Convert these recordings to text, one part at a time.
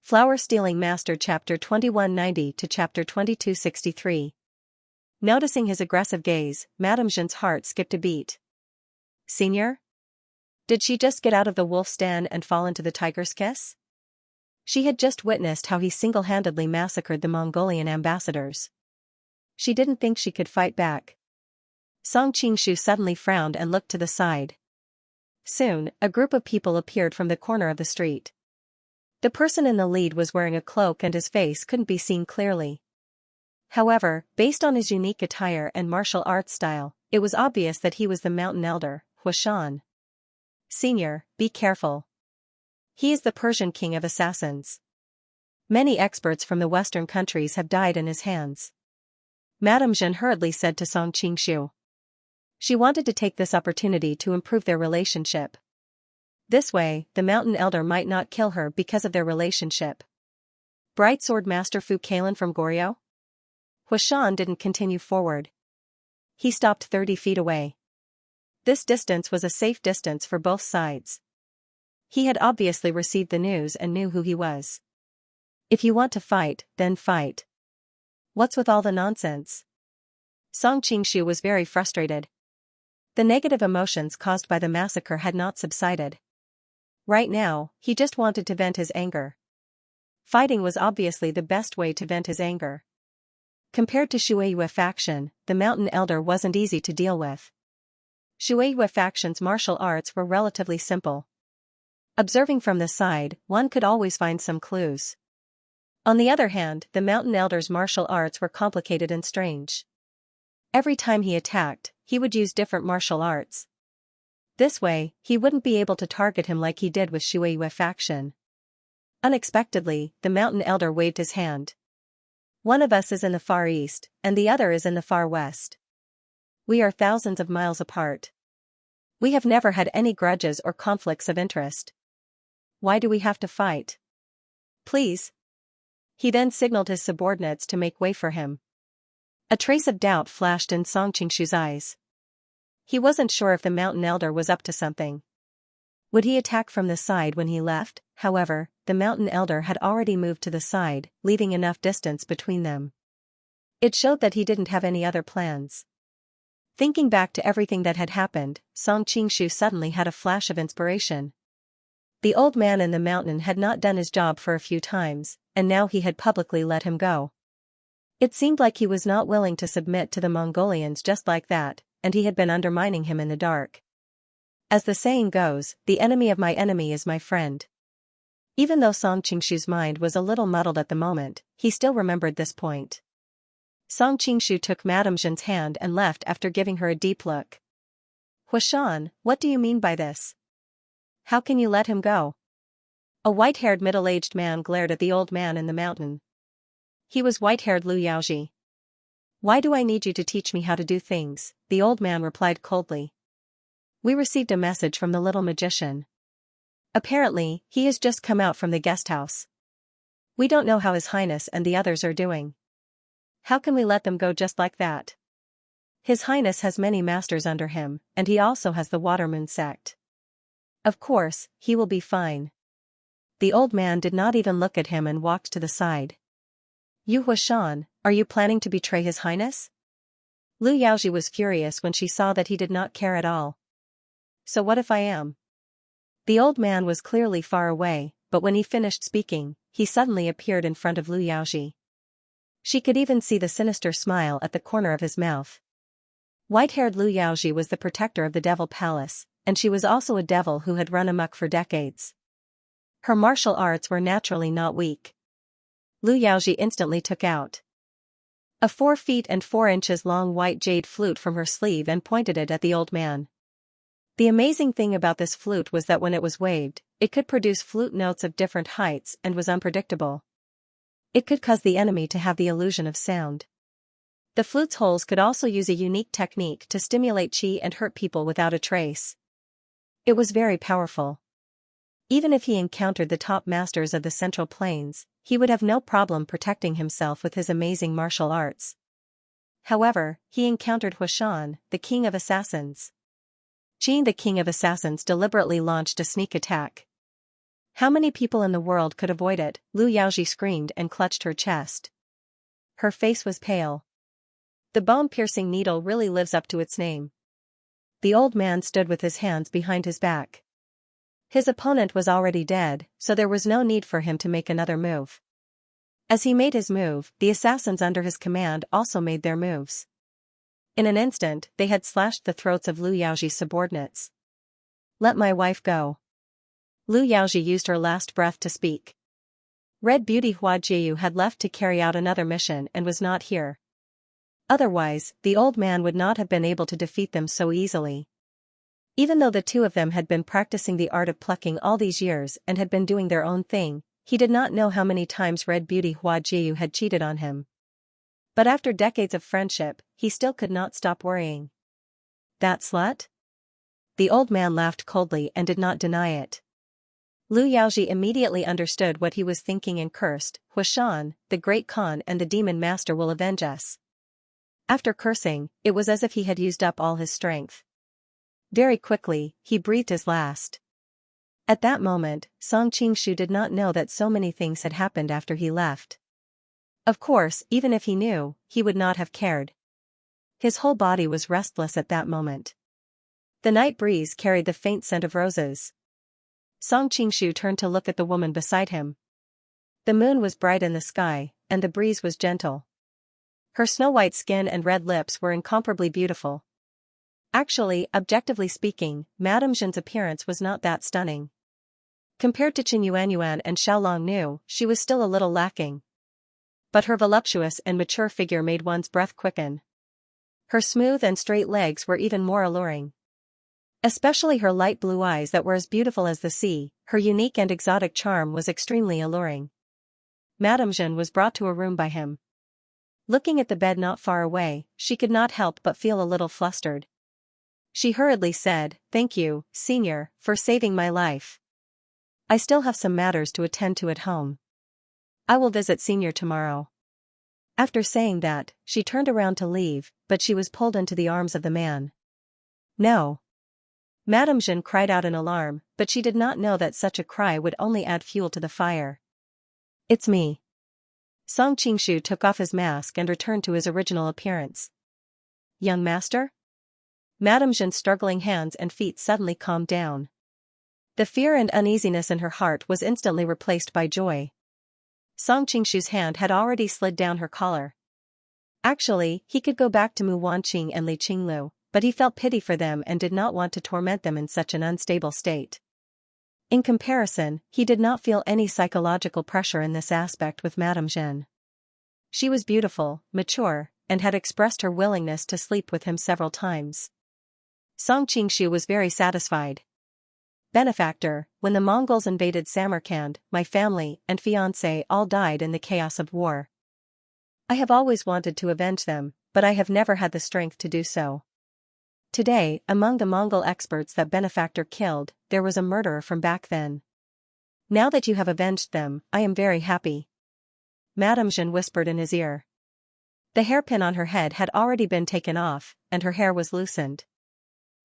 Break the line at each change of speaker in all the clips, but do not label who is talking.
Flower Stealing Master Chapter 2190 to Chapter 2263. Noticing his aggressive gaze, Madame Jean's heart skipped a beat. Senior? Did she just get out of the wolf's den and fall into the tiger's kiss? She had just witnessed how he single-handedly massacred the Mongolian ambassadors. She didn't think she could fight back. Song Qingshu suddenly frowned and looked to the side. Soon, a group of people appeared from the corner of the street. The person in the lead was wearing a cloak and his face couldn't be seen clearly. However, based on his unique attire and martial arts style, it was obvious that he was the mountain elder, Huashan. Senior, be careful. He is the Persian king of assassins. Many experts from the Western countries have died in his hands. Madame Jean hurriedly said to Song Qingshu. She wanted to take this opportunity to improve their relationship. This way, the mountain elder might not kill her because of their relationship. Bright Sword Master Fu Kalen from Goryeo? Huashan didn't continue forward. He stopped 30 feet away. This distance was a safe distance for both sides. He had obviously received the news and knew who he was. If you want to fight, then fight. What's with all the nonsense? Song Qingshu was very frustrated. The negative emotions caused by the massacre had not subsided. Right now, he just wanted to vent his anger. Fighting was obviously the best way to vent his anger. Compared to Shueiyue faction, the mountain elder wasn't easy to deal with. Shueiyue faction's martial arts were relatively simple. Observing from the side, one could always find some clues. On the other hand, the mountain elder's martial arts were complicated and strange. Every time he attacked, he would use different martial arts. This way, he wouldn't be able to target him like he did with Shueiyue faction. Unexpectedly, the mountain elder waved his hand. One of us is in the far east, and the other is in the far west. We are thousands of miles apart. We have never had any grudges or conflicts of interest. Why do we have to fight? Please. He then signaled his subordinates to make way for him. A trace of doubt flashed in Song Qingshu's eyes. He wasn't sure if the mountain elder was up to something. Would he attack from the side when he left? However, the mountain elder had already moved to the side, leaving enough distance between them. It showed that he didn't have any other plans. Thinking back to everything that had happened, Song Qingshu suddenly had a flash of inspiration. The old man in the mountain had not done his job for a few times, and now he had publicly let him go. It seemed like he was not willing to submit to the Mongolians just like that, and he had been undermining him in the dark. As the saying goes, the enemy of my enemy is my friend. Even though Song Qingshu's mind was a little muddled at the moment, he still remembered this point. Song Qingshu took Madame Jean's hand and left after giving her a deep look. Huashan, what do you mean by this? How can you let him go? A white-haired middle-aged man glared at the old man in the mountain. He was white-haired Lu Yaoji. Why do I need you to teach me how to do things? The old man replied coldly. We received a message from the little magician. Apparently, he has just come out from the guest house. We don't know how His Highness and the others are doing. How can we let them go just like that? His Highness has many masters under him, and he also has the Water Moon sect. Of course, he will be fine. The old man did not even look at him and walked to the side. You Huashan, are you planning to betray His Highness? Lu Yaoji was furious when she saw that he did not care at all. So what if I am? The old man was clearly far away, but when he finished speaking, he suddenly appeared in front of Lu Yaoji. She could even see the sinister smile at the corner of his mouth. White-haired Lu Yaoji was the protector of the Devil Palace, and she was also a devil who had run amok for decades. Her martial arts were naturally not weak. Lu Yaoji instantly took out a 4 feet and 4 inches long white jade flute from her sleeve and pointed it at the old man. The amazing thing about this flute was that when it was waved, it could produce flute notes of different heights and was unpredictable. It could cause the enemy to have the illusion of sound. The flute's holes could also use a unique technique to stimulate qi and hurt people without a trace. It was very powerful. Even if he encountered the top masters of the Central Plains, he would have no problem protecting himself with his amazing martial arts. However, he encountered Huashan, the king of assassins. Qin, the king of assassins, deliberately launched a sneak attack. How many people in the world could avoid it? Lu Yaoji screamed and clutched her chest. Her face was pale. The bone-piercing needle really lives up to its name. The old man stood with his hands behind his back. His opponent was already dead, so there was no need for him to make another move. As he made his move, the assassins under his command also made their moves. In an instant, they had slashed the throats of Lu Yaoji's subordinates. Let my wife go. Lu Yaoji used her last breath to speak. Red Beauty Hua Jiu had left to carry out another mission and was not here. Otherwise, the old man would not have been able to defeat them so easily. Even though the two of them had been practicing the art of plucking all these years and had been doing their own thing, he did not know how many times Red Beauty Hua Jiu had cheated on him. But after decades of friendship, he still could not stop worrying. That slut? The old man laughed coldly and did not deny it. Lu Yaoji immediately understood what he was thinking and cursed, Huashan, the great Khan and the demon master will avenge us. After cursing, it was as if he had used up all his strength. Very quickly, he breathed his last. At that moment, Song Qingshu did not know that so many things had happened after he left. Of course, even if he knew, he would not have cared. His whole body was restless at that moment. The night breeze carried the faint scent of roses. Song Qingshu turned to look at the woman beside him. The moon was bright in the sky, and the breeze was gentle. Her snow-white skin and red lips were incomparably beautiful. Actually, objectively speaking, Madame Zhen's appearance was not that stunning. Compared to Qin Yuanyuan and Xiaolong Nu, she was still a little lacking. But her voluptuous and mature figure made one's breath quicken. Her smooth and straight legs were even more alluring. Especially her light blue eyes that were as beautiful as the sea, her unique and exotic charm was extremely alluring. Madame Zhen was brought to a room by him. Looking at the bed not far away, she could not help but feel a little flustered. She hurriedly said, "Thank you, Senior, for saving my life. I still have some matters to attend to at home. I will visit Senior tomorrow." After saying that, she turned around to leave, but she was pulled into the arms of the man. "No!" Madame Zhen cried out in alarm, but she did not know that such a cry would only add fuel to the fire. "It's me." Song Qingshu took off his mask and returned to his original appearance. "Young master?" Madame Zhen's struggling hands and feet suddenly calmed down. The fear and uneasiness in her heart was instantly replaced by joy. Song Qingshu's hand had already slid down her collar. Actually, he could go back to Mu Wanqing and Li Qinglu, but he felt pity for them and did not want to torment them in such an unstable state. In comparison, he did not feel any psychological pressure in this aspect with Madame Zhen. She was beautiful, mature, and had expressed her willingness to sleep with him several times. Song Qingshu was very satisfied. "Benefactor, when the Mongols invaded Samarkand, my family and fiancé all died in the chaos of war. I have always wanted to avenge them, but I have never had the strength to do so. Today, among the Mongol experts that Benefactor killed, there was a murderer from back then. Now that you have avenged them, I am very happy." Madame Zhen whispered in his ear. The hairpin on her head had already been taken off, and her hair was loosened.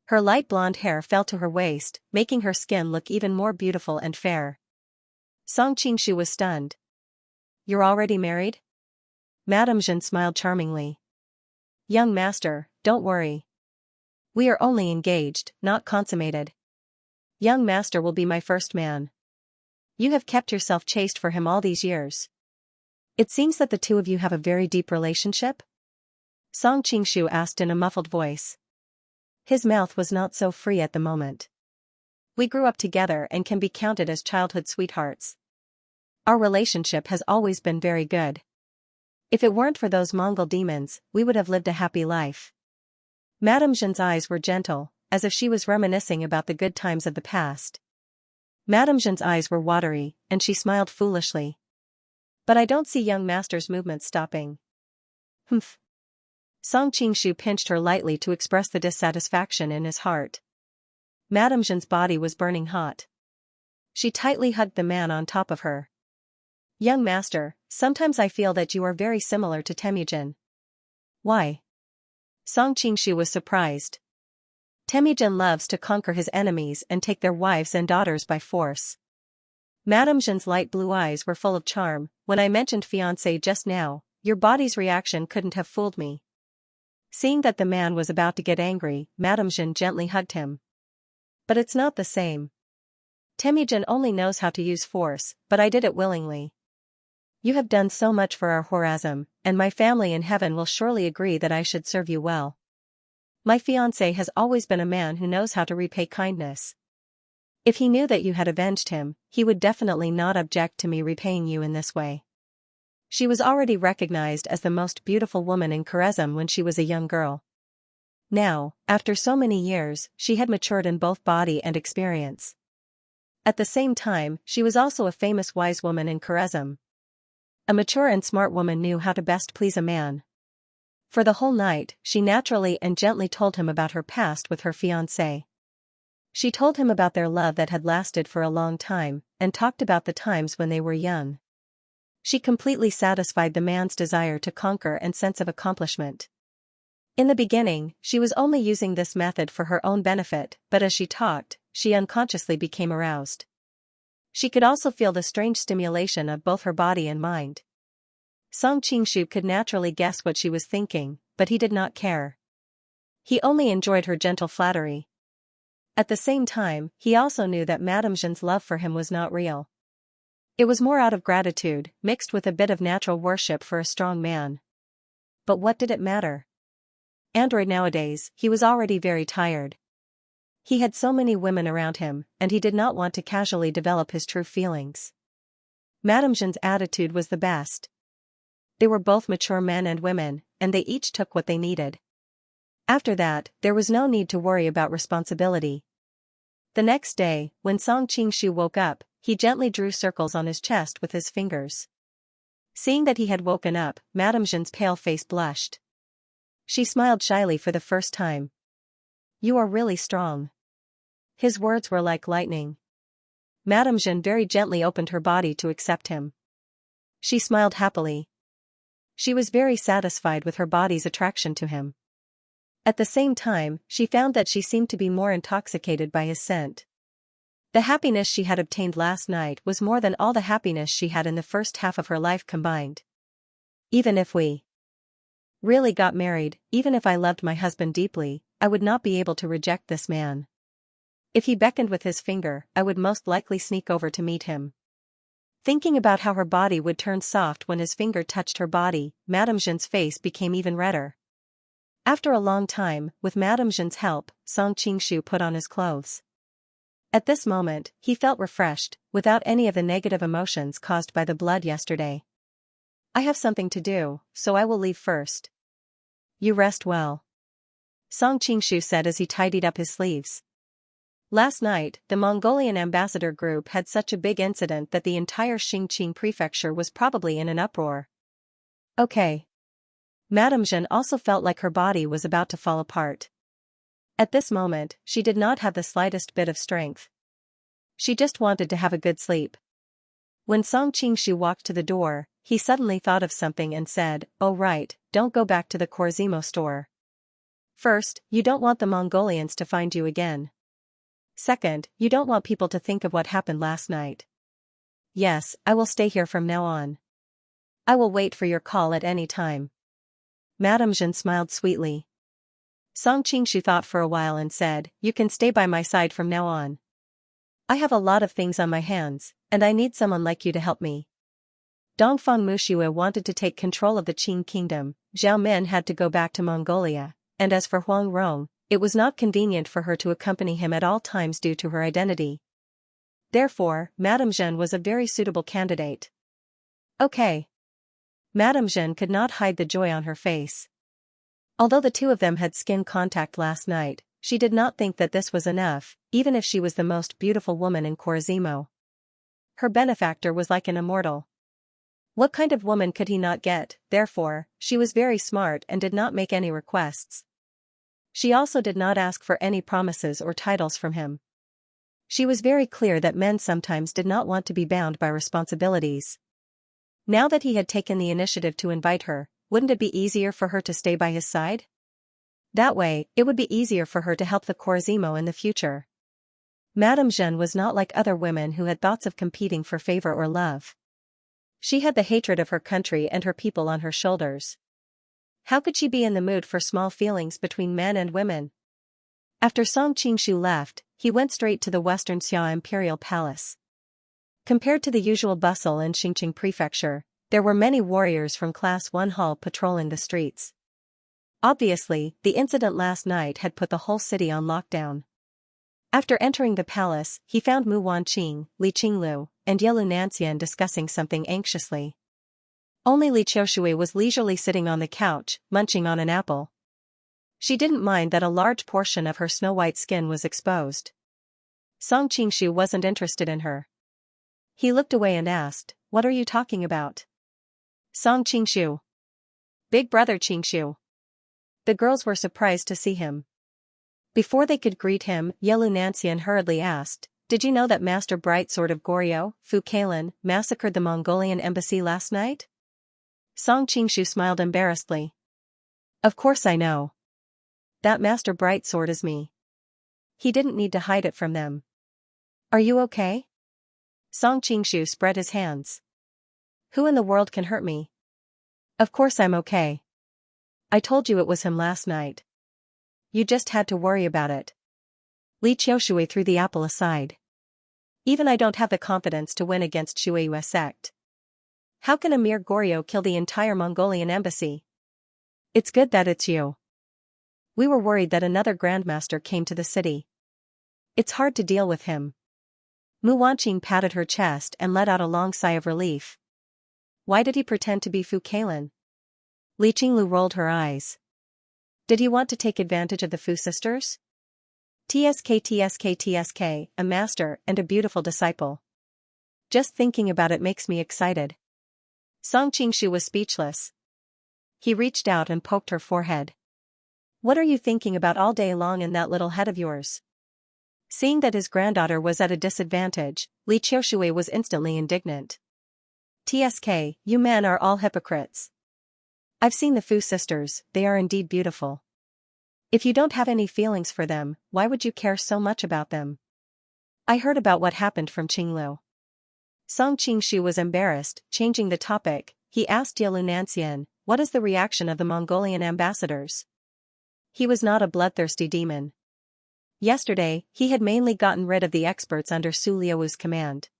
Her light blonde hair fell to her waist, making her skin look even more beautiful and fair. Song Qingshu was stunned. "You're already married?" Madame Zhen smiled charmingly. "Young master, don't worry. We are only engaged, not consummated. Young master will be my first man. You have kept yourself chaste for him all these years. It seems that the two of you have a very deep relationship?" Song Qingshu asked in a muffled voice. His mouth was not so free at the moment. "We grew up together and can be counted as childhood sweethearts. Our relationship has always been very good. If it weren't for those Mongol demons, we would have lived a happy life." Madame Zhen's eyes were gentle, as if she was reminiscing about the good times of the past. Madame Zhen's eyes were watery, and she smiled foolishly. "But I don't see young master's movements stopping." "Humph." Song Qingshu pinched her lightly to express the dissatisfaction in his heart. Madame Zhen's body was burning hot. She tightly hugged the man on top of her. "Young master, sometimes I feel that you are very similar to Temujin." "Why?" Song Qingshu was surprised. "Temujin loves to conquer his enemies and take their wives and daughters by force." Madame Jean's light blue eyes were full of charm. When I mentioned fiancé just now, your body's reaction couldn't have fooled me. Seeing that the man was about to get angry, Madame Jean gently hugged him. But it's not the same. Temujin only knows how to use force, but I did it willingly. You have done so much for our Horazm, and my family in heaven will surely agree that I should serve you well. My fiancé has always been a man who knows how to repay kindness. If he knew that you had avenged him, he would definitely not object to me repaying you in this way. She was already recognized as the most beautiful woman in Khorazm when she was a young girl. Now, after so many years, she had matured in both body and experience. At the same time, she was also a famous wise woman in Khorazm. A mature and smart woman knew how to best please a man. For the whole night, she naturally and gently told him about her past with her fiancé. She told him about their love that had lasted for a long time, and talked about the times when they were young. She completely satisfied the man's desire to conquer and sense of accomplishment. In the beginning, she was only using this method for her own benefit, but as she talked, she unconsciously became aroused. She could also feel the strange stimulation of both her body and mind. Song Qingshu could naturally guess what she was thinking, but he did not care. He only enjoyed her gentle flattery. At the same time, he also knew that Madame Jean's love for him was not real. It was more out of gratitude, mixed with a bit of natural worship for a strong man. But what did it matter? Android nowadays, he was already very tired. He had so many women around him, and he did not want to casually develop his true feelings. Madame Jean's attitude was the best. They were both mature men and women, and they each took what they needed. After that, there was no need to worry about responsibility. The next day, when Song Qingshu woke up, he gently drew circles on his chest with his fingers. Seeing that he had woken up, Madame Jean's pale face blushed. She smiled shyly for the first time. You are really strong. His words were like lightning. Madame Jean very gently opened her body to accept him. She smiled happily. She was very satisfied with her body's attraction to him. At the same time, she found that she seemed to be more intoxicated by his scent. The happiness she had obtained last night was more than all the happiness she had in the first half of her life combined. Even if we really got married, even if I loved my husband deeply, I would not be able to reject this man. If he beckoned with his finger, I would most likely sneak over to meet him. Thinking about how her body would turn soft when his finger touched her body, Madame Jean's face became even redder. After a long time, with Madame Jean's help, Song Qingshu put on his clothes. At this moment, he felt refreshed, without any of the negative emotions caused by the blood yesterday. I have something to do, so I will leave first. You rest well. Song Qingshu said as he tidied up his sleeves. Last night, the Mongolian ambassador group had such a big incident that the entire Xingqing prefecture was probably in an uproar. Okay. Madame Jean also felt like her body was about to fall apart. At this moment, she did not have the slightest bit of strength. She just wanted to have a good sleep. When Song Qingshu walked to the door, he suddenly thought of something and said, "Oh right, don't go back to the Korzemo store. First, you don't want the Mongolians to find you again. Second, you don't want people to think of what happened last night. Yes, I will stay here from now on. I will wait for your call at any time." Madame Jean smiled sweetly. Song Qingshu thought for a while and said, "You can stay by my side from now on. I have a lot of things on my hands, and I need someone like you to help me." Dongfang Muxue wanted to take control of the Qing kingdom, Zhao Min had to go back to Mongolia, and as for Huang Rong, it was not convenient for her to accompany him at all times due to her identity. Therefore, Madame Jean was a very suitable candidate. Okay. Madame Jean could not hide the joy on her face. Although the two of them had skin contact last night, she did not think that this was enough, even if she was the most beautiful woman in Korzemo. Her benefactor was like an immortal. What kind of woman could he not get? Therefore, she was very smart and did not make any requests. She also did not ask for any promises or titles from him. She was very clear that men sometimes did not want to be bound by responsibilities. Now that he had taken the initiative to invite her, wouldn't it be easier for her to stay by his side? That way, it would be easier for her to help the Korzemo in the future. Madame Zhen was not like other women who had thoughts of competing for favor or love. She had the hatred of her country and her people on her shoulders. How could she be in the mood for small feelings between men and women? After Song Qingshu left, he went straight to the Western Xia Imperial Palace. Compared to the usual bustle in Xinjiang Prefecture, there were many warriors from Class 1 Hall patrolling the streets. Obviously, the incident last night had put the whole city on lockdown. After entering the palace, he found Mu Wanqing, Li Qinglu, and Yelu Nanxian discussing something anxiously. Only Li Qiushui was leisurely sitting on the couch, munching on an apple. She didn't mind that a large portion of her snow-white skin was exposed. Song Qingshu wasn't interested in her. He looked away and asked, "What are you talking about?" Song Qingshu. Big brother Qingshu. The girls were surprised to see him. Before they could greet him, Yelu Nanxian hurriedly asked, "Did you know that Master Brightsword of Goryeo, Fu Kailan, massacred the Mongolian embassy last night?" Song Qingshu smiled embarrassedly. "Of course I know. That Master Brightsword is me." He didn't need to hide it from them. "Are you okay?" Song Qingshu spread his hands. "Who in the world can hurt me? Of course I'm okay. I told you it was him last night. You just had to worry about it." Li Qiushui threw the apple aside. "Even I don't have the confidence to win against Shueiyue sect. How can a mere Goryeo kill the entire Mongolian embassy? It's good that it's you. We were worried that another grandmaster came to the city. It's hard to deal with him." Mu Wanqing patted her chest and let out a long sigh of relief. Why did he pretend to be Fu Kailan? Li Qinglu rolled her eyes. Did he want to take advantage of the Fu sisters? TSK, a master and a beautiful disciple. Just thinking about it makes me excited. Song Qingshu was speechless. He reached out and poked her forehead. "What are you thinking about all day long in that little head of yours?" Seeing that his granddaughter was at a disadvantage, Li Qiushui was instantly indignant. "TSK, you men are all hypocrites. I've seen the Fu sisters, they are indeed beautiful. If you don't have any feelings for them, why would you care so much about them? I heard about what happened from Qinglu." Song Qingshu was embarrassed. Changing the topic, he asked Yelu Nanxian, "What is the reaction of the Mongolian ambassadors?" He was not a bloodthirsty demon. Yesterday, he had mainly gotten rid of the experts under Su Liu's command.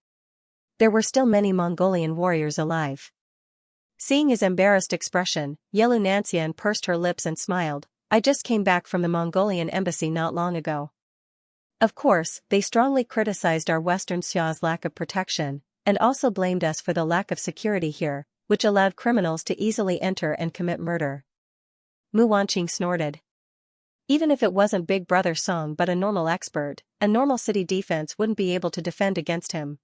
There were still many Mongolian warriors alive. Seeing his embarrassed expression, Yelu Nanxian pursed her lips and smiled. "I just came back from the Mongolian embassy not long ago. Of course, they strongly criticized our Western Xia's lack of protection, and also blamed us for the lack of security here, which allowed criminals to easily enter and commit murder." Mu Wanqing snorted. Even if it wasn't Big Brother Song but a normal expert, a normal city defense wouldn't be able to defend against him.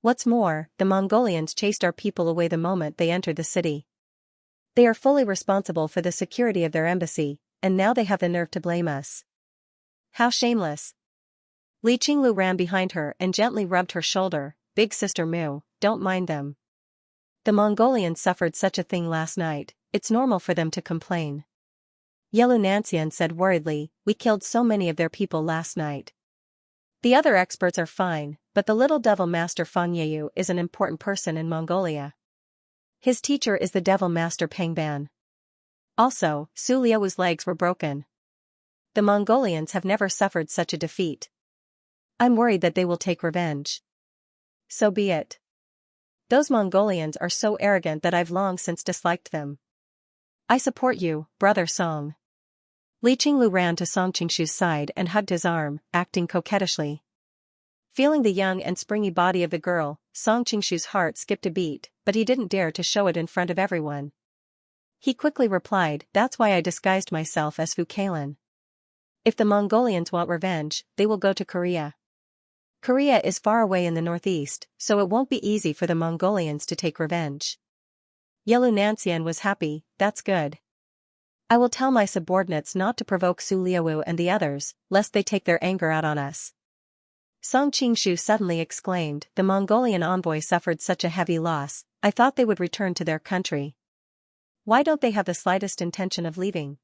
What's more, the Mongolians chased our people away the moment they entered the city. They are fully responsible for the security of their embassy, and now they have the nerve to blame us. How shameless. Li Qinglu ran behind her and gently rubbed her shoulder. "Big sister Mu, don't mind them. The Mongolians suffered such a thing last night, it's normal for them to complain." Yelu Nanxian said worriedly, "We killed so many of their people last night. The other experts are fine, but the little devil master Fan Yeyu is an important person in Mongolia. His teacher is the devil master Pengban. Also, Su Liu's legs were broken. The Mongolians have never suffered such a defeat. I'm worried that they will take revenge." "So be it. Those Mongolians are so arrogant that I've long since disliked them. I support you, brother Song." Li Qinglu ran to Song Qingshu's side and hugged his arm, acting coquettishly. Feeling the young and springy body of the girl, Song Qingshu's heart skipped a beat, but he didn't dare to show it in front of everyone. He quickly replied, "That's why I disguised myself as Fu Kailan. If the Mongolians want revenge, they will go to Korea. Korea is far away in the northeast, so it won't be easy for the Mongolians to take revenge." Yelu Nanxian was happy. "That's good. I will tell my subordinates not to provoke Su Liu and the others, lest they take their anger out on us." Song Qingshu suddenly exclaimed, "The Mongolian envoy suffered such a heavy loss, I thought they would return to their country. Why don't they have the slightest intention of leaving?"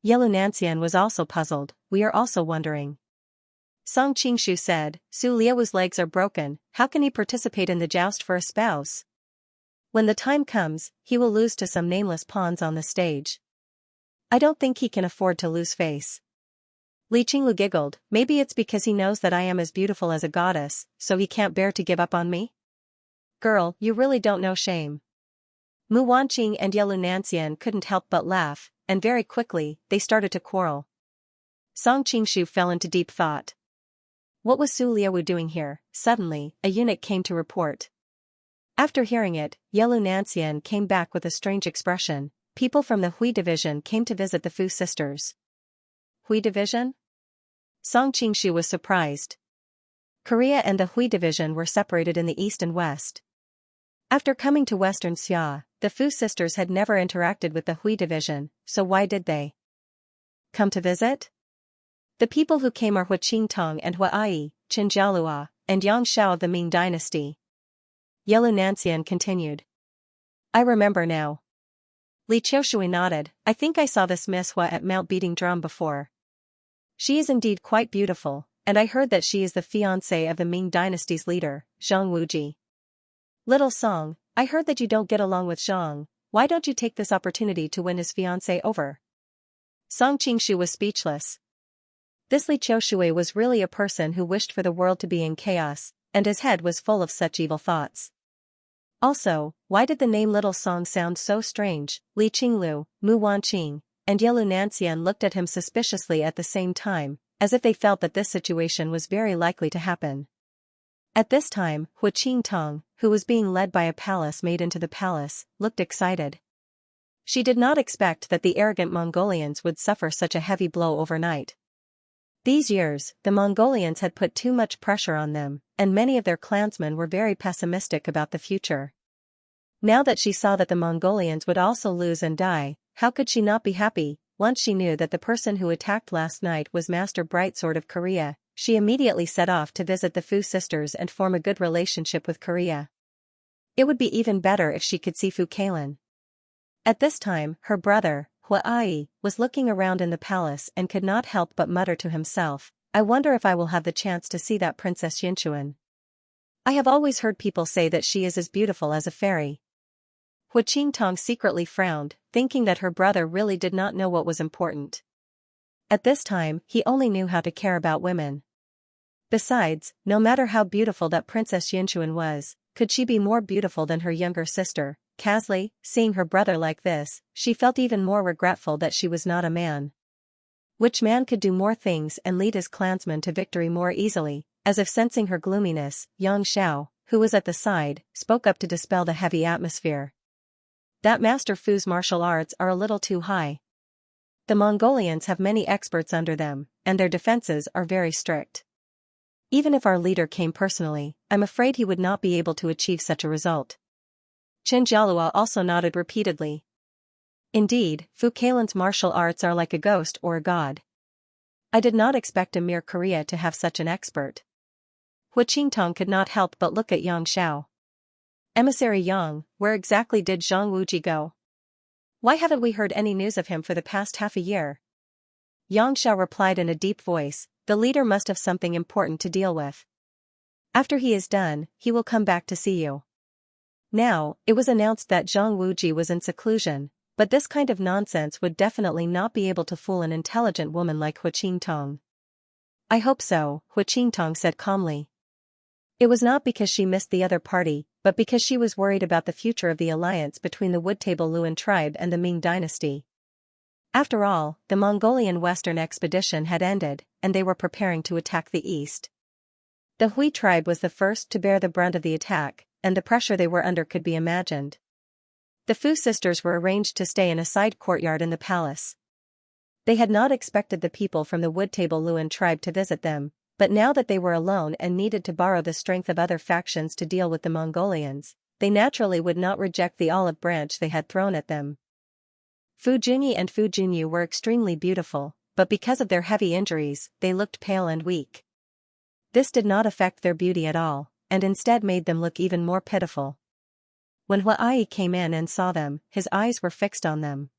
Yelu Nanxian was also puzzled. "We are also wondering." Song Qingshu said, Su Liu's legs are broken, how can he participate in the joust for a spouse? When the time comes, he will lose to some nameless pawns on the stage. I don't think he can afford to lose face. Li Qinglu giggled, maybe it's because he knows that I am as beautiful as a goddess, so he can't bear to give up on me? Girl, you really don't know shame. Mu Wanqing and Yelu Nanxian couldn't help but laugh, and very quickly, they started to quarrel. Song Qingshu fell into deep thought. What was Su Liu doing here? Suddenly, a eunuch came to report. After hearing it, Yelu Nanxian came back with a strange expression. People from the Hui division came to visit the Fu sisters. Hui division? Song Qingshu was surprised. Korea and the Hui division were separated in the east and west. After coming to Western Xia, the Fu sisters had never interacted with the Hui division, so why did they come to visit? The people who came are Hua Qingtong and Hua Ai, Qin Jialua, and Yang Shao of the Ming dynasty. Yelu Nanxian continued. I remember now. Li Qiushui nodded, I think I saw this Miss Hua at Mount Beating Drum before. She is indeed quite beautiful, and I heard that she is the fiancée of the Ming dynasty's leader, Zhang Wuji. Little Song, I heard that you don't get along with Zhang, why don't you take this opportunity to win his fiancée over? Song Qingshu was speechless. This Li Qiushui was really a person who wished for the world to be in chaos, and his head was full of such evil thoughts. Also, why did the name Little Song sound so strange? Li Qinglu, Mu Wanqing, and Yelu Nanxian looked at him suspiciously at the same time, as if they felt that this situation was very likely to happen. At this time, Hua Qingtong, who was being led by a palace maid into the palace, looked excited. She did not expect that the arrogant Mongolians would suffer such a heavy blow overnight. These years, the Mongolians had put too much pressure on them, and many of their clansmen were very pessimistic about the future. Now that she saw that the Mongolians would also lose and die, how could she not be happy? Once she knew that the person who attacked last night was Master Brightsword of Korea, she immediately set off to visit the Fu sisters and form a good relationship with Korea. It would be even better if she could see Fu Kailan. At this time, her brother, Hua Ai, was looking around in the palace and could not help but mutter to himself, I wonder if I will have the chance to see that Princess Xianxia. I have always heard people say that she is as beautiful as a fairy. Hua Qingtong secretly frowned, thinking that her brother really did not know what was important. At this time, he only knew how to care about women. Besides, no matter how beautiful that Princess Xianxia was, could she be more beautiful than her younger sister, Casli? Seeing her brother like this, she felt even more regretful that she was not a man. Which man could do more things and lead his clansmen to victory more easily? As if sensing her gloominess, Yang Shao, who was at the side, spoke up to dispel the heavy atmosphere. That Master Fu's martial arts are a little too high. The Mongolians have many experts under them, and their defenses are very strict. Even if our leader came personally, I'm afraid he would not be able to achieve such a result. Qin Jialua also nodded repeatedly. Indeed, Fu Kailan's martial arts are like a ghost or a god. I did not expect a mere Korea to have such an expert. Hua Qingtong could not help but look at Yang Shao. Emissary Yang, where exactly did Zhang Wuji go? Why haven't we heard any news of him for the past half a year? Yang Shao replied in a deep voice, the leader must have something important to deal with. After he is done, he will come back to see you. Now, it was announced that Zhang Wuji was in seclusion, but this kind of nonsense would definitely not be able to fool an intelligent woman like Hua Qingtong. I hope so, Hua Qingtong said calmly. It was not because she missed the other party, but because she was worried about the future of the alliance between the Woodtable Luan tribe and the Ming dynasty. After all, the Mongolian Western expedition had ended, and they were preparing to attack the east. The Hui tribe was the first to bear the brunt of the attack, and the pressure they were under could be imagined. The Fu sisters were arranged to stay in a side courtyard in the palace. They had not expected the people from the Woodtable Luan tribe to visit them, but now that they were alone and needed to borrow the strength of other factions to deal with the Mongolians, they naturally would not reject the olive branch they had thrown at them. Fu Junyi and Fu Junyu were extremely beautiful, but because of their heavy injuries, they looked pale and weak. This did not affect their beauty at all, and instead made them look even more pitiful. When Hua Ai came in and saw them, his eyes were fixed on them.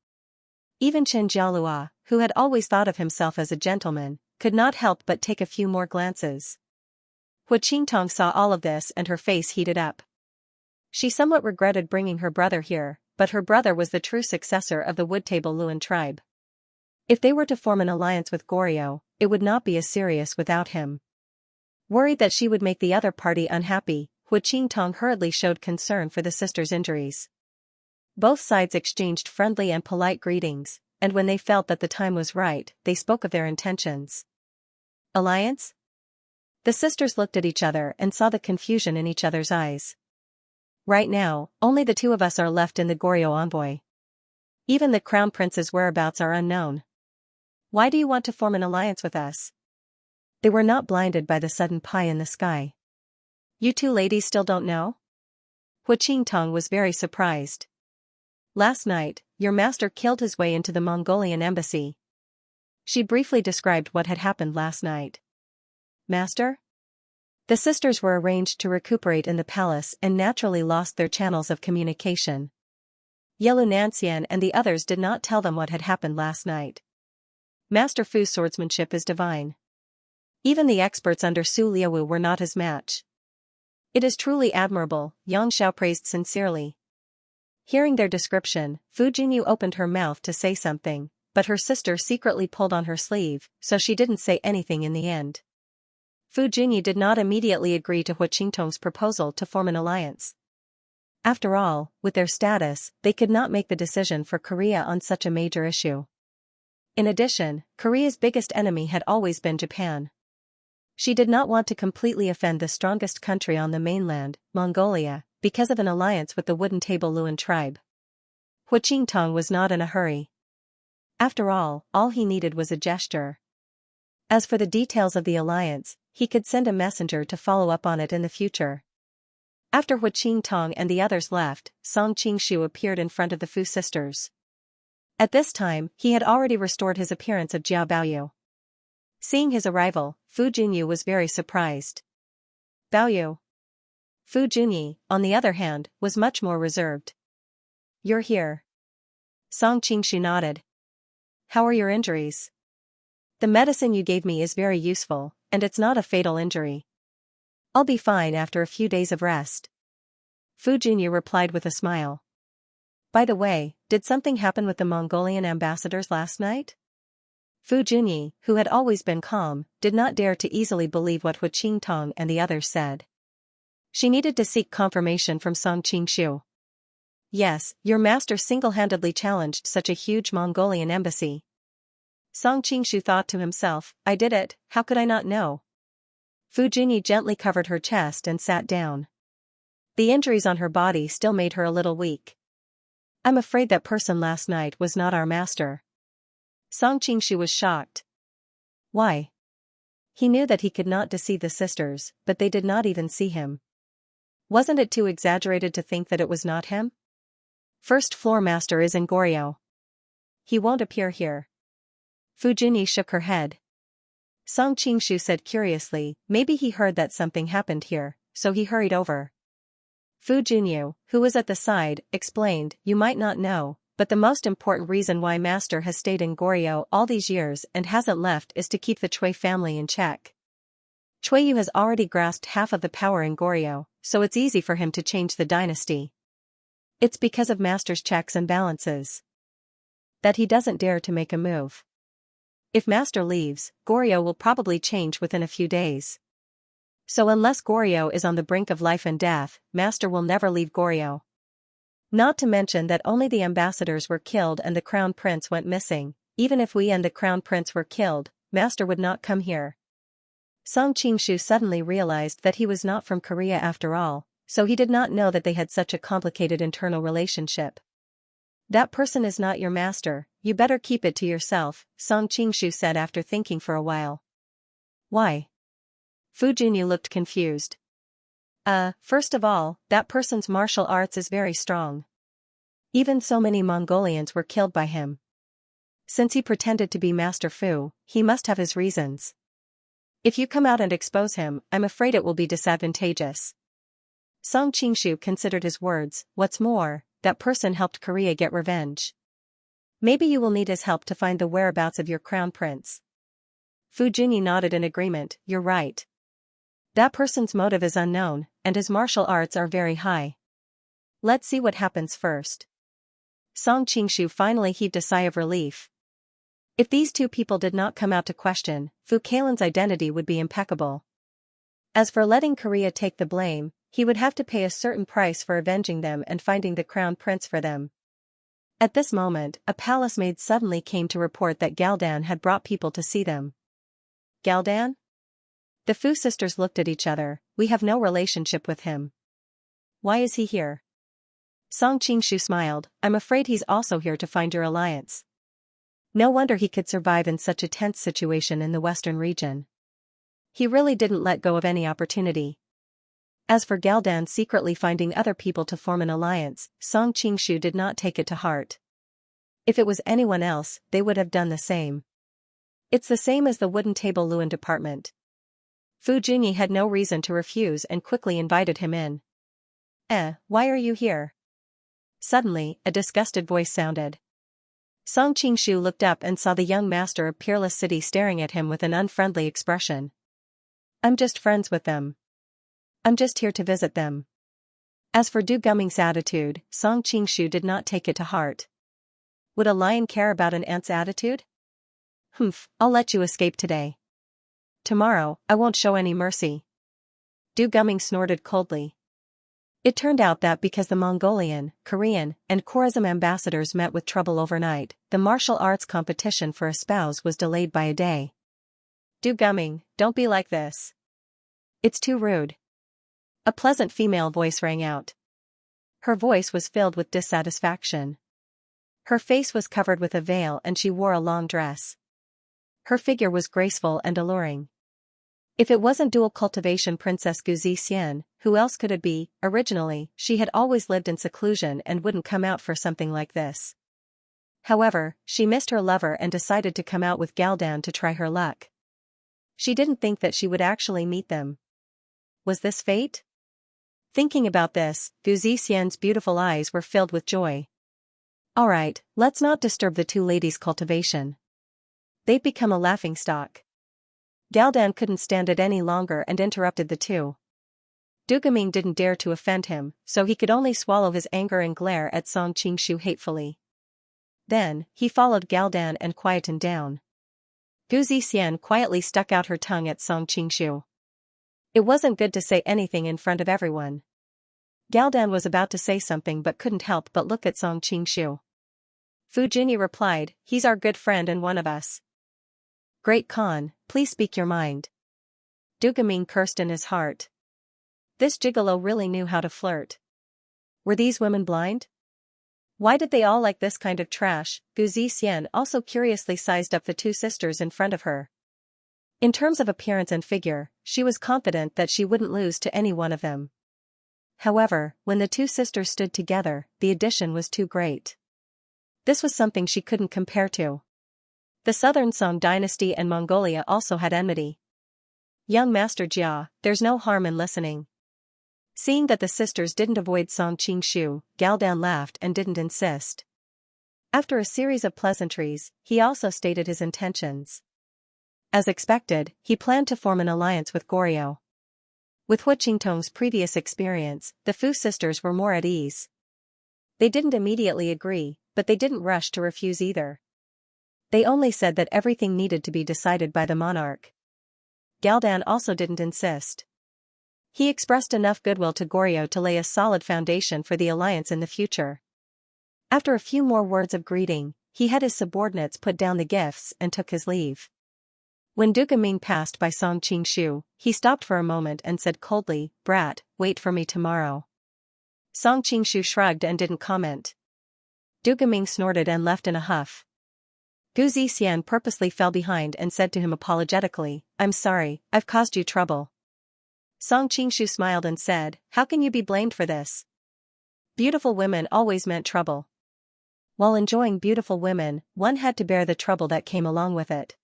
Even Qin Jialua, who had always thought of himself as a gentleman, could not help but take a few more glances. Hu Qingtong saw all of this and her face heated up. She somewhat regretted bringing her brother here, but her brother was the true successor of the Wood Table Luan tribe. If they were to form an alliance with Goryeo, it would not be as serious without him. Worried that she would make the other party unhappy, Hu Qingtong hurriedly showed concern for the sisters' injuries. Both sides exchanged friendly and polite greetings, and when they felt that the time was right, they spoke of their intentions. Alliance? The sisters looked at each other and saw the confusion in each other's eyes. Right now, only the two of us are left in the Goryeo envoy. Even the crown prince's whereabouts are unknown. Why do you want to form an alliance with us? They were not blinded by the sudden pie in the sky. You two ladies still don't know? Hu Qingtong was very surprised. Last night, your master killed his way into the Mongolian embassy. She briefly described what had happened last night. Master? The sisters were arranged to recuperate in the palace and naturally lost their channels of communication. Yelu Nanxian and the others did not tell them what had happened last night. Master Fu's swordsmanship is divine. Even the experts under Su Liawu were not his match. It is truly admirable, Xianxia praised sincerely. Hearing their description, Fu Jinyu opened her mouth to say something, but her sister secretly pulled on her sleeve, so she didn't say anything in the end. Fu Jinyu did not immediately agree to Hu Qingtong's proposal to form an alliance. After all, with their status, they could not make the decision for Korea on such a major issue. In addition, Korea's biggest enemy had always been Japan. She did not want to completely offend the strongest country on the mainland, Mongolia, because of an alliance with the Wooden Table Luan tribe. Hu Qingtong was not in a hurry. After all he needed was a gesture. As for the details of the alliance, he could send a messenger to follow up on it in the future. After Hu Qingtong and the others left, Song Qingshu appeared in front of the Fu sisters. At this time, he had already restored his appearance of Jiao Baoyu. Seeing his arrival, Fu Jinyu was very surprised. Baoyu. Fu Junyi, on the other hand, was much more reserved. You're here. Song Qingshu nodded. How are your injuries? The medicine you gave me is very useful, and it's not a fatal injury. I'll be fine after a few days of rest. Fu Junyi replied with a smile. By the way, did something happen with the Mongolian ambassadors last night? Fu Junyi, who had always been calm, did not dare to easily believe what Hu Qingtong and the others said. She needed to seek confirmation from Song Qingshu. Yes, your master single-handedly challenged such a huge Mongolian embassy. Song Qingshu thought to himself, I did it, how could I not know? Fu Junyi gently covered her chest and sat down. The injuries on her body still made her a little weak. I'm afraid that person last night was not our master. Song Qingshu was shocked. Why? He knew that he could not deceive the sisters, but they did not even see him. Wasn't it too exaggerated to think that it was not him? First floor master is in Goryeo. He won't appear here. Fu Junyi shook her head. Song Qingshu said curiously, maybe he heard that something happened here, so he hurried over. Fu Junyu, who was at the side, explained, you might not know, but the most important reason why master has stayed in Goryeo all these years and hasn't left is to keep the Chui family in check. Chuiyu has already grasped half of the power in Goryeo, so it's easy for him to change the dynasty. It's because of master's checks and balances that he doesn't dare to make a move. If master leaves, Goryeo will probably change within a few days. So unless Goryeo is on the brink of life and death, master will never leave Goryeo. Not to mention that only the ambassadors were killed and the crown prince went missing. Even if we and the crown prince were killed, master would not come here. Song Qingshu suddenly realized that he was not from Korea after all, so he did not know that they had such a complicated internal relationship. That person is not your master, you better keep it to yourself, Song Qingshu said after thinking for a while. Why? Fu Junyu looked confused. First of all, that person's martial arts is very strong. Even so many Mongolians were killed by him. Since he pretended to be Master Fu, he must have his reasons. If you come out and expose him, I'm afraid it will be disadvantageous. Song Qingshu considered his words, what's more, that person helped Korea get revenge. Maybe you will need his help to find the whereabouts of your crown prince. Fu Junyi nodded in agreement, you're right. That person's motive is unknown, and his martial arts are very high. Let's see what happens first. Song Qingshu finally heaved a sigh of relief. If these two people did not come out to question, Fu Kailan's identity would be impeccable. As for letting Korea take the blame, he would have to pay a certain price for avenging them and finding the crown prince for them. At this moment, a palace maid suddenly came to report that Galdan had brought people to see them. Galdan? The Fu sisters looked at each other. We have no relationship with him. Why is he here? Song Qingshu smiled, I'm afraid he's also here to find your alliance. No wonder he could survive in such a tense situation in the western region. He really didn't let go of any opportunity. As for Galdan secretly finding other people to form an alliance, Song Qingshu did not take it to heart. If it was anyone else, they would have done the same. It's the same as the wooden table Luan department. Fu Junyi had no reason to refuse and quickly invited him in. Why are you here? Suddenly, a disgusted voice sounded. Song Qingshu looked up and saw the young master of Peerless City staring at him with an unfriendly expression. I'm just friends with them. I'm just here to visit them. As for Du Gumming's attitude, Song Qingshu did not take it to heart. Would a lion care about an ant's attitude? Humph, I'll let you escape today. Tomorrow, I won't show any mercy. Du Gumming snorted coldly. It turned out that because the Mongolian, Korean, and Khorasan ambassadors met with trouble overnight, the martial arts competition for a spouse was delayed by a day. Du Gumming, don't be like this. It's too rude. A pleasant female voice rang out. Her voice was filled with dissatisfaction. Her face was covered with a veil and she wore a long dress. Her figure was graceful and alluring. If it wasn't dual cultivation Princess Gu Zixian, who else could it be? Originally, she had always lived in seclusion and wouldn't come out for something like this. However, she missed her lover and decided to come out with Galdan to try her luck. She didn't think that she would actually meet them. Was this fate? Thinking about this, Gu Zixian's beautiful eyes were filled with joy. Alright, let's not disturb the two ladies' cultivation. They've become a laughingstock. Galdan couldn't stand it any longer and interrupted the two. Du Gumming didn't dare to offend him, so he could only swallow his anger and glare at Song Qingshu hatefully. Then, he followed Galdan and quietened down. Gu Zixian quietly stuck out her tongue at Song Qingshu. It wasn't good to say anything in front of everyone. Galdan was about to say something but couldn't help but look at Song Qingshu. Fu Junyi replied, he's our good friend and one of us. Great Khan, please speak your mind. Du Gumming cursed in his heart. This gigolo really knew how to flirt. Were these women blind? Why did they all like this kind of trash? Gu Zixian also curiously sized up the two sisters in front of her. In terms of appearance and figure, she was confident that she wouldn't lose to any one of them. However, when the two sisters stood together, the addition was too great. This was something she couldn't compare to. The Southern Song dynasty and Mongolia also had enmity. Young Master Jia, there's no harm in listening. Seeing that the sisters didn't avoid Song Qingshu, Galdan laughed and didn't insist. After a series of pleasantries, he also stated his intentions. As expected, he planned to form an alliance with Goryeo. With Hu Qingtong's previous experience, the Fu sisters were more at ease. They didn't immediately agree, but they didn't rush to refuse either. They only said that everything needed to be decided by the monarch. Galdan also didn't insist. He expressed enough goodwill to Goryeo to lay a solid foundation for the alliance in the future. After a few more words of greeting, he had his subordinates put down the gifts and took his leave. When Du Gumming passed by Song Qingshu, he stopped for a moment and said coldly, "Brat, wait for me tomorrow." Song Qingshu shrugged and didn't comment. Du Gumming snorted and left in a huff. Gu Zixian purposely fell behind and said to him apologetically, "I'm sorry, I've caused you trouble." Song Qingshu smiled and said, "How can you be blamed for this? Beautiful women always meant trouble. While enjoying beautiful women, one had to bear the trouble that came along with it."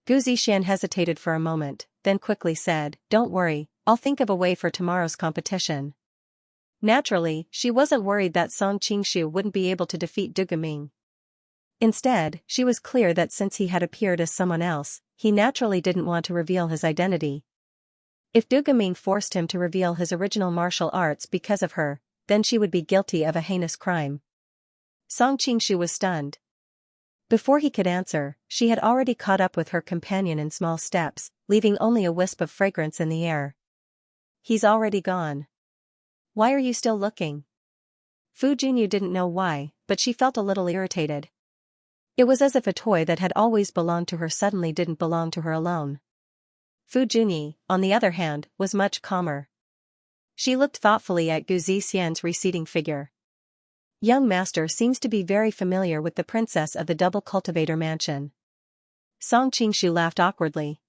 Gu Zixian hesitated for a moment, then quickly said, "Don't worry, I'll think of a way for tomorrow's competition." Naturally, she wasn't worried that Song Qingshu wouldn't be able to defeat Du Gumming. Instead, she was clear that since he had appeared as someone else, he naturally didn't want to reveal his identity. If Du Gaming forced him to reveal his original martial arts because of her, then she would be guilty of a heinous crime. Song Qingshu was stunned. Before he could answer, she had already caught up with her companion in small steps, leaving only a wisp of fragrance in the air. He's already gone. Why are you still looking? Fu Junyu didn't know why, but she felt a little irritated. It was as if a toy that had always belonged to her suddenly didn't belong to her alone. Fu Junyi, on the other hand, was much calmer. She looked thoughtfully at Gu Zixian's receding figure. Young master seems to be very familiar with the princess of the double cultivator mansion. Song Qingshu laughed awkwardly.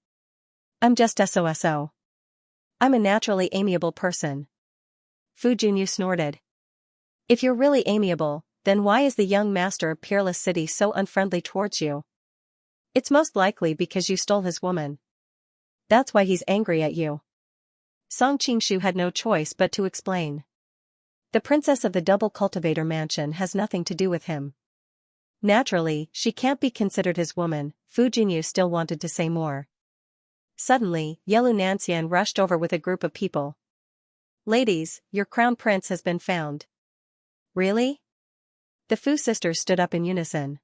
I'm just SOSO. I'm a naturally amiable person. Fu Junyu snorted. If you're really amiable, then why is the young master of Peerless City so unfriendly towards you? It's most likely because you stole his woman. That's why he's angry at you. Song Qingshu had no choice but to explain. The princess of the double cultivator mansion has nothing to do with him. Naturally, she can't be considered his woman. Fu Junyu still wanted to say more. Suddenly, Yelu Nanxian rushed over with a group of people. Ladies, your crown prince has been found. Really? The Fu sisters stood up in unison.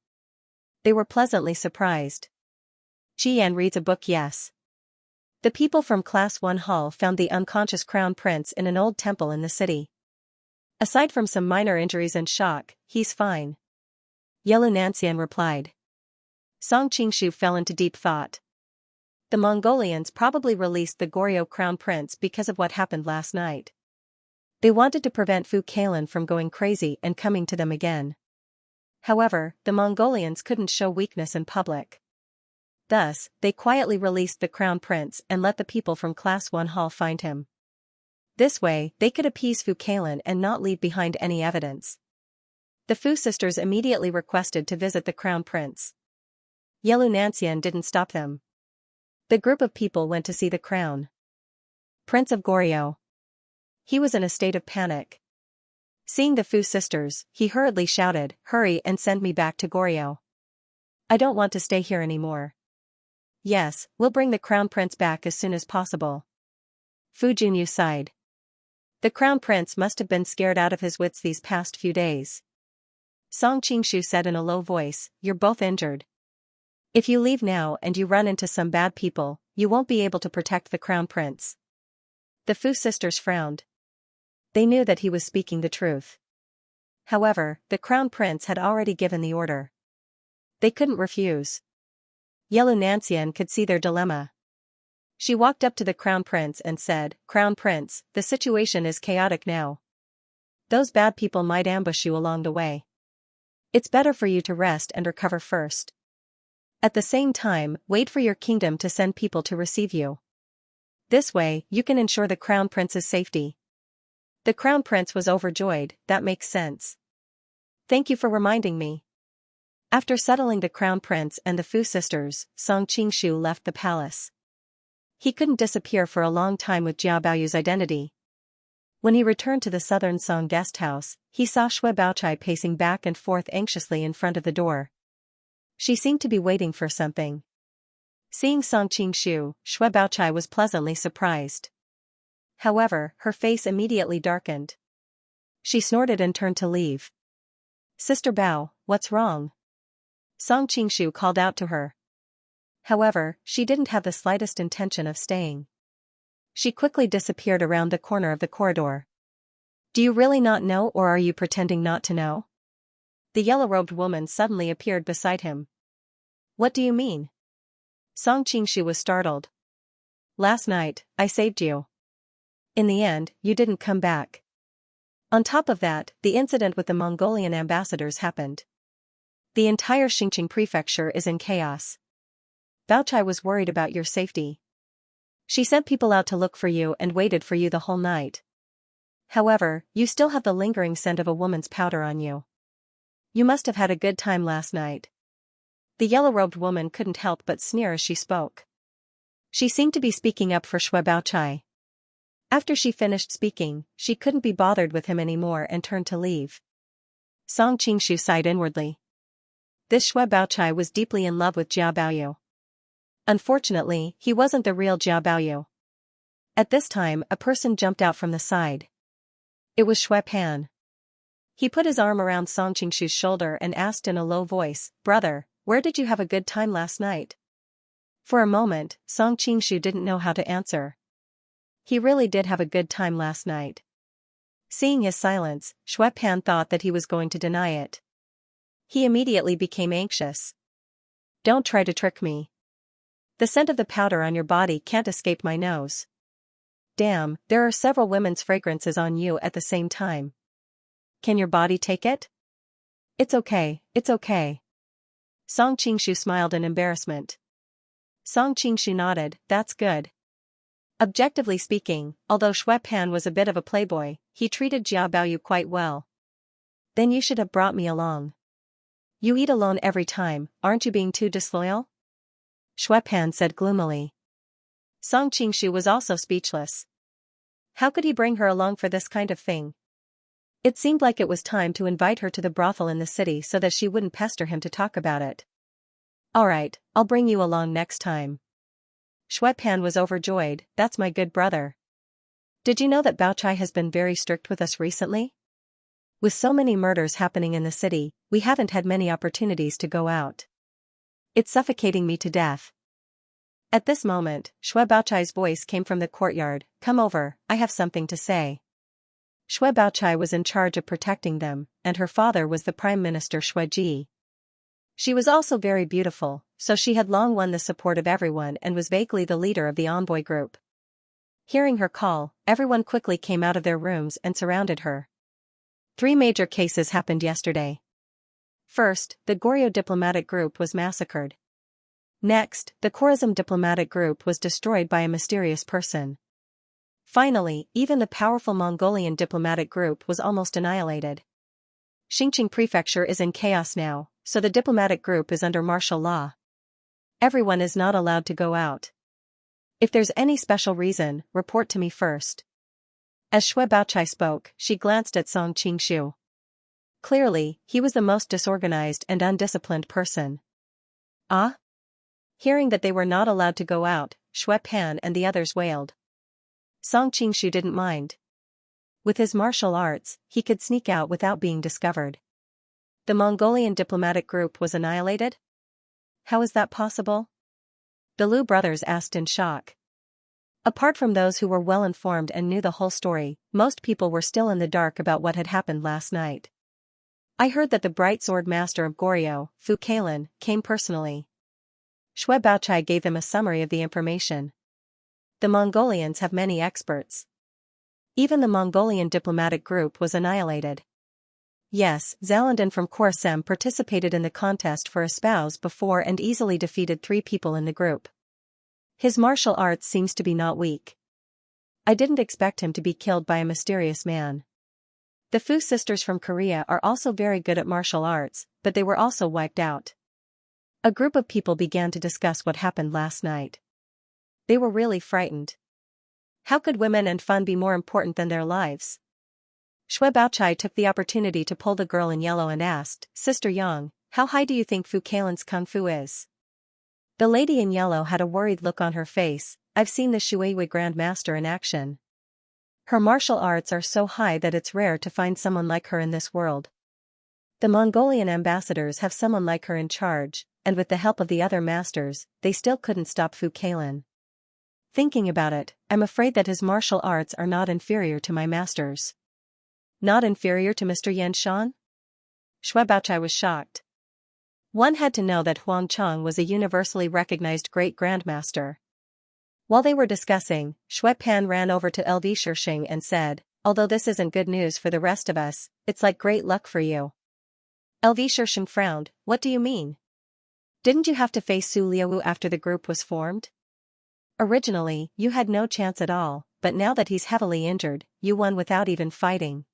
They were pleasantly surprised. Jian reads a book. Yes. The people from Class 1 Hall found the unconscious crown prince in an old temple in the city. Aside from some minor injuries and shock, he's fine. Yelu Nanxian replied. Song Qingshu fell into deep thought. The Mongolians probably released the Goryeo crown prince because of what happened last night. They wanted to prevent Fu Kailan from going crazy and coming to them again. However, the Mongolians couldn't show weakness in public. Thus, they quietly released the crown prince and let the people from Class 1 Hall find him. This way, they could appease Fu Kailan and not leave behind any evidence. The Fu sisters immediately requested to visit the crown prince. Yelu Nanxian didn't stop them. The group of people went to see the crown prince of Goryeo. He was in a state of panic. Seeing the Fu sisters, he hurriedly shouted, "Hurry and send me back to Goryeo. I don't want to stay here anymore." Yes, we'll bring the crown prince back as soon as possible. Fu Junyu sighed. The crown prince must have been scared out of his wits these past few days. Song Qingshu said in a low voice, "You're both injured. If you leave now and you run into some bad people, you won't be able to protect the crown prince." The Fu sisters frowned. They knew that he was speaking the truth. However, the crown prince had already given the order. They couldn't refuse. Yelu Nanxian could see their dilemma. She walked up to the crown prince and said, "Crown prince, the situation is chaotic now. Those bad people might ambush you along the way. It's better for you to rest and recover first. At the same time, wait for your kingdom to send people to receive you. This way, you can ensure the crown prince's safety." The crown prince was overjoyed. That makes sense. Thank you for reminding me. After settling the crown prince and the Fu sisters, Song Qingshu left the palace. He couldn't disappear for a long time with Jia Baoyu's identity. When he returned to the southern Song guest house, he saw Shui Baochai pacing back and forth anxiously in front of the door. She seemed to be waiting for something. Seeing Song Qingshu, Shui Baochai was pleasantly surprised. However, her face immediately darkened. She snorted and turned to leave. "Sister Bao, what's wrong?" Song Qingshu called out to her. However, she didn't have the slightest intention of staying. She quickly disappeared around the corner of the corridor. "Do you really not know, or are you pretending not to know?" The yellow-robed woman suddenly appeared beside him. "What do you mean?" Song Qingshu was startled. "Last night, I saved you. In the end, you didn't come back. On top of that, the incident with the Mongolian ambassadors happened. The entire Xinjiang prefecture is in chaos. Baochai was worried about your safety. She sent people out to look for you and waited for you the whole night. However, you still have the lingering scent of a woman's powder on you. You must have had a good time last night." The yellow-robed woman couldn't help but sneer as she spoke. She seemed to be speaking up for Shui Baochai. After she finished speaking, she couldn't be bothered with him anymore and turned to leave. Song Qingshu sighed inwardly. This Shui Baochai was deeply in love with Jia Baoyu. Unfortunately, he wasn't the real Jiao Baoyu. At this time, a person jumped out from the side. It was Shui Pan. He put his arm around Song Qingshu's shoulder and asked in a low voice, "Brother, where did you have a good time last night?" For a moment, Song Qingshu didn't know how to answer. He really did have a good time last night. Seeing his silence, Shui Pan thought that he was going to deny it. He immediately became anxious. "Don't try to trick me. The scent of the powder on your body can't escape my nose. Damn, there are several women's fragrances on you at the same time. Can your body take it?" It's okay, it's okay." Song Qingshu smiled in embarrassment. Song Qingshu nodded, "That's good." Objectively speaking, although Shui Pan was a bit of a playboy, he treated Jiao Baoyu quite well. "Then you should have brought me along. You eat alone every time, aren't you being too disloyal?" Shui Pan said gloomily. Song Qingshu was also speechless. How could he bring her along for this kind of thing? It seemed like it was time to invite her to the brothel in the city so that she wouldn't pester him to talk about it. "Alright, I'll bring you along next time." Shui Pan was overjoyed, "That's my good brother. Did you know that Baochai has been very strict with us recently? With so many murders happening in the city, we haven't had many opportunities to go out. It's suffocating me to death." At this moment, Shui Baochai's voice came from the courtyard, "Come over, I have something to say." Shui Baochai was in charge of protecting them, and her father was the Prime Minister Shui Ji. She was also very beautiful, so she had long won the support of everyone and was vaguely the leader of the envoy group. Hearing her call, everyone quickly came out of their rooms and surrounded her. 3 major cases happened yesterday. First, the Goryeo diplomatic group was massacred. Next, the Khorasan diplomatic group was destroyed by a mysterious person. Finally, even the powerful Mongolian diplomatic group was almost annihilated. Xinjiang prefecture is in chaos now, so the diplomatic group is under martial law. Everyone is not allowed to go out. If there's any special reason, report to me first. As Shui Baochai spoke, she glanced at Song Qingshu. Clearly, he was the most disorganized and undisciplined person. Ah? Hearing that they were not allowed to go out, Shui Pan and the others wailed. Song Qingshu didn't mind. With his martial arts, he could sneak out without being discovered. The Mongolian diplomatic group was annihilated? How is that possible? The Liu brothers asked in shock. Apart from those who were well informed and knew the whole story, most people were still in the dark about what had happened last night. I heard that the bright sword master of Goryeo, Fu Kailan, came personally. Shui Baochai gave them a summary of the information. The Mongolians have many experts. Even the Mongolian diplomatic group was annihilated. Yes, Zalandan from Khorasan participated in the contest for a spouse before and easily defeated 3 people in the group. His martial arts seems to be not weak. I didn't expect him to be killed by a mysterious man. The Fu sisters from Korea are also very good at martial arts, but they were also wiped out. A group of people began to discuss what happened last night. They were really frightened. How could women and fun be more important than their lives? Shui Baochai took the opportunity to pull the girl in yellow and asked, "Sister Yang, how high do you think Fu Kailan's kung fu is?" The lady in yellow had a worried look on her face. "I've seen the Shuiwei Grand Master in action. Her martial arts are so high that it's rare to find someone like her in this world. The Mongolian ambassadors have someone like her in charge, and with the help of the other masters, they still couldn't stop Fu Kailan. Thinking about it, I'm afraid that his martial arts are not inferior to my master's." Not inferior to Mr. Yan Shan? Shui Baochai was shocked. One had to know that Huang Chang was a universally recognized great grandmaster. While they were discussing, Shui Pan ran over to LV Shishing and said, "Although this isn't good news for the rest of us, it's like great luck for you." LV Shishing frowned, "What do you mean? Didn't you have to face Su Liuwu after the group was formed? Originally, you had no chance at all, but now that he's heavily injured, you won without even fighting.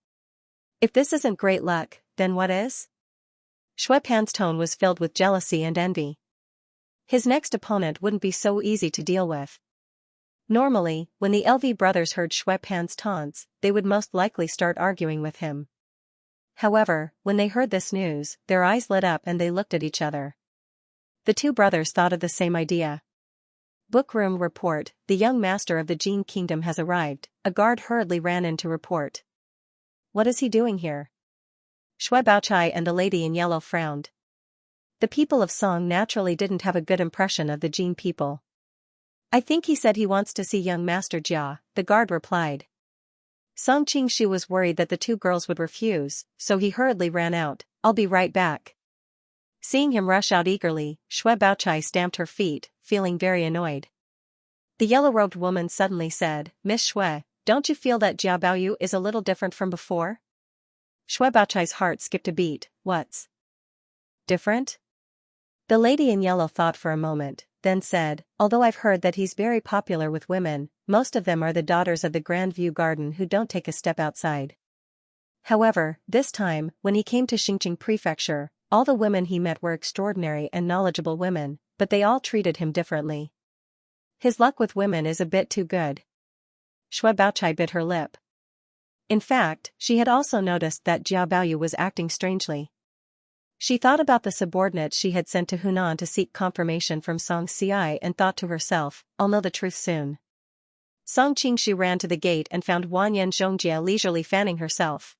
If this isn't great luck, then what is?" Shui Pan's tone was filled with jealousy and envy. His next opponent wouldn't be so easy to deal with. Normally, when the LV brothers heard Shui Pan's taunts, they would most likely start arguing with him. However, when they heard this news, their eyes lit up and they looked at each other. The 2 brothers thought of the same idea. Bookroom report, the young master of the Jin kingdom has arrived, a guard hurriedly ran in to report. What is he doing here? Shui Baochai and the lady in yellow frowned. The people of Song naturally didn't have a good impression of the Jin people. I think he said he wants to see young Master Jia, the guard replied. Song Qingshu was worried that the two girls would refuse, so he hurriedly ran out. I'll be right back. Seeing him rush out eagerly, Shui Baochai stamped her feet, feeling very annoyed. The yellow-robed woman suddenly said, Miss Shui, don't you feel that Jia Baoyu is a little different from before? Shui Baochai's heart skipped a beat. What's different? The lady in yellow thought for a moment, then said, although I've heard that he's very popular with women, most of them are the daughters of the Grand View Garden who don't take a step outside. However, this time, when he came to Xinjiang Prefecture, all the women he met were extraordinary and knowledgeable women, but they all treated him differently. His luck with women is a bit too good. Shui Baochai bit her lip. In fact, she had also noticed that Jia Baoyu was acting strangely. She thought about the subordinate she had sent to Hunan to seek confirmation from Song Xiai and thought to herself, I'll know the truth soon. Song Qingshu ran to the gate and found Wanyan Zhongjia leisurely fanning herself.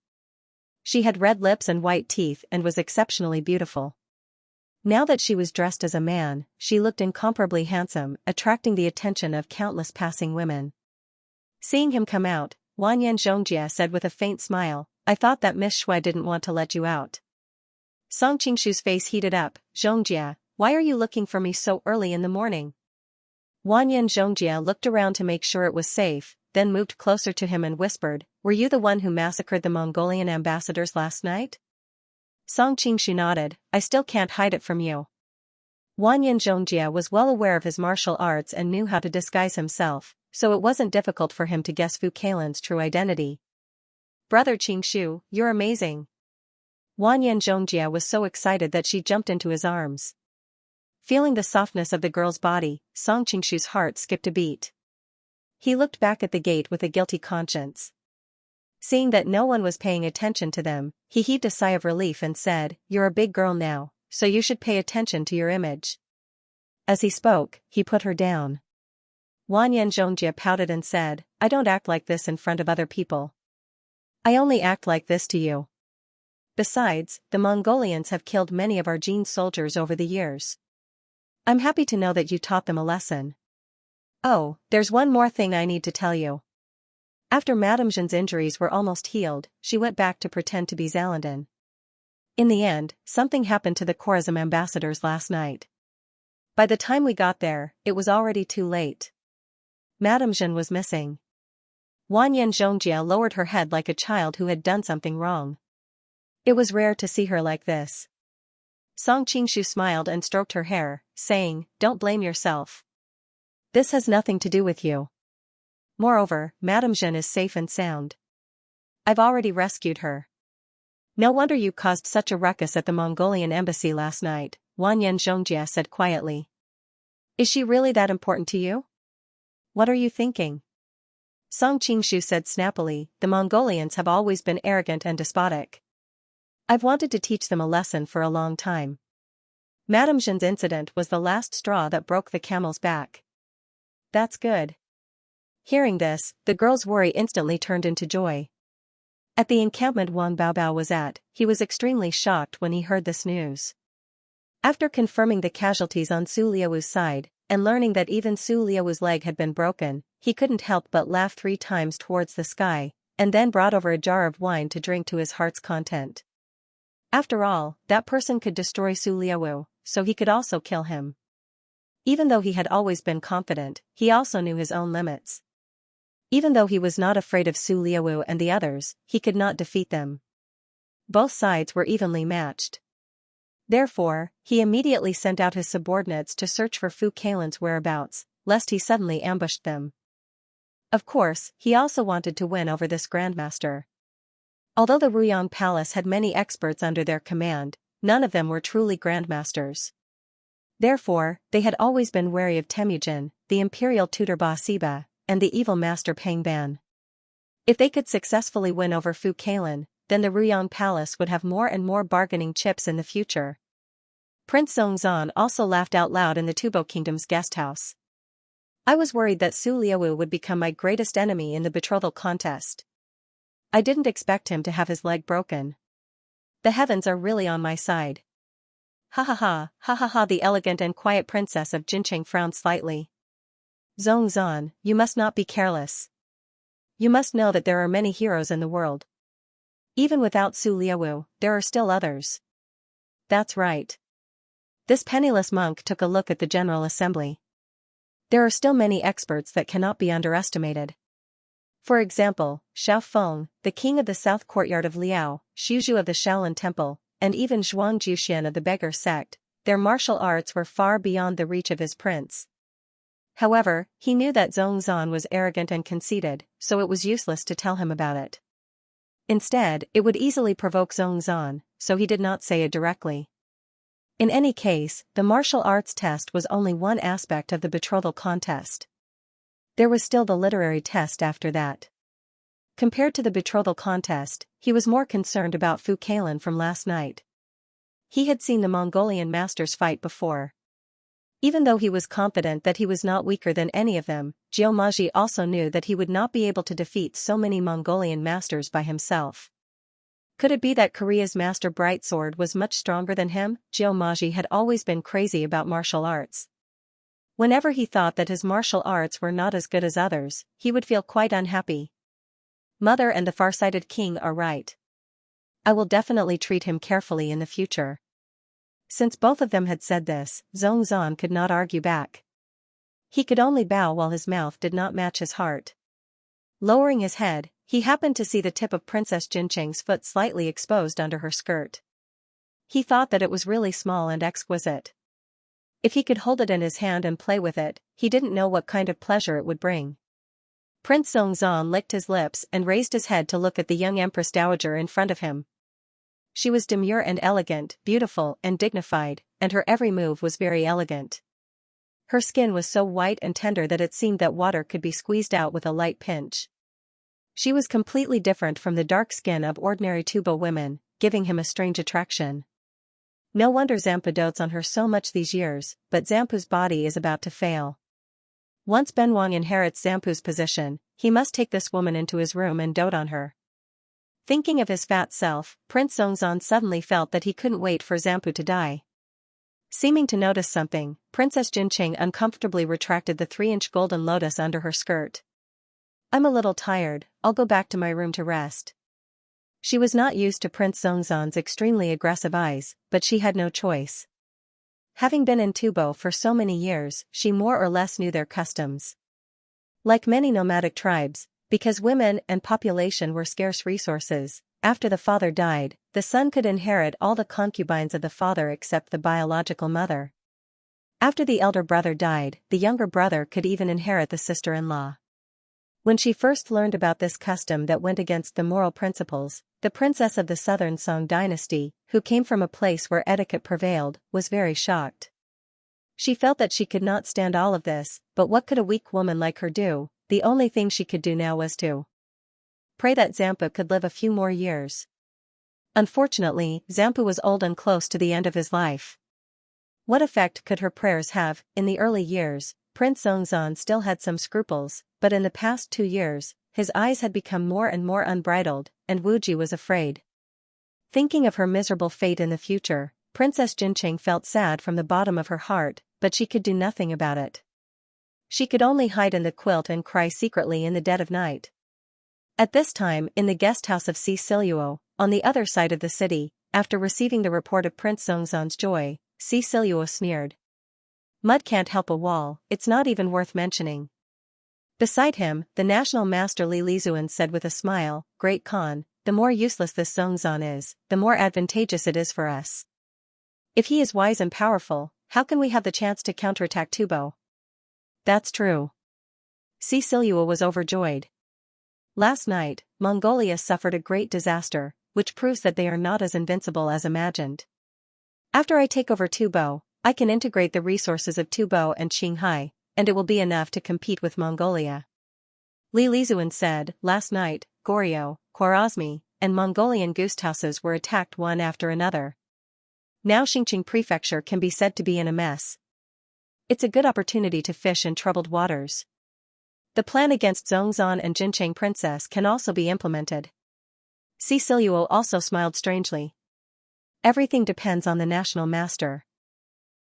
She had red lips and white teeth and was exceptionally beautiful. Now that she was dressed as a man, she looked incomparably handsome, attracting the attention of countless passing women. Seeing him come out, Wanyan Zhongjia said with a faint smile, I thought that Miss Shui didn't want to let you out. Song Qingshu's face heated up. Zhongjia, why are you looking for me so early in the morning? Wanyan Zhongjia looked around to make sure it was safe, then moved closer to him and whispered, were you the one who massacred the Mongolian ambassadors last night? Song Qingshu nodded, I still can't hide it from you. Wanyan Zhongjia was well aware of his martial arts and knew how to disguise himself, so it wasn't difficult for him to guess Fu Kailan's true identity. Brother Qingshu, you're amazing. Wanyan Zhongjia was so excited that she jumped into his arms. Feeling the softness of the girl's body, Song Qingshu's heart skipped a beat. He looked back at the gate with a guilty conscience. Seeing that no one was paying attention to them, he heaved a sigh of relief and said, you're a big girl now, so you should pay attention to your image. As he spoke, he put her down. Wanyan Zhongjia pouted and said, I don't act like this in front of other people. I only act like this to you. Besides, the Mongolians have killed many of our Jin soldiers over the years. I'm happy to know that you taught them a lesson. Oh, there's one more thing I need to tell you. After Madame Zhen's injuries were almost healed, she went back to pretend to be Zalandan. In the end, something happened to the Khorazm ambassadors last night. By the time we got there, it was already too late. Madame Zhen was missing. Wanyan Zhongjia lowered her head like a child who had done something wrong. It was rare to see her like this. Song Qingshu smiled and stroked her hair, saying, don't blame yourself. This has nothing to do with you. Moreover, Madame Zhen is safe and sound. I've already rescued her. No wonder you caused such a ruckus at the Mongolian embassy last night, Wanyan Zhongjia said quietly. Is she really that important to you? What are you thinking? Song Qingshu said snappily, the Mongolians have always been arrogant and despotic. I've wanted to teach them a lesson for a long time. Madame Zhen's incident was the last straw that broke the camel's back. That's good. Hearing this, the girl's worry instantly turned into joy. At the encampment Wang Baobao was at, he was extremely shocked when he heard this news. After confirming the casualties on Su Liawu's side, and learning that even Su Liawu's leg had been broken, he couldn't help but laugh 3 times towards the sky, and then brought over a jar of wine to drink to his heart's content. After all, that person could destroy Su Liawu, so he could also kill him. Even though he had always been confident, he also knew his own limits. Even though he was not afraid of Su Liawu and the others, he could not defeat them. Both sides were evenly matched. Therefore, he immediately sent out his subordinates to search for Fu Kailan's whereabouts, lest he suddenly ambushed them. Of course, he also wanted to win over this grandmaster. Although the Ruyang Palace had many experts under their command, none of them were truly grandmasters. Therefore, they had always been wary of Temujin, the imperial tutor Ba Siba, and the evil master Pang Ban. If they could successfully win over Fu Kailan, then the Ruyang Palace would have more and more bargaining chips in the future. Prince Songzan also laughed out loud in the Tubo Kingdom's guest house. I was worried that Su Liaowu would become my greatest enemy in the betrothal contest. I didn't expect him to have his leg broken. The heavens are really on my side. Ha ha ha, ha ha ha. The elegant and quiet princess of Jinqing frowned slightly. Zongzan, you must not be careless. You must know that there are many heroes in the world. Even without Su Liaowu, there are still others. That's right. This penniless monk took a look at the General Assembly. There are still many experts that cannot be underestimated. For example, Xiao Feng, the king of the south courtyard of Liao, Xuzhu of the Shaolin Temple, and even Zhuang Juxian of the beggar sect. Their martial arts were far beyond the reach of his prince. However, he knew that Zongzan was arrogant and conceited, so it was useless to tell him about it. Instead, it would easily provoke Zongzan, so he did not say it directly. In any case, the martial arts test was only one aspect of the betrothal contest. There was still the literary test after that. Compared to the betrothal contest, he was more concerned about Fu Kailan from last night. He had seen the Mongolian masters fight before. Even though he was confident that he was not weaker than any of them, Jiao Maji also knew that he would not be able to defeat so many Mongolian masters by himself. Could it be that Korea's master Brightsword was much stronger than him? Jiao Maji had always been crazy about martial arts. Whenever he thought that his martial arts were not as good as others, he would feel quite unhappy. Mother and the farsighted king are right. I will definitely treat him carefully in the future. Since both of them had said this, Zongzan could not argue back. He could only bow while his mouth did not match his heart. Lowering his head, he happened to see the tip of Princess Jinqing's foot slightly exposed under her skirt. He thought that it was really small and exquisite. If he could hold it in his hand and play with it, he didn't know what kind of pleasure it would bring. Prince Zongzan licked his lips and raised his head to look at the young Empress Dowager in front of him. She was demure and elegant, beautiful and dignified, and her every move was very elegant. Her skin was so white and tender that it seemed that water could be squeezed out with a light pinch. She was completely different from the dark skin of ordinary Tubo women, giving him a strange attraction. No wonder Zampu dotes on her so much these years, but Zampu's body is about to fail. Once Benwang inherits Zampu's position, he must take this woman into his room and dote on her. Thinking of his fat self, Prince Zongzan suddenly felt that he couldn't wait for Zampu to die. Seeming to notice something, Princess Jinqing uncomfortably retracted the 3-inch golden lotus under her skirt. I'm a little tired, I'll go back to my room to rest. She was not used to Prince Zongzan's extremely aggressive eyes, but she had no choice. Having been in Tubo for so many years, she more or less knew their customs. Like many nomadic tribes, because women and population were scarce resources, after the father died, the son could inherit all the concubines of the father except the biological mother. After the elder brother died, the younger brother could even inherit the sister-in-law. When she first learned about this custom that went against the moral principles, the princess of the southern Song dynasty, who came from a place where etiquette prevailed, was very shocked. She felt that she could not stand all of this, but what could a weak woman like her do? The only thing she could do now was to pray that Zampu could live a few more years. Unfortunately, Zampu was old and close to the end of his life. What effect could her prayers have? In the early years, Prince Zongzan still had some scruples, but in the past 2 years, his eyes had become more and more unbridled, and Wuji was afraid. Thinking of her miserable fate in the future, Princess Jinqing felt sad from the bottom of her heart, but she could do nothing about it. She could only hide in the quilt and cry secretly in the dead of night. At this time, in the guest house of Siluo, on the other side of the city, after receiving the report of Prince Zongzan's joy, Siluo sneered. Mud can't help a wall, it's not even worth mentioning. Beside him, the national master Li Lizuan said with a smile, Great Khan, the more useless this Zongzan is, the more advantageous it is for us. If he is wise and powerful, how can we have the chance to counterattack Tubo? That's true. Siluo was overjoyed. Last night, Mongolia suffered a great disaster, which proves that they are not as invincible as imagined. After I take over Tubo, I can integrate the resources of Tubo and Qinghai, and it will be enough to compete with Mongolia. Li Lizuan said, last night, Goryeo, Khwarezmi, and Mongolian guesthouses were attacked one after another. Now Xinjiang Prefecture can be said to be in a mess. It's a good opportunity to fish in troubled waters. The plan against Zhongzhan and Jincheng Princess can also be implemented. Ceciliuo also smiled strangely. Everything depends on the national master.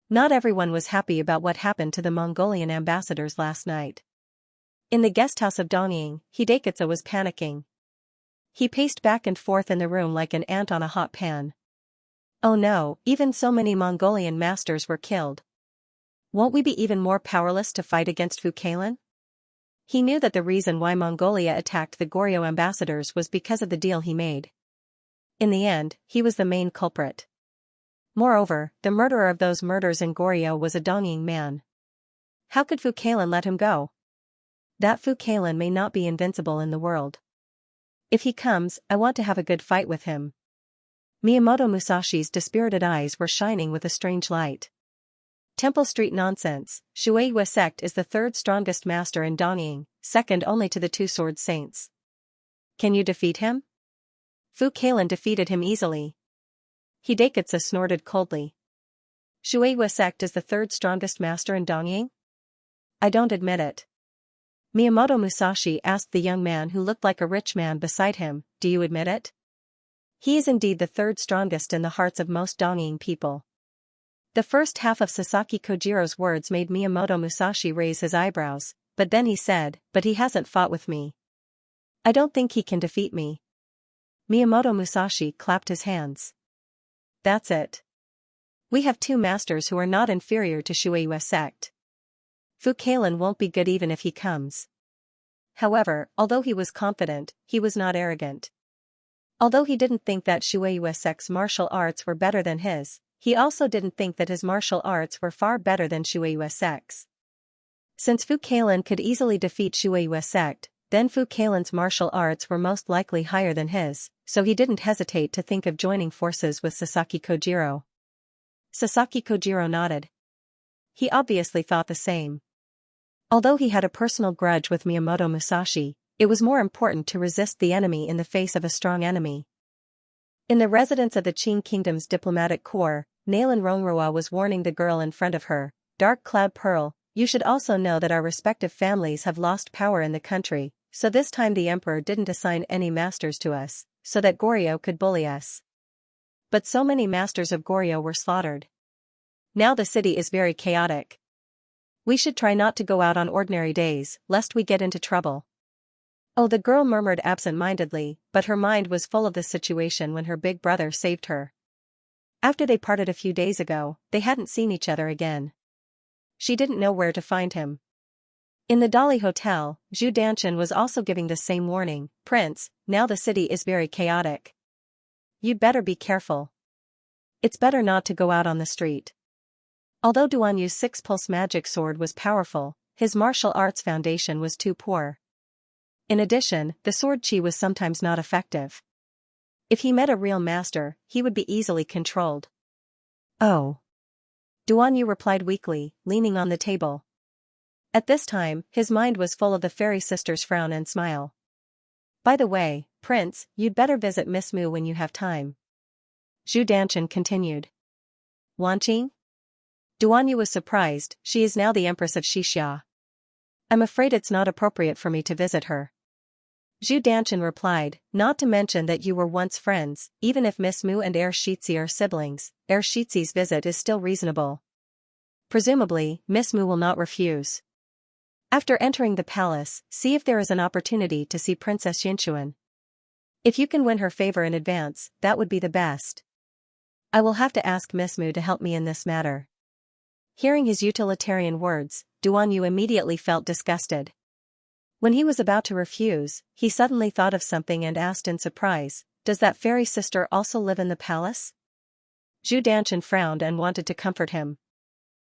Not everyone was happy about what happened to the Mongolian ambassadors last night. In the guesthouse of Dongying, Hidekatsu was panicking. He paced back and forth in the room like an ant on a hot pan. Oh no, even so many Mongolian masters were killed. Won't we be even more powerless to fight against Fu Kailan? He knew that the reason why Mongolia attacked the Goryeo ambassadors was because of the deal he made. In the end, he was the main culprit. Moreover, the murderer of those murders in Goryeo was a Dongying man. How could Fu Kailan let him go? That Fu Kailan may not be invincible in the world. If he comes, I want to have a good fight with him. Miyamoto Musashi's dispirited eyes were shining with a strange light. Temple Street nonsense. Shueiyue sect is the third strongest master in Dongying, second only to the Two Sword Saints. Can you defeat him? Fu Kailan defeated him easily. Hidekatsu snorted coldly. Shueiyue sect is the third strongest master in Dongying? I don't admit it. Miyamoto Musashi asked the young man who looked like a rich man beside him, do you admit it? He is indeed the third strongest in the hearts of most Dongying people. The first half of Sasaki Kojiro's words made Miyamoto Musashi raise his eyebrows, but then he said, but he hasn't fought with me. I don't think he can defeat me. Miyamoto Musashi clapped his hands. That's it. We have two masters who are not inferior to Shueiyue sect. Fu Kailan won't be good even if he comes. However, although he was confident, he was not arrogant. Although he didn't think that Shueiyue sect's martial arts were better than his, he also didn't think that his martial arts were far better than Shueiyue sect's. Since Fu Kailan could easily defeat Shueiyue sect, then Fu Kailan's martial arts were most likely higher than his, so he didn't hesitate to think of joining forces with Sasaki Kojiro. Sasaki Kojiro nodded. He obviously thought the same. Although he had a personal grudge with Miyamoto Musashi, it was more important to resist the enemy in the face of a strong enemy. In the residence of the Qing Kingdom's diplomatic corps, Nailan Rongrua was warning the girl in front of her, Dark Cloud Pearl, you should also know that our respective families have lost power in the country, so this time the emperor didn't assign any masters to us, so that Goryeo could bully us. But so many masters of Goryeo were slaughtered. Now the city is very chaotic. We should try not to go out on ordinary days, lest we get into trouble. Oh, the girl murmured absent-mindedly, but her mind was full of the situation when her big brother saved her. After they parted a few days ago, they hadn't seen each other again. She didn't know where to find him. In the Dali Hotel, Zhu Danshan was also giving the same warning, Prince, now the city is very chaotic. You'd better be careful. It's better not to go out on the street. Although Duan Yu's six-pulse magic sword was powerful, his martial arts foundation was too poor. In addition, the sword chi was sometimes not effective. If he met a real master, he would be easily controlled. Oh. Duan Yu replied weakly, leaning on the table. At this time, his mind was full of the fairy sister's frown and smile. By the way, Prince, you'd better visit Miss Mu when you have time. Zhu Danshan continued. Wanqing? Duan Yu was surprised, she is now the Empress of Xianxia. I'm afraid it's not appropriate for me to visit her. Zhu Danshan replied, not to mention that you were once friends, even if Miss Mu and Heir Shitzi are siblings, Heir Shitzi's visit is still reasonable. Presumably, Miss Mu will not refuse. After entering the palace, see if there is an opportunity to see Princess Xianxuan. If you can win her favor in advance, that would be the best. I will have to ask Miss Mu to help me in this matter. Hearing his utilitarian words, Duan Yu immediately felt disgusted. When he was about to refuse, he suddenly thought of something and asked in surprise, does that fairy sister also live in the palace? Zhu Danshan frowned and wanted to comfort him.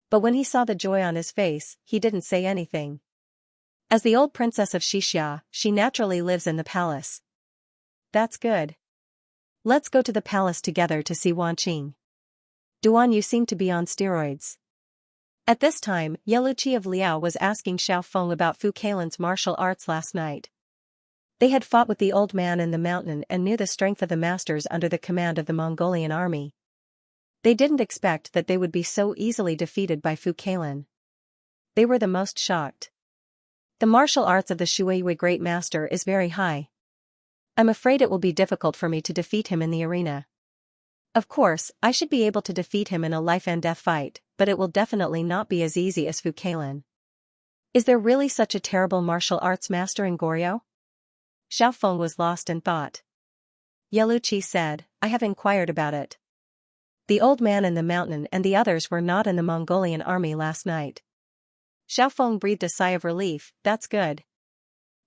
But when he saw the joy on his face, he didn't say anything. As the old princess of Xianxia, she naturally lives in the palace. That's good. Let's go to the palace together to see Wanqing. Duan Yu seemed to be on steroids. At this time, Yeluqi of Liao was asking Xiao Feng about Fu Kailan's martial arts last night. They had fought with the old man in the mountain and knew the strength of the masters under the command of the Mongolian army. They didn't expect that they would be so easily defeated by Fu Kailan. They were the most shocked. The martial arts of the Shui Great Master is very high. I'm afraid it will be difficult for me to defeat him in the arena. Of course, I should be able to defeat him in a life-and-death fight, but it will definitely not be as easy as Fu Kailan. Is there really such a terrible martial arts master in Goryeo? Xiao Feng was lost in thought. Yeluqi said, I have inquired about it. The old man in the mountain and the others were not in the Mongolian army last night. Xiao Feng breathed a sigh of relief, that's good.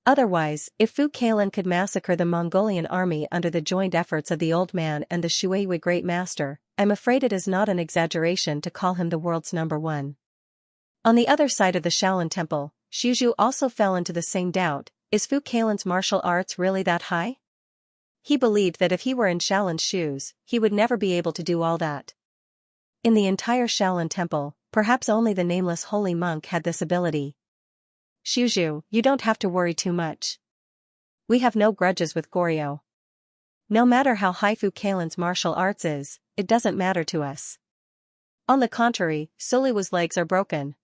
Otherwise, if Fu Kailan could massacre the Mongolian army under the joint efforts of the old man and the Shui Great Master, I'm afraid it is not an exaggeration to call him the world's #1. On the other side of the Shaolin Temple, Shuzhu also fell into the same doubt, is Fu Kailan's martial arts really that high? He believed that if he were in Shaolin's shoes, he would never be able to do all that. In the entire Shaolin Temple, perhaps only the nameless holy monk had this ability. Shuzhu, you don't have to worry too much. We have no grudges with Goryeo. No matter how high Fu Kailan's martial arts is, it doesn't matter to us. On the contrary, Suliwa's legs are broken.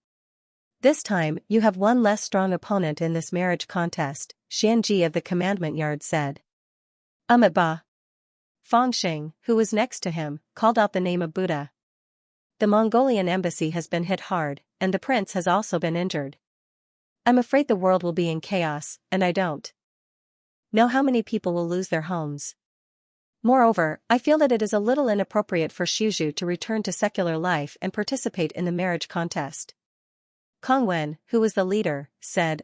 This time, you have one less strong opponent in this marriage contest, Xianxia of the Commandment Yard said. Ba. Fangxing, who was next to him, called out the name of Buddha. The Mongolian embassy has been hit hard, and the prince has also been injured. I'm afraid the world will be in chaos, and I don't know how many people will lose their homes. Moreover, I feel that it is a little inappropriate for Shuzhu to return to secular life and participate in the marriage contest. Kongwen, who was the leader, said,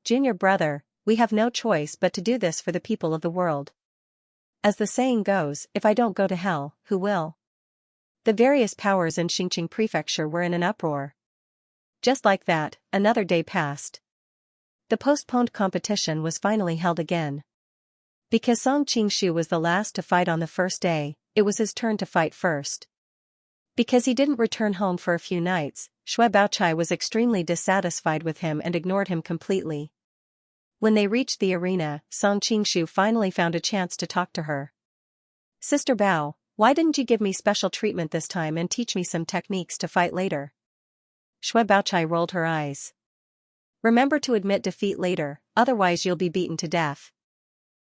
junior brother, we have no choice but to do this for the people of the world. As the saying goes, if I don't go to hell, who will? The various powers in Xinjiang prefecture were in an uproar. Just like that, another day passed. The postponed competition was finally held again. Because Song Qingshu was the last to fight on the first day, it was his turn to fight first. Because he didn't return home for a few nights, Shui Baochai was extremely dissatisfied with him and ignored him completely. When they reached the arena, Song Qingshu finally found a chance to talk to her. Sister Bao, why didn't you give me special treatment this time and teach me some techniques to fight later? Shui Baochai rolled her eyes. Remember to admit defeat later, otherwise you'll be beaten to death.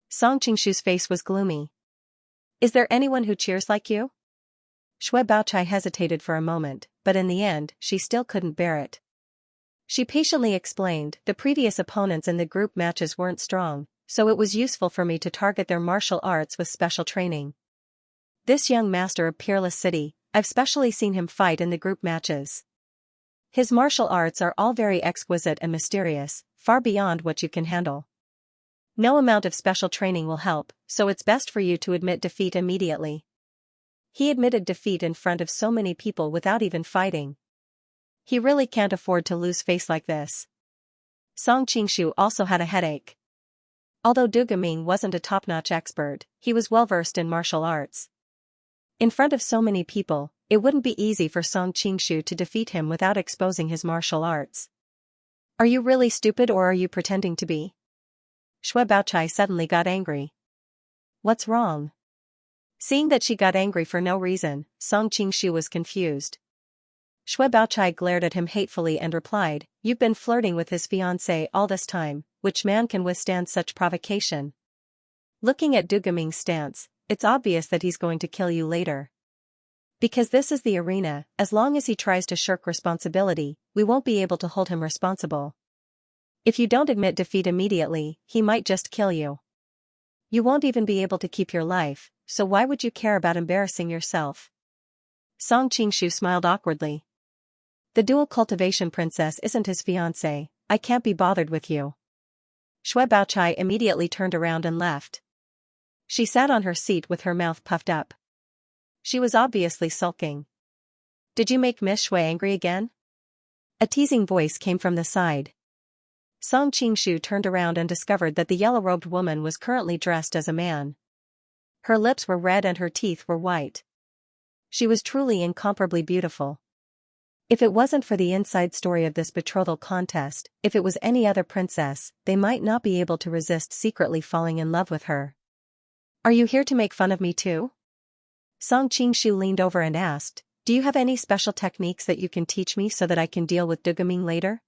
Song Qingshu's face was gloomy. Is there anyone who cheers like you? Shui Baochai hesitated for a moment, but in the end, she still couldn't bear it. She patiently explained, the previous opponents in the group matches weren't strong, so it was useful for me to target their martial arts with special training. This young master of Peerless City, I've specially seen him fight in the group matches. His martial arts are all very exquisite and mysterious, far beyond what you can handle. No amount of special training will help, so it's best for you to admit defeat immediately. He admitted defeat in front of so many people without even fighting. He really can't afford to lose face like this. Song Qingshu also had a headache. Although Du Gaming wasn't a top-notch expert, he was well-versed in martial arts. In front of so many people, it wouldn't be easy for Song Qingshu to defeat him without exposing his martial arts. Are you really stupid or are you pretending to be? Shui Baochai suddenly got angry. What's wrong? Seeing that she got angry for no reason, Song Qingshu was confused. Shui Baochai glared at him hatefully and replied, You've been flirting with his fiancée all this time, which man can withstand such provocation? Looking at Du Gaming's stance, it's obvious that he's going to kill you later. Because this is the arena, as long as he tries to shirk responsibility, we won't be able to hold him responsible. If you don't admit defeat immediately, he might just kill you. You won't even be able to keep your life, so why would you care about embarrassing yourself? Song Qingshu smiled awkwardly. The dual cultivation princess isn't his fiancée, I can't be bothered with you. Shui Baochai immediately turned around and left. She sat on her seat with her mouth puffed up. She was obviously sulking. Did you make Miss Shui angry again? A teasing voice came from the side. Song Qingshu turned around and discovered that the yellow-robed woman was currently dressed as a man. Her lips were red and her teeth were white. She was truly incomparably beautiful. If it wasn't for the inside story of this betrothal contest, if it was any other princess, they might not be able to resist secretly falling in love with her. Are you here to make fun of me too? Song Qingshu leaned over and asked, Do you have any special techniques that you can teach me so that I can deal with Du Guoming later?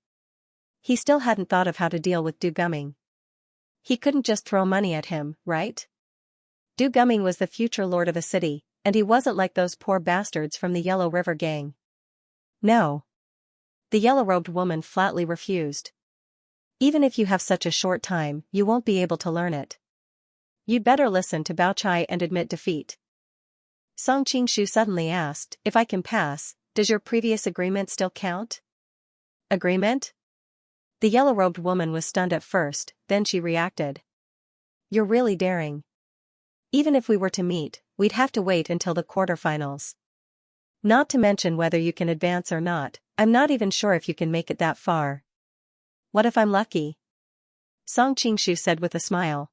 He still hadn't thought of how to deal with Du Guoming. He couldn't just throw money at him, right? Du Guoming was the future lord of a city, and he wasn't like those poor bastards from the Yellow River gang. No. The yellow-robed woman flatly refused. Even if you have such a short time, you won't be able to learn it. You'd better listen to Bao Chai and admit defeat. Song Qingshu suddenly asked, if I can pass, does your previous agreement still count? Agreement? The yellow-robed woman was stunned at first, then she reacted. You're really daring. Even if we were to meet, we'd have to wait until the quarterfinals. Not to mention whether you can advance or not, I'm not even sure if you can make it that far. What if I'm lucky? Song Qingshu said with a smile.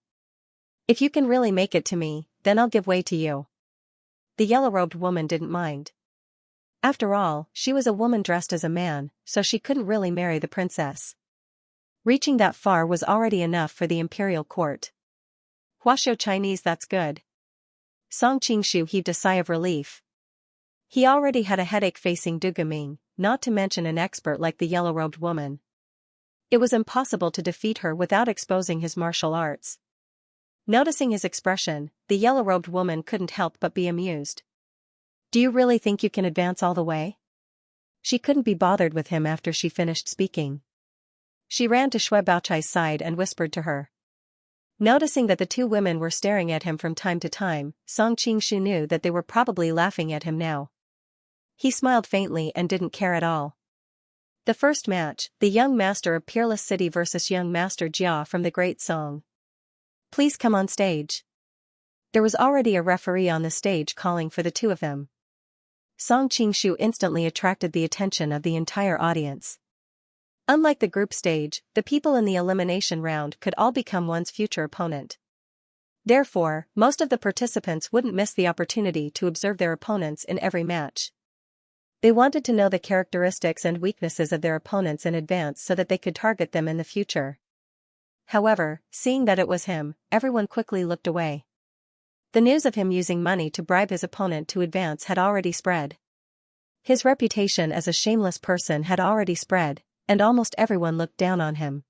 If you can really make it to me, then I'll give way to you. The yellow-robed woman didn't mind. After all, she was a woman dressed as a man, so she couldn't really marry the princess. Reaching that far was already enough for the imperial court. Huasho Chinese, that's good. Song Qingshu heaved a sigh of relief. He already had a headache facing Du Guoming, not to mention an expert like the yellow-robed woman. It was impossible to defeat her without exposing his martial arts. Noticing his expression, the yellow-robed woman couldn't help but be amused. Do you really think you can advance all the way? She couldn't be bothered with him after she finished speaking. She ran to Xue Baochai's side and whispered to her. Noticing that the two women were staring at him from time to time, Song Qingshu knew that they were probably laughing at him now. He smiled faintly and didn't care at all. The first match, the young master of Peerless City versus young master Jia from the Great Song. Please come on stage. There was already a referee on the stage calling for the two of them. Song Qingshu instantly attracted the attention of the entire audience. Unlike the group stage, the people in the elimination round could all become one's future opponent. Therefore, most of the participants wouldn't miss the opportunity to observe their opponents in every match. They wanted to know the characteristics and weaknesses of their opponents in advance so that they could target them in the future. However, seeing that it was him, everyone quickly looked away. The news of him using money to bribe his opponent to advance had already spread. His reputation as a shameless person had already spread, and almost everyone looked down on him.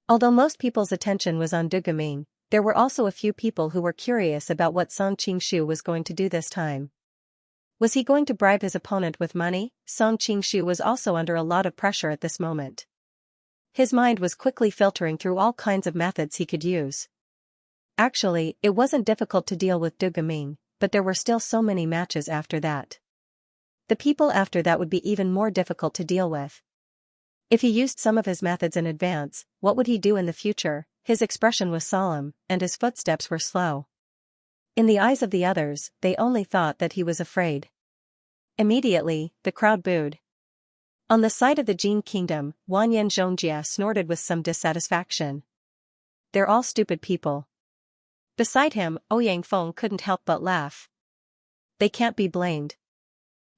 Although most people's attention was on Du Guoming, there were also a few people who were curious about what Song Qingshu was going to do this time. Was he going to bribe his opponent with money? Song Qingshu was also under a lot of pressure at this moment. His mind was quickly filtering through all kinds of methods he could use. Actually, it wasn't difficult to deal with Du Guoming, but there were still so many matches after that. The people after that would be even more difficult to deal with. If he used some of his methods in advance, what would he do in the future? His expression was solemn, and his footsteps were slow. In the eyes of the others, they only thought that he was afraid. Immediately, the crowd booed. On the side of the Jin Kingdom, Wanyan Zhongjia snorted with some dissatisfaction. They're all stupid people. Beside him, Ouyang Feng couldn't help but laugh. They can't be blamed.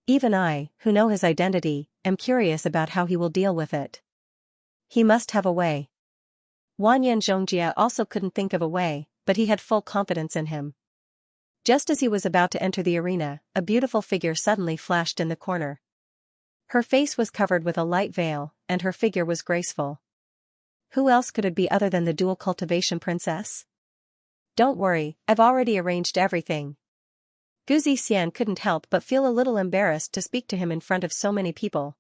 Even I, who know his identity, am curious about how he will deal with it. He must have a way. Wanyan Zhongjia also couldn't think of a way, but he had full confidence in him. Just as he was about to enter the arena, a beautiful figure suddenly flashed in the corner. Her face was covered with a light veil, and her figure was graceful. Who else could it be other than the dual cultivation princess? Don't worry, I've already arranged everything. Gu Zixian couldn't help but feel a little embarrassed to speak to him in front of so many people.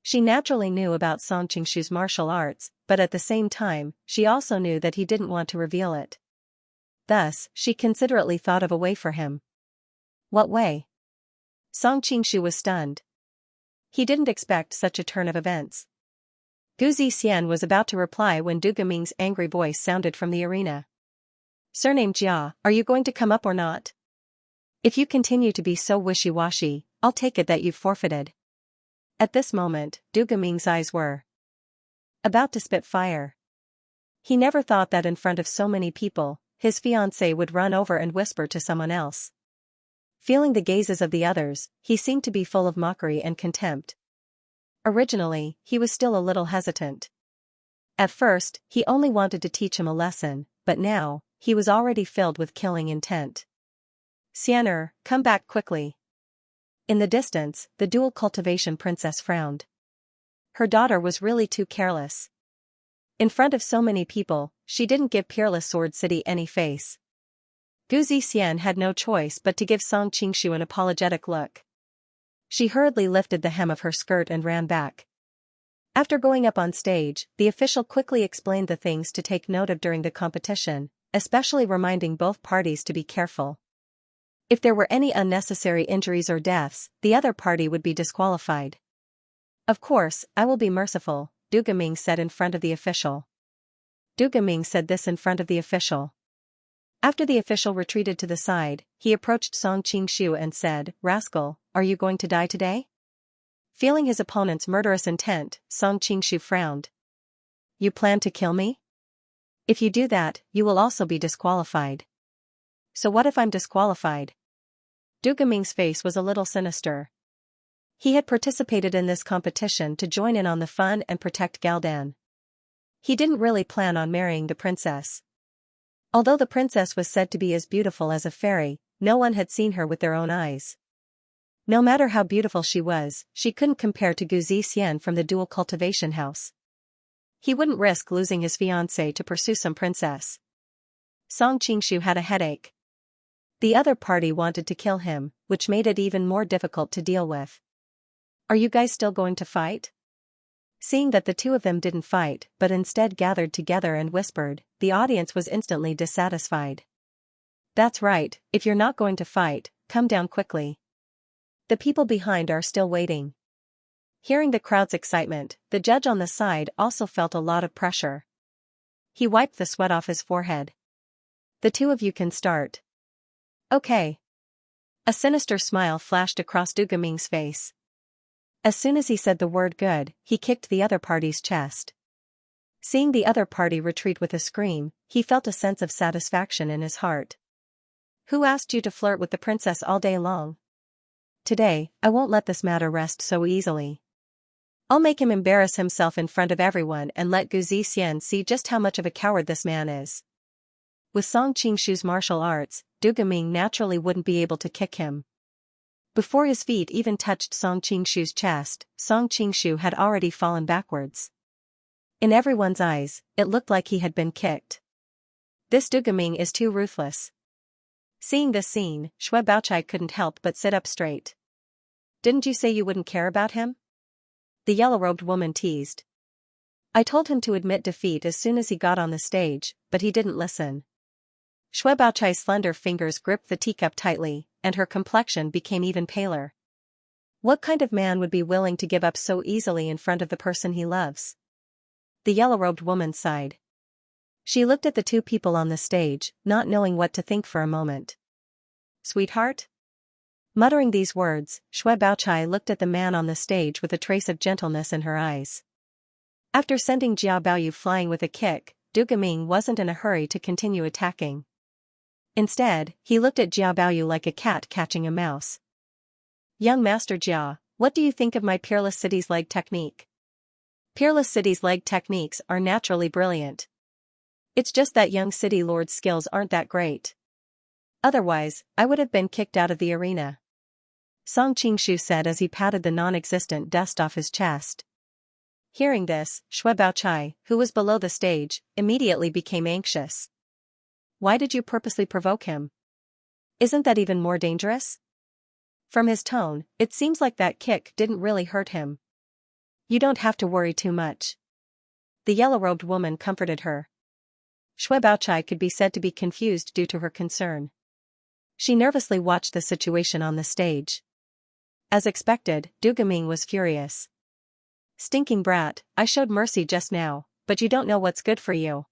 She naturally knew about Song Qingshu's martial arts, but at the same time, she also knew that he didn't want to reveal it. Thus, she considerately thought of a way for him. What way? Song Qingshu was stunned. He didn't expect such a turn of events. Gu Zixian was about to reply when Du Guoming's angry voice sounded from the arena. Surname Jia, are you going to come up or not? If you continue to be so wishy-washy, I'll take it that you've forfeited. At this moment, Du Guoming's eyes were about to spit fire. He never thought that in front of so many people, his fiancée would run over and whisper to someone else. Feeling the gazes of the others, he seemed to be full of mockery and contempt. Originally, he was still a little hesitant. At first, he only wanted to teach him a lesson, but now, he was already filled with killing intent. Xian'er, come back quickly. In the distance, the dual cultivation princess frowned. Her daughter was really too careless. In front of so many people, she didn't give Peerless Sword City any face. Gu Zixian had no choice but to give Song Qingshu an apologetic look. She hurriedly lifted the hem of her skirt and ran back. After going up on stage, the official quickly explained the things to take note of during the competition, especially reminding both parties to be careful. If there were any unnecessary injuries or deaths, the other party would be disqualified. Of course, I will be merciful, Du Gaming said in front of the official. Du Gaming said this in front of the official. After the official retreated to the side, he approached Song Qingshu and said, "Rascal, are you going to die today?" Feeling his opponent's murderous intent, Song Qingshu frowned. "You plan to kill me? If you do that, you will also be disqualified." "So what if I'm disqualified?" Du Gaming's face was a little sinister. He had participated in this competition to join in on the fun and protect Galdan. He didn't really plan on marrying the princess. Although the princess was said to be as beautiful as a fairy, no one had seen her with their own eyes. No matter how beautiful she was, she couldn't compare to Gu Zixian from the dual cultivation house. He wouldn't risk losing his fiancée to pursue some princess. Song Qingshu had a headache. The other party wanted to kill him, which made it even more difficult to deal with. "Are you guys still going to fight?" Seeing that the two of them didn't fight but instead gathered together and whispered, the audience was instantly dissatisfied. "That's right, if you're not going to fight, come down quickly. The people behind are still waiting." Hearing the crowd's excitement, the judge on the side also felt a lot of pressure. He wiped the sweat off his forehead. "The two of you can start." "Okay." A sinister smile flashed across Du Gaming's face. As soon as he said the word "good," he kicked the other party's chest. Seeing the other party retreat with a scream, he felt a sense of satisfaction in his heart. "Who asked you to flirt with the princess all day long? Today, I won't let this matter rest so easily. I'll make him embarrass himself in front of everyone and let Gu Zixian see just how much of a coward this man is." With Song Qingshu's martial arts, Du Gaming naturally wouldn't be able to kick him. Before his feet even touched Song Qingshu's chest, Song Qingshu had already fallen backwards. In everyone's eyes, it looked like he had been kicked. This Du Gaming is too ruthless. Seeing this scene, Shui Baochai couldn't help but sit up straight. "Didn't you say you wouldn't care about him?" the yellow-robed woman teased. "I told him to admit defeat as soon as he got on the stage, but he didn't listen." Shui Baochai's slender fingers gripped the teacup tightly, and her complexion became even paler. What kind of man would be willing to give up so easily in front of the person he loves? The yellow-robed woman sighed. She looked at the two people on the stage, not knowing what to think for a moment. "Sweetheart?" Muttering these words, Shui Baochai looked at the man on the stage with a trace of gentleness in her eyes. After sending Jia Baoyu flying with a kick, Du Gaming wasn't in a hurry to continue attacking. Instead, he looked at Jia Baoyu like a cat catching a mouse. "Young Master Jia, what do you think of my Peerless City's leg technique?" Peerless City's leg techniques are naturally brilliant. It's just that young city lord's skills aren't that great. Otherwise, I would have been kicked out of the arena. Song Qingshu said as he patted the non-existent dust off his chest. Hearing this, Shui Baochai, who was below the stage, immediately became anxious. "Why did you purposely provoke him? Isn't that even more dangerous?" From his tone, it seems like that kick didn't really hurt him. "You don't have to worry too much." The yellow-robed woman comforted her. Shui Baochai could be said to be confused due to her concern. She nervously watched the situation on the stage. As expected, Du Gaming was furious. "Stinking brat, I showed mercy just now, but you don't know what's good for you.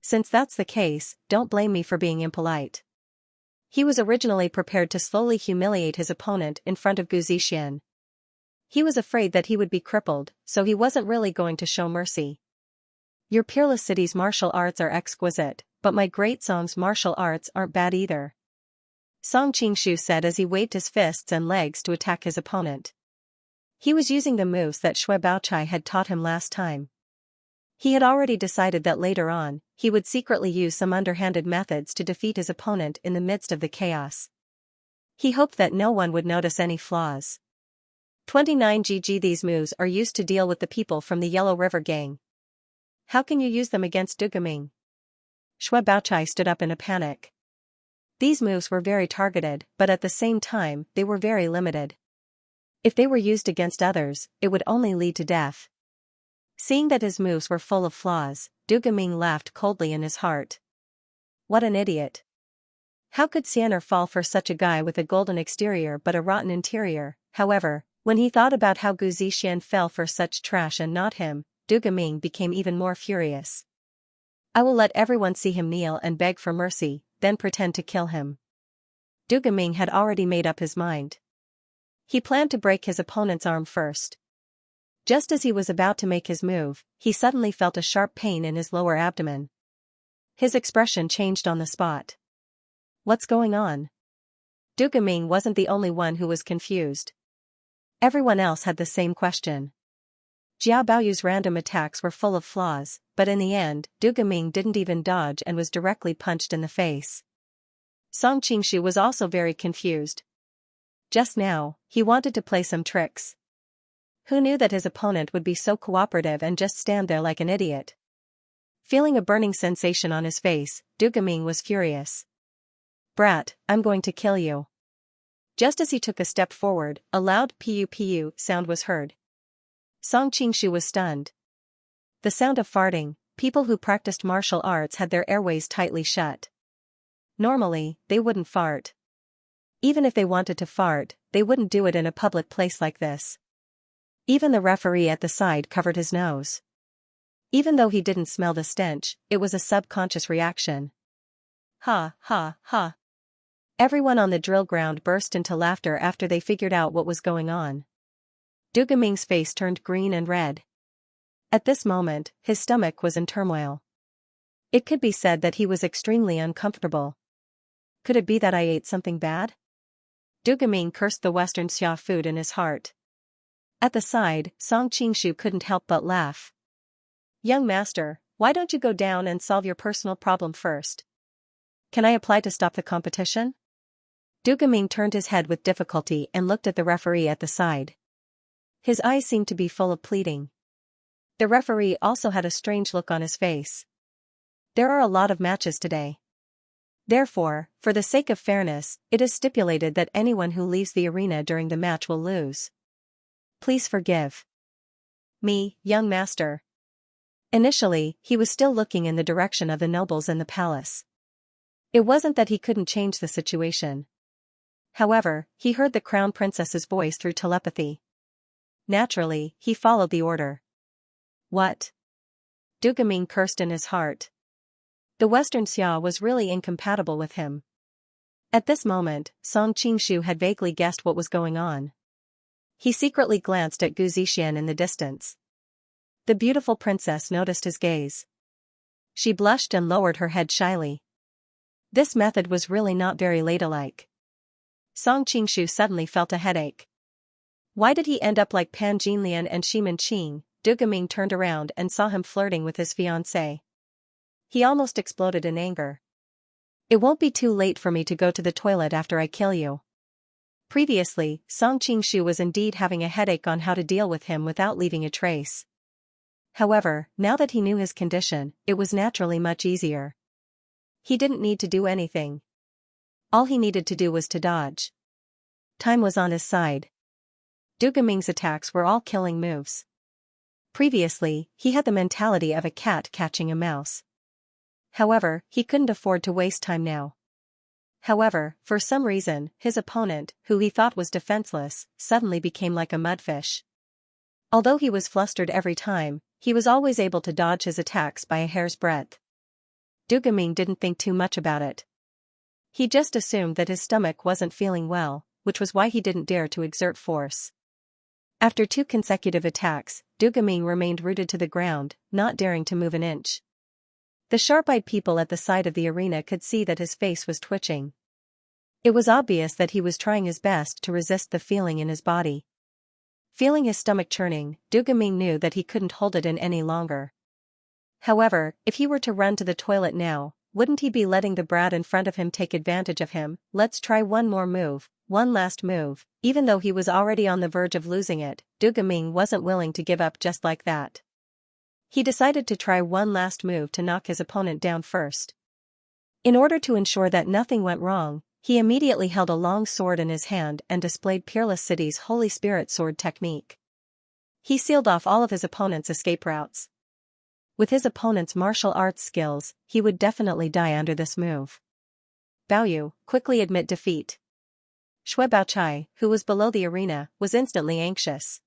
Since that's the case, don't blame me for being impolite." He was originally prepared to slowly humiliate his opponent in front of Gu Zixian. He was afraid that he would be crippled, so he wasn't really going to show mercy. "Your Peerless City's martial arts are exquisite, but my Great Song's martial arts aren't bad either," Song Qingshu said as he waved his fists and legs to attack his opponent. He was using the moves that Shui Baochai had taught him last time. He had already decided that later on, he would secretly use some underhanded methods to defeat his opponent in the midst of the chaos. He hoped that no one would notice any flaws. 29 These moves are used to deal with the people from the Yellow River gang. How can you use them against Dugaming? Shui Baochai stood up in a panic. These moves were very targeted, but at the same time, they were very limited. If they were used against others, it would only lead to death. Seeing that his moves were full of flaws, Dugaming laughed coldly in his heart. What an idiot. How could Xianxia fall for such a guy with a golden exterior but a rotten interior? However, when he thought about how Gu Zixian fell for such trash and not him, Dugaming became even more furious. I will let everyone see him kneel and beg for mercy, then pretend to kill him. Dugaming had already made up his mind. He planned to break his opponent's arm first. Just as he was about to make his move, he suddenly felt a sharp pain in his lower abdomen. His expression changed on the spot. What's going on? Dugaming wasn't the only one who was confused. Everyone else had the same question. Jiao Baoyu's random attacks were full of flaws, but in the end, Dugaming didn't even dodge and was directly punched in the face. Song Qingshu was also very confused. Just now, he wanted to play some tricks. Who knew that his opponent would be so cooperative and just stand there like an idiot? Feeling a burning sensation on his face, Dugaming was furious. Brat, I'm going to kill you. Just as he took a step forward, a loud pu sound was heard. Song Qingshu was stunned. The sound of farting. People who practiced martial arts had their airways tightly shut. Normally, they wouldn't fart. Even if they wanted to fart, they wouldn't do it in a public place like this. Even the referee at the side covered his nose. Even though he didn't smell the stench, it was a subconscious reaction. Ha, ha, ha. Everyone on the drill ground burst into laughter after they figured out what was going on. Dugaming's face turned green and red. At this moment, his stomach was in turmoil. It could be said that he was extremely uncomfortable. Could it be that I ate something bad? Dugaming cursed the Western Xia food in his heart. At the side, Song Qingshu couldn't help but laugh. Young master, why don't you go down and solve your personal problem first? Can I apply to stop the competition? Dugaming turned his head with difficulty and looked at the referee at the side. His eyes seemed to be full of pleading. The referee also had a strange look on his face. There are a lot of matches today. Therefore, for the sake of fairness, it is stipulated that anyone who leaves the arena during the match will lose. Please forgive me, young master. Initially, he was still looking in the direction of the nobles in the palace. It wasn't that he couldn't change the situation. However, he heard the crown princess's voice through telepathy. Naturally, he followed the order. What? Dugaming cursed in his heart. The Western Xia was really incompatible with him. At this moment, Song Qingshu had vaguely guessed what was going on. He secretly glanced at Gu Zixian in the distance. The beautiful princess noticed his gaze. She blushed and lowered her head shyly. This method was really not very ladylike. Song Qingshu suddenly felt a headache. Why did he end up like Pan Jinlian and Shimin Qing? Dugaming turned around and saw him flirting with his fiancée. He almost exploded in anger. It won't be too late for me to go to the toilet after I kill you. Previously, Song Qingshu was indeed having a headache on how to deal with him without leaving a trace. However, now that he knew his condition, it was naturally much easier. He didn't need to do anything. All he needed to do was to dodge. Time was on his side. Dugaming's attacks were all killing moves. Previously, he had the mentality of a cat catching a mouse. However, he couldn't afford to waste time now. However, for some reason, his opponent, who he thought was defenseless, suddenly became like a mudfish. Although he was flustered every time, he was always able to dodge his attacks by a hair's breadth. Dugaming didn't think too much about it. He just assumed that his stomach wasn't feeling well, which was why he didn't dare to exert force. After 2 consecutive attacks, Dugaming remained rooted to the ground, not daring to move an inch. The sharp-eyed people at the side of the arena could see that his face was twitching. It was obvious that he was trying his best to resist the feeling in his body. Feeling his stomach churning, Dugaming knew that he couldn't hold it in any longer. However, if he were to run to the toilet now, wouldn't he be letting the brat in front of him take advantage of him? Let's try one more move, one last move. Even though he was already on the verge of losing it, Du Gaming wasn't willing to give up just like that. He decided to try one last move to knock his opponent down first. In order to ensure that nothing went wrong, he immediately held a long sword in his hand and displayed Peerless City's Holy Spirit sword technique. He sealed off all of his opponent's escape routes. With his opponent's martial arts skills, he would definitely die under this move. Baoyu, quickly admit defeat. Shui Baochai, who was below the arena, was instantly anxious.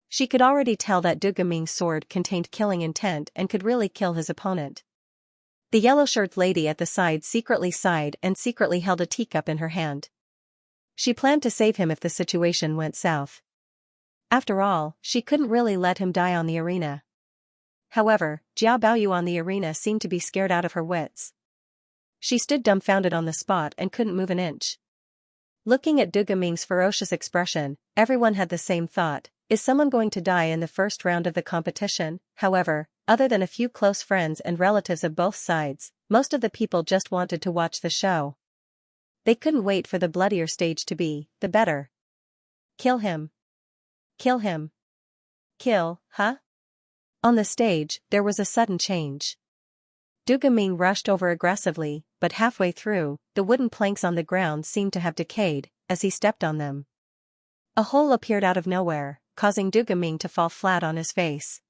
She could already tell that Du Gaming's sword contained killing intent and could really kill his opponent. The yellow-shirted lady at the side secretly sighed and secretly held a teacup in her hand. She planned to save him if the situation went south. After all, she couldn't really let him die on the arena. However, Jiao Baoyu on the arena seemed to be scared out of her wits. She stood dumbfounded on the spot and couldn't move an inch. Looking at Du Gaming's ferocious expression, everyone had the same thought: is someone going to die in the first round of the competition? However, other than a few close friends and relatives of both sides, most of the people just wanted to watch the show. They couldn't wait for the bloodier stage to be, the better. Kill him. Kill him. Kill, huh? On the stage, there was a sudden change. Du Gaming rushed over aggressively, but halfway through, the wooden planks on the ground seemed to have decayed, as he stepped on them. A hole appeared out of nowhere, causing Du Gaming to fall flat on his face.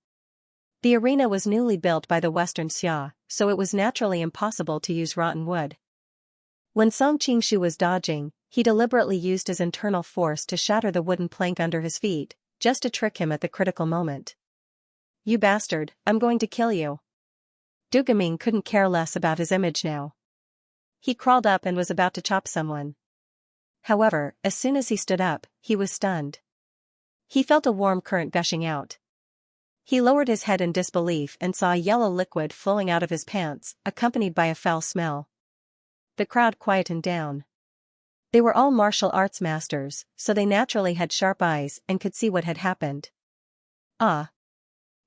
The arena was newly built by the Western Xia, so it was naturally impossible to use rotten wood. When Song Qingshu was dodging, he deliberately used his internal force to shatter the wooden plank under his feet, just to trick him at the critical moment. "You bastard, I'm going to kill you." Du Gaming couldn't care less about his image now. He crawled up and was about to chop someone. However, as soon as he stood up, he was stunned. He felt a warm current gushing out. He lowered his head in disbelief and saw a yellow liquid flowing out of his pants, accompanied by a foul smell. The crowd quietened down. They were all martial arts masters, so they naturally had sharp eyes and could see what had happened. "Ah!"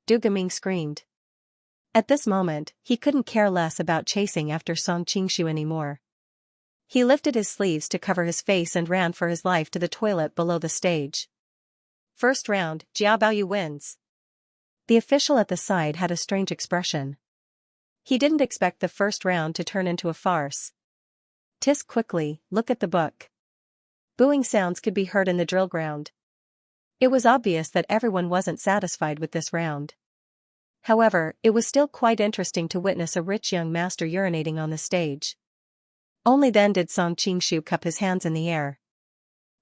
Du Gaming screamed. At this moment, he couldn't care less about chasing after Song Qingshu anymore. He lifted his sleeves to cover his face and ran for his life to the toilet below the stage. First round, Jiao Baoyu wins. The official at the side had a strange expression. He didn't expect the first round to turn into a farce. "Tisk quickly, look at the book." Booing sounds could be heard in the drill ground. It was obvious that everyone wasn't satisfied with this round. However, it was still quite interesting to witness a rich young master urinating on the stage. Only then did Song Qingshu cup his hands in the air.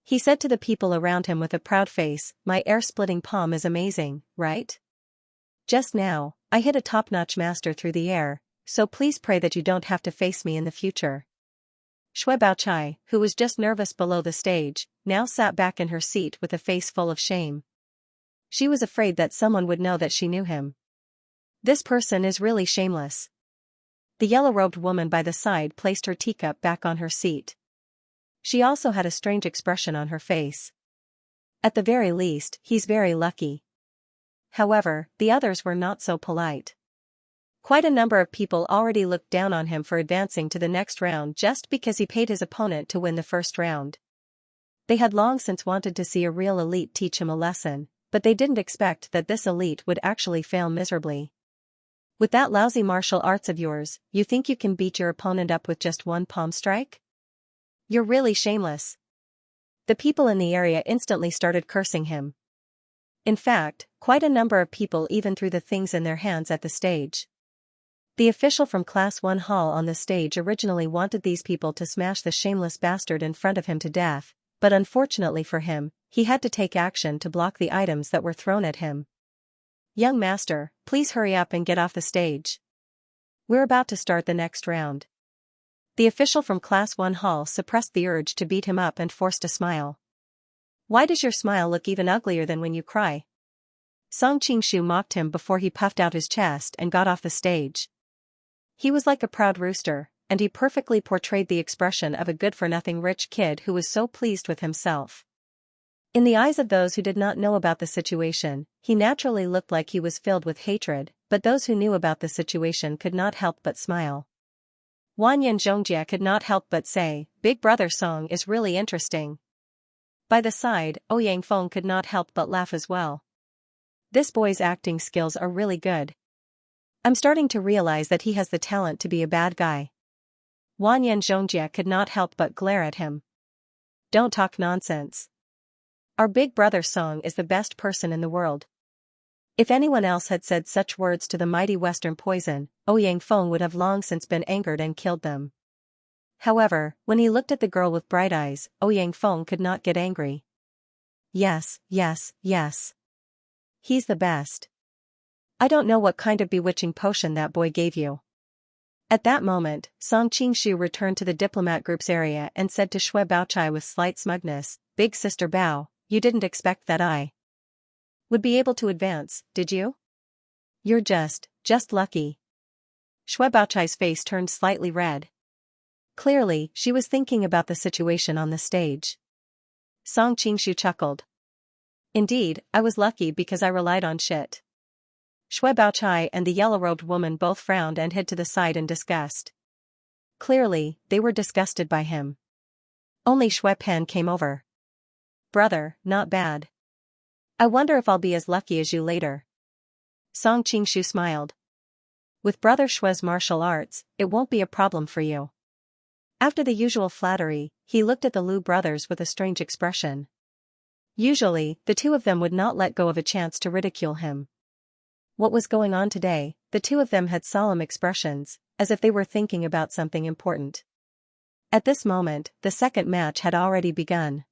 He said to the people around him with a proud face, "My air-splitting palm is amazing, right? Just now, I hit a top-notch master through the air, so please pray that you don't have to face me in the future." Shui Baochai, who was just nervous below the stage, now sat back in her seat with a face full of shame. She was afraid that someone would know that she knew him. This person is really shameless. The yellow-robed woman by the side placed her teacup back on her seat. She also had a strange expression on her face. At the very least, he's very lucky. However, the others were not so polite. Quite a number of people already looked down on him for advancing to the next round just because he paid his opponent to win the first round. They had long since wanted to see a real elite teach him a lesson, but they didn't expect that this elite would actually fail miserably. "With that lousy martial arts of yours, you think you can beat your opponent up with just one palm strike? You're really shameless." The people in the area instantly started cursing him. In fact, quite a number of people even threw the things in their hands at the stage. The official from Class 1 Hall on the stage originally wanted these people to smash the shameless bastard in front of him to death, but unfortunately for him, he had to take action to block the items that were thrown at him. "Young master, please hurry up and get off the stage. We're about to start the next round." The official from Class 1 Hall suppressed the urge to beat him up and forced a smile. "Why does your smile look even uglier than when you cry?" Song Qingshu mocked him before he puffed out his chest and got off the stage. He was like a proud rooster, and he perfectly portrayed the expression of a good-for-nothing rich kid who was so pleased with himself. In the eyes of those who did not know about the situation, he naturally looked like he was filled with hatred, but those who knew about the situation could not help but smile. Wanyan Zhongjia could not help but say, Big Brother's song is really interesting. By the side, Ouyang Feng could not help but laugh as well. This boy's acting skills are really good. I'm starting to realize that he has the talent to be a bad guy. Wanyan Zhongjia could not help but glare at him. Don't talk nonsense. Our Big Brother song is the best person in the world. If anyone else had said such words to the mighty Western Poison, Ouyang Feng would have long since been angered and killed them. However, when he looked at the girl with bright eyes, Ouyang Feng could not get angry. Yes, yes, yes. He's the best. I don't know what kind of bewitching potion that boy gave you. At that moment, Song Qingshu returned to the diplomat group's area and said to Shui Baochai with slight smugness, Big Sister Bao, you didn't expect that I would be able to advance, did you? You're just lucky. Shui Baochai's face turned slightly red. Clearly, she was thinking about the situation on the stage. Song Qingshu chuckled. Indeed, I was lucky because I relied on shit. Shui Baochai and the yellow-robed woman both frowned and hid to the side in disgust. Clearly, they were disgusted by him. Only Shui Pan came over. Brother, not bad. I wonder if I'll be as lucky as you later. Song Qingshu smiled. With Brother Shui's martial arts, it won't be a problem for you. After the usual flattery, he looked at the Liu brothers with a strange expression. Usually, the two of them would not let go of a chance to ridicule him. What was going on today? The two of them had solemn expressions, as if they were thinking about something important. At this moment, the second match had already begun.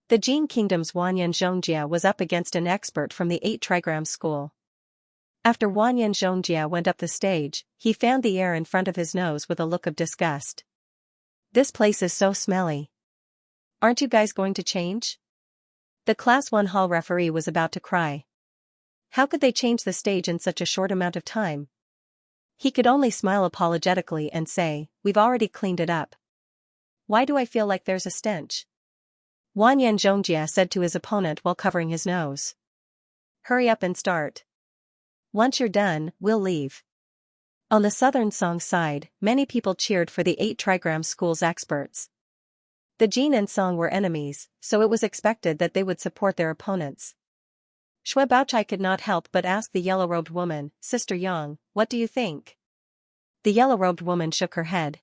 The Jin Kingdom's Wanyan Zhongjia was up against an expert from the 8 Trigram school. After Wanyan Zhongjia went up the stage, he fanned the air in front of his nose with a look of disgust. This place is so smelly. Aren't you guys going to change? The Class 1 hall referee was about to cry. How could they change the stage in such a short amount of time? He could only smile apologetically and say, We've already cleaned it up. Why do I feel like there's a stench? Wanyan Zhongjia said to his opponent while covering his nose. Hurry up and start. Once you're done, we'll leave. On the Southern Song side, many people cheered for the 8 Trigram school's experts. The Jin and Song were enemies, so it was expected that they would support their opponents. Shui Baochai could not help but ask the yellow-robed woman, Sister Yang, what do you think? The yellow-robed woman shook her head.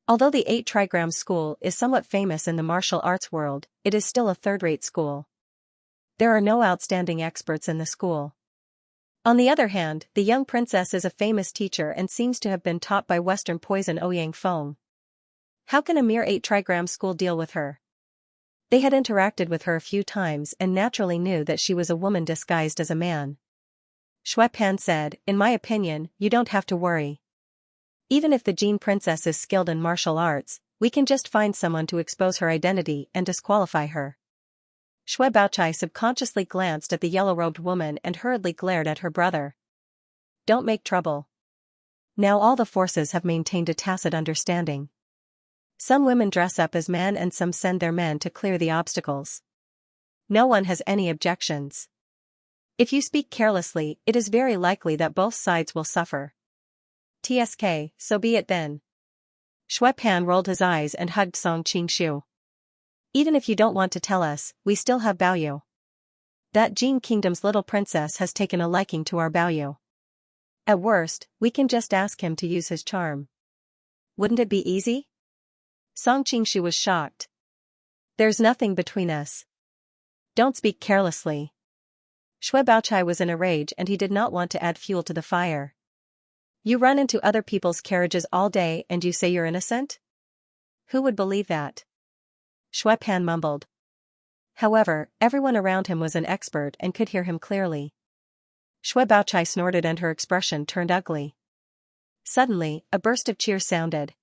Although the 8 Trigram school is somewhat famous in the martial arts world, it is still a third-rate school. There are no outstanding experts in the school. On the other hand, the young princess is a famous teacher and seems to have been taught by Western Poison Ouyang Feng. How can a mere 8 Trigram school deal with her? They had interacted with her a few times and naturally knew that she was a woman disguised as a man. Shui Pan said, In my opinion, you don't have to worry. Even if the Jin princess is skilled in martial arts, we can just find someone to expose her identity and disqualify her. Shui Baochai subconsciously glanced at the yellow-robed woman and hurriedly glared at her brother. Don't make trouble. Now all the forces have maintained a tacit understanding. Some women dress up as men and some send their men to clear the obstacles. No one has any objections. If you speak carelessly, it is very likely that both sides will suffer. TSK, so be it then. Shui Pan rolled his eyes and hugged Song Qingshu. Even if you don't want to tell us, we still have Baoyu. That Jin Kingdom's little princess has taken a liking to our Baoyu. At worst, we can just ask him to use his charm. Wouldn't it be easy? Song Qingshu was shocked. There's nothing between us. Don't speak carelessly. Shui Baochai was in a rage and he did not want to add fuel to the fire. You run into other people's carriages all day and you say you're innocent? Who would believe that? Shui Pan mumbled. However, everyone around him was an expert and could hear him clearly. Shui Baochai snorted and her expression turned ugly. Suddenly, a burst of cheers sounded.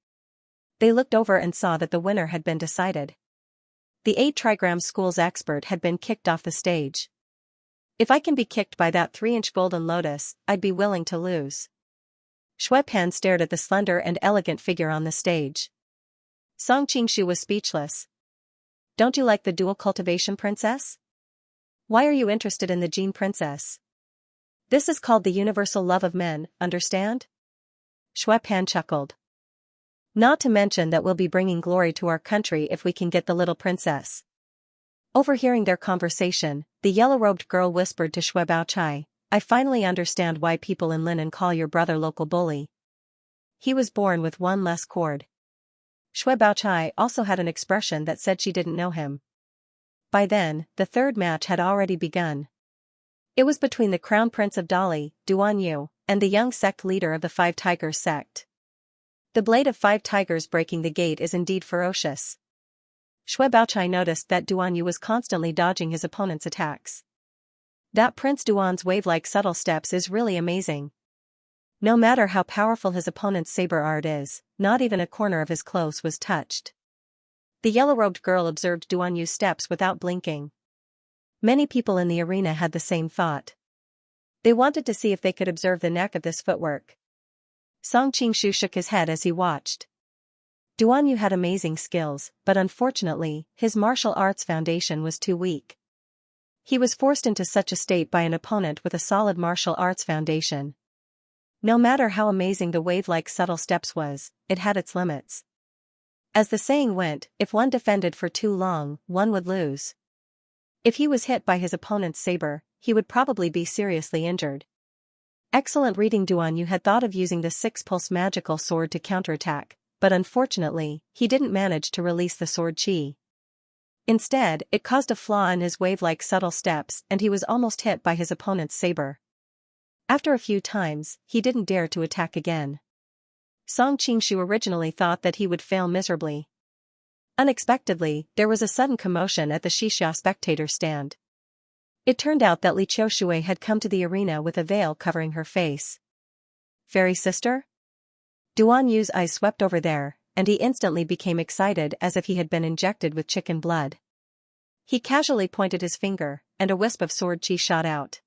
They looked over and saw that the winner had been decided. The 8 Trigram school's expert had been kicked off the stage. If I can be kicked by that 3-inch golden lotus, I'd be willing to lose. Shui Pan stared at the slender and elegant figure on the stage. Song Qingshu was speechless. Don't you like the dual cultivation princess? Why are you interested in the Jin princess? This is called the universal love of men, understand? Shui Pan chuckled. Not to mention that we'll be bringing glory to our country if we can get the little princess. Overhearing their conversation, the yellow-robed girl whispered to Shui Baochai, I finally understand why people in linen call your brother local bully. He was born with one less cord. Shui Baochai also had an expression that said she didn't know him. By then, the third match had already begun. It was between the crown prince of Dali, Duan Yu, and the young sect leader of the Five Tigers sect. The blade of 5 tigers breaking the gate is indeed ferocious. Shui Baochai noticed that Duan Yu was constantly dodging his opponent's attacks. That Prince Duan's wave-like subtle steps is really amazing. No matter how powerful his opponent's saber art is, not even a corner of his clothes was touched. The yellow-robed girl observed Duan Yu's steps without blinking. Many people in the arena had the same thought. They wanted to see if they could observe the knack of this footwork. Song Qingshu shook his head as he watched. Duan Yu had amazing skills, but unfortunately, his martial arts foundation was too weak. He was forced into such a state by an opponent with a solid martial arts foundation. No matter how amazing the wave-like subtle steps was, it had its limits. As the saying went, if one defended for too long, one would lose. If he was hit by his opponent's saber, he would probably be seriously injured. Excellent reading. Duan Yu had thought of using the 6-pulse magical sword to counterattack, but unfortunately, he didn't manage to release the sword chi. Instead, it caused a flaw in his wave-like subtle steps and he was almost hit by his opponent's saber. After a few times, he didn't dare to attack again. Song Qingshu originally thought that he would fail miserably. Unexpectedly, there was a sudden commotion at the Xianxia spectator stand. It turned out that Li Qiushui had come to the arena with a veil covering her face. Fairy sister? Duan Yu's eyes swept over there, and he instantly became excited as if he had been injected with chicken blood. He casually pointed his finger, and a wisp of sword chi shot out.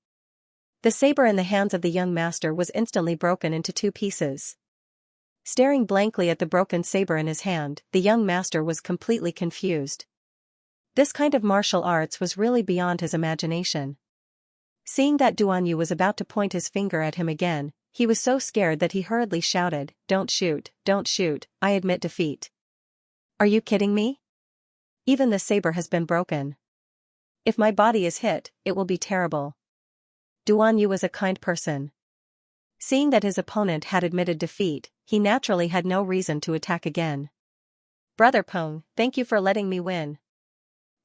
The saber in the hands of the young master was instantly broken into 2 pieces. Staring blankly at the broken saber in his hand, the young master was completely confused. This kind of martial arts was really beyond his imagination. Seeing that Duan Yu was about to point his finger at him again, he was so scared that he hurriedly shouted, don't shoot, I admit defeat. Are you kidding me? Even the saber has been broken. If my body is hit, it will be terrible. Duan Yu was a kind person. Seeing that his opponent had admitted defeat, he naturally had no reason to attack again. Brother Peng, thank you for letting me win.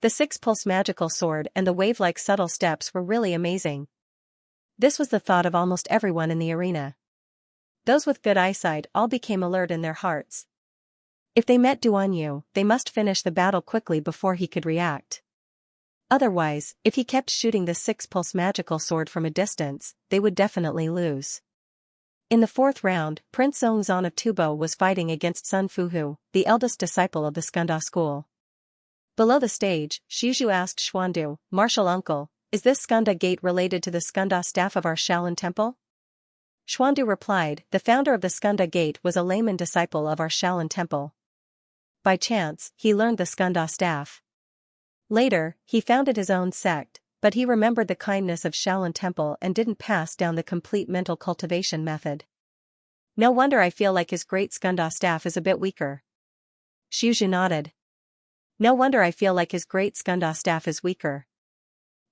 The 6-pulse magical sword and the wave-like subtle steps were really amazing. This was the thought of almost everyone in the arena. Those with good eyesight all became alert in their hearts. If they met Duan Yu, they must finish the battle quickly before he could react. Otherwise, if he kept shooting the 6-pulse magical sword from a distance, they would definitely lose. In the 4th round, Prince Zongzan of Tubo was fighting against Sun Fuhu, the eldest disciple of the Skanda school. Below the stage, Shizhu asked Xuandu, Martial uncle, is this Skanda gate related to the Skanda staff of our Shaolin temple? Xuandu replied, the founder of the Skanda gate was a layman disciple of our Shaolin temple. By chance, he learned the Skanda staff. Later, he founded his own sect, but he remembered the kindness of Shaolin temple and didn't pass down the complete mental cultivation method. No wonder I feel like his great Skanda staff is a bit weaker. Shizhu nodded. No wonder I feel like his great Skanda staff is weaker.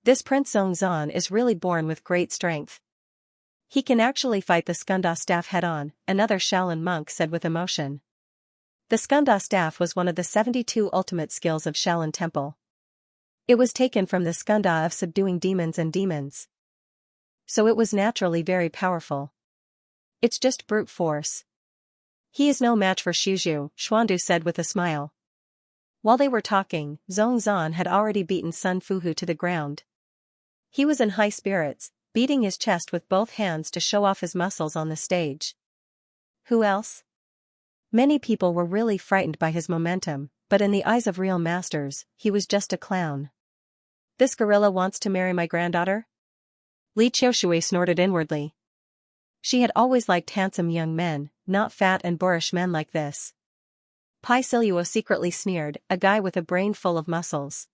This Prince Zongzan is really born with great strength. He can actually fight the Skanda staff head-on, another Shaolin monk said with emotion. The Skanda staff was one of the 72 ultimate skills of Shaolin temple. It was taken from the Skanda of subduing demons and demons. So it was naturally very powerful. It's just brute force. He is no match for Shizhu, Xuandu said with a smile. While they were talking, Zongzan had already beaten Sun Fuhu to the ground. He was in high spirits, beating his chest with both hands to show off his muscles on the stage. Who else? Many people were really frightened by his momentum, but in the eyes of real masters, he was just a clown. This gorilla wants to marry my granddaughter? Li Qiushui snorted inwardly. She had always liked handsome young men, not fat and boorish men like this. Pai Siluo secretly sneered, a guy with a brain full of muscles.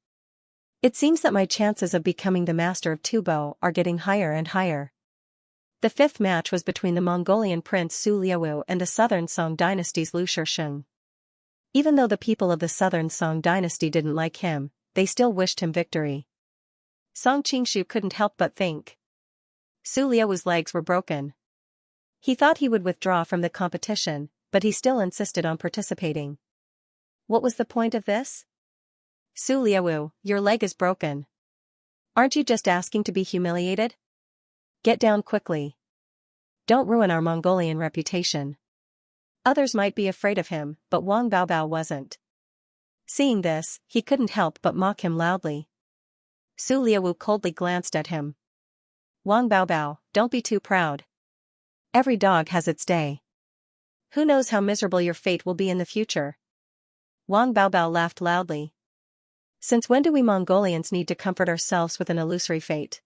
It seems that my chances of becoming the master of Tubo are getting higher and higher. The fifth match was between the Mongolian prince Su Liawu and the southern Song dynasty's Lu Shisheng. Even though the people of the southern Song dynasty didn't like him, they still wished him victory. Song Qingshu couldn't help but think. Su Liawu's legs were broken. He thought he would withdraw from the competition, but he still insisted on participating. What was the point of this? Su Liawu, your leg is broken. Aren't you just asking to be humiliated? Get down quickly. Don't ruin our Mongolian reputation. Others might be afraid of him, but Wang Baobao wasn't. Seeing this, he couldn't help but mock him loudly. Su Liawu coldly glanced at him. Wang Baobao, don't be too proud. Every dog has its day. Who knows how miserable your fate will be in the future? Wang Baobao laughed loudly. Since when do we Mongolians need to comfort ourselves with an illusory fate?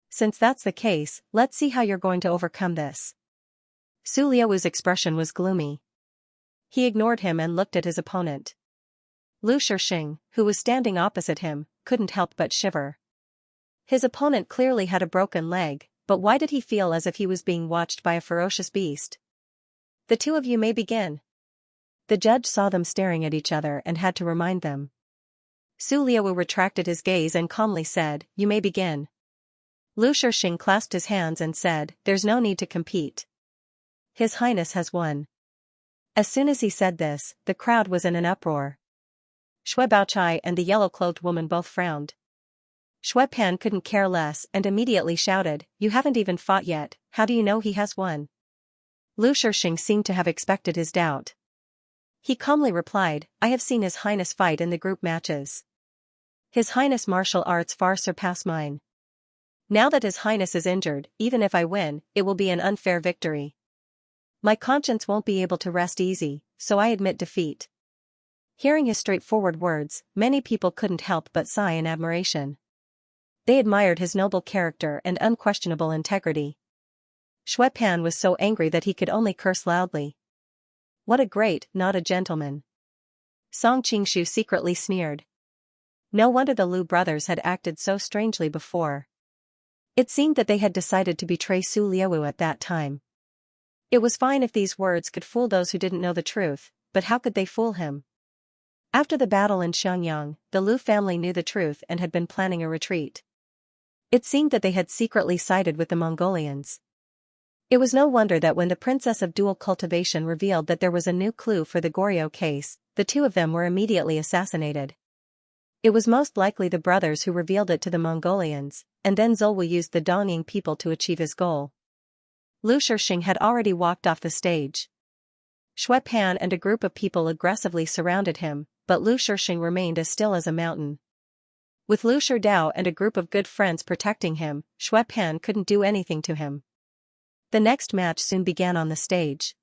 Since that's the case, let's see how you're going to overcome this. Su Liawu's expression was gloomy. He ignored him and looked at his opponent. Lu Shisheng, who was standing opposite him, couldn't help but shiver. His opponent clearly had a broken leg, but why did he feel as if he was being watched by a ferocious beast? The two of you may begin. The judge saw them staring at each other and had to remind them. Su Liawu retracted his gaze and calmly said, "You may begin." Lu Shisheng clasped his hands and said, "There's no need to compete. His Highness has won." As soon as he said this, the crowd was in an uproar. Shui Baochai and the yellow-clothed woman both frowned. Shui Pan couldn't care less and immediately shouted, "You haven't even fought yet, how do you know he has won?" Lu Shisheng seemed to have expected his doubt. He calmly replied, "I have seen His Highness fight in the group matches. His Highness' martial arts far surpass mine. Now that His Highness is injured, even if I win, it will be an unfair victory. My conscience won't be able to rest easy, so I admit defeat." Hearing his straightforward words, many people couldn't help but sigh in admiration. They admired his noble character and unquestionable integrity. Shui Pan was so angry that he could only curse loudly. What a great, not a gentleman. Song Qingshu secretly sneered. No wonder the Lu brothers had acted so strangely before. It seemed that they had decided to betray Su Liawu at that time. It was fine if these words could fool those who didn't know the truth, but how could they fool him? After the battle in Xianxia, the Lu family knew the truth and had been planning a retreat. It seemed that they had secretly sided with the Mongolians. It was no wonder that when the Princess of Dual Cultivation revealed that there was a new clue for the Goryeo case, the two of them were immediately assassinated. It was most likely the brothers who revealed it to the Mongolians, and then Zolwu used the Dongying people to achieve his goal. Lu Shisheng had already walked off the stage. Shui Pan and a group of people aggressively surrounded him, but Lu Shisheng remained as still as a mountain. With Lu Shidao and a group of good friends protecting him, Shui Pan couldn't do anything to him. The next match soon began on the stage.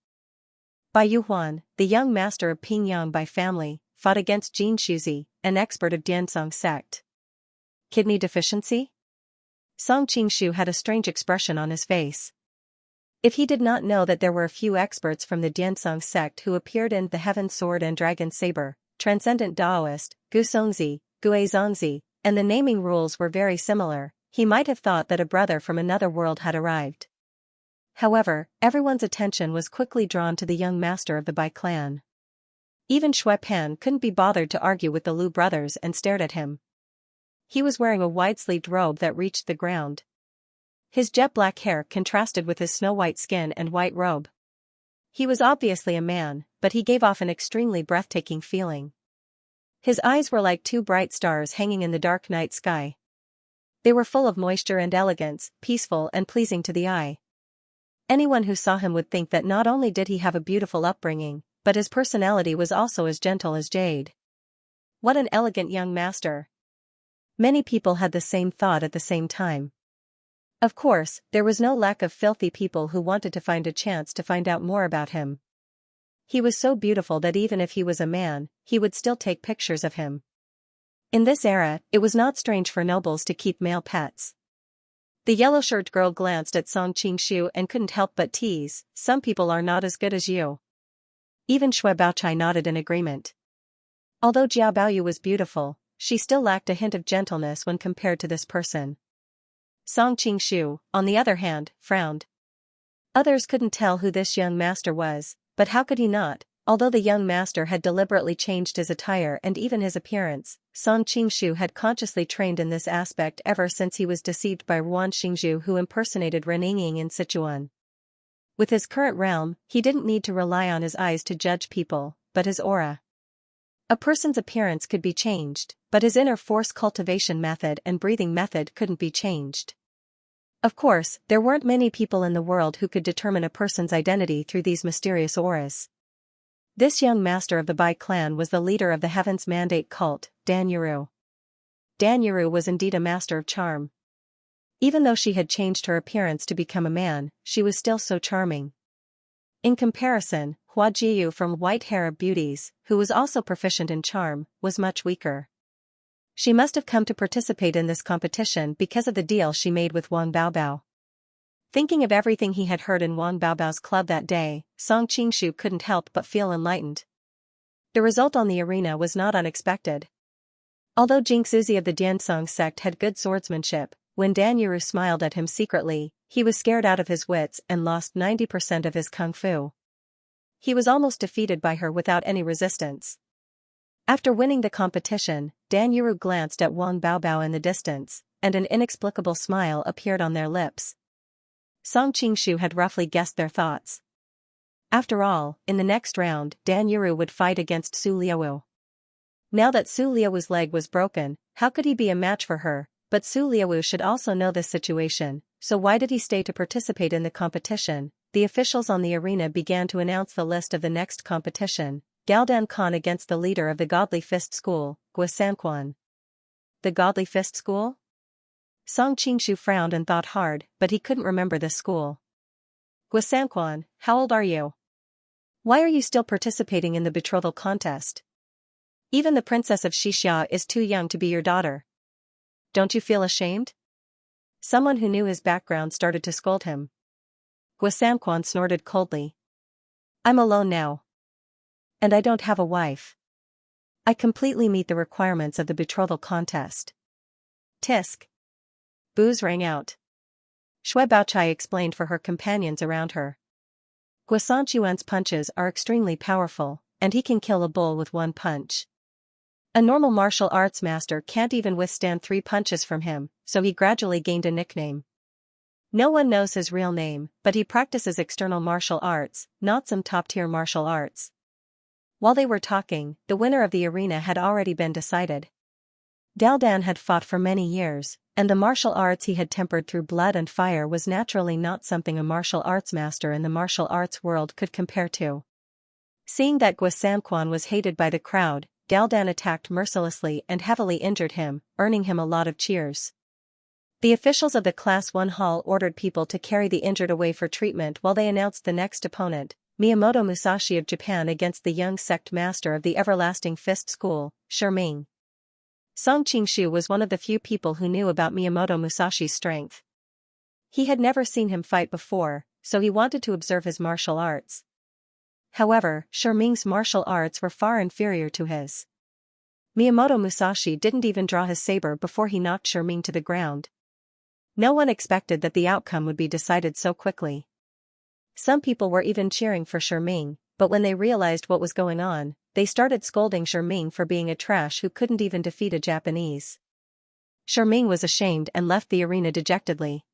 Bai Yuhuan, the young master of Pingyang by family, fought against Jin Shuzi, an expert of Diansong sect. Kidney deficiency? Song Qingshu had a strange expression on his face. If he did not know that there were a few experts from the Diansong sect who appeared in The Heaven Sword and Dragon Saber, Transcendent Daoist, Gusongzi, Guizongzi, and the naming rules were very similar, he might have thought that a brother from another world had arrived. However, everyone's attention was quickly drawn to the young master of the Bai clan. Even Shui Pan couldn't be bothered to argue with the Lu brothers and stared at him. He was wearing a wide-sleeved robe that reached the ground. His jet-black hair contrasted with his snow-white skin and white robe. He was obviously a man, but he gave off an extremely breathtaking feeling. His eyes were like two bright stars hanging in the dark night sky. They were full of moisture and elegance, peaceful and pleasing to the eye. Anyone who saw him would think that not only did he have a beautiful upbringing, but his personality was also as gentle as jade. What an elegant young master. Many people had the same thought at the same time. Of course, there was no lack of filthy people who wanted to find a chance to find out more about him. He was so beautiful that even if he was a man, he would still take pictures of him. In this era, it was not strange for nobles to keep male pets. The yellow-shirted girl glanced at Song Qingshu and couldn't help but tease, "Some people are not as good as you." Even Shui Baochai nodded in agreement. Although Jiao Baoyu was beautiful, she still lacked a hint of gentleness when compared to this person. Song Qingshu, on the other hand, frowned. Others couldn't tell who this young master was, but how could he not? Although the young master had deliberately changed his attire and even his appearance, Song Qingshu had consciously trained in this aspect ever since he was deceived by Ruan Xingzhu, who impersonated Ren Yingying in Sichuan. With his current realm, he didn't need to rely on his eyes to judge people, but his aura. A person's appearance could be changed, but his inner force cultivation method and breathing method couldn't be changed. Of course, there weren't many people in the world who could determine a person's identity through these mysterious auras. This young master of the Bai clan was the leader of the Heaven's Mandate cult, Dan Yuru. Dan Yuru was indeed a master of charm. Even though she had changed her appearance to become a man, she was still so charming. In comparison, Hua Jiyu from White Hair of Beauties, who was also proficient in charm, was much weaker. She must have come to participate in this competition because of the deal she made with Wang Baobao. Thinking of everything he had heard in Wang Baobao's club that day, Song Qingshu couldn't help but feel enlightened. The result on the arena was not unexpected. Although Jing Zuzi of the Diansong sect had good swordsmanship, when Dan Yuru smiled at him secretly, he was scared out of his wits and lost 90% of his kung fu. He was almost defeated by her without any resistance. After winning the competition, Dan Yuru glanced at Wang Baobao in the distance, and an inexplicable smile appeared on their lips. Song Qingshu had roughly guessed their thoughts. After all, in the next round, Dan Yuru would fight against Su Liaowu. Now that Su Liaowu's leg was broken, how could he be a match for her? But Su Liaowu should also know this situation, so why did he stay to participate in the competition? The officials on the arena began to announce the list of the next competition: Galdan Khan against the leader of the Godly Fist School, Guasanquan. The Godly Fist School? Song Qingshu frowned and thought hard, but he couldn't remember this school. Guasanquan, how old are you? Why are you still participating in the betrothal contest? Even the princess of Xianxia is too young to be your daughter. Don't you feel ashamed? Someone who knew his background started to scold him. Guasanquan snorted coldly. I'm alone now. And I don't have a wife. I completely meet the requirements of the betrothal contest. Tisk. Boos rang out. Shui Baochai explained for her companions around her. Guasanquan's punches are extremely powerful, and he can kill a bull with one punch. A normal martial arts master can't even withstand 3 punches from him, so he gradually gained a nickname. No one knows his real name, but he practices external martial arts, not some top-tier martial arts. While they were talking, the winner of the arena had already been decided. Daldan had fought for many years, and the martial arts he had tempered through blood and fire was naturally not something a martial arts master in the martial arts world could compare to. Seeing that Guasanquan was hated by the crowd, Daldan attacked mercilessly and heavily injured him, earning him a lot of cheers. The officials of the Class 1 hall ordered people to carry the injured away for treatment while they announced the next opponent, Miyamoto Musashi of Japan against the young sect master of the Everlasting Fist School, Shiming. Song Qingshu was one of the few people who knew about Miyamoto Musashi's strength. He had never seen him fight before, so he wanted to observe his martial arts. However, Shiming's martial arts were far inferior to his. Miyamoto Musashi didn't even draw his saber before he knocked Shiming to the ground. No one expected that the outcome would be decided so quickly. Some people were even cheering for Shiming, but when they realized what was going on, they started scolding Shiming for being a trash who couldn't even defeat a Japanese. Shiming was ashamed and left the arena dejectedly.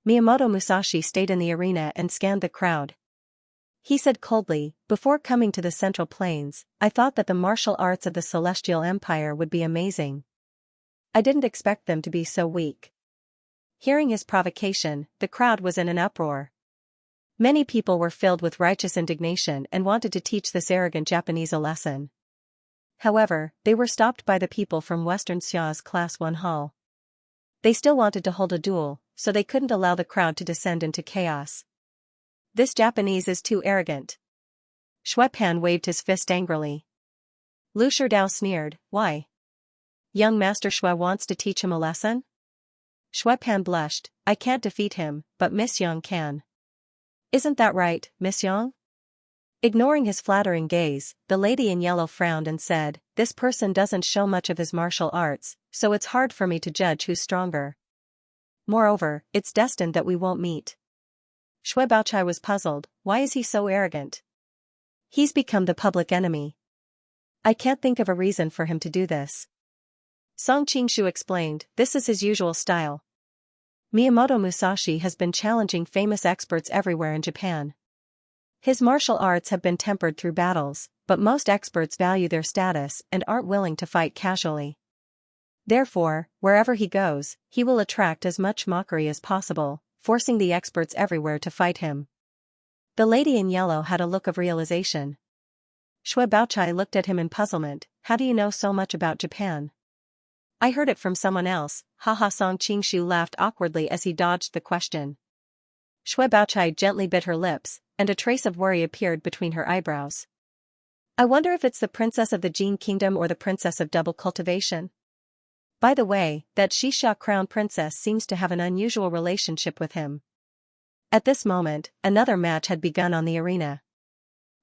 Miyamoto Musashi stayed in the arena and scanned the crowd. He said coldly, "Before coming to the Central Plains, I thought that the martial arts of the Celestial Empire would be amazing. I didn't expect them to be so weak." Hearing his provocation, the crowd was in an uproar. Many people were filled with righteous indignation and wanted to teach this arrogant Japanese a lesson. However, they were stopped by the people from Western Xia's Class 1 hall. They still wanted to hold a duel, so they couldn't allow the crowd to descend into chaos. This Japanese is too arrogant. Shui Pan waved his fist angrily. Lu Sherdao sneered, "Why? Young Master Shui wants to teach him a lesson?" Shui Pan blushed, "I can't defeat him, but Miss Yang can." "Isn't that right, Miss Yang?" Ignoring his flattering gaze, the lady in yellow frowned and said, "This person doesn't show much of his martial arts, so it's hard for me to judge who's stronger. Moreover, it's destined that we won't meet." Shui Baochai was puzzled. Why is he so arrogant? He's become the public enemy. I can't think of a reason for him to do this. Song Qingshu explained, this is his usual style. Miyamoto Musashi has been challenging famous experts everywhere in Japan. His martial arts have been tempered through battles, but most experts value their status and aren't willing to fight casually. Therefore, wherever he goes, he will attract as much mockery as possible, forcing the experts everywhere to fight him. The lady in yellow had a look of realization. Shui Baochai looked at him in puzzlement. How do you know so much about Japan? I heard it from someone else. Haha. Song Qingshu laughed awkwardly as he dodged the question. Shui Baochai gently bit her lips, and a trace of worry appeared between her eyebrows. I wonder if it's the princess of the Jin Kingdom or the princess of double cultivation. By the way, that Xianxia crown princess seems to have an unusual relationship with him. At this moment, another match had begun on the arena.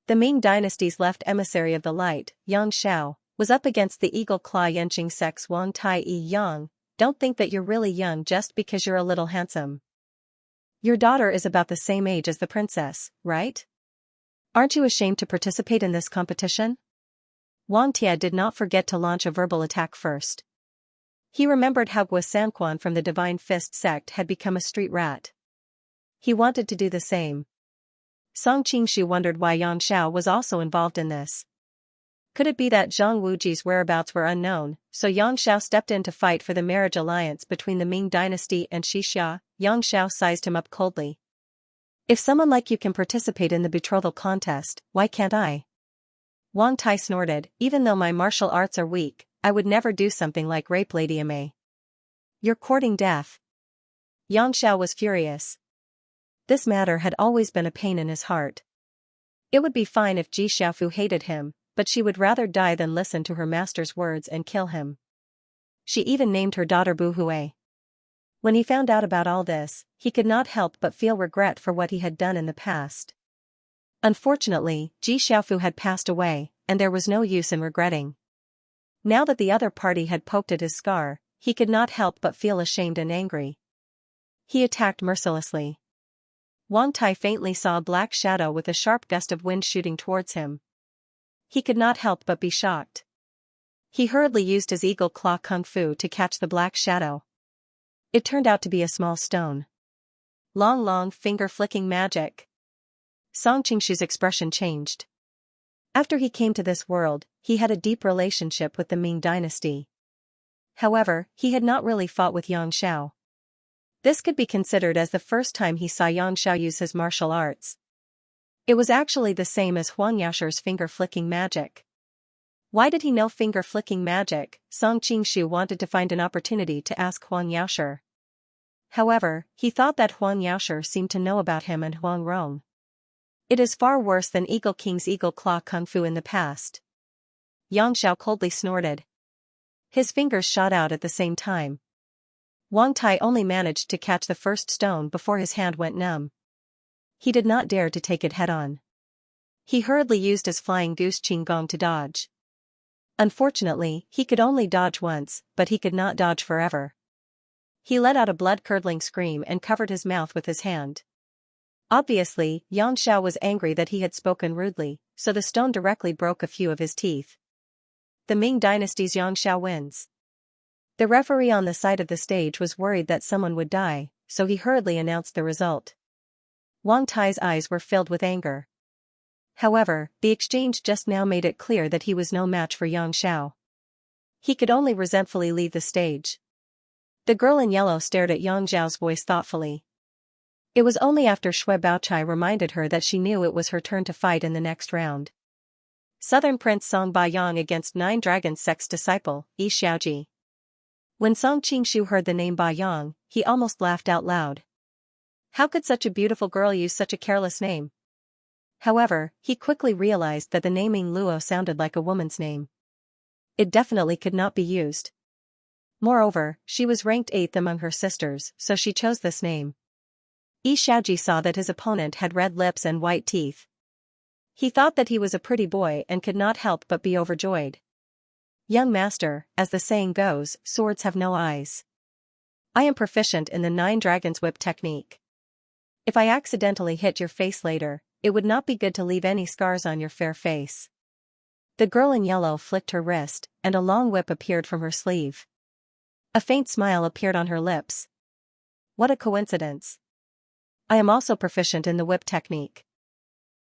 The Ming dynasty's left emissary of the light, Yang Xiao, was up against the Eagle Claw Yenqing Sex Wang Tai Yi Yang. Don't think that you're really young just because you're a little handsome. Your daughter is about the same age as the princess, right? Aren't you ashamed to participate in this competition? Wang Tia did not forget to launch a verbal attack first. He remembered how Gua Sanquan from the Divine Fist sect had become a street rat. He wanted to do the same. Song Qingshu wondered why Yang Xiao was also involved in this. Could it be that Zhang Wuji's whereabouts were unknown, so Yang Xiao stepped in to fight for the marriage alliance between the Ming dynasty and Xianxia? Yang Xiao sized him up coldly. If someone like you can participate in the betrothal contest, why can't I? Wang Tai snorted, even though my martial arts are weak, I would never do something like rape Lady Amei. You're courting death. Yang Xiao was furious. This matter had always been a pain in his heart. It would be fine if Ji Xiaofu hated him, but she would rather die than listen to her master's words and kill him. She even named her daughter Bu Hui. When he found out about all this, he could not help but feel regret for what he had done in the past. Unfortunately, Ji Xiaofu had passed away, and there was no use in regretting. Now that the other party had poked at his scar, he could not help but feel ashamed and angry. He attacked mercilessly. Wang Tai faintly saw a black shadow with a sharp gust of wind shooting towards him. He could not help but be shocked. He hurriedly used his eagle claw kung fu to catch the black shadow. It turned out to be a small stone. Long finger-flicking magic. Song Qingshu's expression changed. After he came to this world, he had a deep relationship with the Ming dynasty. However, he had not really fought with Yang Xiao. This could be considered as the first time he saw Yang Xiao use his martial arts. It was actually the same as Huang Yaoshir's finger-flicking magic. Why did he know finger-flicking magic? Song Qingshu wanted to find an opportunity to ask Huang Yaoshir. However, he thought that Huang Yaoshir seemed to know about him and Huang Rong. It is far worse than Eagle King's eagle claw kung fu in the past. Yang Xiao coldly snorted. His fingers shot out at the same time. Wang Tai only managed to catch the first stone before his hand went numb. He did not dare to take it head-on. He hurriedly used his flying goose qinggong to dodge. Unfortunately, he could only dodge once, but he could not dodge forever. He let out a blood-curdling scream and covered his mouth with his hand. Obviously, Yang Xiao was angry that he had spoken rudely, so the stone directly broke a few of his teeth. The Ming dynasty's Yang Xiao wins. The referee on the side of the stage was worried that someone would die, so he hurriedly announced the result. Wang Tai's eyes were filled with anger. However, the exchange just now made it clear that he was no match for Yang Xiao. He could only resentfully leave the stage. The girl in yellow stared at Yang Xiao's voice thoughtfully. It was only after Shui Baochai reminded her that she knew it was her turn to fight in the next round. Southern Prince Song Baiyang against Nine Dragons Sect's disciple, Yi Xiaoji. When Song Qingshu heard the name Baiyang, he almost laughed out loud. How could such a beautiful girl use such a careless name? However, he quickly realized that the naming Luo sounded like a woman's name. It definitely could not be used. Moreover, she was ranked 8th among her sisters, so she chose this name. Yi Xiaoji saw that his opponent had red lips and white teeth. He thought that he was a pretty boy and could not help but be overjoyed. Young master, as the saying goes, swords have no eyes. I am proficient in the Nine Dragons Whip technique. If I accidentally hit your face later, it would not be good to leave any scars on your fair face. The girl in yellow flicked her wrist, and a long whip appeared from her sleeve. A faint smile appeared on her lips. What a coincidence. I am also proficient in the whip technique.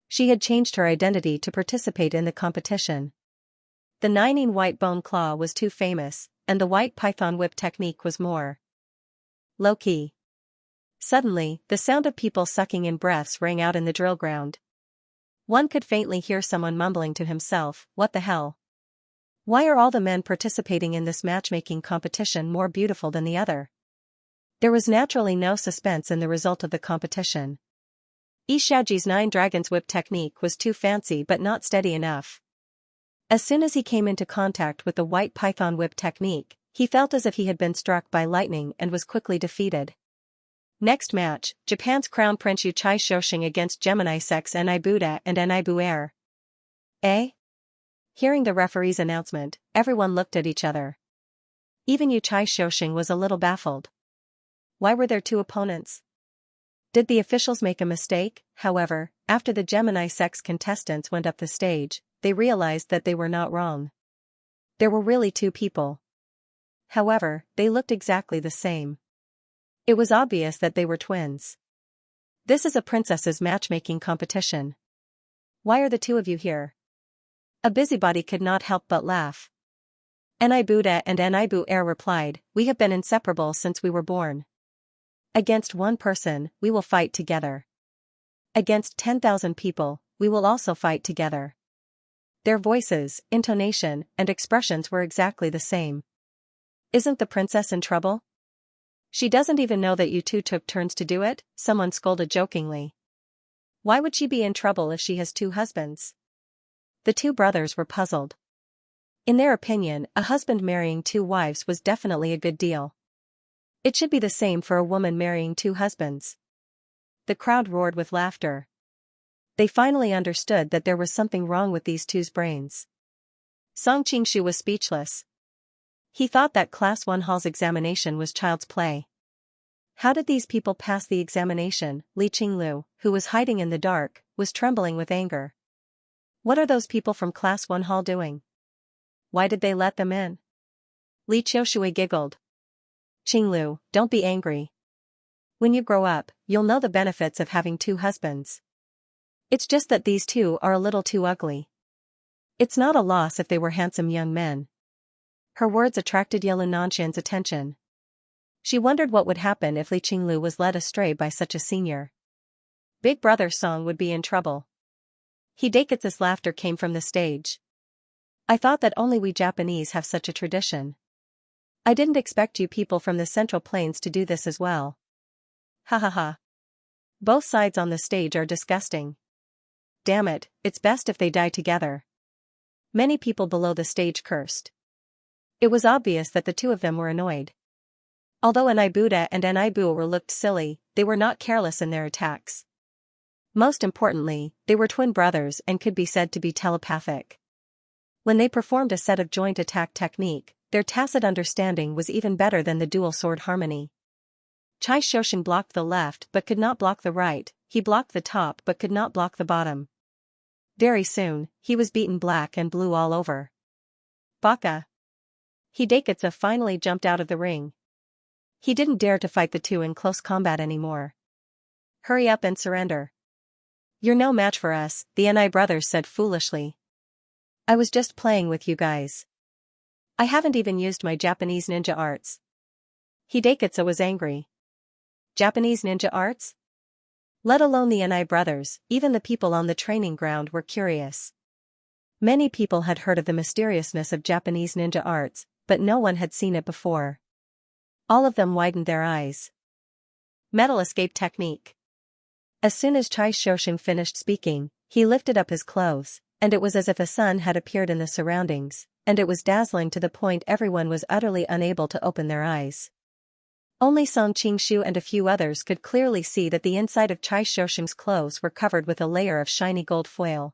She had changed her identity to participate in the competition. The Nining White Bone Claw was too famous, and the White Python Whip technique was more low-key. Suddenly, the sound of people sucking in breaths rang out in the drill ground. One could faintly hear someone mumbling to himself, "What the hell? Why are all the men participating in this matchmaking competition more beautiful than the other?" There was naturally no suspense in the result of the competition. Xiaoji's 9 Dragons Whip technique was too fancy but not steady enough. As soon as he came into contact with the White Python Whip technique, he felt as if he had been struck by lightning and was quickly defeated. Next match, Japan's Crown Prince Yu Chai Shoshing against Gemini Sex Enai Buddha and Enai Buer. Eh? Hearing the referee's announcement, everyone looked at each other. Even Yu Chai Shoshing was a little baffled. Why were there 2 opponents? Did the officials make a mistake? However, after the Gemini Sex contestants went up the stage, they realized that they were not wrong. There were really 2 people. However, they looked exactly the same. It was obvious that they were twins. This is a princess's matchmaking competition. Why are the 2 of you here? A busybody could not help but laugh. Enai Buddha and Enai Buer replied, "We have been inseparable since we were born. Against 1 person, we will fight together. Against 10,000 people, we will also fight together." Their voices, intonation, and expressions were exactly the same. Isn't the princess in trouble? She doesn't even know that you 2 took turns to do it, someone scolded jokingly. Why would she be in trouble if she has 2 husbands? The 2 brothers were puzzled. In their opinion, a husband marrying 2 wives was definitely a good deal. It should be the same for a woman marrying 2 husbands. The crowd roared with laughter. They finally understood that there was something wrong with these 2's brains. Song Qingshu was speechless. He thought that Class 1 Hall's examination was child's play. How did these people pass the examination? Li Qinglu, who was hiding in the dark, was trembling with anger. What are those people from Class 1 Hall doing? Why did they let them in? Li Qiushui giggled. Qinglu, don't be angry. When you grow up, you'll know the benefits of having 2 husbands. It's just that these 2 are a little too ugly. It's not a loss if they were handsome young men. Her words attracted Yelu Nanshan's attention. She wondered what would happen if Li Qinglu was led astray by such a senior. Big Brother Song would be in trouble. Hidekatsu's laughter came from the stage. I thought that only we Japanese have such a tradition. I didn't expect you people from the Central Plains to do this as well. Ha ha ha. Both sides on the stage are disgusting. Damn it, it's best if they die together. Many people below the stage cursed. It was obvious that the 2 of them were annoyed. Although Enai Buddha and Enai Buer looked silly, they were not careless in their attacks. Most importantly, they were twin brothers and could be said to be telepathic. When they performed a set of joint attack technique, their tacit understanding was even better than the dual sword harmony. Chai Shoshin blocked the left but could not block the right, he blocked the top but could not block the bottom. Very soon, he was beaten black and blue all over. Baka. Hidekatsu finally jumped out of the ring. He didn't dare to fight the 2 in close combat anymore. Hurry up and surrender. You're no match for us, the Enai brothers said foolishly. I was just playing with you guys. I haven't even used my Japanese ninja arts. Hidekatsu was angry. Japanese ninja arts? Let alone the Enai brothers, even the people on the training ground were curious. Many people had heard of the mysteriousness of Japanese ninja arts, but no one had seen it before. All of them widened their eyes. Metal escape technique. As soon as Chai Shoshin finished speaking, he lifted up his clothes, and it was as if a sun had appeared in the surroundings, and it was dazzling to the point everyone was utterly unable to open their eyes. Only Song Qingshu and a few others could clearly see that the inside of Chai Shoshin's clothes were covered with a layer of shiny gold foil.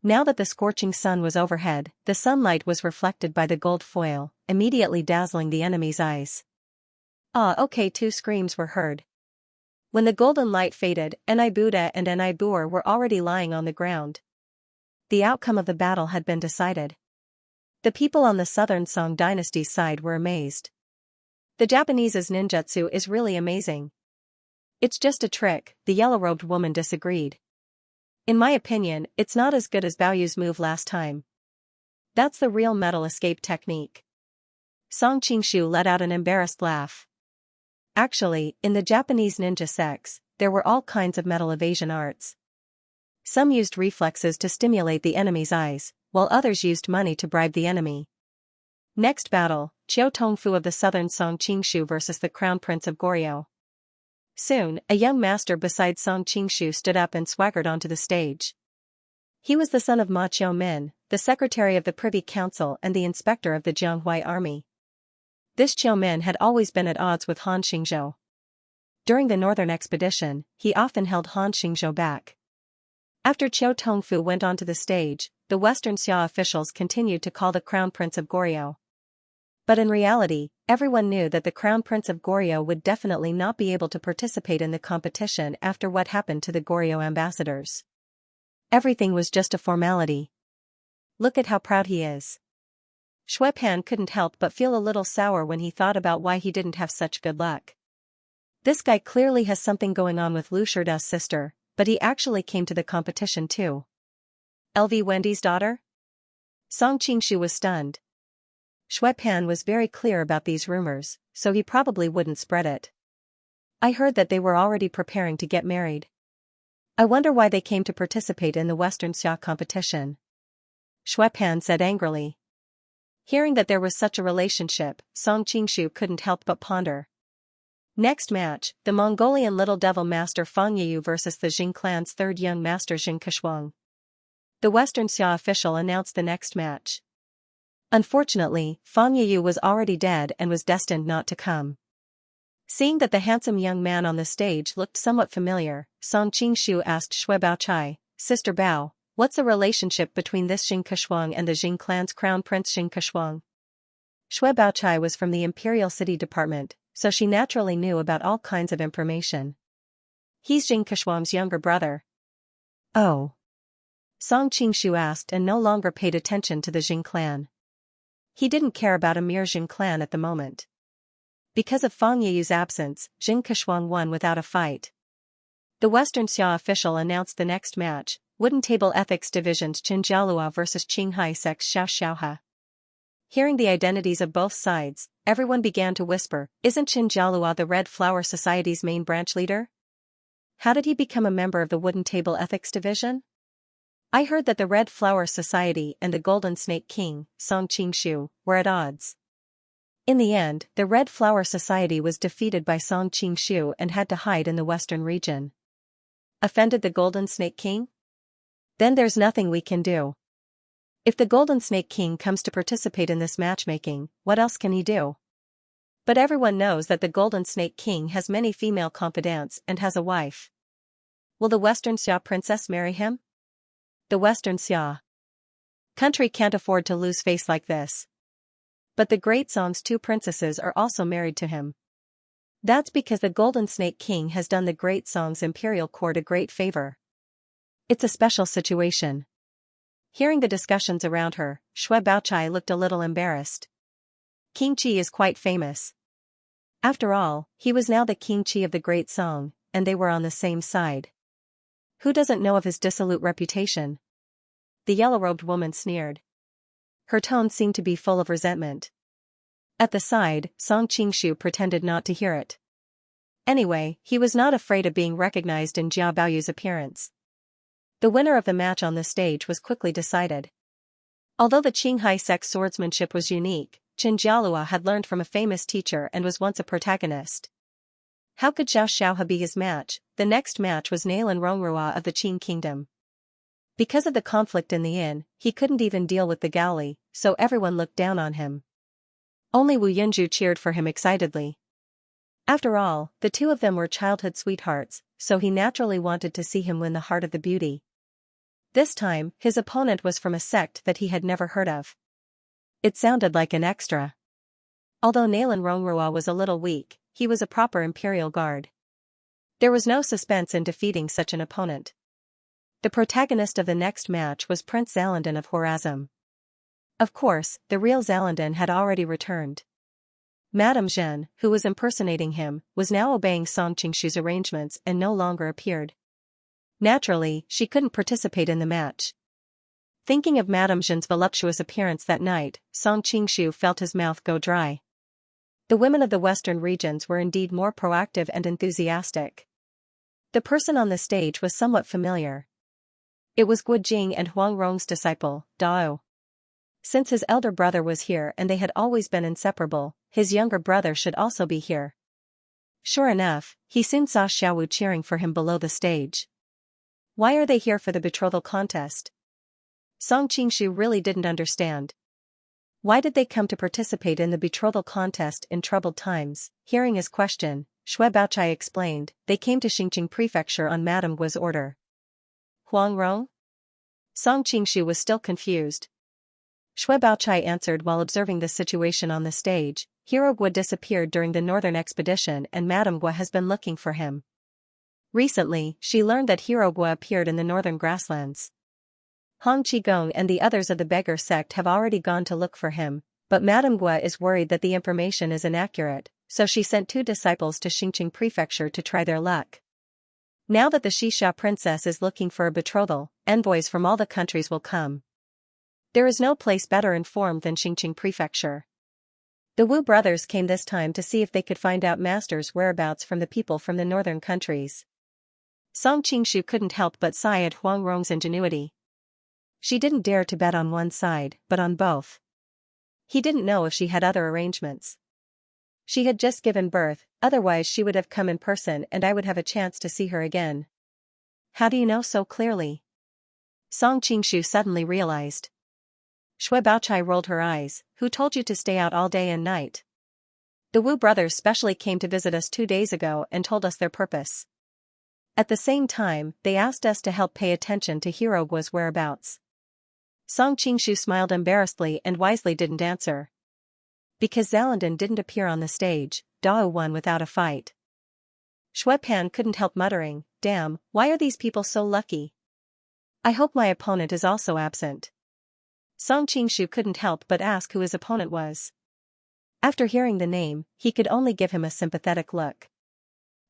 Now that the scorching sun was overhead, the sunlight was reflected by the gold foil, immediately dazzling the enemy's eyes. Ah, okay, 2 screams were heard. When the golden light faded, Enai Buddha and Enai Buer were already lying on the ground. The outcome of the battle had been decided. The people on the southern Song dynasty's side were amazed. The Japanese's ninjutsu is really amazing. It's just a trick, the yellow-robed woman disagreed. In my opinion, it's not as good as Baoyu's move last time. That's the real metal escape technique. Song Qingshu let out an embarrassed laugh. Actually, in the Japanese ninja sects, there were all kinds of metal evasion arts. Some used reflexes to stimulate the enemy's eyes, while others used money to bribe the enemy. Next battle, Qiu Tongfu of the southern Song Qingshu versus the Crown Prince of Goryeo. Soon, a young master beside Song Qingshu stood up and swaggered onto the stage. He was the son of Ma Qiumin, the secretary of the Privy Council and the inspector of the Jianghuai army. This Qiumin had always been at odds with Han Xingzhou. During the northern expedition, he often held Han Xingzhou back. After Qiu Tongfu went onto the stage, the Western Xia officials continued to call the Crown Prince of Goryeo. But in reality, everyone knew that the Crown Prince of Goryeo would definitely not be able to participate in the competition after what happened to the Goryeo ambassadors. Everything was just a formality. Look at how proud he is. Shui Pan couldn't help but feel a little sour when he thought about why he didn't have such good luck. This guy clearly has something going on with Lu Shida's sister, but he actually came to the competition too. LV Wendy's daughter? Song Qingshu was stunned. Shui Pan was very clear about these rumors, so he probably wouldn't spread it. I heard that they were already preparing to get married. I wonder why they came to participate in the Western Xia competition. Shui Pan said angrily. Hearing that there was such a relationship, Song Qingshu couldn't help but ponder. Next match, the Mongolian Little Devil Master Fang Yiyu versus the Jing clan's third young master Jing Keshuang. The Western Xia official announced the next match. Unfortunately, Fang Yiyu was already dead and was destined not to come. Seeing that the handsome young man on the stage looked somewhat familiar, Song Qingshu asked Shui Baochai, Sister Bao, what's the relationship between this Jing Keshuang and the Jing clan's crown prince Jing Keshuang? Shui Baochai was from the Imperial City Department, so she naturally knew about all kinds of information. He's Jing Keshuang's younger brother. Oh. Song Qingshu asked and no longer paid attention to the Jing clan. He didn't care about a mere Jing clan at the moment. Because of Fang Yiyu's absence, Jing Keshuang won without a fight. The Western Xia official announced the next match, Wooden Table Ethics Division's Qin Jialua versus Qinghai Sect's Xiao Xiaohe. Hearing the identities of both sides, everyone began to whisper, isn't Qin Jialua the Red Flower Society's main branch leader? How did he become a member of the Wooden Table Ethics Division? I heard that the Red Flower Society and the Golden Snake King, Song Qingshu, were at odds. In the end, the Red Flower Society was defeated by Song Qingshu and had to hide in the western region. Offended the Golden Snake King? Then there's nothing we can do. If the Golden Snake King comes to participate in this matchmaking, what else can he do? But everyone knows that the Golden Snake King has many female confidants and has a wife. Will the Western Xia princess marry him? The Western Xia country can't afford to lose face like this. But the Great Song's two princesses are also married to him. That's because the Golden Snake King has done the Great Song's imperial court a great favor. It's a special situation. Hearing the discussions around her, Shui Baochai looked a little embarrassed. King Qi is quite famous. After all, he was now the King Qi of the Great Song, and they were on the same side. Who doesn't know of his dissolute reputation? The yellow-robed woman sneered. Her tone seemed to be full of resentment. At the side, Song Qingshu pretended not to hear it. Anyway, he was not afraid of being recognized in Jia Baoyu's appearance. The winner of the match on the stage was quickly decided. Although the Qinghai sect's swordsmanship was unique, Qin Jialua had learned from a famous teacher and was once a protagonist. How could Xiao Xiaohe be his match? The next match was Nalan Rongrua of the Qin kingdom. Because of the conflict in the inn, he couldn't even deal with the Gaoli, so everyone looked down on him. Only Wu Yunju cheered for him excitedly. After all, the two of them were childhood sweethearts, so he naturally wanted to see him win the heart of the beauty. This time, his opponent was from a sect that he had never heard of. It sounded like an extra. Although Nalan Rongrua was a little weak, he was a proper imperial guard. There was no suspense in defeating such an opponent. The protagonist of the next match was Prince Zalandan of Khwarazm. Of course, the real Zalandan had already returned. Madame Zhen, who was impersonating him, was now obeying Song Qingshu's arrangements and no longer appeared. Naturally, she couldn't participate in the match. Thinking of Madame Zhen's voluptuous appearance that night, Song Qingshu felt his mouth go dry. The women of the western regions were indeed more proactive and enthusiastic. The person on the stage was somewhat familiar. It was Guo Jing and Huang Rong's disciple, Dao. Since his elder brother was here and they had always been inseparable, his younger brother should also be here. Sure enough, he soon saw Xiaowu cheering for him below the stage. Why are they here for the betrothal contest? Song Qingshu really didn't understand. Why did they come to participate in the betrothal contest in troubled times? Hearing his question, Xue Baochai explained, they came to Xinqing Prefecture on Madame Guo's order. Huang Rong? Song Qingshu was still confused. Xue Baochai answered while observing the situation on the stage. Hero Guo disappeared during the northern expedition and Madame Guo has been looking for him. Recently, she learned that Hero Guo appeared in the northern grasslands. Hong Qigong and the others of the beggar sect have already gone to look for him, but Madame Guo is worried that the information is inaccurate, so she sent 2 disciples to Xinqing Prefecture to try their luck. Now that the Xixia princess is looking for a betrothal, envoys from all the countries will come. There is no place better informed than Xinqing Prefecture. The Wu brothers came this time to see if they could find out Master's whereabouts from the people from the northern countries. Song Qingshu couldn't help but sigh at Huang Rong's ingenuity. She didn't dare to bet on one side, but on both. He didn't know if she had other arrangements. She had just given birth, otherwise she would have come in person and I would have a chance to see her again. How do you know so clearly? Song Qingshu suddenly realized. Xue Baochai rolled her eyes. Who told you to stay out all day and night? The Wu brothers specially came to visit us 2 days ago and told us their purpose. At the same time, they asked us to help pay attention to Hero Guo's whereabouts. Song Qingshu smiled embarrassedly and wisely didn't answer. Because Zalandan didn't appear on the stage, Dao won without a fight. Xue Pan couldn't help muttering, damn, why are these people so lucky? I hope my opponent is also absent. Song Qingshu couldn't help but ask who his opponent was. After hearing the name, he could only give him a sympathetic look.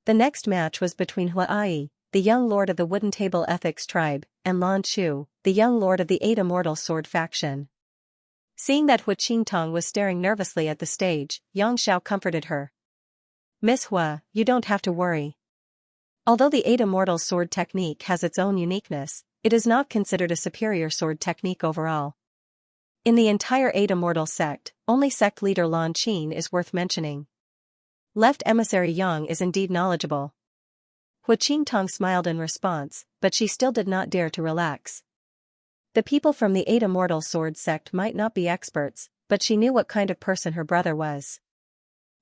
The next match was between Hua Ai, the young lord of the Wooden Table Ethics tribe, and Lan Chu, the young lord of the 8 Immortal Sword faction. Seeing that Hua Qingtong was staring nervously at the stage, Yang Xiao comforted her. Miss Hua, you don't have to worry. Although the 8 Immortal Sword technique has its own uniqueness, it is not considered a superior sword technique overall. In the entire 8 Immortal sect, only sect leader Lan Qin is worth mentioning. Left emissary Yang is indeed knowledgeable. Hua Qingtong smiled in response, but she still did not dare to relax. The people from the 8 Immortal Sword sect might not be experts, but she knew what kind of person her brother was.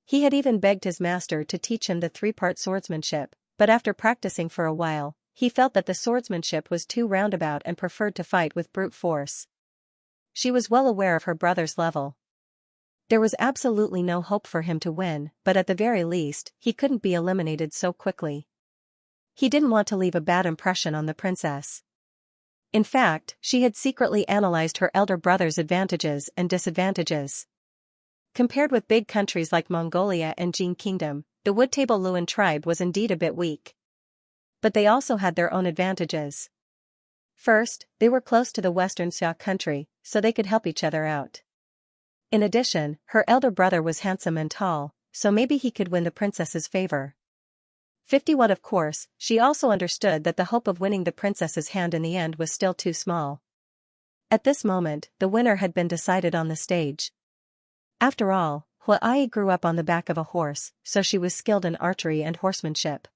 He had even begged his master to teach him the 3-part swordsmanship, but after practicing for a while, he felt that the swordsmanship was too roundabout and preferred to fight with brute force. She was well aware of her brother's level. There was absolutely no hope for him to win, but at the very least, he couldn't be eliminated so quickly. He didn't want to leave a bad impression on the princess. In fact, she had secretly analyzed her elder brother's advantages and disadvantages. Compared with big countries like Mongolia and Jin Kingdom, the Wood Table Luan tribe was indeed a bit weak. But they also had their own advantages. First, they were close to the western Xia country, so they could help each other out. In addition, her elder brother was handsome and tall, so maybe he could win the princess's favor. 51 Of course, she also understood that the hope of winning the princess's hand in the end was still too small. At this moment, the winner had been decided on the stage. After all, Hua Ai grew up on the back of a horse, so she was skilled in archery and horsemanship.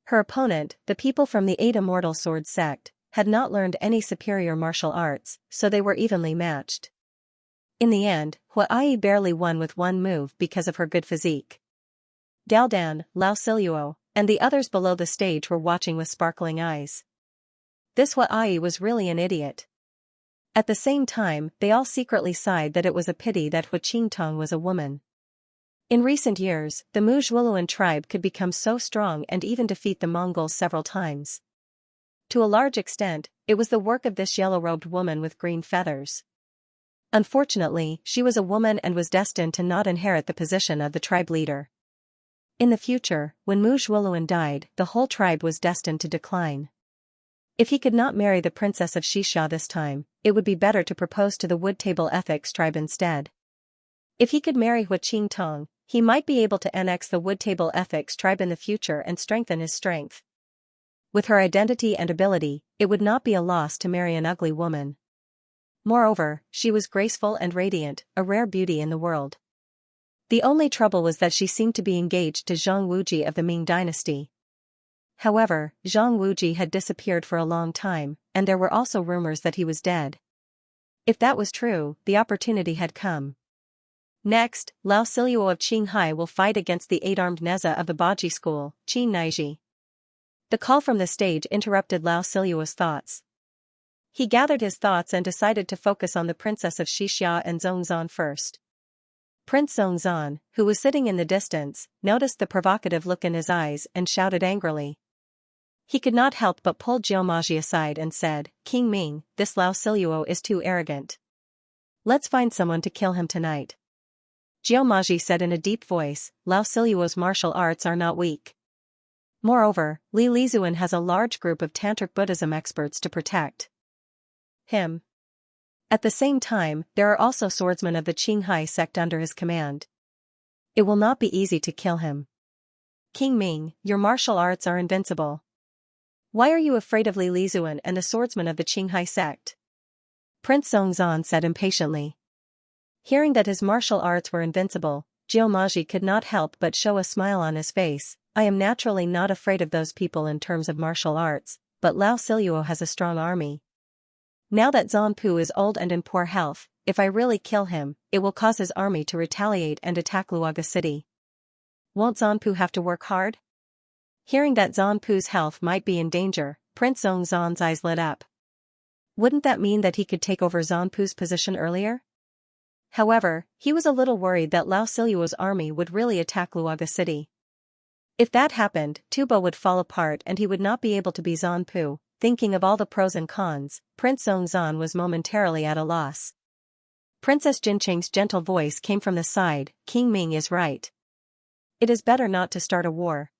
Her opponent, the people from the 8 Immortal Sword sect, had not learned any superior martial arts, so they were evenly matched. In the end, Hua Ai barely won with one move because of her good physique. Dao Dan, Lao Siluo, and the others below the stage were watching with sparkling eyes. This Hua Ai was really an idiot. At the same time, they all secretly sighed that it was a pity that Hua Qingtong was a woman. In recent years, the Muzhuoluan tribe could become so strong and even defeat the Mongols several times. To a large extent, it was the work of this yellow-robed woman with green feathers. Unfortunately, she was a woman and was destined to not inherit the position of the tribe leader. In the future, when Muzhuoluan died, the whole tribe was destined to decline. If he could not marry the princess of Xianxia this time, it would be better to propose to the Wood Table Ethics tribe instead. If he could marry Hua Qingtong, he might be able to annex the Wood Table Ethics tribe in the future and strengthen his strength. With her identity and ability, it would not be a loss to marry an ugly woman. Moreover, she was graceful and radiant, a rare beauty in the world. The only trouble was that she seemed to be engaged to Zhang Wuji of the Ming dynasty. However, Zhang Wuji had disappeared for a long time, and there were also rumors that he was dead. If that was true, the opportunity had come. Next, Lao Siluo of Qinghai will fight against the 8-armed Neza of the Baji school, Qin Naiji. The call from the stage interrupted Lao Siluo's thoughts. He gathered his thoughts and decided to focus on the princess of Xianxia and Zongzan first. Prince Zongzan, who was sitting in the distance, noticed the provocative look in his eyes and shouted angrily. He could not help but pull Jiumaji aside and said, "King Ming, this Lao Siluo is too arrogant. Let's find someone to kill him tonight." Jiumaji said in a deep voice, "Lao Siluo's martial arts are not weak. Moreover, Li Lizuan has a large group of Tantric Buddhism experts to protect him. At the same time, there are also swordsmen of the Qinghai sect under his command. It will not be easy to kill him. King Ming, your martial arts are invincible. Why are you afraid of Li Lizuan and the swordsmen of the Qinghai sect?" Prince Zongzan said impatiently. Hearing that his martial arts were invincible, Jiumaji could not help but show a smile on his face. "I am naturally not afraid of those people in terms of martial arts, but Lao Siluo has a strong army. Now that Zanpu is old and in poor health, if I really kill him, it will cause his army to retaliate and attack Luoga city. Won't Zanpu have to work hard?" Hearing that Zanpu's health might be in danger, Prince Zongzan's eyes lit up. Wouldn't that mean that he could take over Zanpu's position earlier? However, he was a little worried that Lao Siluo's army would really attack Luoga city. If that happened, Tubo would fall apart and he would not be able to be Zanpu. Thinking of all the pros and cons, Prince Zongzan was momentarily at a loss. Princess Jincheng's gentle voice came from the side, "King Ming is right. It is better not to start a war.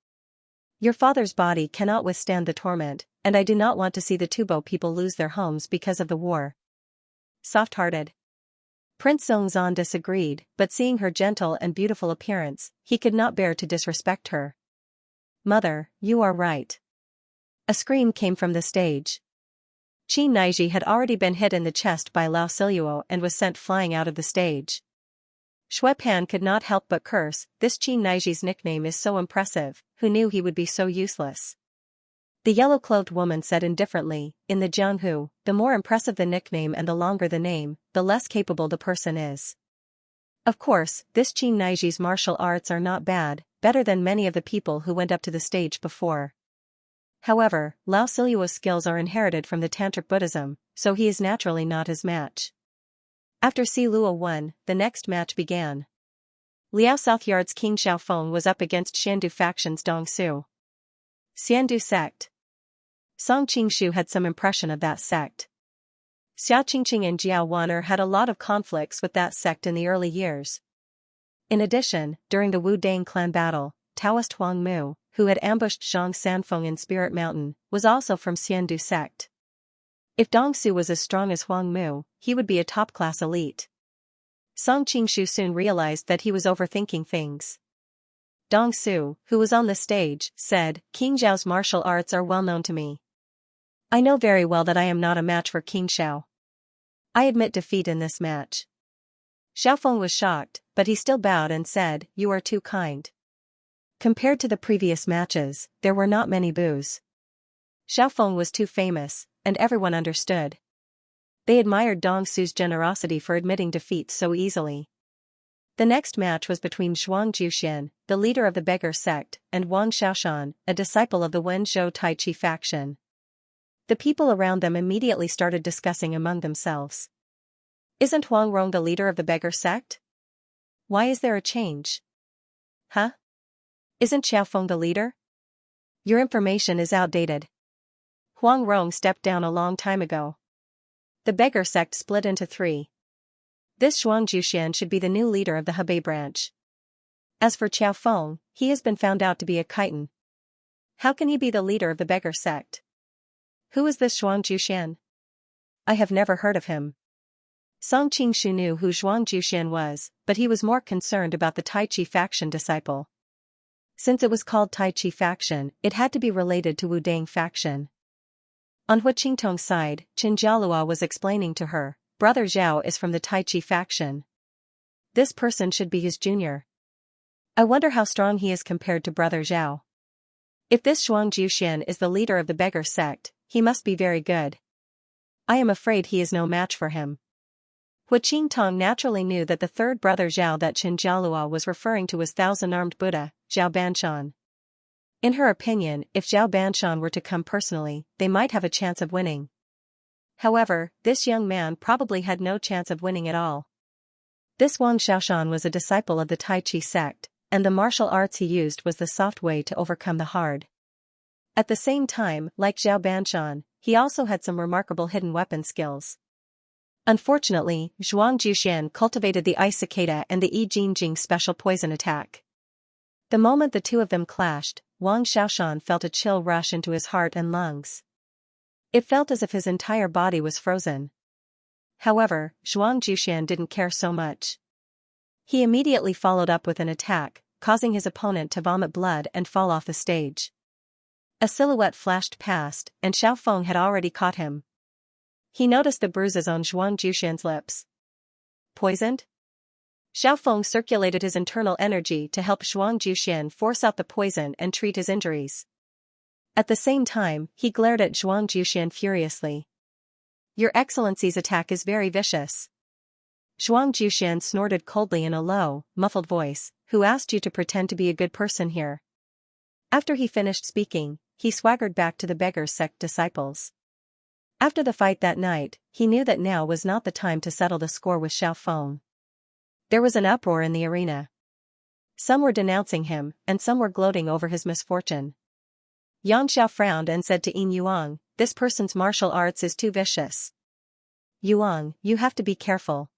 Your father's body cannot withstand the torment, and I do not want to see the Tubo people lose their homes because of the war." Soft-hearted. Prince Zongzan disagreed, but seeing her gentle and beautiful appearance, he could not bear to disrespect her. "Mother, you are right." A scream came from the stage. Qin Naiji had already been hit in the chest by Lao Siluo and was sent flying out of the stage. Shui Pan could not help but curse, "This Qin Naiji's nickname is so impressive, who knew he would be so useless?" The yellow-clothed woman said indifferently, "In the Jianghu, the more impressive the nickname and the longer the name, the less capable the person is. Of course, this Qin Naiji's martial arts are not bad, better than many of the people who went up to the stage before. However, Lao Siluo's skills are inherited from the Tantric Buddhism, so he is naturally not his match." After Si Luo won, the next match began. Liao Southyard's King Xiaofeng was up against Xiandu faction's Dong Su. Xiandu sect. Song Qingshu had some impression of that sect. Xia Qingqing and Jiao Wan'er had a lot of conflicts with that sect in the early years. In addition, during the Wu Dang clan battle, Taoist Huang Mu, who had ambushed Zhang Sanfeng in Spirit Mountain, was also from Xiandu sect. If Dong Su was as strong as Huang Mu, he would be a top-class elite. Song Qingshu soon realized that he was overthinking things. Dong Su, who was on the stage, said, "King Zhao's martial arts are well known to me. I know very well that I am not a match for King Xiao. I admit defeat in this match." Xiaofeng was shocked, but he still bowed and said, "You are too kind." Compared to the previous matches, there were not many boos. Xiaofeng was too famous, and everyone understood. They admired Dong Su's generosity for admitting defeat so easily. The next match was between Zhuang Juxian, the leader of the beggar sect, and Wang Xiaoshan, a disciple of the Wenzhou Tai Chi faction. The people around them immediately started discussing among themselves. "Isn't Huang Rong the leader of the beggar sect? Why is there a change?" Huh? Isn't Xiaofeng the leader? Your information is outdated. Huang Rong stepped down a long time ago. The beggar sect split into 3. This Zhuang Juxian should be the new leader of the Hebei branch. As for Xiaofeng, he has been found out to be a chitin. How can he be the leader of the beggar sect? Who is this Zhuang Juxian? I have never heard of him. Song Qingshu knew who Zhuang Juxian was, but he was more concerned about the Tai Chi faction disciple. Since it was called Tai Chi faction, it had to be related to Wu Dang faction. On Hu Qingtong's side, Qin Jialua was explaining to her, Brother Zhao is from the Tai Chi faction. This person should be his junior. I wonder how strong he is compared to Brother Zhao. If this Zhuang Juxian is the leader of the beggar sect, he must be very good. I am afraid he is no match for him. Hu Qingtong naturally knew that the third brother Zhao that Qin Jialua was referring to was thousand-armed Buddha, Zhao Banshan. In her opinion, if Zhao Banshan were to come personally, they might have a chance of winning. However, this young man probably had no chance of winning at all. This Wang Xiaoshan was a disciple of the Tai Chi sect, and the martial arts he used was the soft way to overcome the hard. At the same time, like Zhao Banshan, he also had some remarkable hidden weapon skills. Unfortunately, Zhuang Juxian cultivated the Ice Cicada and the Yi Jingjing special poison attack. The moment the two of them clashed, Wang Xiaoshan felt a chill rush into his heart and lungs. It felt as if his entire body was frozen. However, Zhuang Juxian didn't care so much. He immediately followed up with an attack, causing his opponent to vomit blood and fall off the stage. A silhouette flashed past, and Xiaofeng had already caught him. He noticed the bruises on Zhuang Juxian's lips. Poisoned? Xiaofeng circulated his internal energy to help Zhuang Juxian force out the poison and treat his injuries. At the same time, he glared at Zhuang Juxian furiously. Your Excellency's attack is very vicious. Zhuang Juxian snorted coldly in a low, muffled voice, who asked you to pretend to be a good person here? After he finished speaking, he swaggered back to the beggar sect disciples. After the fight that night, he knew that now was not the time to settle the score with Xiaofeng. There was an uproar in the arena. Some were denouncing him, and some were gloating over his misfortune. Yang Xiao frowned and said to Yin Yuang, this person's martial arts is too vicious. Yuang, you have to be careful.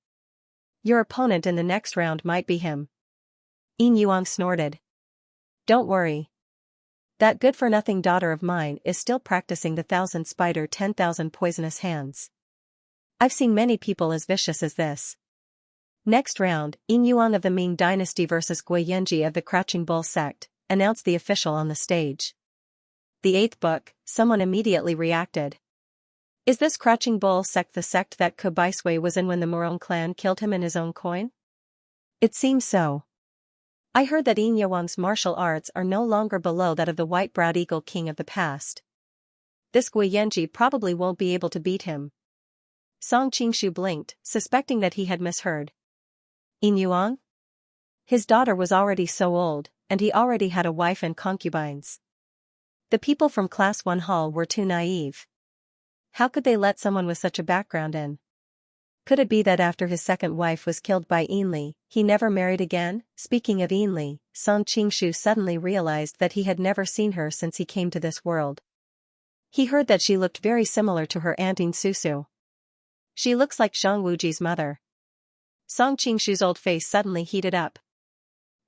Your opponent in the next round might be him. Yin Yuang snorted. Don't worry. That good-for-nothing daughter of mine is still practicing the 1,000 spider 10,000 poisonous hands. I've seen many people as vicious as this. Next round, Yin Yuang of the Ming dynasty versus Gui Yanji of the Crouching Bull sect, announced the official on the stage. The 8th book, someone immediately reacted. Is this Crouching Bull sect the sect that Ke Baisui was in when the Morong clan killed him in his own coin? It seems so. I heard that Yin Yuang's martial arts are no longer below that of the white-browed eagle king of the past. This Gui Yanji probably won't be able to beat him. Song Qingshu blinked, suspecting that he had misheard. Yin Yuang? His daughter was already so old, and he already had a wife and concubines. The people from Class 1 Hall were too naive. How could they let someone with such a background in? Could it be that after his second wife was killed by Yinli, he never married again? Speaking of Yinli, Song Qingshu suddenly realized that he had never seen her since he came to this world. He heard that she looked very similar to her aunt Yin Susu. She looks like Zhang Wuji's mother. Song Qingshu's old face suddenly heated up.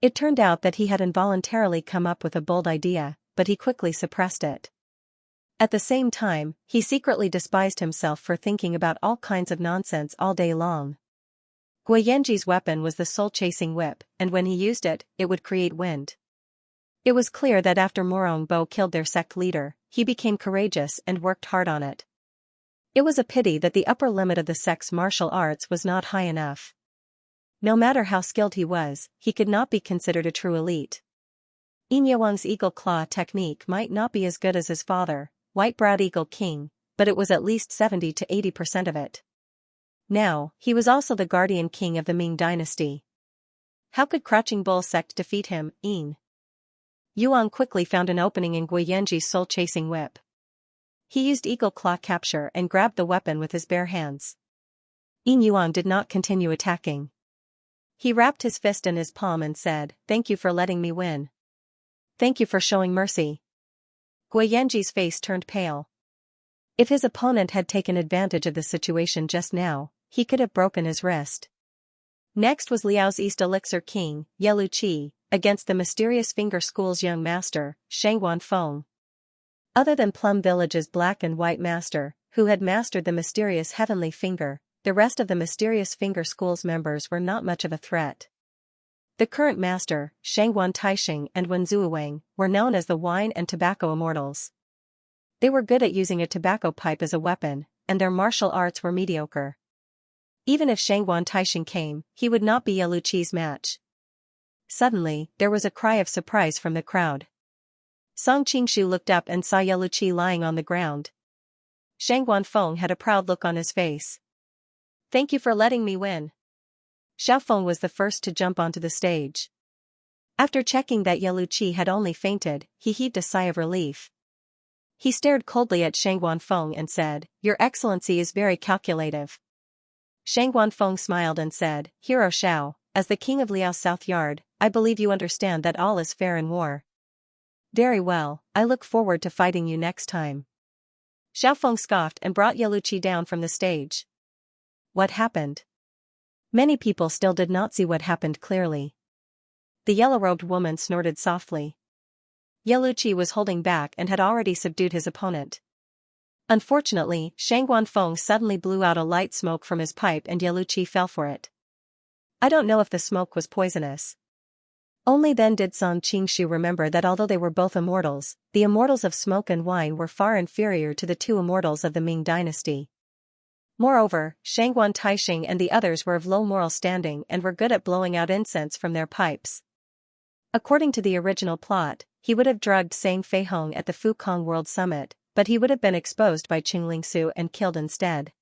It turned out that he had involuntarily come up with a bold idea, but he quickly suppressed it. At the same time, he secretly despised himself for thinking about all kinds of nonsense all day long. Gui Yanji's weapon was the soul-chasing whip, and when he used it, it would create wind. It was clear that after Morong Bo killed their sect leader, he became courageous and worked hard on it. It was a pity that the upper limit of the sect's martial arts was not high enough. No matter how skilled he was, he could not be considered a true elite. Yin Yuang's eagle claw technique might not be as good as his father, White-browed Eagle King, but it was at least 70 to 80% of it. Now, he was also the guardian king of the Ming dynasty. How could Crouching Bull sect defeat him? Yin Yuang quickly found an opening in Gui Yanji's soul-chasing whip. He used eagle claw capture and grabbed the weapon with his bare hands. Yin Yuang did not continue attacking. He wrapped his fist in his palm and said, "Thank you for letting me win. Thank you for showing mercy." Gui Yanji's face turned pale. If his opponent had taken advantage of the situation just now, he could have broken his wrist. Next was Liao's East Elixir King, Ye Luqi, against the Mysterious Finger School's young master, Shangguan Feng. Other than Plum Village's black and white master, who had mastered the mysterious Heavenly Finger, the rest of the Mysterious Finger School's members were not much of a threat. The current master, Shangguan Taixing and Wen Zuowang, were known as the Wine and Tobacco Immortals. They were good at using a tobacco pipe as a weapon, and their martial arts were mediocre. Even if Shangguan Taixing came, he would not be Ye Luqi's match. Suddenly, there was a cry of surprise from the crowd. Song Qingshu looked up and saw Ye Luqi lying on the ground. Shangguan Feng had a proud look on his face. "Thank you for letting me win." Xiao Feng was the first to jump onto the stage. After checking that Ye Luqi had only fainted, he heaved a sigh of relief. He stared coldly at Shangguan Feng and said, "Your Excellency is very calculative." Shangguan Feng smiled and said, "Hero Xiao, as the king of Liao's South Yard, I believe you understand that all is fair in war. Very well, I look forward to fighting you next time." Xiao Feng scoffed and brought Ye Luqi down from the stage. What happened? Many people still did not see what happened clearly. The yellow-robed woman snorted softly. Ye Luqi was holding back and had already subdued his opponent. Unfortunately, Shangguan Feng suddenly blew out a light smoke from his pipe and Ye Luqi fell for it. I don't know if the smoke was poisonous. Only then did Song Qingshu remember that although they were both immortals, the immortals of smoke and wine were far inferior to the two immortals of the Ming dynasty. Moreover, Shangguan Taixing and the others were of low moral standing and were good at blowing out incense from their pipes. According to the original plot, he would have drugged Sang Feihong at the Fukong World Summit, but he would have been exposed by Qingling Su and killed instead.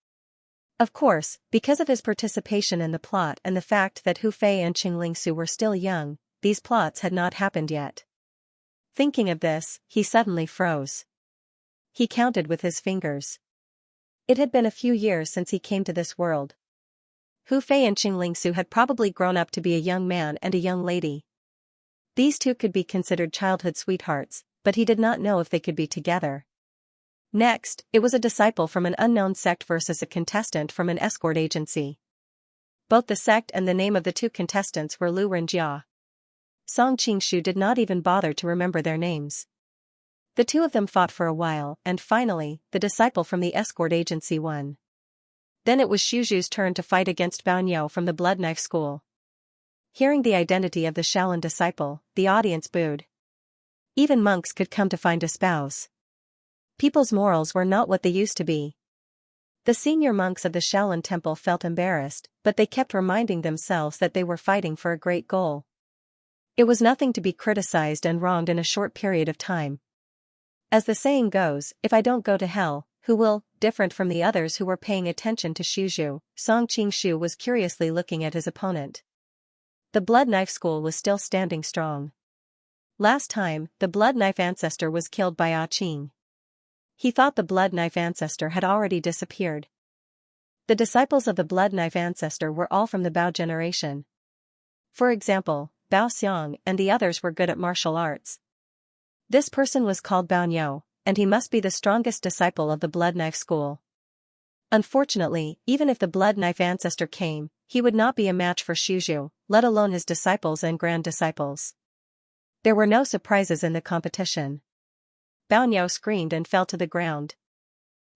Of course, because of his participation in the plot and the fact that Hu Fei and Qingling Su were still young, these plots had not happened yet. Thinking of this, he suddenly froze. He counted with his fingers. It had been a few years since he came to this world. Hu Fei and Qingling Su had probably grown up to be a young man and a young lady. These two could be considered childhood sweethearts, but he did not know if they could be together. Next, it was a disciple from an unknown sect versus a contestant from an escort agency. Both the sect and the name of the two contestants were Lu Renjia. Song Qingshu did not even bother to remember their names. The two of them fought for a while, and finally, the disciple from the escort agency won. Then it was Shuju's turn to fight against Bao'Niao from the Blood Knife School. Hearing the identity of the Shaolin disciple, the audience booed. Even monks could come to find a spouse. People's morals were not what they used to be. The senior monks of the Shaolin Temple felt embarrassed, but they kept reminding themselves that they were fighting for a great goal. It was nothing to be criticized and wronged in a short period of time. As the saying goes, if I don't go to hell, who will? Different from the others who were paying attention to Shuju, Song Qingshu was curiously looking at his opponent. The Blood Knife School was still standing strong. Last time, the Blood Knife ancestor was killed by Ah Qing. He thought the Blood Knife ancestor had already disappeared. The disciples of the Blood Knife ancestor were all from the Bao generation. For example, Bao Xiang and the others were good at martial arts. This person was called Bao Niao, and he must be the strongest disciple of the Blood Knife School. Unfortunately, even if the Blood Knife ancestor came, he would not be a match for Shuju, let alone his disciples and grand disciples. There were no surprises in the competition. Bao Niao screamed and fell to the ground.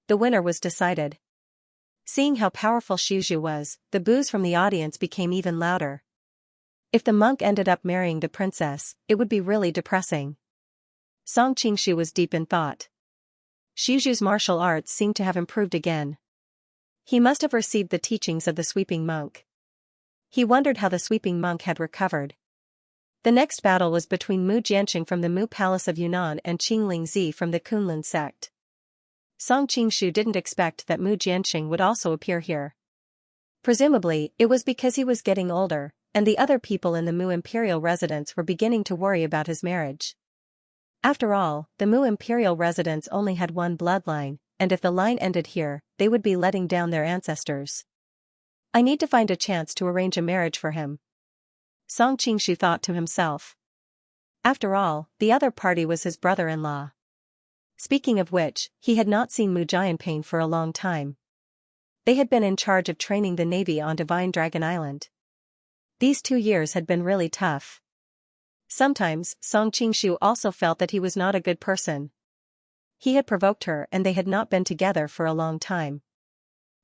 The winner was decided. Seeing how powerful Shuju was, the boos from the audience became even louder. If the monk ended up marrying the princess, it would be really depressing. Song Qingshu was deep in thought. Shuju's martial arts seemed to have improved again. He must have received the teachings of the sweeping monk. He wondered how the sweeping monk had recovered. The next battle was between Mu Jianqing from the Mu Palace of Yunnan and Qingling Zi from the Kunlun sect. Song Qingshu didn't expect that Mu Jianqing would also appear here. Presumably, it was because he was getting older, and the other people in the Mu imperial residence were beginning to worry about his marriage. After all, the Mu imperial residence only had one bloodline, and if the line ended here, they would be letting down their ancestors. I need to find a chance to arrange a marriage for him. Song Qingshu thought to himself. After all, the other party was his brother-in-law. Speaking of which, he had not seen Mu Jianping for a long time. They had been in charge of training the navy on Divine Dragon Island. These 2 years had been really tough. Sometimes, Song Qingshu also felt that he was not a good person. He had provoked her and they had not been together for a long time.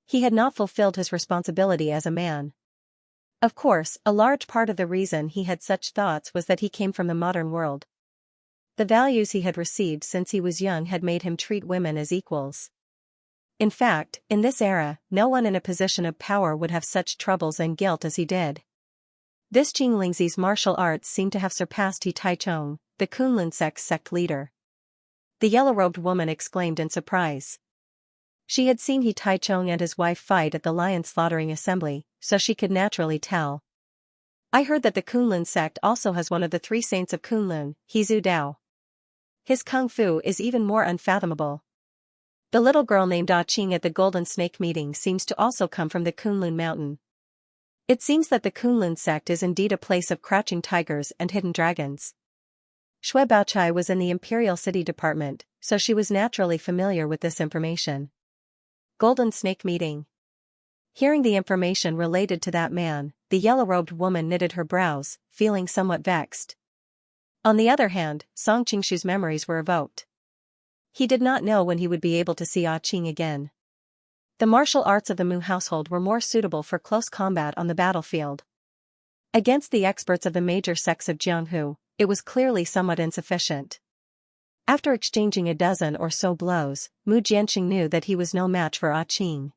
He had not fulfilled his responsibility as a man. Of course, a large part of the reason he had such thoughts was that he came from the modern world. The values he had received since he was young had made him treat women as equals. In fact, in this era, no one in a position of power would have such troubles and guilt as he did. This Qing Lingzi's martial arts seemed to have surpassed He Taichung, the Kunlun sect leader. The yellow-robed woman exclaimed in surprise. She had seen He Taichung and his wife fight at the lion slaughtering assembly, so she could naturally tell. I heard that the Kunlun sect also has one of the 3 saints of Kunlun, He Zhu Dao. His kung fu is even more unfathomable. The little girl named Ah Qing at the Golden Snake meeting seems to also come from the Kunlun mountain. It seems that the Kunlun sect is indeed a place of crouching tigers and hidden dragons. Shui Baochai was in the Imperial City Department, so she was naturally familiar with this information. Golden Snake meeting. Hearing the information related to that man, the yellow-robed woman knitted her brows, feeling somewhat vexed. On the other hand, Song Qingshu's memories were evoked. He did not know when he would be able to see Ah Qing again. The martial arts of the Mu household were more suitable for close combat on the battlefield. Against the experts of the major sects of Jianghu, it was clearly somewhat insufficient. After exchanging a dozen or so blows, Mu Jianqing knew that he was no match for Ah Qing.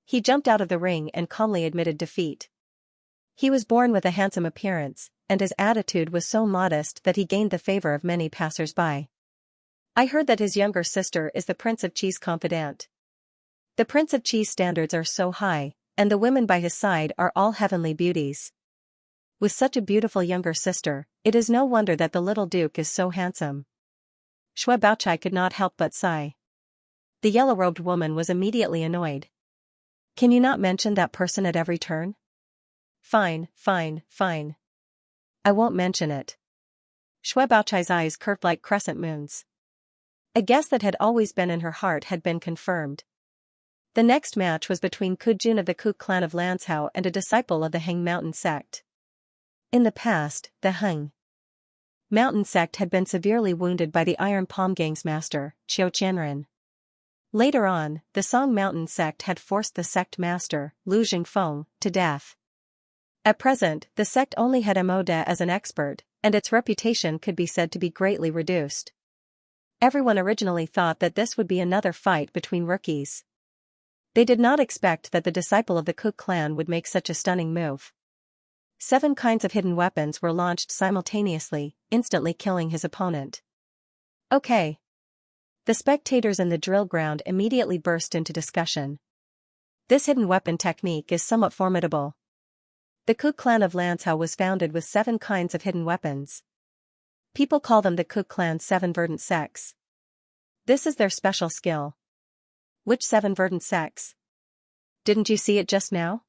He jumped out of the ring and calmly admitted defeat. He was born with a handsome appearance, and his attitude was so modest that he gained the favor of many passers-by. I heard that his younger sister is the Prince of Qi's confidant. The Prince of Qi's standards are so high, and the women by his side are all heavenly beauties. With such a beautiful younger sister, it is no wonder that the little duke is so handsome. Shui Baochai could not help but sigh. The yellow-robed woman was immediately annoyed. Can you not mention that person at every turn? Fine, fine, fine. I won't mention it. Shui Baochai's eyes curved like crescent moons. A guess that had always been in her heart had been confirmed. The next match was between Ku Jun of the Ku clan of Lanzhou and a disciple of the Heng Mountain sect. In the past, the Heng Mountain sect had been severely wounded by the Iron Palm Gang's master, Qiu Qianren. Later on, the Song Mountain sect had forced the sect master, Lu Jingfeng, to death. At present, the sect only had Mo De as an expert, and its reputation could be said to be greatly reduced. Everyone originally thought that this would be another fight between rookies. They did not expect that the disciple of the Ku clan would make such a stunning move. 7 kinds of hidden weapons were launched simultaneously, instantly killing his opponent. Okay. The spectators in the drill ground immediately burst into discussion. This hidden weapon technique is somewhat formidable. The Ku clan of Lanzhou was founded with 7 kinds of hidden weapons. People call them the Ku clan's 7 verdant sects. This is their special skill. Which 7 verdant sects? Didn't you see it just now?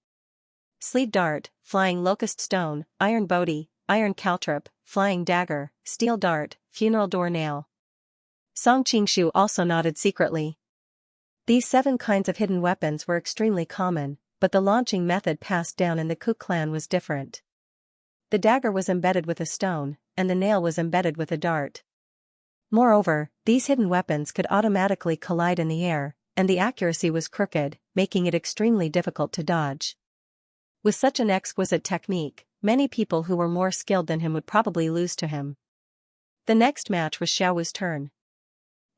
Sleeve dart, flying locust stone, iron bodhi, iron caltrip, flying dagger, steel dart, funeral door nail. Song Qingshu also nodded secretly. These 7 kinds of hidden weapons were extremely common, but the launching method passed down in the Ku clan was different. The dagger was embedded with a stone, and the nail was embedded with a dart. Moreover, these hidden weapons could automatically collide in the air, and the accuracy was crooked, making it extremely difficult to dodge. With such an exquisite technique, many people who were more skilled than him would probably lose to him. The next match was Xiaowu's turn.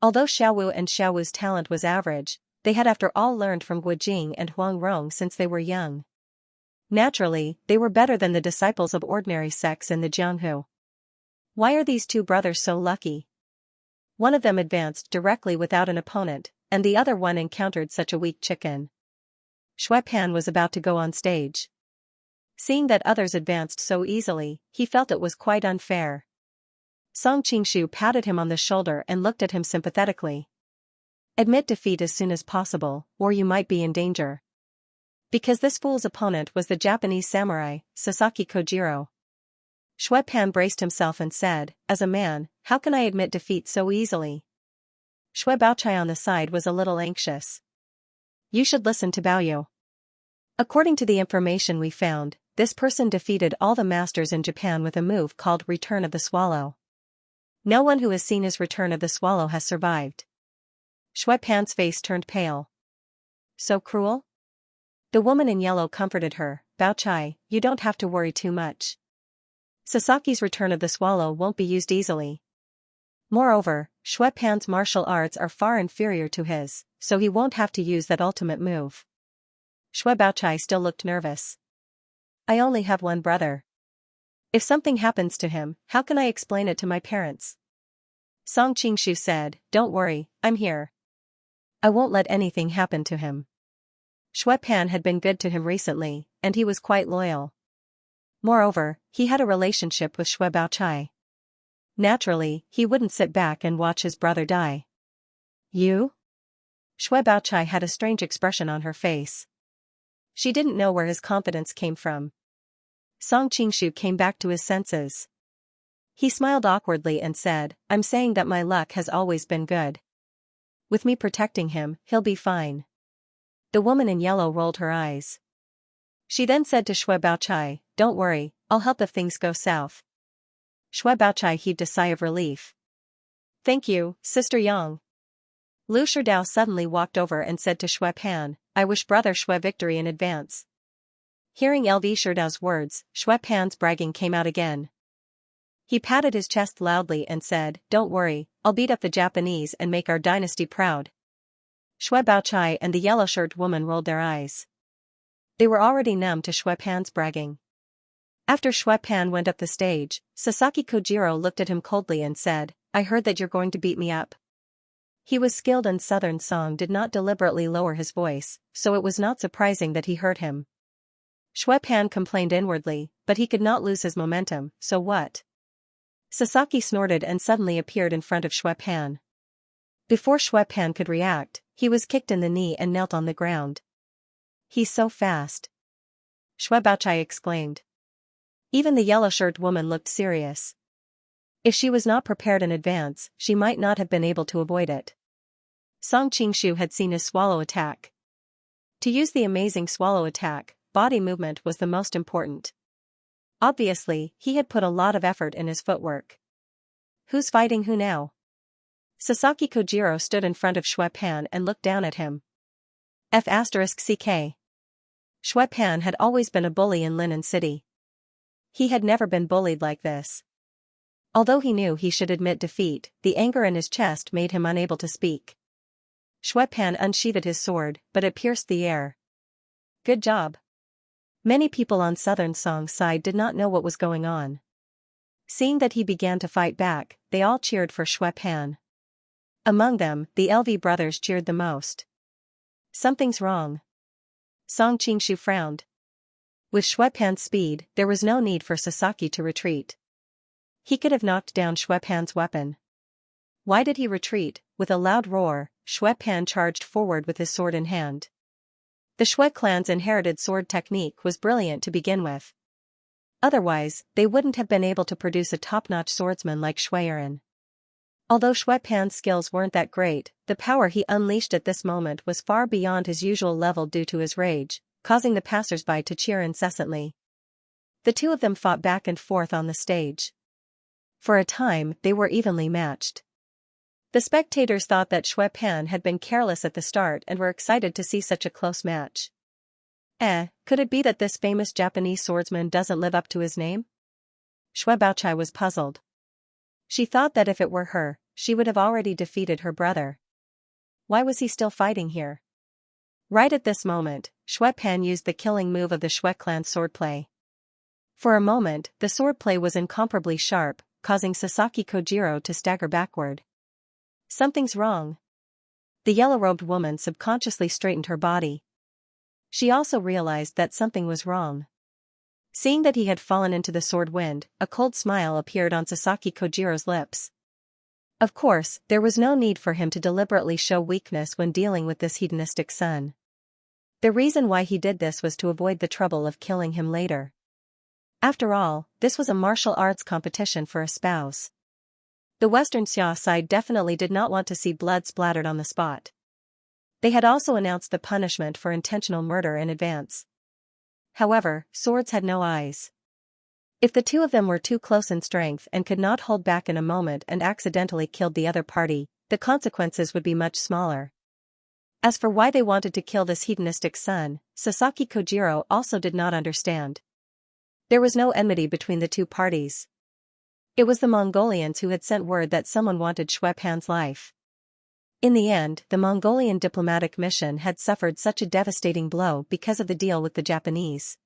Although Xiaowu and Xiaowu's talent was average, they had after all learned from Guojing and Huang Rong since they were young. Naturally, they were better than the disciples of ordinary sects in the Jianghu. Why are these 2 brothers so lucky? One of them advanced directly without an opponent, and the other one encountered such a weak chicken. Shui Pan was about to go on stage. Seeing that others advanced so easily, he felt it was quite unfair. Song Qingshu patted him on the shoulder and looked at him sympathetically. Admit defeat as soon as possible, or you might be in danger. Because this fool's opponent was the Japanese samurai, Sasaki Kojiro. Shui Pan braced himself and said, as a man, how can I admit defeat so easily? Shui Baochai on the side was a little anxious. You should listen to Baoyu. According to the information we found, this person defeated all the masters in Japan with a move called Return of the Swallow. No one who has seen his Return of the Swallow has survived. Shui Pan's face turned pale. So cruel? The woman in yellow comforted her. Baochai, you don't have to worry too much. Sasaki's Return of the Swallow won't be used easily. Moreover, Shui Pan's martial arts are far inferior to his, so he won't have to use that ultimate move. Shui Baochai still looked nervous. I only have one brother. If something happens to him, how can I explain it to my parents? Song Qingshu said, don't worry, I'm here. I won't let anything happen to him. Shui Pan had been good to him recently, and he was quite loyal. Moreover, he had a relationship with Shui Baochai. Naturally, he wouldn't sit back and watch his brother die. You? Shui Baochai had a strange expression on her face. She didn't know where his confidence came from. Song Qingshu came back to his senses. He smiled awkwardly and said, I'm saying that my luck has always been good. With me protecting him, he'll be fine. The woman in yellow rolled her eyes. She then said to Shui Baochai, don't worry, I'll help if things go south. Shui Baochai heaved a sigh of relief. Thank you, Sister Yang. Lu Sherdao suddenly walked over and said to Shui Pan, I wish Brother Shui victory in advance. Hearing LV Sherdao's words, Shui Pan's bragging came out again. He patted his chest loudly and said, don't worry, I'll beat up the Japanese and make our dynasty proud. Shui Baochai and the yellow-shirted woman rolled their eyes. They were already numb to Shui Pan's bragging. After Shui Pan went up the stage, Sasaki Kojiro looked at him coldly and said, I heard that you're going to beat me up. He was skilled and Southern Song did not deliberately lower his voice, so it was not surprising that he heard him. Shui Pan complained inwardly, but he could not lose his momentum, so what? Sasaki snorted and suddenly appeared in front of Shui Pan. Before Shui Pan could react, he was kicked in the knee and knelt on the ground. He's so fast. Shui Baochai exclaimed. Even the yellow-shirted woman looked serious. If she was not prepared in advance, she might not have been able to avoid it. Song Qingshu had seen his swallow attack. To use the amazing swallow attack, body movement was the most important. Obviously, he had put a lot of effort in his footwork. Who's fighting who now? Sasaki Kojiro stood in front of Shui Pan and looked down at him. F***CK. Shui Pan had always been a bully in Linen City. He had never been bullied like this. Although he knew he should admit defeat, the anger in his chest made him unable to speak. Shui Pan unsheathed his sword, but it pierced the air. Good job. Many people on Southern Song's side did not know what was going on. Seeing that he began to fight back, they all cheered for Shui Pan. Among them, the LV brothers cheered the most. Something's wrong. Song Qingshu frowned. With Shui Pan's speed, there was no need for Sasaki to retreat. He could have knocked down Shui Pan's weapon. Why did he retreat? With a loud roar, Shui Pan charged forward with his sword in hand. The Shui clan's inherited sword technique was brilliant to begin with. Otherwise, they wouldn't have been able to produce a top-notch swordsman like Shui Erin. Although Shui Pan's skills weren't that great, the power he unleashed at this moment was far beyond his usual level due to his rage, causing the passers-by to cheer incessantly. The two of them fought back and forth on the stage. For a time, they were evenly matched. The spectators thought that Shui Pan had been careless at the start and were excited to see such a close match. Could it be that this famous Japanese swordsman doesn't live up to his name? Shui Baochai was puzzled. She thought that if it were her, she would have already defeated her brother. Why was he still fighting here? Right at this moment, Shui Pan used the killing move of the Shui clan's swordplay. For a moment, the swordplay was incomparably sharp, causing Sasaki Kojiro to stagger backward. Something's wrong. The yellow-robed woman subconsciously straightened her body. She also realized that something was wrong. Seeing that he had fallen into the sword wind, a cold smile appeared on Sasaki Kojiro's lips. Of course, there was no need for him to deliberately show weakness when dealing with this hedonistic son. The reason why he did this was to avoid the trouble of killing him later. After all, this was a martial arts competition for a spouse. The Western Xia side definitely did not want to see blood splattered on the spot. They had also announced the punishment for intentional murder in advance. However, swords had no eyes. If the two of them were too close in strength and could not hold back in a moment and accidentally killed the other party, the consequences would be much smaller. As for why they wanted to kill this hedonistic son, Sasaki Kojiro also did not understand. There was no enmity between the two parties. It was the Mongolians who had sent word that someone wanted Xue Pan's life. In the end, the Mongolian diplomatic mission had suffered such a devastating blow because of the deal with the Japanese.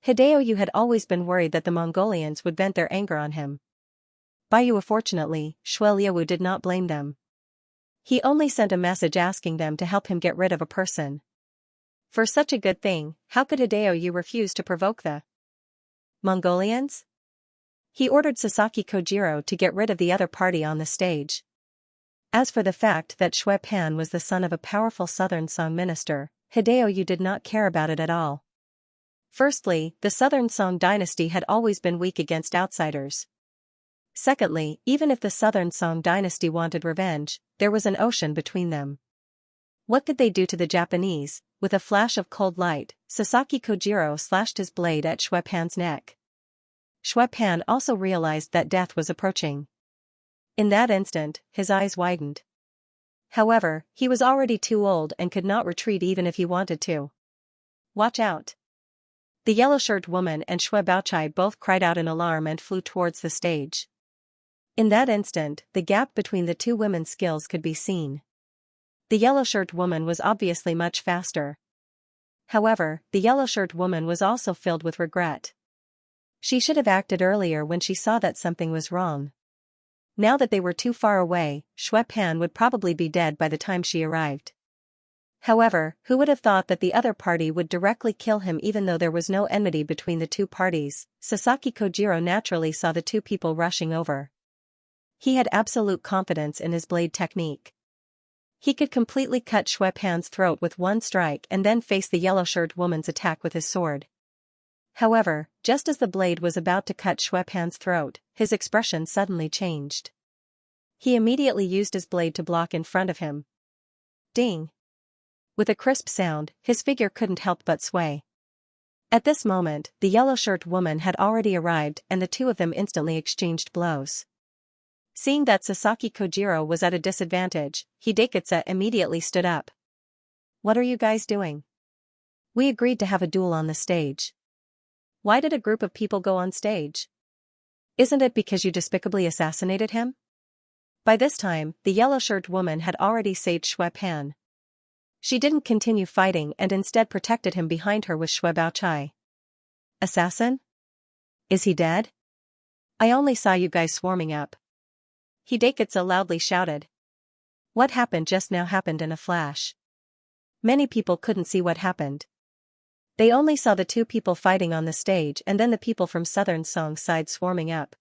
Hideo had always been worried that the Mongolians would vent their anger on him. Fortunately, Xue Liawu did not blame them. He only sent a message asking them to help him get rid of a person. For such a good thing, how could Hideo refuse to provoke the Mongolians? He ordered Sasaki Kojiro to get rid of the other party on the stage. As for the fact that Xue Pan was the son of a powerful southern Song minister, Hideo did not care about it at all. Firstly, the southern Song dynasty had always been weak against outsiders. Secondly, even if the southern Song dynasty wanted revenge, there was an ocean between them. What could they do to the Japanese? With a flash of cold light, Sasaki Kojiro slashed his blade at Xue Pan's neck. Xue Pan also realized that death was approaching. In that instant, his eyes widened. However, he was already too old and could not retreat even if he wanted to. Watch out! The yellow-shirt woman and Xue Baochai both cried out in alarm and flew towards the stage. In that instant, the gap between the two women's skills could be seen. The yellow-shirt woman was obviously much faster. However, the yellow-shirt woman was also filled with regret. She should have acted earlier when she saw that something was wrong. Now that they were too far away, Xue Pan would probably be dead by the time she arrived. However, who would have thought that the other party would directly kill him even though there was no enmity between the two parties? Sasaki Kojiro naturally saw the two people rushing over. He had absolute confidence in his blade technique. He could completely cut Xue Pan's throat with one strike and then face the yellow-shirt woman's attack with his sword. However, just as the blade was about to cut Xue Pan's throat, his expression suddenly changed. He immediately used his blade to block in front of him. Ding! With a crisp sound, his figure couldn't help but sway. At this moment, the yellow-shirt woman had already arrived and the two of them instantly exchanged blows. Seeing that Sasaki Kojiro was at a disadvantage, Hidekatsu immediately stood up. What are you guys doing? We agreed to have a duel on the stage. Why did a group of people go on stage? Isn't it because you despicably assassinated him? By this time, the yellow-shirt woman had already saved Xue Pan. She didn't continue fighting and instead protected him behind her with Xue Baochai. Assassin? Is he dead? I only saw you guys swarming up. Hidekatsu loudly shouted. What happened just now happened in a flash. Many people couldn't see what happened. They only saw the two people fighting on the stage and then the people from Southern Song's side swarming up.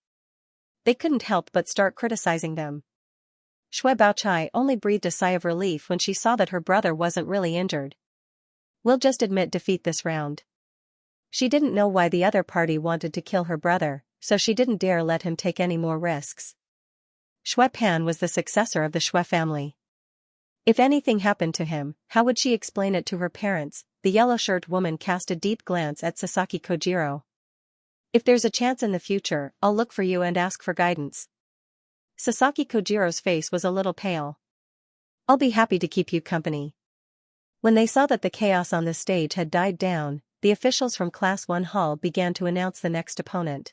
They couldn't help but start criticizing them. Xue Baochai only breathed a sigh of relief when she saw that her brother wasn't really injured. We'll just admit defeat this round. She didn't know why the other party wanted to kill her brother, so she didn't dare let him take any more risks. Xue Pan was the successor of the Xue family. If anything happened to him, how would she explain it to her parents? The yellow-shirt woman cast a deep glance at Sasaki Kojiro. If there's a chance in the future, I'll look for you and ask for guidance. Sasaki Kojiro's face was a little pale. I'll be happy to keep you company. When they saw that the chaos on the stage had died down, the officials from Class 1 Hall began to announce the next opponent.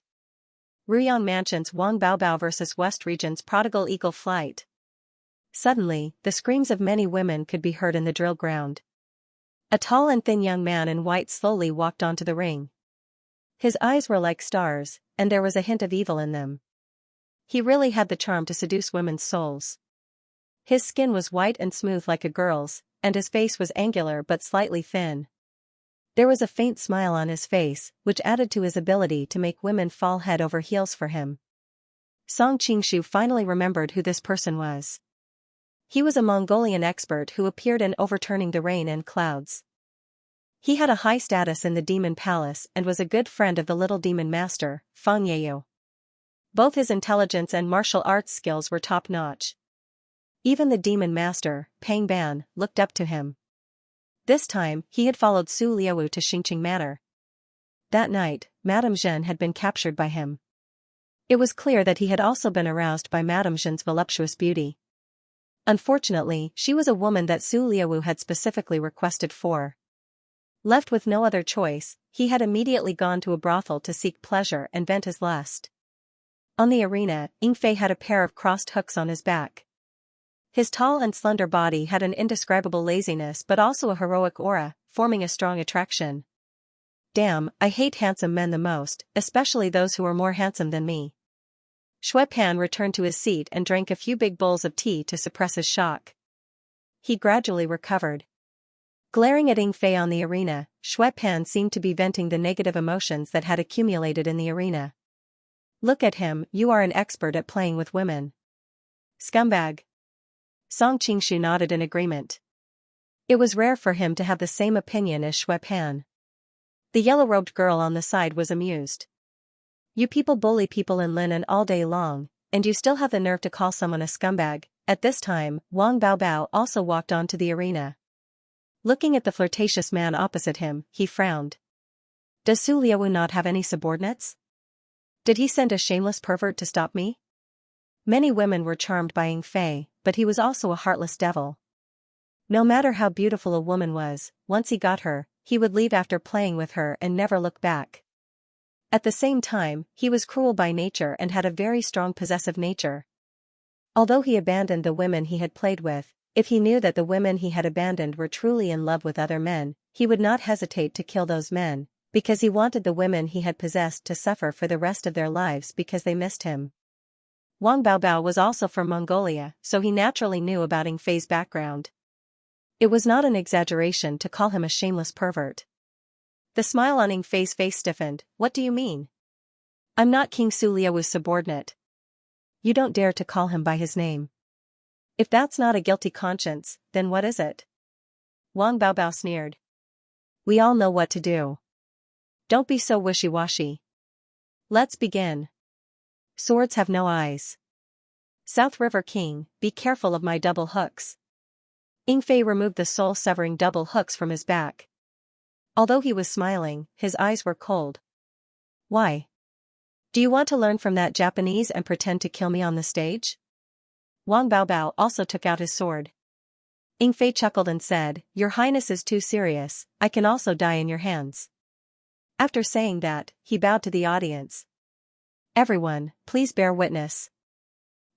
Ruyang Mansion's Wang Baobao vs. West Region's Prodigal Eagle Flight. Suddenly, the screams of many women could be heard in the drill ground. A tall and thin young man in white slowly walked onto the ring. His eyes were like stars, and there was a hint of evil in them. He really had the charm to seduce women's souls. His skin was white and smooth like a girl's, and his face was angular but slightly thin. There was a faint smile on his face, which added to his ability to make women fall head over heels for him. Song Qingshu finally remembered who this person was. He was a Mongolian expert who appeared in Overturning the Rain and Clouds. He had a high status in the demon palace and was a good friend of the little demon master, Fang Yeyu. Both his intelligence and martial arts skills were top-notch. Even the demon master, Pang Ban, looked up to him. This time, he had followed Su Liaowu to Xingqing Manor. That night, Madame Zhen had been captured by him. It was clear that he had also been aroused by Madame Zhen's voluptuous beauty. Unfortunately, she was a woman that Su Liaowu had specifically requested for. Left with no other choice, he had immediately gone to a brothel to seek pleasure and vent his lust. On the arena, Yingfei had a pair of crossed hooks on his back. His tall and slender body had an indescribable laziness but also a heroic aura, forming a strong attraction. Damn, I hate handsome men the most, especially those who are more handsome than me. Shui Pan returned to his seat and drank a few big bowls of tea to suppress his shock. He gradually recovered. Glaring at Yingfei on the arena, Shui Pan seemed to be venting the negative emotions that had accumulated in the arena. Look at him, you are an expert at playing with women. Scumbag. Song Qingshu nodded in agreement. It was rare for him to have the same opinion as Shui Pan. The yellow-robed girl on the side was amused. You people bully people in linen all day long, and you still have the nerve to call someone a scumbag. At this time, Wang Baobao also walked onto the arena. Looking at the flirtatious man opposite him, he frowned. Does Su Liaowu not have any subordinates? Did he send a shameless pervert to stop me? Many women were charmed by Yingfei, but he was also a heartless devil. No matter how beautiful a woman was, once he got her, he would leave after playing with her and never look back. At the same time, he was cruel by nature and had a very strong possessive nature. Although he abandoned the women he had played with, if he knew that the women he had abandoned were truly in love with other men, he would not hesitate to kill those men, because he wanted the women he had possessed to suffer for the rest of their lives because they missed him. Wang Baobao was also from Mongolia, so he naturally knew about Yingfei's background. It was not an exaggeration to call him a shameless pervert. The smile on Yingfei's face stiffened. What do you mean? I'm not King Su Liaowu's subordinate. You don't dare to call him by his name. If that's not a guilty conscience, then what is it? Wang Baobao sneered. We all know what to do. Don't be so wishy-washy. Let's begin. Swords have no eyes. South River King, be careful of my double hooks. Yingfei removed the soul-severing double hooks from his back. Although he was smiling, his eyes were cold. Why? Do you want to learn from that Japanese and pretend to kill me on the stage? Wang Baobao also took out his sword. Yingfei chuckled and said, Your Highness is too serious, I can also die in your hands. After saying that, he bowed to the audience. Everyone, please bear witness.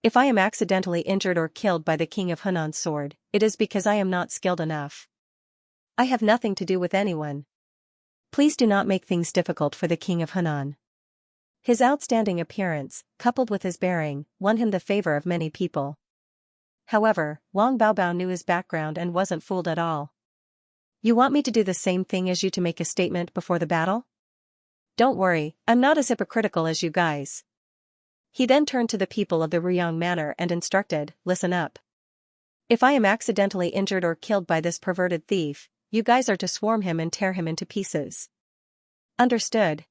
If I am accidentally injured or killed by the King of Hunan's sword, it is because I am not skilled enough. I have nothing to do with anyone. Please do not make things difficult for the King of Hunan. His outstanding appearance, coupled with his bearing, won him the favor of many people. However, Wang Baobao knew his background and wasn't fooled at all. You want me to do the same thing as you to make a statement before the battle? Don't worry, I'm not as hypocritical as you guys. He then turned to the people of the Ruyang Manor and instructed, Listen up. If I am accidentally injured or killed by this perverted thief, you guys are to swarm him and tear him into pieces. Understood.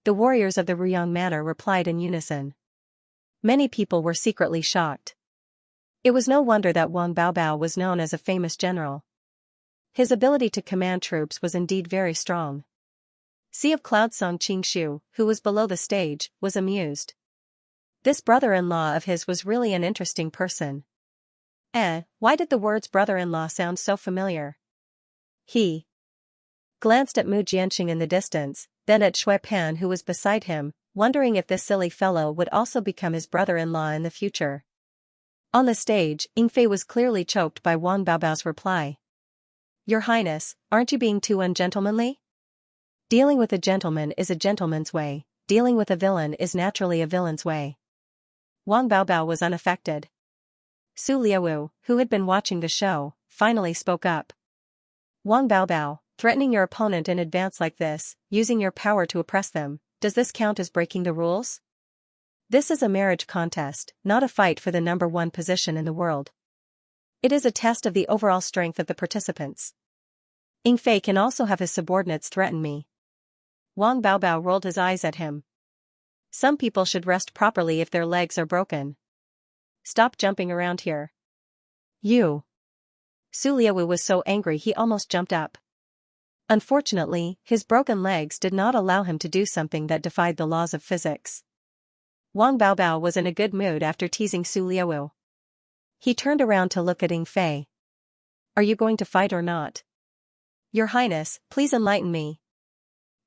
The warriors of the Ruyang Manor replied in unison. Many people were secretly shocked. It was no wonder that Wang Baobao was known as a famous general. His ability to command troops was indeed very strong. Sea of Cloud Song Qingshu, who was below the stage, was amused. This brother-in-law of his was really an interesting person. Why did the words brother-in-law sound so familiar? He glanced at Mu Jianxing in the distance, then at Shui Pan who was beside him, wondering if this silly fellow would also become his brother-in-law in the future. On the stage, Yingfei was clearly choked by Wang Baobao's reply. Your Highness, aren't you being too ungentlemanly? Dealing with a gentleman is a gentleman's way, dealing with a villain is naturally a villain's way. Wang Baobao was unaffected. Su Liaowu, who had been watching the show, finally spoke up. Wang Baobao, threatening your opponent in advance like this, using your power to oppress them, does this count as breaking the rules? This is a marriage contest, not a fight for the number one position in the world. It is a test of the overall strength of the participants. Ying Fei can also have his subordinates threaten me. Wang Baobao rolled his eyes at him. Some people should rest properly if their legs are broken. Stop jumping around here. You. Su Liaowu was so angry he almost jumped up. Unfortunately, his broken legs did not allow him to do something that defied the laws of physics. Wang Baobao was in a good mood after teasing Su Liaowu. He turned around to look at Ying Fei. Are you going to fight or not? Your Highness, please enlighten me.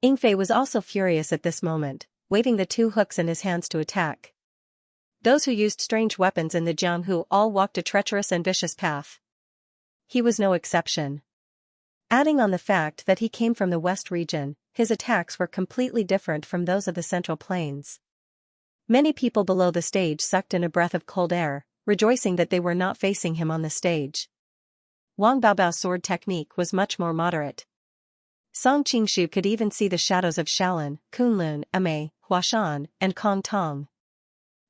Ying Fei was also furious at this moment, waving the two hooks in his hands to attack. Those who used strange weapons in the Jianghu all walked a treacherous and vicious path. He was no exception. Adding on the fact that he came from the West region, his attacks were completely different from those of the Central Plains. Many people below the stage sucked in a breath of cold air, rejoicing that they were not facing him on the stage. Wang Baobao's sword technique was much more moderate. Song Qingshu could even see the shadows of Shaolin, Kunlun, Amei, Huashan, and Kong Tong.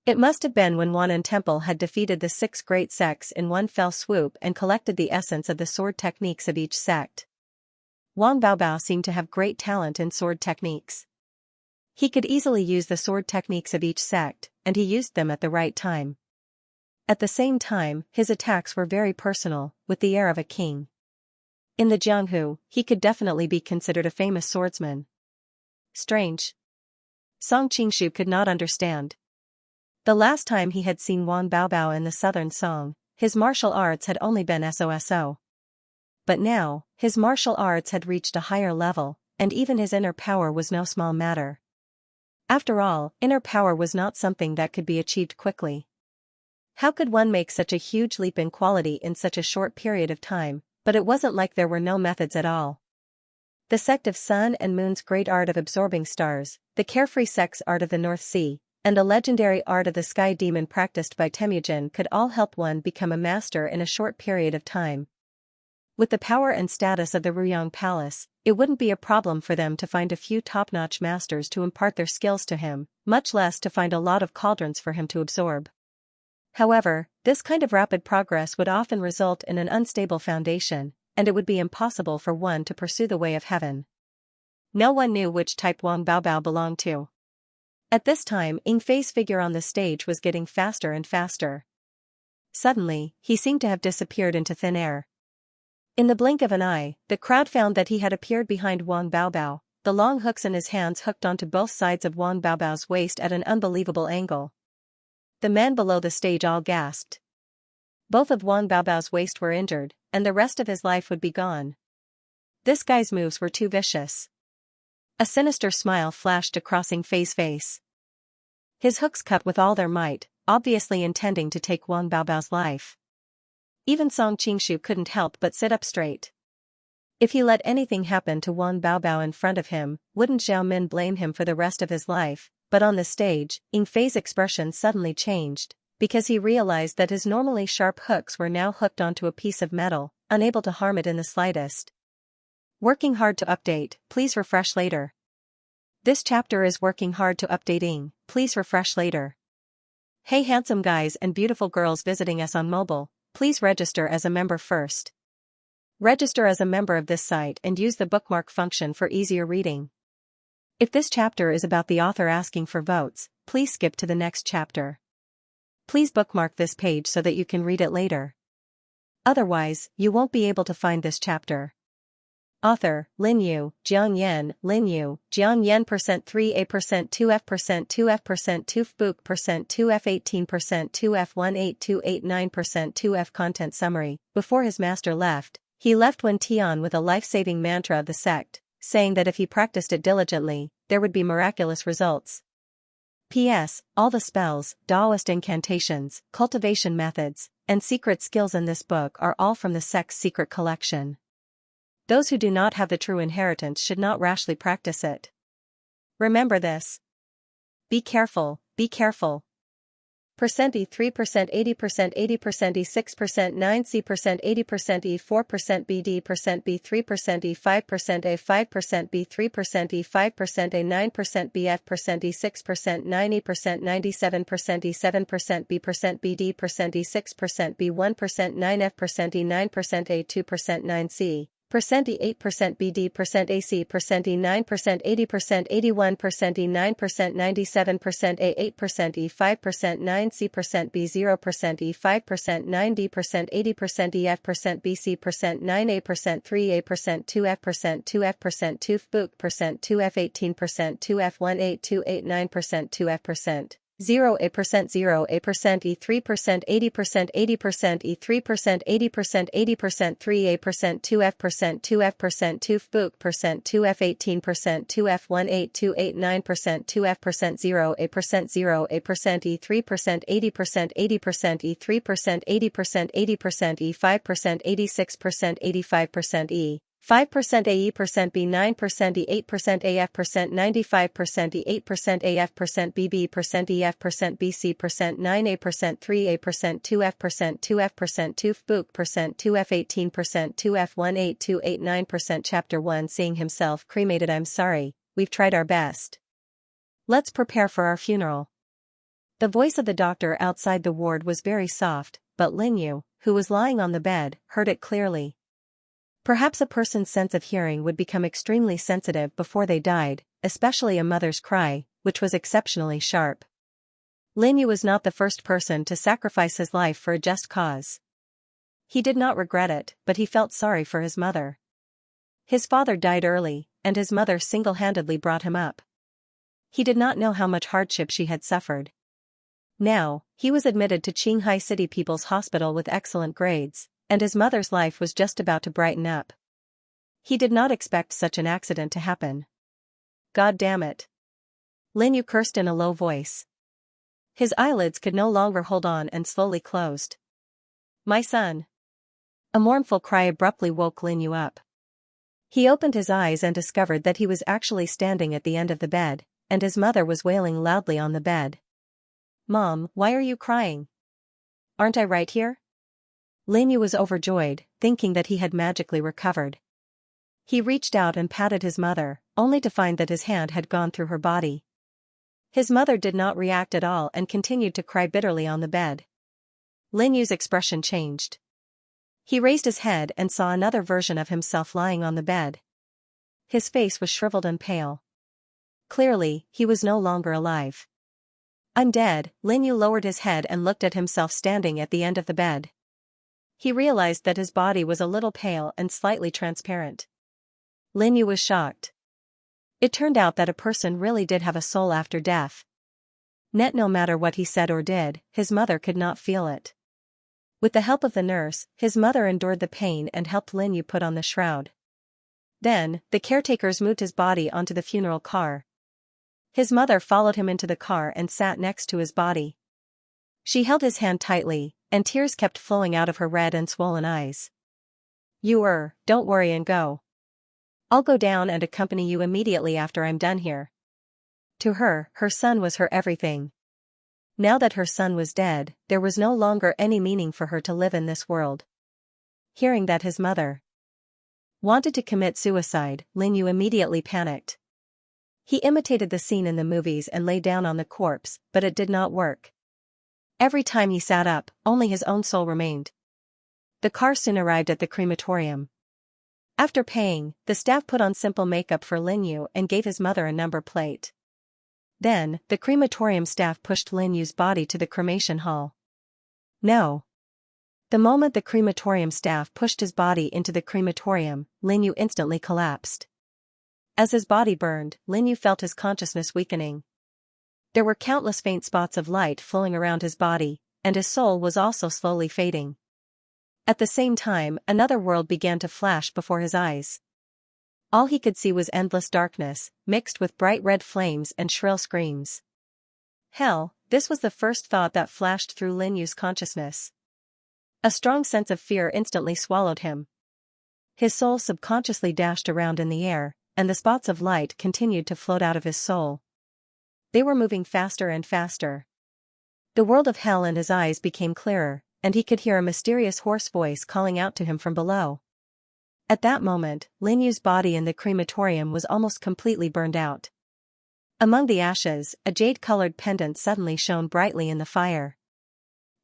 It must have been when Wan'an Temple had defeated the 6 great sects in one fell swoop and collected the essence of the sword techniques of each sect. Wang Baobao seemed to have great talent in sword techniques. He could easily use the sword techniques of each sect, and he used them at the right time. At the same time, his attacks were very personal, with the air of a king. In the Jianghu, he could definitely be considered a famous swordsman. Strange. Song Qingshu could not understand. The last time he had seen Wang Baobao in the southern Song, his martial arts had only been so. But now, his martial arts had reached a higher level, and even his inner power was no small matter. After all, inner power was not something that could be achieved quickly. How could one make such a huge leap in quality in such a short period of time? But it wasn't like there were no methods at all. The sect of Sun and Moon's great art of absorbing stars, the carefree sect's art of the North Sea, and the legendary art of the sky demon practiced by Temujin could all help one become a master in a short period of time. With the power and status of the Ruyang Palace, it wouldn't be a problem for them to find a few top-notch masters to impart their skills to him, much less to find a lot of cauldrons for him to absorb. However, this kind of rapid progress would often result in an unstable foundation, and it would be impossible for one to pursue the way of heaven. No one knew which type Wang Baobao belonged to. At this time, Ying Fei's figure on the stage was getting faster and faster. Suddenly, he seemed to have disappeared into thin air. In the blink of an eye, the crowd found that he had appeared behind Wang Baobao, the long hooks in his hands hooked onto both sides of Wang Baobao's waist at an unbelievable angle. The men below the stage all gasped. Both of Wang Baobao's waist were injured, and the rest of his life would be gone. This guy's moves were too vicious. A sinister smile flashed across Ying Fei's face. His hooks cut with all their might, obviously intending to take Wang Baobao's life. Even Song Qingshu couldn't help but sit up straight. If he let anything happen to Wang Baobao in front of him, wouldn't Zhao Min blame him for the rest of his life? But on the stage, Ying Fei's expression suddenly changed, because he realized that his normally sharp hooks were now hooked onto a piece of metal, unable to harm it in the slightest. Working hard to update, please refresh later. This chapter is working hard to updating, please refresh later. Hey handsome guys and beautiful girls visiting us on mobile, please register as a member first. Register as a member of this site and use the bookmark function for easier reading. If this chapter is about the author asking for votes, please skip to the next chapter. Please bookmark this page so that you can read it later. Otherwise, you won't be able to find this chapter. Author, Lin Yu, Jiang Yan, Lin Yu, Jiang Yan %3A %2F %2F %2F book %2F 18% 2F 18289% 2F content summary. Before his master left, he left Wen Tian with a life-saving mantra of the sect, saying that if he practiced it diligently, there would be miraculous results. P.S. All the spells, Taoist incantations, cultivation methods, and secret skills in this book are all from the sect's secret collection. Those who do not have the true inheritance should not rashly practice it. Remember this. Be careful, be careful. %E 3%, 80%, 80% E 6%, 9C%, 80% E 4% BD %B 3% E 5% A 5% B 3% E 5% A 9% BF E 6% 90% 97% E 7% B BD E 6% B 1% 9F E 9% A 2% 9C Percent E 8% BD percent AC percent E 9% 80% 81% E 9% 97% A 8% E 5% 9C percent B 0% E 5% 9D percent 80% EF percent BC percent 9A percent 3A percent 2F percent 2F percent 2F book percent 2F 18% 2F 18289% 2F percent 0A percent 0A percent E3% 80% 80% E3% 80% 80% 3A percent 2F percent 2F percent 2F book percent 2F 18% 2F 18289% 2F percent 0A percent 0A percent E3% 80% 80% E3% 80% 80% E5% 86% 85% E 5% AE percent B 9% E 8% AF percent 95% E 8% AF percent BB percent EF percent BC percent 9A percent 3A percent 2F percent 2F percent 2F book percent 2F 18% 2F 18289% Chapter 1 Seeing himself cremated. I'm sorry, we've tried our best. Let's prepare for our funeral. The voice of the doctor outside the ward was very soft, but Lin Yu, who was lying on the bed, heard it clearly. Perhaps a person's sense of hearing would become extremely sensitive before they died, especially a mother's cry, which was exceptionally sharp. Lin Yu was not the first person to sacrifice his life for a just cause. He did not regret it, but he felt sorry for his mother. His father died early, and his mother single-handedly brought him up. He did not know how much hardship she had suffered. Now, he was admitted to Qinghai City People's Hospital with excellent grades, and his mother's life was just about to brighten up. He did not expect such an accident to happen. God damn it. Lin Yu cursed in a low voice. His eyelids could no longer hold on and slowly closed. My son. A mournful cry abruptly woke Lin Yu up. He opened his eyes and discovered that he was actually standing at the end of the bed, and his mother was wailing loudly on the bed. Mom, why are you crying? Aren't I right here? Lin Yu was overjoyed, thinking that he had magically recovered. He reached out and patted his mother, only to find that his hand had gone through her body. His mother did not react at all and continued to cry bitterly on the bed. Lin Yu's expression changed. He raised his head and saw another version of himself lying on the bed. His face was shriveled and pale. Clearly, he was no longer alive. I'm dead. Lin Yu lowered his head and looked at himself standing at the end of the bed. He realized that his body was a little pale and slightly transparent. Lin Yu was shocked. It turned out that a person really did have a soul after death. Yet no matter what he said or did, his mother could not feel it. With the help of the nurse, his mother endured the pain and helped Lin Yu put on the shroud. Then, the caretakers moved his body onto the funeral car. His mother followed him into the car and sat next to his body. She held his hand tightly, and tears kept flowing out of her red and swollen eyes. Don't worry and go. I'll go down and accompany you immediately after I'm done here. To her, her son was her everything. Now that her son was dead, there was no longer any meaning for her to live in this world. Hearing that his mother wanted to commit suicide, Lin Yu immediately panicked. He imitated the scene in the movies and lay down on the corpse, but it did not work. Every time he sat up, only his own soul remained. The car soon arrived at the crematorium. After paying, the staff put on simple makeup for Lin Yu and gave his mother a number plate. Then, the crematorium staff pushed Lin Yu's body to the cremation hall. No. The moment the crematorium staff pushed his body into the crematorium, Lin Yu instantly collapsed. As his body burned, Lin Yu felt his consciousness weakening. There were countless faint spots of light flowing around his body, and his soul was also slowly fading. At the same time, another world began to flash before his eyes. All he could see was endless darkness, mixed with bright red flames and shrill screams. Hell, this was the first thought that flashed through Lin Yu's consciousness. A strong sense of fear instantly swallowed him. His soul subconsciously dashed around in the air, and the spots of light continued to float out of his soul. They were moving faster and faster. The world of hell in his eyes became clearer, and he could hear a mysterious hoarse voice calling out to him from below. At that moment, Lin Yu's body in the crematorium was almost completely burned out. Among the ashes, a jade-colored pendant suddenly shone brightly in the fire.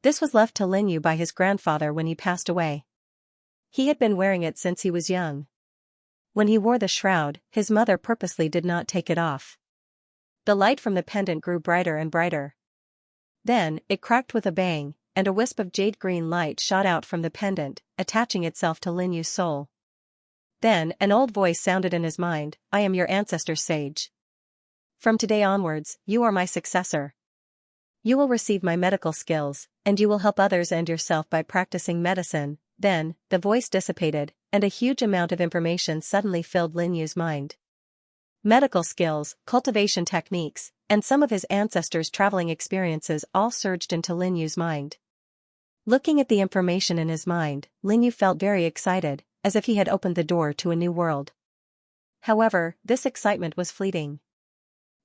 This was left to Lin Yu by his grandfather when he passed away. He had been wearing it since he was young. When he wore the shroud, his mother purposely did not take it off. The light from the pendant grew brighter and brighter. Then, it cracked with a bang, and a wisp of jade-green light shot out from the pendant, attaching itself to Lin Yu's soul. Then, an old voice sounded in his mind, "I am your ancestor's sage. From today onwards, you are my successor. You will receive my medical skills, and you will help others and yourself by practicing medicine." Then, the voice dissipated, and a huge amount of information suddenly filled Lin Yu's mind. Medical skills, cultivation techniques, and some of his ancestors' traveling experiences all surged into Lin Yu's mind. Looking at the information in his mind, Lin Yu felt very excited, as if he had opened the door to a new world. However, this excitement was fleeting.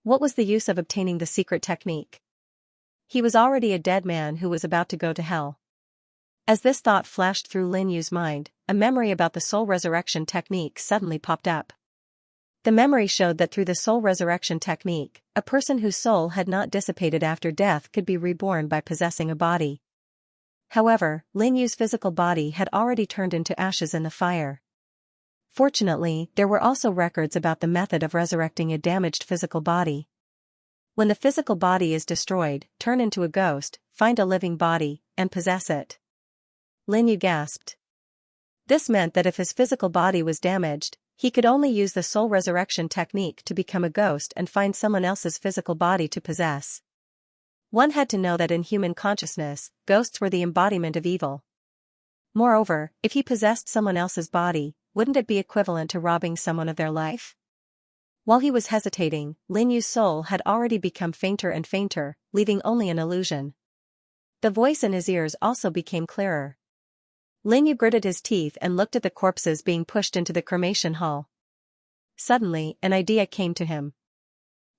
What was the use of obtaining the secret technique? He was already a dead man who was about to go to hell. As this thought flashed through Lin Yu's mind, a memory about the soul resurrection technique suddenly popped up. The memory showed that through the soul resurrection technique, a person whose soul had not dissipated after death could be reborn by possessing a body. However, Lin Yu's physical body had already turned into ashes in the fire. Fortunately, there were also records about the method of resurrecting a damaged physical body. When the physical body is destroyed, turn into a ghost, find a living body, and possess it. Lin Yu gasped. This meant that if his physical body was damaged, he could only use the soul resurrection technique to become a ghost and find someone else's physical body to possess. One had to know that in human consciousness, ghosts were the embodiment of evil. Moreover, if he possessed someone else's body, wouldn't it be equivalent to robbing someone of their life? While he was hesitating, Lin Yu's soul had already become fainter and fainter, leaving only an illusion. The voice in his ears also became clearer. Lin Yu gritted his teeth and looked at the corpses being pushed into the cremation hall. Suddenly, an idea came to him.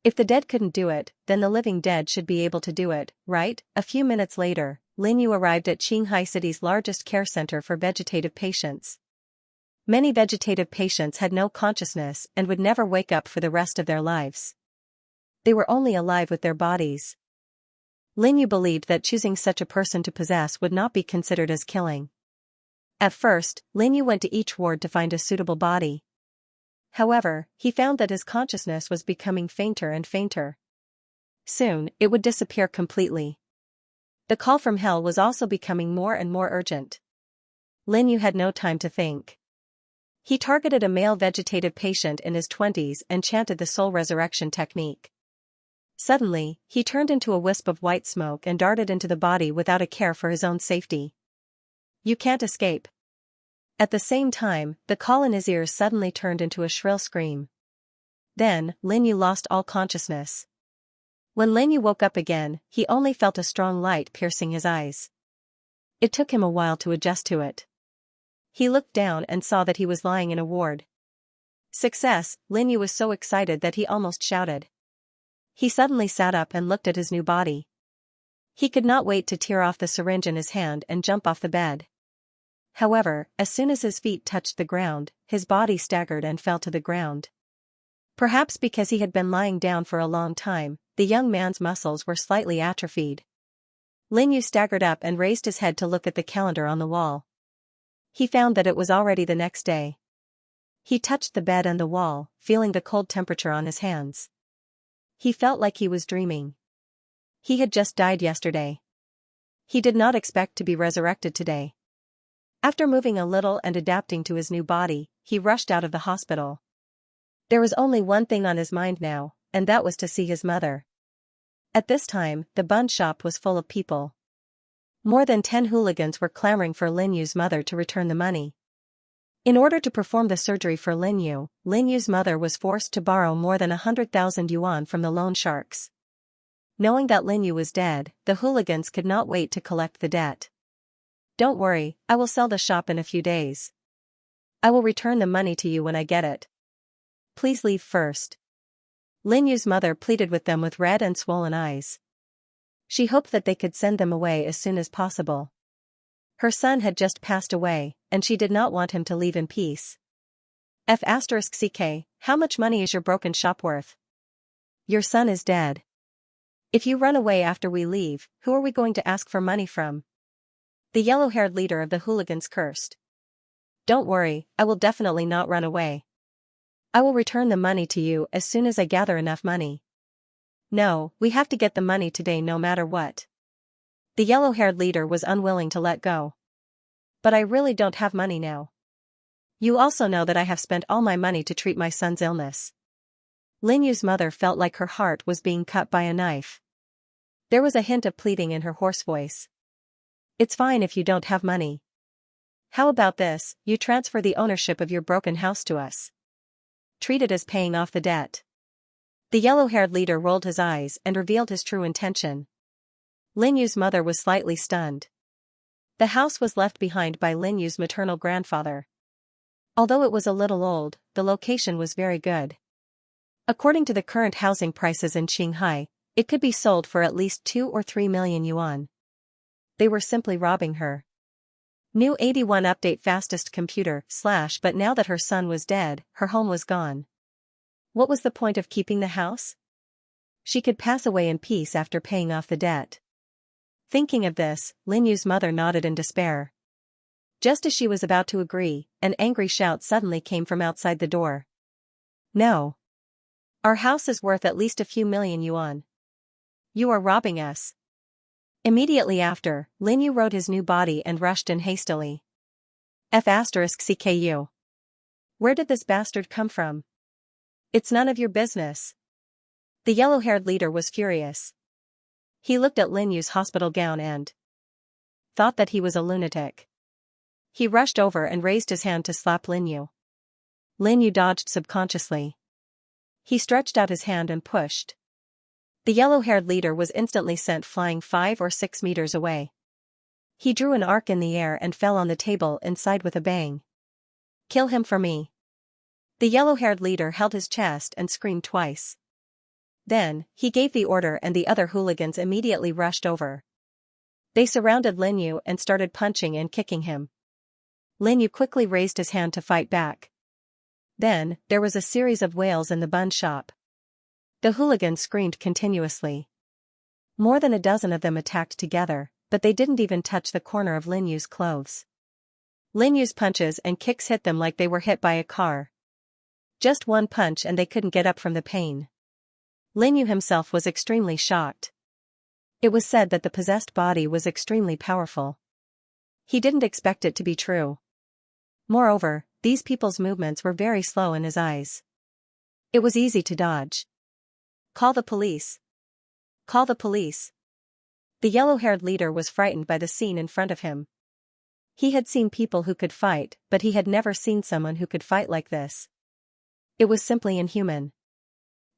If the dead couldn't do it, then the living dead should be able to do it, right? A few minutes later, Lin Yu arrived at Qinghai City's largest care center for vegetative patients. Many vegetative patients had no consciousness and would never wake up for the rest of their lives. They were only alive with their bodies. Lin Yu believed that choosing such a person to possess would not be considered as killing. At first, Lin Yu went to each ward to find a suitable body. However, he found that his consciousness was becoming fainter and fainter. Soon, it would disappear completely. The call from hell was also becoming more and more urgent. Lin Yu had no time to think. He targeted a male vegetative patient in his 20s and chanted the soul resurrection technique. Suddenly, he turned into a wisp of white smoke and darted into the body without a care for his own safety. "You can't escape." At the same time, the call in his ears suddenly turned into a shrill scream. Then, Lin Yu lost all consciousness. When Lin Yu woke up again, he only felt a strong light piercing his eyes. It took him a while to adjust to it. He looked down and saw that he was lying in a ward. Success! Lin Yu was so excited that he almost shouted. He suddenly sat up and looked at his new body. He could not wait to tear off the syringe in his hand and jump off the bed. However, as soon as his feet touched the ground, his body staggered and fell to the ground. Perhaps because he had been lying down for a long time, the young man's muscles were slightly atrophied. Lin Yu staggered up and raised his head to look at the calendar on the wall. He found that it was already the next day. He touched the bed and the wall, feeling the cold temperature on his hands. He felt like he was dreaming. He had just died yesterday. He did not expect to be resurrected today. After moving a little and adapting to his new body, he rushed out of the hospital. There was only one thing on his mind now, and that was to see his mother. At this time, the bun shop was full of people. More than 10 hooligans were clamoring for Lin Yu's mother to return the money. In order to perform the surgery for Lin Yu's mother was forced to borrow more than 100,000 yuan from the loan sharks. Knowing that Lin Yu was dead, the hooligans could not wait to collect the debt. "Don't worry, I will sell the shop in a few days. I will return the money to you when I get it. Please leave first." Lin Yu's mother pleaded with them with red and swollen eyes. She hoped that they could send them away as soon as possible. Her son had just passed away, and she did not want him to leave in peace. F***ck, how much money is your broken shop worth? Your son is dead. If you run away after we leave, who are we going to ask for money from? The yellow-haired leader of the hooligans cursed. "Don't worry, I will definitely not run away. I will return the money to you as soon as I gather enough money. No, we have to get the money today no matter what. The yellow-haired leader was unwilling to let go. But I really don't have money now. You also know that I have spent all my money to treat my son's illness. Lin Yu's mother felt like her heart was being cut by a knife. There was a hint of pleading in her hoarse voice. It's fine if you don't have money. How about this, you transfer the ownership of your broken house to us. Treat it as paying off the debt. The yellow-haired leader rolled his eyes and revealed his true intention. Lin Yu's mother was slightly stunned. The house was left behind by Lin Yu's maternal grandfather. Although it was a little old, the location was very good. According to the current housing prices in Shanghai, it could be sold for at least 2 or 3 million yuan. They were simply robbing her. New 81 update fastest computer / but now that her son was dead, her home was gone. What was the point of keeping the house? She could pass away in peace after paying off the debt. Thinking of this, Lin Yu's mother nodded in despair. Just as she was about to agree, an angry shout suddenly came from outside the door. No. Our house is worth at least a few million yuan. You are robbing us. Immediately after, Lin Yu rode his new body and rushed in hastily. F***CKU. Where did this bastard come from? It's none of your business. The yellow-haired leader was furious. He looked at Lin Yu's hospital gown and thought that he was a lunatic. He rushed over and raised his hand to slap Lin Yu. Lin Yu dodged subconsciously. He stretched out his hand and pushed. The yellow-haired leader was instantly sent flying 5 or 6 meters away. He drew an arc in the air and fell on the table inside with a bang. Kill him for me. The yellow-haired leader held his chest and screamed twice. Then, he gave the order and the other hooligans immediately rushed over. They surrounded Lin Yu and started punching and kicking him. Lin Yu quickly raised his hand to fight back. Then, there was a series of wails in the bun shop. The hooligans screamed continuously. More than a dozen of them attacked together, but they didn't even touch the corner of Lin Yu's clothes. Lin Yu's punches and kicks hit them like they were hit by a car. Just one punch and they couldn't get up from the pain. Lin Yu himself was extremely shocked. It was said that the possessed body was extremely powerful. He didn't expect it to be true. Moreover, these people's movements were very slow in his eyes. It was easy to dodge. Call the police. Call the police. The yellow-haired leader was frightened by the scene in front of him. He had seen people who could fight, but he had never seen someone who could fight like this. It was simply inhuman.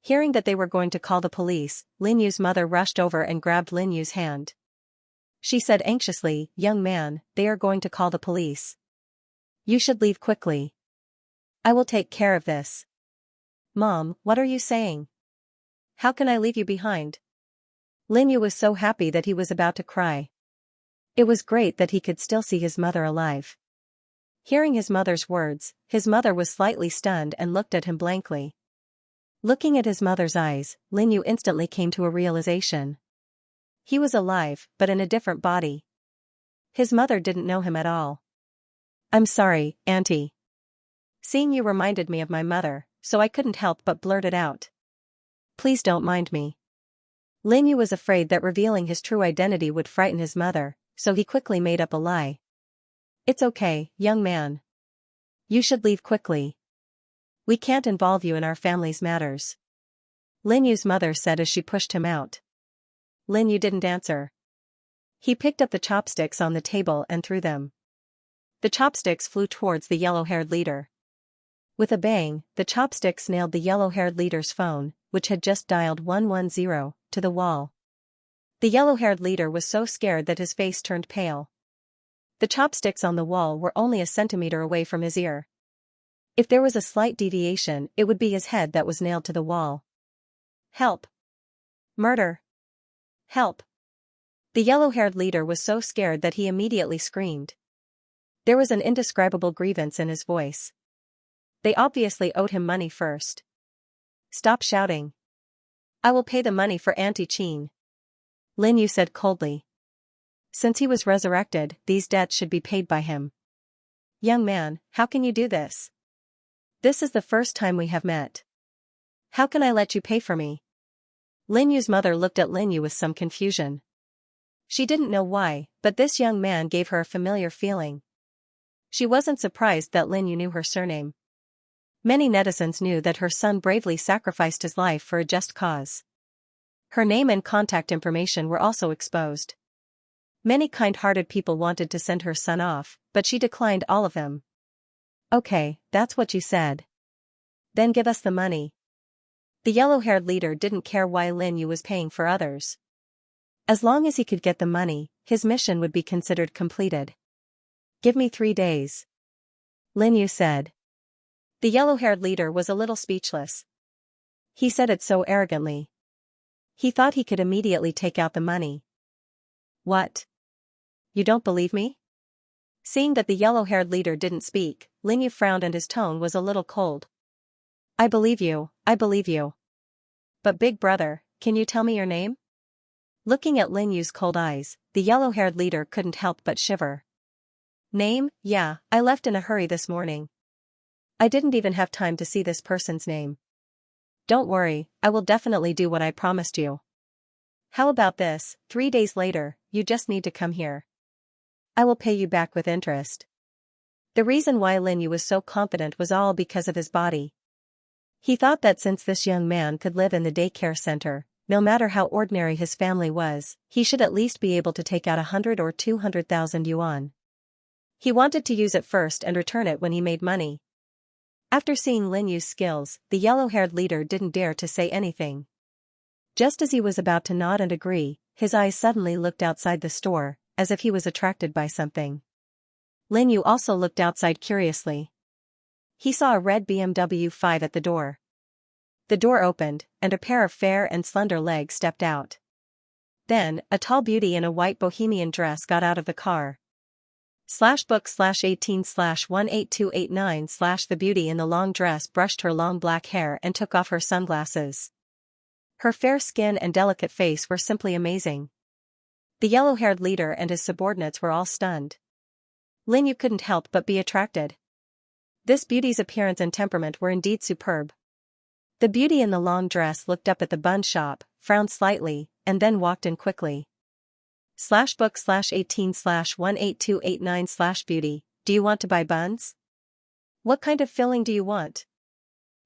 Hearing that they were going to call the police, Lin Yu's mother rushed over and grabbed Lin Yu's hand. She said anxiously, "Young man, they are going to call the police. You should leave quickly. I will take care of this." "Mom, what are you saying? How can I leave you behind?" Lin Yu was so happy that he was about to cry. It was great that he could still see his mother alive. Hearing his mother's words, his mother was slightly stunned and looked at him blankly. Looking at his mother's eyes, Lin Yu instantly came to a realization. He was alive, but in a different body. His mother didn't know him at all. "I'm sorry, Auntie. Seeing you reminded me of my mother, so I couldn't help but blurt it out. Please don't mind me." Lin Yu was afraid that revealing his true identity would frighten his mother, so he quickly made up a lie. "It's okay, young man. You should leave quickly. We can't involve you in our family's matters," Lin Yu's mother said as she pushed him out. Lin Yu didn't answer. He picked up the chopsticks on the table and threw them. The chopsticks flew towards the yellow-haired leader. With a bang, the chopsticks nailed the yellow-haired leader's phone, which had just dialed 110, to the wall. The yellow-haired leader was so scared that his face turned pale. The chopsticks on the wall were only a centimeter away from his ear. If there was a slight deviation, it would be his head that was nailed to the wall. "Help! Murder! Help!" The yellow-haired leader was so scared that he immediately screamed. There was an indescribable grievance in his voice. They obviously owed him money first. "Stop shouting. I will pay the money for Auntie Qin," Lin Yu said coldly. Since he was resurrected, these debts should be paid by him. "Young man, how can you do this? This is the first time we have met. How can I let you pay for me? Lin Yu's mother looked at Lin Yu with some confusion. She didn't know why, but this young man gave her a familiar feeling. She wasn't surprised that Lin Yu knew her surname. Many netizens knew that her son bravely sacrificed his life for a just cause. Her name and contact information were also exposed. Many kind-hearted people wanted to send her son off, but she declined all of them. Okay, that's what you said. Then give us the money. The yellow-haired leader didn't care why Lin Yu was paying for others. As long as he could get the money, his mission would be considered completed. Give me 3 days. Lin Yu said. The yellow-haired leader was a little speechless. He said it so arrogantly. He thought he could immediately take out the money. What? You don't believe me? Seeing that the yellow-haired leader didn't speak, Lin Yu frowned and his tone was a little cold. I believe you, I believe you. But big brother, can you tell me your name? Looking at Lin Yu's cold eyes, the yellow-haired leader couldn't help but shiver. Name? Yeah, I left in a hurry this morning. I didn't even have time to see this person's name. Don't worry, I will definitely do what I promised you. How about this, 3 days later, you just need to come here. I will pay you back with interest. The reason why Lin Yu was so confident was all because of his body. He thought that since this young man could live in the daycare center, no matter how ordinary his family was, he should at least be able to take out 100 or 200,000 yuan. He wanted to use it first and return it when he made money. After seeing Lin Yu's skills, the yellow-haired leader didn't dare to say anything. Just as he was about to nod and agree, his eyes suddenly looked outside the store, as if he was attracted by something. Lin Yu also looked outside curiously. He saw a red BMW 5 at the door. The door opened, and a pair of fair and slender legs stepped out. Then, a tall beauty in a white bohemian dress got out of the car. /book/18/18289/ The beauty in the long dress brushed her long black hair and took off her sunglasses. Her fair skin and delicate face were simply amazing. The yellow-haired leader and his subordinates were all stunned. Lin Yu couldn't help but be attracted. This beauty's appearance and temperament were indeed superb. The beauty in the long dress looked up at the bun shop, frowned slightly, and then walked in quickly. /book/18/18289/ Beauty, do you want to buy buns? What kind of filling do you want?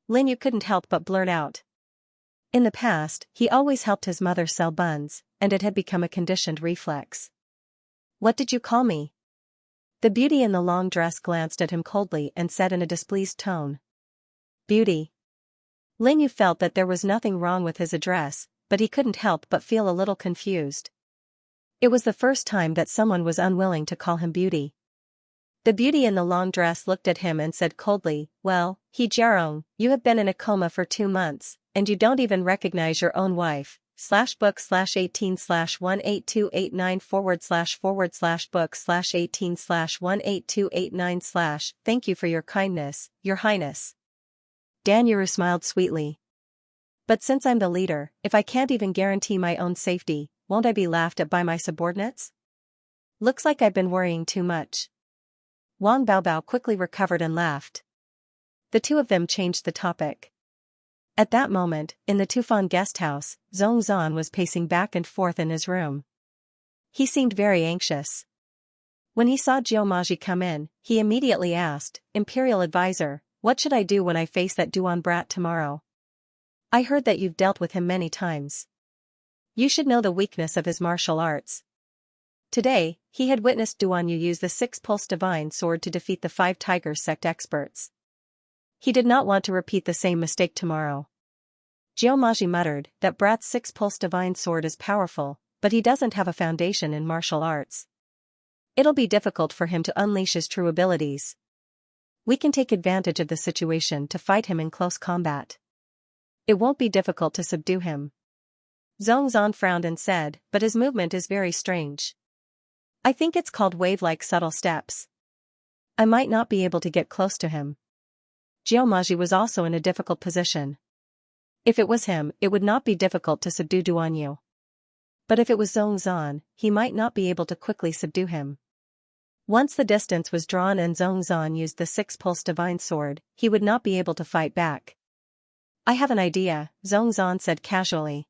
Lin Yu couldn't help but blurt out. In the past, he always helped his mother sell buns, and it had become a conditioned reflex. What did you call me? The beauty in the long dress glanced at him coldly and said in a displeased tone. Beauty. Lin Yu felt that there was nothing wrong with his address, but he couldn't help but feel a little confused. It was the first time that someone was unwilling to call him beauty. The beauty in the long dress looked at him and said coldly, well, He Jiarong, you have been in a coma for 2 months, and you don't even recognize your own wife. /book/18/18289/book/18/18289/ Thank you for your kindness, Your Highness. Dan Yuru smiled sweetly. But since I'm the leader, if I can't even guarantee my own safety, won't I be laughed at by my subordinates? Looks like I've been worrying too much. Wang Baobao quickly recovered and laughed. The two of them changed the topic. At that moment, in the Tufan guest house, Zhong Zhan was pacing back and forth in his room. He seemed very anxious. When he saw Jiao Maji come in, he immediately asked, Imperial Advisor, what should I do when I face that Duan brat tomorrow? I heard that you've dealt with him many times. You should know the weakness of his martial arts. Today, he had witnessed Duan Yu use the 6-pulse divine sword to defeat the 5 Tigers sect experts. He did not want to repeat the same mistake tomorrow. Jiao Maji muttered that brat's 6-pulse divine sword is powerful, but he doesn't have a foundation in martial arts. It'll be difficult for him to unleash his true abilities. We can take advantage of the situation to fight him in close combat. It won't be difficult to subdue him. Zhong Zhan frowned and said, but his movement is very strange. I think it's called wave-like subtle steps. I might not be able to get close to him. Jiao Maji was also in a difficult position. If it was him, it would not be difficult to subdue Duan Yu. But if it was Zhong Zhan, he might not be able to quickly subdue him. Once the distance was drawn and Zhongzhan used the six-pulse divine sword, he would not be able to fight back. I have an idea, Zhongzhan said casually.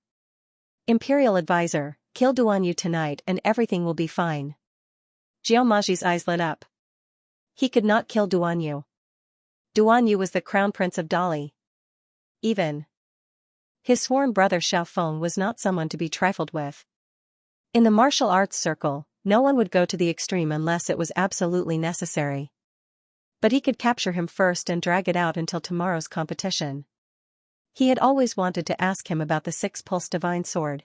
Imperial advisor, kill Duanyu tonight and everything will be fine. Jiao Maji's eyes lit up. He could not kill Duanyu. Duanyu was the crown prince of Dali. Even his sworn brother Xiaofeng was not someone to be trifled with. In the martial arts circle, no one would go to the extreme unless it was absolutely necessary. But he could capture him first and drag it out until tomorrow's competition. He had always wanted to ask him about the six-pulse divine sword.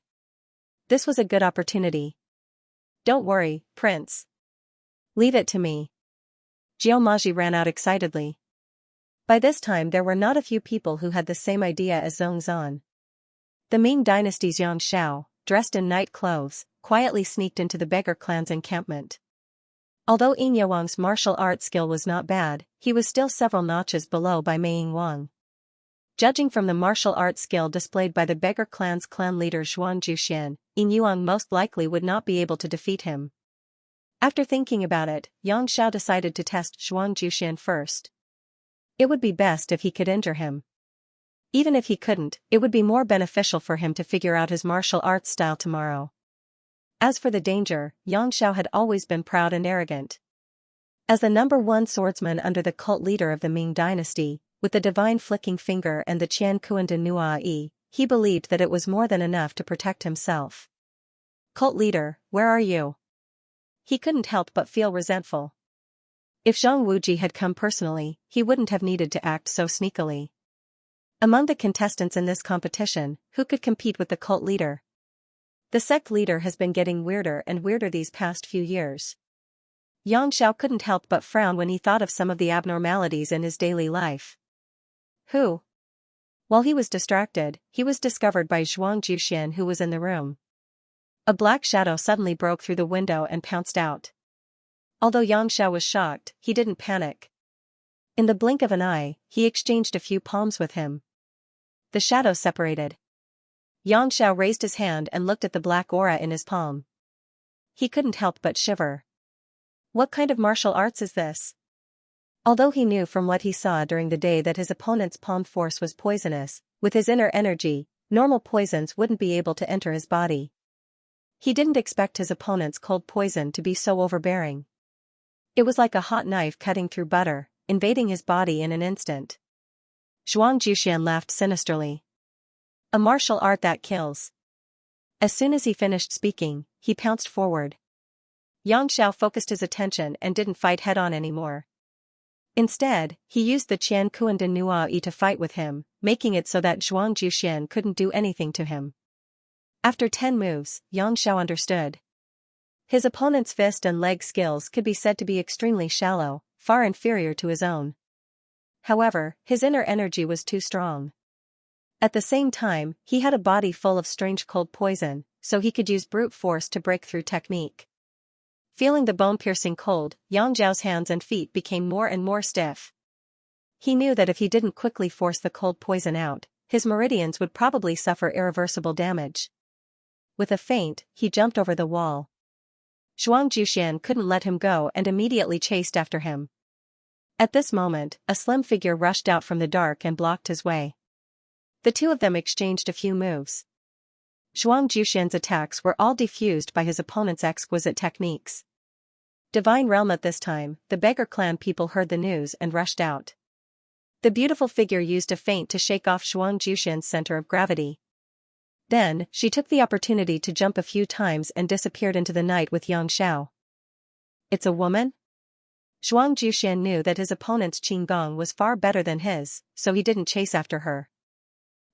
This was a good opportunity. Don't worry, Prince. Leave it to me. Jiao Maji ran out excitedly. By this time there were not a few people who had the same idea as Zhongzhan. The Ming dynasty's Xianxia, dressed in night clothes, quietly sneaked into the beggar clan's encampment. Although Yin Yewang's martial arts skill was not bad, he was still several notches below by Mei Yingwang. Judging from the martial arts skill displayed by the beggar clan's clan leader Zhuang Juxian, Yin Yuang most likely would not be able to defeat him. After thinking about it, Yang Xiao decided to test Zhuang Juxian first. It would be best if he could injure him. Even if he couldn't, it would be more beneficial for him to figure out his martial arts style tomorrow. As for the danger, Yang Xiao had always been proud and arrogant. As the #1 swordsman under the cult leader of the Ming dynasty, with the divine flicking finger and the Qian Kuan de Nuai, he believed that it was more than enough to protect himself. Cult leader, where are you? He couldn't help but feel resentful. If Zhang Wuji had come personally, he wouldn't have needed to act so sneakily. Among the contestants in this competition, who could compete with the cult leader? The sect leader has been getting weirder and weirder these past few years. Yang Xiao couldn't help but frown when he thought of some of the abnormalities in his daily life. Who? While he was distracted, he was discovered by Zhuang Juxian, who was in the room. A black shadow suddenly broke through the window and pounced out. Although Yang Xiao was shocked, he didn't panic. In the blink of an eye, he exchanged a few palms with him. The shadows separated. Yang Xiao raised his hand and looked at the black aura in his palm. He couldn't help but shiver. What kind of martial arts is this? Although he knew from what he saw during the day that his opponent's palm force was poisonous, with his inner energy, normal poisons wouldn't be able to enter his body. He didn't expect his opponent's cold poison to be so overbearing. It was like a hot knife cutting through butter, invading his body in an instant. Zhuang Juxian laughed sinisterly. A martial art that kills. As soon as he finished speaking, he pounced forward. Yang Xiao focused his attention and didn't fight head-on anymore. Instead, he used the Qian Kuan de Nuai to fight with him, making it so that Zhuang Juxian couldn't do anything to him. After 10 moves, Yang Xiao understood. His opponent's fist and leg skills could be said to be extremely shallow, far inferior to his own. However, his inner energy was too strong. At the same time, he had a body full of strange cold poison, so he could use brute force to break through technique. Feeling the bone-piercing cold, Yang Xiao's hands and feet became more and more stiff. He knew that if he didn't quickly force the cold poison out, his meridians would probably suffer irreversible damage. With a feint, he jumped over the wall. Zhuang Juxian couldn't let him go and immediately chased after him. At this moment, a slim figure rushed out from the dark and blocked his way. The two of them exchanged a few moves. Zhuang Juxian's attacks were all defused by his opponent's exquisite techniques. Divine realm at this time, the beggar clan people heard the news and rushed out. The beautiful figure used a feint to shake off Zhuang Juxian's center of gravity. Then, she took the opportunity to jump a few times and disappeared into the night with Yang Xiao. It's a woman? Zhuang Juxian knew that his opponent's qigong was far better than his, so he didn't chase after her.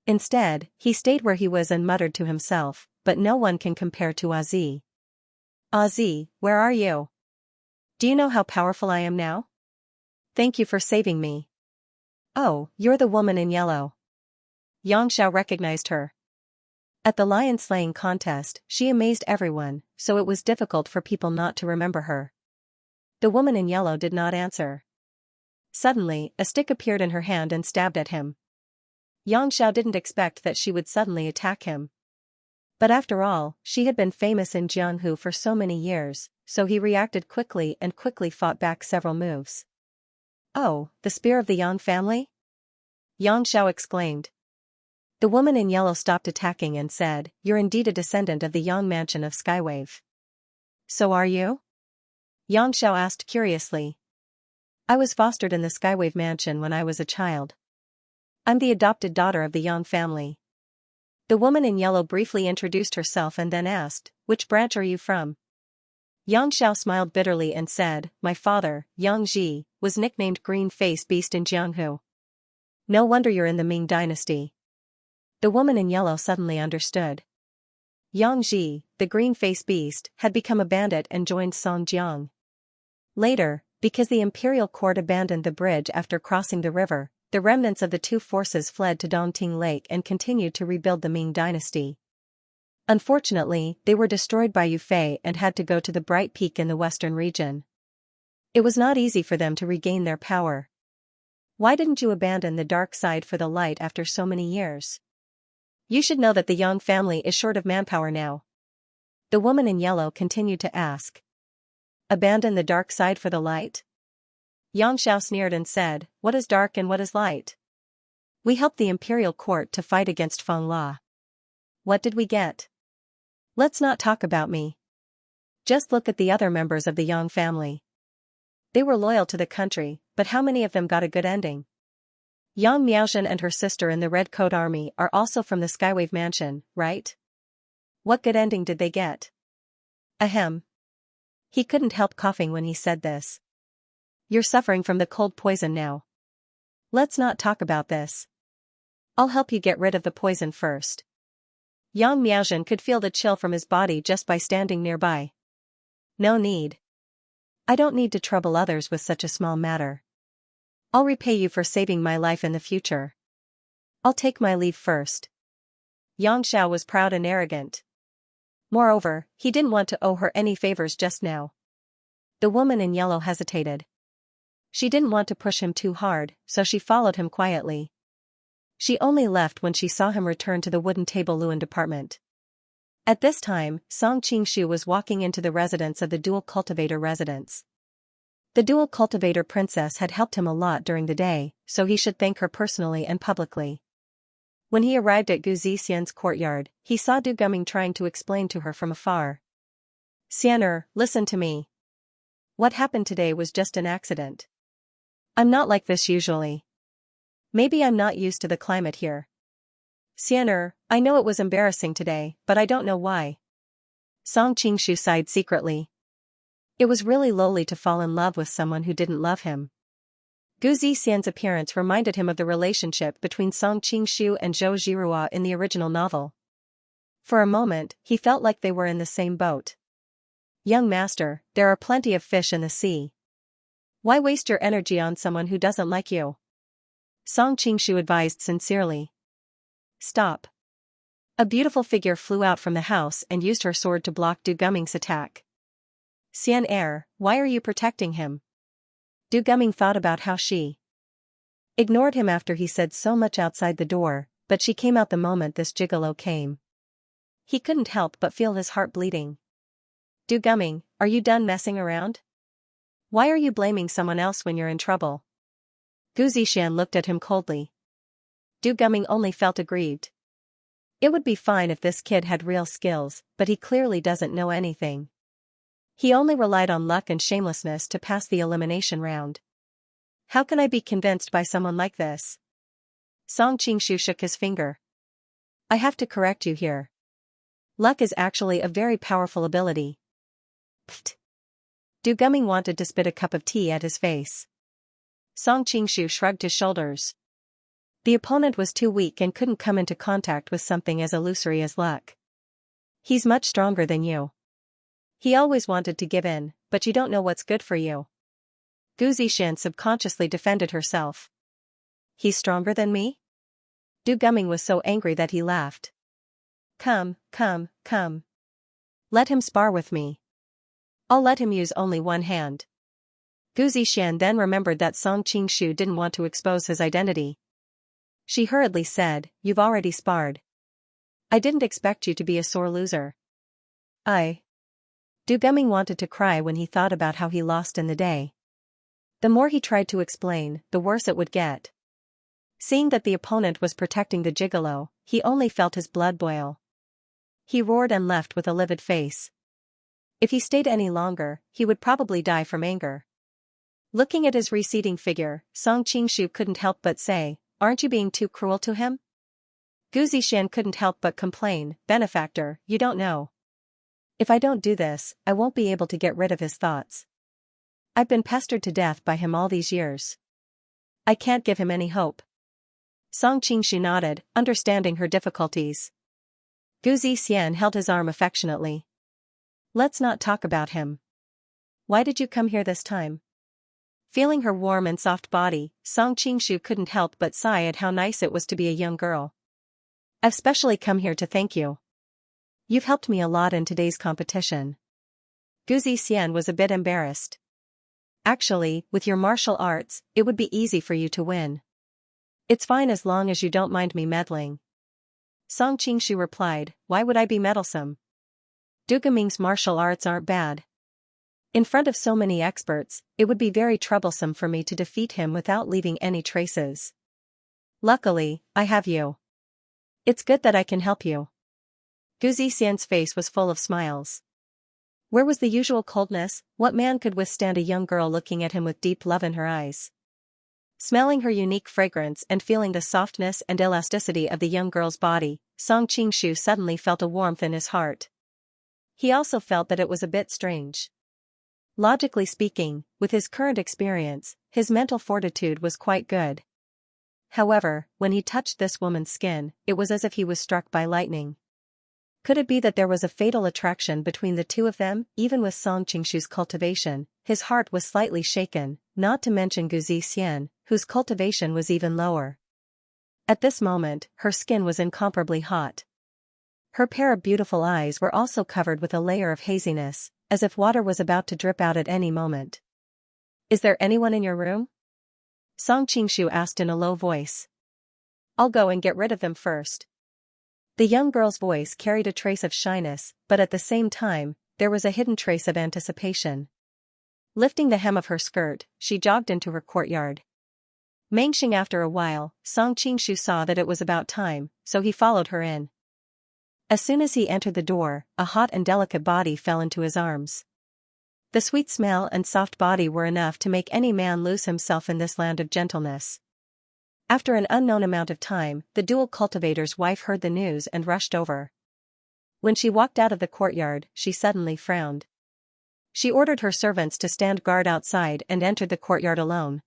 Instead, he stayed where he was and muttered to himself, but no one can compare to Azi. Azi, where are you? Do you know how powerful I am now? Thank you for saving me. Oh, you're the woman in yellow. Yang Xiao recognized her. At the lion slaying contest, she amazed everyone, so it was difficult for people not to remember her. The woman in yellow did not answer. Suddenly, a stick appeared in her hand and stabbed at him. Yang Xiao didn't expect that she would suddenly attack him. But after all, she had been famous in Jianghu for so many years, so he reacted quickly and quickly fought back several moves. "Oh, the spear of the Yang family?" Xianxia exclaimed. The woman in yellow stopped attacking and said, "You're indeed a descendant of the Yang mansion of Skywave." "So are you?" Xianxia asked curiously. "I was fostered in the Skywave mansion when I was a child. I'm the adopted daughter of the Yang family." The woman in yellow briefly introduced herself and then asked, "Which branch are you from?" Xianxia smiled bitterly and said, "My father, Yang Ji, was nicknamed Green-Faced Beast in Jianghu. No wonder you're in the Ming dynasty." The woman in yellow suddenly understood. Yang Ji, the green-faced beast, had become a bandit and joined Songjiang. Later, because the imperial court abandoned the bridge after crossing the river, the remnants of the two forces fled to Dongting Lake and continued to rebuild the Ming dynasty. Unfortunately, they were destroyed by Yufei and had to go to the Bright Peak in the western region. It was not easy for them to regain their power. "Why didn't you abandon the dark side for the light after so many years? You should know that the Yang family is short of manpower now." The woman in yellow continued to ask. "Abandon the dark side for the light?" Xiao sneered and said, "What is dark and what is light? We helped the imperial court to fight against Feng La. What did we get? Let's not talk about me. Just look at the other members of the Yang family. They were loyal to the country, but how many of them got a good ending? Yang Miaozhen and her sister in the Red Coat Army are also from the Skywave Mansion, right? What good ending did they get?" Ahem. He couldn't help coughing when he said this. "You're suffering from the cold poison now. Let's not talk about this. I'll help you get rid of the poison first." Yang Miaozhen could feel the chill from his body just by standing nearby. "No need. I don't need to trouble others with such a small matter. I'll repay you for saving my life in the future. I'll take my leave first." Xianxia was proud and arrogant. Moreover, he didn't want to owe her any favors just now. The woman in yellow hesitated. She didn't want to push him too hard, so she followed him quietly. She only left when she saw him return to the wooden table Luan department. At this time, Song Qingshu was walking into the residence of the dual cultivator residence. The dual cultivator princess had helped him a lot during the day, so he should thank her personally and publicly. When he arrived at Gu Zixian's courtyard, he saw Du Gumming trying to explain to her from afar. "Xianer, listen to me. What happened today was just an accident. I'm not like this usually. Maybe I'm not used to the climate here. Xianer, I know it was embarrassing today, but I don't know why." Song Qingshu sighed secretly. It was really lowly to fall in love with someone who didn't love him. Gu Zixian's appearance reminded him of the relationship between Song Qingshu and Zhou Zhirua in the original novel. For a moment, he felt like they were in the same boat. "Young master, there are plenty of fish in the sea. Why waste your energy on someone who doesn't like you?" Song Qingshu advised sincerely. "Stop." A beautiful figure flew out from the house and used her sword to block Du Gumming's attack. "Xianer, why are you protecting him?" Du Gumming thought about how she ignored him after he said so much outside the door, but she came out the moment this gigolo came. He couldn't help but feel his heart bleeding. "Du Gumming, are you done messing around? Why are you blaming someone else when you're in trouble?" Gu Zixian looked at him coldly. Du Gumming only felt aggrieved. It would be fine if this kid had real skills, but he clearly doesn't know anything. He only relied on luck and shamelessness to pass the elimination round. How can I be convinced by someone like this? Song Qingshu shook his finger. I have to correct you here. Luck is actually a very powerful ability. Pfft. Du Gumming wanted to spit a cup of tea at his face. Song Qingshu shrugged his shoulders. The opponent was too weak and couldn't come into contact with something as illusory as luck. He's much stronger than you. He always wanted to give in, but you don't know what's good for you. Gu Zixian subconsciously defended herself. He's stronger than me? Du Gumming was so angry that he laughed. Come. Let him spar with me. I'll let him use only one hand. Gu Zixian then remembered that Song Qingshu didn't want to expose his identity. She hurriedly said, You've already sparred. I didn't expect you to be a sore loser. Du Gumming wanted to cry when he thought about how he lost in the day. The more he tried to explain, the worse it would get. Seeing that the opponent was protecting the gigolo, he only felt his blood boil. He roared and left with a livid face. If he stayed any longer, he would probably die from anger. Looking at his receding figure, Song Qingshu couldn't help but say, "Aren't you being too cruel to him?" Gu Zixian couldn't help but complain, "Benefactor, you don't know. If I don't do this, I won't be able to get rid of his thoughts. I've been pestered to death by him all these years. I can't give him any hope." Song Qingshu nodded, understanding her difficulties. Gu Zixian held his arm affectionately. "Let's not talk about him. Why did you come here this time?" Feeling her warm and soft body, Song Qingshu couldn't help but sigh at how nice it was to be a young girl. "I've specially come here to thank you. You've helped me a lot in today's competition." Gu Zixian was a bit embarrassed. "Actually, with your martial arts, it would be easy for you to win. It's fine as long as you don't mind me meddling." Song Qingshu replied, "Why would I be meddlesome? Du Gumming's martial arts aren't bad. In front of so many experts, it would be very troublesome for me to defeat him without leaving any traces. Luckily, I have you. It's good that I can help you." Gu Zixian's face was full of smiles. Where was the usual coldness? What man could withstand a young girl looking at him with deep love in her eyes? Smelling her unique fragrance and feeling the softness and elasticity of the young girl's body, Song Qingshu suddenly felt a warmth in his heart. He also felt that it was a bit strange. Logically speaking, with his current experience, his mental fortitude was quite good. However, when he touched this woman's skin, it was as if he was struck by lightning. Could it be that there was a fatal attraction between the two of them? Even with Song Qingshu's cultivation, his heart was slightly shaken, not to mention Gu Zixian, whose cultivation was even lower. At this moment, her skin was incomparably hot. Her pair of beautiful eyes were also covered with a layer of haziness, as if water was about to drip out at any moment. "Is there anyone in your room?" Song Qingshu asked in a low voice. "I'll go and get rid of them first." The young girl's voice carried a trace of shyness, but at the same time, there was a hidden trace of anticipation. Lifting the hem of her skirt, she jogged into her courtyard. Mangxing after a while, Song Qingshu saw that it was about time, so he followed her in. As soon as he entered the door, a hot and delicate body fell into his arms. The sweet smell and soft body were enough to make any man lose himself in this land of gentleness. After an unknown amount of time, the dual cultivator's wife heard the news and rushed over. When she walked out of the courtyard, she suddenly frowned. She ordered her servants to stand guard outside and entered the courtyard alone.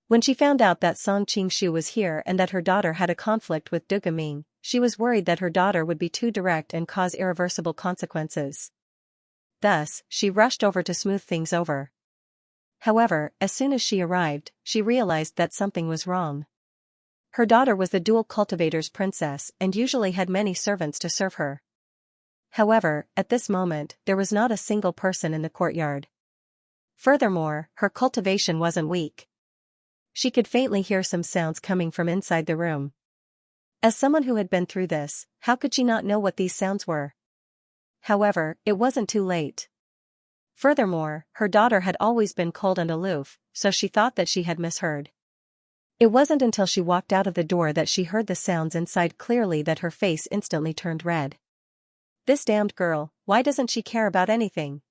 When she found out that Song Qingshu was here and that her daughter had a conflict with Du Gumming, she was worried that her daughter would be too direct and cause irreversible consequences. Thus, she rushed over to smooth things over. However, as soon as she arrived, she realized that something was wrong. Her daughter was the dual cultivator's princess and usually had many servants to serve her. However, at this moment, there was not a single person in the courtyard. Furthermore, her cultivation wasn't weak. She could faintly hear some sounds coming from inside the room. As someone who had been through this, how could she not know what these sounds were? However, it wasn't too late. Furthermore, her daughter had always been cold and aloof, so she thought that she had misheard. It wasn't until she walked out of the door that she heard the sounds inside clearly that her face instantly turned red. This damned girl, why doesn't she care about anything?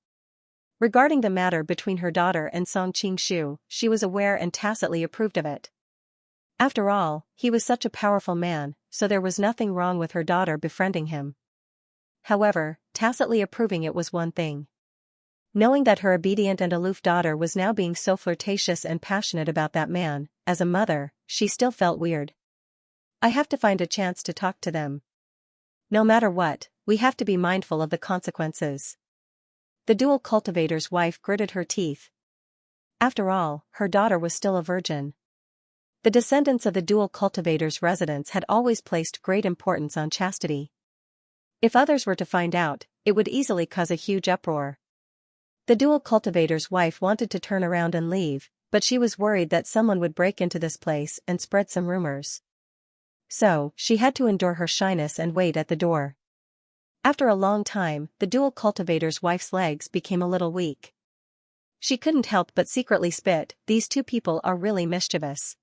Regarding the matter between her daughter and Song Qingshu, she was aware and tacitly approved of it. After all, he was such a powerful man, so there was nothing wrong with her daughter befriending him. However, tacitly approving it was one thing. Knowing that her obedient and aloof daughter was now being so flirtatious and passionate about that man, as a mother, she still felt weird. "I have to find a chance to talk to them. No matter what, we have to be mindful of the consequences." The dual cultivator's wife gritted her teeth. After all, her daughter was still a virgin. The descendants of the dual cultivator's residents had always placed great importance on chastity. If others were to find out, it would easily cause a huge uproar. The dual cultivator's wife wanted to turn around and leave, but she was worried that someone would break into this place and spread some rumors. So, she had to endure her shyness and wait at the door. After a long time, the dual cultivator's wife's legs became a little weak. She couldn't help but secretly spit. These two people are really mischievous.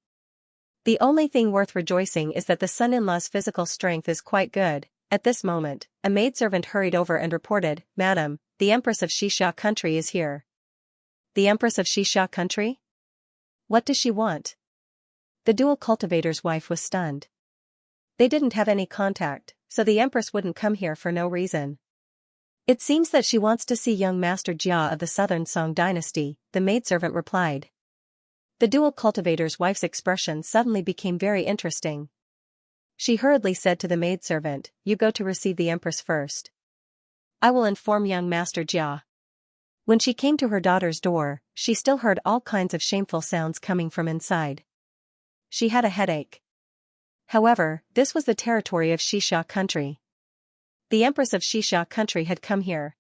The only thing worth rejoicing is that the son-in-law's physical strength is quite good. At this moment, a maidservant hurried over and reported, "Madam, the Empress of Xianxia country is here." The Empress of Xianxia country? What does she want? The dual cultivator's wife was stunned. They didn't have any contact, so the Empress wouldn't come here for no reason. It seems that she wants to see young Master Jia of the Southern Song dynasty, the maidservant replied. The dual cultivator's wife's expression suddenly became very interesting. She hurriedly said to the maidservant, "You go to receive the Empress first. I will inform young Master Jia." When she came to her daughter's door, she still heard all kinds of shameful sounds coming from inside. She had a headache. However, this was the territory of Xianxia country. The Empress of Xianxia country had come here.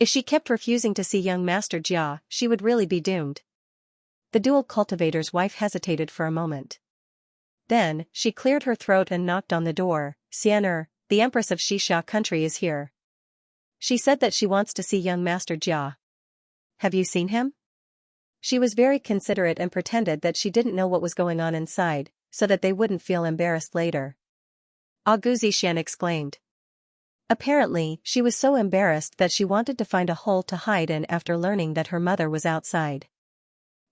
If she kept refusing to see young Master Jia, she would really be doomed. The dual cultivator's wife hesitated for a moment. Then, she cleared her throat and knocked on the door. "Xian'er, the Empress of Xianxia country is here. She said that she wants to see young Master Jia. Have you seen him?" She was very considerate and pretended that she didn't know what was going on inside, so that they wouldn't feel embarrassed later. Guzi Xian exclaimed. Apparently, she was so embarrassed that she wanted to find a hole to hide in after learning that her mother was outside.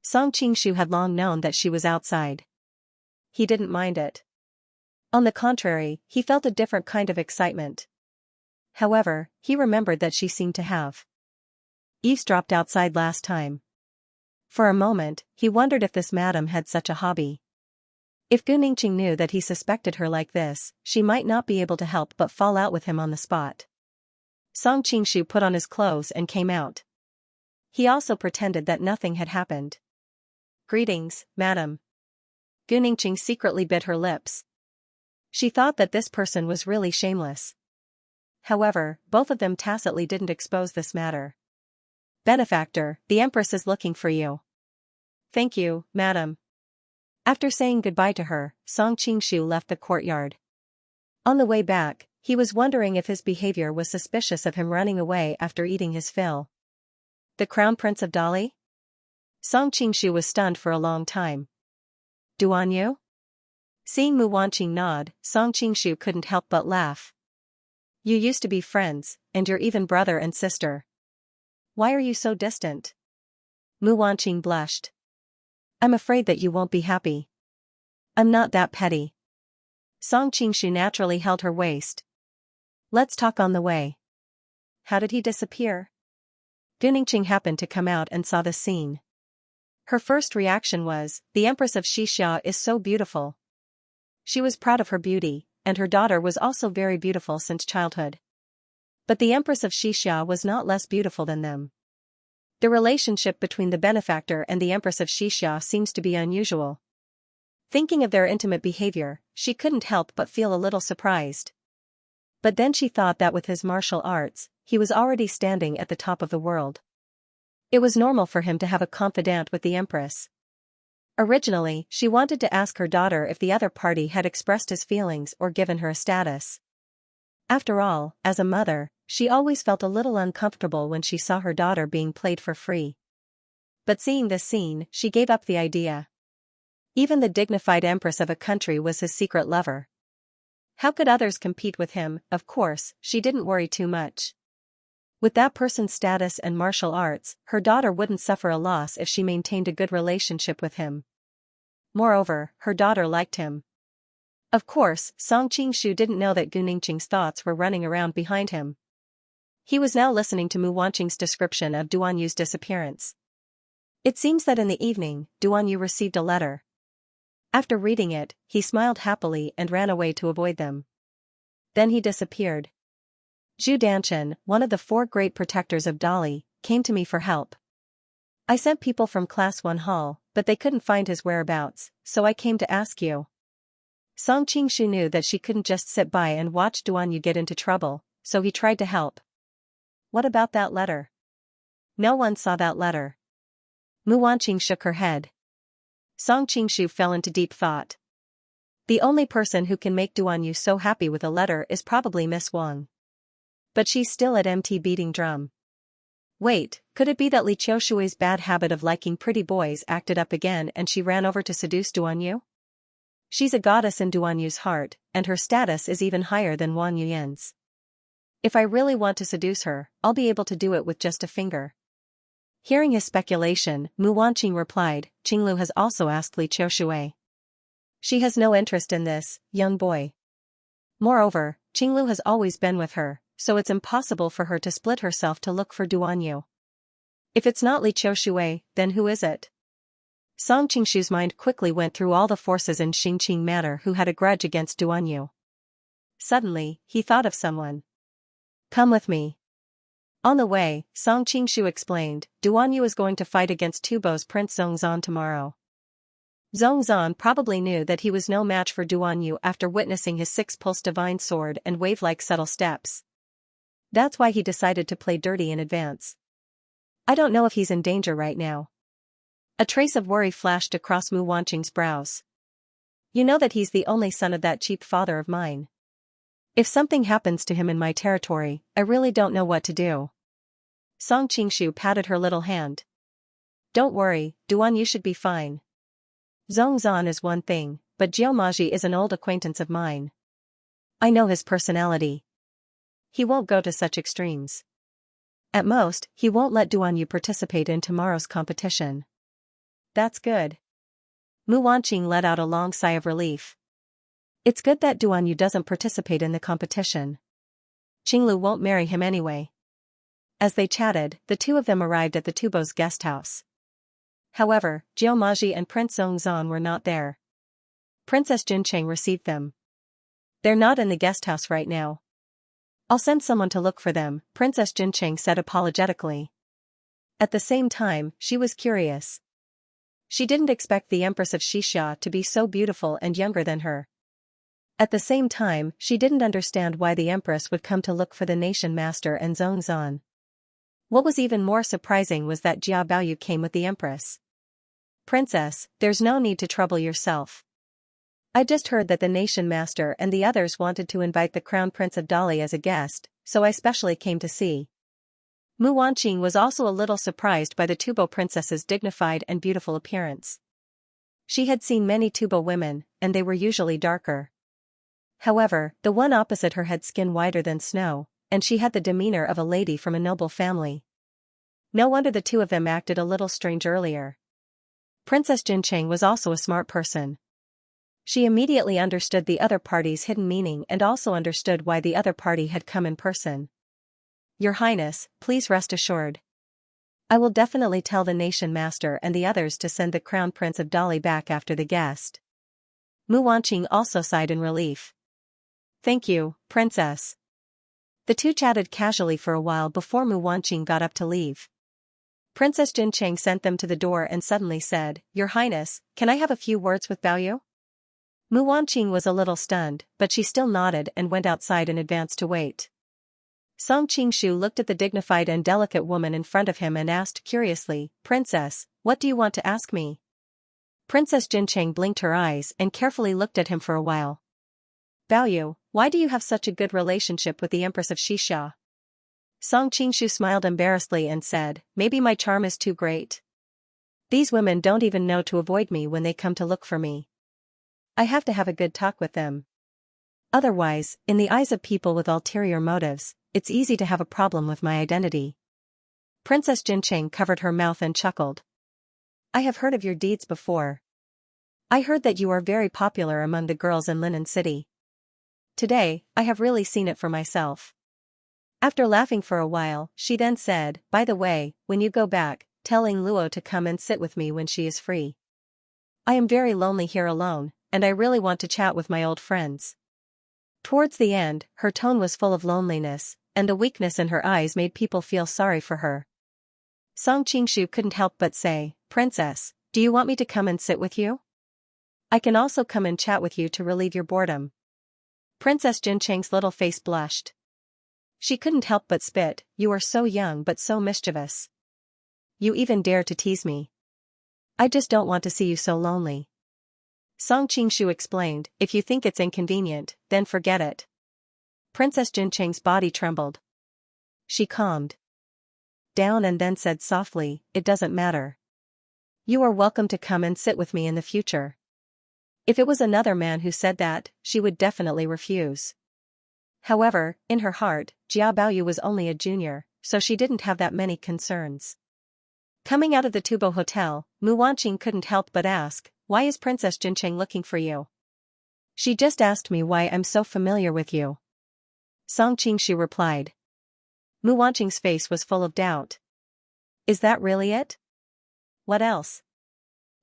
Song Qingshu had long known that she was outside. He didn't mind it. On the contrary, he felt a different kind of excitement. However, he remembered that she seemed to have eavesdropped outside last time. For a moment, he wondered if this madam had such a hobby. If Gu Ningqing knew that he suspected her like this, she might not be able to help but fall out with him on the spot. Song Qingshu put on his clothes and came out. He also pretended that nothing had happened. "Greetings, madam." Gu Ningqing secretly bit her lips. She thought that this person was really shameless. However, both of them tacitly didn't expose this matter. "Benefactor, the Empress is looking for you." "Thank you, madam." After saying goodbye to her, Song Qingshu left the courtyard. On the way back, he was wondering if his behavior was suspicious of him running away after eating his fill. The Crown Prince of Dali? Song Qingshu was stunned for a long time. "Duan Yu?" Seeing Mu Wanqing nod, Song Qingshu couldn't help but laugh. "You used to be friends, and you're even brother and sister. Why are you so distant?" Mu Wanqing blushed. "I'm afraid that you won't be happy." "I'm not that petty." Song Qingshu naturally held her waist. "Let's talk on the way." "How did he disappear?" Gu Ningqing happened to come out and saw the scene. Her first reaction was, "The Empress of Xianxia is so beautiful." She was proud of her beauty, and her daughter was also very beautiful since childhood. But the Empress of Xianxia was not less beautiful than them. The relationship between the benefactor and the Empress of Xianxia seems to be unusual. Thinking of their intimate behavior, she couldn't help but feel a little surprised. But then she thought that with his martial arts, he was already standing at the top of the world. It was normal for him to have a confidant with the Empress. Originally, she wanted to ask her daughter if the other party had expressed his feelings or given her a status. After all, as a mother, she always felt a little uncomfortable when she saw her daughter being played for free. But seeing this scene, she gave up the idea. Even the dignified empress of a country was his secret lover. How could others compete with him? Of course, she didn't worry too much. With that person's status and martial arts, her daughter wouldn't suffer a loss if she maintained a good relationship with him. Moreover, her daughter liked him. Of course, Song Qingshu didn't know that Gu Ningqing's thoughts were running around behind him. He was now listening to Mu Wanqing's description of Duan Yu's disappearance. It seems that in the evening, Duan Yu received a letter. After reading it, he smiled happily and ran away to avoid them. Then he disappeared. Zhu Danchen, one of the 4 great protectors of Dali, came to me for help. I sent people from Class 1 Hall, but they couldn't find his whereabouts, so I came to ask you. Song Qingshu knew that she couldn't just sit by and watch Duan Yu get into trouble, so he tried to help. What about that letter? No one saw that letter. Mu Wanqing shook her head. Song Qingshu fell into deep thought. The only person who can make Duan Yu so happy with a letter is probably Miss Wang. But she's still at MT beating drum. Wait, could it be that Li Qiushui's bad habit of liking pretty boys acted up again and she ran over to seduce Duanyu? She's a goddess in Duanyu's heart, and her status is even higher than Wang Yuyan's. If I really want to seduce her, I'll be able to do it with just a finger. Hearing his speculation, Mu Wanqing replied, Qinglu has also asked Li Qiushui. She has no interest in this, young boy. Moreover, Qinglu has always been with her, so it's impossible for her to split herself to look for Duanyu. If it's not Li Qiushui, then who is it? Song Qingshu's mind quickly went through all the forces in Xingqing Manor who had a grudge against Duanyu. Suddenly, he thought of someone. Come with me. On the way, Song Qingshu explained, Duanyu is going to fight against Tubo's Prince Zongzan tomorrow. Zongzan probably knew that he was no match for Duanyu after witnessing his six-pulse divine sword and wave-like subtle steps. That's why he decided to play dirty in advance. I don't know if he's in danger right now. A trace of worry flashed across Mu Wanqing's brows. You know that he's the only son of that cheap father of mine. If something happens to him in my territory, I really don't know what to do. Song Qingshu patted her little hand. Don't worry, Duanyu should be fine. Zongzan is one thing, but Jiumaji is an old acquaintance of mine. I know his personality. He won't go to such extremes. At most, he won't let Duanyu participate in tomorrow's competition. That's good. Mu Wanqing let out a long sigh of relief. It's good that Duanyu doesn't participate in the competition. Qinglu won't marry him anyway. As they chatted, the two of them arrived at the Tubo's guest house. However, Jiumaji and Prince Zongzan were not there. Princess Jincheng received them. They're not in the guest house right now. I'll send someone to look for them, Princess Jincheng said apologetically. At the same time, she was curious. She didn't expect the Empress of Xianxia to be so beautiful and younger than her. At the same time, she didn't understand why the Empress would come to look for the Nation Master and Zongzan. What was even more surprising was that Jia Baoyu came with the Empress. Princess, there's no need to trouble yourself. I just heard that the Nation Master and the others wanted to invite the Crown Prince of Dali as a guest, so I specially came to see. Mu Wanqing was also a little surprised by the Tubo princess's dignified and beautiful appearance. She had seen many Tubo women, and they were usually darker. However, the one opposite her had skin whiter than snow, and she had the demeanor of a lady from a noble family. No wonder the two of them acted a little strange earlier. Princess Jincheng was also a smart person. She immediately understood the other party's hidden meaning and also understood why the other party had come in person. Your Highness, please rest assured. I will definitely tell the Nation Master and the others to send the Crown Prince of Dali back after the guest. Mu Wanqing also sighed in relief. Thank you, Princess. The two chatted casually for a while before Mu Wanqing got up to leave. Princess Jincheng sent them to the door and suddenly said, Your Highness, can I have a few words with Baoyu? Mu Wanqing was a little stunned, but she still nodded and went outside in advance to wait. Song Qingshu looked at the dignified and delicate woman in front of him and asked curiously, Princess, what do you want to ask me? Princess Jincheng blinked her eyes and carefully looked at him for a while. Baoyu, why do you have such a good relationship with the Empress of Xianxia? Song Qingshu smiled embarrassedly and said, Maybe my charm is too great. These women don't even know to avoid me when they come to look for me. I have to have a good talk with them. Otherwise, in the eyes of people with ulterior motives, it's easy to have a problem with my identity. Princess Jincheng covered her mouth and chuckled. I have heard of your deeds before. I heard that you are very popular among the girls in Linen City. Today, I have really seen it for myself. After laughing for a while, she then said, By the way, when you go back, tell Ling Luo to come and sit with me when she is free. I am very lonely here alone, and I really want to chat with my old friends. Towards the end, her tone was full of loneliness, and the weakness in her eyes made people feel sorry for her. Song Qingshu couldn't help but say, Princess, do you want me to come and sit with you? I can also come and chat with you to relieve your boredom. Princess Jincheng's little face blushed. She couldn't help but spit, You are so young but so mischievous. You even dare to tease me. I just don't want to see you so lonely. Song Qingshu explained, If you think it's inconvenient, then forget it. Princess Jincheng's body trembled. she calmed down and then said softly, "It doesn't matter. You are welcome to come and sit with me in the future." If it was another man who said that, she would definitely refuse. However, in her heart, Jia Baoyu was only a junior, so she didn't have that many concerns. Coming out of the Tubo Hotel, Mu Wanqing couldn't help but ask, "Why is Princess Jincheng looking for you?" "She just asked me why I'm so familiar with you," Song Qingshu replied. Mu Wanqing's face was full of doubt. "Is that really it? What else?"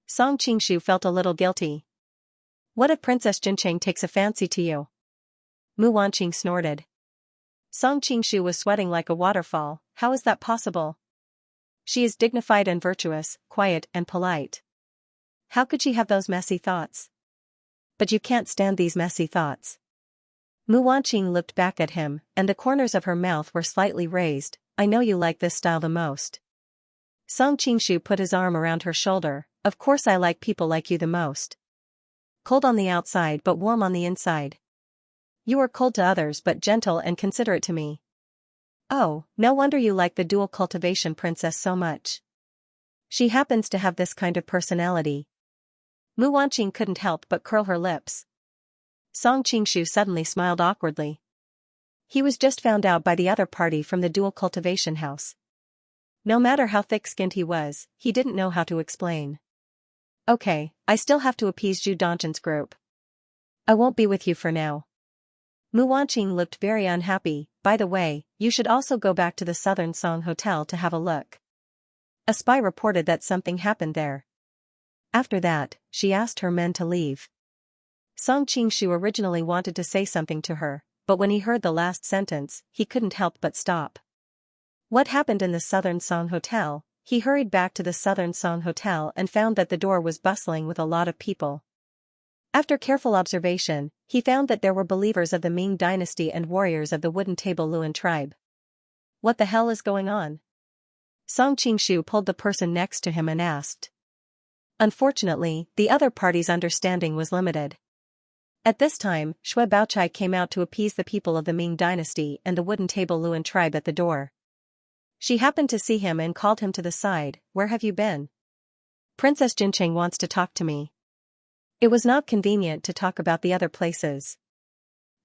Song Qingshu felt a little guilty. "What if Princess Jincheng takes a fancy to you?" Mu Wanqing snorted. Song Qingshu was sweating like a waterfall. "How is that possible? She is dignified and virtuous, quiet and polite. How could she have those messy thoughts?" "But you can't stand these messy thoughts." Mu Wanqing looked back at him, and the corners of her mouth were slightly raised. "I know you like this style the most." Song Qingshu put his arm around her shoulder. "Of course I like people like you the most. Cold on the outside but warm on the inside. You are cold to others but gentle and considerate to me. Oh, no wonder you like the dual cultivation princess so much. She happens to have this kind of personality." Mu Wanqing couldn't help but curl her lips. Song Qingshu suddenly smiled awkwardly. He was just found out by the other party from the dual cultivation house. No matter how thick-skinned he was, he didn't know how to explain. "Okay, I still have to appease Zhu Dongzhen's group. I won't be with you for now." Mu Wanqing looked very unhappy. "By the way, you should also go back to the Southern Song Hotel to have a look. A spy reported that something happened there." After that, she asked her men to leave. Song Qingshu originally wanted to say something to her, but when he heard the last sentence, he couldn't help but stop. What happened in the Southern Song Hotel? He hurried back to the Southern Song Hotel and found that the door was bustling with a lot of people. After careful observation, he found that there were believers of the Ming dynasty and warriors of the Wooden Table Luan tribe. What the hell is going on? Song Qingshu pulled the person next to him and asked. Unfortunately, the other party's understanding was limited. At this time, Shui Baochai came out to appease the people of the Ming dynasty and the Wooden Table Luan tribe at the door. She happened to see him and called him to the side. "Where have you been?" "Princess Jincheng wants to talk to me." It was not convenient to talk about the other places.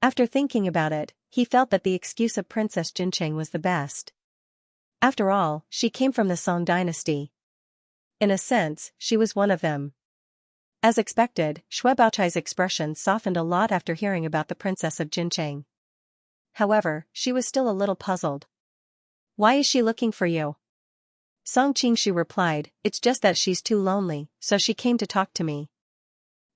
After thinking about it, he felt that the excuse of Princess Jincheng was the best. After all, she came from the Song dynasty. In a sense, she was one of them. As expected, Shui Baochai's expression softened a lot after hearing about the Princess of Jincheng. However, she was still a little puzzled. "Why is she looking for you?" Song Qingshu replied, "It's just that she's too lonely, so she came to talk to me.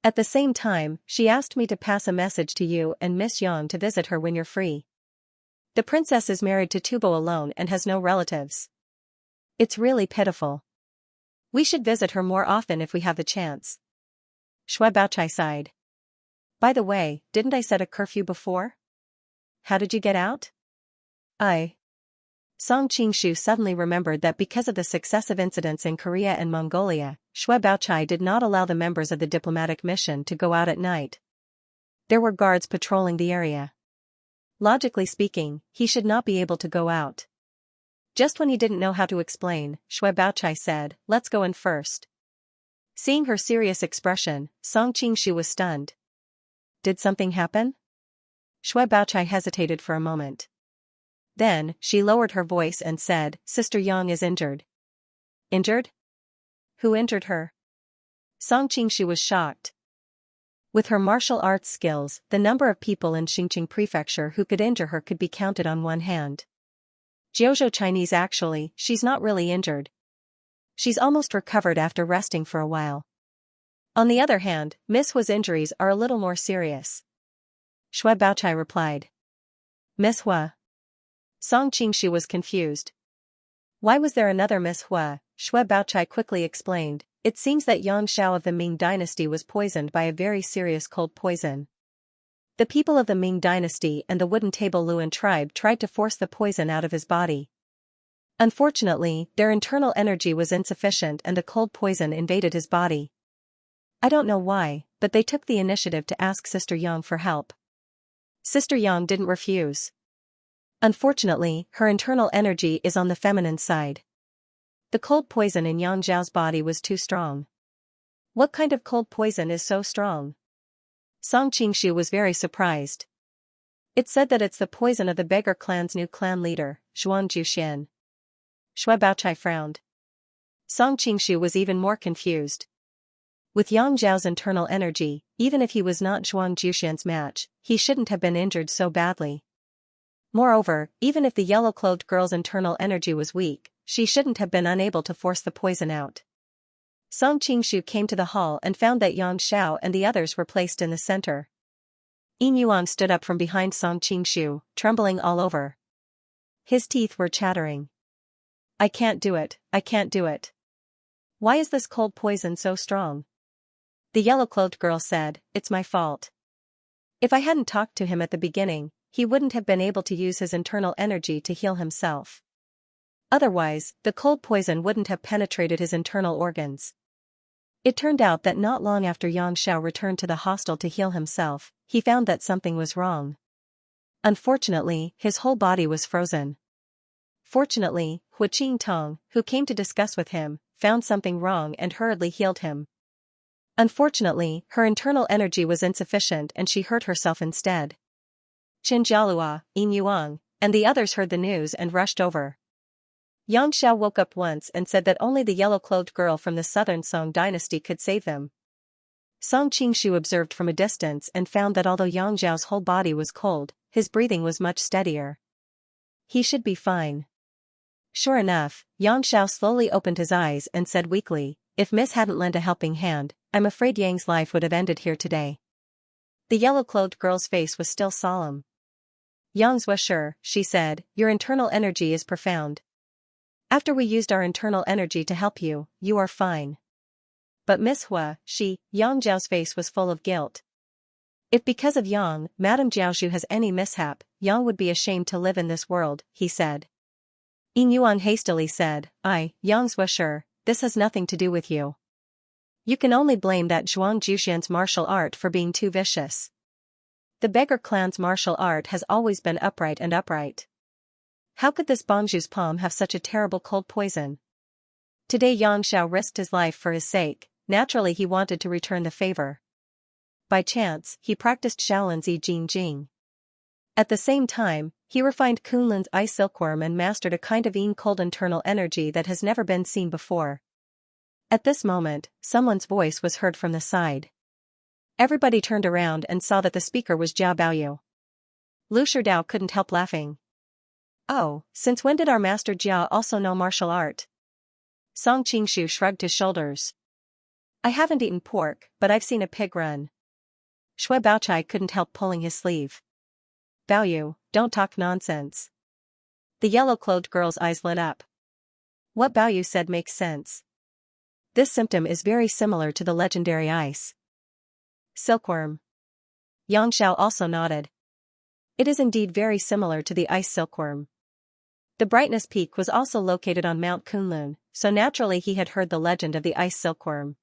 At the same time, she asked me to pass a message to you and Miss Yang to visit her when you're free. The princess is married to Tubo alone and has no relatives. It's really pitiful. We should visit her more often if we have the chance." Shui Baochai sighed. "By the way, didn't I set a curfew before? How did you get out?" Song Qingshu suddenly remembered that because of the successive incidents in Korea and Mongolia, Shui Baochai did not allow the members of the diplomatic mission to go out at night. There were guards patrolling the area. Logically speaking, he should not be able to go out. Just when he didn't know how to explain, Shui Baochai said, "Let's go in first." Seeing her serious expression, Song Qingshu was stunned. "Did something happen?" Shui Baochai hesitated for a moment. Then, she lowered her voice and said, "Sister Yang is injured." "Injured? Who injured her?" Song Qingshu was shocked. With her martial arts skills, the number of people in Xinjiang Prefecture who could injure her could be counted on one hand. Jiuzhou Chinese actually, she's not really injured. She's almost recovered after resting for a while. On the other hand, Miss Hua's injuries are a little more serious. Shui Baochai replied. Miss Hua. Song Qingshu was confused. Why was there another Miss Hua? Shui Baochai quickly explained. It seems that Yang Xiao of the Ming dynasty was poisoned by a very serious cold poison. The people of the Ming dynasty and the Wooden Table Luan tribe tried to force the poison out of his body. Unfortunately, their internal energy was insufficient and the cold poison invaded his body. I don't know why, but they took the initiative to ask Sister Yang for help. Sister Yang didn't refuse. Unfortunately, her internal energy is on the feminine side. The cold poison in Yang Zhao's body was too strong. What kind of cold poison is so strong? Song Qingshu was very surprised. It said that it's the poison of the beggar clan's new clan leader, Zhuang Juxian. Shui Baochai frowned. Song Qingshu was even more confused. With Yang Zhao's internal energy, even if he was not Zhuang Juxian's match, he shouldn't have been injured so badly. Moreover, even if the yellow-clothed girl's internal energy was weak, she shouldn't have been unable to force the poison out. Song Qingshu came to the hall and found that Yang Xiao and the others were placed in the center. Yin Yuan stood up from behind Song Qingshu, trembling all over. His teeth were chattering. I can't do it, I can't do it. Why is this cold poison so strong? The yellow-clothed girl said, it's my fault. If I hadn't talked to him at the beginning, he wouldn't have been able to use his internal energy to heal himself. Otherwise, the cold poison wouldn't have penetrated his internal organs. It turned out that not long after Yang Xiao returned to the hostel to heal himself, he found that something was wrong. Unfortunately, his whole body was frozen. Fortunately, Hu Qingtong, who came to discuss with him, found something wrong and hurriedly healed him. Unfortunately, her internal energy was insufficient and she hurt herself instead. Qin Jialua, Yin Yuang, and the others heard the news and rushed over. Yang Xiao woke up once and said that only the yellow-clothed girl from the southern Song dynasty could save them. Song Qingshu observed from a distance and found that although Yang Zhao's whole body was cold, his breathing was much steadier. He should be fine. Sure enough, Yang Xiao slowly opened his eyes and said weakly, if Miss hadn't lent a helping hand, I'm afraid Yang's life would have ended here today. The yellow-clothed girl's face was still solemn. Yang Zhua sure, she said, your internal energy is profound. After we used our internal energy to help you, you are fine. But Miss Hua, Yang Zhao's face was full of guilt. If because of Yang, Madame Jiaozhu has any mishap, Yang would be ashamed to live in this world, he said. Yin Yuan hastily said, Yang Zhua sure, this has nothing to do with you. You can only blame that Zhuang Juxian's martial art for being too vicious. The beggar clan's martial art has always been upright and upright. How could this Bongzhu's palm have such a terrible cold poison? Today Yang Xiao risked his life for his sake, naturally he wanted to return the favor. By chance, he practiced Shaolin's Yi Jing Jing. At the same time, he refined Kunlun's ice silkworm and mastered a kind of cold internal energy that has never been seen before. At this moment, someone's voice was heard from the side. Everybody turned around and saw that the speaker was Jiao Baoyu. Lu Sherdao couldn't help laughing. Oh, since when did our master Jiao also know martial art? Song Qingshu shrugged his shoulders. I haven't eaten pork, but I've seen a pig run. Shui Baochai couldn't help pulling his sleeve. Baoyu, don't talk nonsense. The yellow-clothed girl's eyes lit up. What Baoyu said makes sense. This symptom is very similar to the legendary ice silkworm. Yang Xiao also nodded. It is indeed very similar to the ice silkworm. The brightness peak was also located on Mount Kunlun, so naturally he had heard the legend of the ice silkworm.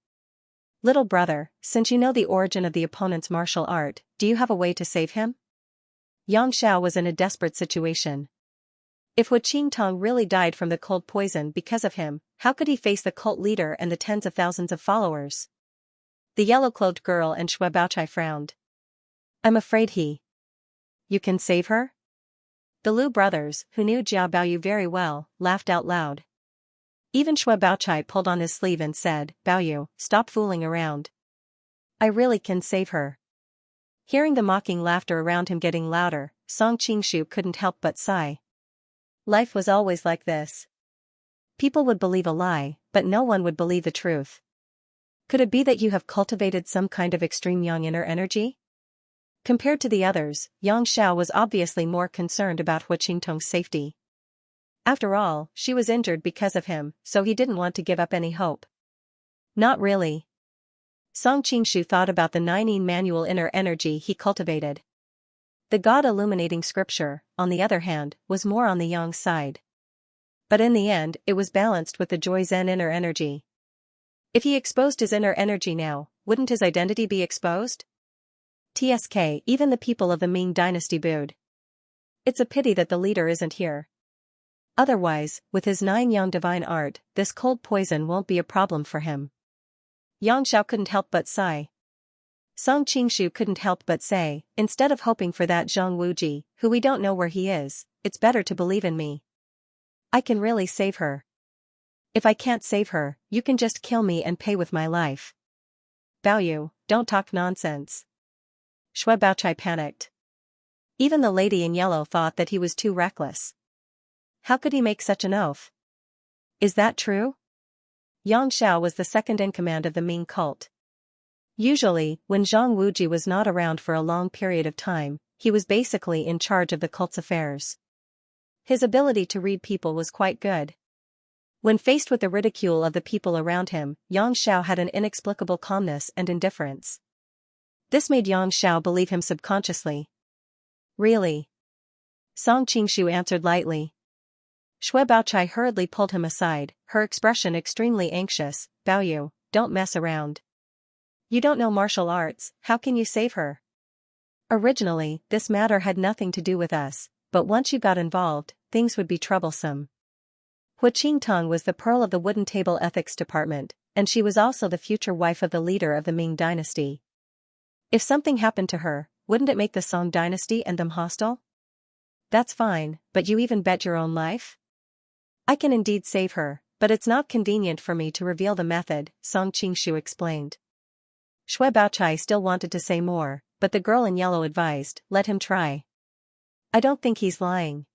Little brother, since you know the origin of the opponent's martial art, do you have a way to save him? Yang Xiao was in a desperate situation. If Hu Qingtong really died from the cold poison because of him, how could he face the cult leader and the tens of thousands of followers? The yellow-clothed girl and Shui Baochai frowned. I'm afraid You can save her? The Lu brothers, who knew Jiao Baoyu very well, laughed out loud. Even Shui Baochai pulled on his sleeve and said, Baoyu, stop fooling around. I really can save her. Hearing the mocking laughter around him getting louder, Song Qingshu couldn't help but sigh. Life was always like this. People would believe a lie, but no one would believe the truth. Could it be that you have cultivated some kind of extreme yang inner energy? Compared to the others, Yang Xiao was obviously more concerned about Hu Qingtong's safety. After all, she was injured because of him, so he didn't want to give up any hope. Not really. Song Qingshu thought about the 9 manual inner energy he cultivated. The God illuminating scripture, on the other hand, was more on the yang side. But in the end, it was balanced with the Joy Zen inner energy. If he exposed his inner energy now, wouldn't his identity be exposed? TSK, even the people of the Ming dynasty booed. It's a pity that the leader isn't here. Otherwise, with his 9 yang divine art, this cold poison won't be a problem for him. Xianxia couldn't help but sigh. Song Qingshu couldn't help but say, instead of hoping for that Zhang Wuji, who we don't know where he is, it's better to believe in me. I can really save her. If I can't save her, you can just kill me and pay with my life. Baoyu, don't talk nonsense. Shui Baochai panicked. Even the lady in yellow thought that he was too reckless. How could he make such an oath? Is that true? Yang Xiao was the second in command of the Ming cult. Usually, when Zhang Wuji was not around for a long period of time, he was basically in charge of the cult's affairs. His ability to read people was quite good. When faced with the ridicule of the people around him, Yang Xiao had an inexplicable calmness and indifference. This made Yang Xiao believe him subconsciously. Really? Song Qingshu answered lightly. Shui Baochai hurriedly pulled him aside, her expression extremely anxious. Baoyu, don't mess around. You don't know martial arts, how can you save her? Originally, this matter had nothing to do with us, but once you got involved, things would be troublesome. Hu Qingtong was the pearl of the wooden table ethics department, and she was also the future wife of the leader of the Ming dynasty. If something happened to her, wouldn't it make the Song dynasty and them hostile? That's fine, but you even bet your own life? I can indeed save her, but it's not convenient for me to reveal the method, Song Qingshu explained. Shui Baochai still wanted to say more, but the girl in yellow advised, let him try. I don't think he's lying.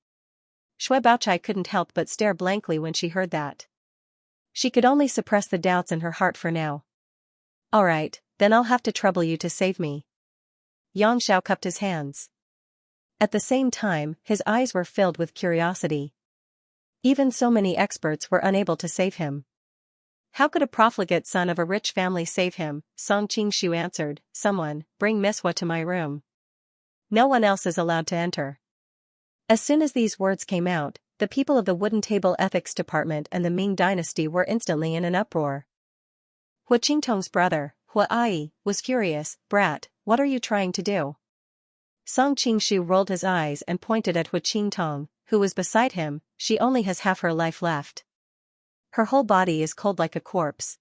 Shui Baochai couldn't help but stare blankly when she heard that. She could only suppress the doubts in her heart for now. Alright, then I'll have to trouble you to save me. Yang Xiao cupped his hands. At the same time, his eyes were filled with curiosity. Even so many experts were unable to save him. How could a profligate son of a rich family save him? Song Qingshu answered, someone, bring Miss Hua to my room. No one else is allowed to enter. As soon as these words came out, the people of the wooden table ethics department and the Ming dynasty were instantly in an uproar. Hu Qingtong's brother, Hua Ai, was furious. Brat, what are you trying to do? Song Qingshu rolled his eyes and pointed at Hu Qingtong, who was beside him. She only has half her life left. Her whole body is cold like a corpse.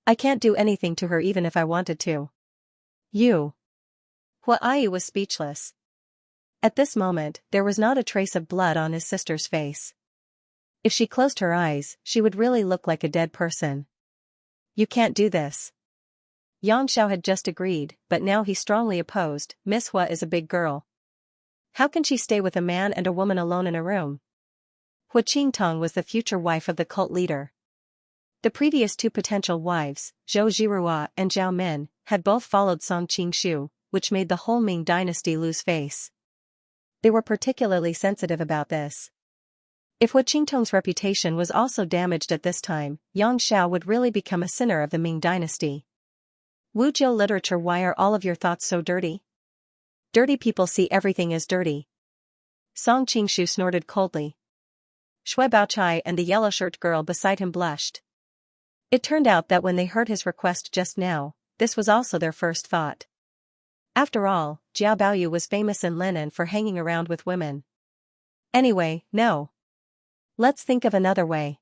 I can't do anything to her even if I wanted to. You. Hua Ai was speechless. At this moment, there was not a trace of blood on his sister's face. If she closed her eyes, she would really look like a dead person. You can't do this. Yang Xiao had just agreed, but now he strongly opposed. Miss Hua is a big girl. How can she stay with a man and a woman alone in a room? Hu Qingtong was the future wife of the cult leader. The previous two potential wives, Zhou Zhirua and Zhao Min, had both followed Song Qingshu, which made the whole Ming dynasty lose face. They were particularly sensitive about this. If Hu Qingtong's reputation was also damaged at this time, Yang Xiao would really become a sinner of the Ming dynasty. Wujiu literature. Why are all of your thoughts so dirty? Dirty people see everything as dirty. Song Qingshu snorted coldly. Shui Baochai and the yellow shirt girl beside him blushed. It turned out that when they heard his request just now, this was also their first thought. After all, Jiao Baoyu was famous in Linen for hanging around with women. Anyway, no. Let's think of another way.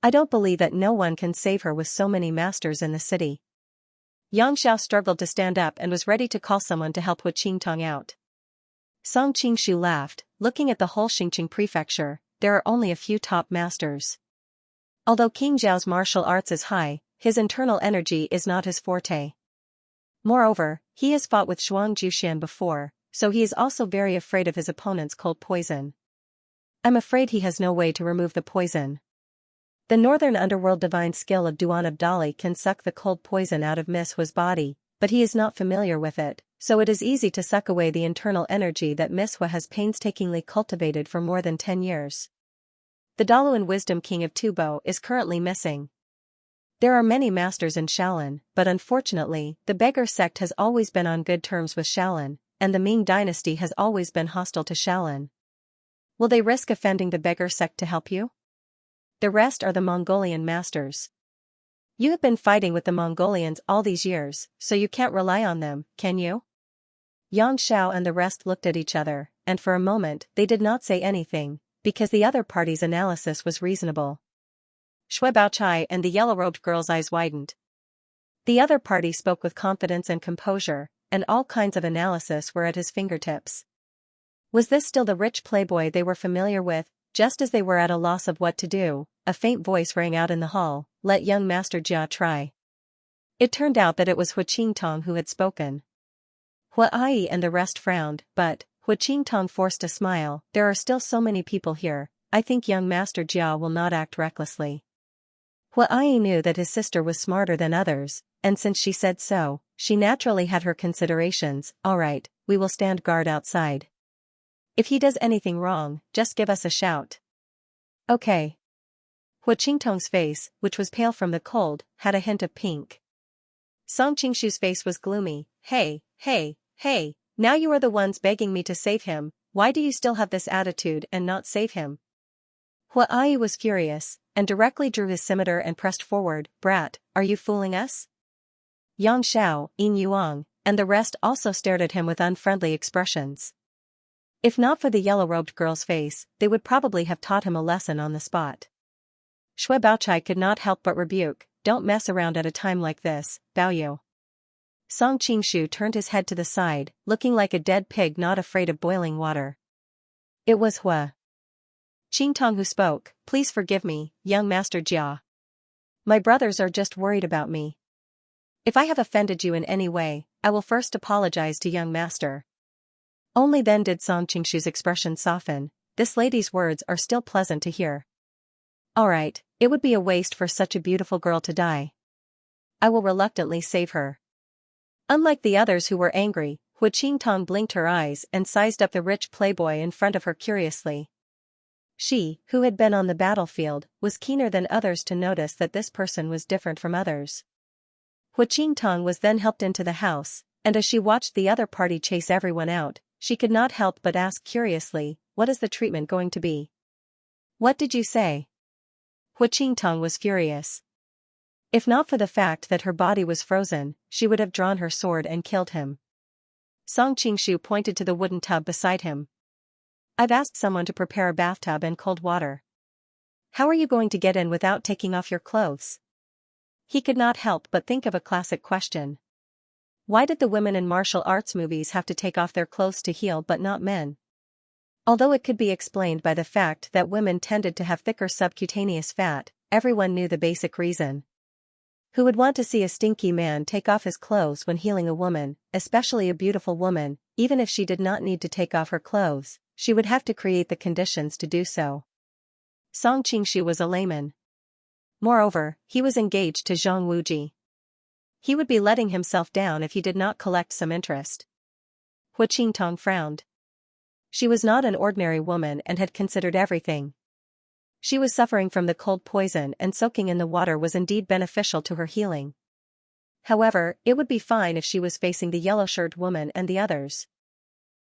I don't believe that no one can save her with so many masters in the city. Yang Xiao struggled to stand up and was ready to call someone to help Hu Qingtong out. Song Qingshu laughed. Looking at the whole Xinjiang prefecture, there are only a few top masters. Although King Zhao's martial arts is high, his internal energy is not his forte. Moreover, he has fought with Zhuang Juxian before, so he is also very afraid of his opponent's cold poison. I'm afraid he has no way to remove the poison. The northern underworld divine skill of Duan Abdali can suck the cold poison out of Miss Hua's body, but he is not familiar with it, so it is easy to suck away the internal energy that Miss Hua has painstakingly cultivated for more than 10 years. The Daluan Wisdom King of Tubo is currently missing. There are many masters in Shaolin, but unfortunately, the beggar sect has always been on good terms with Shaolin, and the Ming dynasty has always been hostile to Shaolin. Will they risk offending the beggar sect to help you? The rest are the Mongolian masters. You have been fighting with the Mongolians all these years, so you can't rely on them, can you? Yang Xiao and the rest looked at each other. and for a moment they did not say anything, because the other party's analysis was reasonable. Shui Baochai and the yellow-robed girl's eyes widened. The other party spoke with confidence and composure, and all kinds of analysis were at his fingertips. Was this still the rich playboy they were familiar with? Just as they were at a loss of what to do, a faint voice rang out in the hall, "Let young Master Jia try." It turned out that it was Hu Qingtong who had spoken. Hua Ai and the rest frowned, but Hu Qingtong forced a smile. "There are still so many people here, I think young Master Jia will not act recklessly." Hua Ai knew that his sister was smarter than others, and since she said so, she naturally had her considerations. "All right, we will stand guard outside. If he does anything wrong, just give us a shout." "Okay." Hu Qingtong's face, which was pale from the cold, had a hint of pink. Song Qingshu's face was gloomy. Hey, now you are the ones begging me to save him, why do you still have this attitude and not save him?" Hua Ai was furious, and directly drew his scimitar and pressed forward. "Brat, are you fooling us?" Yang Xiao, Yin Yuang, and the rest also stared at him with unfriendly expressions. If not for the yellow-robed girl's face, they would probably have taught him a lesson on the spot. Shui Baochai could not help but rebuke, "Don't mess around at a time like this, Baoyu." Song Qingshu turned his head to the side, looking like a dead pig not afraid of boiling water. It was Hua Qingtong who spoke. "Please forgive me, young Master Jia. My brothers are just worried about me. If I have offended you in any way, I will first apologize to young Master." Only then did Song Qingshu's expression soften. This lady's words are still pleasant to hear. "Alright, it would be a waste for such a beautiful girl to die. I will reluctantly save her." Unlike the others who were angry, Hu Qingtong blinked her eyes and sized up the rich playboy in front of her curiously. She, who had been on the battlefield, was keener than others to notice that this person was different from others. Hu Qingtong was then helped into the house, and as she watched the other party chase everyone out, she could not help but ask curiously, "What is the treatment going to be?" "What did you say?" Hu Qingtong was furious. If not for the fact that her body was frozen, she would have drawn her sword and killed him. Song Qingshu pointed to the wooden tub beside him. "I've asked someone to prepare a bathtub and cold water. How are you going to get in without taking off your clothes?" He could not help but think of a classic question. Why did the women in martial arts movies have to take off their clothes to heal but not men? Although it could be explained by the fact that women tended to have thicker subcutaneous fat, everyone knew the basic reason. Who would want to see a stinky man take off his clothes when healing a woman, especially a beautiful woman? Even if she did not need to take off her clothes, she would have to create the conditions to do so. Song Qingshu was a layman. Moreover, he was engaged to Zhang Wuji. He would be letting himself down if he did not collect some interest. Hu Qingtong frowned. She was not an ordinary woman and had considered everything. She was suffering from the cold poison and soaking in the water was indeed beneficial to her healing. However, it would be fine if she was facing the yellow-shirted woman and the others.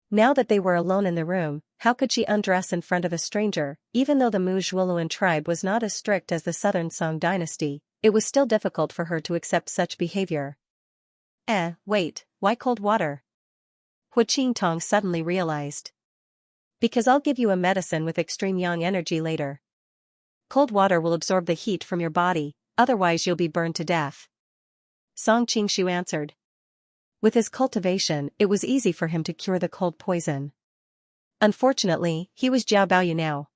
Now that they were alone in the room, how could she undress in front of a stranger? Even though the Muzhuoluan tribe was not as strict as the southern Song dynasty, it was still difficult for her to accept such behavior. Wait, why cold water? Hu Qingtong suddenly realized. Because I'll give you a medicine with extreme yang energy later. Cold water will absorb the heat from your body, otherwise you'll be burned to death. Song Qingshu answered. With his cultivation, it was easy for him to cure the cold poison. Unfortunately, he was Jiao Baoyu now.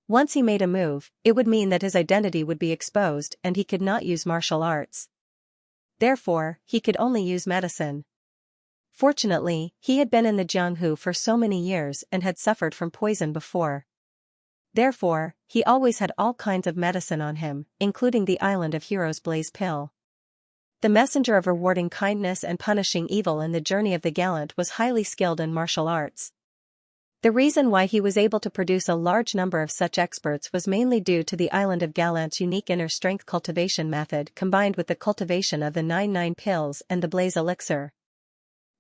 Once he made a move, it would mean that his identity would be exposed and he could not use martial arts. Therefore, he could only use medicine. Fortunately, he had been in the Jianghu for so many years and had suffered from poison before. Therefore, he always had all kinds of medicine on him, including the Island of Heroes Blaze pill. The messenger of rewarding kindness and punishing evil in the journey of the gallant was highly skilled in martial arts. The reason why he was able to produce a large number of such experts was mainly due to the Island of Gallant's unique inner strength cultivation method combined with the cultivation of the 99 pills and the Blaze elixir.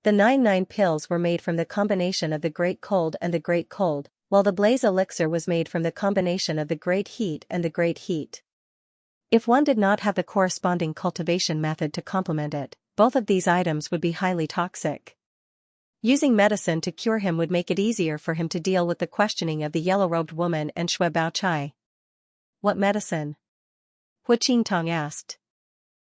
The 99 pills were made from the combination of the Great Cold and the Great Cold, while the Blaze elixir was made from the combination of the Great Heat and the Great Heat. If one did not have the corresponding cultivation method to complement it, both of these items would be highly toxic. Using medicine to cure him would make it easier for him to deal with the questioning of the yellow-robed woman and Shui Baochai. What medicine? Hu Qingtong asked.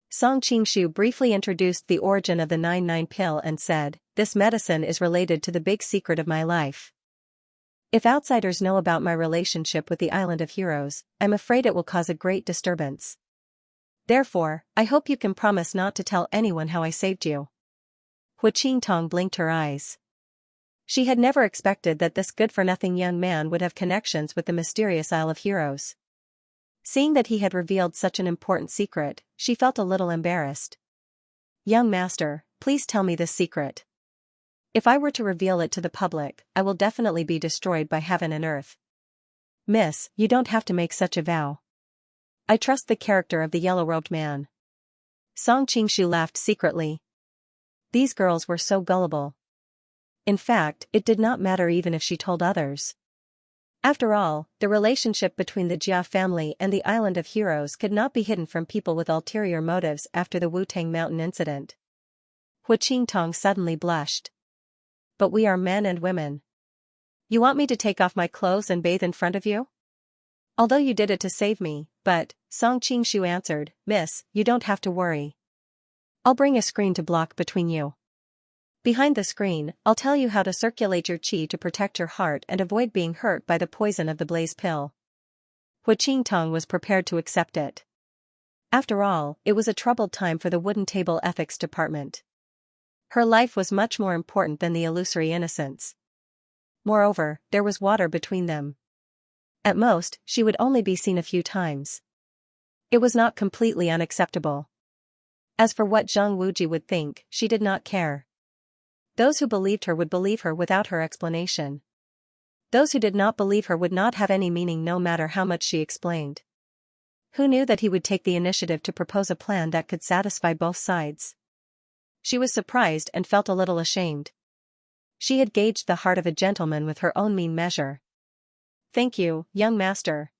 Song Qingshu briefly introduced the origin of the 99 pill and said, "This medicine is related to the big secret of my life. If outsiders know about my relationship with the Island of Heroes, I'm afraid it will cause a great disturbance. Therefore, I hope you can promise not to tell anyone how I saved you." Hu Qingtong blinked her eyes. She had never expected that this good-for-nothing young man would have connections with the mysterious Isle of Heroes. Seeing that he had revealed such an important secret, she felt a little embarrassed. "Young master, please tell me this secret. If I were to reveal it to the public, I will definitely be destroyed by heaven and earth." "Miss, you don't have to make such a vow. I trust the character of the yellow-robed man." Song Qingshu laughed secretly. These girls were so gullible. In fact, it did not matter even if she told others. After all, the relationship between the Jia family and the Island of Heroes could not be hidden from people with ulterior motives after the Wutang Mountain incident. Hu Qingtong suddenly blushed. "But we are men and women. You want me to take off my clothes and bathe in front of you?" "Although you did it to save me, but," Song Qingshu answered, "Miss, you don't have to worry. I'll bring a screen to block between you. Behind the screen, I'll tell you how to circulate your qi to protect your heart and avoid being hurt by the poison of the blaze pill." Hu Qingtong was prepared to accept it. After all, it was a troubled time for the Wooden Table Ethics Department. Her life was much more important than the illusory innocence. Moreover, there was water between them. At most, she would only be seen a few times. It was not completely unacceptable. As for what Zhang Wuji would think, she did not care. Those who believed her would believe her without her explanation. Those who did not believe her would not have any meaning no matter how much she explained. Who knew that he would take the initiative to propose a plan that could satisfy both sides? She was surprised and felt a little ashamed. She had gauged the heart of a gentleman with her own mean measure. "Thank you, young master.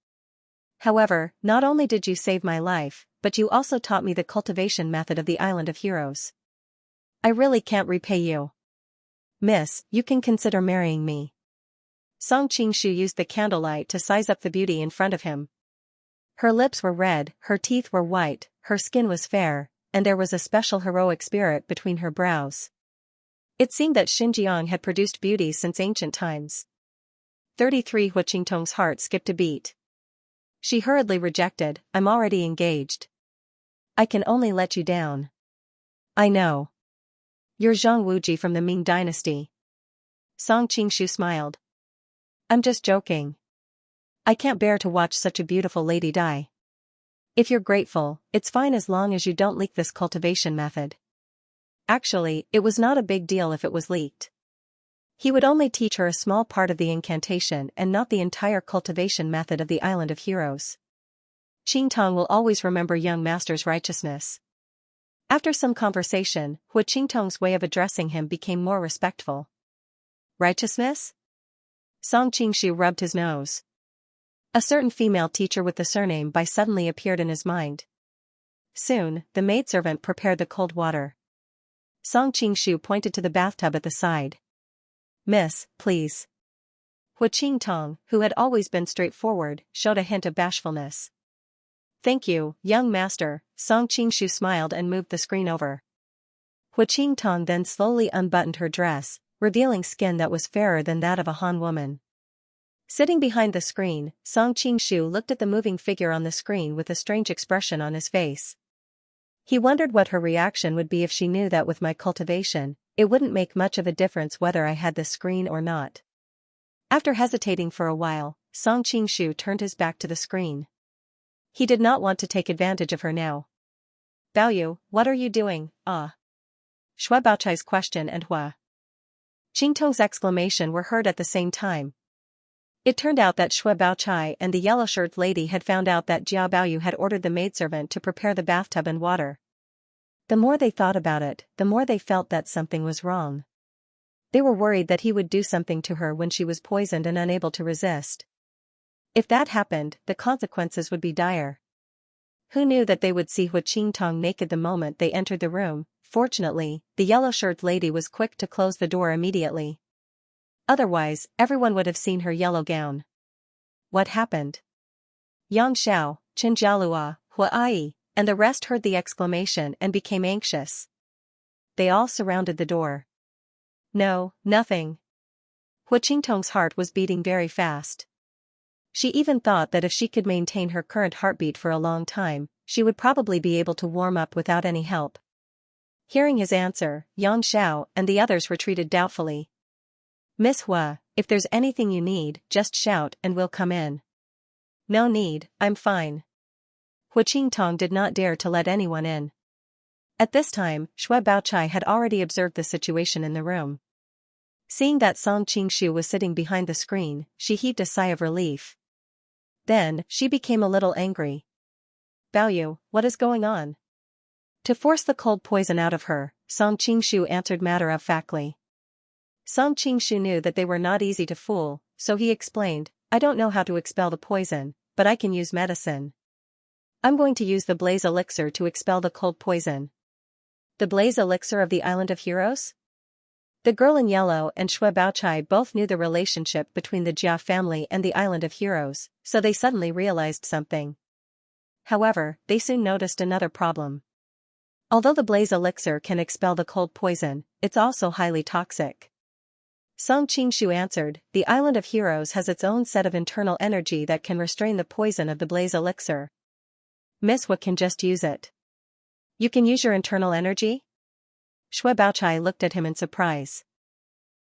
However, not only did you save my life, but you also taught me the cultivation method of the Island of Heroes. I really can't repay you. Miss, you can consider marrying me." Song Qingshu used the candlelight to size up the beauty in front of him. Her lips were red, her teeth were white, her skin was fair, and there was a special heroic spirit between her brows. It seemed that Xinjiang had produced beauty since ancient times. 33 Hu Qingtong's heart skipped a beat. She hurriedly rejected, "I'm already engaged. I can only let you down." "I know. You're Zhang Wuji from the Ming dynasty." Song Qingshu smiled. "I'm just joking. I can't bear to watch such a beautiful lady die. If you're grateful, it's fine as long as you don't leak this cultivation method." Actually, it was not a big deal if it was leaked. He would only teach her a small part of the incantation and not the entire cultivation method of the Island of Heroes. Qingtong will always remember young master's righteousness. After some conversation, Hu Qingtong's way of addressing him became more respectful. "Righteousness?" Song Qingshu rubbed his nose. A certain female teacher with the surname Bai suddenly appeared in his mind. Soon, the maidservant prepared the cold water. Song Qingshu pointed to the bathtub at the side. "Miss, please." Hu Qingtong, who had always been straightforward, showed a hint of bashfulness. "Thank you, young master." Song Qingshu smiled and moved the screen over. Hu Qingtong then slowly unbuttoned her dress, revealing skin that was fairer than that of a Han woman. Sitting behind the screen, Song Qingshu looked at the moving figure on the screen with a strange expression on his face. He wondered what her reaction would be if she knew that with my cultivation, it wouldn't make much of a difference whether I had the screen or not. After hesitating for a while, Song Qingshu turned his back to the screen. He did not want to take advantage of her now. "Baoyu, what are you doing, ah?" Shui Baochai's question and Hua Qingtong's exclamation were heard at the same time. It turned out that Shui Baochai and the yellow-shirted lady had found out that Jia Baoyu had ordered the maidservant to prepare the bathtub and water. The more they thought about it, the more they felt that something was wrong. They were worried that he would do something to her when she was poisoned and unable to resist. If that happened, the consequences would be dire. Who knew that they would see Hu Qingtong naked the moment they entered the room? Fortunately, the yellow-shirted lady was quick to close the door immediately. Otherwise, everyone would have seen her yellow gown. What happened? Yang Xiao, Qin Jialua, Huai, and the rest heard the exclamation and became anxious. They all surrounded the door. No, nothing. Hu Qingtong's heart was beating very fast. She even thought that if she could maintain her current heartbeat for a long time, she would probably be able to warm up without any help. Hearing his answer, Yang Xiao and the others retreated doubtfully. Miss Hua, if there's anything you need, just shout and we'll come in. No need, I'm fine. Hu Qingtong did not dare to let anyone in. At this time, Shui Baochai had already observed the situation in the room. Seeing that Song Qingshu was sitting behind the screen, she heaved a sigh of relief. Then, she became a little angry. Baoyu, what is going on? To force the cold poison out of her, Song Qingshu answered matter-of-factly. Song Qingshu knew that they were not easy to fool, so he explained, I don't know how to expel the poison, but I can use medicine. I'm going to use the blaze elixir to expel the cold poison. The blaze elixir of the Island of Heroes? The girl in yellow and Shui Baochai both knew the relationship between the Jia family and the Island of Heroes, so they suddenly realized something. However, they soon noticed another problem. Although the blaze elixir can expel the cold poison, it's also highly toxic. Song Qingshu answered, the Island of Heroes has its own set of internal energy that can restrain the poison of the blaze elixir. Miss Hua can just use it. You can use your internal energy? Shui Baochai looked at him in surprise.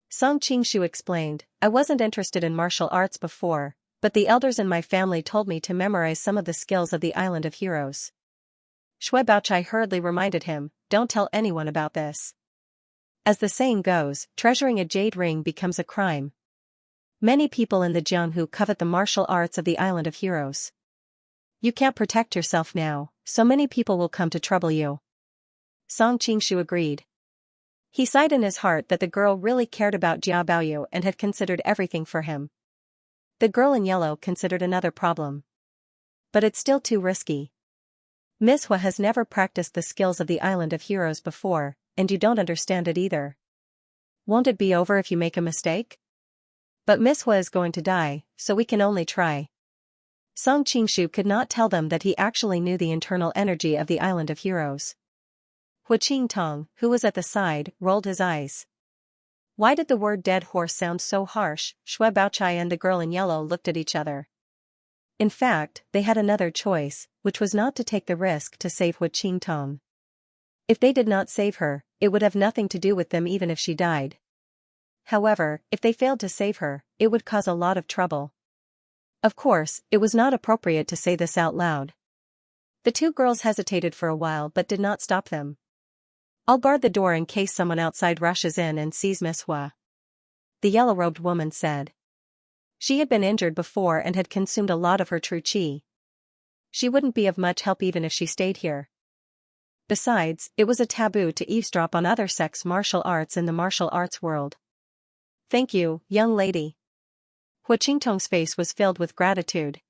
Song Qingshu explained, I wasn't interested in martial arts before, but the elders in my family told me to memorize some of the skills of the Island of Heroes. Shui Baochai hurriedly reminded him, don't tell anyone about this. As the saying goes, treasuring a jade ring becomes a crime. Many people in the Jianghu covet the martial arts of the Island of Heroes. You can't protect yourself now, so many people will come to trouble you. Song Qingshu agreed. He sighed in his heart that the girl really cared about Jia Baoyu and had considered everything for him. The girl in yellow considered another problem. But it's still too risky. Miss Hua has never practiced the skills of the Island of Heroes before, and you don't understand it either. Won't it be over if you make a mistake? But Miss Hua is going to die, so we can only try. Song Qingshu could not tell them that he actually knew the internal energy of the Island of Heroes. Hu Qingtong, who was at the side, rolled his eyes. Why did the word dead horse sound so harsh? Shui Baochai and the girl in yellow looked at each other. In fact, they had another choice, which was not to take the risk to save Hu Qingtong. If they did not save her, it would have nothing to do with them even if she died. However, if they failed to save her, it would cause a lot of trouble. Of course, it was not appropriate to say this out loud. The two girls hesitated for a while but did not stop them. I'll guard the door in case someone outside rushes in and sees Miss Hua. The yellow-robed woman said. She had been injured before and had consumed a lot of her true qi. She wouldn't be of much help even if she stayed here. Besides, it was a taboo to eavesdrop on other sex martial arts in the martial arts world. Thank you, young lady. Hu Qingtong's face was filled with gratitude.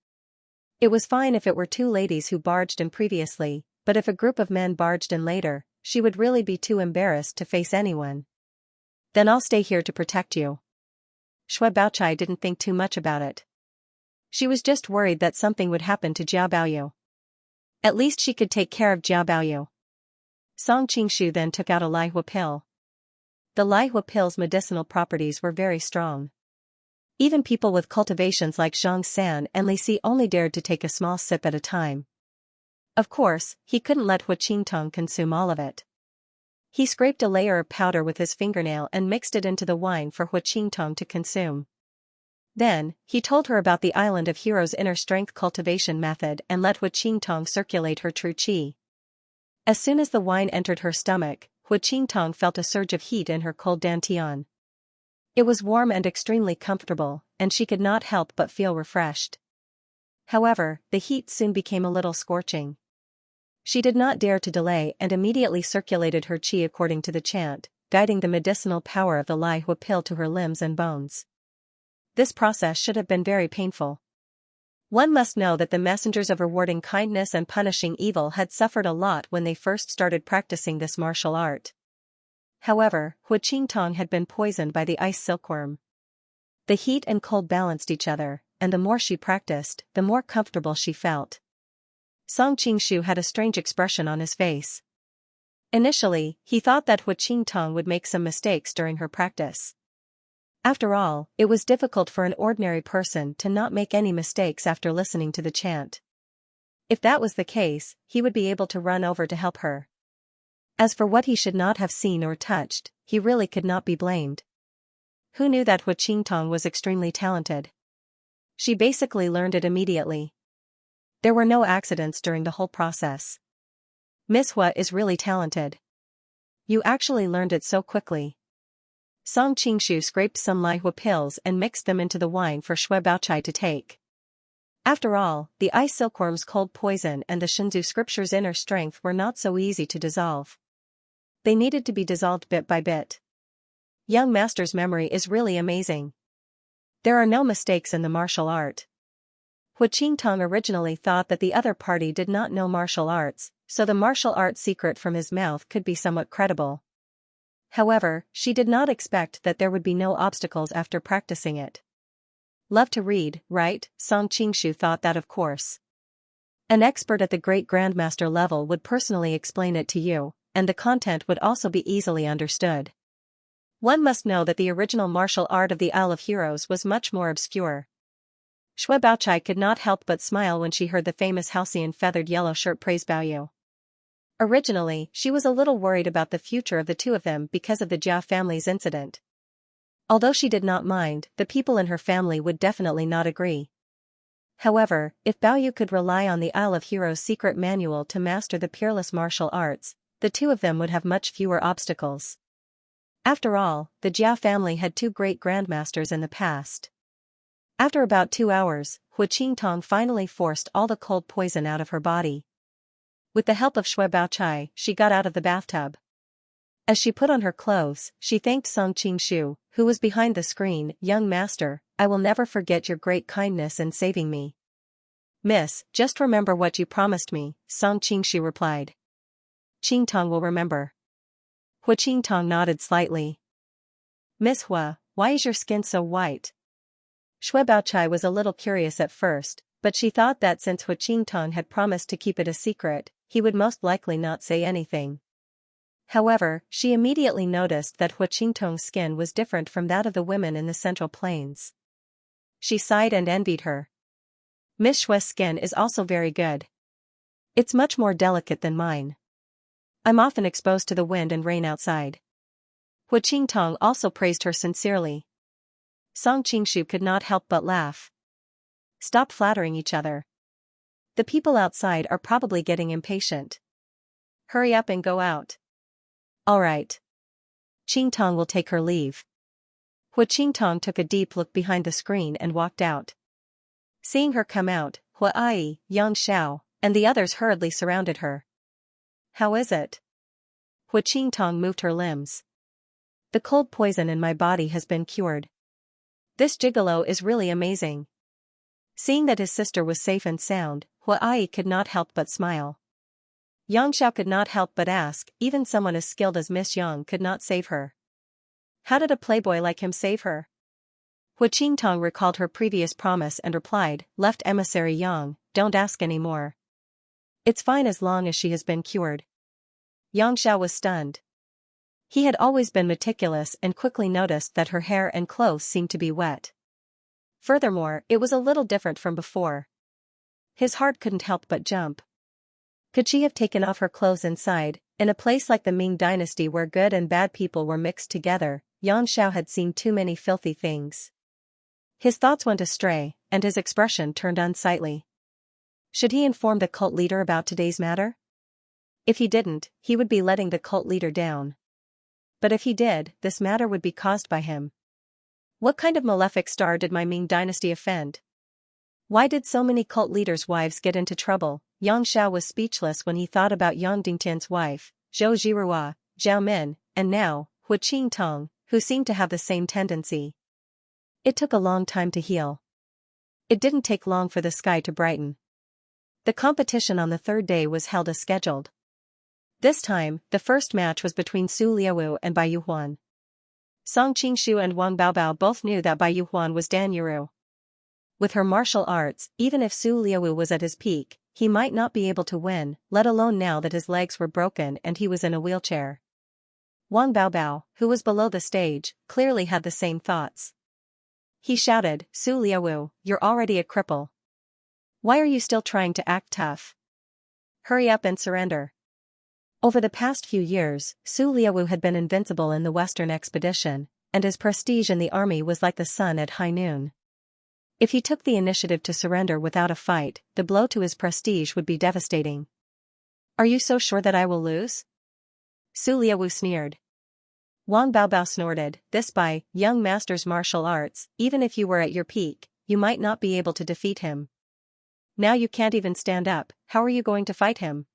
It was fine if it were two ladies who barged in previously, but if a group of men barged in later, she would really be too embarrassed to face anyone. Then I'll stay here to protect you. Shui Baochai didn't think too much about it. She was just worried that something would happen to Jia Baoyu. At least she could take care of Jia Baoyu. Song Qingshu then took out a Lai Hua pill. The Lai Hua pill's medicinal properties were very strong. Even people with cultivations like Xianxia and Li Si only dared to take a small sip at a time. Of course, he couldn't let Hu Qingtong consume all of it. He scraped a layer of powder with his fingernail and mixed it into the wine for Hu Qingtong to consume. Then, he told her about the Island of Heroes' inner strength cultivation method and let Hu Qingtong circulate her true qi. As soon as the wine entered her stomach, Hu Qingtong felt a surge of heat in her cold dantian. It was warm and extremely comfortable, and she could not help but feel refreshed. However, the heat soon became a little scorching. She did not dare to delay and immediately circulated her qi according to the chant, guiding the medicinal power of the Lai Hua pill to her limbs and bones. This process should have been very painful. One must know that the messengers of rewarding kindness and punishing evil had suffered a lot when they first started practicing this martial art. However, Hu Qingtong had been poisoned by the ice silkworm. The heat and cold balanced each other, and the more she practiced, the more comfortable she felt. Song Qingshu had a strange expression on his face. Initially, he thought that Hu Qingtong would make some mistakes during her practice. After all, it was difficult for an ordinary person to not make any mistakes after listening to the chant. If that was the case, he would be able to run over to help her. As for what he should not have seen or touched, he really could not be blamed. Who knew that Hu Qingtong was extremely talented? She basically learned it immediately. There were no accidents during the whole process. Miss Hua is really talented. You actually learned it so quickly. Song Qingshu scraped some Lai Hua pills and mixed them into the wine for Shui Baochai to take. After all, the ice silkworm's cold poison and the Shinzu scripture's inner strength were not so easy to dissolve. They needed to be dissolved bit by bit. Young master's memory is really amazing. There are no mistakes in the martial art. Hu Qingtong originally thought that the other party did not know martial arts, so the martial arts secret from his mouth could be somewhat credible. However, she did not expect that there would be no obstacles after practicing it. Love to read, right? Song Qingshu thought that of course. An expert at the great grandmaster level would personally explain it to you, and the content would also be easily understood. One must know that the original martial art of the Isle of Heroes was much more obscure. Shui Baochai could not help but smile when she heard the famous halcyon feathered yellow shirt praise Baoyu. Originally, she was a little worried about the future of the two of them because of the Jia family's incident. Although she did not mind, the people in her family would definitely not agree. However, if Baoyu could rely on the Isle of Heroes' secret manual to master the peerless martial arts, the two of them would have much fewer obstacles. After all, the Jia family had two great grandmasters in the past. After about 2 hours, Hu Qingtong finally forced all the cold poison out of her body. With the help of Shui Baochai, she got out of the bathtub. As she put on her clothes, she thanked Song Qingshu, who was behind the screen. Young master, I will never forget your great kindness in saving me. Miss, just remember what you promised me, Song Qingshu replied. Qingtong will remember. Hu Qingtong nodded slightly. Miss Hua, why is your skin so white? Shui Baochai was a little curious at first, but she thought that since Hu Qingtong had promised to keep it a secret, he would most likely not say anything. However, she immediately noticed that Hu Qingtong's skin was different from that of the women in the Central Plains. She sighed and envied her. Miss Shui's skin is also very good. It's much more delicate than mine. I'm often exposed to the wind and rain outside. Hu Qingtong also praised her sincerely. Song Qingshu could not help but laugh. Stop flattering each other. The people outside are probably getting impatient. Hurry up and go out. All right. Qingtong will take her leave. Hu Qingtong took a deep look behind the screen and walked out. Seeing her come out, Hu Ai, Xianxia, and the others hurriedly surrounded her. How is it? Hu Qingtong moved her limbs. The cold poison in my body has been cured. This gigolo is really amazing. Seeing that his sister was safe and sound, Hu Ai could not help but smile. Xianxia could not help but ask, even someone as skilled as Miss Yang could not save her. How did a playboy like him save her? Hu Qingtong recalled her previous promise and replied, Left emissary Yang, don't ask any more. It's fine as long as she has been cured. Xianxia was stunned. He had always been meticulous and quickly noticed that her hair and clothes seemed to be wet. Furthermore, it was a little different from before. His heart couldn't help but jump. Could she have taken off her clothes inside, in a place like the Ming dynasty where good and bad people were mixed together? Xianxia had seen too many filthy things. His thoughts went astray, and his expression turned unsightly. Should he inform the cult leader about today's matter? If he didn't, he would be letting the cult leader down. But if he did, this matter would be caused by him. What kind of malefic star did my Ming dynasty offend? Why did so many cult leaders' wives get into trouble? Xianxia was speechless when he thought about Yang Dingtian's wife, Zhou Zhirua, Zhao Min, and now, Hu Qingtong, who seemed to have the same tendency. It took a long time to heal. It didn't take long for the sky to brighten. The competition on the third day was held as scheduled. This time, the first match was between Su Liaowu and Bai Yuhuan. Song Qingshu and Wang Baobao both knew that Bai Yuhuan was Dan Yuru. With her martial arts, even if Su Liaowu was at his peak, he might not be able to win, let alone now that his legs were broken and he was in a wheelchair. Wang Baobao, who was below the stage, clearly had the same thoughts. He shouted, "Su Liaowu, you're already a cripple. Why are you still trying to act tough? Hurry up and surrender." Over the past few years, Su Liaowu had been invincible in the Western expedition, and his prestige in the army was like the sun at high noon. If he took the initiative to surrender without a fight, the blow to his prestige would be devastating. "Are you so sure that I will lose?" Su Liaowu sneered. Wang Baobao snorted, "This Bai, young master's martial arts, even if you were at your peak, you might not be able to defeat him. Now you can't even stand up, how are you going to fight him?"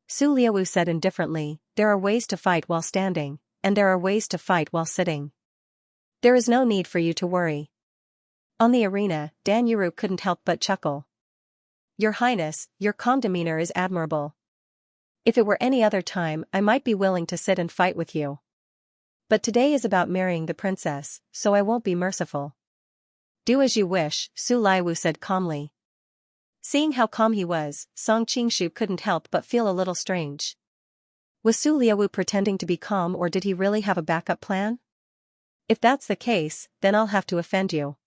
Su Liaowu said indifferently, "There are ways to fight while standing, and there are ways to fight while sitting. There is no need for you to worry." On the arena, Dan Yuru couldn't help but chuckle. "Your Highness, your calm demeanor is admirable. If it were any other time I might be willing to sit and fight with you. But today is about marrying the princess, so I won't be merciful." "Do as you wish," Su Liaowu said calmly. Seeing how calm he was, Song Qingshu couldn't help but feel a little strange. Was Su Liaowu pretending to be calm or did he really have a backup plan? If that's the case, then I'll have to offend you.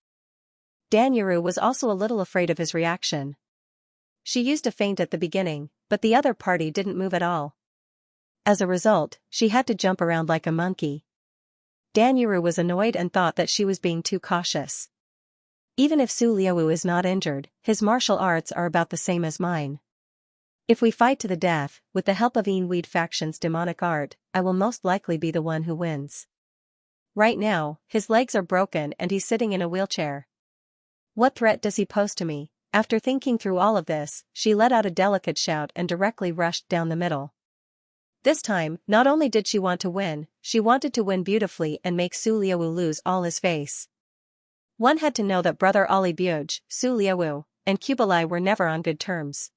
Dan Yuru was also a little afraid of his reaction. She used a feint at the beginning, but the other party didn't move at all. As a result, she had to jump around like a monkey. Dan Yuru was annoyed and thought that she was being too cautious. Even if Su Liaowu is not injured, his martial arts are about the same as mine. If we fight to the death, with the help of Enweed faction's demonic art, I will most likely be the one who wins. Right now, his legs are broken and he's sitting in a wheelchair. What threat does he pose to me? After thinking through all of this, she let out a delicate shout and directly rushed down the middle. This time, not only did she want to win, she wanted to win beautifully and make Su Liaowu lose all his face. One had to know that brother Ali Buj, Su Liaowu, and Kublai were never on good terms.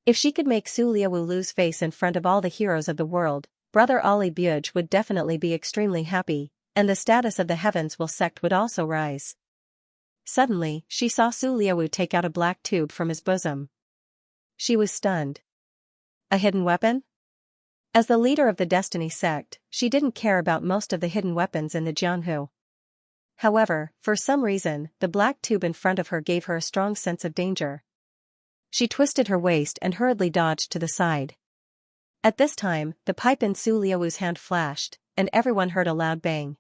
If she could make Su Liaowu lose face in front of all the heroes of the world, brother Ali Buj would definitely be extremely happy, and the status of the Heavenswell sect would also rise. Suddenly, she saw Su Liaowu take out a black tube from his bosom. She was stunned. A hidden weapon? As the leader of the Destiny sect, she didn't care about most of the hidden weapons in the Jianghu. However, for some reason, the black tube in front of her gave her a strong sense of danger. She twisted her waist and hurriedly dodged to the side. At this time, the pipe in Su Liaowu's hand flashed, and everyone heard a loud bang.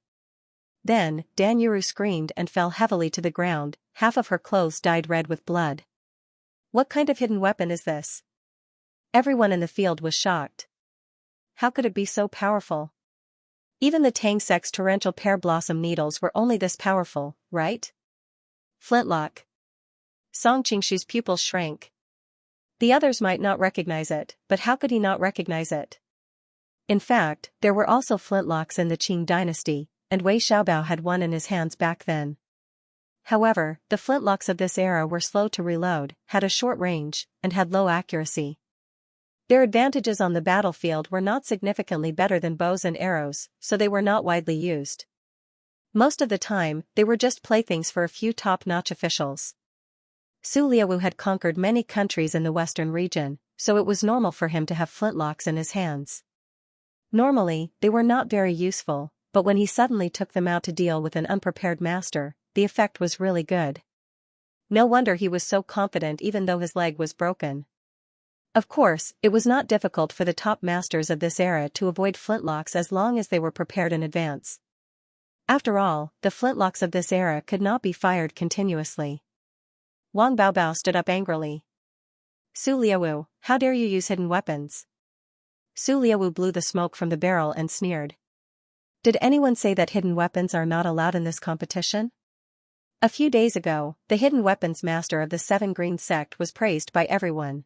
Then, Dan Yuru screamed and fell heavily to the ground, half of her clothes dyed red with blood. What kind of hidden weapon is this? Everyone in the field was shocked. How could it be so powerful? Even the Tang sect's torrential pear blossom needles were only this powerful, right? Flintlock. Song Qingshu's pupils shrank. The others might not recognize it, but how could he not recognize it? In fact, there were also flintlocks in the Qing dynasty, and Wei Xiaobao had one in his hands back then. However, the flintlocks of this era were slow to reload, had a short range, and had low accuracy. Their advantages on the battlefield were not significantly better than bows and arrows, so they were not widely used. Most of the time, they were just playthings for a few top-notch officials. Su Liaowu had conquered many countries in the western region, so it was normal for him to have flintlocks in his hands. Normally, they were not very useful, but when he suddenly took them out to deal with an unprepared master, the effect was really good. No wonder he was so confident even though his leg was broken. Of course, it was not difficult for the top masters of this era to avoid flintlocks as long as they were prepared in advance. After all, the flintlocks of this era could not be fired continuously. Wang Baobao stood up angrily. Su Liaowu, how dare you use hidden weapons? Su Liaowu blew the smoke from the barrel and sneered. Did anyone say that hidden weapons are not allowed in this competition? A few days ago, the hidden weapons master of the Seven Green sect was praised by everyone.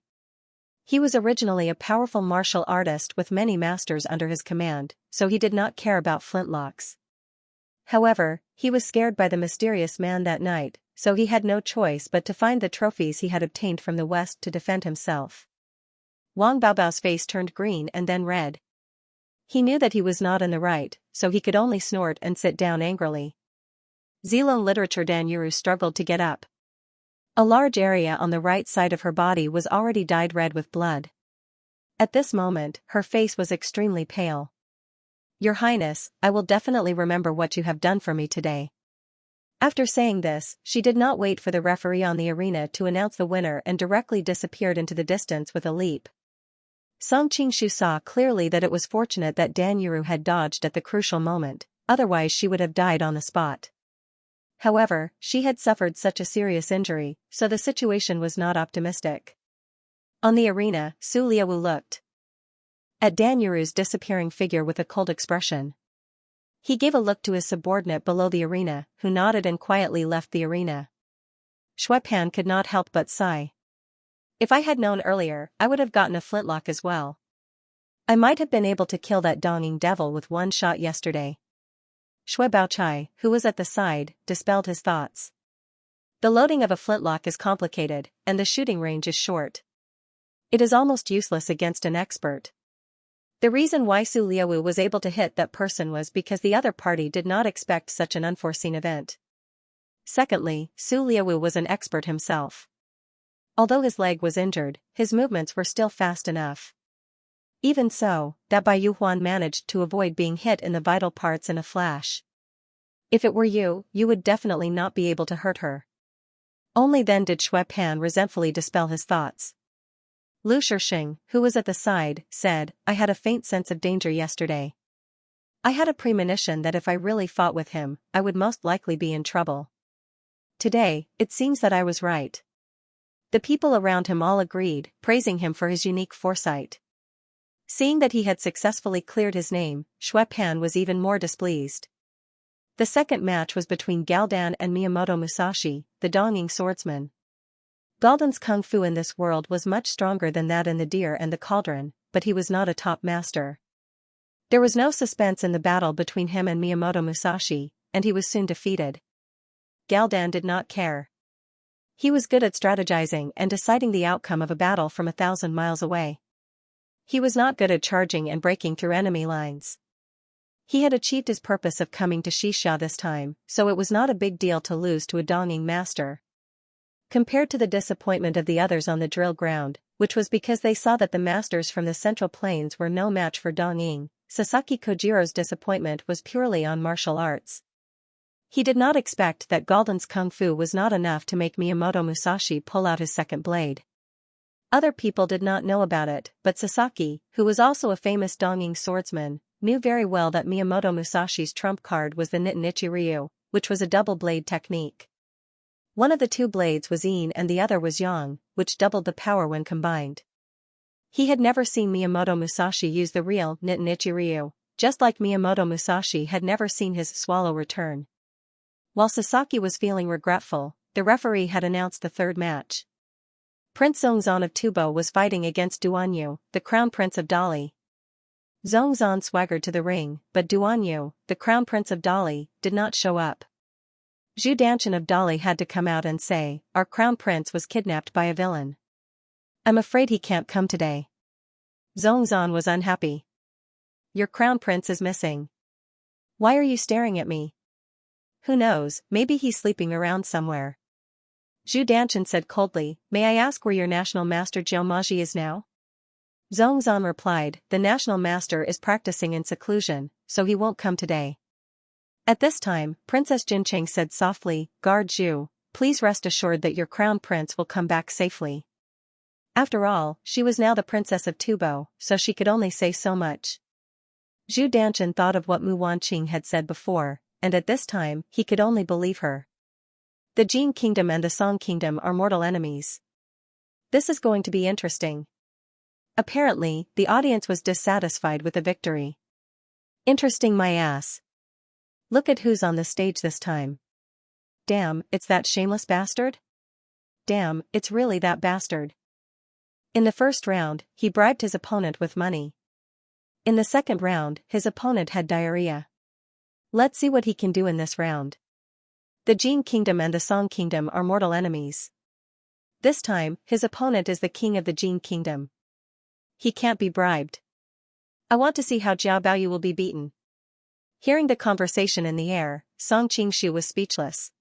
He was originally a powerful martial artist with many masters under his command, so he did not care about flintlocks. However, he was scared by the mysterious man that night, so he had no choice but to find the trophies he had obtained from the west to defend himself. Wang Baobao's face turned green and then red. He knew that he was not in the right, so he could only snort and sit down angrily. Zilong literature. Dan Yuru struggled to get up. A large area on the right side of her body was already dyed red with blood. At this moment, her face was extremely pale. Your Highness, I will definitely remember what you have done for me today. After saying this, she did not wait for the referee on the arena to announce the winner and directly disappeared into the distance with a leap. Song Qingshu saw clearly that it was fortunate that Dan Yuru had dodged at the crucial moment, otherwise she would have died on the spot. However, she had suffered such a serious injury, so the situation was not optimistic. On the arena, Su Liawu looked at Dan Yuru's disappearing figure with a cold expression. He gave a look to his subordinate below the arena, who nodded and quietly left the arena. Shui Pan could not help but sigh. If I had known earlier, I would have gotten a flintlock as well. I might have been able to kill that Donging devil with one shot yesterday. Shui Baochai, who was at the side, dispelled his thoughts. The loading of a flintlock is complicated, and the shooting range is short. It is almost useless against an expert. The reason why Su Liawu was able to hit that person was because the other party did not expect such an unforeseen event. Secondly, Su Liawu was an expert himself. Although his leg was injured, his movements were still fast enough. Even so, that Bai Yuhuan managed to avoid being hit in the vital parts in a flash. If it were you, you would definitely not be able to hurt her. Only then did Shui Pan resentfully dispel his thoughts. Lu Shixing, who was at the side, said, I had a faint sense of danger yesterday. I had a premonition that if I really fought with him, I would most likely be in trouble. Today, it seems that I was right. The people around him all agreed, praising him for his unique foresight. Seeing that he had successfully cleared his name, Shui Pan was even more displeased. The second match was between Galdan and Miyamoto Musashi, the Donging swordsman. Galdan's kung fu in this world was much stronger than that in the Deer and the Cauldron, but he was not a top master. There was no suspense in the battle between him and Miyamoto Musashi, and he was soon defeated. Galdan did not care. He was good at strategizing and deciding the outcome of a battle from 1,000 miles away. He was not good at charging and breaking through enemy lines. He had achieved his purpose of coming to Xianxia this time, so it was not a big deal to lose to a Donging master. Compared to the disappointment of the others on the drill ground, which was because they saw that the masters from the Central Plains were no match for Donging, Sasaki Kojiro's disappointment was purely on martial arts. He did not expect that Galdan's kung fu was not enough to make Miyamoto Musashi pull out his second blade. Other people did not know about it, but Sasaki, who was also a famous Donging swordsman, knew very well that Miyamoto Musashi's trump card was the Nitanichi Ryu, which was a double blade technique. One of the two blades was Yin and the other was Yang, which doubled the power when combined. He had never seen Miyamoto Musashi use the real Nitanichi Ryu, just like Miyamoto Musashi had never seen his swallow return. While Sasaki was feeling regretful, the referee had announced the third match. Prince Zongzan of Tubo was fighting against Duanyu, the Crown Prince of Dali. Zongzan swaggered to the ring, but Duanyu, the Crown Prince of Dali, did not show up. Zhu Danshan of Dali had to come out and say, our Crown Prince was kidnapped by a villain. I'm afraid he can't come today. Zongzan was unhappy. Your Crown Prince is missing. Why are you staring at me? Who knows, maybe he's sleeping around somewhere. Zhu Danshan said coldly, may I ask where your national master Jiao Maji is now? Zongzan replied, the national master is practicing in seclusion, so he won't come today. At this time, Princess Jincheng said softly, Guard Zhu, please rest assured that your crown prince will come back safely. After all, she was now the princess of Tubo, so she could only say so much. Zhu Danshan thought of what Mu Wanqing had said before, and at this time, he could only believe her. The Jin Kingdom and the Song Kingdom are mortal enemies. This is going to be interesting. Apparently, the audience was dissatisfied with the victory. Interesting my ass. Look at who's on the stage this time. Damn, it's that shameless bastard? Damn, it's really that bastard. In the first round, he bribed his opponent with money. In the second round, his opponent had diarrhea. Let's see what he can do in this round. The Jin Kingdom and the Song Kingdom are mortal enemies. This time, his opponent is the king of the Jin Kingdom. He can't be bribed. I want to see how Jiao Baoyu will be beaten. Hearing the conversation in the air, Song Qingshu was speechless.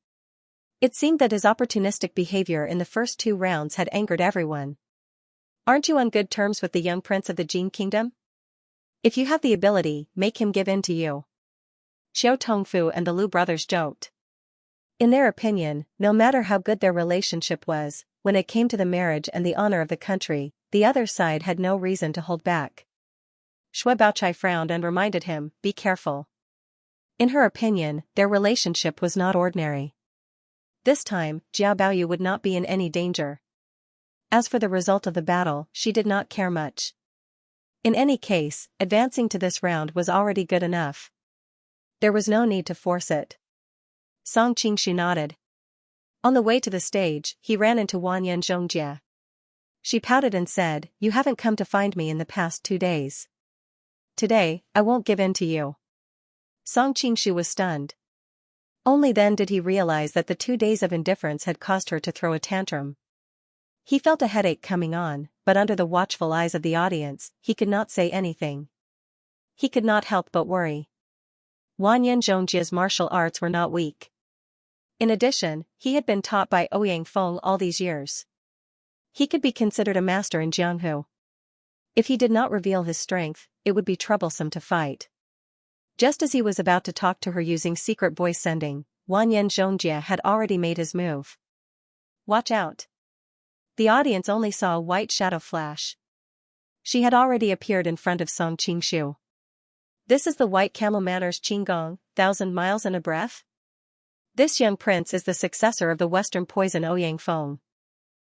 It seemed that his opportunistic behavior in the first 2 rounds had angered everyone. Aren't you on good terms with the young prince of the Jin Kingdom? If you have the ability, make him give in to you. Xiao Tongfu and the Lu brothers joked. In their opinion, no matter how good their relationship was, when it came to the marriage and the honor of the country, the other side had no reason to hold back. Shui Baochai frowned and reminded him, be careful. In her opinion, their relationship was not ordinary. This time, Jiao Baoyu would not be in any danger. As for the result of the battle, she did not care much. In any case, advancing to this round was already good enough. There was no need to force it. Song Qingshu nodded. On the way to the stage, he ran into Wanyan Zhongjie. She pouted and said, you haven't come to find me in the past 2 days. Today, I won't give in to you. Song Qingshu was stunned. Only then did he realize that the 2 days of indifference had caused her to throw a tantrum. He felt a headache coming on, but under the watchful eyes of the audience, he could not say anything. He could not help but worry. Wanyan Zhongjie's martial arts were not weak. In addition, he had been taught by Ouyang Feng all these years. He could be considered a master in Jianghu. If he did not reveal his strength, it would be troublesome to fight. Just as he was about to talk to her using secret voice sending, Wanyan Zhongjie had already made his move. Watch out. The audience only saw a white shadow flash. She had already appeared in front of Song Qingshu. This is the white camel manners Qinggong, 1,000 miles in a breath? This young prince is the successor of the western poison Ouyang Feng.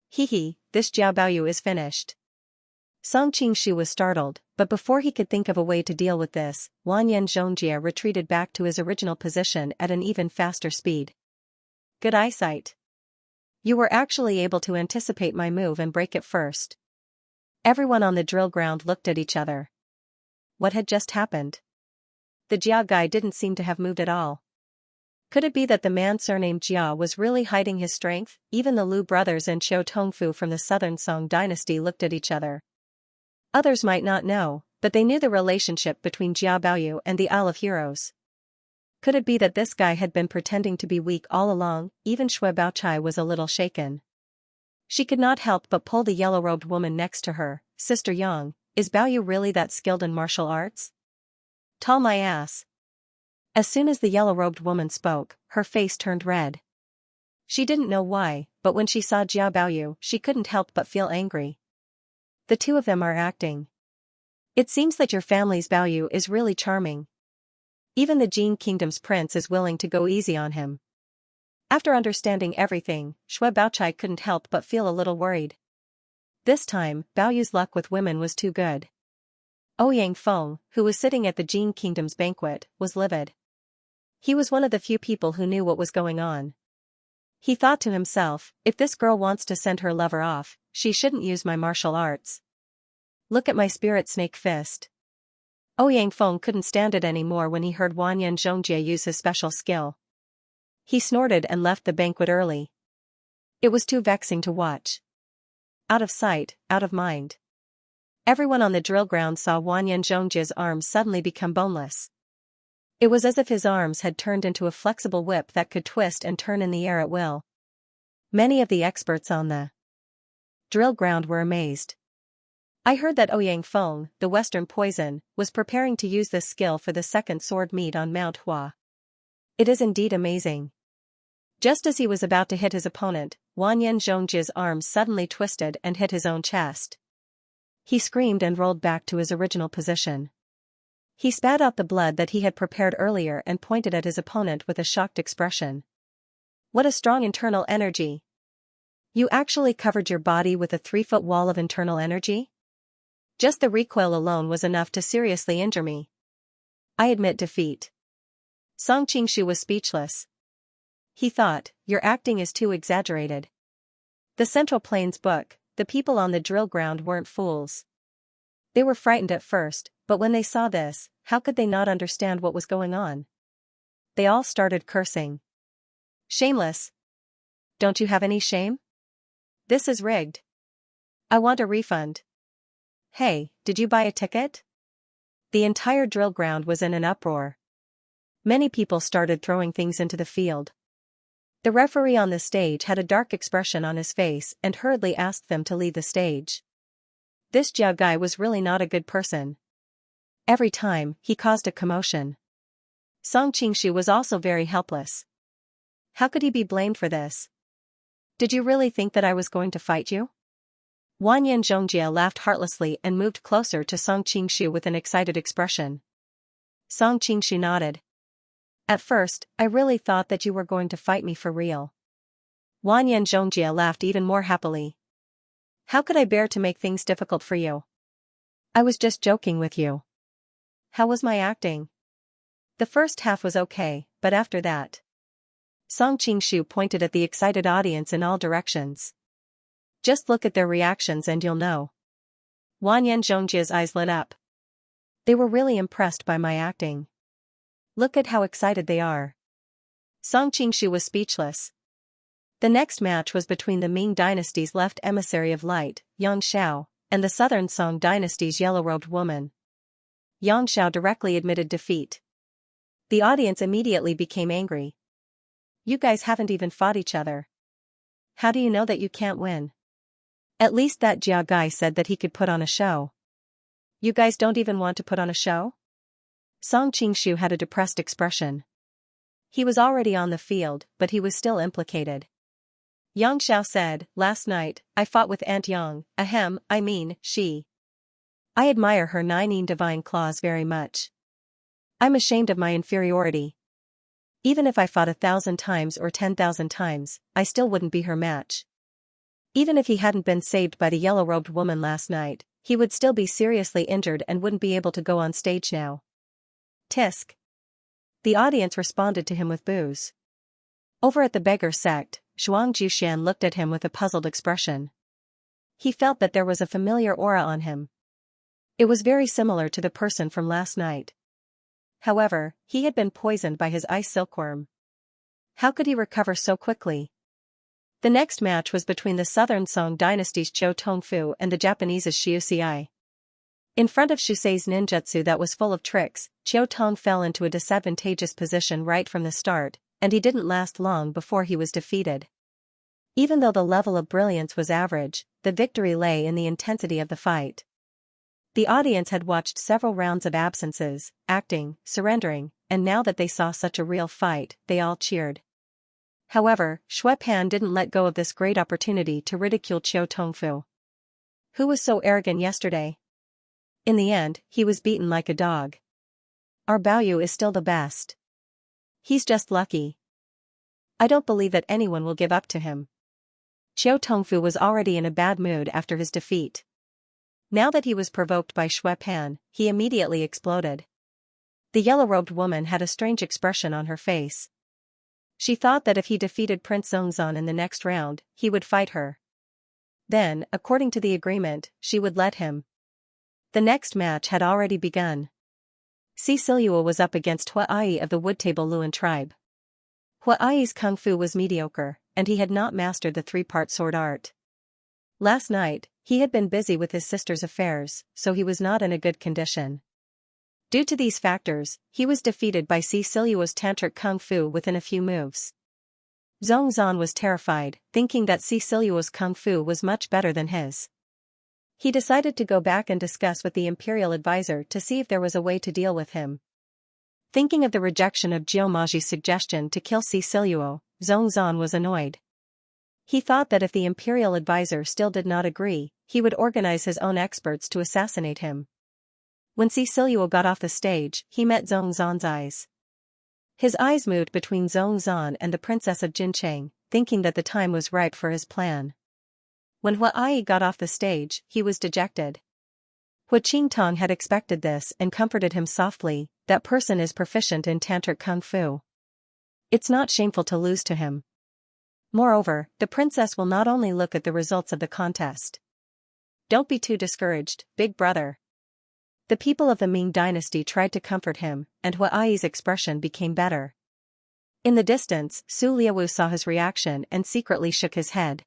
He, this Jiao Baoyu is finished. Song Qingshu was startled, but before he could think of a way to deal with this, Wanyan Zhongjie retreated back to his original position at an even faster speed. Good eyesight. You were actually able to anticipate my move and break it first. Everyone on the drill ground looked at each other. What had just happened? The Jia guy didn't seem to have moved at all. Could it be that the man surnamed Jia was really hiding his strength? Even the Lu brothers and Xiao Tongfu from the southern Song dynasty looked at each other. Others might not know, but they knew the relationship between Jia Baoyu and the Isle of Heroes. Could it be that this guy had been pretending to be weak all along? Even Shui Baochai was a little shaken. She could not help but pull the yellow-robed woman next to her. Sister Yang, is Baoyu really that skilled in martial arts? Tall my ass. As soon as the yellow-robed woman spoke, her face turned red. She didn't know why, but when she saw Jia Baoyu, she couldn't help but feel angry. The two of them are acting. It seems that your family's Baoyu is really charming. Even the Jin Kingdom's prince is willing to go easy on him. After understanding everything, Shui Baochai couldn't help but feel a little worried. This time, Baoyu's luck with women was too good. Ouyang Feng, who was sitting at the Jin Kingdom's banquet, was livid. He was one of the few people who knew what was going on. He thought to himself, if this girl wants to send her lover off, she shouldn't use my martial arts. Look at my spirit snake fist. Ouyang Feng couldn't stand it anymore when he heard Wanyan Zhongjie use his special skill. He snorted and left the banquet early. It was too vexing to watch. Out of sight, out of mind. Everyone on the drill ground saw Wanyan Zhongjie's arms suddenly become boneless. It was as if his arms had turned into a flexible whip that could twist and turn in the air at will. Many of the experts on the drill ground were amazed. I heard that Ouyang Feng, the Western poison, was preparing to use this skill for the second sword meet on Mount Hua. It is indeed amazing. Just as he was about to hit his opponent, Wanyan Zhongjie's arms suddenly twisted and hit his own chest. He screamed and rolled back to his original position. He spat out the blood that he had prepared earlier and pointed at his opponent with a shocked expression. What a strong internal energy! You actually covered your body with a 3-foot wall of internal energy? Just the recoil alone was enough to seriously injure me. I admit defeat. Song Qingshu was speechless. He thought, your acting is too exaggerated. The Central Plains book, the people on the drill ground weren't fools. They were frightened at first, but when they saw this, how could they not understand what was going on? They all started cursing. Shameless. Don't you have any shame? This is rigged. I want a refund. Hey, did you buy a ticket? The entire drill ground was in an uproar. Many people started throwing things into the field. The referee on the stage had a dark expression on his face and hurriedly asked them to leave the stage. This Jiao guy was really not a good person. Every time, he caused a commotion. Song Qingshu was also very helpless. How could he be blamed for this? Did you really think that I was going to fight you? Wanyan Zhongjie laughed heartlessly and moved closer to Song Qingshu with an excited expression. Song Qingshu nodded. At first, I really thought that you were going to fight me for real. Wanyan Zhongjie laughed even more happily. How could I bear to make things difficult for you? I was just joking with you. How was my acting? The first half was okay, but after that. Song Qingshu pointed at the excited audience in all directions. Just look at their reactions and you'll know. Wanyan Zhongjie's eyes lit up. They were really impressed by my acting. Look at how excited they are. Song Qingshu was speechless. The next match was between the Ming dynasty's left emissary of light, Xianxia, and the southern Song dynasty's yellow-robed woman. Xianxia directly admitted defeat. The audience immediately became angry. You guys haven't even fought each other. How do you know that you can't win? At least that Jiao guy said that he could put on a show. You guys don't even want to put on a show? Song Qingshu had a depressed expression. He was already on the field, but he was still implicated. Yang Xiao said, last night, I fought with Aunt Yang, she. I admire her 9 divine claws very much. I'm ashamed of my inferiority. Even if I fought 1,000 times or 10,000 times, I still wouldn't be her match. Even if he hadn't been saved by the yellow-robed woman last night, he would still be seriously injured and wouldn't be able to go on stage now. Tisk. The audience responded to him with boos. Over at the beggar sect, Shuang Jushan looked at him with a puzzled expression. He felt that there was a familiar aura on him. It was very similar to the person from last night. However, he had been poisoned by his ice silkworm. How could he recover so quickly? The next match was between the southern Song dynasty's Zhou Tongfu and the Japanese's Xiu. In front of Shusei's ninjutsu that was full of tricks, Qiu Tong fell into a disadvantageous position right from the start, and he didn't last long before he was defeated. Even though the level of brilliance was average, the victory lay in the intensity of the fight. The audience had watched several rounds of absences, acting, surrendering, and now that they saw such a real fight, they all cheered. However, Xue Pan didn't let go of this great opportunity to ridicule Qiu Tongfu. Who was so arrogant yesterday? In the end, he was beaten like a dog. Our Baoyu is still the best. He's just lucky. I don't believe that anyone will give up to him. Qiu Tongfu was already in a bad mood after his defeat. Now that he was provoked by Xue Pan, he immediately exploded. The yellow-robed woman had a strange expression on her face. She thought that if he defeated Prince Zongzan in the next round, he would fight her. Then, according to the agreement, she would let him. The next match had already begun. Cecilia was up against Huai of the Woodtable Luan tribe. Huai's kung fu was mediocre, and he had not mastered the 3-part sword art. Last night, he had been busy with his sister's affairs, so he was not in a good condition. Due to these factors, he was defeated by Cecilia's tantric kung fu within a few moves. Zongzan was terrified, thinking that Cecilia's kung fu was much better than his. He decided to go back and discuss with the imperial advisor to see if there was a way to deal with him. Thinking of the rejection of Jiao Maji's suggestion to kill Cecilio, Zongzan was annoyed. He thought that if the imperial advisor still did not agree, he would organize his own experts to assassinate him. When Cecilio got off the stage, he met Zongzan's eyes. His eyes moved between Zongzan and the princess of Jincheng, thinking that the time was ripe for his plan. When Huai got off the stage, he was dejected. Hu Qingtong had expected this and comforted him softly, that person is proficient in tantric kung fu. It's not shameful to lose to him. Moreover, the princess will not only look at the results of the contest. Don't be too discouraged, big brother. The people of the Ming dynasty tried to comfort him, and Huai's expression became better. In the distance, Su Liawu saw his reaction and secretly shook his head.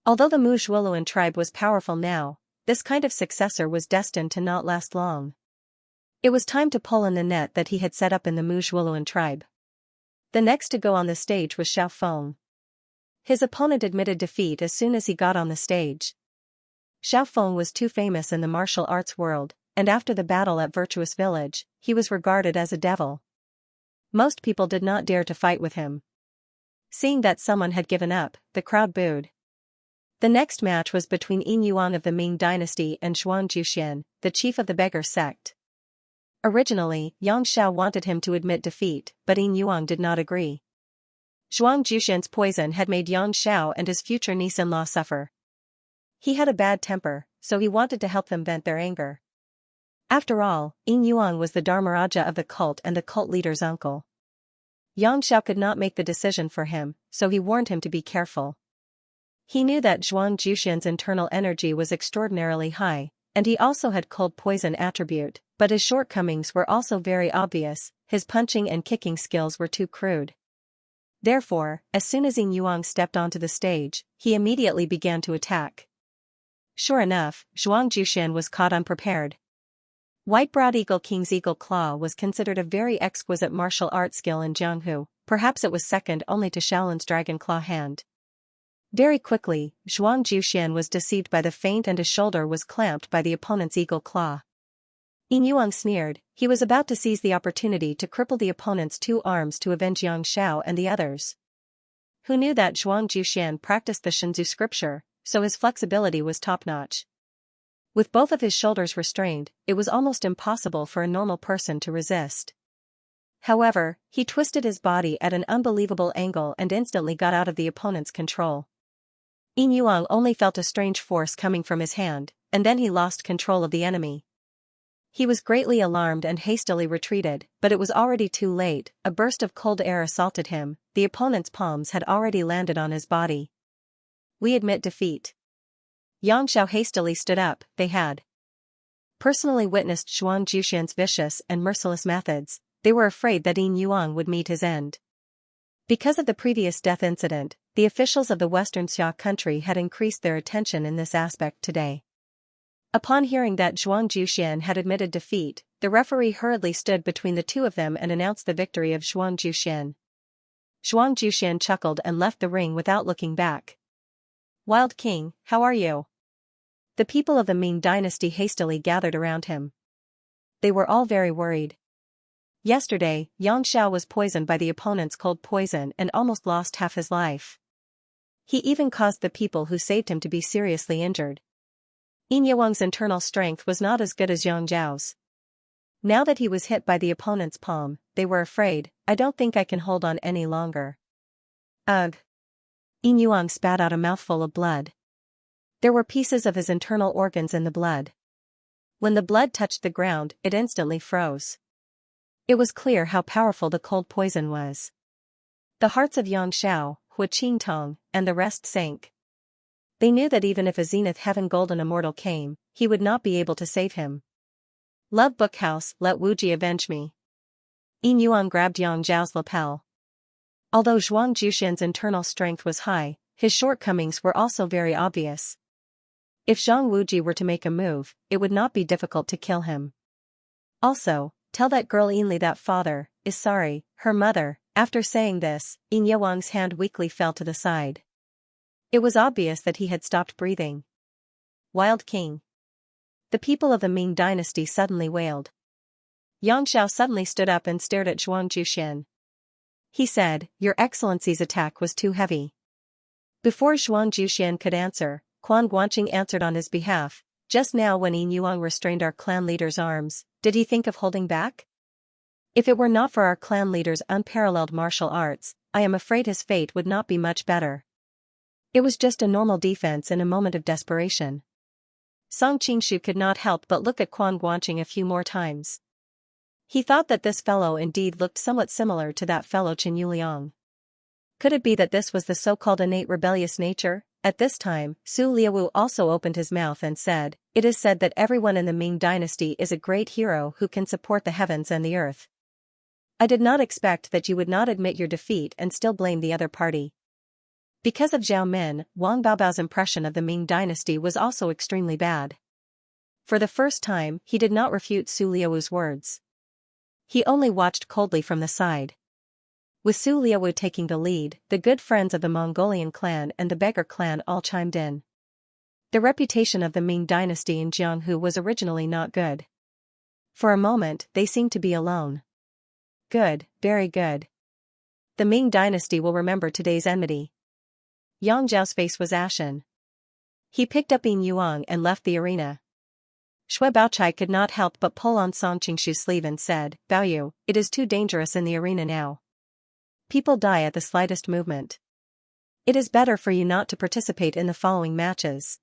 Although the Muzhuoluan tribe was powerful now, this kind of successor was destined to not last long. It was time to pull in the net that he had set up in the Muzhuoluan tribe. The next to go on the stage was Xiao Feng. His opponent admitted defeat as soon as he got on the stage. Xiao Feng was too famous in the martial arts world, and after the battle at Virtuous Village, he was regarded as a devil. Most people did not dare to fight with him. Seeing that someone had given up, the crowd booed. The next match was between Yin Yuang of the Ming dynasty and Zhuang Juxian, the chief of the beggar sect. Originally, Yang Xiao wanted him to admit defeat, but Yin Yuang did not agree. Zhuang Juxian's poison had made Yang Xiao and his future niece-in-law suffer. He had a bad temper, so he wanted to help them vent their anger. After all, Yin Yuang was the Dharmaraja of the cult and the cult leader's uncle. Yang Xiao could not make the decision for him, so he warned him to be careful. He knew that Zhuang Juxian's internal energy was extraordinarily high, and he also had cold poison attribute, but his shortcomings were also very obvious. His punching and kicking skills were too crude. Therefore, as soon as Yin Yuang stepped onto the stage, he immediately began to attack. Sure enough, Zhuang Juxian was caught unprepared. White-browed Eagle King's Eagle Claw was considered a very exquisite martial art skill in Jianghu, perhaps it was second only to Shaolin's Dragon Claw hand. Very quickly, Zhuang Juxian was deceived by the feint and his shoulder was clamped by the opponent's Eagle Claw. Yin Yuang sneered. He was about to seize the opportunity to cripple the opponent's two arms to avenge Yang Xiao and the others. Who knew that Zhuang Juxian practiced the Shenzu scripture, so his flexibility was top-notch. With both of his shoulders restrained, it was almost impossible for a normal person to resist. However, he twisted his body at an unbelievable angle and instantly got out of the opponent's control. Yin Yuang only felt a strange force coming from his hand, and then he lost control of the enemy. He was greatly alarmed and hastily retreated, but it was already too late. A burst of cold air assaulted him, the opponent's palms had already landed on his body. We admit defeat. Yang Xiao hastily stood up. They had personally witnessed Zhuang Juxian's vicious and merciless methods. They were afraid that Yin Yuang would meet his end. Because of the previous death incident, the officials of the Western Xia country had increased their attention in this aspect today. Upon hearing that Zhuang Juxian had admitted defeat, the referee hurriedly stood between the two of them and announced the victory of Zhuang Juxian. Zhuang Juxian chuckled and left the ring without looking back. Wild King, how are you? The people of the Ming dynasty hastily gathered around him. They were all very worried. Yesterday, Yang Xiao was poisoned by the opponent's cold poison and almost lost half his life. He even caused the people who saved him to be seriously injured. Yin Yuang's internal strength was not as good as Yang Zhao's. Now that he was hit by the opponent's palm, they were afraid. I don't think I can hold on any longer. Ugh. Yin Yuang spat out a mouthful of blood. There were pieces of his internal organs in the blood. When the blood touched the ground, it instantly froze. It was clear how powerful the cold poison was. The hearts of Yang Xiao, Hua Qingtong, and the rest sank. They knew that even if a Zenith Heaven Golden Immortal came, he would not be able to save him. Love Bookhouse, let Wuji avenge me. Yin Yuang grabbed Yang Zhao's lapel. Although Zhuang Juxian's internal strength was high, his shortcomings were also very obvious. If Zhang Wuji were to make a move, it would not be difficult to kill him. Also, tell that girl Yinli that father is sorry, her mother. After saying this, Yin Yuang's hand weakly fell to the side. It was obvious that he had stopped breathing. Wild King. The people of the Ming dynasty suddenly wailed. Yang Xiao suddenly stood up and stared at Zhuang Juxian. He said, Your Excellency's attack was too heavy. Before Zhuang Juxian could answer, Quan Guanqing answered on his behalf. Just now when Yin Yuang restrained our clan leader's arms, did he think of holding back? If it were not for our clan leader's unparalleled martial arts, I am afraid his fate would not be much better. It was just a normal defense in a moment of desperation. Song Qingshu could not help but look at Quan Guanqing a few more times. He thought that this fellow indeed looked somewhat similar to that fellow Chen Yuliang. Could it be that this was the so-called innate rebellious nature? At this time, Su Liawu also opened his mouth and said, It is said that everyone in the Ming dynasty is a great hero who can support the heavens and the earth. I did not expect that you would not admit your defeat and still blame the other party. Because of Zhao Min, Wang Baobao's impression of the Ming dynasty was also extremely bad. For the first time, he did not refute Su Liawu's words. He only watched coldly from the side. With Su Liawu taking the lead, the good friends of the Mongolian clan and the beggar clan all chimed in. The reputation of the Ming dynasty in Jianghu was originally not good. For a moment, they seemed to be alone. Good, very good. The Ming dynasty will remember today's enmity. Yang Zhao's face was ashen. He picked up Yin Yuang and left the arena. Shui Baochai could not help but pull on Song Qingshu's sleeve and said, Baoyu, it is too dangerous in the arena now. People die at the slightest movement. It is better for you not to participate in the following matches.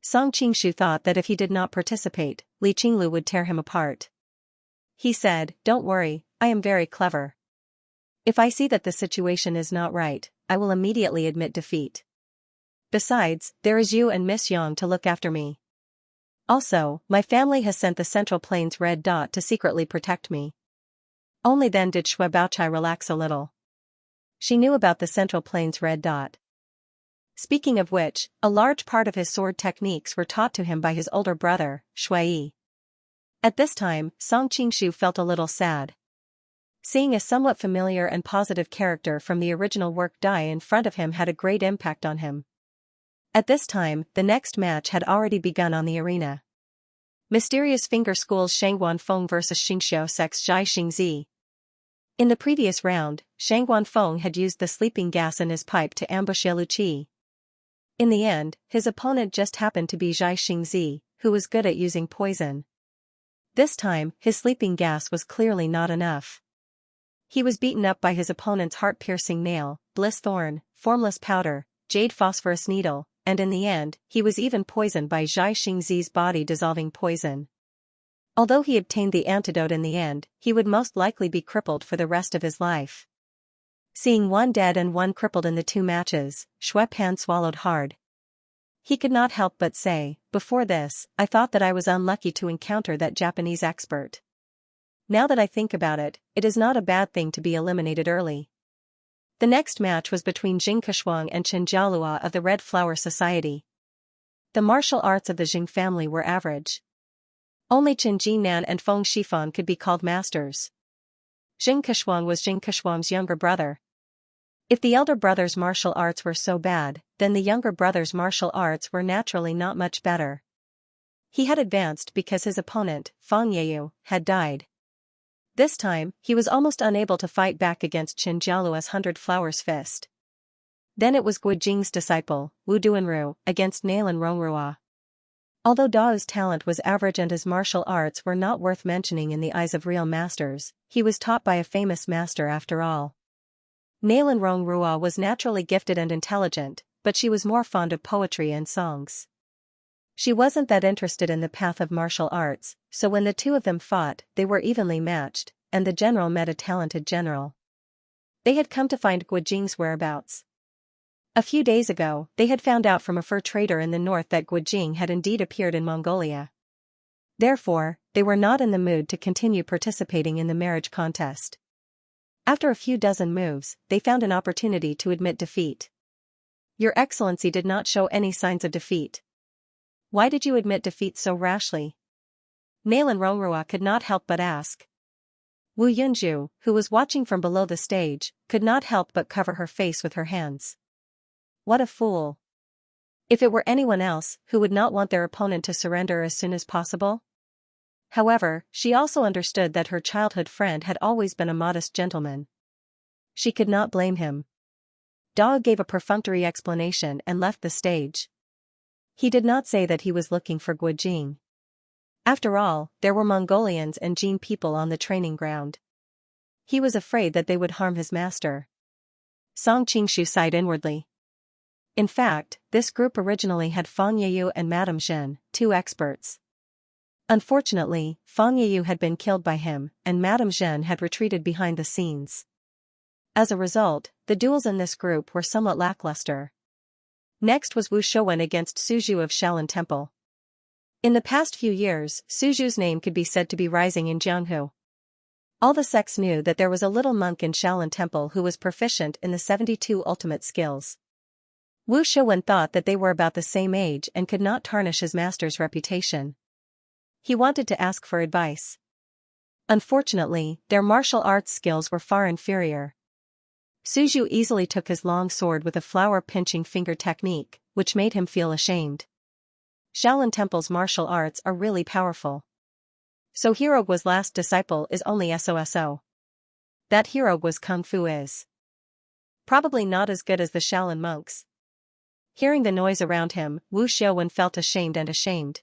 Song Qingshu thought that if he did not participate, Li Qinglu would tear him apart. He said, Don't worry, I am very clever. If I see that the situation is not right, I will immediately admit defeat. Besides, there is you and Miss Yang to look after me. Also, my family has sent the Central Plains Red Dot to secretly protect me. Only then did Shui Baochai relax a little. She knew about the Central Plains Red Dot. Speaking of which, a large part of his sword techniques were taught to him by his older brother, Shui Yi. At this time, Song Qingshu felt a little sad. Seeing a somewhat familiar and positive character from the original work die in front of him had a great impact on him. At this time, the next match had already begun on the arena. Mysterious Finger School's Shang Guanfeng vs Xingxiao Sec's Zhai Xingzi. In the previous round, Shang Guanfeng had used the sleeping gas in his pipe to ambush Ye Luqi. In the end, his opponent just happened to be Zhai Xingzi, who was good at using poison. This time, his sleeping gas was clearly not enough. He was beaten up by his opponent's heart-piercing nail, bliss thorn, formless powder, jade phosphorus needle, and in the end, he was even poisoned by Zhai Xingzi's body-dissolving poison. Although he obtained the antidote in the end, he would most likely be crippled for the rest of his life. Seeing one dead and one crippled in the two matches, Shui Pan swallowed hard. He could not help but say, before this, I thought that I was unlucky to encounter that Japanese expert. Now that I think about it, it is not a bad thing to be eliminated early. The next match was between Jing Keshuang and Chen Jialua of the Red Flower Society. The martial arts of the Jing family were average. Only Chen Jinan and Feng Shifan could be called masters. Jing Keshuang was Jing Keshuang's younger brother. If the elder brother's martial arts were so bad, then the younger brother's martial arts were naturally not much better. He had advanced because his opponent, Fang Yeyu, had died. This time, he was almost unable to fight back against Chen Jialua's 100 Flowers fist. Then it was Gui Jing's disciple, Wu Duanru, against Nailan Rongrua. Although Dao's talent was average and his martial arts were not worth mentioning in the eyes of real masters, he was taught by a famous master after all. Nailan Rongrua was naturally gifted and intelligent, but she was more fond of poetry and songs. She wasn't that interested in the path of martial arts, so when the two of them fought, they were evenly matched, and the general met a talented general. They had come to find Gui Jing's whereabouts. A few days ago, they had found out from a fur trader in the north that Gui Jing had indeed appeared in Mongolia. Therefore, they were not in the mood to continue participating in the marriage contest. After a few dozen moves, they found an opportunity to admit defeat. Your Excellency did not show any signs of defeat. Why did you admit defeat so rashly? Nailan Rongrua could not help but ask. Wu Yunju, who was watching from below the stage, could not help but cover her face with her hands. What a fool. If it were anyone else, who would not want their opponent to surrender as soon as possible? However, she also understood that her childhood friend had always been a modest gentleman. She could not blame him. Dao gave a perfunctory explanation and left the stage. He did not say that he was looking for Gui Jing. After all, there were Mongolians and Jin people on the training ground. He was afraid that they would harm his master. Song Qingshu sighed inwardly. In fact, this group originally had Fang Yeyu and Madame Zhen, two experts. Unfortunately, Fang Yeyu had been killed by him, and Madame Zhen had retreated behind the scenes. As a result, the duels in this group were somewhat lackluster. Next was Wu Shouwen against Suzhu of Shaolin Temple. In the past few years, Suzhu's name could be said to be rising in Jianghu. All the sects knew that there was a little monk in Shaolin Temple who was proficient in the 72 ultimate skills. Wu Shouwen thought that they were about the same age and could not tarnish his master's reputation. He wanted to ask for advice. Unfortunately, their martial arts skills were far inferior. Suzhu easily took his long sword with a flower-pinching finger technique, which made him feel ashamed. Shaolin Temple's martial arts are really powerful. So Hirogua's last disciple is only SOSO. That Hirogwa's kung fu is probably not as good as the Shaolin monks. Hearing the noise around him, Wu Shouwen felt ashamed.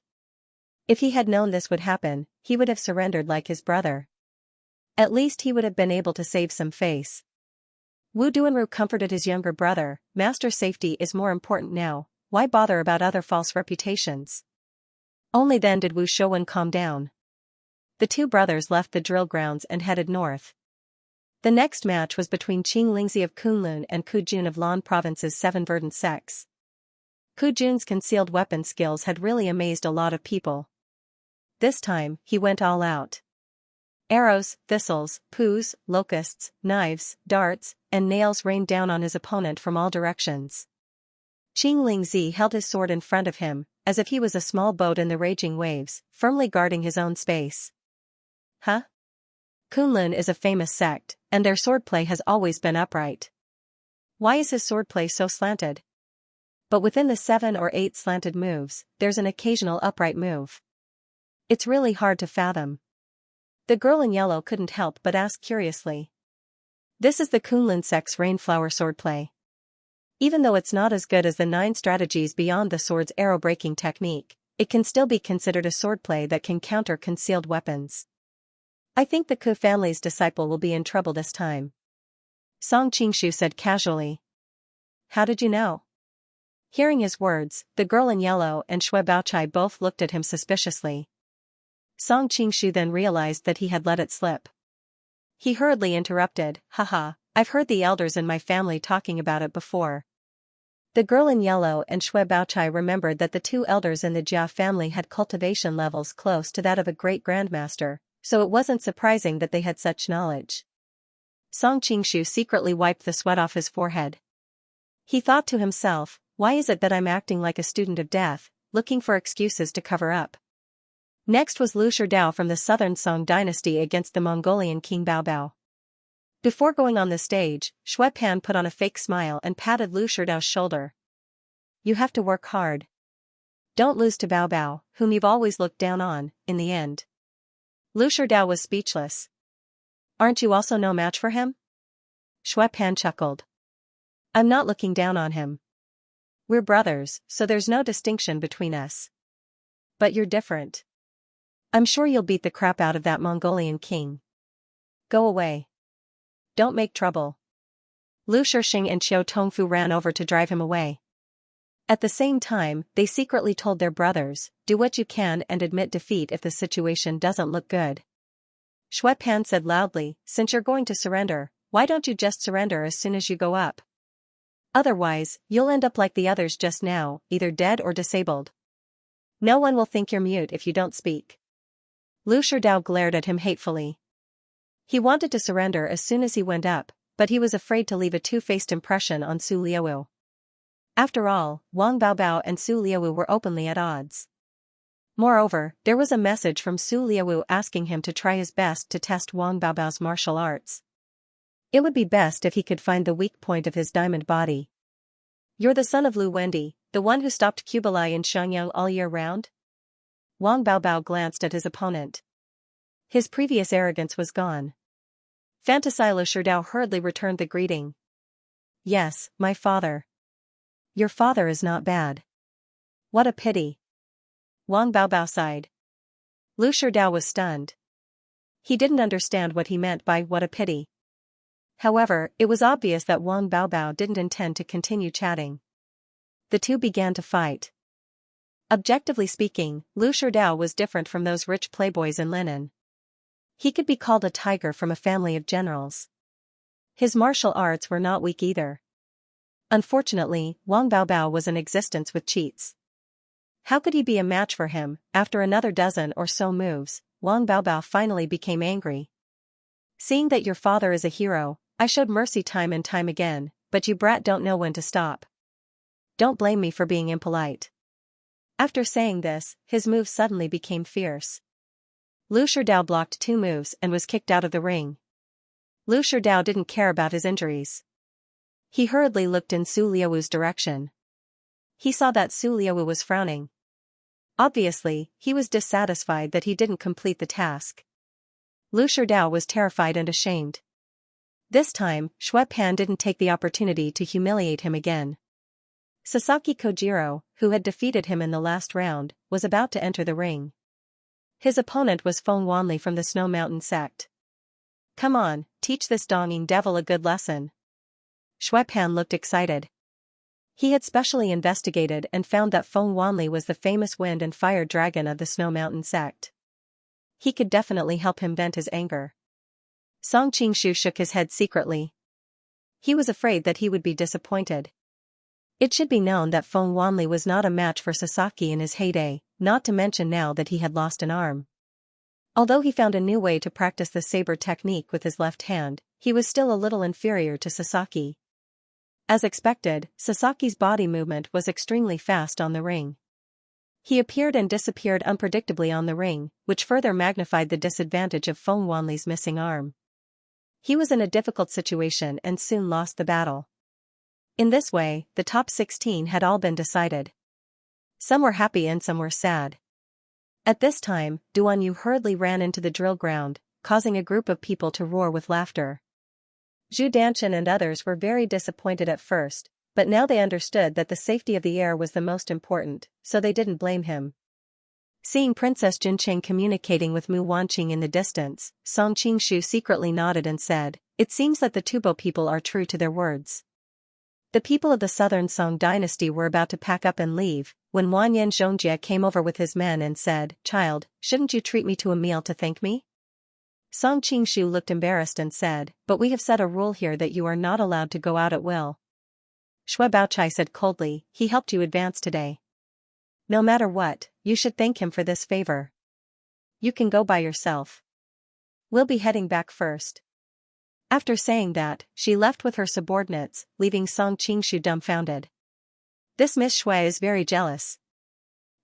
If he had known this would happen, he would have surrendered like his brother. At least he would have been able to save some face. Wu Duanru comforted his younger brother, "Master safety is more important now, why bother about other false reputations?" Only then did Wu Shouwen calm down. The two brothers left the drill grounds and headed north. The next match was between Qing Lingzi of Kunlun and Ku Jun of Lan Province's 7 verdant sects. Ku Jun's concealed weapon skills had really amazed a lot of people. This time, he went all out. Arrows, thistles, poos, locusts, knives, darts, and nails rained down on his opponent from all directions. Qing Lingzi held his sword in front of him, as if he was a small boat in the raging waves, firmly guarding his own space. Huh? Kunlun is a famous sect, and their swordplay has always been upright. Why is his swordplay so slanted? But within the 7 or 8 slanted moves, there's an occasional upright move. It's really hard to fathom. The girl in yellow couldn't help but ask curiously. This is the Kunlun sect's rainflower swordplay. Even though it's not as good as the 9 strategies beyond the sword's arrow-breaking technique, it can still be considered a swordplay that can counter concealed weapons. I think the Ku family's disciple will be in trouble this time. Song Qingshu said casually. How did you know? Hearing his words, the girl in yellow and Xue Baochai both looked at him suspiciously. Song Qingshu then realized that he had let it slip. He hurriedly interrupted, "Haha, I've heard the elders in my family talking about it before." The girl in yellow and Xue Baochai remembered that the 2 elders in the Jia family had cultivation levels close to that of a great grandmaster, so it wasn't surprising that they had such knowledge. Song Qingshu secretly wiped the sweat off his forehead. He thought to himself, why is it that I'm acting like a student of death, looking for excuses to cover up? Next was Lu Sherdao from the southern Song dynasty against the Mongolian King Baobao. Before going on the stage, Xue Pan put on a fake smile and patted Lu Sherdao's shoulder. You have to work hard. Don't lose to Baobao, whom you've always looked down on, in the end. Lu Sherdao was speechless. Aren't you also no match for him? Xue Pan chuckled. I'm not looking down on him. We're brothers, so there's no distinction between us. But you're different. I'm sure you'll beat the crap out of that Mongolian king. Go away. Don't make trouble. Lu Shixing and Qiu Tongfu ran over to drive him away. At the same time, they secretly told their brothers, do what you can and admit defeat if the situation doesn't look good. Xue Pan said loudly, since you're going to surrender, why don't you just surrender as soon as you go up? Otherwise, you'll end up like the others just now, either dead or disabled. No one will think you're mute if you don't speak. Lu Sherdao glared at him hatefully. He wanted to surrender as soon as he went up, but he was afraid to leave a two-faced impression on Su Liaowu. After all, Wang Baobao and Su Liaowu were openly at odds. Moreover, there was a message from Su Liaowu asking him to try his best to test Wang Baobao's martial arts. It would be best if he could find the weak point of his diamond body. You're the son of Lu Wendi, the one who stopped Kublai in Xianxia all year round? Wang Baobao glanced at his opponent. His previous arrogance was gone. Fantasy Lu Sherdao hurriedly returned the greeting. Yes, my father. Your father is not bad. What a pity. Wang Baobao sighed. Lu Sherdao was stunned. He didn't understand what he meant by what a pity. However, it was obvious that Wang Baobao didn't intend to continue chatting. The two began to fight. Objectively speaking, Lu Sherdao was different from those rich playboys in linen. He could be called a tiger from a family of generals. His martial arts were not weak either. Unfortunately, Wang Baobao was in existence with cheats. How could he be a match for him? After another dozen or so moves, Wang Baobao finally became angry. Seeing that your father is a hero, I showed mercy time and time again, but you brat don't know when to stop. Don't blame me for being impolite. After saying this, his moves suddenly became fierce. Lu Sherdao blocked 2 moves and was kicked out of the ring. Lu Sherdao didn't care about his injuries. He hurriedly looked in Su Liawu's direction. He saw that Su Liawu was frowning. Obviously, he was dissatisfied that he didn't complete the task. Lu Sherdao was terrified and ashamed. This time, Xue Pan didn't take the opportunity to humiliate him again. Sasaki Kojiro, who had defeated him in the last round, was about to enter the ring. His opponent was Feng Wanli from the Snow Mountain sect. Come on, teach this Donging devil a good lesson. Xue Pan looked excited. He had specially investigated and found that Feng Wanli was the famous wind and fire dragon of the Snow Mountain sect. He could definitely help him vent his anger. Song Qingshu shook his head secretly. He was afraid that he would be disappointed. It should be known that Feng Wanli was not a match for Sasaki in his heyday, not to mention now that he had lost an arm. Although he found a new way to practice the saber technique with his left hand, he was still a little inferior to Sasaki. As expected, Sasaki's body movement was extremely fast on the ring. He appeared and disappeared unpredictably on the ring, which further magnified the disadvantage of Feng Wanli's missing arm. He was in a difficult situation and soon lost the battle. In this way, the top 16 had all been decided. Some were happy and some were sad. At this time, Duan Yu hurriedly ran into the drill ground, causing a group of people to roar with laughter. Zhu Danshan and others were very disappointed at first, but now they understood that the safety of the air was the most important, so they didn't blame him. Seeing Princess Junqing communicating with Mu Wanqing in the distance, Song Qingshu secretly nodded and said, "It seems that the Tubo people are true to their words." The people of the southern Song dynasty were about to pack up and leave, when Wanyan Xianxia came over with his men and said, "Child, shouldn't you treat me to a meal to thank me?" Song Qingshu looked embarrassed and said, "But we have set a rule here that you are not allowed to go out at will." Xue Baochai said coldly, "He helped you advance today. No matter what, you should thank him for this favor. You can go by yourself. We'll be heading back first." After saying that, she left with her subordinates, leaving Song Qingshu dumbfounded. This Miss Xue is very jealous.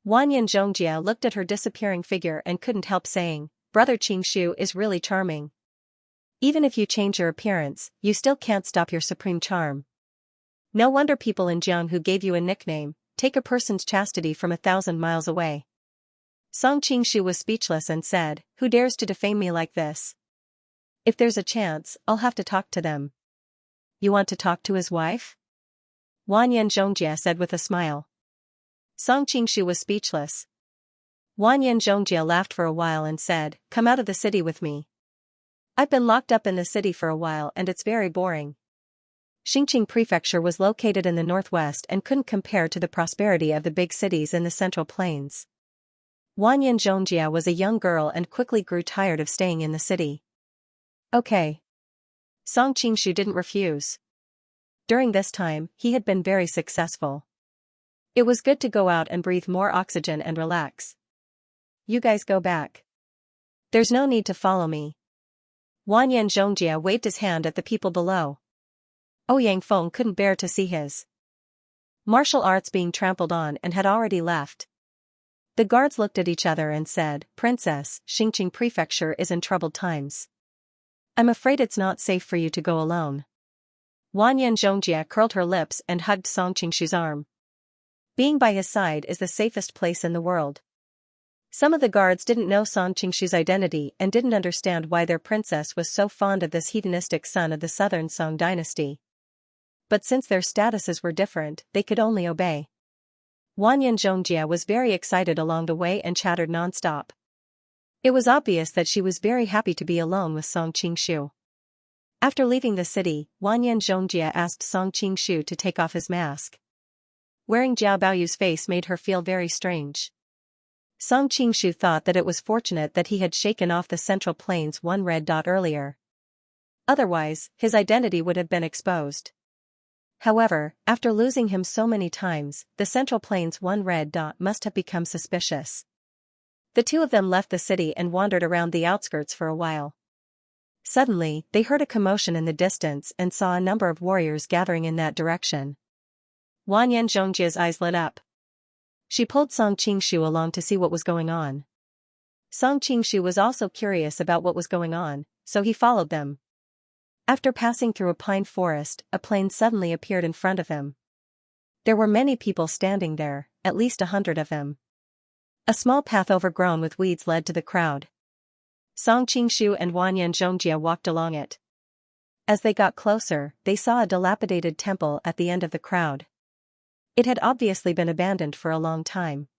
Wanyan Zhongjia looked at her disappearing figure and couldn't help saying, "Brother Qingshu is really charming. Even if you change your appearance, you still can't stop your supreme charm. No wonder people in Jianghu gave you a nickname, take a person's chastity from 1,000 miles away." Song Qingshu was speechless and said, "Who dares to defame me like this? If there's a chance, I'll have to talk to them." "You want to talk to his wife?" Wanyan Zhongjia said with a smile. Song Qingshu was speechless. Wanyan Zhongjia laughed for a while and said, "Come out of the city with me. I've been locked up in the city for a while and it's very boring." Xingqing Prefecture was located in the northwest and couldn't compare to the prosperity of the big cities in the Central Plains. Wanyan Zhongjia was a young girl and quickly grew tired of staying in the city. Okay. Song Qingshu didn't refuse. During this time, he had been very successful. It was good to go out and breathe more oxygen and relax. "You guys go back. There's no need to follow me." Wanyan Zhongjia waved his hand at the people below. Ouyang Feng couldn't bear to see his martial arts being trampled on and had already left. The guards looked at each other and said, "Princess, Xingqing Prefecture is in troubled times. I'm afraid it's not safe for you to go alone." Wanyan Zhongjia curled her lips and hugged Song Qingshu's arm. Being by his side is the safest place in the world. Some of the guards didn't know Song Qingshu's identity and didn't understand why their princess was so fond of this hedonistic son of the southern Song dynasty. But since their statuses were different, they could only obey. Wanyan Zhongjia was very excited along the way and chattered non-stop. It was obvious that she was very happy to be alone with Song Qingshu. After leaving the city, Wanyan Zhongjia asked Song Qingshu to take off his mask. Wearing Jiao Baoyu's face made her feel very strange. Song Qingshu thought that it was fortunate that he had shaken off the Central Plains one red dot earlier. Otherwise, his identity would have been exposed. However, after losing him so many times, the Central Plains one red dot must have become suspicious. The two of them left the city and wandered around the outskirts for a while. Suddenly, they heard a commotion in the distance and saw a number of warriors gathering in that direction. Wanyan Zhongjia's eyes lit up. She pulled Song Qingshu along to see what was going on. Song Qingshu was also curious about what was going on, so he followed them. After passing through a pine forest, a plain suddenly appeared in front of him. There were many people standing there, at least 100 of them. A small path overgrown with weeds led to the crowd. Song Qingshu and Wanyan Zhongjia walked along it. As they got closer, they saw a dilapidated temple at the end of the crowd. It had obviously been abandoned for a long time.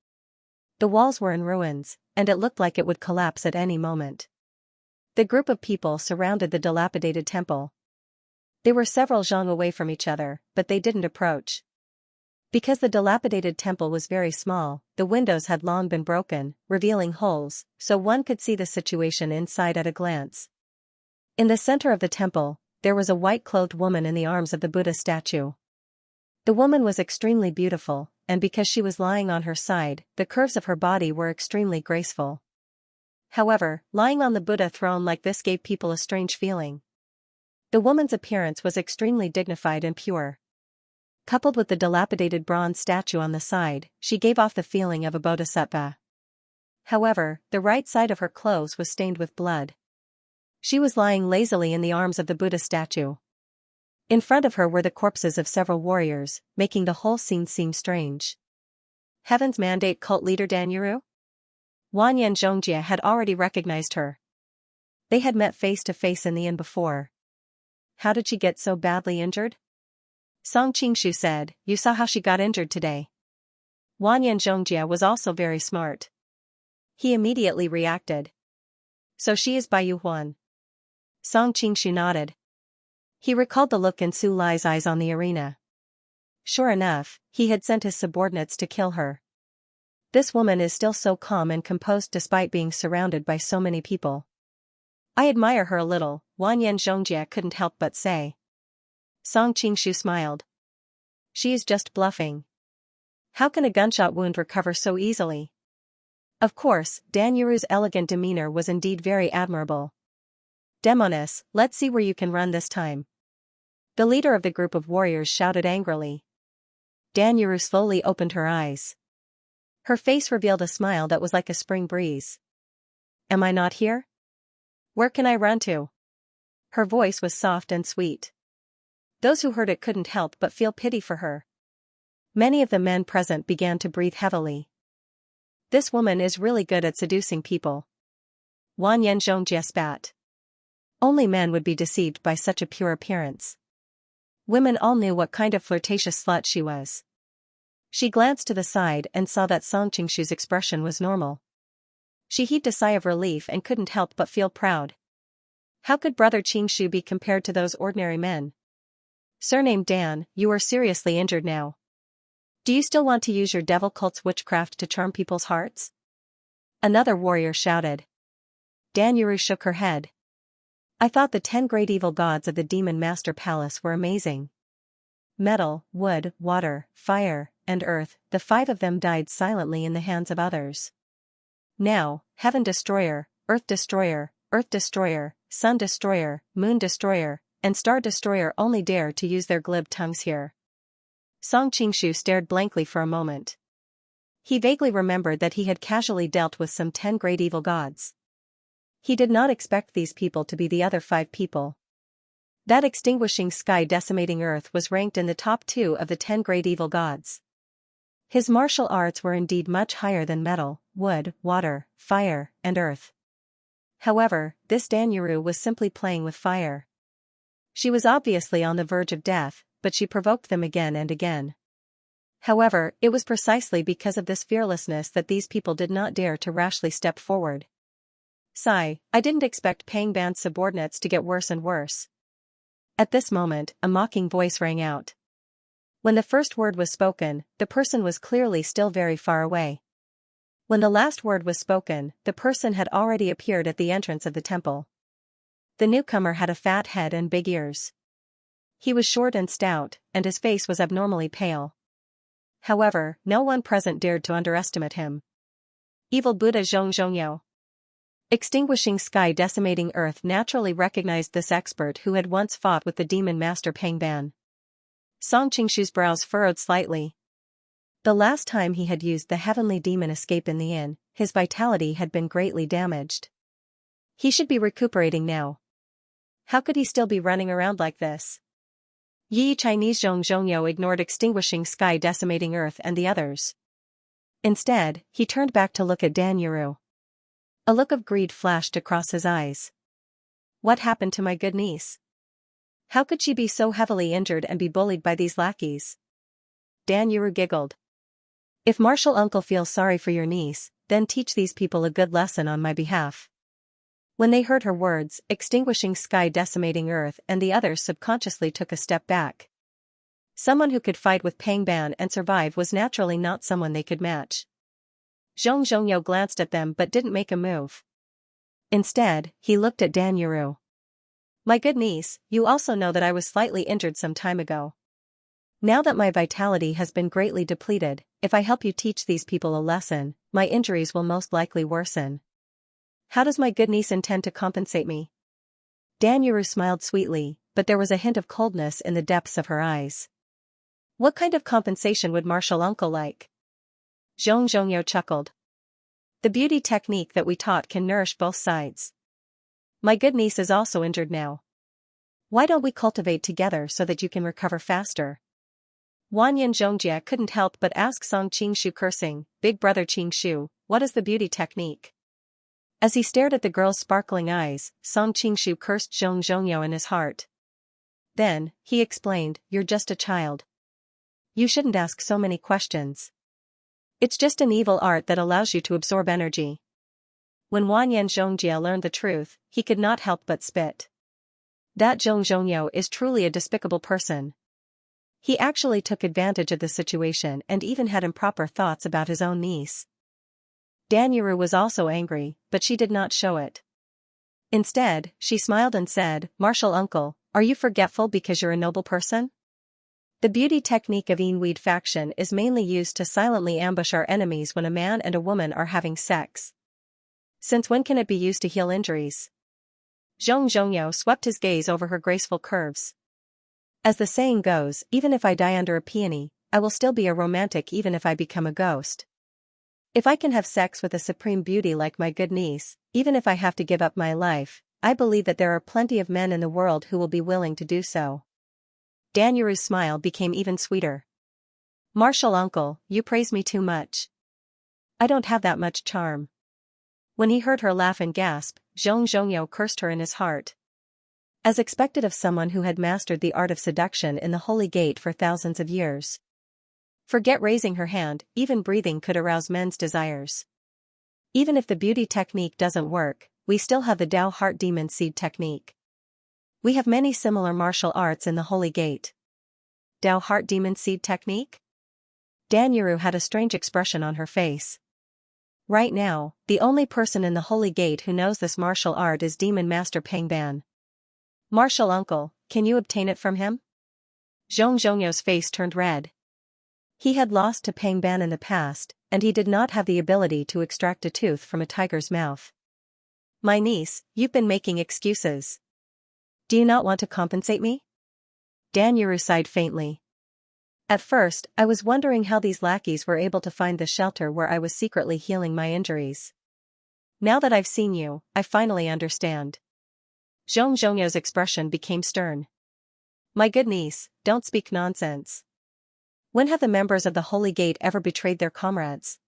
The walls were in ruins, and it looked like it would collapse at any moment. The group of people surrounded the dilapidated temple. They were several zhang away from each other, but they didn't approach. Because the dilapidated temple was very small, the windows had long been broken, revealing holes, so one could see the situation inside at a glance. In the center of the temple, there was a white-clothed woman in the arms of the Buddha statue. The woman was extremely beautiful, and because she was lying on her side, the curves of her body were extremely graceful. However, lying on the Buddha throne like this gave people a strange feeling. The woman's appearance was extremely dignified and pure. Coupled with the dilapidated bronze statue on the side, she gave off the feeling of a bodhisattva. However, the right side of her clothes was stained with blood. She was lying lazily in the arms of the Buddha statue. In front of her were the corpses of several warriors, making the whole scene seem strange. Heaven's Mandate cult leader Danyuru? Wanyan Zhongjia had already recognized her. They had met face to face in the inn before. How did she get so badly injured? Song Qingshu said, "You saw how she got injured today." Wanyan Zhongjia was also very smart. He immediately reacted. So she is Bai Yuhuan. Song Qingshu nodded. He recalled the look in Su Lai's eyes on the arena. Sure enough, he had sent his subordinates to kill her. This woman is still so calm and composed despite being surrounded by so many people. I admire her a little, Wanyan Zhongjia couldn't help but say. Song Qingshu smiled. She is just bluffing. How can a gunshot wound recover so easily? Of course, Danyuru's elegant demeanor was indeed very admirable. Demonis, let's see where you can run this time. The leader of the group of warriors shouted angrily. Danyuru slowly opened her eyes. Her face revealed a smile that was like a spring breeze. Am I not here? Where can I run to? Her voice was soft and sweet. Those who heard it couldn't help but feel pity for her. Many of the men present began to breathe heavily. This woman is really good at seducing people. Wanyan Zhongjia spat. Only men would be deceived by such a pure appearance. Women all knew what kind of flirtatious slut she was. She glanced to the side and saw that Song Qingshu's expression was normal. She heaved a sigh of relief and couldn't help but feel proud. How could Brother Qingshu be compared to those ordinary men? Surname Dan, you are seriously injured now. Do you still want to use your devil cult's witchcraft to charm people's hearts? Another warrior shouted. Danyuru shook her head. I thought the 10 great evil gods of the Demon Master Palace were amazing. Metal, wood, water, fire, and earth, the 5 of them died silently in the hands of others. Now, Heaven Destroyer, Earth Destroyer, Sun Destroyer, Moon Destroyer, and Star Destroyer only dare to use their glib tongues here. Song Qingshu stared blankly for a moment. He vaguely remembered that he had casually dealt with some 10 great evil gods. He did not expect these people to be the other 5 people. That extinguishing sky decimating earth was ranked in the top 2 of the 10 great evil gods. His martial arts were indeed much higher than metal, wood, water, fire, and earth. However, this Danyuru was simply playing with fire. She was obviously on the verge of death, but she provoked them again and again. However, it was precisely because of this fearlessness that these people did not dare to rashly step forward. Sigh, I didn't expect paying band's subordinates to get worse and worse. At this moment, a mocking voice rang out. When the first word was spoken, the person was clearly still very far away. When the last word was spoken, the person had already appeared at the entrance of the temple. The newcomer had a fat head and big ears. He was short and stout, and his face was abnormally pale. However, no one present dared to underestimate him. Evil Buddha Zhongzhongyou. Extinguishing sky decimating earth naturally recognized this expert who had once fought with the demon master Pangban. Song Qingshu's brows furrowed slightly. The last time he had used the heavenly demon escape in the inn, his vitality had been greatly damaged. He should be recuperating now. How could he still be running around like this? Yi Chinese Zhongzhongyo ignored extinguishing sky decimating earth and the others. Instead, he turned back to look at Dan Yuru. A look of greed flashed across his eyes. What happened to my good niece? How could she be so heavily injured and be bullied by these lackeys? Dan Yuru giggled. If Martial Uncle feels sorry for your niece, then teach these people a good lesson on my behalf. When they heard her words, extinguishing sky decimating earth and the others subconsciously took a step back. Someone who could fight with Pangban and survive was naturally not someone they could match. Zhong Zhongyo glanced at them but didn't make a move. Instead, he looked at Dan Yuru. My good niece, you also know that I was slightly injured some time ago. Now that my vitality has been greatly depleted, if I help you teach these people a lesson, my injuries will most likely worsen. How does my good niece intend to compensate me? Dan Yuru smiled sweetly, but there was a hint of coldness in the depths of her eyes. What kind of compensation would Martial Uncle like? Zhong Zhongyo chuckled. The beauty technique that we taught can nourish both sides. My good niece is also injured now. Why don't we cultivate together so that you can recover faster? Wanyan Zhongjia couldn't help but ask Song Qingshu cursing, Big brother Qingshu, what is the beauty technique? As he stared at the girl's sparkling eyes, Song Qingshu cursed Zhong Zhongyo in his heart. Then, he explained, you're just a child. You shouldn't ask so many questions. It's just an evil art that allows you to absorb energy. When Wanyan Zhongjia learned the truth, he could not help but spit. That Zhong Zhongyo is truly a despicable person. He actually took advantage of the situation and even had improper thoughts about his own niece. Dan Yuru was also angry, but she did not show it. Instead, she smiled and said, Martial Uncle, are you forgetful because you're a noble person? The beauty technique of Inweed faction is mainly used to silently ambush our enemies when a man and a woman are having sex. Since when can it be used to heal injuries? Zhong Zhongyo swept his gaze over her graceful curves. As the saying goes, even if I die under a peony, I will still be a romantic even if I become a ghost. If I can have sex with a supreme beauty like my good niece, even if I have to give up my life, I believe that there are plenty of men in the world who will be willing to do so. Dan Yuru's smile became even sweeter. Martial Uncle, you praise me too much. I don't have that much charm. When he heard her laugh and gasp, Zhong Zhongyo cursed her in his heart. As expected of someone who had mastered the art of seduction in the Holy Gate for thousands of years. Forget raising her hand, even breathing could arouse men's desires. Even if the beauty technique doesn't work, we still have the Dao Heart Demon Seed technique. We have many similar martial arts in the Holy Gate. Dao Heart Demon Seed technique? Dan Yuru had a strange expression on her face. Right now, the only person in the Holy Gate who knows this martial art is Demon Master Pangban. Martial Uncle, can you obtain it from him? Zhong Zhongyo's face turned red. He had lost to Pangban in the past, and he did not have the ability to extract a tooth from a tiger's mouth. My niece, you've been making excuses. Do you not want to compensate me? Dan Yuru sighed faintly. At first, I was wondering how these lackeys were able to find the shelter where I was secretly healing my injuries. Now that I've seen you, I finally understand. Zhong Zhongyo's expression became stern. My good niece, don't speak nonsense. When have the members of the Holy Gate ever betrayed their comrades?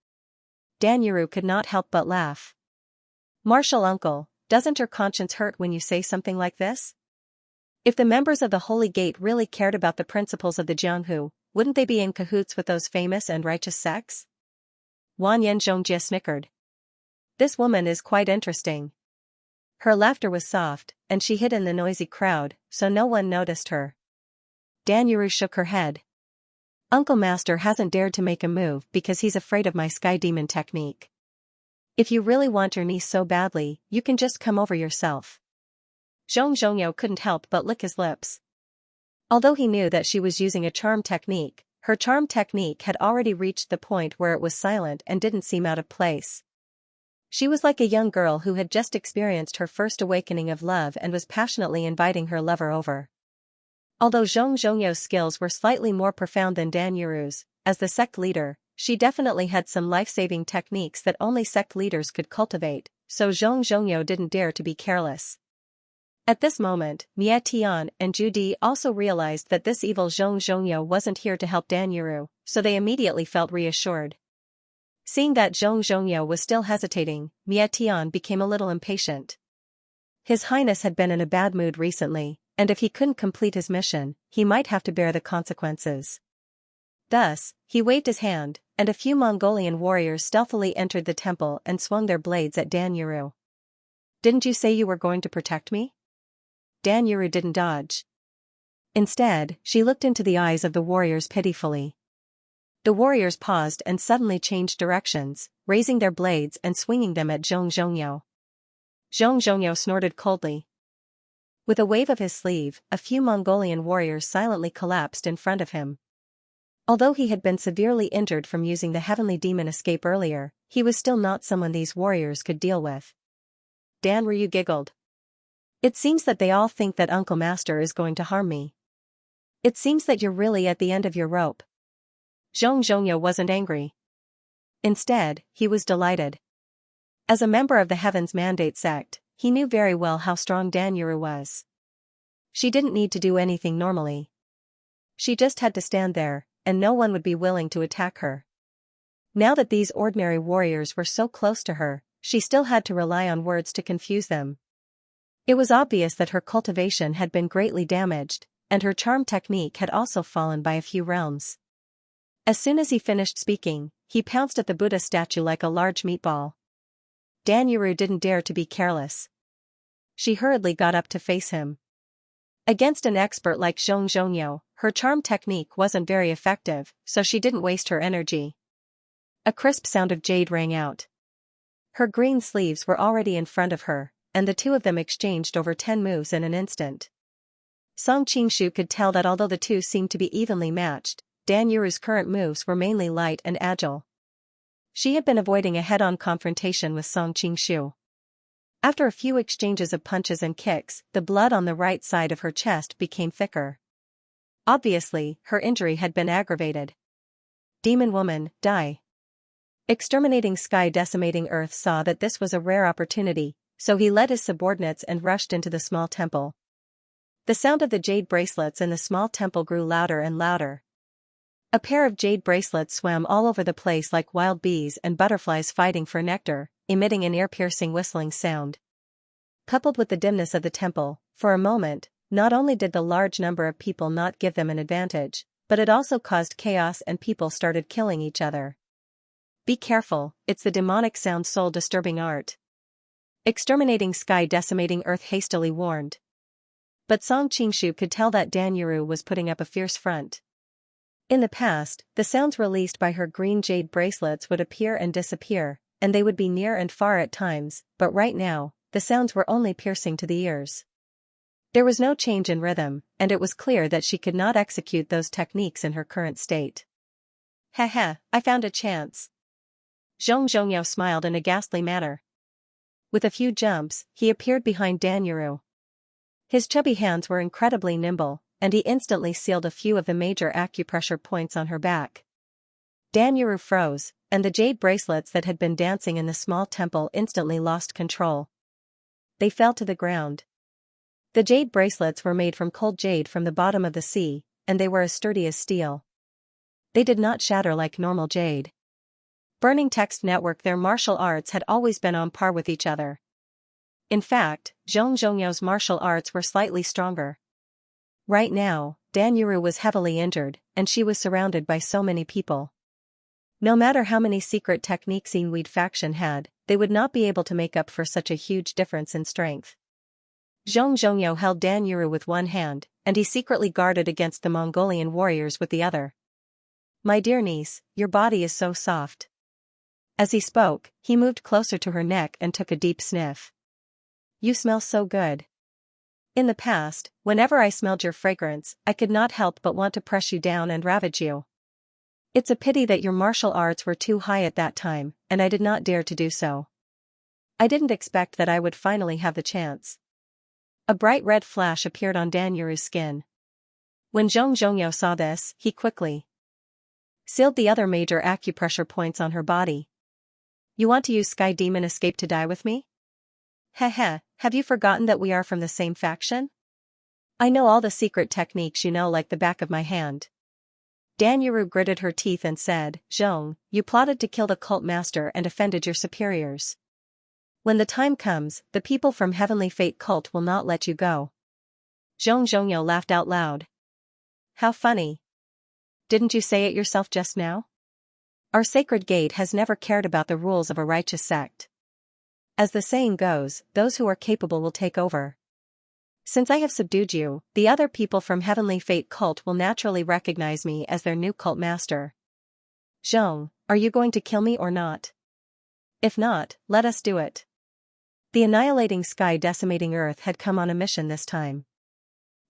Dan Yuru could not help but laugh. Martial Uncle, doesn't your conscience hurt when you say something like this? If the members of the Holy Gate really cared about the principles of the Jianghu, wouldn't they be in cahoots with those famous and righteous sects? Wanyan Zhongjie snickered. This woman is quite interesting. Her laughter was soft, and she hid in the noisy crowd, so no one noticed her. Dan Yuru shook her head. Uncle Master hasn't dared to make a move because he's afraid of my Sky Demon technique. If you really want your niece so badly, you can just come over yourself. Zhong Zhongyo couldn't help but lick his lips. Although he knew that she was using a charm technique, her charm technique had already reached the point where it was silent and didn't seem out of place. She was like a young girl who had just experienced her first awakening of love and was passionately inviting her lover over. Although Zhong Zhongyo's skills were slightly more profound than Dan Yuru's, as the sect leader, she definitely had some life-saving techniques that only sect leaders could cultivate, so Zhong Zhongyo didn't dare to be careless. At this moment, Mie Tian and Ju Di also realized that this evil Zhong Zhongyo wasn't here to help Dan Yuru, so they immediately felt reassured. Seeing that Zhong Zhongyo was still hesitating, Mie Tian became a little impatient. His Highness had been in a bad mood recently, and if he couldn't complete his mission, he might have to bear the consequences. Thus, he waved his hand, and a few Mongolian warriors stealthily entered the temple and swung their blades at Dan Yuru. "Didn't you say you were going to protect me?" Dan Yuru didn't dodge. Instead, she looked into the eyes of the warriors pitifully. The warriors paused and suddenly changed directions, raising their blades and swinging them at Zhong Zhongyo. Zhong Zhongyo snorted coldly. With a wave of his sleeve, a few Mongolian warriors silently collapsed in front of him. Although he had been severely injured from using the heavenly demon escape earlier, he was still not someone these warriors could deal with. Dan Ryu giggled. "It seems that they all think that Uncle Master is going to harm me. It seems that you're really at the end of your rope." Zhong Zhongyo wasn't angry. Instead, he was delighted. As a member of the Heaven's Mandate sect, he knew very well how strong Dan Yuru was. She didn't need to do anything normally. She just had to stand there, and no one would be willing to attack her. Now that these ordinary warriors were so close to her, she still had to rely on words to confuse them. It was obvious that her cultivation had been greatly damaged, and her charm technique had also fallen by a few realms. As soon as he finished speaking, he pounced at the Buddha statue like a large meatball. Dan Yuru didn't dare to be careless. She hurriedly got up to face him. Against an expert like Zhong Zhongyo, her charm technique wasn't very effective, so she didn't waste her energy. A crisp sound of jade rang out. Her green sleeves were already in front of her, and the two of them exchanged over 10 moves in an instant. Song Qingshu could tell that although the two seemed to be evenly matched, Dan Yuru's current moves were mainly light and agile. She had been avoiding a head-on confrontation with Song Qingshu. After a few exchanges of punches and kicks, the blood on the right side of her chest became thicker. Obviously, her injury had been aggravated. "Demon woman, die." Exterminating Sky Decimating Earth saw that this was a rare opportunity, so he led his subordinates and rushed into the small temple. The sound of the jade bracelets in the small temple grew louder and louder. A pair of jade bracelets swam all over the place like wild bees and butterflies fighting for nectar, emitting an ear-piercing whistling sound. Coupled with the dimness of the temple, for a moment, not only did the large number of people not give them an advantage, but it also caused chaos and people started killing each other. "Be careful, it's the demonic sound soul-disturbing art." Exterminating Sky Decimating Earth hastily warned. But Song Qingshu could tell that Dan Yuru was putting up a fierce front. In the past, the sounds released by her green jade bracelets would appear and disappear, and they would be near and far at times, but right now, the sounds were only piercing to the ears. There was no change in rhythm, and it was clear that she could not execute those techniques in her current state. "Heh, I found a chance." Zhong Zhongyo smiled in a ghastly manner. With a few jumps, he appeared behind Dan Yuru. His chubby hands were incredibly nimble, and he instantly sealed a few of the major acupressure points on her back. Dan Yuru froze, and the jade bracelets that had been dancing in the small temple instantly lost control. They fell to the ground. The jade bracelets were made from cold jade from the bottom of the sea, and they were as sturdy as steel. They did not shatter like normal jade. Burning Text Network. Their martial arts had always been on par with each other. In fact, Zhong Zhongyo's martial arts were slightly stronger. Right now, Dan Yuru was heavily injured, and she was surrounded by so many people. No matter how many secret techniques Inuit faction had, they would not be able to make up for such a huge difference in strength. Zhong Zhongyo held Dan Yuru with one hand, and he secretly guarded against the Mongolian warriors with the other. "My dear niece, your body is so soft." As he spoke, he moved closer to her neck and took a deep sniff. "You smell so good. In the past, whenever I smelled your fragrance, I could not help but want to press you down and ravage you. It's a pity that your martial arts were too high at that time, and I did not dare to do so." I didn't expect that I would finally have the chance. A bright red flash appeared on Dan Yuru's skin. When Zhong Zhongyao saw this, he quickly sealed the other major acupressure points on her body. You want to use Sky Demon Escape to die with me? Heh, have you forgotten that we are from the same faction? I know all the secret techniques you know like the back of my hand. Dan Yuru gritted her teeth and said, Zhong, you plotted to kill the cult master and offended your superiors. When the time comes, the people from Heavenly Fate cult will not let you go. Zhong Zhongyao laughed out loud. How funny. Didn't you say it yourself just now? Our sacred gate has never cared about the rules of a righteous sect. As the saying goes, those who are capable will take over. Since I have subdued you, the other people from Heavenly Fate cult will naturally recognize me as their new cult master. Zhong, are you going to kill me or not? If not, let us do it. The annihilating sky decimating earth had come on a mission this time.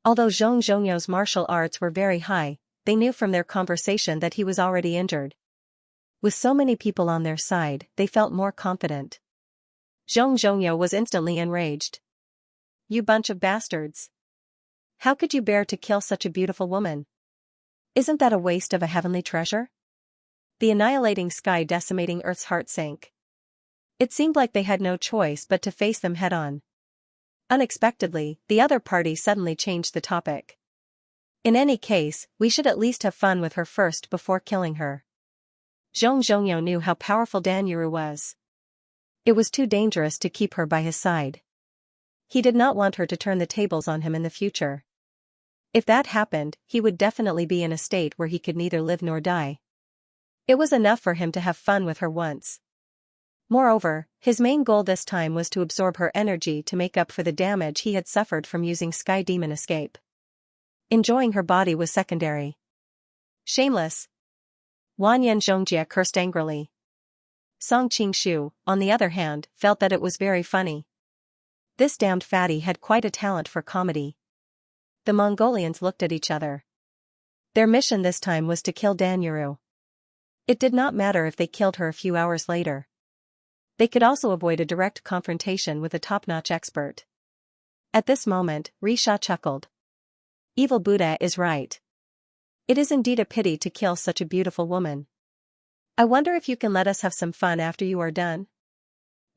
Although Zhong Zhongyao's martial arts were very high, they knew from their conversation that he was already injured. With so many people on their side, they felt more confident. Zhong Zhongyao was instantly enraged. You bunch of bastards. How could you bear to kill such a beautiful woman? Isn't that a waste of a heavenly treasure? The annihilating sky decimating earth's heart sank. It seemed like they had no choice but to face them head-on. Unexpectedly, the other party suddenly changed the topic. In any case, we should at least have fun with her first before killing her. Zhong Zhongyao knew how powerful Dan Yuru was. It was too dangerous to keep her by his side. He did not want her to turn the tables on him in the future. If that happened, he would definitely be in a state where he could neither live nor die. It was enough for him to have fun with her once. Moreover, his main goal this time was to absorb her energy to make up for the damage he had suffered from using Sky Demon Escape. Enjoying her body was secondary. Shameless. Wanyan Zhongjie cursed angrily. Song Qingshu, on the other hand, felt that it was very funny. This damned fatty had quite a talent for comedy. The Mongolians looked at each other. Their mission this time was to kill Dan Yuru. It did not matter if they killed her a few hours later. They could also avoid a direct confrontation with a top-notch expert. At this moment, Risha chuckled. Evil Buddha is right. It is indeed a pity to kill such a beautiful woman. I wonder if you can let us have some fun after you are done?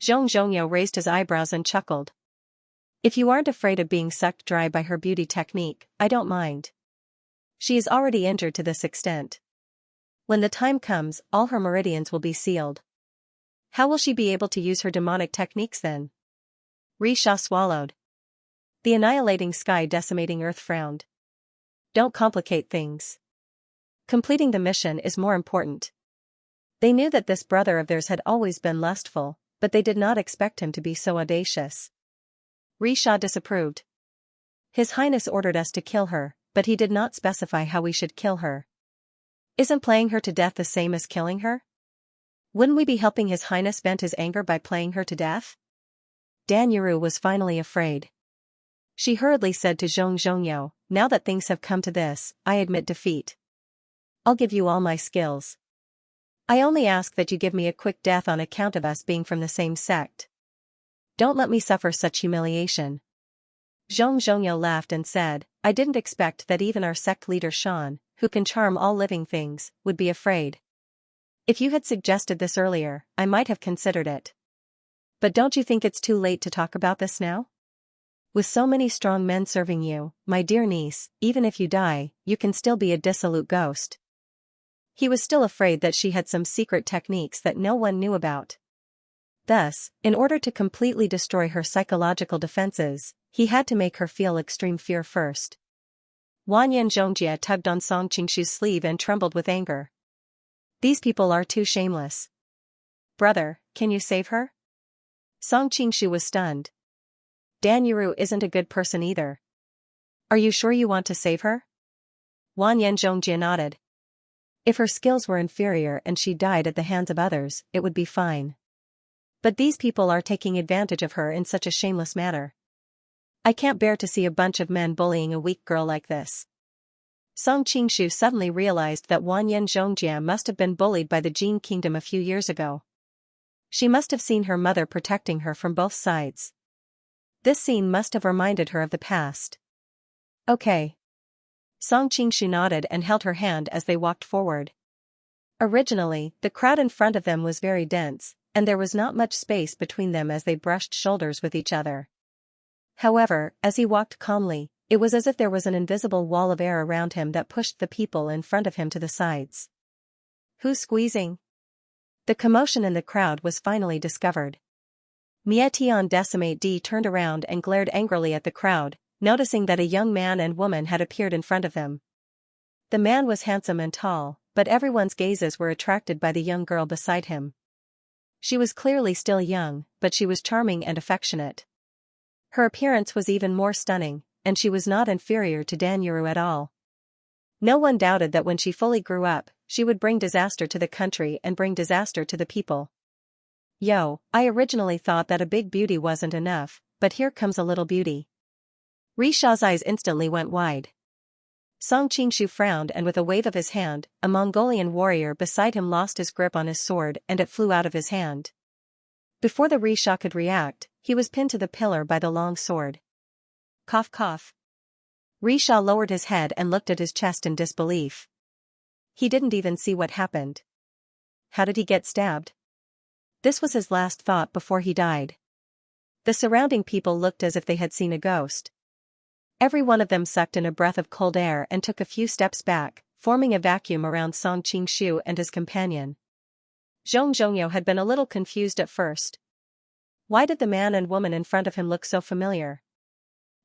Zhong Zhongyao raised his eyebrows and chuckled. If you aren't afraid of being sucked dry by her beauty technique, I don't mind. She is already injured to this extent. When the time comes, all her meridians will be sealed. How will she be able to use her demonic techniques then? Risha swallowed. The annihilating sky decimating earth frowned. Don't complicate things. Completing the mission is more important. They knew that this brother of theirs had always been lustful, but they did not expect him to be so audacious. Risha disapproved. His Highness ordered us to kill her, but he did not specify how we should kill her. Isn't playing her to death the same as killing her? Wouldn't we be helping His Highness vent his anger by playing her to death? Dan Yuru was finally afraid. She hurriedly said to Zhong Zhongyao, now that things have come to this, I admit defeat. I'll give you all my skills. I only ask that you give me a quick death on account of us being from the same sect. Don't let me suffer such humiliation. Zhong Zhongyao laughed and said, I didn't expect that even our sect leader Shan, who can charm all living things, would be afraid. If you had suggested this earlier, I might have considered it. But don't you think it's too late to talk about this now? With so many strong men serving you, my dear niece, even if you die, you can still be a dissolute ghost. He was still afraid that she had some secret techniques that no one knew about. Thus, in order to completely destroy her psychological defenses, he had to make her feel extreme fear first. Wanyan Zhongjie tugged on Song Qingshu's sleeve and trembled with anger. These people are too shameless. Brother, can you save her? Song Qingshu was stunned. Dan Yuru isn't a good person either. Are you sure you want to save her? Wanyan Zhongjie nodded. If her skills were inferior and she died at the hands of others, it would be fine. But these people are taking advantage of her in such a shameless manner. I can't bear to see a bunch of men bullying a weak girl like this. Song Qingshu suddenly realized that Wanyan Zhongjie must have been bullied by the Jin Kingdom a few years ago. She must have seen her mother protecting her from both sides. This scene must have reminded her of the past. Okay. Song Qingshu nodded and held her hand as they walked forward. Originally, the crowd in front of them was very dense, and there was not much space between them as they brushed shoulders with each other. However, as he walked calmly, it was as if there was an invisible wall of air around him that pushed the people in front of him to the sides. Who's squeezing? The commotion in the crowd was finally discovered. Mietian Decimate D turned around and glared angrily at the crowd, noticing that a young man and woman had appeared in front of them. The man was handsome and tall, but everyone's gazes were attracted by the young girl beside him. She was clearly still young, but she was charming and affectionate. Her appearance was even more stunning, and she was not inferior to Danyuru at all. No one doubted that when she fully grew up, she would bring disaster to the country and bring disaster to the people. Yo, I originally thought that a big beauty wasn't enough, but here comes a little beauty. Risha's eyes instantly went wide. Song Qingshu frowned and with a wave of his hand, a Mongolian warrior beside him lost his grip on his sword and it flew out of his hand. Before the Risha could react, he was pinned to the pillar by the long sword. Cough cough. Risha lowered his head and looked at his chest in disbelief. He didn't even see what happened. How did he get stabbed? This was his last thought before he died. The surrounding people looked as if they had seen a ghost. Every one of them sucked in a breath of cold air and took a few steps back, forming a vacuum around Song Qingshu and his companion. Zhong Zhongyo had been a little confused at first. Why did the man and woman in front of him look so familiar?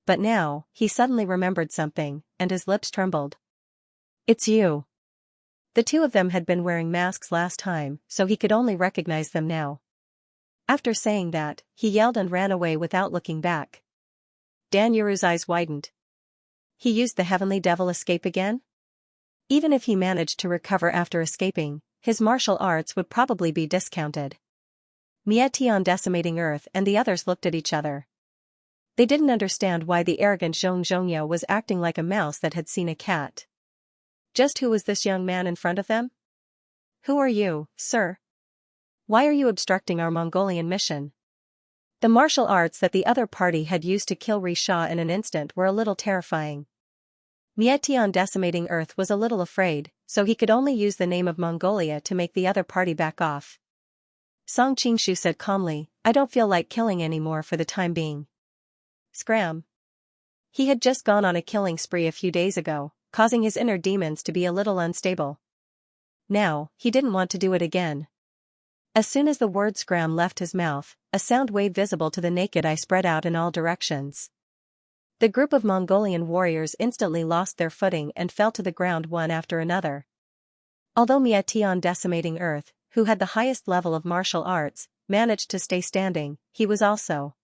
But now, he suddenly remembered something, and his lips trembled. It's you. The two of them had been wearing masks last time, so he could only recognize them now. After saying that, he yelled and ran away without looking back. Danyuru's eyes widened. He used the Heavenly Devil escape again? Even if he managed to recover after escaping, his martial arts would probably be discounted. Mietian Decimating Earth and the others looked at each other. They didn't understand why the arrogant Zhong Zhongyo was acting like a mouse that had seen a cat. Just who was this young man in front of them? Who are you, sir? Why are you obstructing our Mongolian mission? The martial arts that the other party had used to kill Risha in an instant were a little terrifying. Mietian Decimating Earth was a little afraid, so he could only use the name of Mongolia to make the other party back off. Song Qingshu said calmly, I don't feel like killing anymore for the time being. Scram. He had just gone on a killing spree a few days ago, causing his inner demons to be a little unstable. Now, he didn't want to do it again. As soon as the word scram left his mouth, a sound wave visible to the naked eye spread out in all directions. The group of Mongolian warriors instantly lost their footing and fell to the ground one after another. Although Mietian Decimating Earth, who had the highest level of martial arts, managed to stay standing, he was also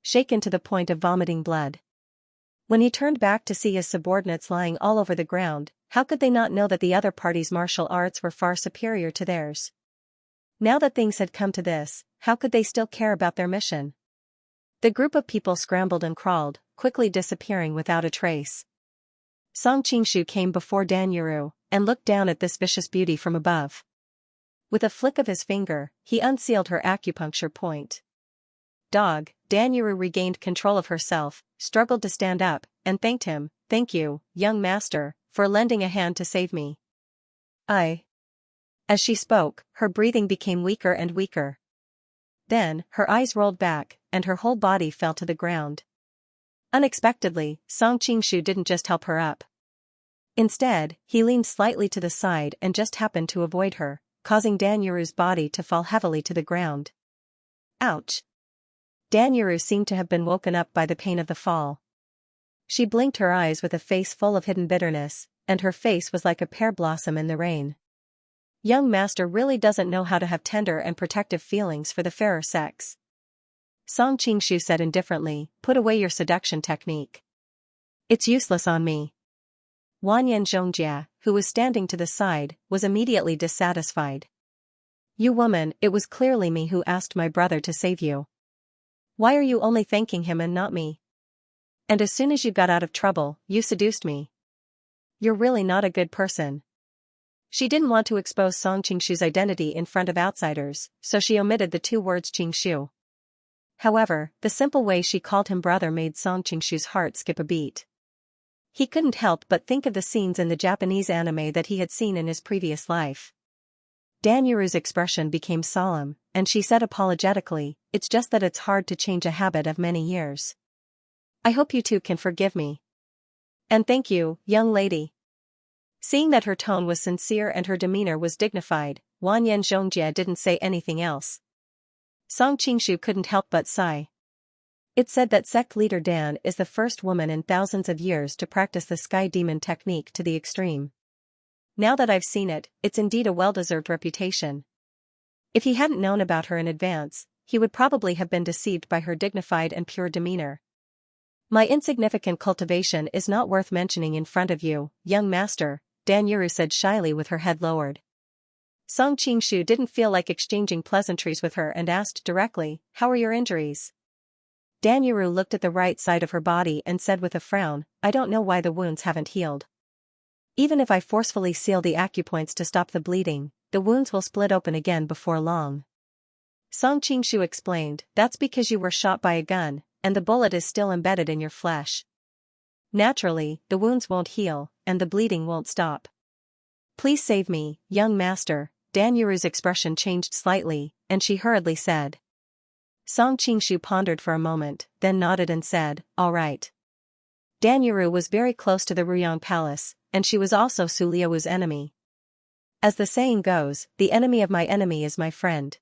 shaken to the point of vomiting blood. When he turned back to see his subordinates lying all over the ground, how could they not know that the other party's martial arts were far superior to theirs? Now that things had come to this, how could they still care about their mission? The group of people scrambled and crawled, quickly disappearing without a trace. Song Qingshu came before Danyuru, and looked down at this vicious beauty from above. With a flick of his finger, he unsealed her acupuncture point. Dog, Danyuru regained control of herself, struggled to stand up, and thanked him, Thank you, young master, for lending a hand to save me. As she spoke, her breathing became weaker and weaker. Then, her eyes rolled back, and her whole body fell to the ground. Unexpectedly, Song Qingshu didn't just help her up. Instead, he leaned slightly to the side and just happened to avoid her, causing Danyuru's body to fall heavily to the ground. Ouch! Danyuru seemed to have been woken up by the pain of the fall. She blinked her eyes with a face full of hidden bitterness, and her face was like a pear blossom in the rain. Young master really doesn't know how to have tender and protective feelings for the fairer sex. Song Qingshu said indifferently, Put away your seduction technique. It's useless on me. Wanyan Zhongjia, who was standing to the side, was immediately dissatisfied. You woman, it was clearly me who asked my brother to save you. Why are you only thanking him and not me? And as soon as you got out of trouble, you seduced me. You're really not a good person. She didn't want to expose Song Qingshu's identity in front of outsiders, so she omitted the two words Qingshu. However, the simple way she called him brother made Song Qingshu's heart skip a beat. He couldn't help but think of the scenes in the Japanese anime that he had seen in his previous life. Danyuru's expression became solemn, and she said apologetically, "It's just that it's hard to change a habit of many years. I hope you two can forgive me. And thank you, young lady." Seeing that her tone was sincere and her demeanor was dignified, Wanyan Zhongjie didn't say anything else. Song Qingshu couldn't help but sigh. It's said that sect leader Dan is the first woman in thousands of years to practice the sky demon technique to the extreme. Now that I've seen it, it's indeed a well-deserved reputation. If he hadn't known about her in advance, he would probably have been deceived by her dignified and pure demeanor. My insignificant cultivation is not worth mentioning in front of you, young master, Danyuru said shyly with her head lowered. Song Qingshu didn't feel like exchanging pleasantries with her and asked directly, "How are your injuries?" Danyuru looked at the right side of her body and said with a frown, "I don't know why the wounds haven't healed. Even if I forcefully seal the acupoints to stop the bleeding, the wounds will split open again before long." Song Qingshu explained, "That's because you were shot by a gun, and the bullet is still embedded in your flesh. Naturally, the wounds won't heal, and the bleeding won't stop. Please save me, young master." Danyuru's expression changed slightly, and she hurriedly said. Song Qingshu pondered for a moment, then nodded and said, "All right." Danyuru was very close to the Ruyang Palace, and she was also Su Liu's enemy. As the saying goes, the enemy of my enemy is my friend.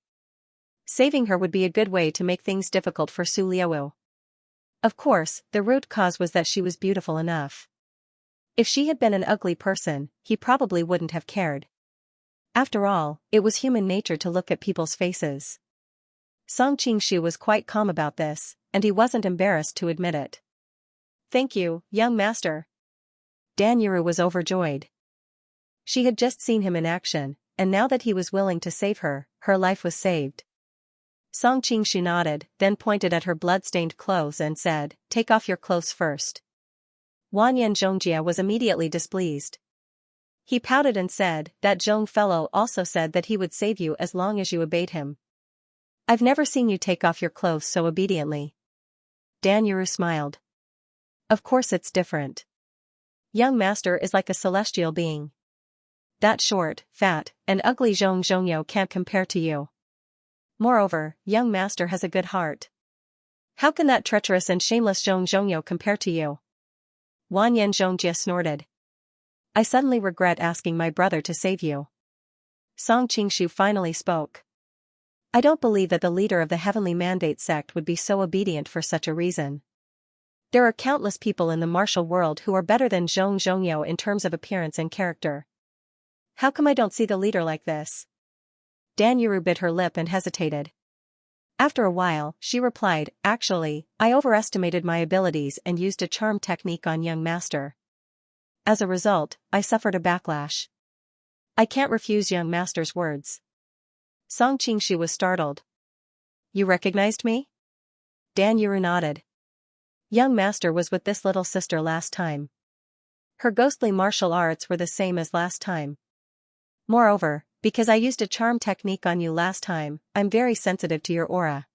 Saving her would be a good way to make things difficult for Su Liu. Of course, the root cause was that she was beautiful enough. If she had been an ugly person, he probably wouldn't have cared. After all, it was human nature to look at people's faces. Song Qingshu was quite calm about this, and he wasn't embarrassed to admit it. "Thank you, young master." Danyuru was overjoyed. She had just seen him in action, and now that he was willing to save her, her life was saved. Song Qingshu nodded, then pointed at her blood-stained clothes and said, "Take off your clothes first." Wanyan Zhongjie was immediately displeased. He pouted and said, "That Zhong fellow also said that he would save you as long as you obeyed him. I've never seen you take off your clothes so obediently." Danyuru smiled. "Of course it's different. Young master is like a celestial being. That short, fat, and ugly Zhong Zhongyo can't compare to you. Moreover, young master has a good heart. How can that treacherous and shameless Zhong Zhongyo compare to you?" Wanyan Zhongjie snorted. "I suddenly regret asking my brother to save you." Song Qingshu finally spoke. "I don't believe that the leader of the Heavenly Mandate sect would be so obedient for such a reason. There are countless people in the martial world who are better than Zhong Zhongyo in terms of appearance and character. How come I don't see the leader like this?" Danyuru bit her lip and hesitated. After a while, she replied, "Actually, I overestimated my abilities and used a charm technique on young master. As a result, I suffered a backlash. I can't refuse young master's words." Song Qingshu was startled. "You recognized me?" Danyuru nodded. "Young master was with this little sister last time. Her ghostly martial arts were the same as last time. Moreover, because I used a charm technique on you last time, I'm very sensitive to your aura.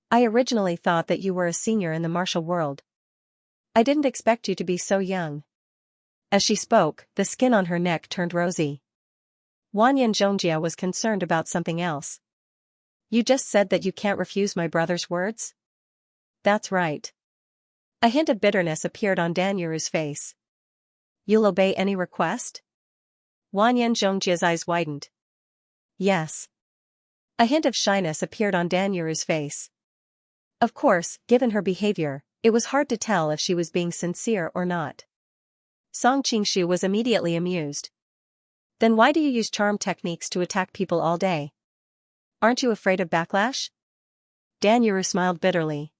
I originally thought that you were a senior in the martial world. I didn't expect you to be so young." As she spoke, the skin on her neck turned rosy. Wanyan Zhongjie was concerned about something else. "You just said that you can't refuse my brother's words?" "That's right." A hint of bitterness appeared on Danyuru's face. "You'll obey any request?" Wanyan Zhongjie's eyes widened. "Yes." A hint of shyness appeared on Danyuru's face. Of course, given her behavior, it was hard to tell if she was being sincere or not. Song Qingshu was immediately amused. "Then why do you use charm techniques to attack people all day? Aren't you afraid of backlash?" Danyuru smiled bitterly.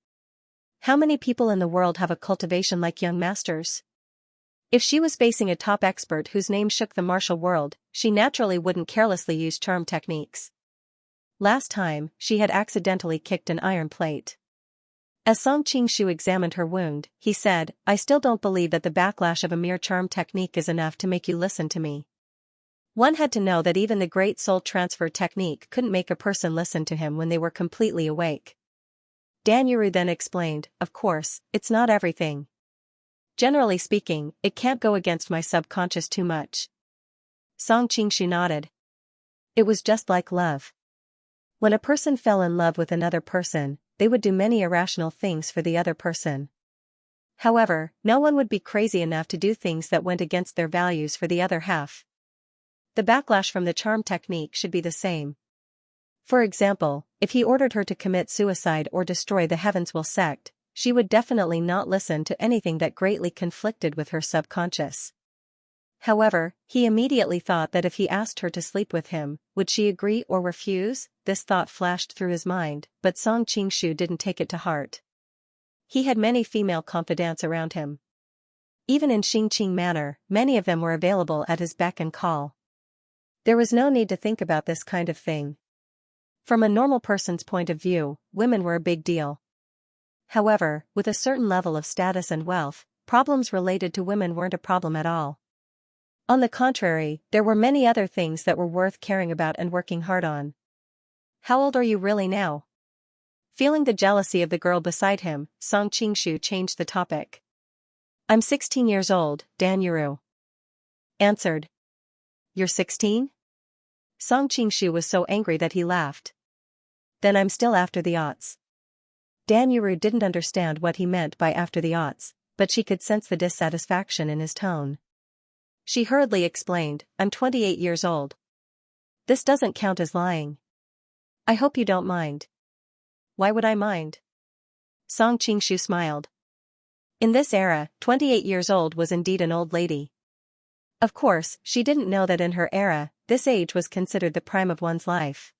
How many people in the world have a cultivation like young master's? If she was facing a top expert whose name shook the martial world, she naturally wouldn't carelessly use charm techniques. Last time, she had accidentally kicked an iron plate. As Song Qingshu examined her wound, he said, "I still don't believe that the backlash of a mere charm technique is enough to make you listen to me." One had to know that even the great soul transfer technique couldn't make a person listen to him when they were completely awake. Danyuru then explained, of course, it's not everything. Generally speaking, it can't go against my subconscious too much. Song Qingshu nodded. It was just like love. When a person fell in love with another person, they would do many irrational things for the other person. However, no one would be crazy enough to do things that went against their values for the other half. The backlash from the charm technique should be the same. For example, if he ordered her to commit suicide or destroy the Heavens Will sect, she would definitely not listen to anything that greatly conflicted with her subconscious. However, he immediately thought that if he asked her to sleep with him, would she agree or refuse? This thought flashed through his mind, but Song Qingshu didn't take it to heart. He had many female confidants around him. Even in Xingqing Manor, many of them were available at his beck and call. There was no need to think about this kind of thing. From a normal person's point of view, women were a big deal. However, with a certain level of status and wealth, problems related to women weren't a problem at all. On the contrary, there were many other things that were worth caring about and working hard on. How old are you really now? Feeling the jealousy of the girl beside him, Song Qingshu changed the topic. I'm 16 years old, Danyuru answered. You're 16? Song Qingshu was so angry that he laughed. Then I'm still after the aughts. Danyuru didn't understand what he meant by after the aughts, but she could sense the dissatisfaction in his tone. She hurriedly explained, I'm 28 years old. This doesn't count as lying. I hope you don't mind. Why would I mind? Song Qingshu smiled. In this era, 28 years old was indeed an old lady. Of course, she didn't know that in her era, this age was considered the prime of one's life.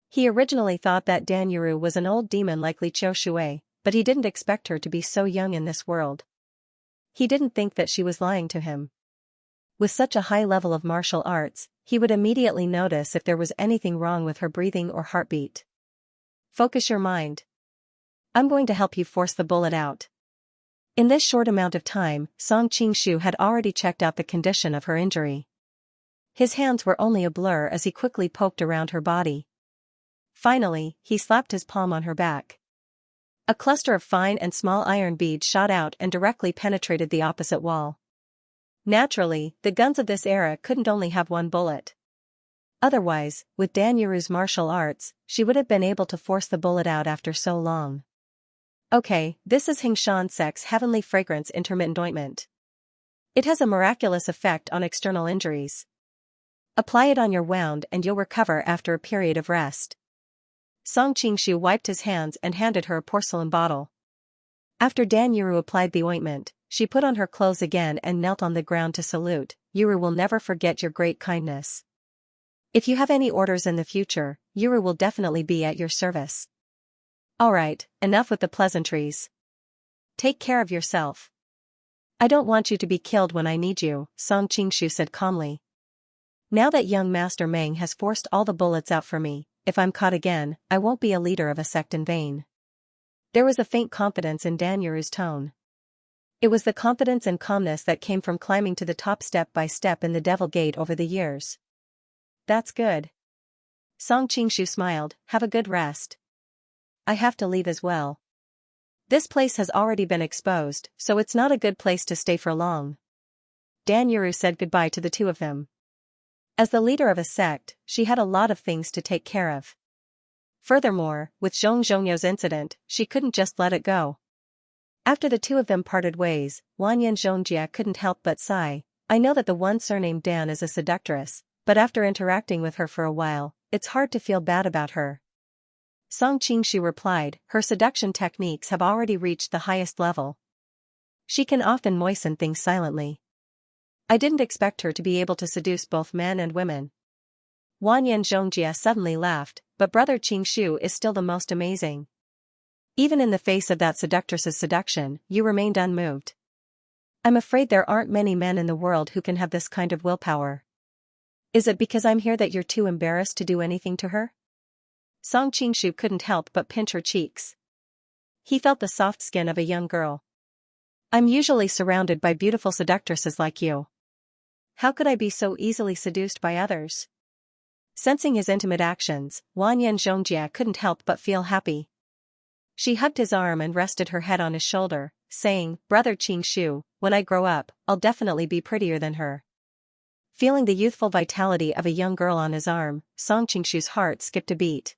He originally thought that Danyuru was an old demon like Li Qiushui, but he didn't expect her to be so young in this world. He didn't think that she was lying to him. With such a high level of martial arts, he would immediately notice if there was anything wrong with her breathing or heartbeat. Focus your mind. I'm going to help you force the bullet out. In this short amount of time, Song Qingshu had already checked out the condition of her injury. His hands were only a blur as he quickly poked around her body. Finally, he slapped his palm on her back. A cluster of fine and small iron beads shot out and directly penetrated the opposite wall. Naturally, the guns of this era couldn't only have one bullet. Otherwise, with Danyuru's martial arts, she would have been able to force the bullet out after so long. Okay, this is Xianxia's Heavenly Fragrance Intermittent Ointment. It has a miraculous effect on external injuries. Apply it on your wound and you'll recover after a period of rest. Song Qingshu wiped his hands and handed her a porcelain bottle. After Danyuru applied the ointment, she put on her clothes again and knelt on the ground to salute. Yuru will never forget your great kindness. If you have any orders in the future, Yuru will definitely be at your service. Alright, enough with the pleasantries. Take care of yourself. I don't want you to be killed when I need you, Song Qingshu said calmly. Now that young Master Meng has forced all the bullets out for me, if I'm caught again, I won't be a leader of a sect in vain. There was a faint confidence in Danyuru's tone. It was the confidence and calmness that came from climbing to the top step by step in the Devil Gate over the years. That's good. Song Qingshu smiled, have a good rest. I have to leave as well. This place has already been exposed, so it's not a good place to stay for long. Danyuru said goodbye to the two of them. As the leader of a sect, she had a lot of things to take care of. Furthermore, with Zhong Zhongyo's incident, she couldn't just let it go. After the two of them parted ways, Wanyan Zhongjia couldn't help but sigh. I know that the one surnamed Dan is a seductress, but after interacting with her for a while, it's hard to feel bad about her. Song Qingshu replied, her seduction techniques have already reached the highest level. She can often moisten things silently. I didn't expect her to be able to seduce both men and women. Wanyan Zhongjia suddenly laughed, but brother Qingshu is still the most amazing. Even in the face of that seductress's seduction, you remained unmoved. I'm afraid there aren't many men in the world who can have this kind of willpower. Is it because I'm here that you're too embarrassed to do anything to her? Song Qingshu couldn't help but pinch her cheeks. He felt the soft skin of a young girl. I'm usually surrounded by beautiful seductresses like you. How could I be so easily seduced by others? Sensing his intimate actions, Wanyan Zhongjia couldn't help but feel happy. She hugged his arm and rested her head on his shoulder, saying, "Brother Qingshu, when I grow up, I'll definitely be prettier than her." Feeling the youthful vitality of a young girl on his arm, Song Qingshu's heart skipped a beat.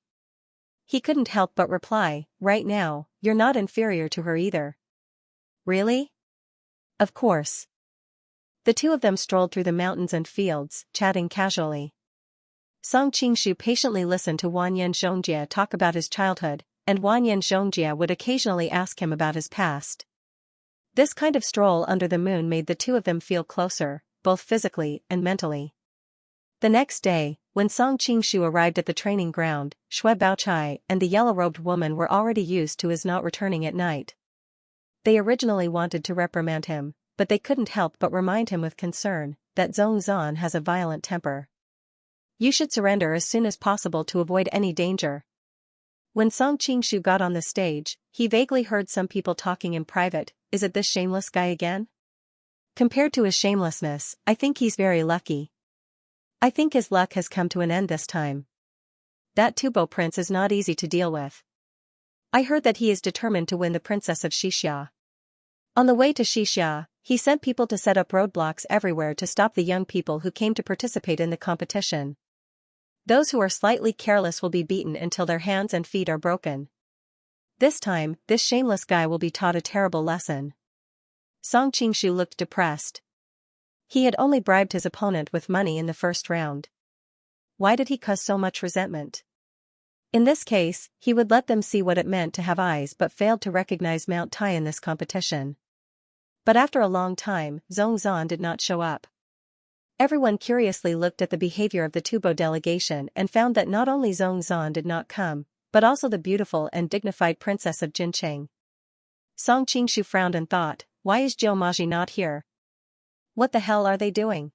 He couldn't help but reply, "Right now, you're not inferior to her either." "Really?" "Of course." The two of them strolled through the mountains and fields, chatting casually. Song Qingshu patiently listened to Wanyan Zhongjia talk about his childhood, and Wanyan Zhongjia would occasionally ask him about his past. This kind of stroll under the moon made the two of them feel closer, both physically and mentally. The next day, when Song Qingshu arrived at the training ground, Shui Baochai and the yellow-robed woman were already used to his not returning at night. They originally wanted to reprimand him, but they couldn't help but remind him with concern that Zhong Zhan has a violent temper. "You should surrender as soon as possible to avoid any danger." When Song Qingshu got on the stage, he vaguely heard some people talking in private. "Is it this shameless guy again? Compared to his shamelessness, I think he's very lucky. I think his luck has come to an end this time. That Tubo prince is not easy to deal with. I heard that he is determined to win the princess of Xianxia." On the way to Xianxia, he sent people to set up roadblocks everywhere to stop the young people who came to participate in the competition. "Those who are slightly careless will be beaten until their hands and feet are broken. This time, this shameless guy will be taught a terrible lesson." Song Qingshu looked depressed. He had only bribed his opponent with money in the first round. Why did he cause so much resentment? In this case, he would let them see what it meant to have eyes but failed to recognize Mount Tai in this competition. But after a long time, Zhong Zhan did not show up. Everyone curiously looked at the behavior of the Tubo delegation and found that not only Zhong Zhan did not come, but also the beautiful and dignified princess of Jincheng. Song Qingshu frowned and thought, "Why is Zhou Maji not here? What the hell are they doing?"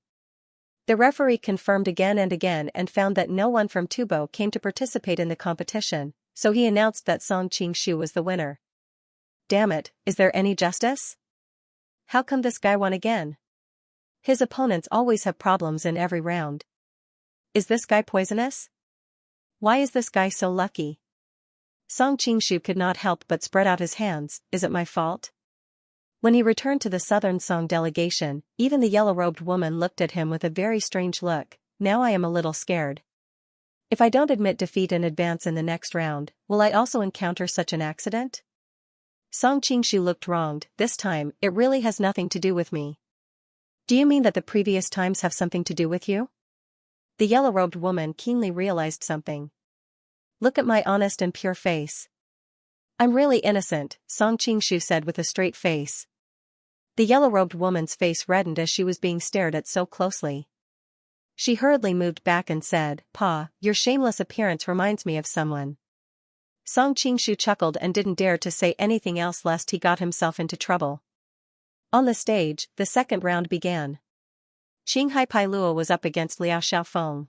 The referee confirmed again and found that no one from Tubo came to participate in the competition, so he announced that Song Qingshu was the winner. Damn it, is there any justice? How come this guy won again? His opponents always have problems in every round. Is this guy poisonous? Why is this guy so lucky? Song Qingshu could not help but spread out his hands. Is it my fault? When he returned to the Southern Song delegation, even the yellow-robed woman looked at him with a very strange look. Now I am a little scared. If I don't admit defeat and advance in the next round, will I also encounter such an accident? Song Qingshu looked wronged. This time, it really has nothing to do with me. Do you mean that the previous times have something to do with you? The yellow-robed woman keenly realized something. Look at my honest and pure face. I'm really innocent, Song Qingshu said with a straight face. The yellow-robed woman's face reddened as she was being stared at so closely. She hurriedly moved back and said, "Pa, your shameless appearance reminds me of someone." Song Qingshu chuckled and didn't dare to say anything else lest he got himself into trouble. On the stage, the second round began. Qinghai Pailua was up against Liao Xiaofeng.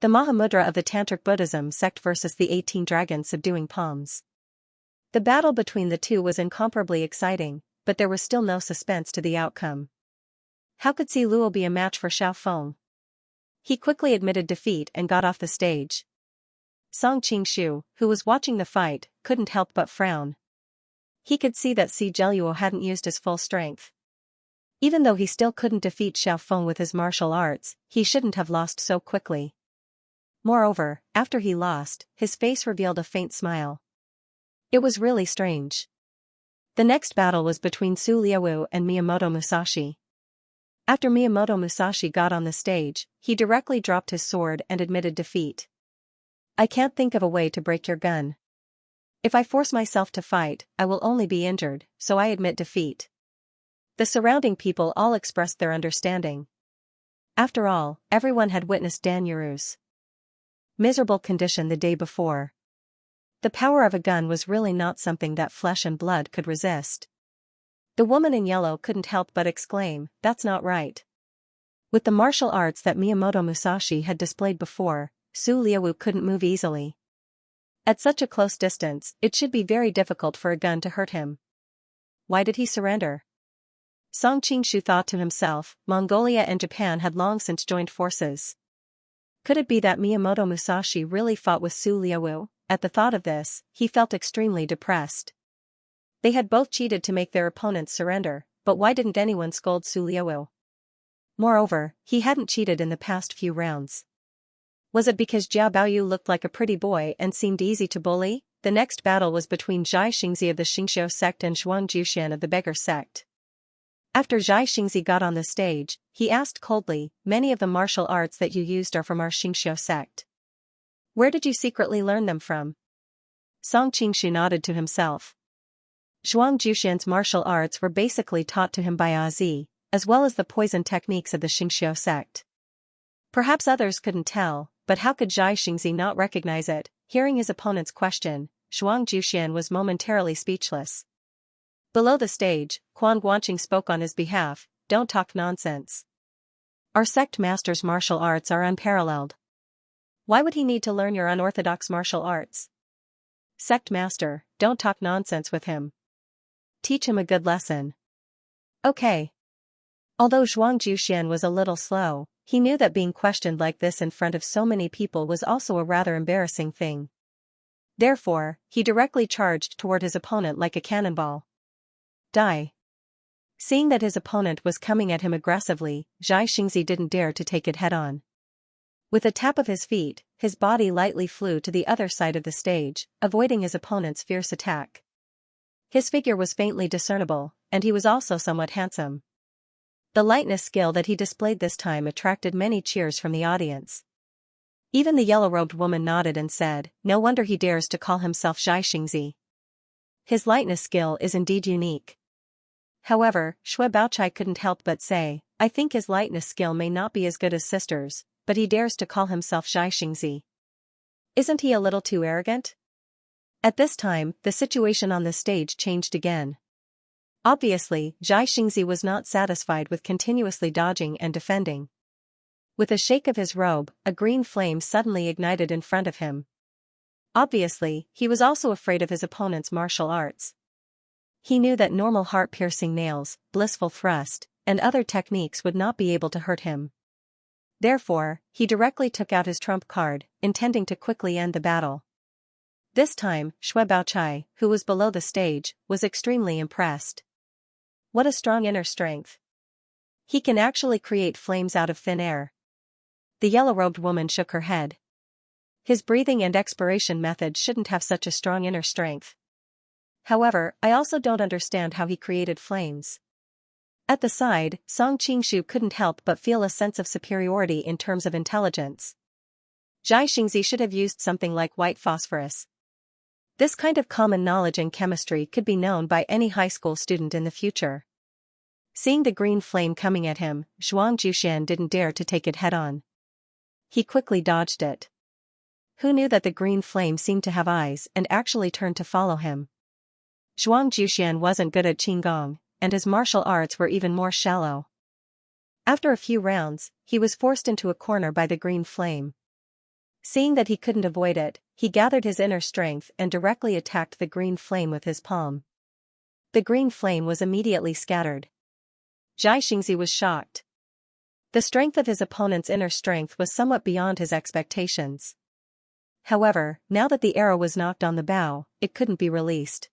The Mahamudra of the Tantric Buddhism sect versus the 18 dragons subduing palms. The battle between the two was incomparably exciting, but there was still no suspense to the outcome. How could Si Luo be a match for Xiaofeng? He quickly admitted defeat and got off the stage. Song Qingshu, who was watching the fight, couldn't help but frown. He could see that Si Zheluo hadn't used his full strength. Even though he still couldn't defeat Xiaofeng with his martial arts, he shouldn't have lost so quickly. Moreover, after he lost, his face revealed a faint smile. It was really strange. The next battle was between Su Liaowu and Miyamoto Musashi. After Miyamoto Musashi got on the stage, he directly dropped his sword and admitted defeat. "I can't think of a way to break your gun. If I force myself to fight, I will only be injured, so I admit defeat." The surrounding people all expressed their understanding. After all, everyone had witnessed Dan Yuru's miserable condition the day before. The power of a gun was really not something that flesh and blood could resist. The woman in yellow couldn't help but exclaim, "That's not right." With the martial arts that Miyamoto Musashi had displayed before, Su Liaowu couldn't move easily. At such a close distance, it should be very difficult for a gun to hurt him. Why did he surrender? Song Qingshu thought to himself, Mongolia and Japan had long since joined forces. Could it be that Miyamoto Musashi really fought with Su Liuwu? At the thought of this, he felt extremely depressed. They had both cheated to make their opponents surrender, but why didn't anyone scold Su Liuwu? Moreover, he hadn't cheated in the past few rounds. Was it because Jiao Baoyu looked like a pretty boy and seemed easy to bully? The next battle was between Xianxia of the Xianxia sect and Zhuang Jushan of the Beggar sect. After Xianxia got on the stage, he asked coldly, "Many of the martial arts that you used are from our Xianxia sect. Where did you secretly learn them from?" Song Qingshu nodded to himself. Zhuang Jushan's martial arts were basically taught to him by Azi, as well as the poison techniques of the Xianxia sect. Perhaps others couldn't tell, but how could Xianxia not recognize it? Hearing his opponent's question, Zhuang Jushan was momentarily speechless. Below the stage, Quan Guanqing spoke on his behalf, "Don't talk nonsense. Our sect master's martial arts are unparalleled. Why would he need to learn your unorthodox martial arts? Sect master, don't talk nonsense with him. Teach him a good lesson." Okay. Although Zhuang Jushan was a little slow, he knew that being questioned like this in front of so many people was also a rather embarrassing thing. Therefore, he directly charged toward his opponent like a cannonball. Die. Seeing that his opponent was coming at him aggressively, Xianxia didn't dare to take it head-on. With a tap of his feet, his body lightly flew to the other side of the stage, avoiding his opponent's fierce attack. His figure was faintly discernible, and he was also somewhat handsome. The lightness skill that he displayed this time attracted many cheers from the audience. Even the yellow-robed woman nodded and said, "No wonder he dares to call himself Xianxia. His lightness skill is indeed unique." However, Shui Baochai couldn't help but say, "I think his lightness skill may not be as good as sister's, but he dares to call himself Xianxia. Isn't he a little too arrogant?" At this time, the situation on the stage changed again. Obviously, Xianxia was not satisfied with continuously dodging and defending. With a shake of his robe, a green flame suddenly ignited in front of him. Obviously, he was also afraid of his opponent's martial arts. He knew that normal heart-piercing nails, blissful thrust, and other techniques would not be able to hurt him. Therefore, he directly took out his trump card, intending to quickly end the battle. This time, Shui Baochai, who was below the stage, was extremely impressed. What a strong inner strength. He can actually create flames out of thin air. The yellow-robed woman shook her head. His breathing and expiration method shouldn't have such a strong inner strength. However, I also don't understand how he created flames. At the side, Song Qingshu couldn't help but feel a sense of superiority in terms of intelligence. Xianxia should have used something like white phosphorus. This kind of common knowledge in chemistry could be known by any high school student in the future. Seeing the green flame coming at him, Zhuang Jushan didn't dare to take it head-on. He quickly dodged it. Who knew that the green flame seemed to have eyes and actually turned to follow him? Zhuang Jushan wasn't good at Qigong, and his martial arts were even more shallow. After a few rounds, he was forced into a corner by the green flame. Seeing that he couldn't avoid it, he gathered his inner strength and directly attacked the green flame with his palm. The green flame was immediately scattered. Xianxia was shocked. The strength of his opponent's inner strength was somewhat beyond his expectations. However, now that the arrow was knocked on the bow, it couldn't be released.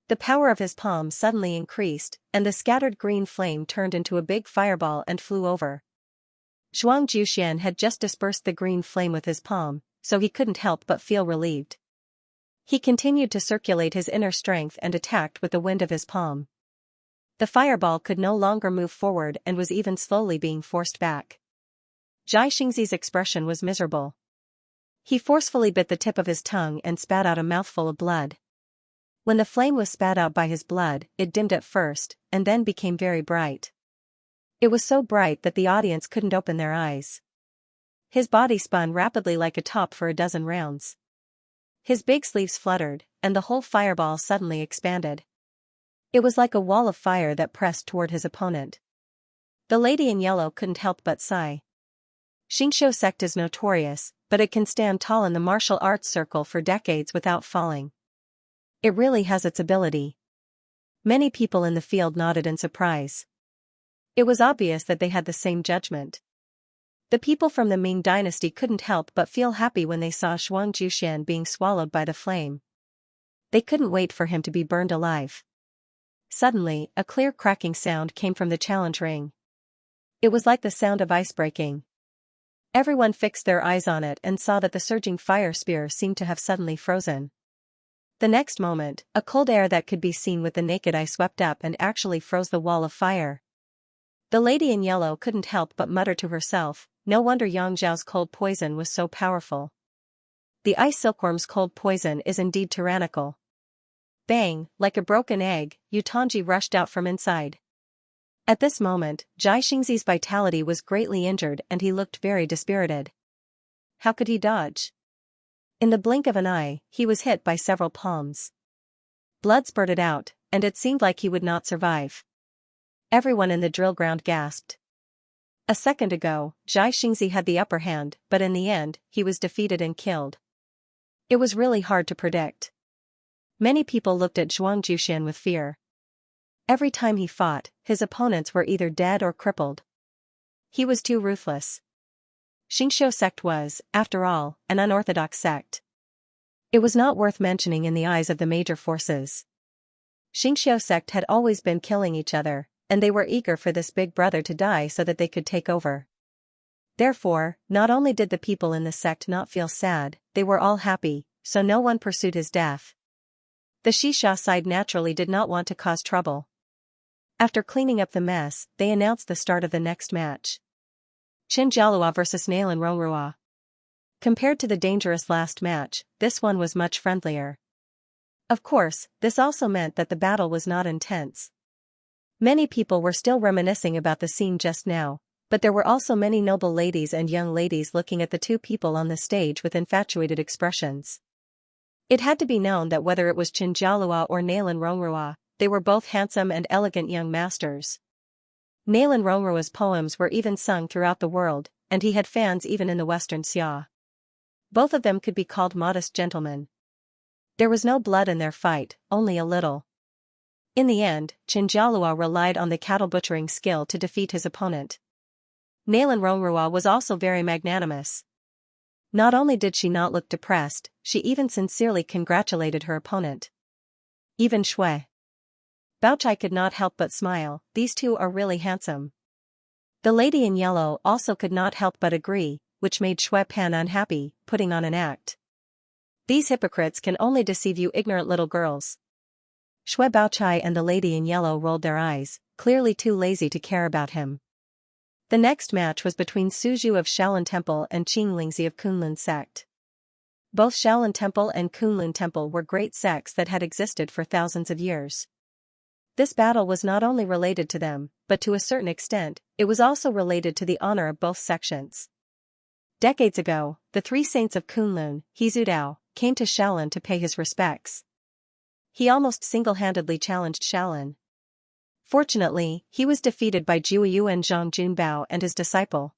The power of his palm suddenly increased, and the scattered green flame turned into a big fireball and flew over. Zhuang Jushan had just dispersed the green flame with his palm, so he couldn't help but feel relieved. He continued to circulate his inner strength and attacked with the wind of his palm. The fireball could no longer move forward and was even slowly being forced back. Xianxia's expression was miserable. He forcefully bit the tip of his tongue and spat out a mouthful of blood. When the flame was spat out by his blood, it dimmed at first, and then became very bright. It was so bright that the audience couldn't open their eyes. His body spun rapidly like a top for a dozen rounds. His big sleeves fluttered, and the whole fireball suddenly expanded. It was like a wall of fire that pressed toward his opponent. The lady in yellow couldn't help but sigh. Xianxia sect is notorious, but it can stand tall in the martial arts circle for decades without falling. It really has its ability. Many people in the field nodded in surprise. It was obvious that they had the same judgment. The people from the Ming dynasty couldn't help but feel happy when they saw Xianxia being swallowed by the flame. They couldn't wait for him to be burned alive. Suddenly, a clear cracking sound came from the challenge ring. It was like the sound of ice breaking. Everyone fixed their eyes on it and saw that the surging fire spear seemed to have suddenly frozen. The next moment, a cold air that could be seen with the naked eye swept up and actually froze the wall of fire. The lady in yellow couldn't help but mutter to herself, no wonder Yang Zhao's cold poison was so powerful. The ice silkworm's cold poison is indeed tyrannical. Bang, like a broken egg, Yu Tongji rushed out from inside. At this moment, Zhai Xingzi's vitality was greatly injured and he looked very dispirited. How could he dodge? In the blink of an eye, he was hit by several palms. Blood spurted out, and it seemed like he would not survive. Everyone in the drill ground gasped. A second ago, Zhai Xingzi had the upper hand, but in the end, he was defeated and killed. It was really hard to predict. Many people looked at Zhuang Jushan with fear. Every time he fought, his opponents were either dead or crippled. He was too ruthless. Xianxia sect was, after all, an unorthodox sect. It was not worth mentioning in the eyes of the major forces. Xianxia sect had always been killing each other, and they were eager for this big brother to die so that they could take over. Therefore, not only did the people in the sect not feel sad, they were all happy, so no one pursued his death. The Xisha side naturally did not want to cause trouble. After cleaning up the mess, they announced the start of the next match. Qin Jialua vs Nailan Rongrua. Compared to the dangerous last match, this one was much friendlier. Of course, this also meant that the battle was not intense. Many people were still reminiscing about the scene just now, but there were also many noble ladies and young ladies looking at the two people on the stage with infatuated expressions. It had to be known that whether it was Qin Jialua or Nailan Rongrua, they were both handsome and elegant young masters. Nailan Rongrua's poems were even sung throughout the world, and he had fans even in the western Xia. Both of them could be called modest gentlemen. There was no blood in their fight, only a little. In the end, Qin Jialua relied on the cattle butchering skill to defeat his opponent. Nailan Rongrua was also very magnanimous. Not only did she not look depressed, she even sincerely congratulated her opponent. Even Shui Baochai could not help but smile, these two are really handsome. The lady in yellow also could not help but agree, which made Shui Pan unhappy, putting on an act. These hypocrites can only deceive you ignorant little girls. Shui Baochai and the lady in yellow rolled their eyes, clearly too lazy to care about him. The next match was between Suzhu of Shaolin Temple and Qing Lingzi of Kunlun sect. Both Shaolin Temple and Kunlun Temple were great sects that had existed for thousands of years. This battle was not only related to them, but to a certain extent, it was also related to the honor of both sections. Decades ago, the three saints of Kunlun, Hezudao, came to Shaolin to pay his respects. He almost single-handedly challenged Shaolin. Fortunately, he was defeated by Jiuyu and Zhang Junbao and his disciple.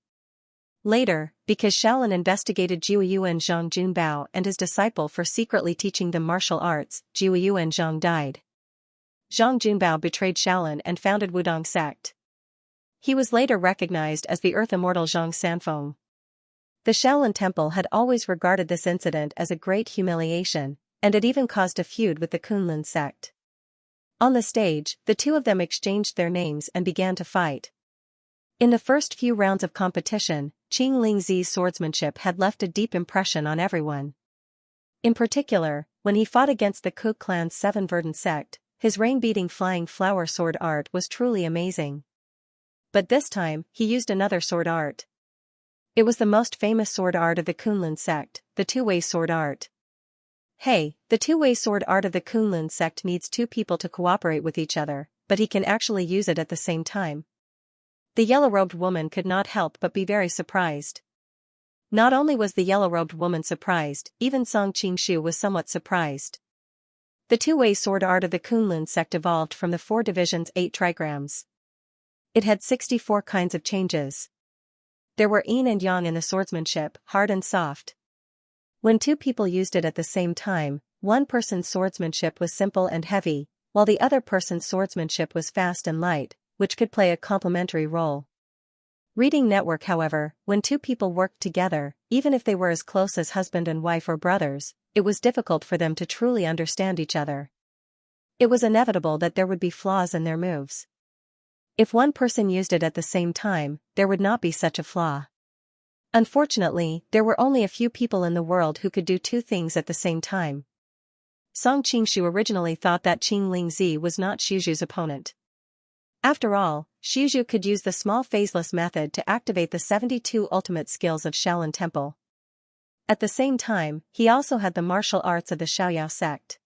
Later, because Shaolin investigated Jiuyu and Zhang Junbao and his disciple for secretly teaching them martial arts, Jiuyu and Zhang died. Zhang Junbao betrayed Shaolin and founded Wudong sect. He was later recognized as the Earth Immortal Zhang Sanfeng. The Shaolin Temple had always regarded this incident as a great humiliation, and it even caused a feud with the Kunlun sect. On the stage, the two of them exchanged their names and began to fight. In the first few rounds of competition, Qing Lingzi's swordsmanship had left a deep impression on everyone. In particular, when he fought against the Ku clan's Seven Verdant sect, his rain-beating flying flower sword art was truly amazing. But this time, he used another sword art. It was the most famous sword art of the Kunlun sect, the two-way sword art. Hey, the two-way sword art of the Kunlun sect needs two people to cooperate with each other, but he can actually use it at the same time. The yellow-robed woman could not help but be very surprised. Not only was the yellow-robed woman surprised, even Song Qingshu was somewhat surprised. The two-way sword art of the Kunlun sect evolved from the 4 divisions 8 trigrams. It had 64 kinds of changes. There were yin and yang in the swordsmanship, hard and soft. When two people used it at the same time, one person's swordsmanship was simple and heavy, while the other person's swordsmanship was fast and light, which could play a complementary role. Reading network, however, when two people worked together, even if they were as close as husband and wife or brothers, it was difficult for them to truly understand each other. It was inevitable that there would be flaws in their moves. If one person used it at the same time, there would not be such a flaw. Unfortunately, there were only a few people in the world who could do two things at the same time. Song Qingshu originally thought that Qing Lingzi was not Xiuzhu's opponent. After all, Xiuzhu could use the small phaseless method to activate the 72 ultimate skills of Shaolin Temple. At the same time, he also had the martial arts of the Xiaoyao sect.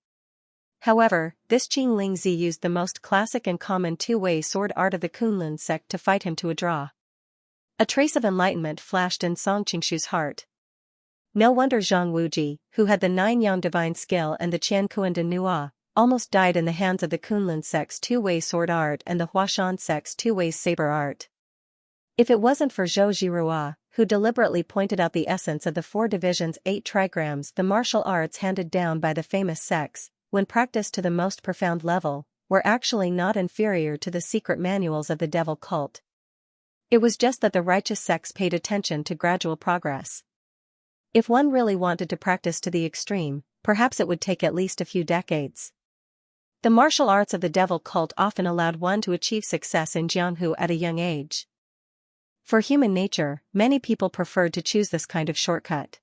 However, this Qing Lingzi used the most classic and common two-way sword art of the Kunlun sect to fight him to a draw. A trace of enlightenment flashed in Song Qingshu's heart. No wonder Zhang Wuji, who had the 9-yang divine skill and the Qiankuan de Nua, almost died in the hands of the Kunlun sect's two-way sword art and the Huashan sect's two-way saber art. If it wasn't for Zhou Zhirua, who deliberately pointed out the essence of the 4 divisions 8 trigrams, the martial arts handed down by the famous sects, when practiced to the most profound level, were actually not inferior to the secret manuals of the devil cult. It was just that the righteous sects paid attention to gradual progress. If one really wanted to practice to the extreme, perhaps it would take at least a few decades. The martial arts of the devil cult often allowed one to achieve success in Jianghu at a young age. For human nature, many people preferred to choose this kind of shortcut.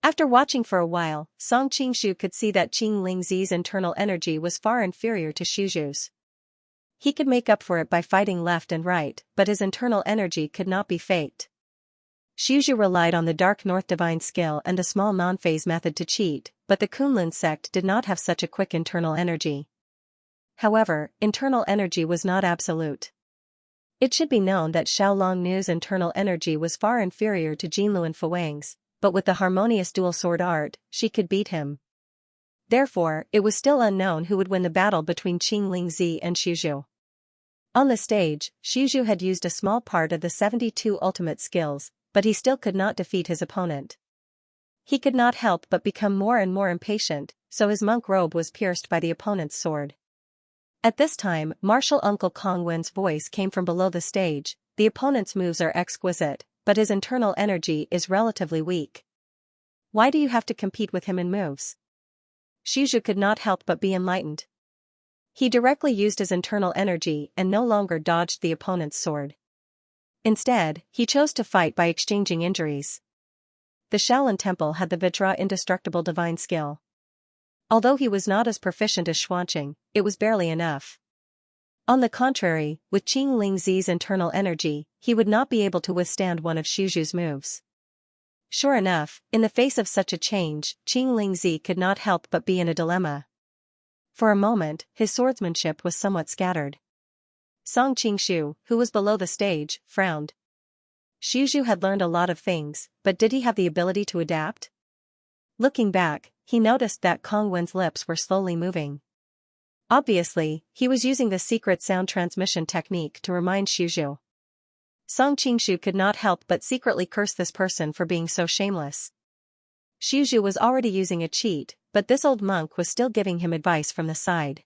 After watching for a while, Song Qingshu could see that Qing Lingzi's internal energy was far inferior to Xiuzhu's. He could make up for it by fighting left and right, but his internal energy could not be faked. Xiuzhu relied on the Dark North divine skill and the small non-phase method to cheat, but the Kunlun sect did not have such a quick internal energy. However, internal energy was not absolute. It should be known that Xiaolong Nu's internal energy was far inferior to Jinluan Fuang's, but with the harmonious dual sword art, she could beat him. Therefore, it was still unknown who would win the battle between Qing Lingzi and Xiuzhu. On the stage, Xiuzhu had used a small part of the 72 ultimate skills, but he still could not defeat his opponent. He could not help but become more and more impatient, so his monk robe was pierced by the opponent's sword. At this time, martial uncle Kong Wen's voice came from below the stage. The opponent's moves are exquisite, but his internal energy is relatively weak. Why do you have to compete with him in moves? Xiuzhu could not help but be enlightened. He directly used his internal energy and no longer dodged the opponent's sword. Instead, he chose to fight by exchanging injuries. The Shaolin Temple had the Vajra indestructible divine skill. Although he was not as proficient as Xuanqing, it was barely enough. On the contrary, with Qing Lingzi's internal energy, he would not be able to withstand one of Xiuzhu's moves. Sure enough, in the face of such a change, Qing Lingzi could not help but be in a dilemma. For a moment, his swordsmanship was somewhat scattered. Song Qingshu, who was below the stage, frowned. Xiuzhu had learned a lot of things, but did he have the ability to adapt? Looking back, he noticed that Kong Wen's lips were slowly moving. Obviously, he was using the secret sound transmission technique to remind Xiuzhu. Song Qingshu could not help but secretly curse this person for being so shameless. Xiuzhu was already using a cheat, but this old monk was still giving him advice from the side.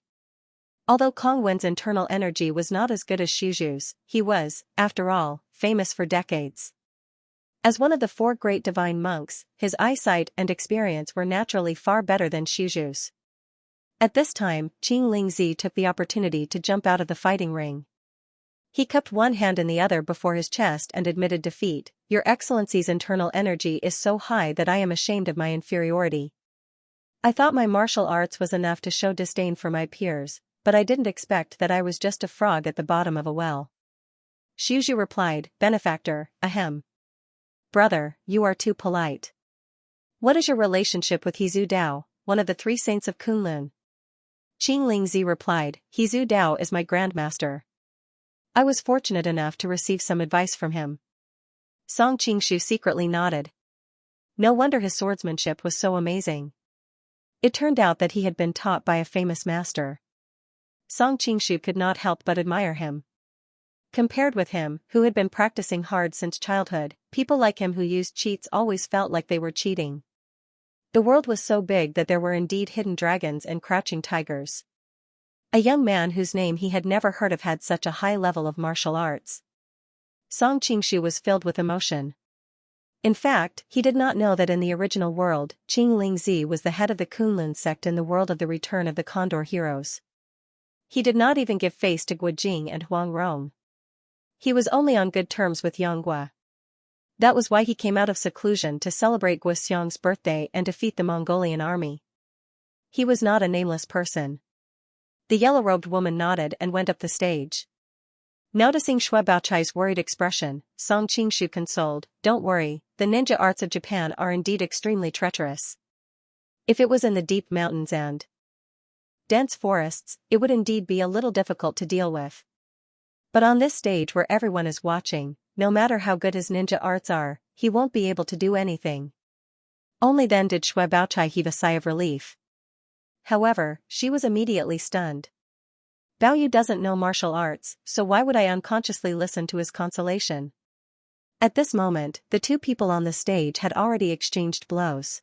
Although Kong Wen's internal energy was not as good as Xiuzhu's, he was, after all, famous for decades. As one of the 4 great divine monks, his eyesight and experience were naturally far better than Xiuzhu's. At this time, Qing Lingzi took the opportunity to jump out of the fighting ring. He cupped one hand in the other before his chest and admitted defeat. Your Excellency's internal energy is so high that I am ashamed of my inferiority. I thought my martial arts was enough to show disdain for my peers, but I didn't expect that I was just a frog at the bottom of a well. Xiuzhu replied, Benefactor, ahem. Brother, you are too polite. What is your relationship with Hezhu Dao, one of the 3 saints of Kunlun? Qing Lingzi replied, Hezhu Dao is my grandmaster. I was fortunate enough to receive some advice from him. Song Qingshu secretly nodded. No wonder his swordsmanship was so amazing. It turned out that he had been taught by a famous master. Song Qingshu could not help but admire him. Compared with him, who had been practicing hard since childhood, people like him who used cheats always felt like they were cheating. The world was so big that there were indeed hidden dragons and crouching tigers. A young man whose name he had never heard of had such a high level of martial arts. Song Qingshu was filled with emotion. In fact, he did not know that in the original world, Qing Lingzi was the head of the Kunlun sect in the world of the Return of the Condor Heroes. He did not even give face to Guo Jing and Huang Rong. He was only on good terms with Yonghua. That was why he came out of seclusion to celebrate Guo Xiong's birthday and defeat the Mongolian army. He was not a nameless person. The yellow-robed woman nodded and went up the stage. Noticing Xue Baochai's worried expression, Song Qingshu consoled, "Don't worry, the ninja arts of Japan are indeed extremely treacherous. If it was in the deep mountains and dense forests, it would indeed be a little difficult to deal with. But on this stage where everyone is watching, no matter how good his ninja arts are, he won't be able to do anything." Only then did Xue Baochai heave a sigh of relief. However, she was immediately stunned. Bao Yu doesn't know martial arts, so why would I unconsciously listen to his consolation? At this moment, the two people on the stage had already exchanged blows.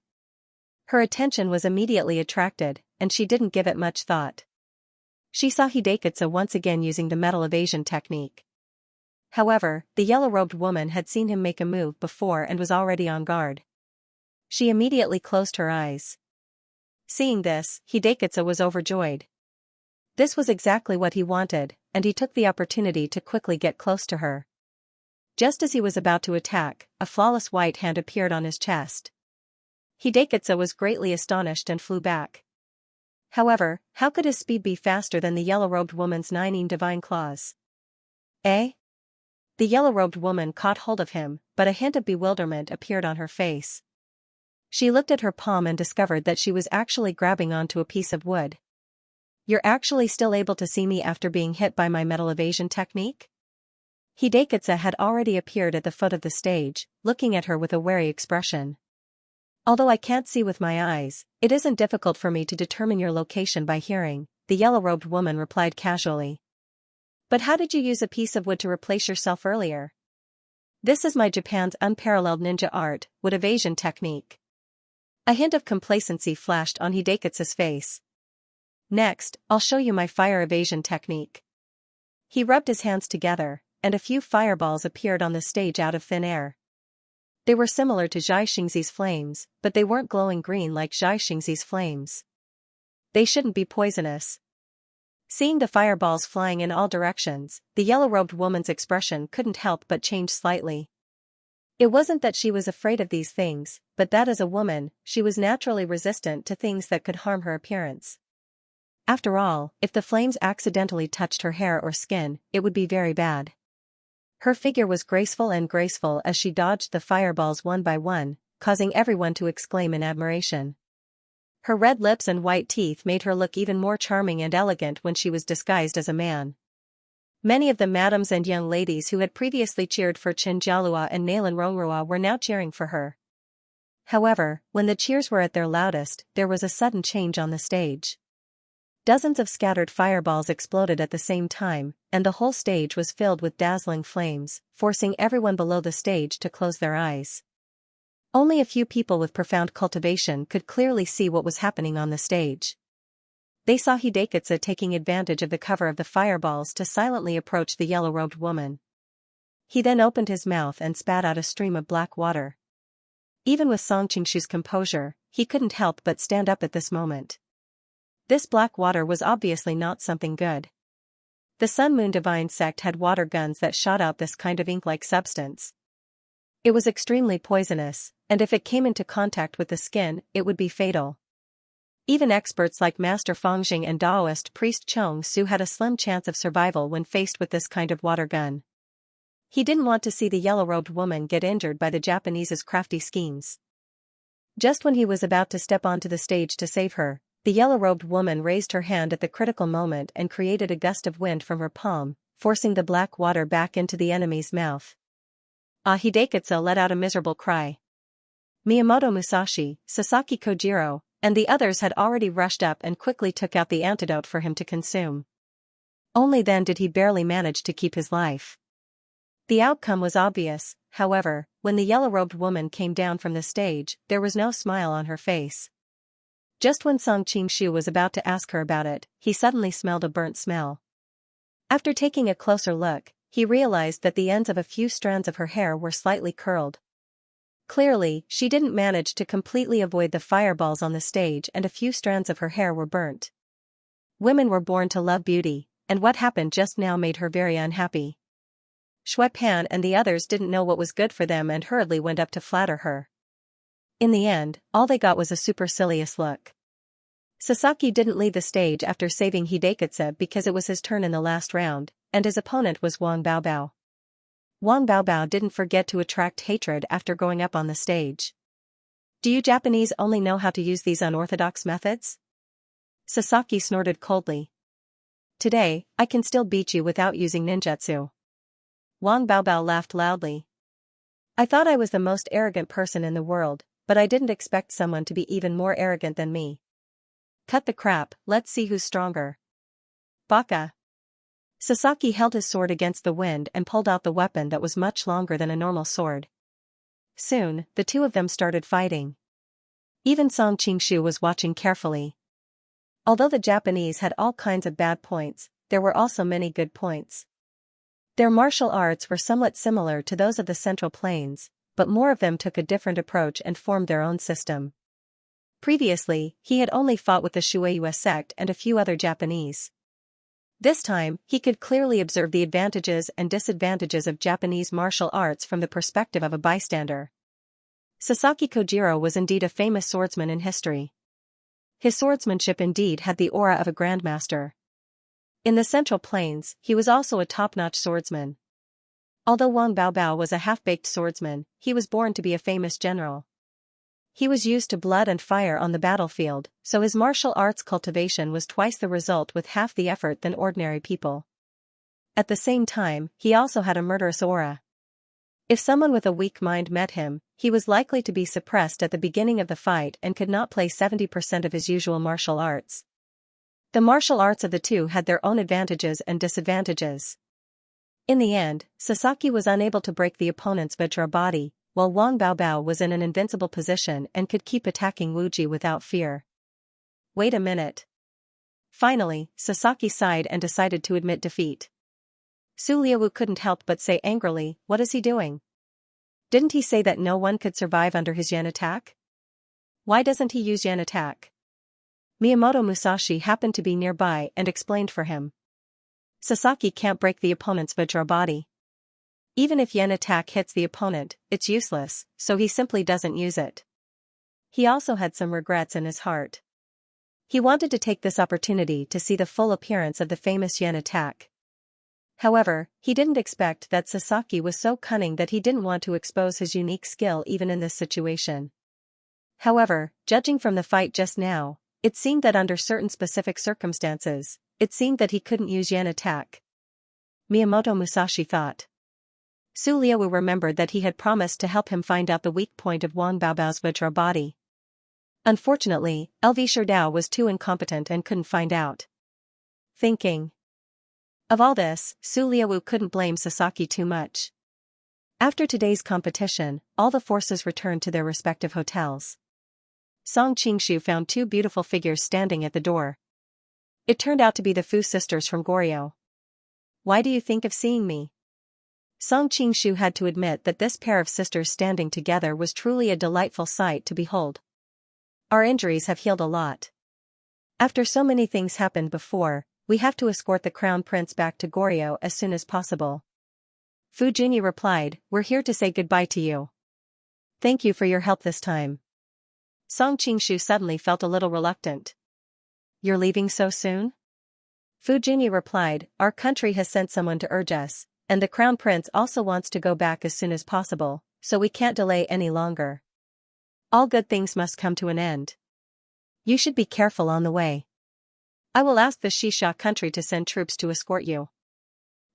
Her attention was immediately attracted, and she didn't give it much thought. She saw Hidekatsu once again using the metal evasion technique. However, the yellow-robed woman had seen him make a move before and was already on guard. She immediately closed her eyes. Seeing this, Hidekatsu was overjoyed. This was exactly what he wanted, and he took the opportunity to quickly get close to her. Just as he was about to attack, a flawless white hand appeared on his chest. Hidekatsu was greatly astonished and flew back. However, how could his speed be faster than the yellow-robed woman's 9 divine claws? Eh? The yellow-robed woman caught hold of him, but a hint of bewilderment appeared on her face. She looked at her palm and discovered that she was actually grabbing onto a piece of wood. "You're actually still able to see me after being hit by my metal evasion technique?" Hidekatsu had already appeared at the foot of the stage, looking at her with a wary expression. "Although I can't see with my eyes, it isn't difficult for me to determine your location by hearing," the yellow-robed woman replied casually. "But how did you use a piece of wood to replace yourself earlier?" "This is my Japan's unparalleled ninja art, wood evasion technique." A hint of complacency flashed on Hidekatsu's face. "Next, I'll show you my fire evasion technique." He rubbed his hands together, and a few fireballs appeared on the stage out of thin air. They were similar to Zhai Xingzi's flames, but they weren't glowing green like Zhai Xingzi's flames. They shouldn't be poisonous. Seeing the fireballs flying in all directions, the yellow-robed woman's expression couldn't help but change slightly. It wasn't that she was afraid of these things, but that as a woman, she was naturally resistant to things that could harm her appearance. After all, if the flames accidentally touched her hair or skin, it would be very bad. Her figure was graceful as she dodged the fireballs one by one, causing everyone to exclaim in admiration. Her red lips and white teeth made her look even more charming and elegant when she was disguised as a man. Many of the madams and young ladies who had previously cheered for Chen Jialua and Nailan Rongrua were now cheering for her. However, when the cheers were at their loudest, there was a sudden change on the stage. Dozens of scattered fireballs exploded at the same time, and the whole stage was filled with dazzling flames, forcing everyone below the stage to close their eyes. Only a few people with profound cultivation could clearly see what was happening on the stage. They saw Hidekatsu taking advantage of the cover of the fireballs to silently approach the yellow-robed woman. He then opened his mouth and spat out a stream of black water. Even with Song Qingshu's composure, he couldn't help but stand up at this moment. This black water was obviously not something good. The Sun Moon Divine sect had water guns that shot out this kind of ink-like substance. It was extremely poisonous, and if it came into contact with the skin, it would be fatal. Even experts like Master Fangxing and Daoist priest Chong Su had a slim chance of survival when faced with this kind of water gun. He didn't want to see the yellow-robed woman get injured by the Japanese's crafty schemes. Just when he was about to step onto the stage to save her, the yellow-robed woman raised her hand at the critical moment and created a gust of wind from her palm, forcing the black water back into the enemy's mouth. Hidekatsu let out a miserable cry. Miyamoto Musashi, Sasaki Kojiro, and the others had already rushed up and quickly took out the antidote for him to consume. Only then did he barely manage to keep his life. The outcome was obvious, however, when the yellow-robed woman came down from the stage, there was no smile on her face. Just when Song Qingshu was about to ask her about it, he suddenly smelled a burnt smell. After taking a closer look, he realized that the ends of a few strands of her hair were slightly curled. Clearly, she didn't manage to completely avoid the fireballs on the stage and a few strands of her hair were burnt. Women were born to love beauty, and what happened just now made her very unhappy. Shui Pan and the others didn't know what was good for them and hurriedly went up to flatter her. In the end, all they got was a supercilious look. Sasaki didn't leave the stage after saving Hidekatsu because it was his turn in the last round, and his opponent was Wang Baobao. Wang Baobao didn't forget to attract hatred after going up on the stage. Do you Japanese only know how to use these unorthodox methods? Sasaki snorted coldly. Today, I can still beat you without using ninjutsu. Wang Baobao laughed loudly. I thought I was the most arrogant person in the world, but I didn't expect someone to be even more arrogant than me. Cut the crap, let's see who's stronger. Baka. Sasaki held his sword against the wind and pulled out the weapon that was much longer than a normal sword. Soon, the two of them started fighting. Even Song Qingshu was watching carefully. Although the Japanese had all kinds of bad points, there were also many good points. Their martial arts were somewhat similar to those of the Central Plains, but more of them took a different approach and formed their own system. Previously, he had only fought with the Shueiyue sect and a few other Japanese. This time, he could clearly observe the advantages and disadvantages of Japanese martial arts from the perspective of a bystander. Sasaki Kojiro was indeed a famous swordsman in history. His swordsmanship indeed had the aura of a grandmaster. In the Central Plains, he was also a top-notch swordsman. Although Wang Baobao was a half-baked swordsman, he was born to be a famous general. He was used to blood and fire on the battlefield, so his martial arts cultivation was twice the result with half the effort than ordinary people. At the same time, he also had a murderous aura. If someone with a weak mind met him, he was likely to be suppressed at the beginning of the fight and could not play 70% of his usual martial arts. The martial arts of the two had their own advantages and disadvantages. In the end, Sasaki was unable to break the opponent's Vajra body, while Wang Baobao was in an invincible position and could keep attacking Wuji without fear. Wait a minute. Finally, Sasaki sighed and decided to admit defeat. Su Liaowu couldn't help but say angrily, what is he doing? Didn't he say that no one could survive under his Yan attack? Why doesn't he use Yan attack? Miyamoto Musashi happened to be nearby and explained for him. Sasaki can't break the opponent's Vajra body. Even if Yan attack hits the opponent, it's useless, so he simply doesn't use it. He also had some regrets in his heart. He wanted to take this opportunity to see the full appearance of the famous Yan attack. However, he didn't expect that Sasaki was so cunning that he didn't want to expose his unique skill even in this situation. However, judging from the fight just now, it seemed that under certain specific circumstances, it seemed that he couldn't use Yan attack. Miyamoto Musashi thought. Su Liaowu remembered that he had promised to help him find out the weak point of Wang Baobao's Vajra body. Unfortunately, LV Sherdao was too incompetent and couldn't find out. Thinking of all this, Su Liaowu couldn't blame Sasaki too much. After today's competition, all the forces returned to their respective hotels. Song Qingshu found two beautiful figures standing at the door. It turned out to be the Fu sisters from Goryeo. Why do you think of seeing me? Song Qingshu had to admit that this pair of sisters standing together was truly a delightful sight to behold. Our injuries have healed a lot. After so many things happened before, we have to escort the Crown Prince back to Goryeo as soon as possible. Fu Junyi replied, we're here to say goodbye to you. Thank you for your help this time. Song Qingshu suddenly felt a little reluctant. You're leaving so soon? Fu Junyi replied, our country has sent someone to urge us, and the Crown Prince also wants to go back as soon as possible, so we can't delay any longer. All good things must come to an end. You should be careful on the way. I will ask the Shisha country to send troops to escort you.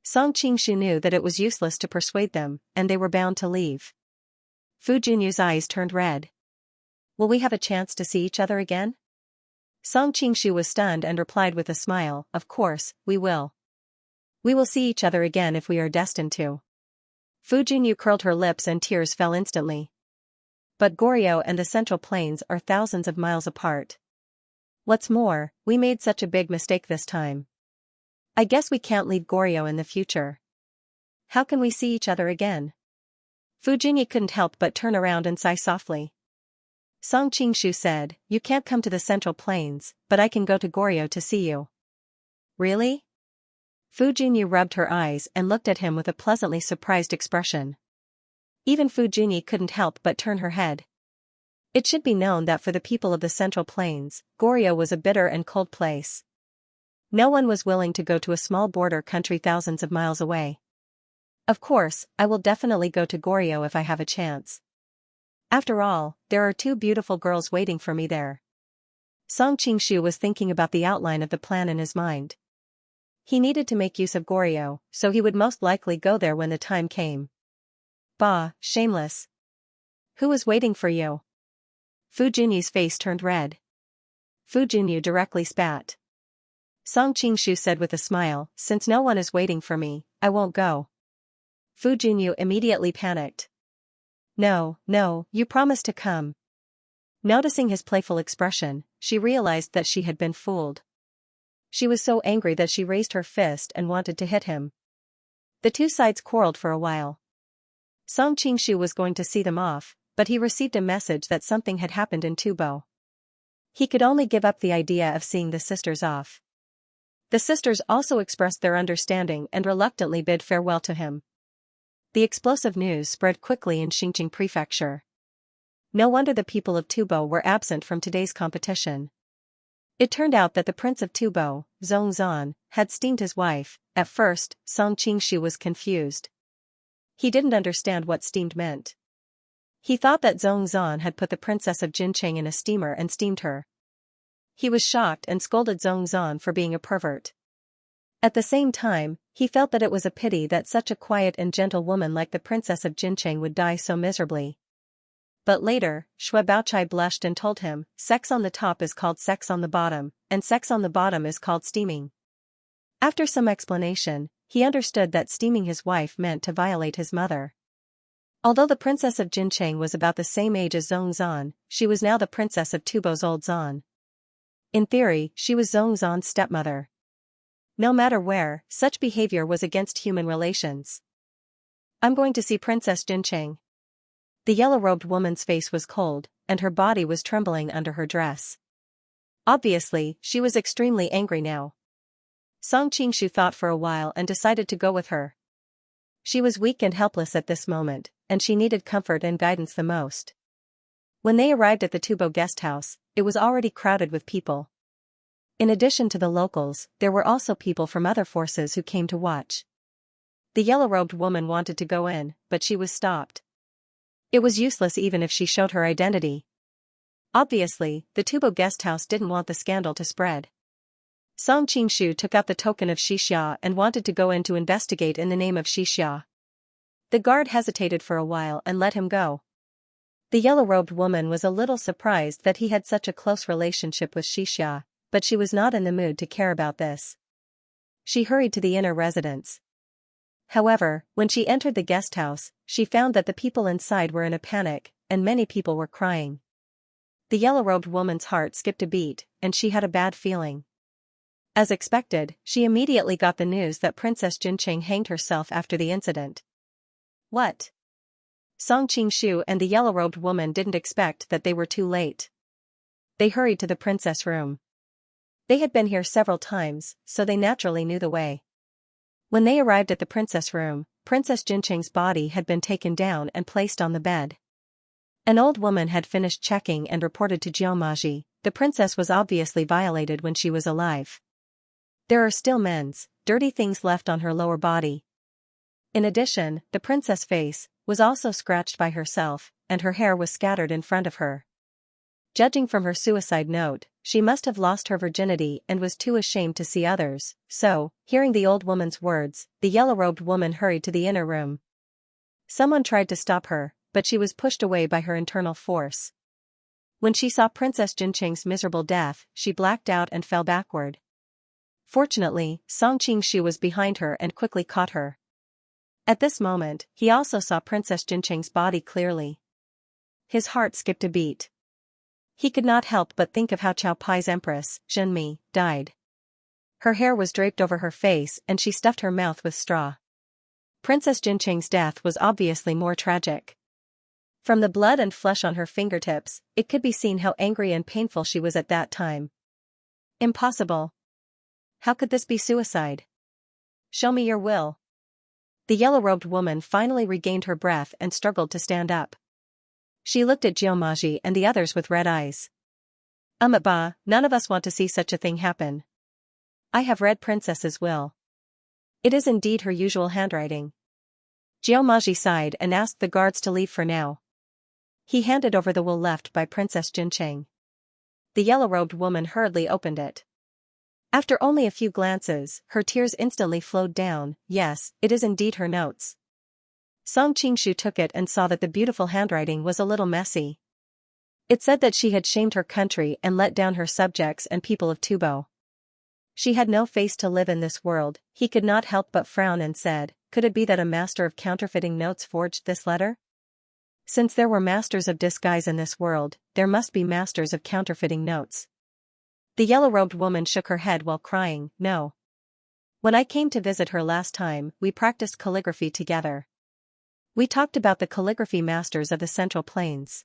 Song Qingshu knew that it was useless to persuade them, and they were bound to leave. Fu Junyu's eyes turned red. Will we have a chance to see each other again? Song Qingshu was stunned and replied with a smile, of course, we will. We will see each other again if we are destined to. Fu Junyu curled her lips and tears fell instantly. But Goryeo and the Central Plains are thousands of miles apart. What's more, we made such a big mistake this time. I guess we can't leave Goryo in the future. How can we see each other again? Fujinyi couldn't help but turn around and sigh softly. Song Qingshu said, you can't come to the Central Plains, but I can go to Goryo to see you. Really? Fujinyi rubbed her eyes and looked at him with a pleasantly surprised expression. Even Fujinyi couldn't help but turn her head. It should be known that for the people of the Central Plains, Goryo was a bitter and cold place. No one was willing to go to a small border country thousands of miles away. Of course, I will definitely go to Goryo if I have a chance. After all, there are two beautiful girls waiting for me there. Song Qingshu was thinking about the outline of the plan in his mind. He needed to make use of Goryo, so he would most likely go there when the time came. Bah, shameless. Who is waiting for you? Fujinyi's face turned red. Fujinyi directly spat. Song Qingshu said with a smile, since no one is waiting for me, I won't go. Fujinyi immediately panicked. No, you promised to come. Noticing his playful expression, she realized that she had been fooled. She was so angry that she raised her fist and wanted to hit him. The two sides quarreled for a while. Song Qingshu was going to see them off, but he received a message that something had happened in Tubo. He could only give up the idea of seeing the sisters off. The sisters also expressed their understanding and reluctantly bid farewell to him. The explosive news spread quickly in Xinjiang Prefecture. No wonder the people of Tubo were absent from today's competition. It turned out that the prince of Tubo, Zongzan, had steamed his wife. At first, Song Qingshu was confused. He didn't understand what steamed meant. He thought that Zongzan had put the princess of Jincheng in a steamer and steamed her. He was shocked and scolded Zongzan for being a pervert. At the same time, he felt that it was a pity that such a quiet and gentle woman like the princess of Jincheng would die so miserably. But later, Xue Baochai blushed and told him, sex on the top is called sex on the bottom, and sex on the bottom is called steaming. After some explanation, he understood that steaming his wife meant to violate his mother. Although the princess of Jincheng was about the same age as Zongzan, she was now the princess of Tubo's old Zan. In theory, she was Zongzan's stepmother. No matter where, such behavior was against human relations. I'm going to see Princess Jincheng. The yellow-robed woman's face was cold, and her body was trembling under her dress. Obviously, she was extremely angry now. Song Qingshu thought for a while and decided to go with her. She was weak and helpless at this moment, and she needed comfort and guidance the most. When they arrived at the Tubo guest house, it was already crowded with people. In addition to the locals, there were also people from other forces who came to watch. The yellow-robed woman wanted to go in, but she was stopped. It was useless even if she showed her identity. Obviously, the Tubo guest house didn't want the scandal to spread. Song Qingshu took out the token of Xianxia and wanted to go in to investigate in the name of Xianxia. The guard hesitated for a while and let him go. The yellow-robed woman was a little surprised that he had such a close relationship with Xianxia, but she was not in the mood to care about this. She hurried to the inner residence. However, when she entered the guest house, she found that the people inside were in a panic, and many people were crying. The yellow-robed woman's heart skipped a beat, and she had a bad feeling. As expected, she immediately got the news that Princess Jincheng hanged herself after the incident. What? Song Qingshu and the yellow-robed woman didn't expect that they were too late. They hurried to the princess room. They had been here several times, so they naturally knew the way. When they arrived at the princess room, Princess Jincheng's body had been taken down and placed on the bed. An old woman had finished checking and reported to Jiamaji, the princess was obviously violated when she was alive. There are still men's dirty things left on her lower body. In addition, the princess' face was also scratched by herself, and her hair was scattered in front of her. Judging from her suicide note, she must have lost her virginity and was too ashamed to see others, so, hearing the old woman's words, the yellow-robed woman hurried to the inner room. Someone tried to stop her, but she was pushed away by her internal force. When she saw Princess Jincheng's miserable death, she blacked out and fell backward. Fortunately, Song Qingshu was behind her and quickly caught her. At this moment, he also saw Princess Jincheng's body clearly. His heart skipped a beat. He could not help but think of how Chao Pai's empress, Zhenmi, died. Her hair was draped over her face and she stuffed her mouth with straw. Princess Jincheng's death was obviously more tragic. From the blood and flesh on her fingertips, it could be seen how angry and painful she was at that time. Impossible. How could this be suicide? Show me your will. The yellow-robed woman finally regained her breath and struggled to stand up. She looked at Jiamaji and the others with red eyes. Ba, none of us want to see such a thing happen. I have read Princess's will. It is indeed her usual handwriting. Jiamaji sighed and asked the guards to leave for now. He handed over the will left by Princess Jincheng. The yellow-robed woman hurriedly opened it. After only a few glances, her tears instantly flowed down. Yes, it is indeed her notes. Song Qingshu took it and saw that the beautiful handwriting was a little messy. It said that she had shamed her country and let down her subjects and people of Tubo. She had no face to live in this world. He could not help but frown and said, could it be that a master of counterfeiting notes forged this letter? Since there were masters of disguise in this world, there must be masters of counterfeiting notes. The yellow-robed woman shook her head while crying, no. When I came to visit her last time, we practiced calligraphy together. We talked about the calligraphy masters of the Central Plains.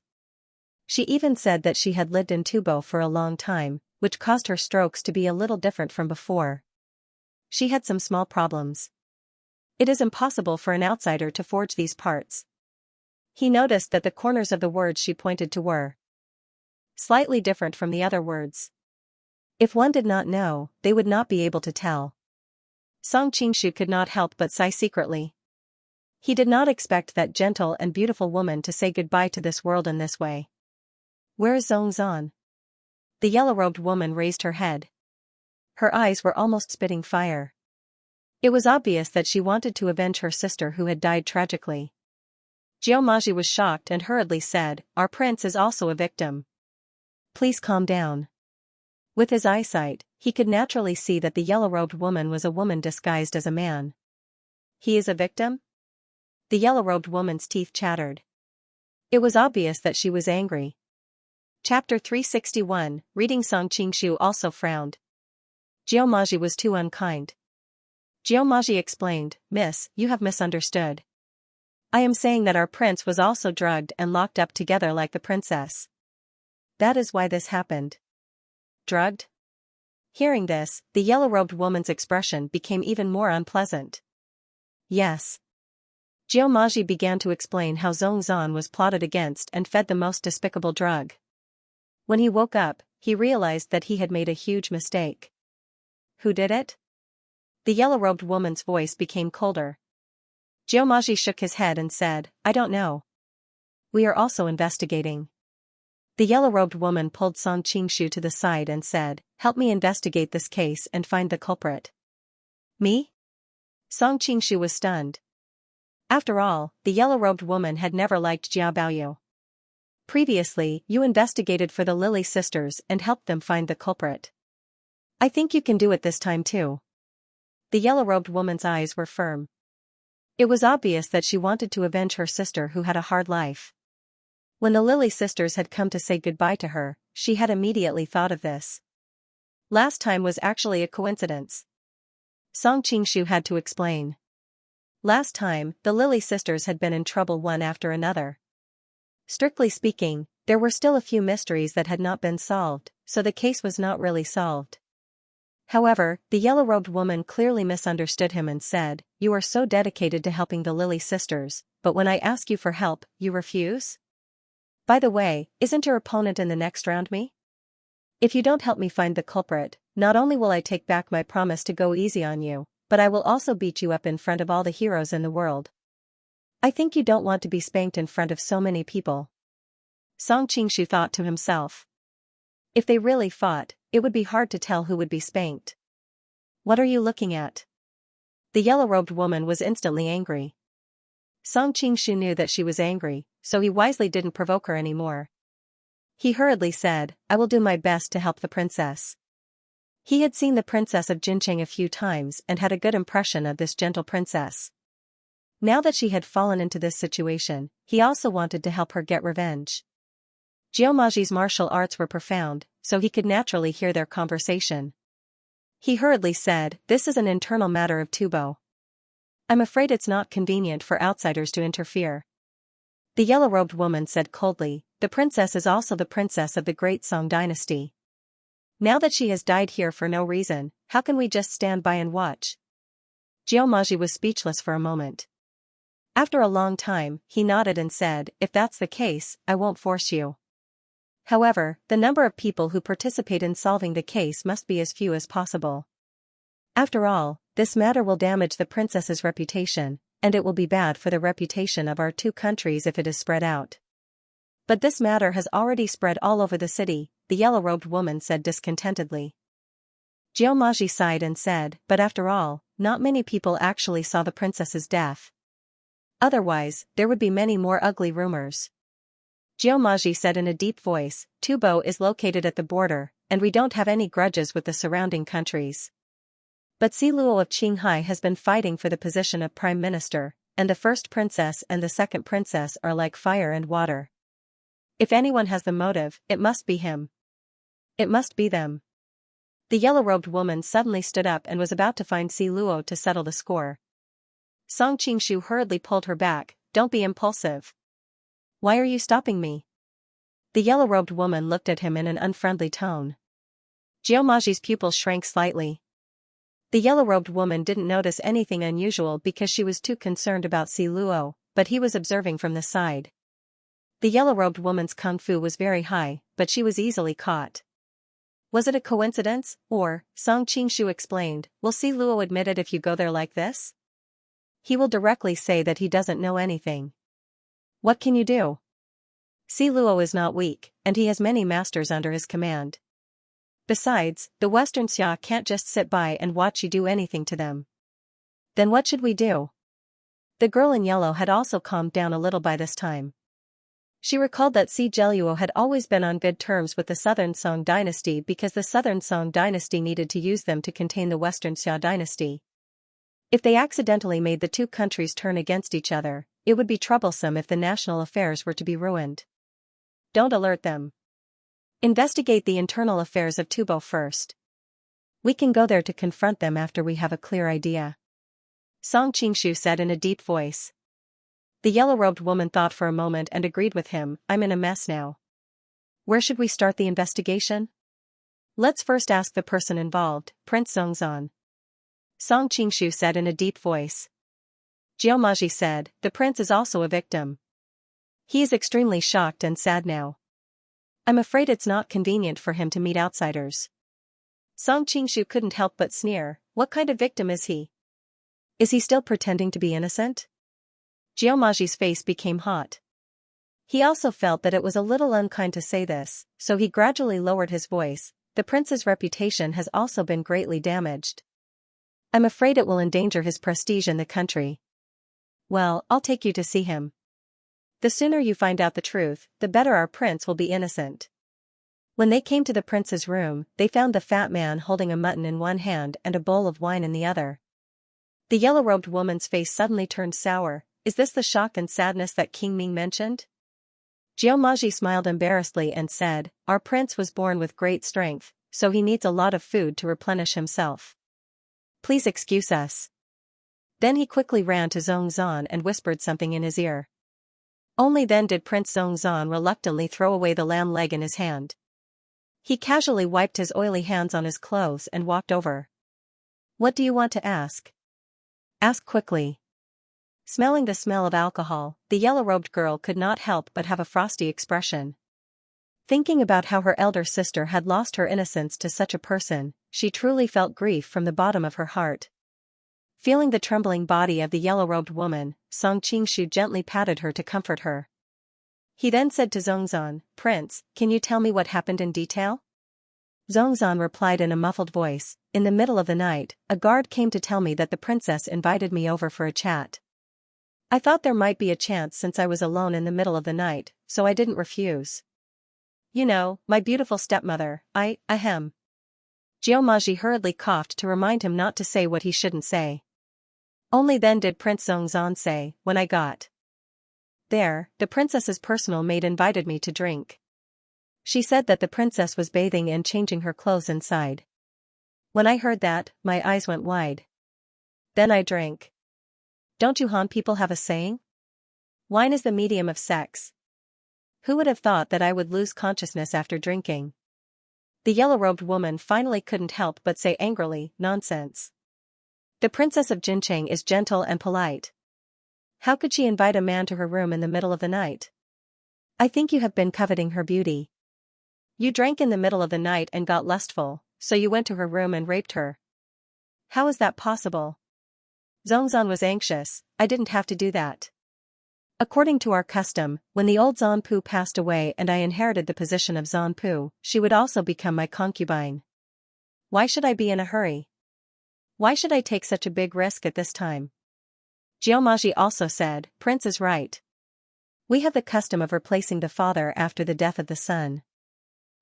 She even said that she had lived in Tubo for a long time, which caused her strokes to be a little different from before. She had some small problems. It is impossible for an outsider to forge these parts. He noticed that the corners of the words she pointed to were slightly different from the other words. If one did not know, they would not be able to tell. Song Qingshu could not help but sigh secretly. He did not expect that gentle and beautiful woman to say goodbye to this world in this way. Where is Zongzan? The yellow-robed woman raised her head. Her eyes were almost spitting fire. It was obvious that she wanted to avenge her sister who had died tragically. Jiamaji was shocked and hurriedly said, our prince is also a victim. Please calm down. With his eyesight, he could naturally see that the yellow-robed woman was a woman disguised as a man. He is a victim? The yellow-robed woman's teeth chattered. It was obvious that she was angry. Chapter 361, reading Song Qingshu also frowned. Jiamaji was too unkind. Jiamaji explained, Miss, you have misunderstood. I am saying that our prince was also drugged and locked up together like the princess. That is why this happened. Drugged? Hearing this, the yellow-robed woman's expression became even more unpleasant. Yes. Jiamaji began to explain how Zongzan was plotted against and fed the most despicable drug. When he woke up, he realized that he had made a huge mistake. Who did it? The yellow-robed woman's voice became colder. Jiamaji shook his head and said, I don't know. We are also investigating. The yellow-robed woman pulled Song Qingshu to the side and said, help me investigate this case and find the culprit. Me? Song Qingshu was stunned. After all, the yellow-robed woman had never liked Jia Baoyu. Previously, you investigated for the Lily sisters and helped them find the culprit. I think you can do it this time too. The yellow-robed woman's eyes were firm. It was obvious that she wanted to avenge her sister who had a hard life. When the Lily sisters had come to say goodbye to her, she had immediately thought of this. Last time was actually a coincidence. Song Qingshu had to explain. Last time, the Lily sisters had been in trouble one after another. Strictly speaking, there were still a few mysteries that had not been solved, so the case was not really solved. However, the yellow-robed woman clearly misunderstood him and said, you are so dedicated to helping the Lily sisters, but when I ask you for help, you refuse? By the way, isn't your opponent in the next round me? If you don't help me find the culprit, not only will I take back my promise to go easy on you, but I will also beat you up in front of all the heroes in the world. I think you don't want to be spanked in front of so many people. Song Qingshu thought to himself. If they really fought, it would be hard to tell who would be spanked. What are you looking at? The yellow-robed woman was instantly angry. Song Qingshu knew that she was angry, so he wisely didn't provoke her anymore. He hurriedly said, I will do my best to help the princess. He had seen the princess of Jincheng a few times and had a good impression of this gentle princess. Now that she had fallen into this situation, he also wanted to help her get revenge. Jiumaji's martial arts were profound, so he could naturally hear their conversation. He hurriedly said, "This is an internal matter of Tubo. I'm afraid it's not convenient for outsiders to interfere." The yellow-robed woman said coldly, "The princess is also the princess of the great Song dynasty. Now that she has died here for no reason, how can we just stand by and watch?" Jiumaji was speechless for a moment. After a long time, he nodded and said, "If that's the case, I won't force you. However, the number of people who participate in solving the case must be as few as possible. After all, this matter will damage the princess's reputation, and it will be bad for the reputation of our two countries if it is spread out." "But this matter has already spread all over the city," the yellow-robed woman said discontentedly. Jiumaji sighed and said, "But after all, not many people actually saw the princess's death. Otherwise, there would be many more ugly rumors." Jiumaji said in a deep voice, "Tubo is located at the border, and we don't have any grudges with the surrounding countries. But Si Luo of Qinghai has been fighting for the position of prime minister, and the first princess and the second princess are like fire and water. If anyone has the motive, it must be him. It must be them." The yellow-robed woman suddenly stood up and was about to find Si Luo to settle the score. Song Qingshu hurriedly pulled her back. "Don't be impulsive. Why are you stopping me?" The yellow-robed woman looked at him in an unfriendly tone. Jiumaji's pupils shrank slightly. The yellow-robed woman didn't notice anything unusual because she was too concerned about Si Luo, but he was observing from the side. The yellow-robed woman's kung fu was very high, but she was easily caught. "Was it a coincidence, or," Song Qingshu explained, "will Si Luo admit it if you go there like this? He will directly say that he doesn't know anything. What can you do? Si Luo is not weak, and he has many masters under his command. Besides, the Western Xia can't just sit by and watch you do anything to them." "Then what should we do?" The girl in yellow had also calmed down a little by this time. She recalled that Si Zheluo had always been on good terms with the Southern Song dynasty because the Southern Song dynasty needed to use them to contain the Western Xia dynasty. If they accidentally made the two countries turn against each other, it would be troublesome if the national affairs were to be ruined. "Don't alert them. Investigate the internal affairs of Tubo first. We can go there to confront them after we have a clear idea," Song Qingshu said in a deep voice. The yellow-robed woman thought for a moment and agreed with him. "I'm in a mess now. Where should we start the investigation?" "Let's first ask the person involved, Prince Zongzan," Song Qingshu said in a deep voice. Jiumaji said, "The prince is also a victim. He is extremely shocked and sad now. I'm afraid it's not convenient for him to meet outsiders." Song Qingshu couldn't help but sneer. "What kind of victim is he? Is he still pretending to be innocent?" Jiumaji's face became hot. He also felt that it was a little unkind to say this, so he gradually lowered his voice. "The prince's reputation has also been greatly damaged. I'm afraid it will endanger his prestige in the country. Well, I'll take you to see him. The sooner you find out the truth, the better our prince will be innocent." When they came to the prince's room, they found the fat man holding a mutton in one hand and a bowl of wine in the other. The yellow-robed woman's face suddenly turned sour. "Is this the shock and sadness that King Ming mentioned?" Jiumaji smiled embarrassedly and said, "Our prince was born with great strength, so he needs a lot of food to replenish himself. Please excuse us." Then he quickly ran to Zongzan and whispered something in his ear. Only then did Prince Zongzan reluctantly throw away the lamb leg in his hand. He casually wiped his oily hands on his clothes and walked over. "What do you want to ask?" "Ask quickly." Smelling the smell of alcohol, the yellow-robed girl could not help but have a frosty expression. Thinking about how her elder sister had lost her innocence to such a person, she truly felt grief from the bottom of her heart. Feeling the trembling body of the yellow-robed woman, Song Qingshu gently patted her to comfort her. He then said to Zongzan, "Prince, can you tell me what happened in detail?" Zongzan replied in a muffled voice, "In the middle of the night, a guard came to tell me that the princess invited me over for a chat. I thought there might be a chance since I was alone in the middle of the night, so I didn't refuse. You know, my beautiful stepmother, ahem." Jiumaji hurriedly coughed to remind him not to say what he shouldn't say. Only then did Prince Zongzan say, "When I got there, the princess's personal maid invited me to drink. She said that the princess was bathing and changing her clothes inside. When I heard that, my eyes went wide. Then I drank. Don't you Han people have a saying? Wine is the medium of sex. Who would have thought that I would lose consciousness after drinking? The yellow-robed woman finally couldn't help but say angrily, nonsense. The princess of Jincheng is gentle and polite. How could she invite a man to her room in the middle of the night? I think you have been coveting her beauty. You drank in the middle of the night and got lustful, so you went to her room and raped her. How is that possible? Zhongzhan was anxious. I didn't have to do that. According to our custom, when the old Zanpu passed away and I inherited the position of Zanpu, she would also become my concubine. Why should I be in a hurry? Why should I take such a big risk at this time? Jiamaji also said, Prince is right. We have the custom of replacing the father after the death of the son.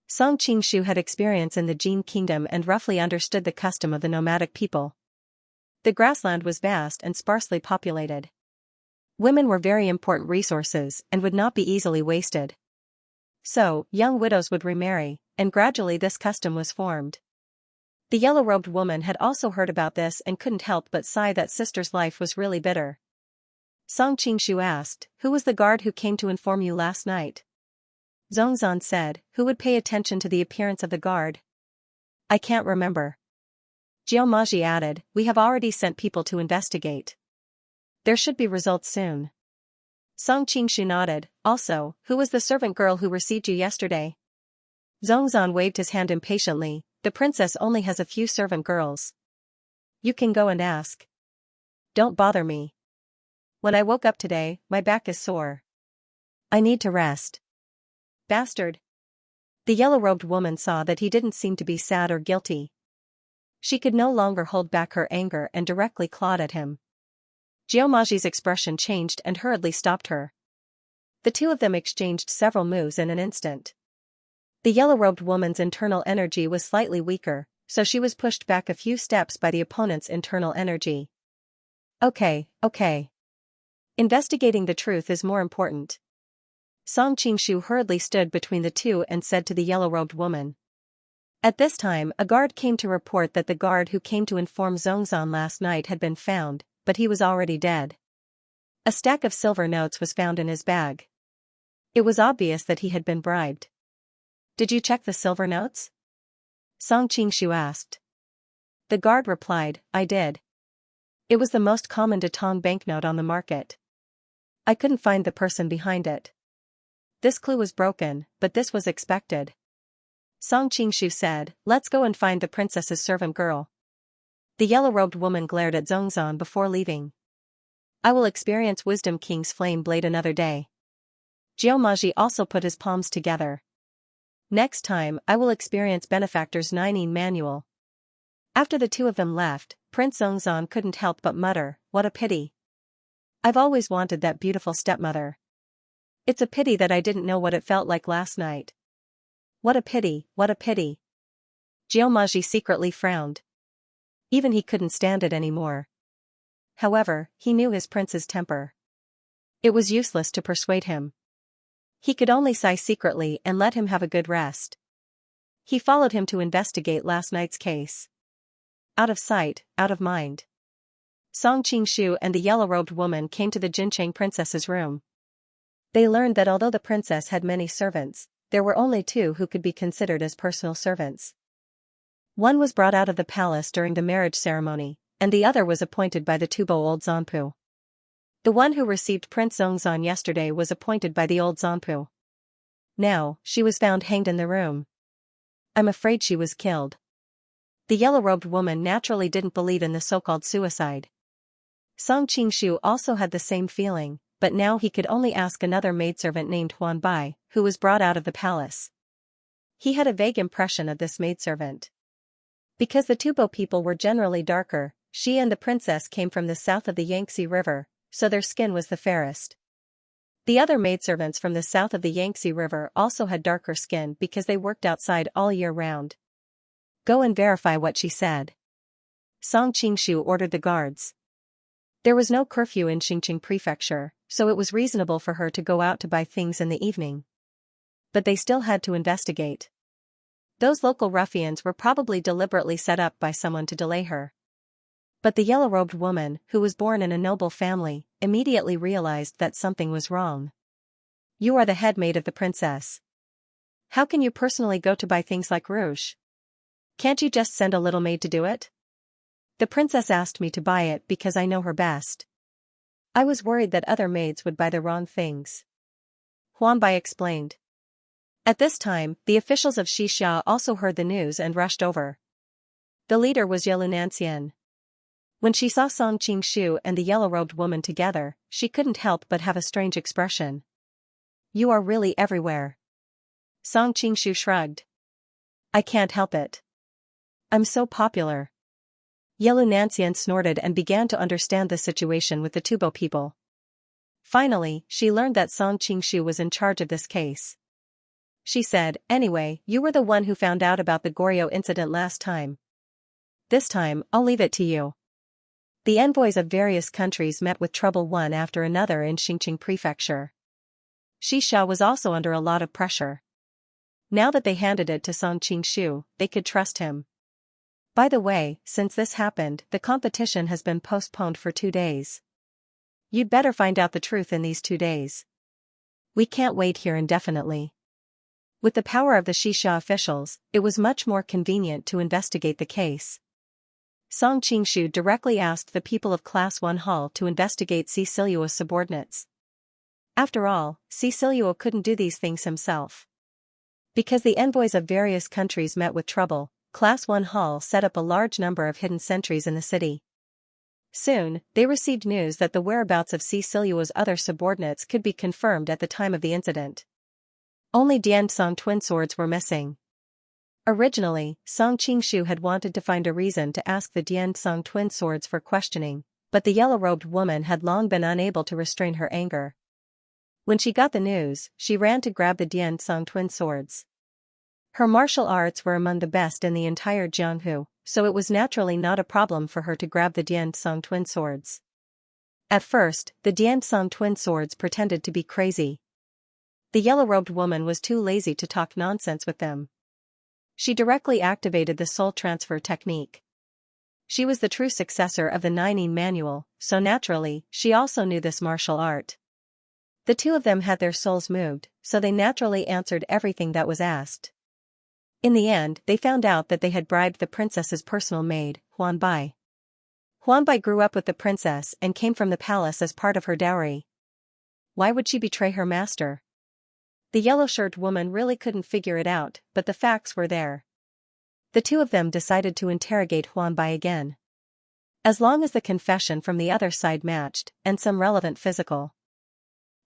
Song Qingshu had experience in the Jin kingdom and roughly understood the custom of the nomadic people. The grassland was vast and sparsely populated. Women were very important resources and would not be easily wasted. So, young widows would remarry, and gradually this custom was formed. The yellow-robed woman had also heard about this and couldn't help but sigh that sister's life was really bitter. Song Qingshu asked, Who was the guard who came to inform you last night? Zhongzhan said, Who would pay attention to the appearance of the guard? I can't remember. Jiamaji added, We have already sent people to investigate. There should be results soon. Song Qingshu nodded. Also, who was the servant girl who received you yesterday? Zhongzhan waved his hand impatiently. The princess only has a few servant girls. You can go and ask. Don't bother me. When I woke up today, my back is sore. I need to rest. Bastard. The yellow-robed woman saw that he didn't seem to be sad or guilty. She could no longer hold back her anger and directly clawed at him. Jiamaji's expression changed and hurriedly stopped her. The two of them exchanged several moves in an instant. The yellow-robed woman's internal energy was slightly weaker, so she was pushed back a few steps by the opponent's internal energy. Okay. Investigating the truth is more important. Song Qingshu hurriedly stood between the two and said to the yellow-robed woman. At this time, a guard came to report that the guard who came to inform Zhongzhan last night had been found, but he was already dead. A stack of silver notes was found in his bag. It was obvious that he had been bribed. Did you check the silver notes? Song Qingshu asked. The guard replied, I did. It was the most common Datong banknote on the market. I couldn't find the person behind it. This clue was broken, but this was expected. Song Qingshu said, Let's go and find the princess's servant girl. The yellow-robed woman glared at Zhongzhan before leaving. I will experience Wisdom King's flame blade another day. Jiamaji also put his palms together. Next time, I will experience Benefactor's Nining manual. After the two of them left, Prince Zhongzhan couldn't help but mutter, What a pity. I've always wanted that beautiful stepmother. It's a pity that I didn't know what it felt like last night. What a pity, what a pity. Jiamaji secretly frowned. Even he couldn't stand it anymore. However, he knew his prince's temper. It was useless to persuade him. He could only sigh secretly and let him have a good rest. He followed him to investigate last night's case. Out of sight, out of mind. Song Qingshu and the yellow-robed woman came to the Jincheng princess's room. They learned that although the princess had many servants, there were only two who could be considered as personal servants. One was brought out of the palace during the marriage ceremony, and the other was appointed by the Tubo old Zanpu. The one who received Prince Zhongzhan yesterday was appointed by the old Zanpu. Now, she was found hanged in the room. I'm afraid she was killed. The yellow-robed woman naturally didn't believe in the so-called suicide. Song Qingshu also had the same feeling, but now he could only ask another maidservant named Huan Bai, who was brought out of the palace. He had a vague impression of this maidservant. Because the Tubo people were generally darker, she and the princess came from the south of the Yangtze River, so their skin was the fairest. The other maidservants from the south of the Yangtze River also had darker skin because they worked outside all year round. Go and verify what she said. Song Qingshu ordered the guards. There was no curfew in Xinjiang Prefecture, so it was reasonable for her to go out to buy things in the evening. but they still had to investigate. Those local ruffians were probably deliberately set up by someone to delay her. But the yellow-robed woman, who was born in a noble family, immediately realized that something was wrong. You are the head maid of the princess. How can you personally go to buy things like rouge? Can't you just send a little maid to do it? The princess asked me to buy it because I know her best. I was worried that other maids would buy the wrong things. Huanbai explained. At this time, the officials of Xianxia also heard the news and rushed over. The leader was Xianxia. When she saw Song Qingshu and the yellow-robed woman together, she couldn't help but have a strange expression. You are really everywhere. Song Qingshu shrugged. I can't help it. I'm so popular. Xianxia snorted and began to understand the situation with the Tubo people. Finally, she learned that Song Qingshu was in charge of this case. She said, anyway, you were the one who found out about the Goryeo incident last time. This time, I'll leave it to you. The envoys of various countries met with trouble one after another in Xinjiang Prefecture. Xianxia was also under a lot of pressure. Now that they handed it to Song Qingshu, they could trust him. By the way, since this happened, the competition has been postponed for 2 days. You'd better find out the truth in these 2 days. We can't wait here indefinitely. With the power of the Xianxia officials, it was much more convenient to investigate the case. Song Qingshu directly asked the people of Class 1 Hall to investigate Siluo's subordinates. After all, Siluo couldn't do these things himself. Because the envoys of various countries met with trouble, Class 1 Hall set up a large number of hidden sentries in the city. Soon, they received news that the whereabouts of Siluo's other subordinates could be confirmed at the time of the incident. Only Diansong twin swords were missing. Originally, Song Qingshu had wanted to find a reason to ask the Diansong twin swords for questioning, but the yellow-robed woman had long been unable to restrain her anger. When she got the news, she ran to grab the Diansong twin swords. Her martial arts were among the best in the entire Jianghu, so it was naturally not a problem for her to grab the Diansong twin swords. At first, the Diansong twin swords pretended to be crazy. The yellow-robed woman was too lazy to talk nonsense with them. She directly activated the soul transfer technique. She was the true successor of the Nining manual, so naturally, she also knew this martial art. The two of them had their souls moved, so they naturally answered everything that was asked. In the end, they found out that they had bribed the princess's personal maid, Huanbai. Huanbai grew up with the princess and came from the palace as part of her dowry. Why would she betray her master? The yellow-shirt woman really couldn't figure it out, but the facts were there. The two of them decided to interrogate Huanbai again. As long as the confession from the other side matched, and some relevant physical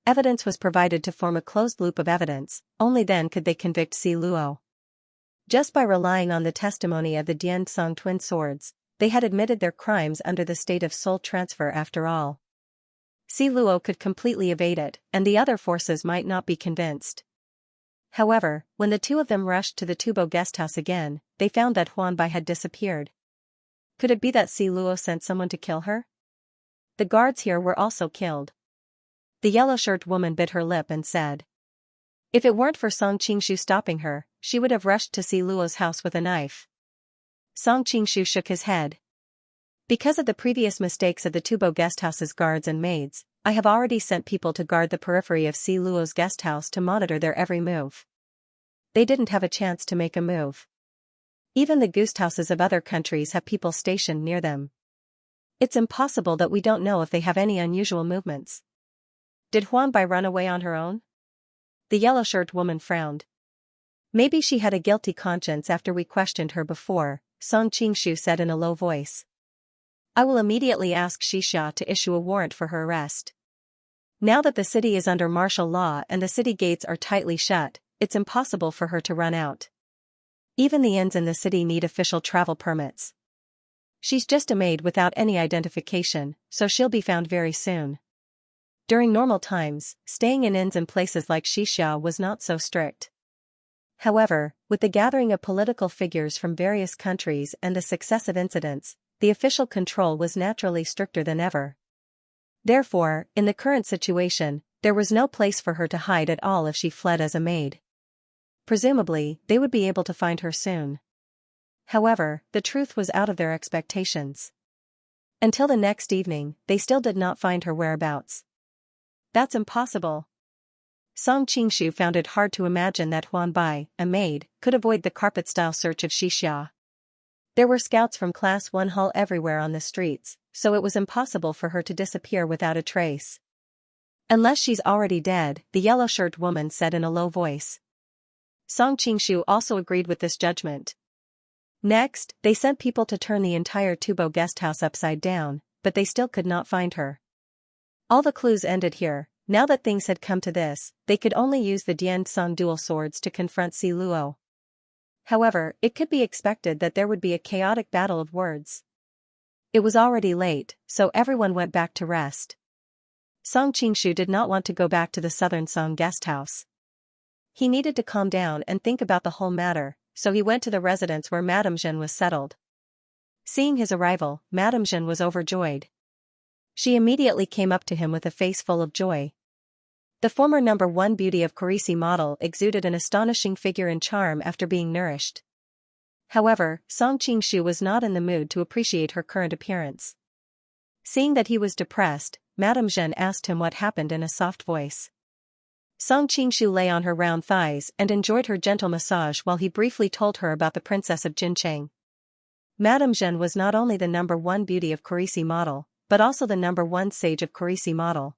evidence was provided to form a closed loop of evidence, only then could they convict Luo. Just by relying on the testimony of the Diansong twin swords, they had admitted their crimes under the state of soul transfer after all. Luo could completely evade it, and the other forces might not be convinced. However, when the two of them rushed to the Tubo guesthouse again, they found that Huanbai had disappeared. Could it be that Luo sent someone to kill her? The guards here were also killed. The yellow-shirt woman bit her lip and said, if it weren't for Song Qingshu stopping her, she would have rushed to Luo's house with a knife. Song Qingshu shook his head. Because of the previous mistakes of the Tubo guesthouse's guards and maids, I have already sent people to guard the periphery of Luo's guesthouse to monitor their every move. They didn't have a chance to make a move. Even the guesthouses of other countries have people stationed near them. It's impossible that we don't know if they have any unusual movements. Did Huanbai run away on her own? The yellow-shirt woman frowned. Maybe she had a guilty conscience after we questioned her before, Song Qingshu said in a low voice. I will immediately ask Xianxia to issue a warrant for her arrest. Now that the city is under martial law and the city gates are tightly shut, it's impossible for her to run out. Even the inns in the city need official travel permits. She's just a maid without any identification, so she'll be found very soon. During normal times, staying in inns in places like Xianxia was not so strict. However, with the gathering of political figures from various countries and the successive incidents, the official control was naturally stricter than ever. Therefore, in the current situation, there was no place for her to hide at all if she fled as a maid. Presumably, they would be able to find her soon. However, the truth was out of their expectations. Until the next evening, they still did not find her whereabouts. That's impossible. Song Qingshu found it hard to imagine that Huan Bai, a maid, could avoid the carpet-style search of Xianxia. There were scouts from Class 1 Hall everywhere on the streets, so it was impossible for her to disappear without a trace. Unless she's already dead, the yellow-shirt woman said in a low voice. Song Qingshu also agreed with this judgment. Next, they sent people to turn the entire Tubo guest house upside down, but they still could not find her. All the clues ended here. Now that things had come to this, they could only use the Dian-Song dual swords to confront Si Luo. However, it could be expected that there would be a chaotic battle of words. It was already late, so everyone went back to rest. Song Qingshu did not want to go back to the Southern Song guest house. He needed to calm down and think about the whole matter, so he went to the residence where Madame Zhen was settled. Seeing his arrival, Madame Zhen was overjoyed. She immediately came up to him with a face full of joy. The former number 1 beauty of Carisi model exuded an astonishing figure and charm after being nourished. However, Song Qingshu was not in the mood to appreciate her current appearance. Seeing that he was depressed, Madame Zhen asked him what happened in a soft voice. Song Qingshu lay on her round thighs and enjoyed her gentle massage while he briefly told her about the Princess of Jincheng. Madame Zhen was not only the number 1 beauty of Carisi model, but also the number 1 sage of Carisi model.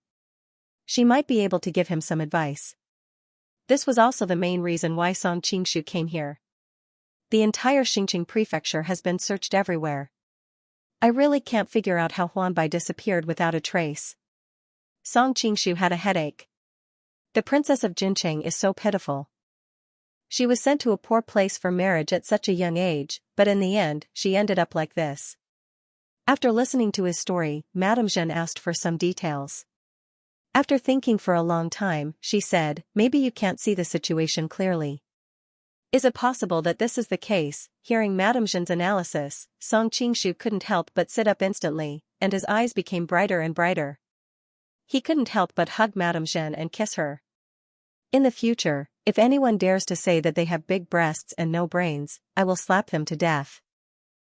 She might be able to give him some advice. This was also the main reason why Song Qingshu came here. The entire Xinjiang prefecture has been searched everywhere. I really can't figure out how Huan Bai disappeared without a trace. Song Qingshu had a headache. The Princess of Jincheng is so pitiful. She was sent to a poor place for marriage at such a young age, but in the end, she ended up like this. After listening to his story, Madame Zhen asked for some details. After thinking for a long time, she said, "Maybe you can't see the situation clearly." Is it possible that this is the case? Hearing Madame Zhen's analysis, Song Qingshu couldn't help but sit up instantly, and his eyes became brighter and brighter. He couldn't help but hug Madame Zhen and kiss her. In the future, if anyone dares to say that they have big breasts and no brains, I will slap them to death.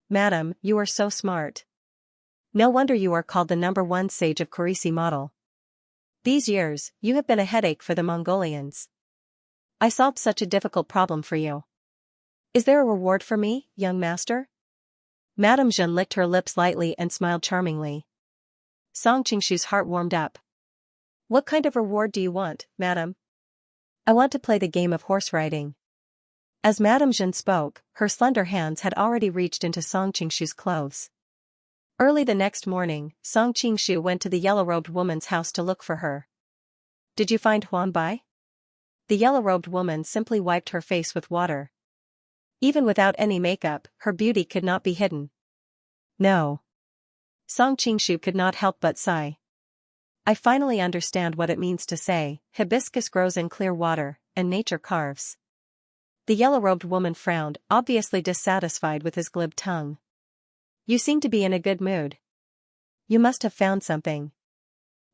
Madam, you are so smart. No wonder you are called the number 1 sage of Carisi model. These years, you have been a headache for the Mongolians. I solved such a difficult problem for you. Is there a reward for me, young master? Madame Zhen licked her lips lightly and smiled charmingly. Song Qingshu's heart warmed up. What kind of reward do you want, madam? I want to play the game of horse riding. As Madame Zhen spoke, her slender hands had already reached into Song Qingshu's clothes. Early the next morning, Song Qingshu went to the yellow-robed woman's house to look for her. Did you find Huan Bai? The yellow-robed woman simply wiped her face with water. Even without any makeup, her beauty could not be hidden. No. Song Qingshu could not help but sigh. I finally understand what it means to say, hibiscus grows in clear water, and nature carves. The yellow-robed woman frowned, obviously dissatisfied with his glib tongue. You seem to be in a good mood. You must have found something.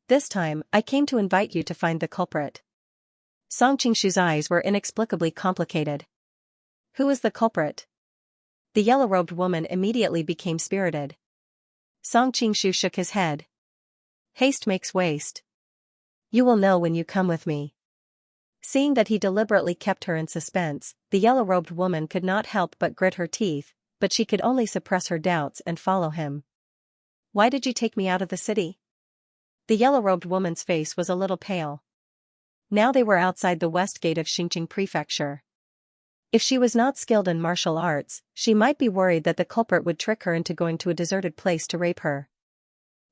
This time, I came to invite you to find the culprit. Song Qingshu's eyes were inexplicably complicated. Who is the culprit? The yellow-robed woman immediately became spirited. Song Qingshu shook his head. Haste makes waste. You will know when you come with me. Seeing that he deliberately kept her in suspense, the yellow-robed woman could not help but grit her teeth, but she could only suppress her doubts and follow him. Why did you take me out of the city? The yellow-robed woman's face was a little pale. Now they were outside the west gate of Xinjiang prefecture. If she was not skilled in martial arts, she might be worried that the culprit would trick her into going to a deserted place to rape her.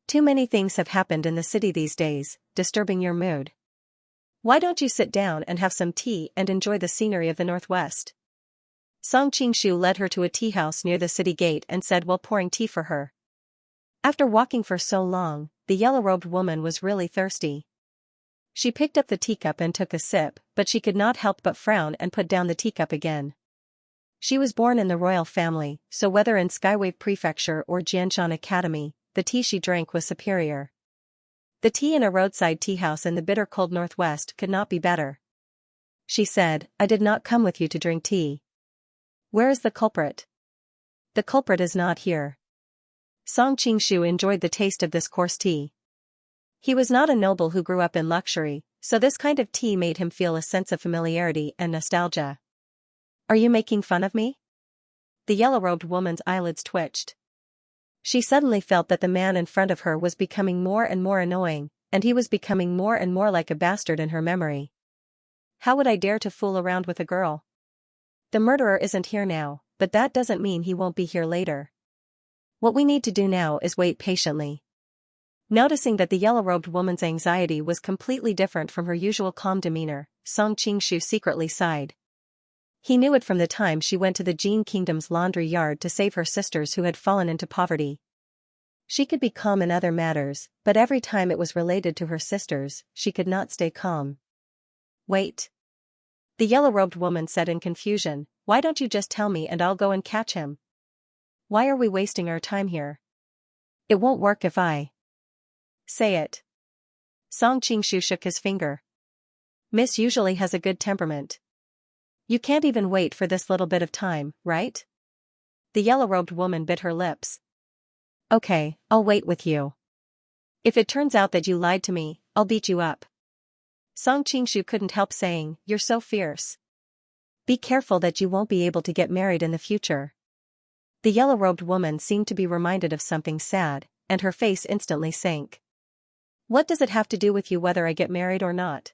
Too many things have happened in the city these days, disturbing your mood. Why don't you sit down and have some tea and enjoy the scenery of the northwest? Song Qingshu led her to a tea house near the city gate and said while pouring tea for her. After walking for so long, the yellow-robed woman was really thirsty. She picked up the teacup and took a sip, but she could not help but frown and put down the teacup again. She was born in the royal family, so whether in Skywave Prefecture or Jianshan Academy, the tea she drank was superior. The tea in a roadside tea house in the bitter cold northwest could not be better. she said, I did not come with you to drink tea. Where is the culprit? The culprit is not here. Song Qingshu enjoyed the taste of this coarse tea. He was not a noble who grew up in luxury, so this kind of tea made him feel a sense of familiarity and nostalgia. Are you making fun of me? The yellow-robed woman's eyelids twitched. She suddenly felt that the man in front of her was becoming more and more annoying, and he was becoming more and more like a bastard in her memory. How would I dare to fool around with a girl? The murderer isn't here now, but that doesn't mean he won't be here later. What we need to do now is wait patiently. Noticing that the yellow-robed woman's anxiety was completely different from her usual calm demeanor, Song Qingshu secretly sighed. He knew it from the time she went to the Jin Kingdom's laundry yard to save her sisters who had fallen into poverty. She could be calm in other matters, but every time it was related to her sisters, she could not stay calm. Wait. The yellow-robed woman said in confusion, why don't you just tell me and I'll go and catch him? Why are we wasting our time here? It won't work if I say it. Song Qingshu shook his finger. Miss usually has a good temperament. You can't even wait for this little bit of time, right? The yellow-robed woman bit her lips. Okay, I'll wait with you. If it turns out that you lied to me, I'll beat you up. Song Qingshu couldn't help saying, you're so fierce. Be careful that you won't be able to get married in the future. The yellow-robed woman seemed to be reminded of something sad, and her face instantly sank. What does it have to do with you whether I get married or not?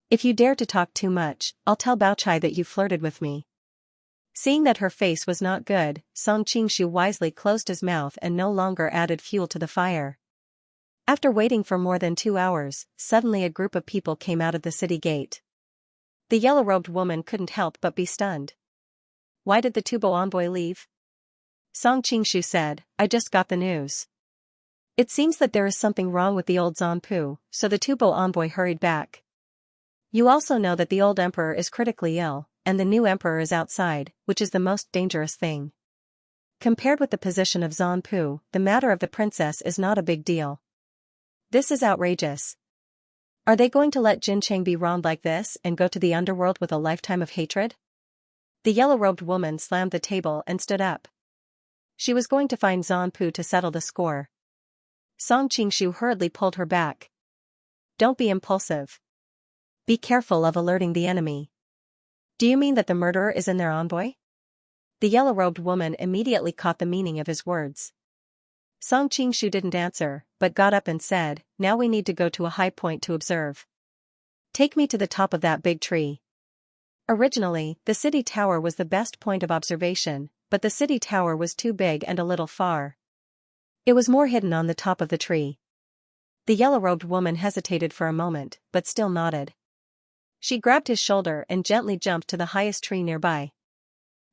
If you dare to talk too much, I'll tell Baochai that you flirted with me. Seeing that her face was not good, Song Qingshu wisely closed his mouth and no longer added fuel to the fire. After waiting for more than 2 hours, suddenly a group of people came out of the city gate. The yellow-robed woman couldn't help but be stunned. Why did the Tubo envoy leave? Song Qingshu said, I just got the news. It seems that there is something wrong with the old Zanpu, so the Tubo envoy hurried back. You also know that the old emperor is critically ill, and the new emperor is outside, which is the most dangerous thing. Compared with the position of Zanpu, the matter of the princess is not a big deal. This is outrageous. Are they going to let Jin Cheng be wronged like this and go to the underworld with a lifetime of hatred? The yellow-robed woman slammed the table and stood up. She was going to find Zanpu to settle the score. Song Qingshu hurriedly pulled her back. Don't be impulsive. Be careful of alerting the enemy. Do you mean that the murderer is in their envoy? The yellow-robed woman immediately caught the meaning of his words. Song Qingshu didn't answer, but got up and said, now we need to go to a high point to observe. Take me to the top of that big tree. Originally, the city tower was the best point of observation, but the city tower was too big and a little far. It was more hidden on the top of the tree. The yellow-robed woman hesitated for a moment, but still nodded. She grabbed his shoulder and gently jumped to the highest tree nearby.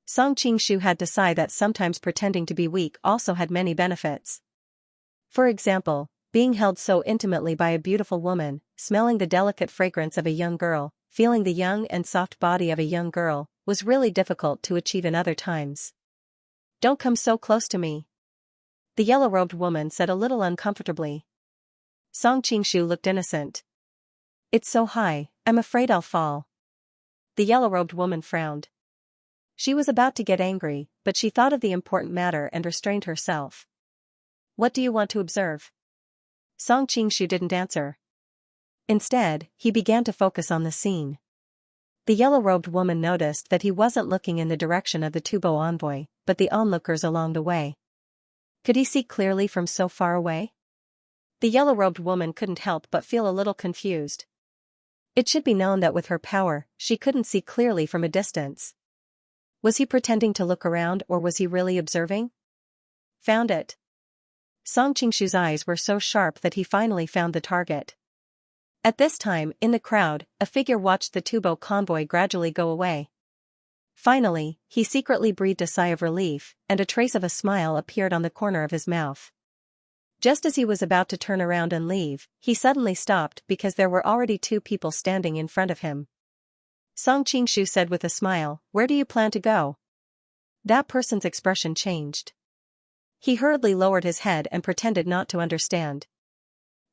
Song Qingshu had to sigh that sometimes pretending to be weak also had many benefits. For example, being held so intimately by a beautiful woman, smelling the delicate fragrance of a young girl, feeling the young and soft body of a young girl, was really difficult to achieve in other times. Don't come so close to me. The yellow-robed woman said a little uncomfortably. Song Qingshu looked innocent. It's so high, I'm afraid I'll fall. The yellow-robed woman frowned. She was about to get angry, but she thought of the important matter and restrained herself. What do you want to observe? Song Qingshu didn't answer. Instead, he began to focus on the scene. The yellow-robed woman noticed that he wasn't looking in the direction of the Tubo envoy, but the onlookers along the way. Could he see clearly from so far away? The yellow-robed woman couldn't help but feel a little confused. It should be known that with her power, she couldn't see clearly from a distance. Was he pretending to look around or was he really observing? Found it. Song Qingshu's eyes were so sharp that he finally found the target. At this time, in the crowd, a figure watched the Tubo convoy gradually go away. Finally, he secretly breathed a sigh of relief, and a trace of a smile appeared on the corner of his mouth. Just as he was about to turn around and leave, he suddenly stopped because there were already 2 people standing in front of him. Song Qingshu said with a smile, "Where do you plan to go?" That person's expression changed. He hurriedly lowered his head and pretended not to understand.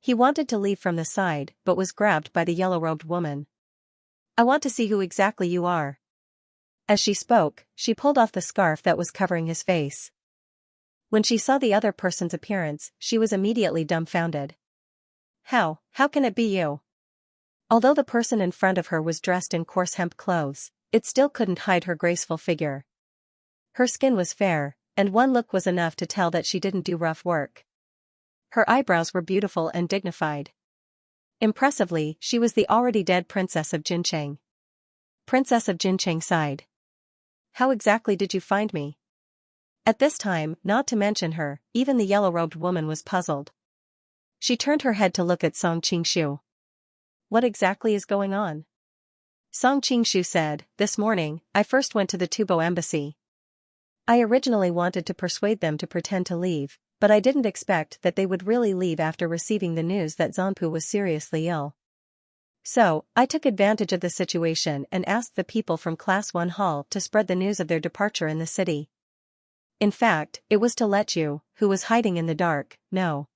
He wanted to leave from the side but was grabbed by the yellow-robed woman. I want to see who exactly you are. As she spoke, she pulled off the scarf that was covering his face. When she saw the other person's appearance, she was immediately dumbfounded. How can it be you? Although the person in front of her was dressed in coarse hemp clothes, it still couldn't hide her graceful figure. Her skin was fair, and one look was enough to tell that she didn't do rough work. Her eyebrows were beautiful and dignified. Impressively, she was the already dead Princess of Jincheng. Princess of Jincheng sighed. How exactly did you find me? At this time, not to mention her, even the yellow-robed woman was puzzled. She turned her head to look at Song Qingshu. What exactly is going on? Song Qingshu said, this morning, I first went to the Tubo embassy. I originally wanted to persuade them to pretend to leave, but I didn't expect that they would really leave after receiving the news that Zanpu was seriously ill. So, I took advantage of the situation and asked the people from Class 1 Hall to spread the news of their departure in the city. In fact, it was to let you, who was hiding in the dark, know.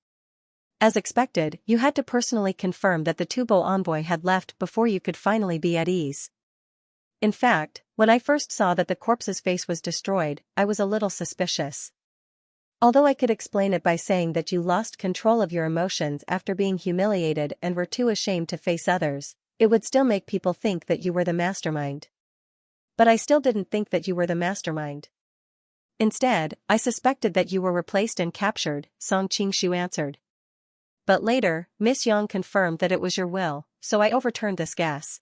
As expected, you had to personally confirm that the Tubo envoy had left before you could finally be at ease. In fact, when I first saw that the corpse's face was destroyed, I was a little suspicious. Although I could explain it by saying that you lost control of your emotions after being humiliated and were too ashamed to face others, it would still make people think that you were the mastermind. But I still didn't think that you were the mastermind. Instead, I suspected that you were replaced and captured, Song Qingshu answered. But later, Miss Yang confirmed that it was your will, so I overturned this guess.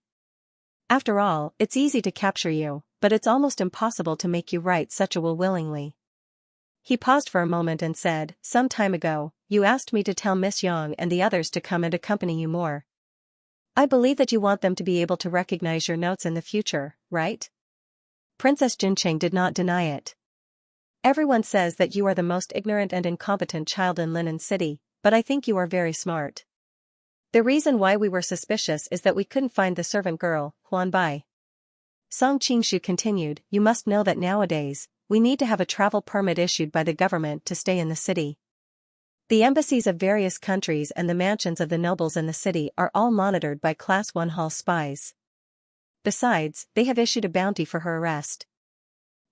After all, it's easy to capture you, but it's almost impossible to make you write such a will willingly. He paused for a moment and said, some time ago, you asked me to tell Miss Yang and the others to come and accompany you more. I believe that you want them to be able to recognize your notes in the future, right? Princess Jincheng did not deny it. Everyone says that you are the most ignorant and incompetent child in Linen City, but I think you are very smart. The reason why we were suspicious is that we couldn't find the servant girl, Huan Bai. Song Qingshu continued, you must know that nowadays, we need to have a travel permit issued by the government to stay in the city. The embassies of various countries and the mansions of the nobles in the city are all monitored by Class 1 Hall spies. Besides, they have issued a bounty for her arrest.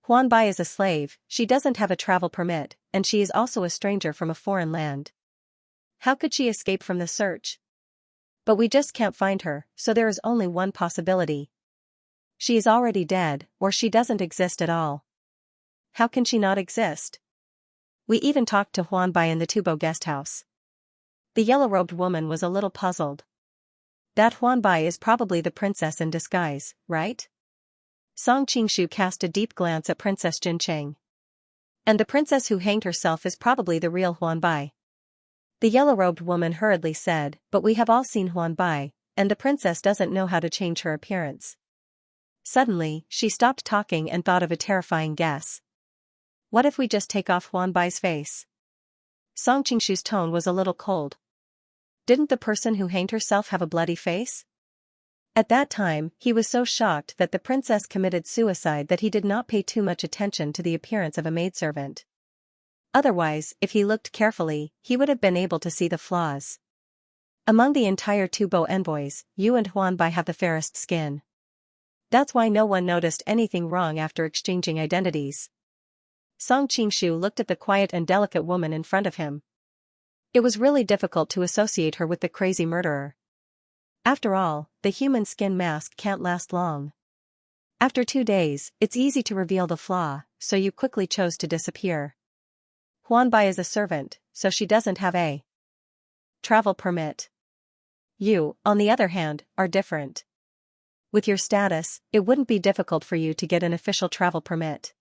Huan Bai is a slave, she doesn't have a travel permit, and she is also a stranger from a foreign land. How could she escape from the search? But we just can't find her, so there is only one possibility. She is already dead, or she doesn't exist at all. How can she not exist? We even talked to Huan Bai in the Tubo guest house. The yellow-robed woman was a little puzzled. That Huan Bai is probably the princess in disguise, right? Song Qingshu cast a deep glance at Princess Jincheng. And the princess who hanged herself is probably the real Huan Bai. The yellow-robed woman hurriedly said, but we have all seen Huan Bai, and the princess doesn't know how to change her appearance. Suddenly, she stopped talking and thought of a terrifying guess. What if we just take off Huan Bai's face? Song Qingshu's tone was a little cold. Didn't the person who hanged herself have a bloody face? At that time, he was so shocked that the princess committed suicide that he did not pay too much attention to the appearance of a maidservant. Otherwise, if he looked carefully, he would have been able to see the flaws. Among the entire Tubo envoys, you and Huan Bai have the fairest skin. That's why no one noticed anything wrong after exchanging identities. Song Qingshu looked at the quiet and delicate woman in front of him. It was really difficult to associate her with the crazy murderer. After all, the human skin mask can't last long. After 2 days, it's easy to reveal the flaw, so you quickly chose to disappear. Huan Bai is a servant, so she doesn't have a travel permit. You, on the other hand, are different. With your status, it wouldn't be difficult for you to get an official travel permit.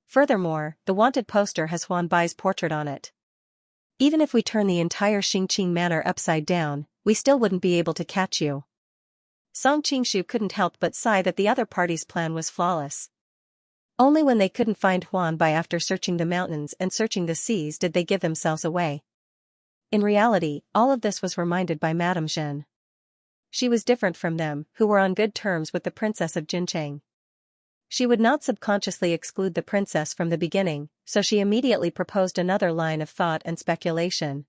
Furthermore, the wanted poster has Huan Bai's portrait on it. Even if we turn the entire Xingqing Manor upside down, we still wouldn't be able to catch you. Song Qingshu couldn't help but sigh that the other party's plan was flawless. Only when they couldn't find Huan Bai after searching the mountains and searching the seas did they give themselves away. In reality, all of this was reminded by Madame Zhen. She was different from them, who were on good terms with the Princess of Jincheng. She would not subconsciously exclude the princess from the beginning, so she immediately proposed another line of thought and speculation.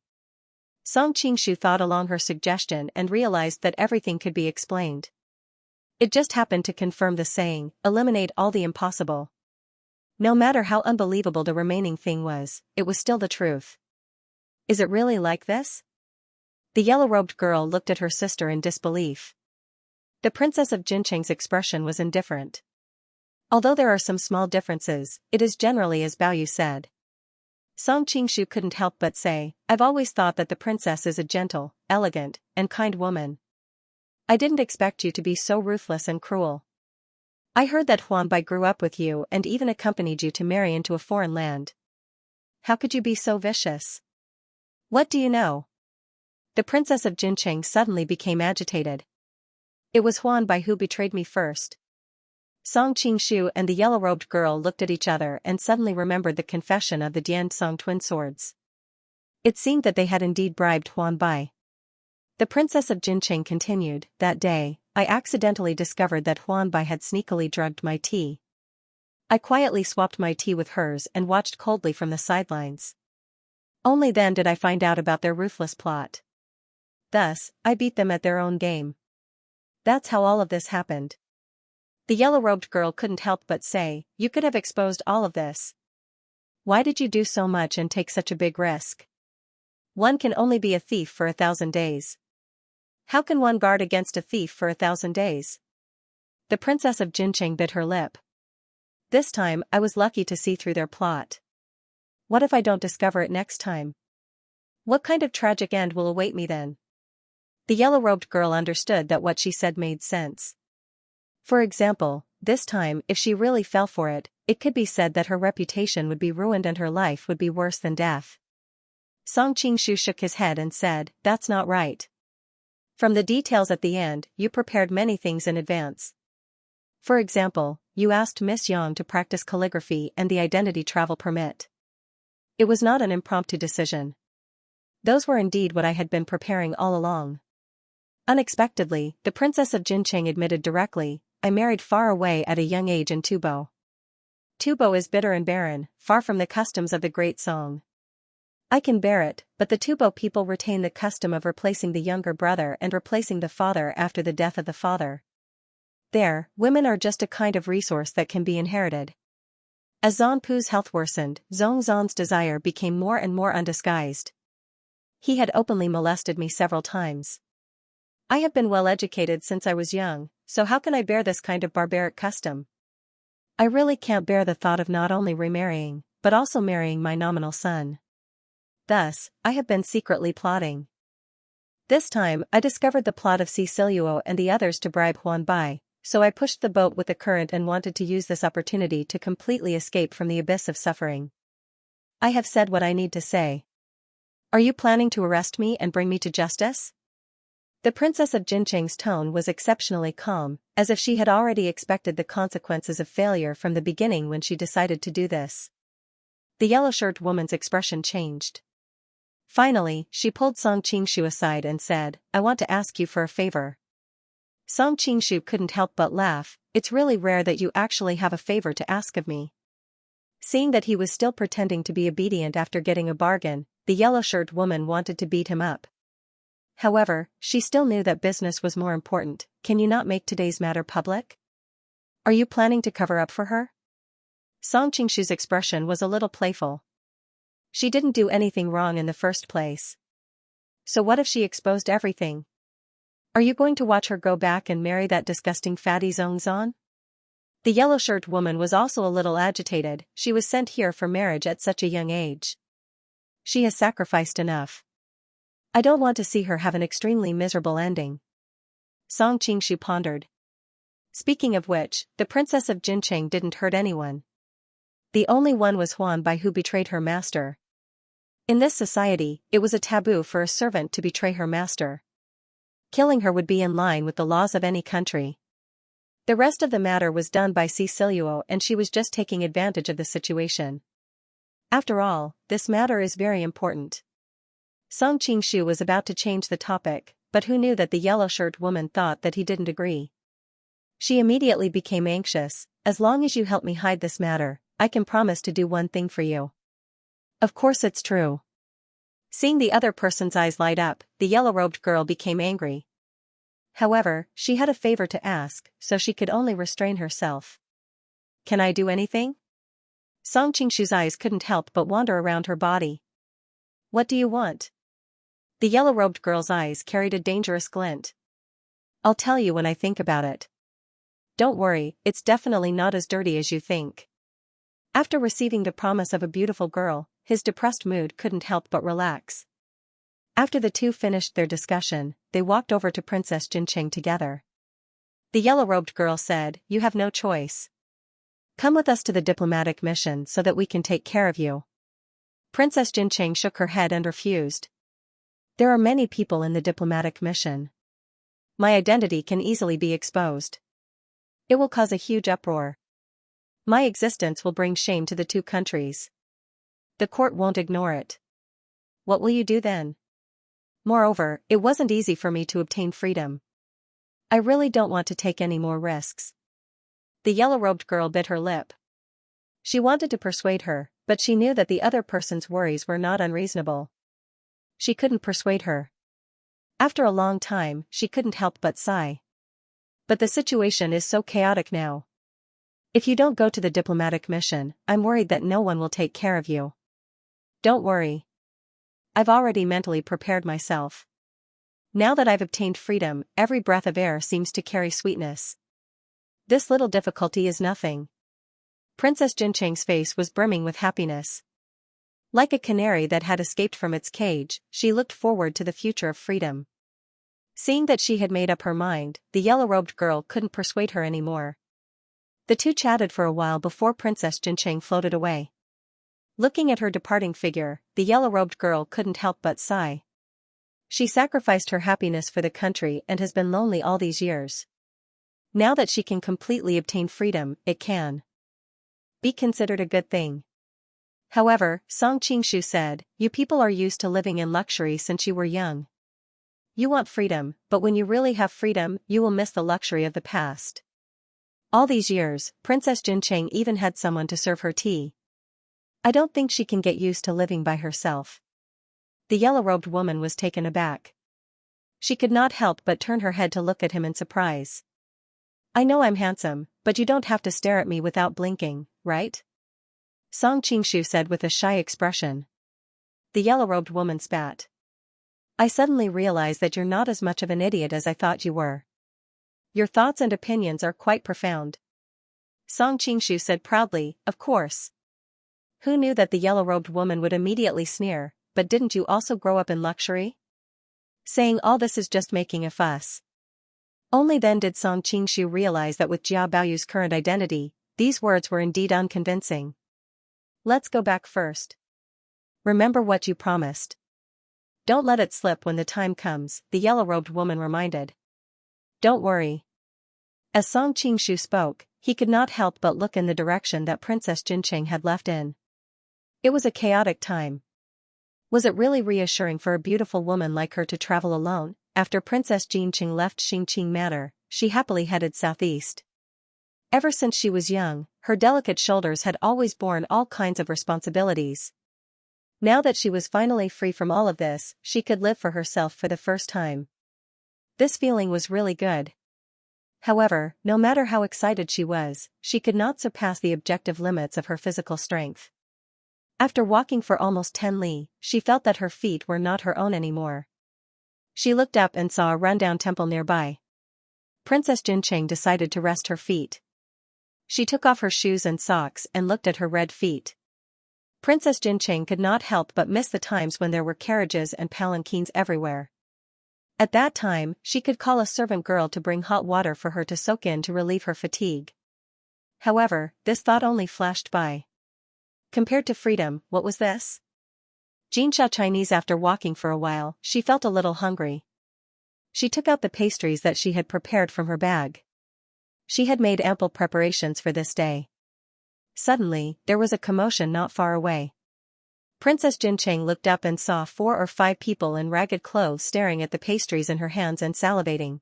Song Qingshu thought along her suggestion and realized that everything could be explained. It just happened to confirm the saying, eliminate all the impossible. No matter how unbelievable the remaining thing was, it was still the truth. Is it really like this? The yellow-robed girl looked at her sister in disbelief. The princess of Jincheng's expression was indifferent. Although there are some small differences, it is generally as Bao Yu said. Song Qingshu couldn't help but say, I've always thought that the princess is a gentle, elegant, and kind woman. I didn't expect you to be so ruthless and cruel. I heard that Huanbai grew up with you and even accompanied you to marry into a foreign land. How could you be so vicious? What do you know? The princess of Jincheng suddenly became agitated. It was Huanbai who betrayed me first. Song Qingshu and the yellow-robed girl looked at each other and suddenly remembered the confession of the Diansong twin swords. It seemed that they had indeed bribed Huanbai. The princess of Jincheng continued, that day, I accidentally discovered that Huanbai had sneakily drugged my tea. I quietly swapped my tea with hers and watched coldly from the sidelines. Only then did I find out about their ruthless plot. Thus, I beat them at their own game. That's how all of this happened. The yellow-robed girl couldn't help but say, you could have exposed all of this. Why did you do so much and take such a big risk? One can only be a thief for 1,000 days. How can one guard against a thief for 1,000 days? The princess of Jincheng bit her lip. This time I was lucky to see through their plot. What if I don't discover it next time? What kind of tragic end will await me then? The yellow-robed girl understood that what she said made sense. For example, this time if she really fell for it, it could be said that her reputation would be ruined and her life would be worse than death. Song Qingshu shook his head and said, that's not right. From the details at the end, you prepared many things in advance. For example, you asked Miss Yang to practice calligraphy and the identity travel permit. It was not an impromptu decision. Those were indeed what I had been preparing all along. Unexpectedly, the princess of Jincheng admitted directly, I married far away at a young age in Tubo. Tubo is bitter and barren, far from the customs of the Great Song. I can bear it, but the Tubo people retain the custom of replacing the younger brother and replacing the father after the death of the father. There, women are just a kind of resource that can be inherited. As Zanpu's health worsened, Zongzan's desire became more and more undisguised. He had openly molested me several times. I have been well educated since I was young, so how can I bear this kind of barbaric custom? I really can't bear the thought of not only remarrying, but also marrying my nominal son. Thus, I have been secretly plotting. This time, I discovered the plot of Cecilio and the others to bribe Huanbai, so I pushed the boat with the current and wanted to use this opportunity to completely escape from the abyss of suffering. I have said what I need to say. Are you planning to arrest me and bring me to justice? The princess of Jincheng's tone was exceptionally calm, as if she had already expected the consequences of failure from the beginning when she decided to do this. The yellow-shirt woman's expression changed. Finally, she pulled Song Qingshu aside and said, I want to ask you for a favor. Song Qingshu couldn't help but laugh, it's really rare that you actually have a favor to ask of me. Seeing that he was still pretending to be obedient after getting a bargain, the yellow-shirt woman wanted to beat him up. However, she still knew that business was more important. Can you not make today's matter public? Are you planning to cover up for her? Song Qingshu's expression was a little playful. She didn't do anything wrong in the first place. So what if she exposed everything? Are you going to watch her go back and marry that disgusting fatty Zongzan? The yellow-shirt woman was also a little agitated. She was sent here for marriage at such a young age. She has sacrificed enough. I don't want to see her have an extremely miserable ending. Song Qingshu pondered. Speaking of which, the princess of Jincheng didn't hurt anyone. The only one was Huanbai who betrayed her master. In this society, it was a taboo for a servant to betray her master. Killing her would be in line with the laws of any country. The rest of the matter was done by Cecilio and she was just taking advantage of the situation. After all, this matter is very important. Song Qingshu was about to change the topic, but who knew that the yellow-shirt woman thought that he didn't agree. She immediately became anxious. As long as you help me hide this matter, I can promise to do one thing for you. Of course it's true. Seeing the other person's eyes light up, the yellow-robed girl became angry. However, she had a favor to ask, so she could only restrain herself. Can I do anything? Song Qingshu's eyes couldn't help but wander around her body. What do you want? The yellow-robed girl's eyes carried a dangerous glint. I'll tell you when I think about it. Don't worry, it's definitely not as dirty as you think. After receiving the promise of a beautiful girl, his depressed mood couldn't help but relax. After the two finished their discussion, they walked over to Princess Jincheng together. The yellow-robed girl said, "You have no choice. Come with us to the diplomatic mission so that we can take care of you." Princess Jincheng shook her head and refused. There are many people in the diplomatic mission. My identity can easily be exposed. It will cause a huge uproar. My existence will bring shame to the two countries. The court won't ignore it. What will you do then? Moreover, it wasn't easy for me to obtain freedom. I really don't want to take any more risks. The yellow-robed girl bit her lip. She wanted to persuade her, but she knew that the other person's worries were not unreasonable. She couldn't persuade her. After a long time, she couldn't help but sigh. But the situation is so chaotic now. If you don't go to the diplomatic mission, I'm worried that no one will take care of you. Don't worry. I've already mentally prepared myself. Now that I've obtained freedom, every breath of air seems to carry sweetness. This little difficulty is nothing. Princess Jincheng's face was brimming with happiness. Like a canary that had escaped from its cage, she looked forward to the future of freedom. Seeing that she had made up her mind, the yellow-robed girl couldn't persuade her anymore. The two chatted for a while before Princess Jincheng floated away. Looking at her departing figure, the yellow-robed girl couldn't help but sigh. She sacrificed her happiness for the country and has been lonely all these years. Now that she can completely obtain freedom, it can be considered a good thing. However, Song Qingshu said, "You people are used to living in luxury since you were young. You want freedom, but when you really have freedom, you will miss the luxury of the past." All these years, Princess Jincheng even had someone to serve her tea. I don't think she can get used to living by herself. The yellow-robed woman was taken aback. She could not help but turn her head to look at him in surprise. I know I'm handsome, but you don't have to stare at me without blinking, right? Song Qingshu said with a shy expression. The yellow-robed woman spat. I suddenly realize that you're not as much of an idiot as I thought you were. Your thoughts and opinions are quite profound. Song Qingshu said proudly, of course. Who knew that the yellow-robed woman would immediately sneer, but didn't you also grow up in luxury? Saying all this is just making a fuss. Only then did Song Qingshu realize that with Jia Baoyu's current identity, these words were indeed unconvincing. Let's go back first. Remember what you promised. Don't let it slip when the time comes, the yellow-robed woman reminded. Don't worry. As Song Qingshu spoke, he could not help but look in the direction that Princess Jincheng had left in. It was a chaotic time. Was it really reassuring for a beautiful woman like her to travel alone? After Princess Jincheng left Xingqing Manor, she happily headed southeast. Ever since she was young, her delicate shoulders had always borne all kinds of responsibilities. Now that she was finally free from all of this, she could live for herself for the first time. This feeling was really good. However, no matter how excited she could not surpass the objective limits of her physical strength. After walking for almost 10 li, she felt that her feet were not her own anymore. She looked up and saw a rundown temple nearby. Princess Jincheng decided to rest her feet. She took off her shoes and socks and looked at her red feet. Princess Jincheng could not help but miss the times when there were carriages and palanquins everywhere. At that time, she could call a servant girl to bring hot water for her to soak in to relieve her fatigue. However, this thought only flashed by. Compared to freedom, what was this? Xianxia Chinese. After walking for a while, she felt a little hungry. She took out the pastries that she had prepared from her bag. She had made ample preparations for this day. Suddenly, there was a commotion not far away. Princess Jincheng looked up and saw 4 or 5 people in ragged clothes staring at the pastries in her hands and salivating.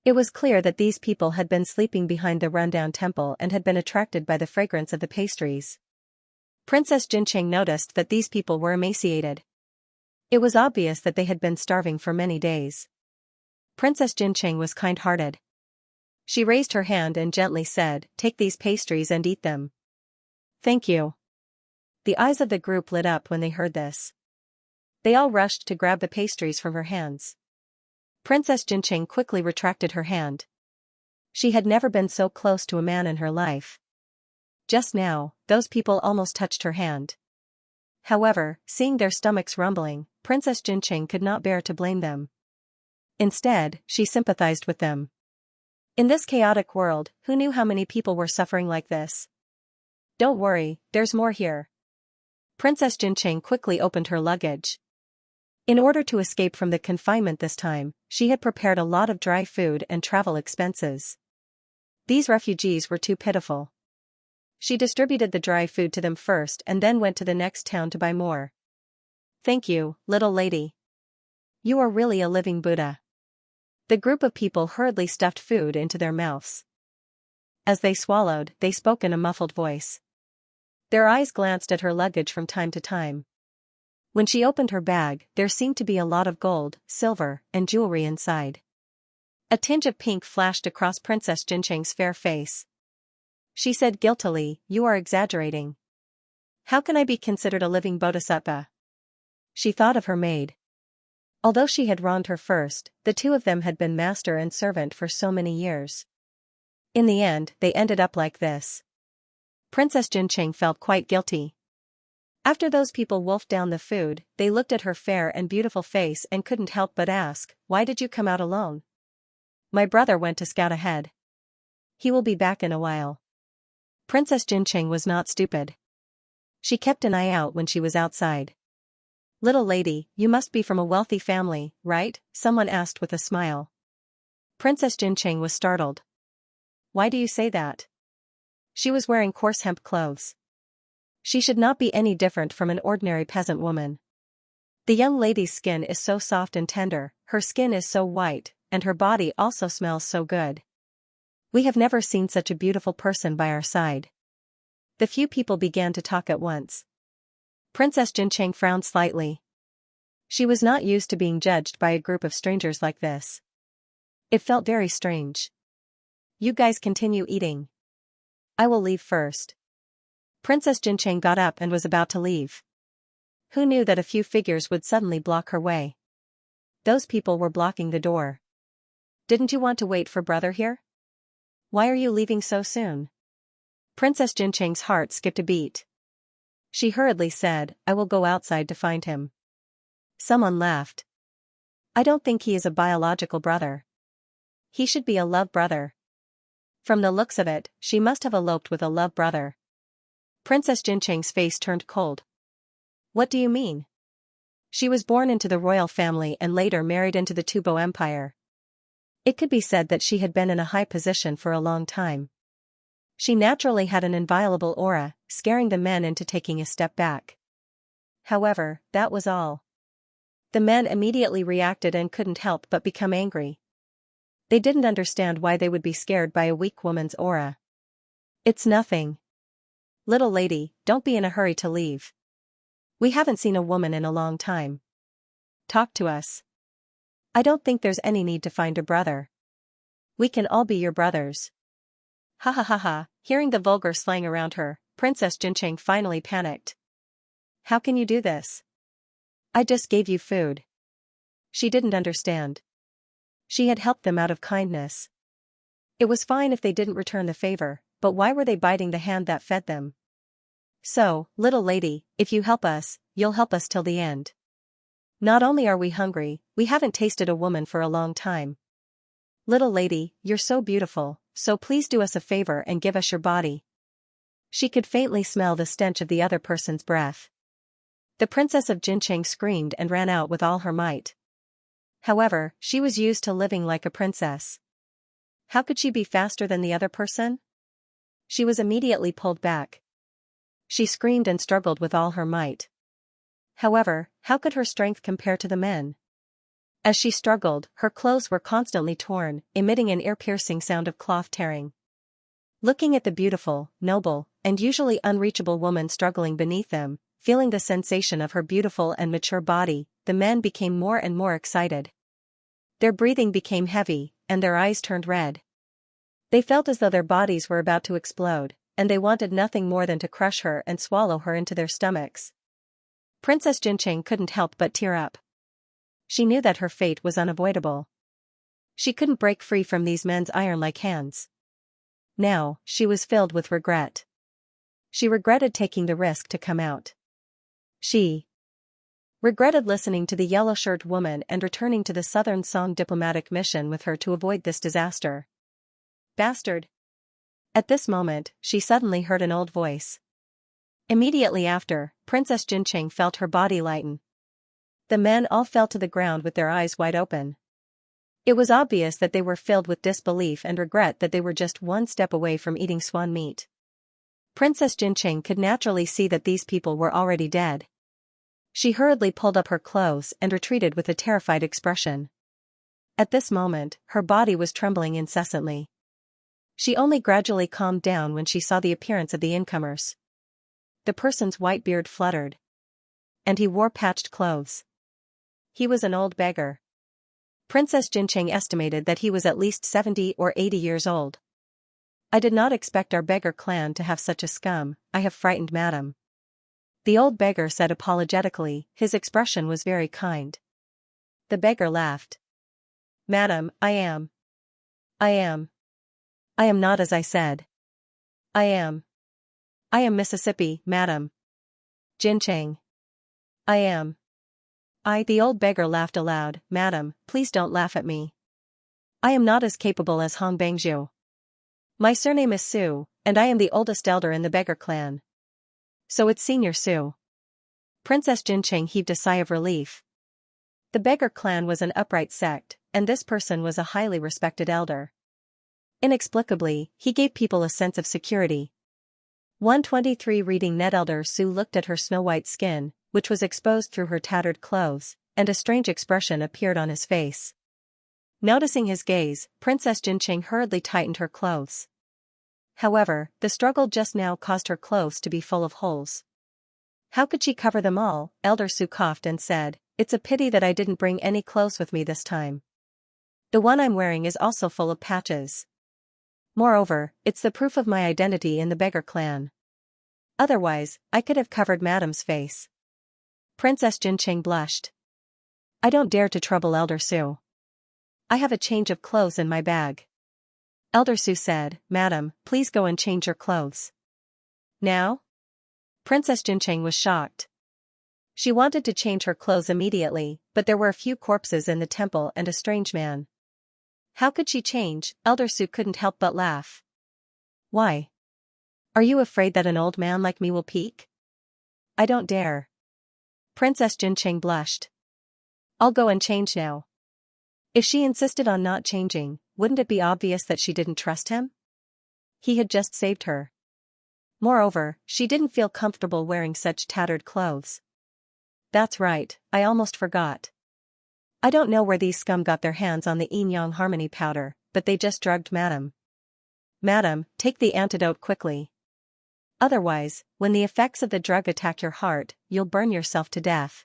It was clear that these people had been sleeping behind the rundown temple and had been attracted by the fragrance of the pastries. Princess Jincheng noticed that these people were emaciated. It was obvious that they had been starving for many days. Princess Jincheng was kind-hearted. She raised her hand and gently said, "Take these pastries and eat them." "Thank you." The eyes of the group lit up when they heard this. They all rushed to grab the pastries from her hands. Princess Jincheng quickly retracted her hand. She had never been so close to a man in her life. Just now, those people almost touched her hand. However, seeing their stomachs rumbling, Princess Jincheng could not bear to blame them. Instead, she sympathized with them. In this chaotic world, who knew how many people were suffering like this? "Don't worry, there's more here." Princess Jincheng quickly opened her luggage. In order to escape from the confinement this time, she had prepared a lot of dry food and travel expenses. These refugees were too pitiful. She distributed the dry food to them first and then went to the next town to buy more. "Thank you, little lady. You are really a living Buddha." The group of people hurriedly stuffed food into their mouths. As they swallowed, they spoke in a muffled voice. Their eyes glanced at her luggage from time to time. When she opened her bag, there seemed to be a lot of gold, silver, and jewelry inside. A tinge of pink flashed across Princess Jincheng's fair face. She said guiltily, "You are exaggerating. How can I be considered a living bodhisattva?" She thought of her maid. Although she had wronged her first, the two of them had been master and servant for so many years. In the end, they ended up like this. Princess Jincheng felt quite guilty. After those people wolfed down the food, they looked at her fair and beautiful face and couldn't help but ask, "Why did you come out alone?" "My brother went to scout ahead. He will be back in a while." Princess Jincheng was not stupid. She kept an eye out when she was outside. "Little lady, you must be from a wealthy family, right?" someone asked with a smile. Princess Jincheng was startled. "Why do you say that?" She was wearing coarse hemp clothes. She should not be any different from an ordinary peasant woman. The young lady's skin is so soft and tender, her skin is so white, and her body also smells so good. We have never seen such a beautiful person by our side. The few people began to talk at once. Princess Jincheng frowned slightly. She was not used to being judged by a group of strangers like this. It felt very strange. "You guys continue eating. I will leave first." Princess Jincheng got up and was about to leave. Who knew that a few figures would suddenly block her way? Those people were blocking the door. "Didn't you want to wait for brother here? Why are you leaving so soon?" Princess Jincheng's heart skipped a beat. She hurriedly said, "I will go outside to find him." Someone laughed. "I don't think he is a biological brother. He should be a love brother." From the looks of it, she must have eloped with a love brother. Princess Jincheng's face turned cold. "What do you mean?" She was born into the royal family and later married into the Tubo Empire. It could be said that she had been in a high position for a long time. She naturally had an inviolable aura, scaring the men into taking a step back. However, that was all. The men immediately reacted and couldn't help but become angry. They didn't understand why they would be scared by a weak woman's aura. "It's nothing. Little lady, don't be in a hurry to leave. We haven't seen a woman in a long time. Talk to us. I don't think there's any need to find a brother. We can all be your brothers." Ha ha ha ha, hearing the vulgar slang around her, Princess Jincheng finally panicked. "How can you do this? I just gave you food." She didn't understand. She had helped them out of kindness. It was fine if they didn't return the favor, but why were they biting the hand that fed them? "So, little lady, if you help us, you'll help us till the end. Not only are we hungry, we haven't tasted a woman for a long time. Little lady, you're so beautiful, so please do us a favor and give us your body." She could faintly smell the stench of the other person's breath. The Princess of Jincheng screamed and ran out with all her might. However, she was used to living like a princess. How could she be faster than the other person? She was immediately pulled back. She screamed and struggled with all her might. However, how could her strength compare to the men? As she struggled, her clothes were constantly torn, emitting an ear-piercing sound of cloth tearing. Looking at the beautiful, noble, and usually unreachable woman struggling beneath them, feeling the sensation of her beautiful and mature body, the men became more and more excited. Their breathing became heavy, and their eyes turned red. They felt as though their bodies were about to explode, and they wanted nothing more than to crush her and swallow her into their stomachs. Princess Jincheng couldn't help but tear up. She knew that her fate was unavoidable. She couldn't break free from these men's iron-like hands. Now, she was filled with regret. She regretted taking the risk to come out. She regretted listening to the yellow-shirt woman and returning to the Southern Song diplomatic mission with her to avoid this disaster. Bastard! At this moment, she suddenly heard an old voice. Immediately after, Princess Jincheng felt her body lighten. The men all fell to the ground with their eyes wide open. It was obvious that they were filled with disbelief and regret that they were just one step away from eating swan meat. Princess Jincheng could naturally see that these people were already dead. She hurriedly pulled up her clothes and retreated with a terrified expression. At this moment, her body was trembling incessantly. She only gradually calmed down when she saw the appearance of the incomers. The person's white beard fluttered. And he wore patched clothes. He was an old beggar. Princess Jincheng estimated that he was at least 70 or 80 years old. I did not expect our beggar clan to have such a scum. I have frightened madam. The old beggar said apologetically. His expression was very kind. The beggar laughed. Madam, I am not as I said. I am Mississippi, madam. Jincheng. The old beggar laughed aloud. Madam, please don't laugh at me. I am not as capable as Hong Bangzhu. My surname is Su, and I am the oldest elder in the beggar clan. So it's Senior Su. Princess Jincheng heaved a sigh of relief. The beggar clan was an upright sect, and this person was a highly respected elder. Inexplicably, he gave people a sense of security. 123 Reading Net Elder Su looked at her snow-white skin, which was exposed through her tattered clothes, and a strange expression appeared on his face. Noticing his gaze, Princess Jincheng hurriedly tightened her clothes. However, the struggle just now caused her clothes to be full of holes. How could she cover them all? Elder Su coughed and said, It's a pity that I didn't bring any clothes with me this time. The one I'm wearing is also full of patches. Moreover, it's the proof of my identity in the beggar clan. Otherwise, I could have covered madam's face. Princess Jincheng blushed. I don't dare to trouble Elder Su. I have a change of clothes in my bag. Elder Su said, Madam, please go and change your clothes. Now? Princess Jincheng was shocked. She wanted to change her clothes immediately, but there were a few corpses in the temple and a strange man. How could she change? Elder Su couldn't help but laugh. Why? Are you afraid that an old man like me will peek? I don't dare. Princess Jincheng blushed. I'll go and change now. If she insisted on not changing, wouldn't it be obvious that she didn't trust him? He had just saved her. Moreover, she didn't feel comfortable wearing such tattered clothes. That's right, I almost forgot. I don't know where these scum got their hands on the yin-yang harmony powder, but they just drugged madam. Madam, take the antidote quickly. Otherwise, when the effects of the drug attack your heart, you'll burn yourself to death.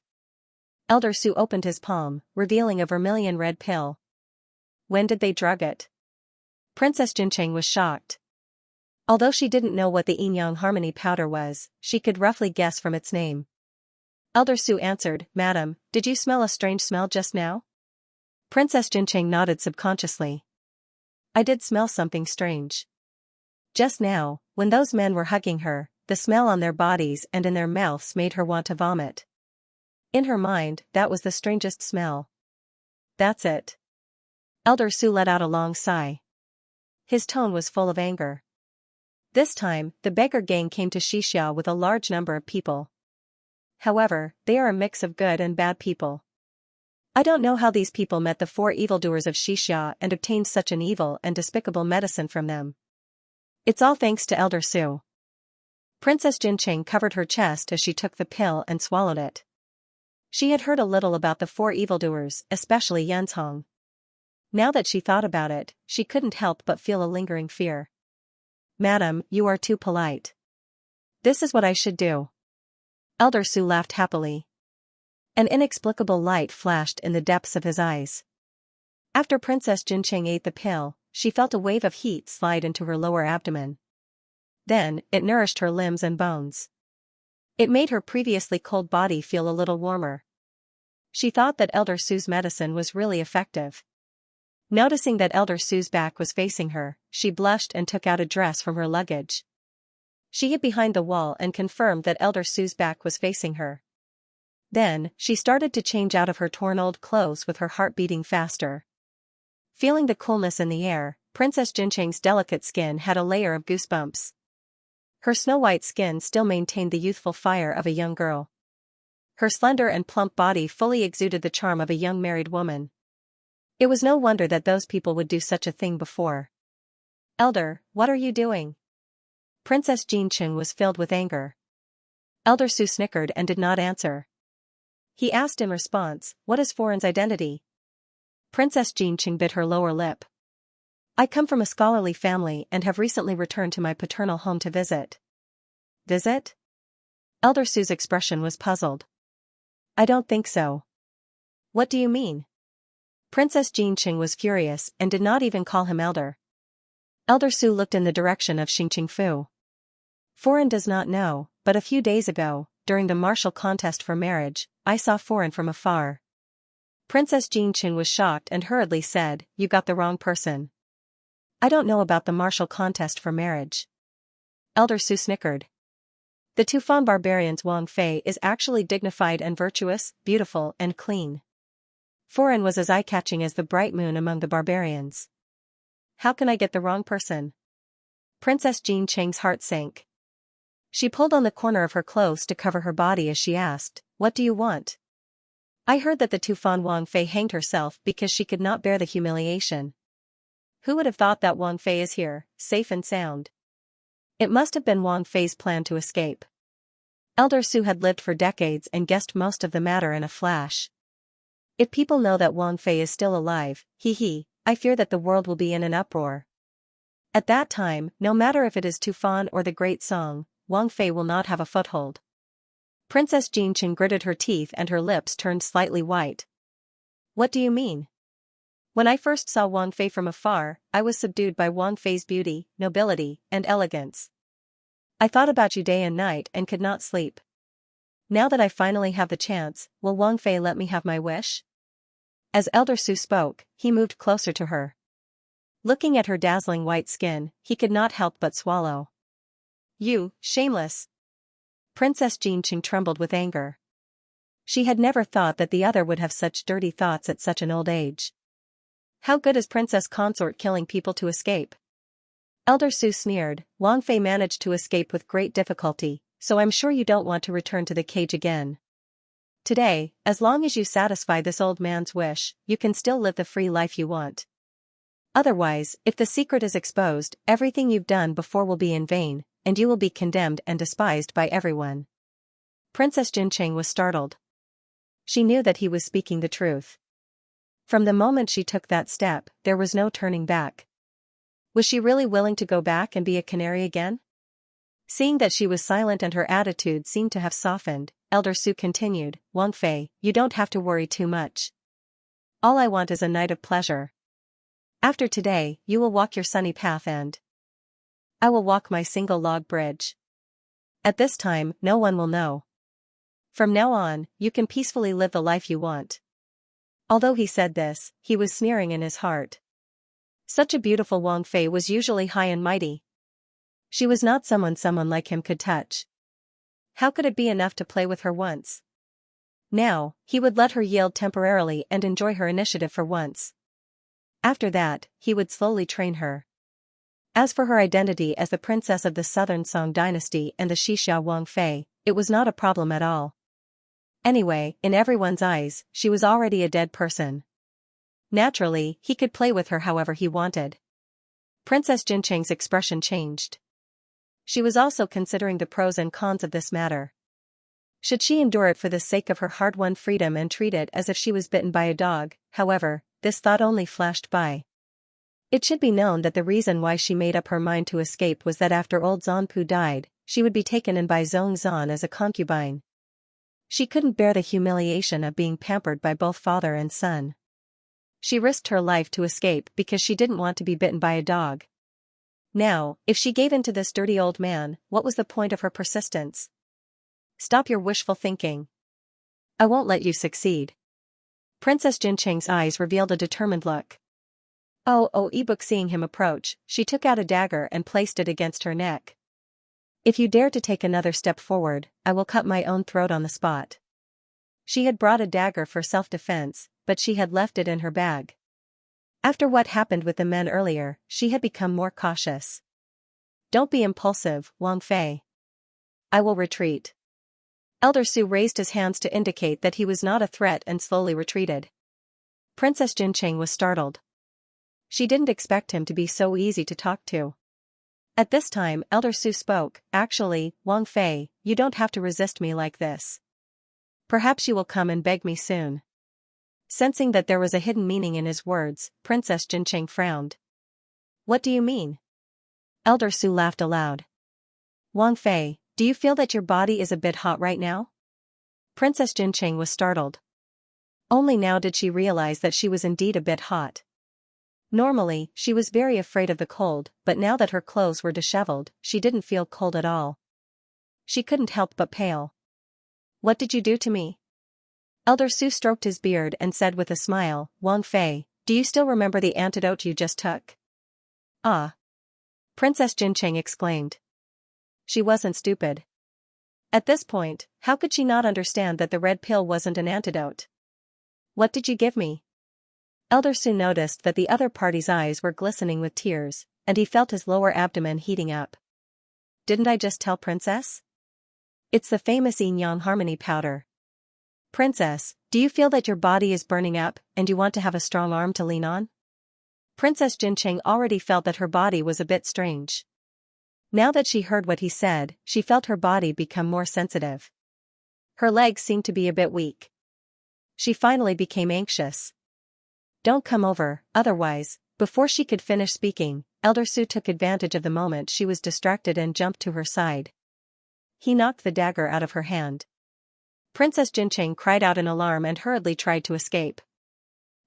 Elder Su opened his palm, revealing a vermilion red pill. When did they drug it? Princess Jincheng was shocked. Although she didn't know what the yin-yang harmony powder was, she could roughly guess from its name. Elder Su answered, Madam, did you smell a strange smell just now? Princess Jincheng nodded subconsciously. I did smell something strange. Just now, when those men were hugging her, the smell on their bodies and in their mouths made her want to vomit. In her mind, that was the strangest smell. That's it. Elder Su let out a long sigh. His tone was full of anger. This time, the beggar gang came to Xianxia with a large number of people. However, they are a mix of good and bad people. I don't know how these people met the 4 evildoers of Xianxia and obtained such an evil and despicable medicine from them. It's all thanks to Elder Su. Princess Jincheng covered her chest as she took the pill and swallowed it. She had heard a little about the 4 evildoers, especially Yanzhong. Now that she thought about it, she couldn't help but feel a lingering fear. Madam, you are too polite. This is what I should do. Elder Su laughed happily. An inexplicable light flashed in the depths of his eyes. After Princess Jincheng ate the pill, she felt a wave of heat slide into her lower abdomen. Then, it nourished her limbs and bones. It made her previously cold body feel a little warmer. She thought that Elder Sue's medicine was really effective. Noticing that Elder Sue's back was facing her, she blushed and took out a dress from her luggage. She hid behind the wall and confirmed that Elder Sue's back was facing her. Then, she started to change out of her torn old clothes with her heart beating faster. Feeling the coolness in the air, Princess Jincheng's delicate skin had a layer of goosebumps. Her snow-white skin still maintained the youthful fire of a young girl. Her slender and plump body fully exuded the charm of a young married woman. It was no wonder that those people would do such a thing before. "Elder, what are you doing?" Princess Jincheng was filled with anger. Elder Su snickered and did not answer. He asked in response, "What is Foreign's identity?" Princess Jincheng bit her lower lip. "I come from a scholarly family and have recently returned to my paternal home to visit." "Visit?" Elder Sue's expression was puzzled. "I don't think so." "What do you mean?" Princess Jincheng was furious and did not even call him elder. Elder Su looked in the direction of Xingqingfu. "Foreign does not know, but a few days ago, during the martial contest for marriage, I saw Foreign from afar." Princess Jincheng was shocked and hurriedly said, "You got the wrong person." "I don't know about the martial contest for marriage." Elder Su snickered. "The Tufan barbarian's Wang Fei is actually dignified and virtuous, beautiful and clean. Foreign was as eye-catching as the bright moon among the barbarians." "How can I get the wrong person?" Princess Jincheng's heart sank. She pulled on the corner of her clothes to cover her body as she asked, "What do you want?" "I heard that the Tufan Wang Fei hanged herself because she could not bear the humiliation." "Who would have thought that Wang Fei is here, safe and sound?" It must have been Wang Fei's plan to escape. Elder Su had lived for decades and guessed most of the matter in a flash. "If people know that Wang Fei is still alive, I fear that the world will be in an uproar. At that time, no matter if it is Tufan or the Great Song, Wang Fei will not have a foothold." Princess Jincheng gritted her teeth and her lips turned slightly white. "What do you mean?" "When I first saw Wang Fei from afar, I was subdued by Wang Fei's beauty, nobility, and elegance. I thought about you day and night and could not sleep. Now that I finally have the chance, will Wang Fei let me have my wish?" As Elder Su spoke, he moved closer to her. Looking at her dazzling white skin, he could not help but swallow. "You, shameless!" Princess Jincheng trembled with anger. She had never thought that the other would have such dirty thoughts at such an old age. "How good is Princess Consort killing people to escape?" Elder Su sneered, "Wang Fei managed to escape with great difficulty, so I'm sure you don't want to return to the cage again. Today, as long as you satisfy this old man's wish, you can still live the free life you want. Otherwise, if the secret is exposed, everything you've done before will be in vain, and you will be condemned and despised by everyone." Princess Jincheng was startled. She knew that he was speaking the truth. From the moment she took that step, there was no turning back. Was she really willing to go back and be a canary again? Seeing that she was silent and her attitude seemed to have softened, Elder Su continued, "Wang Fei, you don't have to worry too much. All I want is a night of pleasure. After today, you will walk your sunny path and I will walk my single log bridge. At this time, no one will know. From now on, you can peacefully live the life you want." Although he said this, he was sneering in his heart. Such a beautiful Wang Fei was usually high and mighty. She was not someone like him could touch. How could it be enough to play with her once? Now, he would let her yield temporarily and enjoy her initiative for once. After that, he would slowly train her. As for her identity as the princess of the Southern Song dynasty and the Xixia Wang Fei, it was not a problem at all. Anyway, in everyone's eyes, she was already a dead person. Naturally, he could play with her however he wanted. Princess Jincheng's expression changed. She was also considering the pros and cons of this matter. Should she endure it for the sake of her hard-won freedom and treat it as if she was bitten by a dog? However, this thought only flashed by. It should be known that the reason why she made up her mind to escape was that after old Zanpu died, she would be taken in by Zhong Zan as a concubine. She couldn't bear the humiliation of being pampered by both father and son. She risked her life to escape because she didn't want to be bitten by a dog. Now, if she gave in to this dirty old man, what was the point of her persistence? Stop your wishful thinking. I won't let you succeed. Princess Jincheng's eyes revealed a determined look. Audiobook, seeing him approach, she took out a dagger and placed it against her neck. If you dare to take another step forward, I will cut my own throat on the spot. She had brought a dagger for self-defense, but she had left it in her bag. After what happened with the men earlier, she had become more cautious. Don't be impulsive, Wang Fei. I will retreat. Elder Su raised his hands to indicate that he was not a threat and slowly retreated. Princess Jincheng was startled. She didn't expect him to be so easy to talk to. At this time, Elder Su spoke. Actually, Wang Fei, you don't have to resist me like this. Perhaps you will come and beg me soon. Sensing that there was a hidden meaning in his words, Princess Jincheng frowned. What do you mean? Elder Su laughed aloud. Wang Fei, do you feel that your body is a bit hot right now? Princess Jincheng was startled. Only now did she realize that she was indeed a bit hot. Normally, she was very afraid of the cold, but now that her clothes were disheveled, she didn't feel cold at all. She couldn't help but pale. What did you do to me? Elder Su stroked his beard and said with a smile, Wang Fei, do you still remember the antidote you just took? Ah! Princess Jincheng exclaimed. She wasn't stupid. At this point, how could she not understand that the red pill wasn't an antidote? What did you give me? Elder Su noticed that the other party's eyes were glistening with tears, and he felt his lower abdomen heating up. Didn't I just tell Princess? It's the famous Yin Yang Harmony powder. Princess, do you feel that your body is burning up, and you want to have a strong arm to lean on? Princess Jincheng already felt that her body was a bit strange. Now that she heard what he said, she felt her body become more sensitive. Her legs seemed to be a bit weak. She finally became anxious. Don't come over, otherwise. Before she could finish speaking, Elder Su took advantage of the moment she was distracted and jumped to her side. He knocked the dagger out of her hand. Princess Jincheng cried out in alarm and hurriedly tried to escape.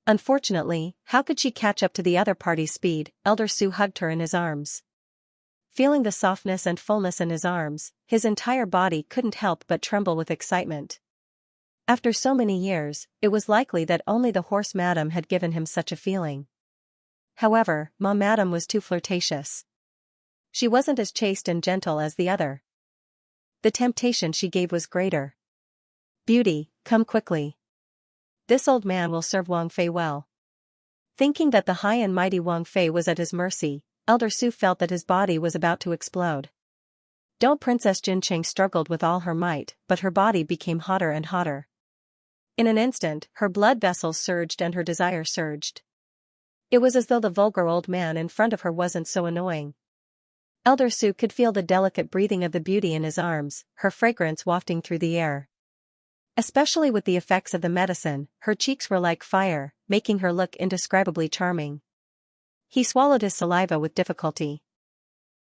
Unfortunately, how could she catch up to the other party's speed? Elder Su hugged her in his arms. Feeling the softness and fullness in his arms, his entire body couldn't help but tremble with excitement. After so many years, it was likely that only the horse madam had given him such a feeling. However, Ma Madam was too flirtatious. She wasn't as chaste and gentle as the other. The temptation she gave was greater. Beauty, come quickly. This old man will serve Wang Fei well. Thinking that the high and mighty Wang Fei was at his mercy, Elder Su felt that his body was about to explode. Don't! Princess Jincheng struggled with all her might, but her body became hotter and hotter. In an instant, her blood vessels surged and her desire surged. It was as though the vulgar old man in front of her wasn't so annoying. Elder Su could feel the delicate breathing of the beauty in his arms, her fragrance wafting through the air. Especially with the effects of the medicine, her cheeks were like fire, making her look indescribably charming. He swallowed his saliva with difficulty.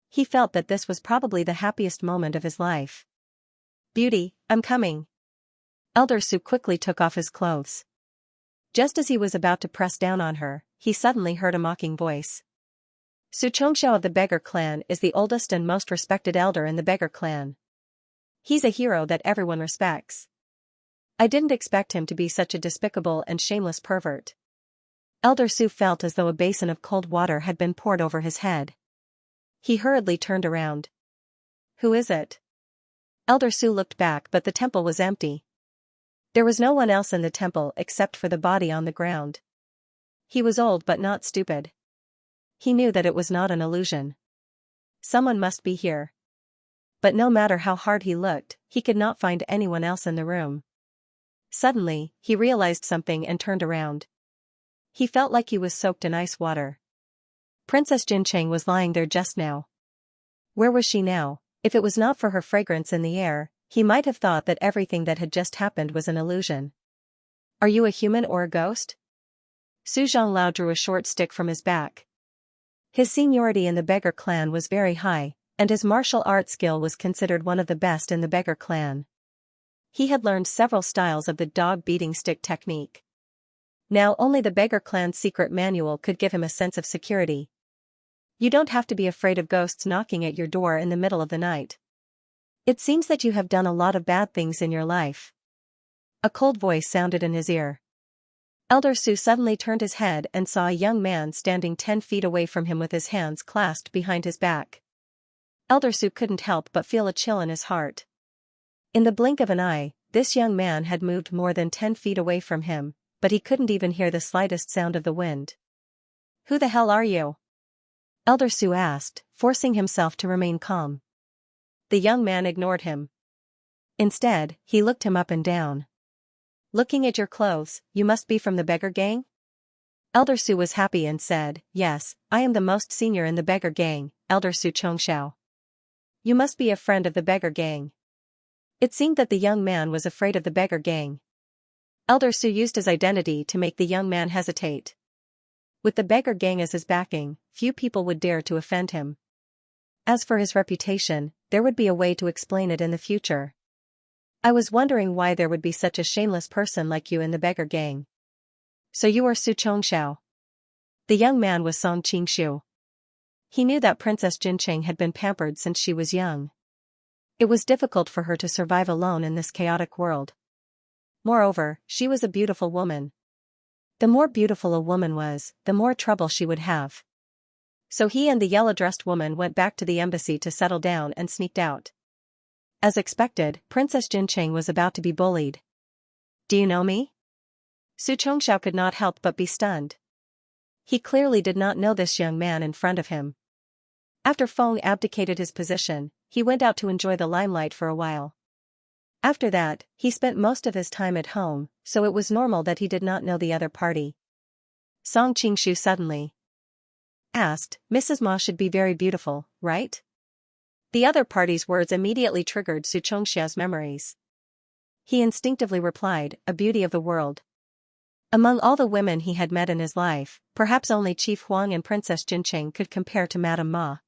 He felt that this was probably the happiest moment of his life. Beauty, I'm coming. Elder Su quickly took off his clothes. Just as he was about to press down on her, he suddenly heard a mocking voice. Su Chongxiao of the beggar clan is the oldest and most respected elder in the beggar clan. He's a hero that everyone respects. I didn't expect him to be such a despicable and shameless pervert. Elder Su felt as though a basin of cold water had been poured over his head. He hurriedly turned around. Who is it? Elder Su looked back, but the temple was empty. There was no one else in the temple except for the body on the ground. He was old but not stupid. He knew that it was not an illusion. Someone must be here. But no matter how hard he looked, he could not find anyone else in the room. Suddenly, he realized something and turned around. He felt like he was soaked in ice water. Princess Jincheng was lying there just now. Where was she now? If it was not for her fragrance in the air, he might have thought that everything that had just happened was an illusion. Are you a human or a ghost? Su Zhanglao drew a short stick from his back. His seniority in the beggar clan was very high, and his martial arts skill was considered one of the best in the beggar clan. He had learned several styles of the dog-beating stick technique. Now only the beggar clan's secret manual could give him a sense of security. You don't have to be afraid of ghosts knocking at your door in the middle of the night. It seems that you have done a lot of bad things in your life. A cold voice sounded in his ear. Elder Su suddenly turned his head and saw a young man standing 10 feet away from him with his hands clasped behind his back. Elder Su couldn't help but feel a chill in his heart. In the blink of an eye, this young man had moved more than 10 feet away from him, but he couldn't even hear the slightest sound of the wind. "Who the hell are you?" Elder Su asked, forcing himself to remain calm. The young man ignored him. Instead, he looked him up and down. "Looking at your clothes, you must be from the beggar gang?" Elder Su was happy and said, "Yes, I am the most senior in the beggar gang, Elder Su Chongxiao." "You must be a friend of the beggar gang." It seemed that the young man was afraid of the beggar gang. Elder Su used his identity to make the young man hesitate. With the beggar gang as his backing, few people would dare to offend him. As for his reputation, there would be a way to explain it in the future. "I was wondering why there would be such a shameless person like you in the beggar gang." "So you are Su Chongxiao." The young man was Song Qingshu. He knew that Princess Jincheng had been pampered since she was young. It was difficult for her to survive alone in this chaotic world. Moreover, she was a beautiful woman. The more beautiful a woman was, the more trouble she would have. So he and the yellow-dressed woman went back to the embassy to settle down and sneaked out. As expected, Princess Jincheng was about to be bullied. "Do you know me?" Su Chongxiao could not help but be stunned. He clearly did not know this young man in front of him. After Feng abdicated his position, he went out to enjoy the limelight for a while. After that, he spent most of his time at home, so it was normal that he did not know the other party. Song Qingshu suddenly asked, "Mrs. Ma should be very beautiful, right?" The other party's words immediately triggered Su Chongxiao's memories. He instinctively replied, "A beauty of the world." Among all the women he had met in his life, perhaps only Chief Huang and Princess Jincheng could compare to Madame Ma.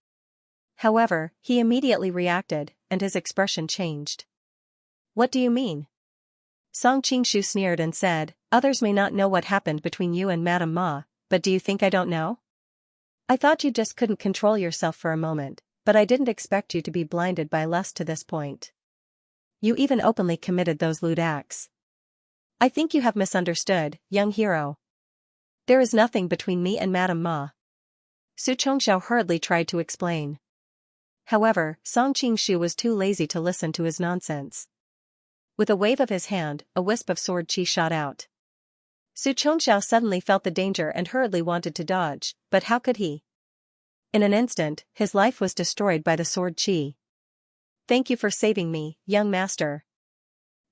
However, he immediately reacted, and his expression changed. "What do you mean?" Song Qingshu sneered and said, "Others may not know what happened between you and Madame Ma, but do you think I don't know? I thought you just couldn't control yourself for a moment, but I didn't expect you to be blinded by lust to this point. You even openly committed those lewd acts. I think you have misunderstood, young hero. There is nothing between me and Madame Ma." Su Chongxiao hurriedly tried to explain. However, Song Qingshu was too lazy to listen to his nonsense. With a wave of his hand, a wisp of sword chi shot out. Su Chongxiao suddenly felt the danger and hurriedly wanted to dodge, but how could he? In an instant, his life was destroyed by the sword chi. "Thank you for saving me, young master."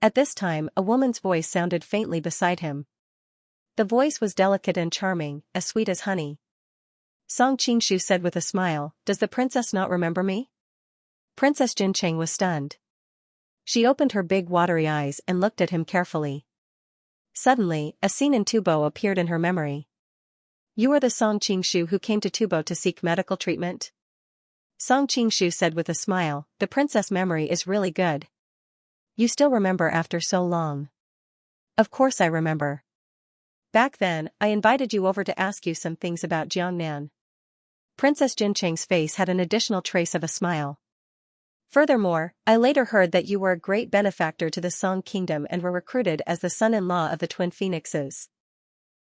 At this time, a woman's voice sounded faintly beside him. The voice was delicate and charming, as sweet as honey. Song Qingshu said with a smile, "Does the princess not remember me?" Princess Jincheng was stunned. She opened her big watery eyes and looked at him carefully. Suddenly, a scene in Tubo appeared in her memory. "You are the Song Qingshu who came to Tubo to seek medical treatment?" Song Qingshu said with a smile, "The princess' memory is really good. You still remember after so long." "Of course I remember. Back then, I invited you over to ask you some things about Jiangnan." Princess Jincheng's face had an additional trace of a smile. "Furthermore, I later heard that you were a great benefactor to the Song Kingdom and were recruited as the son-in-law of the twin phoenixes.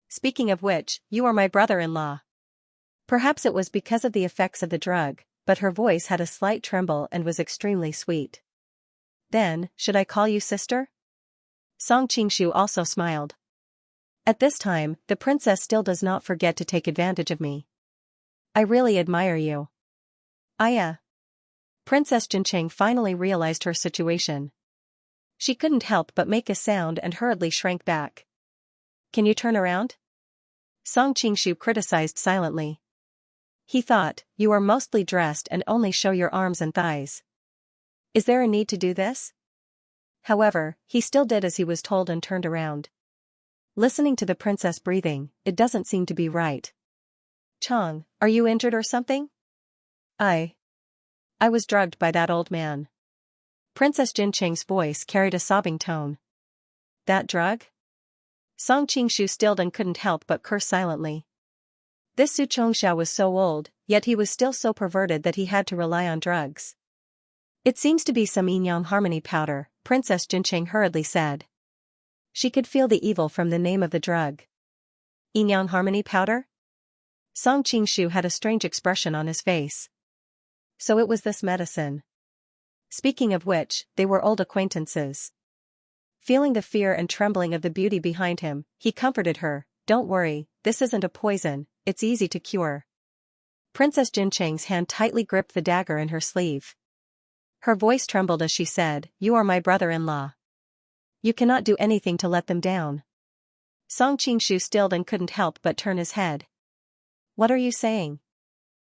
Speaking of which, you are my brother-in-law." Perhaps it was because of the effects of the drug, but her voice had a slight tremble and was extremely sweet. "Then, should I call you sister?" Song Qingshu also smiled. "At this time, the princess still does not forget to take advantage of me. I really admire you." Princess Jincheng finally realized her situation. She couldn't help but make a sound and hurriedly shrank back. "Can you turn around?" Song Qingshu criticized silently. He thought, "You are mostly dressed and only show your arms and thighs. Is there a need to do this?" However, he still did as he was told and turned around. Listening to the princess breathing, it doesn't seem to be right. "Chong, are you injured or something?" I was drugged by that old man." Princess Jincheng's voice carried a sobbing tone. "That drug?" Song Qingshu stilled and couldn't help but curse silently. This Xianxia was so old, yet he was still so perverted that he had to rely on drugs. It seems to be some yin-yang harmony powder, Princess Jincheng hurriedly said. She could feel the evil from the name of the drug. Yin-yang harmony powder? Song Qingshu had a strange expression on his face. So it was this medicine. Speaking of which, they were old acquaintances. Feeling the fear and trembling of the beauty behind him, he comforted her, "Don't worry, this isn't a poison, it's easy to cure." Princess Jincheng's hand tightly gripped the dagger in her sleeve. Her voice trembled as she said, "You are my brother-in-law. You cannot do anything to let them down." Song Qingshu stilled and couldn't help but turn his head. "What are you saying?"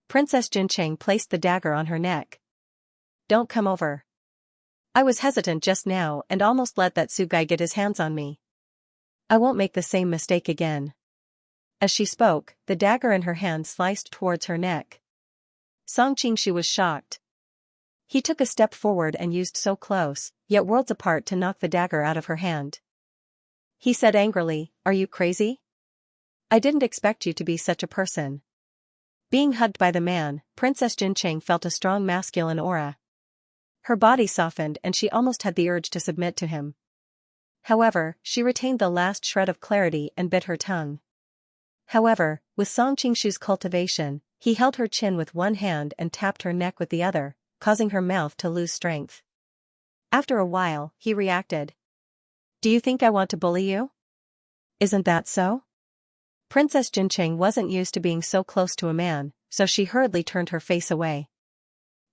Princess Jincheng placed the dagger on her neck. "Don't come over. I was hesitant just now and almost let that Su guy get his hands on me. I won't make the same mistake again." As she spoke, the dagger in her hand sliced towards her neck. Song Qingshu was shocked. He took a step forward and used so close, yet worlds apart to knock the dagger out of her hand. He said angrily, "Are you crazy? I didn't expect you to be such a person." Being hugged by the man, Princess Jincheng felt a strong masculine aura. Her body softened and she almost had the urge to submit to him. However, she retained the last shred of clarity and bit her tongue. However, with Song Qingshu's cultivation, he held her chin with one hand and tapped her neck with the other, causing her mouth to lose strength. After a while, he reacted. "Do you think I want to bully you? Isn't that so?" Princess Jincheng wasn't used to being so close to a man, so she hurriedly turned her face away.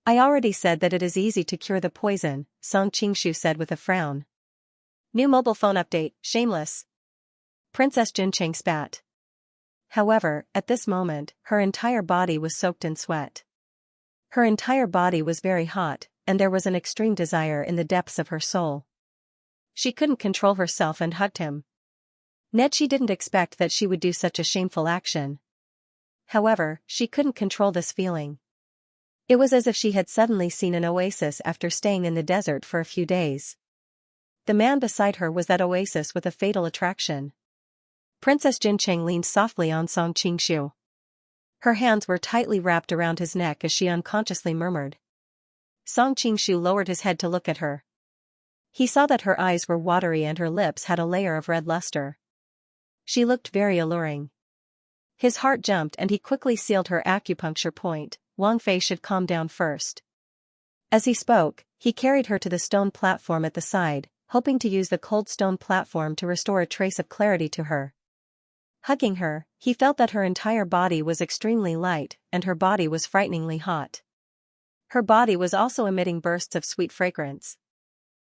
"I already said that it is easy to cure the poison," Song Qingshu said with a frown. New mobile phone update, shameless. Princess Jincheng spat. However, at this moment, her entire body was soaked in sweat. Her entire body was very hot, and there was an extreme desire in the depths of her soul. She couldn't control herself and hugged him. Yet she didn't expect that she would do such a shameful action. However, she couldn't control this feeling. It was as if she had suddenly seen an oasis after staying in the desert for a few days. The man beside her was that oasis with a fatal attraction. Princess Jincheng leaned softly on Song Qingshu. Her hands were tightly wrapped around his neck as she unconsciously murmured. Song Qingshu lowered his head to look at her. He saw that her eyes were watery and her lips had a layer of red luster. She looked very alluring. His heart jumped and he quickly sealed her acupuncture point. Wang Fei should calm down first. As he spoke, he carried her to the stone platform at the side, hoping to use the cold stone platform to restore a trace of clarity to her. Hugging her, he felt that her entire body was extremely light and her body was frighteningly hot. Her body was also emitting bursts of sweet fragrance.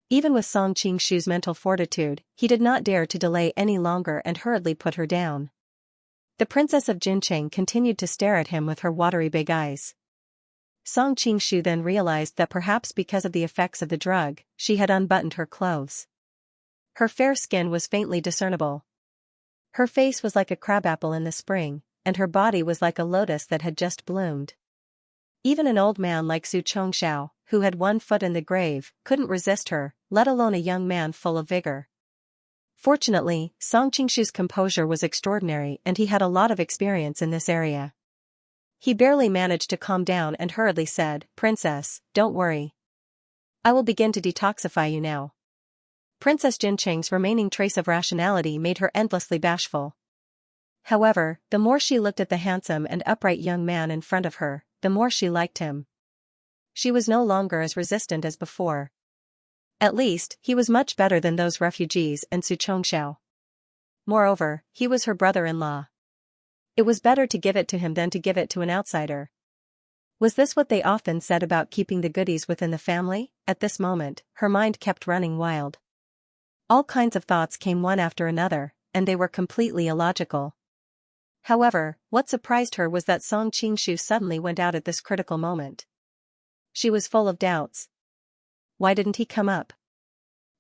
Even with Song Qingshu's mental fortitude, he did not dare to delay any longer and hurriedly put her down. The Princess of Jincheng continued to stare at him with her watery big eyes. Song Qingshu then realized that perhaps because of the effects of the drug, she had unbuttoned her clothes. Her fair skin was faintly discernible. Her face was like a crabapple in the spring, and her body was like a lotus that had just bloomed. Even an old man like Su Chongxiao, who had one foot in the grave, couldn't resist her, let alone a young man full of vigor. Fortunately, Song Qingshu's composure was extraordinary and he had a lot of experience in this area. He barely managed to calm down and hurriedly said, "Princess, don't worry. I will begin to detoxify you now." Princess Jincheng's remaining trace of rationality made her endlessly bashful. However, the more she looked at the handsome and upright young man in front of her, the more she liked him. She was no longer as resistant as before. At least, he was much better than those refugees and Su Chongxiao. Moreover, he was her brother-in-law. It was better to give it to him than to give it to an outsider. Was this what they often said about keeping the goodies within the family? At this moment, her mind kept running wild. All kinds of thoughts came one after another, and they were completely illogical. However, what surprised her was that Song Qingshu suddenly went out at this critical moment. She was full of doubts. Why didn't he come up?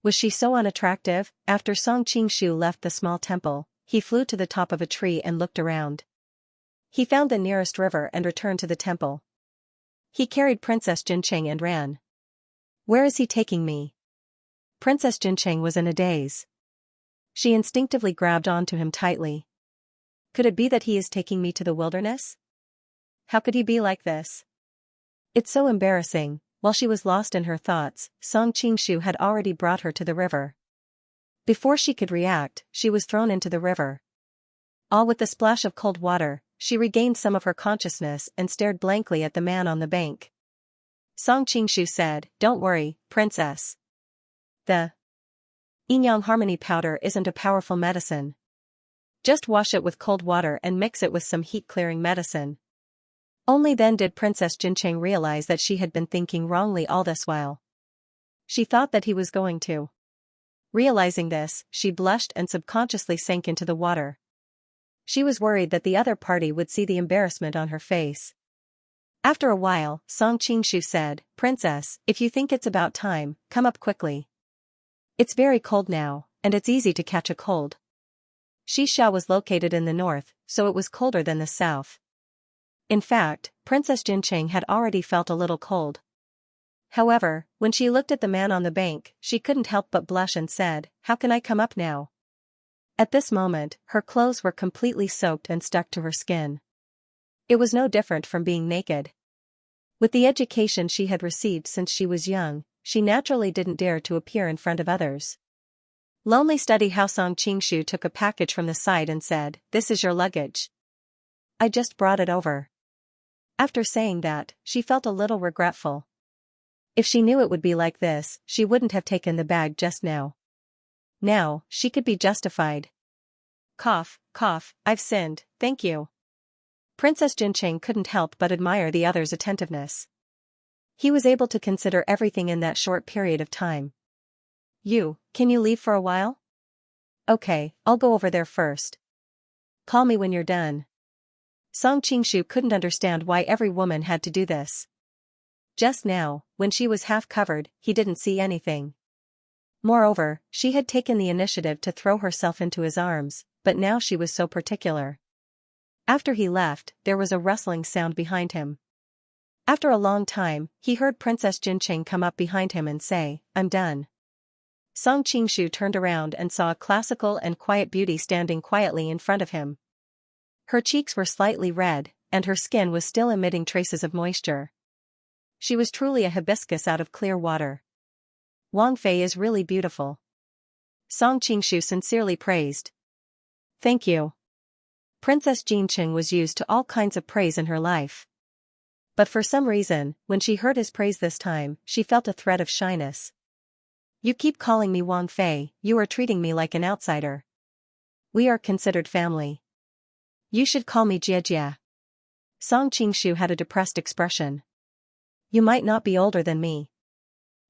Was she so unattractive? After Song Qingshu left the small temple, he flew to the top of a tree and looked around. He found the nearest river and returned to the temple. He carried Princess Jincheng and ran. "Where is he taking me?" Princess Jincheng was in a daze. She instinctively grabbed onto him tightly. Could it be that he is taking me to the wilderness? How could he be like this? It's so embarrassing. While she was lost in her thoughts, Song Qingshu had already brought her to the river. Before she could react, she was thrown into the river. All with the splash of cold water, she regained some of her consciousness and stared blankly at the man on the bank. Song Qingshu said, "Don't worry, princess. The yin-yang harmony powder isn't a powerful medicine. Just wash it with cold water and mix it with some heat-clearing medicine." Only then did Princess Jincheng realize that she had been thinking wrongly all this while. She thought that he was going to. Realizing this, she blushed and subconsciously sank into the water. She was worried that the other party would see the embarrassment on her face. After a while, Song Qingshu said, "Princess, if you think it's about time, come up quickly. It's very cold now, and it's easy to catch a cold." Xianxia was located in the north, so it was colder than the south. In fact, Princess Jincheng had already felt a little cold. However, when she looked at the man on the bank, she couldn't help but blush and said, "How can I come up now?" At this moment, her clothes were completely soaked and stuck to her skin. It was no different from being naked. With the education she had received since she was young, she naturally didn't dare to appear in front of others. Lonely study how Song Qingshu took a package from the side and said, "This is your luggage. I just brought it over." After saying that, she felt a little regretful. If she knew it would be like this, she wouldn't have taken the bag just now. Now, she could be justified. Cough, cough, I've sinned, thank you. Princess Jincheng couldn't help but admire the other's attentiveness. He was able to consider everything in that short period of time. Can you leave for a while? Okay, I'll go over there first. Call me when you're done. Song Qingshu couldn't understand why every woman had to do this. Just now, when she was half covered, he didn't see anything. Moreover, she had taken the initiative to throw herself into his arms, but now she was so particular. After he left, there was a rustling sound behind him. After a long time, he heard Princess Jincheng come up behind him and say, "I'm done." Song Qingshu turned around and saw a classical and quiet beauty standing quietly in front of him. Her cheeks were slightly red, and her skin was still emitting traces of moisture. She was truly a hibiscus out of clear water. "Wang Fei is really beautiful," Song Qingshu sincerely praised. "Thank you." Princess Jincheng was used to all kinds of praise in her life. But for some reason, when she heard his praise this time, she felt a thread of shyness. "You keep calling me Wang Fei, you are treating me like an outsider. We are considered family. You should call me Jie." Song Qingshu had a depressed expression. "You might not be older than me.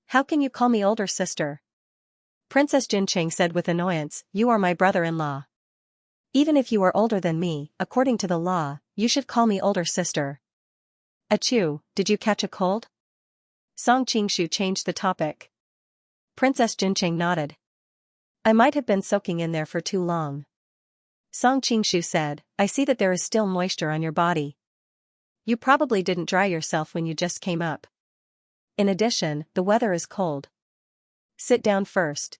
How can you call me older sister?" Princess Jincheng said with annoyance, "You are my brother-in-law. Even if you are older than me, according to the law, you should call me older sister." "Achoo, did you catch a cold?" Song Qingshu changed the topic. Princess Jincheng nodded. "I might have been soaking in there for too long." Song Qingshu said, "I see that there is still moisture on your body. You probably didn't dry yourself when you just came up. In addition, the weather is cold. Sit down first.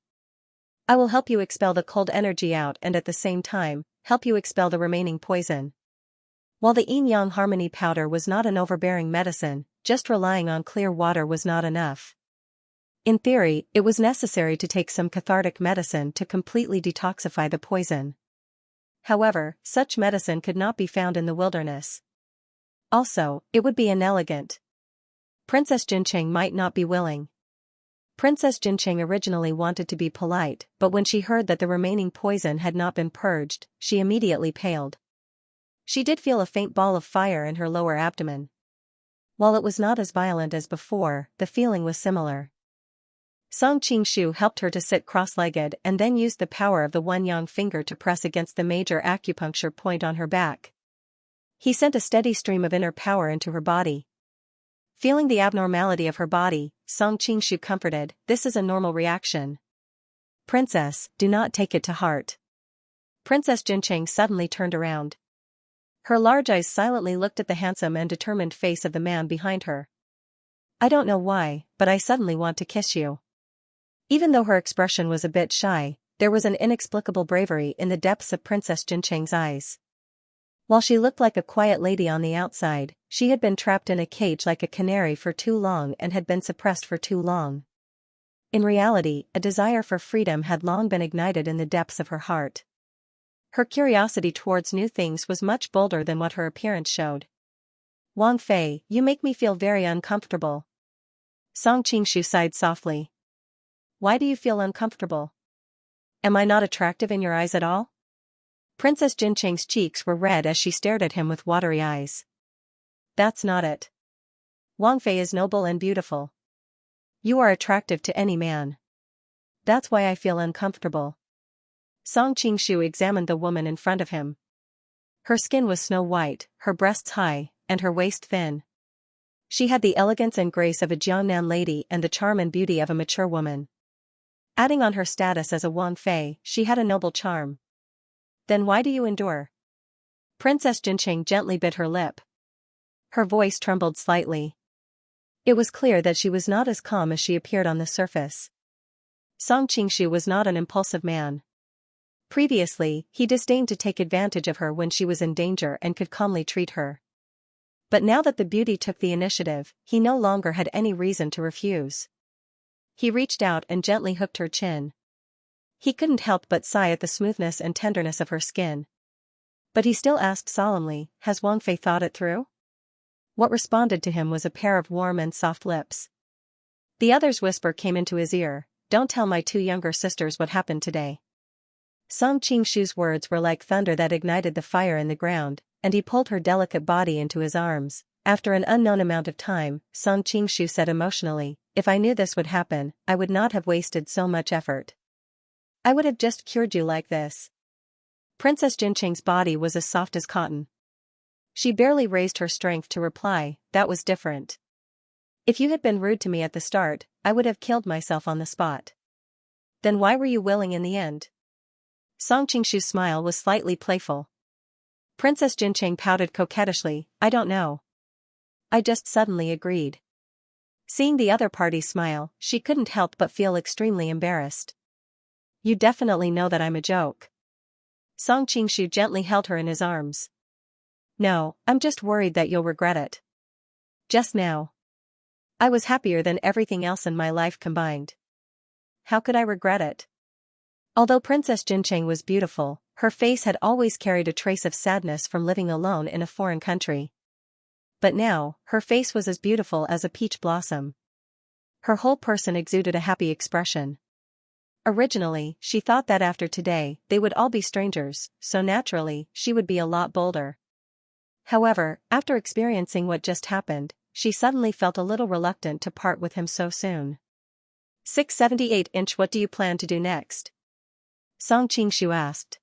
I will help you expel the cold energy out and at the same time, help you expel the remaining poison." While the yin-yang harmony powder was not an overbearing medicine, just relying on clear water was not enough. In theory, it was necessary to take some cathartic medicine to completely detoxify the poison. However, such medicine could not be found in the wilderness. Also, it would be inelegant. Princess Jincheng might not be willing. Princess Jincheng originally wanted to be polite, but when she heard that the remaining poison had not been purged, she immediately paled. She did feel a faint ball of fire in her lower abdomen. While it was not as violent as before, the feeling was similar. Song Qingshu helped her to sit cross-legged and then used the power of the one-yang finger to press against the major acupuncture point on her back. He sent a steady stream of inner power into her body. Feeling the abnormality of her body, Song Qingshu comforted, "This is a normal reaction. Princess, do not take it to heart." Princess Jincheng suddenly turned around. Her large eyes silently looked at the handsome and determined face of the man behind her. "I don't know why, but I suddenly want to kiss you." Even though her expression was a bit shy, There was an inexplicable bravery in the depths of Princess Jincheng's eyes. While she looked like a quiet lady on the outside, she had been trapped in a cage like a canary for too long and had been suppressed for too long. In reality, a desire for freedom had long been ignited in the depths of her heart. Her curiosity towards new things was much bolder than what her appearance showed. Wang Fei, you make me feel very uncomfortable. Song Qingshu sighed softly. Why do you feel uncomfortable? Am I not attractive in your eyes at all? Princess Jincheng's cheeks were red as she stared at him with watery eyes. That's not it. Wang Fei is noble and beautiful. You are attractive to any man. That's why I feel uncomfortable. Song Qingshu examined the woman in front of him. Her skin was snow white, her breasts high, and her waist thin. She had the elegance and grace of a Jiangnan lady and the charm and beauty of a mature woman. Adding on her status as a Wang Fei, she had a noble charm. Then why do you endure? Princess Jincheng gently bit her lip. Her voice trembled slightly. It was clear that she was not as calm as she appeared on the surface. Song Qingshu was not an impulsive man. Previously, he disdained to take advantage of her when she was in danger and could calmly treat her. But now that the beauty took the initiative, he no longer had any reason to refuse. He reached out and gently hooked her chin. He couldn't help but sigh at the smoothness and tenderness of her skin. But he still asked solemnly, has Wang Fei thought it through? What responded to him was a pair of warm and soft lips. The other's whisper came into his ear, don't tell my two younger sisters what happened today. Song Qingshu's words were like thunder that ignited the fire in the ground, and he pulled her delicate body into his arms. After an unknown amount of time, Song Qingshu said emotionally, if I knew this would happen, I would not have wasted so much effort. I would have just cured you like this. Princess Jincheng's body was as soft as cotton. She barely raised her strength to reply, that was different. If you had been rude to me at the start, I would have killed myself on the spot. Then why were you willing in the end? Song Qingshu's smile was slightly playful. Princess Jincheng pouted coquettishly, I don't know. I just suddenly agreed. Seeing the other party smile, she couldn't help but feel extremely embarrassed. You definitely know that I'm a joke. Song Qingshu gently held her in his arms. No, I'm just worried that you'll regret it. Just now. I was happier than everything else in my life combined. How could I regret it? Although Princess Jincheng was beautiful, her face had always carried a trace of sadness from living alone in a foreign country. But now, her face was as beautiful as a peach blossom. Her whole person exuded a happy expression. Originally, she thought that after today, they would all be strangers, so naturally, she would be a lot bolder. However, after experiencing what just happened, she suddenly felt a little reluctant to part with him so soon. 678-inch. What do you plan to do next? Song Qingshu asked.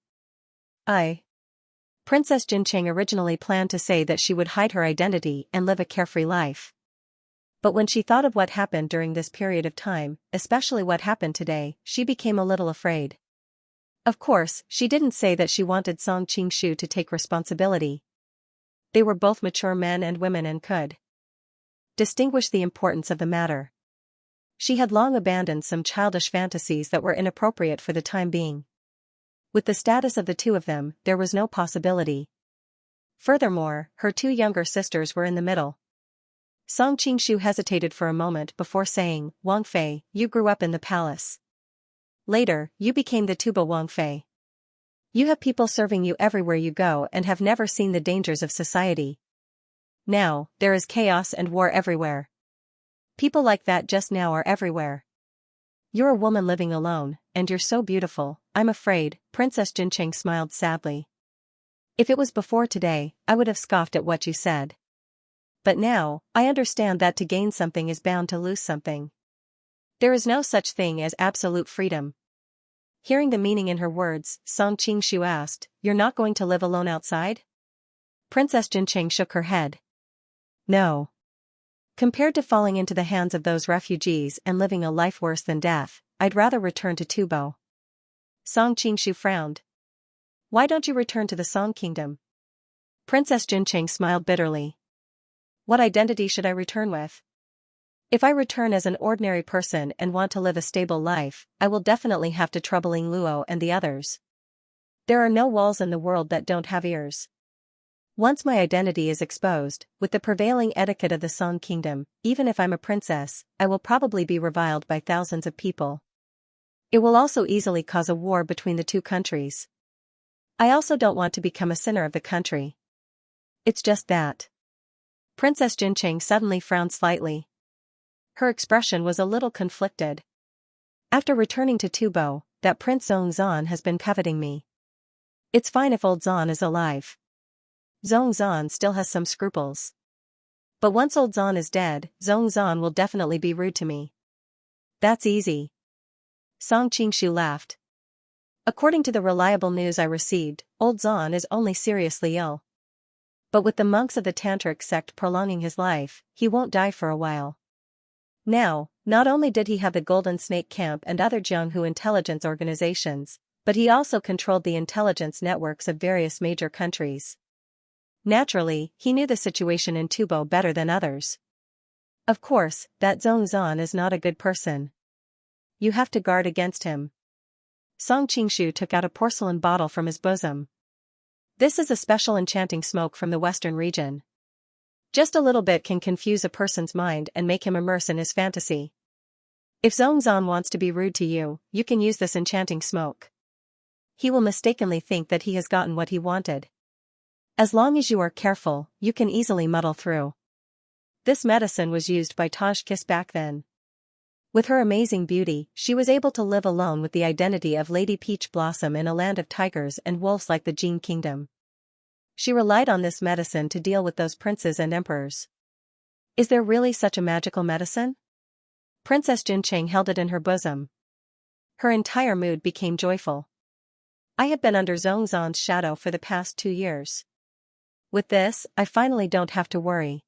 Princess Jincheng originally planned to say that she would hide her identity and live a carefree life. But when she thought of what happened during this period of time, especially what happened today, she became a little afraid. Of course, she didn't say that she wanted Song Qingshu to take responsibility. They were both mature men and women and could distinguish the importance of the matter. She had long abandoned some childish fantasies that were inappropriate for the time being. With the status of the two of them, there was no possibility. Furthermore, her two younger sisters were in the middle. Song Qingshu hesitated for a moment before saying, Wang Fei, you grew up in the palace. Later, you became the Tuba Wang Fei. You have people serving you everywhere you go and have never seen the dangers of society. Now, there is chaos and war everywhere. People like that just now are everywhere. You're a woman living alone, and you're so beautiful, I'm afraid. Princess Jincheng smiled sadly. If it was before today, I would have scoffed at what you said. But now, I understand that to gain something is bound to lose something. There is no such thing as absolute freedom. Hearing the meaning in her words, Song Qingshu asked, you're not going to live alone outside? Princess Jincheng shook her head. No. Compared to falling into the hands of those refugees and living a life worse than death, I'd rather return to Tubo. Song Qingshu frowned. Why don't you return to the Song Kingdom? Princess Jincheng smiled bitterly. What identity should I return with? If I return as an ordinary person and want to live a stable life, I will definitely have to troubling Luo and the others. There are no walls in the world that don't have ears. Once my identity is exposed, with the prevailing etiquette of the Song Kingdom, even if I'm a princess, I will probably be reviled by thousands of people. It will also easily cause a war between the two countries. I also don't want to become a sinner of the country. It's just that. Princess Jincheng suddenly frowned slightly. Her expression was a little conflicted. After returning to Tubo, that Prince Zhongzhan has been coveting me. It's fine if old Zhan is alive. Zhongzhan still has some scruples. But once old Zhan is dead, Zhongzhan will definitely be rude to me. That's easy. Song Qingshu laughed. According to the reliable news I received, old Zhan is only seriously ill. But with the monks of the Tantric sect prolonging his life, he won't die for a while. Now, not only did he have the Golden Snake Camp and other Jianghu intelligence organizations, but he also controlled the intelligence networks of various major countries. Naturally, he knew the situation in Tubo better than others. Of course, that Zhongzhan is not a good person. You have to guard against him. Song Qingshu took out a porcelain bottle from his bosom. This is a special enchanting smoke from the western region. Just a little bit can confuse a person's mind and make him immerse in his fantasy. If Zhongzhan wants to be rude to you, you can use this enchanting smoke. He will mistakenly think that he has gotten what he wanted. As long as you are careful, you can easily muddle through. This medicine was used by Taj Kis back then. With her amazing beauty, she was able to live alone with the identity of Lady Peach Blossom in a land of tigers and wolves like the Jin Kingdom. She relied on this medicine to deal with those princes and emperors. Is there really such a magical medicine? Princess Jincheng held it in her bosom. Her entire mood became joyful. I have been under Zhongzhan's shadow for the past 2 years. With this, I finally don't have to worry.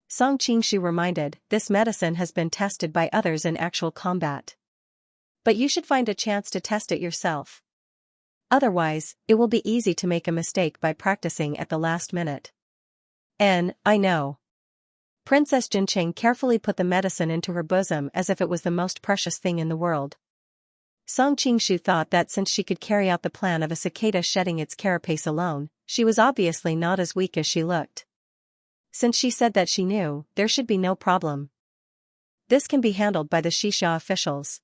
Song Qingshu reminded, this medicine has been tested by others in actual combat. But you should find a chance to test it yourself. Otherwise, it will be easy to make a mistake by practicing at the last minute. I know. Princess Jincheng carefully put the medicine into her bosom as if it was the most precious thing in the world. Song Qingshu thought that since she could carry out the plan of a cicada shedding its carapace alone, she was obviously not as weak as she looked. Since she said that she knew, there should be no problem. This can be handled by the Xianxia officials.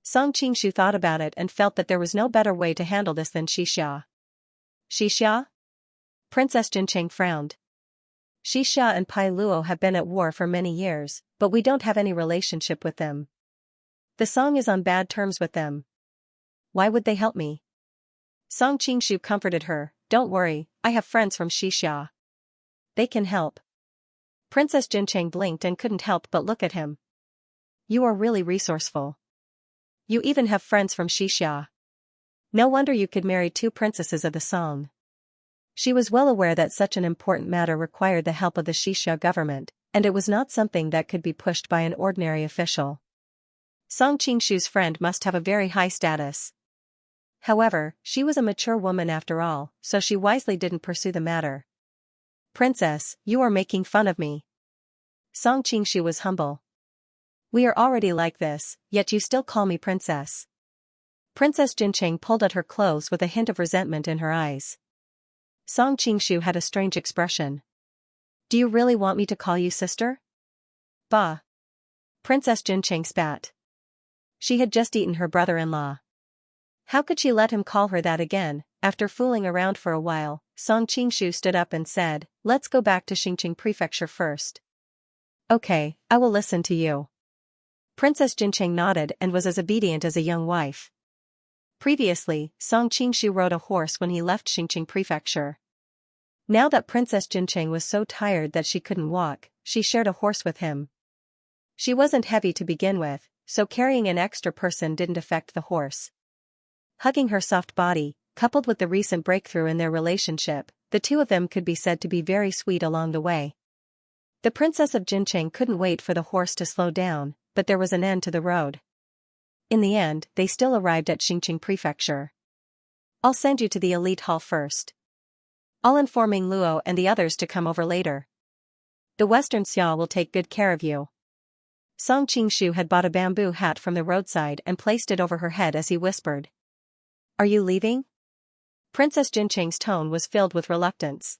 Song Qingshu thought about it and felt that there was no better way to handle this than Xianxia. Xianxia? Princess Jincheng frowned. Xianxia and Pai Luo have been at war for many years, but we don't have any relationship with them. The Song is on bad terms with them. Why would they help me? Song Qingshu comforted her, don't worry, I have friends from Xianxia. They can help. Princess Jincheng blinked and couldn't help but look at him. You are really resourceful. You even have friends from Xianxia. No wonder you could marry 2 princesses of the Song. She was well aware that such an important matter required the help of the Xianxia government, and it was not something that could be pushed by an ordinary official. Song Qingshu's friend must have a very high status. However, she was a mature woman after all, so she wisely didn't pursue the matter. Princess, you are making fun of me. Song Qingshu was humble. We are already like this, yet you still call me princess. Princess Jincheng pulled at her clothes with a hint of resentment in her eyes. Song Qingshu had a strange expression. Do you really want me to call you sister? Bah. Princess Jincheng spat. She had just eaten her brother-in-law. How could she let him call her that again? After fooling around for a while, Song Qingshu stood up and said, let's go back to Xingqing Prefecture first. Okay, I will listen to you. Princess Jincheng nodded and was as obedient as a young wife. Previously, Song Qingshu rode a horse when he left Xingqing Prefecture. Now that Princess Jincheng was so tired that she couldn't walk, she shared a horse with him. She wasn't heavy to begin with, so carrying an extra person didn't affect the horse. Hugging her soft body, coupled with the recent breakthrough in their relationship, the two of them could be said to be very sweet along the way. The Princess of Jincheng couldn't wait for the horse to slow down, but there was an end to the road. In the end, they still arrived at Xingqing Prefecture. I'll send you to the elite hall first. I'll inform Luo and the others to come over later. The Western Xia will take good care of you. Song Qingshu had bought a bamboo hat from the roadside and placed it over her head as he whispered. Are you leaving? Princess Jincheng's tone was filled with reluctance.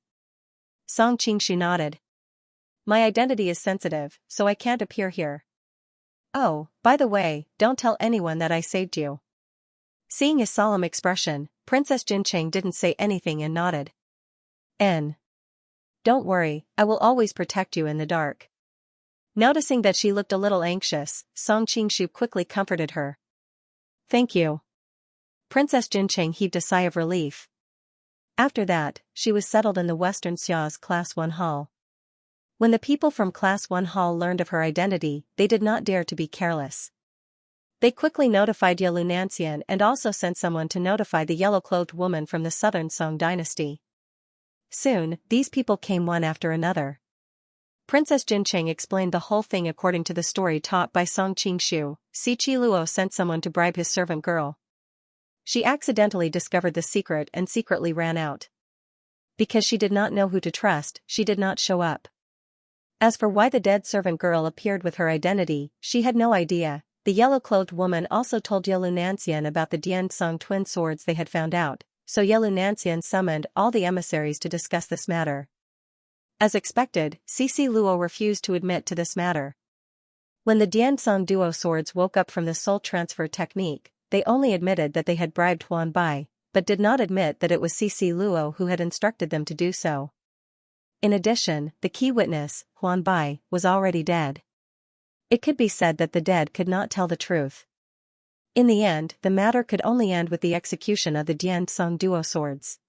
Song Qingshu nodded. My identity is sensitive, so I can't appear here. Oh, by the way, don't tell anyone that I saved you. Seeing his solemn expression, Princess Jincheng didn't say anything and nodded. Don't worry, I will always protect you in the dark. Noticing that she looked a little anxious, Song Qingshu quickly comforted her. Thank you. Princess Jincheng heaved a sigh of relief. After that, she was settled in the Western Xia's Class 1 hall. When the people from Class 1 hall learned of her identity, they did not dare to be careless. They quickly notified Xianxia and also sent someone to notify the yellow-clothed woman from the southern Song dynasty. Soon, these people came one after another. Princess Jincheng explained the whole thing according to the story taught by Song Qingshu. Si Luo sent someone to bribe his servant girl. She accidentally discovered the secret and secretly ran out. Because she did not know who to trust, she did not show up. As for why the dead servant girl appeared with her identity, she had no idea. The yellow-clothed woman also told Yelunanxian about the Dian Song twin swords they had found out, so Yelunanxian summoned all the emissaries to discuss this matter. As expected, Cici Luo refused to admit to this matter. When the Dian Song duo swords woke up from the soul transfer technique, they only admitted that they had bribed Huan Bai, but did not admit that it was Cici Luo who had instructed them to do so. In addition, the key witness, Huan Bai, was already dead. It could be said that the dead could not tell the truth. In the end, the matter could only end with the execution of the Dian Song duo swords.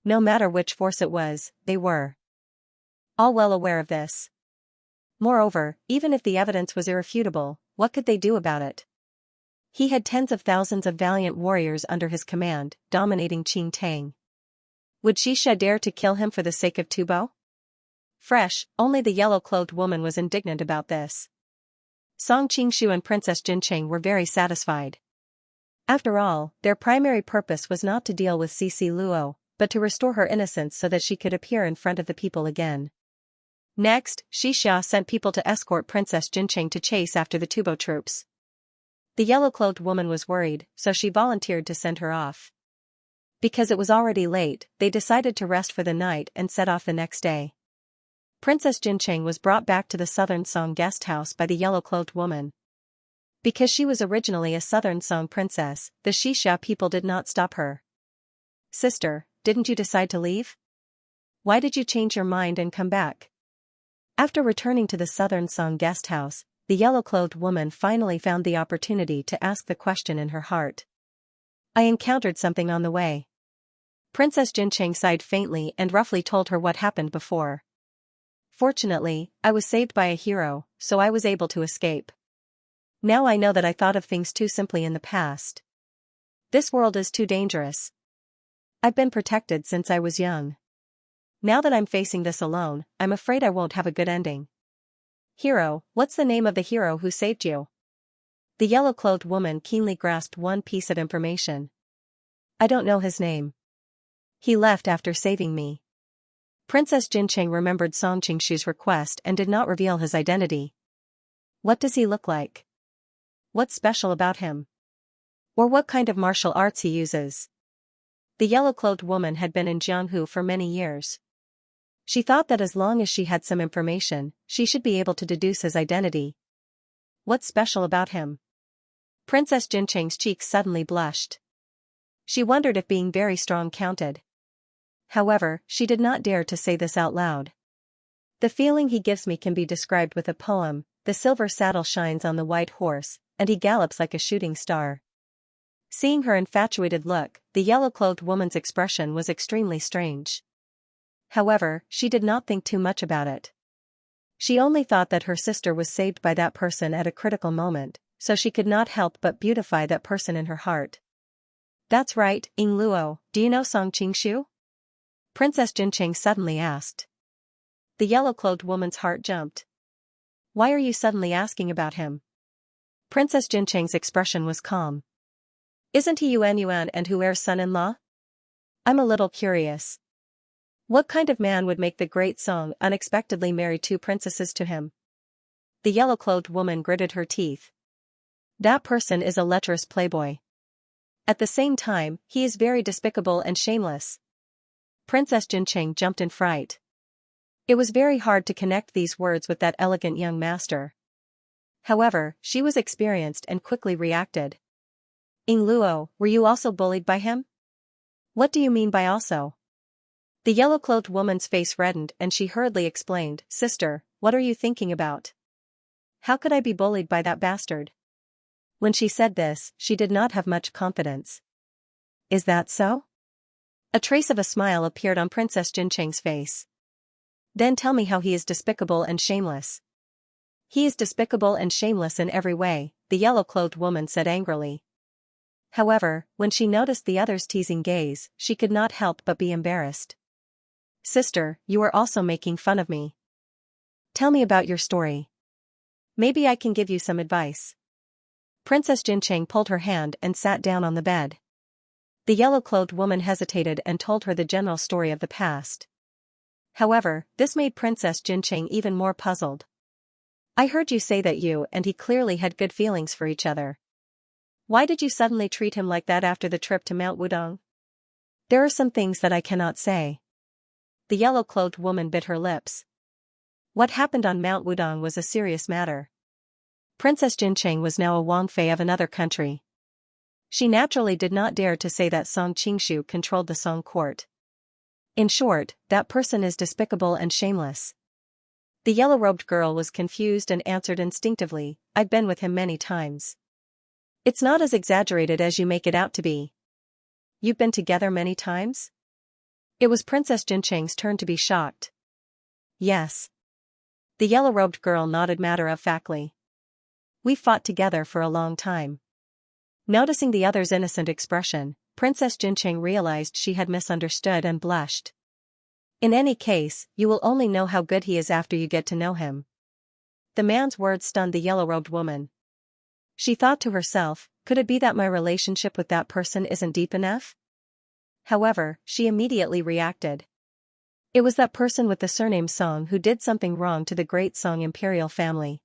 No matter which force it was, they were all well aware of this. Moreover, even if the evidence was irrefutable, what could they do about it? He had tens of thousands of valiant warriors under his command, dominating Qing Tang. Would Xianxia dare to kill him for the sake of Tubo? Fresh, only the yellow-clothed woman was indignant about this. Song Qingshu and Princess Jincheng were very satisfied. After all, their primary purpose was not to deal with Cici Luo, but to restore her innocence so that she could appear in front of the people again. Next, Xianxia sent people to escort Princess Jincheng to chase after the Tubo troops. The yellow-clothed woman was worried, so she volunteered to send her off. Because it was already late, they decided to rest for the night and set off the next day. Princess Jincheng was brought back to the Southern Song guest house by the yellow-clothed woman. Because she was originally a Southern Song princess, the Xianxia people did not stop her. Sister, didn't you decide to leave? Why did you change your mind and come back? After returning to the Southern Song guest house, the yellow-clothed woman finally found the opportunity to ask the question in her heart. I encountered something on the way. Princess Jincheng sighed faintly and roughly told her what happened before. Fortunately, I was saved by a hero, so I was able to escape. Now I know that I thought of things too simply in the past. This world is too dangerous. I've been protected since I was young. Now that I'm facing this alone, I'm afraid I won't have a good ending. Hero, what's the name of the hero who saved you? The yellow-clothed woman keenly grasped one piece of information. I don't know his name. He left after saving me. Princess Jincheng remembered Song Qingshu's request and did not reveal his identity. What does he look like? What's special about him? Or what kind of martial arts he uses? The yellow-clothed woman had been in Jianghu for many years. She thought that as long as she had some information, she should be able to deduce his identity. What's special about him? Princess Jincheng's cheeks suddenly blushed. She wondered if being very strong counted. However, she did not dare to say this out loud. The feeling he gives me can be described with a poem. The silver saddle shines on the white horse, and he gallops like a shooting star. Seeing her infatuated look, the yellow-clothed woman's expression was extremely strange. However, she did not think too much about it. She only thought that her sister was saved by that person at a critical moment, so she could not help but beautify that person in her heart. That's right, Ying Luo, do you know Song Qingshu? Princess Jincheng suddenly asked. The yellow-clothed woman's heart jumped. Why are you suddenly asking about him? Princess Jincheng's expression was calm. Isn't he Yuan and Huer's son-in-law? I'm a little curious. What kind of man would make the great Song unexpectedly marry two princesses to him? The yellow-clothed woman gritted her teeth. That person is a lecherous playboy. At the same time, he is very despicable and shameless. Princess Xianxia jumped in fright. It was very hard to connect these words with that elegant young master. However, she was experienced and quickly reacted. Ying Luo, were you also bullied by him? What do you mean by also? The yellow-clothed woman's face reddened and she hurriedly explained, Sister, what are you thinking about? How could I be bullied by that bastard? When she said this, she did not have much confidence. Is that so? A trace of a smile appeared on Princess Xianxia's face. Then tell me how he is despicable and shameless. He is despicable and shameless in every way, the yellow-clothed woman said angrily. However, when she noticed the other's teasing gaze, she could not help but be embarrassed. Sister, you are also making fun of me. Tell me about your story. Maybe I can give you some advice. Princess Xianxia pulled her hand and sat down on the bed. The yellow-clothed woman hesitated and told her the general story of the past. However, this made Princess Xianxia even more puzzled. I heard you say that you and he clearly had good feelings for each other. Why did you suddenly treat him like that after the trip to Mount Wudong? There are some things that I cannot say. The yellow-clothed woman bit her lips. What happened on Mount Wudong was a serious matter. Princess Xianxia was now a Wangfei of another country. She naturally did not dare to say that Song Qingshu controlled the Song court. In short, that person is despicable and shameless. The yellow-robed girl was confused and answered instinctively, I've been with him many times. It's not as exaggerated as you make it out to be. You've been together many times? It was Princess Xianxia's turn to be shocked. Yes. The yellow-robed girl nodded matter-of-factly. We fought together for a long time. Noticing the other's innocent expression, Princess Xianxia realized she had misunderstood and blushed. In any case, you will only know how good he is after you get to know him. The man's words stunned the yellow-robed woman. She thought to herself, could it be that my relationship with that person isn't deep enough? However, she immediately reacted. It was that person with the surname Song who did something wrong to the great Song imperial family.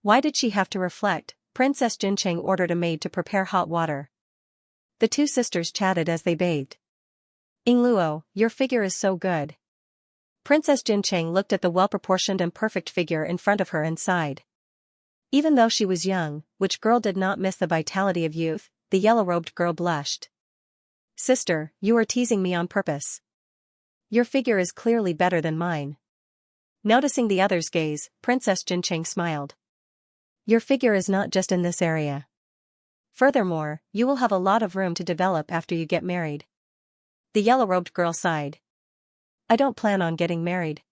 Why did she have to reflect? Princess Xianxia ordered a maid to prepare hot water. The two sisters chatted as they bathed. Ying Luo, your figure is so good. Princess Xianxia looked at the well-proportioned and perfect figure in front of her and sighed. Even though she was young, which girl did not miss the vitality of youth? The yellow-robed girl blushed. Sister, you are teasing me on purpose. Your figure is clearly better than mine. Noticing the other's gaze, Princess Xianxia smiled. Your figure is not just in this area. Furthermore, you will have a lot of room to develop after you get married. The yellow-robed girl sighed. I don't plan on getting married.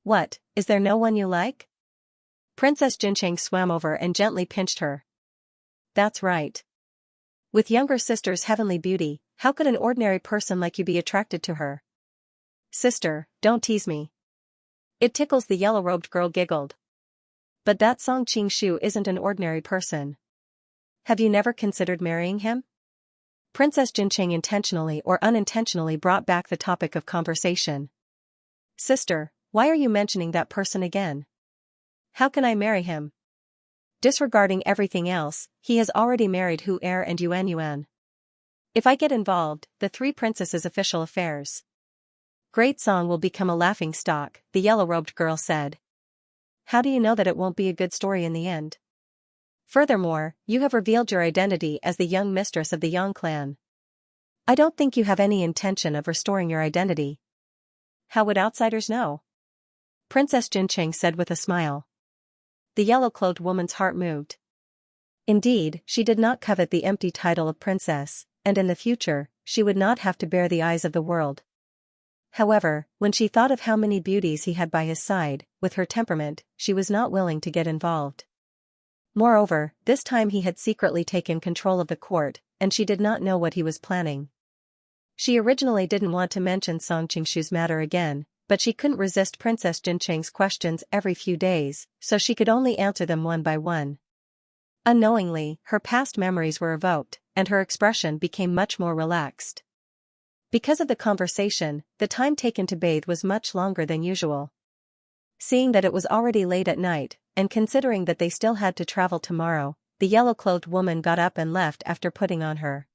What, is there no one you like? Princess Xianxia swam over and gently pinched her. That's right. With younger sister's heavenly beauty, how could an ordinary person like you be attracted to her? Sister, don't tease me. It tickles, the yellow-robed girl giggled. But that Song Qingshu isn't an ordinary person. Have you never considered marrying him? Princess Xianxia intentionally or unintentionally brought back the topic of conversation. Sister, why are you mentioning that person again? How can I marry him? Disregarding everything else, he has already married Hu Er and Yuan Yuan. If I get involved, the three princesses' official affairs. Great Song will become a laughingstock, the yellow-robed girl said. How do you know that it won't be a good story in the end? Furthermore, you have revealed your identity as the young mistress of the Yang clan. I don't think you have any intention of restoring your identity. How would outsiders know? Princess Xianxia said with a smile. The yellow-clothed woman's heart moved. Indeed, she did not covet the empty title of princess, and in the future, she would not have to bear the eyes of the world. However, when she thought of how many beauties he had by his side, with her temperament, she was not willing to get involved. Moreover, this time he had secretly taken control of the court, and she did not know what he was planning. She originally didn't want to mention Song Qingshu's matter again, but she couldn't resist Princess Xianxia's questions every few days, so she could only answer them one by one. Unknowingly, her past memories were evoked, and her expression became much more relaxed. Because of the conversation, the time taken to bathe was much longer than usual. Seeing that it was already late at night, and considering that they still had to travel tomorrow, the yellow-clothed woman got up and left after putting on her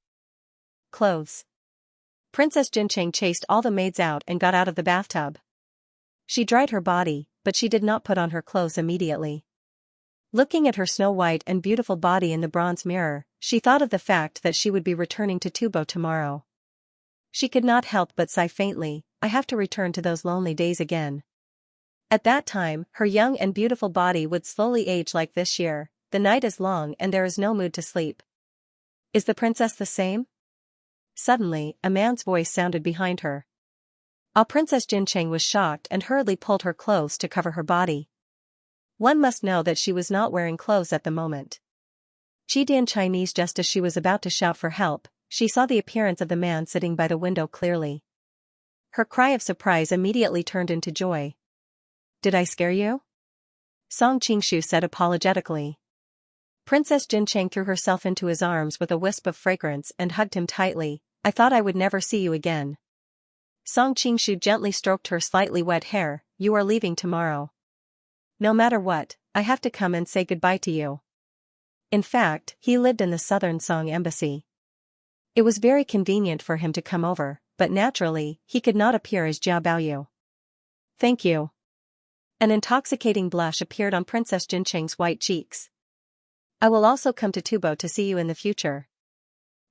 clothes. Princess Jincheng chased all the maids out and got out of the bathtub. She dried her body, but she did not put on her clothes immediately. Looking at her snow-white and beautiful body in the bronze mirror, she thought of the fact that she would be returning to Tubo tomorrow. She could not help but sigh faintly, I have to return to those lonely days again. At that time, her young and beautiful body would slowly age like this year, the night is long and there is no mood to sleep. Is the princess the same? Suddenly, a man's voice sounded behind her. Princess Jincheng was shocked and hurriedly pulled her clothes to cover her body. One must know that she was not wearing clothes at the moment. Jidian Chinese. Just as she was about to shout for help, she saw the appearance of the man sitting by the window clearly. Her cry of surprise immediately turned into joy. Did I scare you? Song Qingshu said apologetically. Princess Jincheng threw herself into his arms with a wisp of fragrance and hugged him tightly. I thought I would never see you again. Song Qingshu gently stroked her slightly wet hair. You are leaving tomorrow. No matter what, I have to come and say goodbye to you. In fact, he lived in the southern Song embassy. It was very convenient for him to come over, but naturally, he could not appear as Jia Baoyu. Thank you. An intoxicating blush appeared on Princess Jincheng's white cheeks. I will also come to Tubo to see you in the future.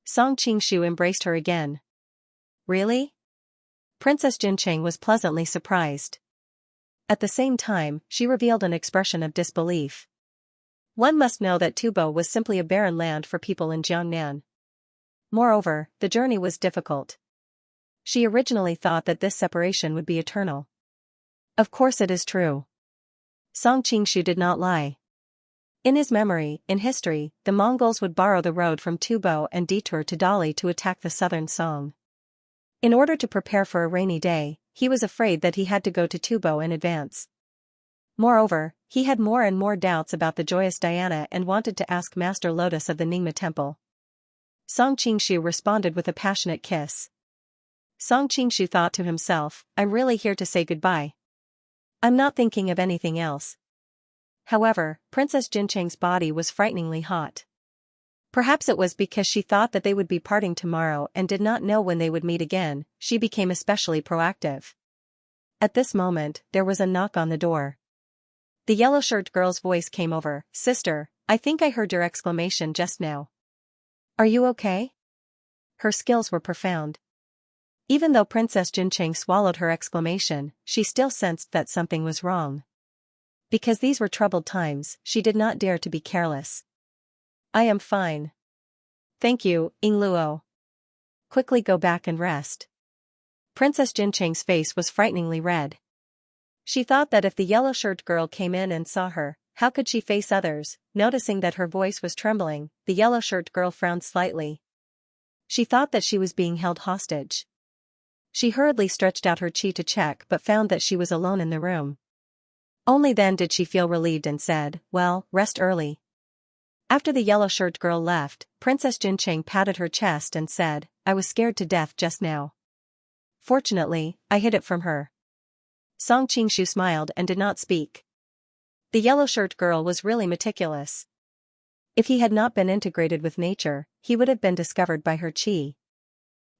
Song Qingshu embraced her again. Really? Princess Jincheng was pleasantly surprised. At the same time, she revealed an expression of disbelief. One must know that Tubo was simply a barren land for people in Jiangnan. Moreover, the journey was difficult. She originally thought that this separation would be eternal. Of course it is true. Song Qingshu did not lie. In his memory, in history, the Mongols would borrow the road from Tubo and detour to Dali to attack the southern Song. In order to prepare for a rainy day, he was afraid that he had to go to Tubo in advance. Moreover, he had more and more doubts about the joyous Diana and wanted to ask Master Lotus of the Ningma temple. Song Qingshu responded with a passionate kiss. Song Qingshu thought to himself, I'm really here to say goodbye. I'm not thinking of anything else. However, Princess Jincheng's body was frighteningly hot. Perhaps it was because she thought that they would be parting tomorrow and did not know when they would meet again, she became especially proactive. At this moment, there was a knock on the door. The yellow-shirted girl's voice came over, Sister, I think I heard your exclamation just now. Are you okay? Her skills were profound. Even though Princess Jincheng swallowed her exclamation, she still sensed that something was wrong. Because these were troubled times, she did not dare to be careless. I am fine. Thank you, Yingluo. Quickly go back and rest. Princess Jincheng's face was frighteningly red. She thought that if the yellow-shirted girl came in and saw her, how could she face others? Noticing that her voice was trembling, the yellow-shirted girl frowned slightly. She thought that she was being held hostage. She hurriedly stretched out her chi to check but found that she was alone in the room. Only then did she feel relieved and said, well, rest early. After the yellow-shirted girl left, Princess Jincheng patted her chest and said, I was scared to death just now. Fortunately, I hid it from her. Song Qingshu smiled and did not speak. The yellow-shirted girl was really meticulous. If he had not been integrated with nature, he would have been discovered by her chi.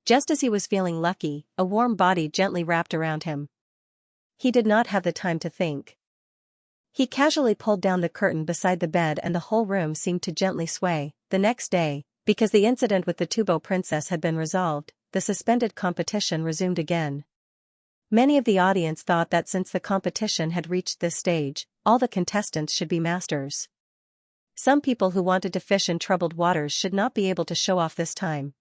Just as he was feeling lucky, a warm body gently wrapped around him. He did not have the time to think. He casually pulled down the curtain beside the bed and the whole room seemed to gently sway. The next day, because the incident with the Tubo princess had been resolved, the suspended competition resumed again. Many of the audience thought that since the competition had reached this stage, all the contestants should be masters. Some people who wanted to fish in troubled waters should not be able to show off this time.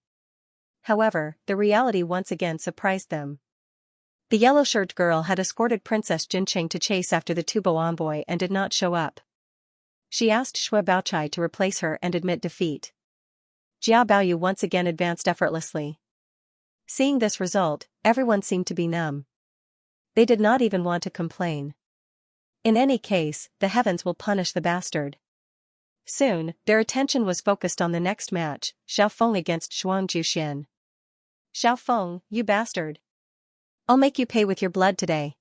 However, the reality once again surprised them. The yellow-shirted girl had escorted Princess Jincheng to chase after the Tubo envoy and did not show up. She asked Shui Baochai to replace her and admit defeat. Jia Baoyu once again advanced effortlessly. Seeing this result, everyone seemed to be numb. They did not even want to complain. In any case, the heavens will punish the bastard. Soon, their attention was focused on the next match, Xiaofeng against Shuang Juxian. Xiaofeng, you bastard. I'll make you pay with your blood today.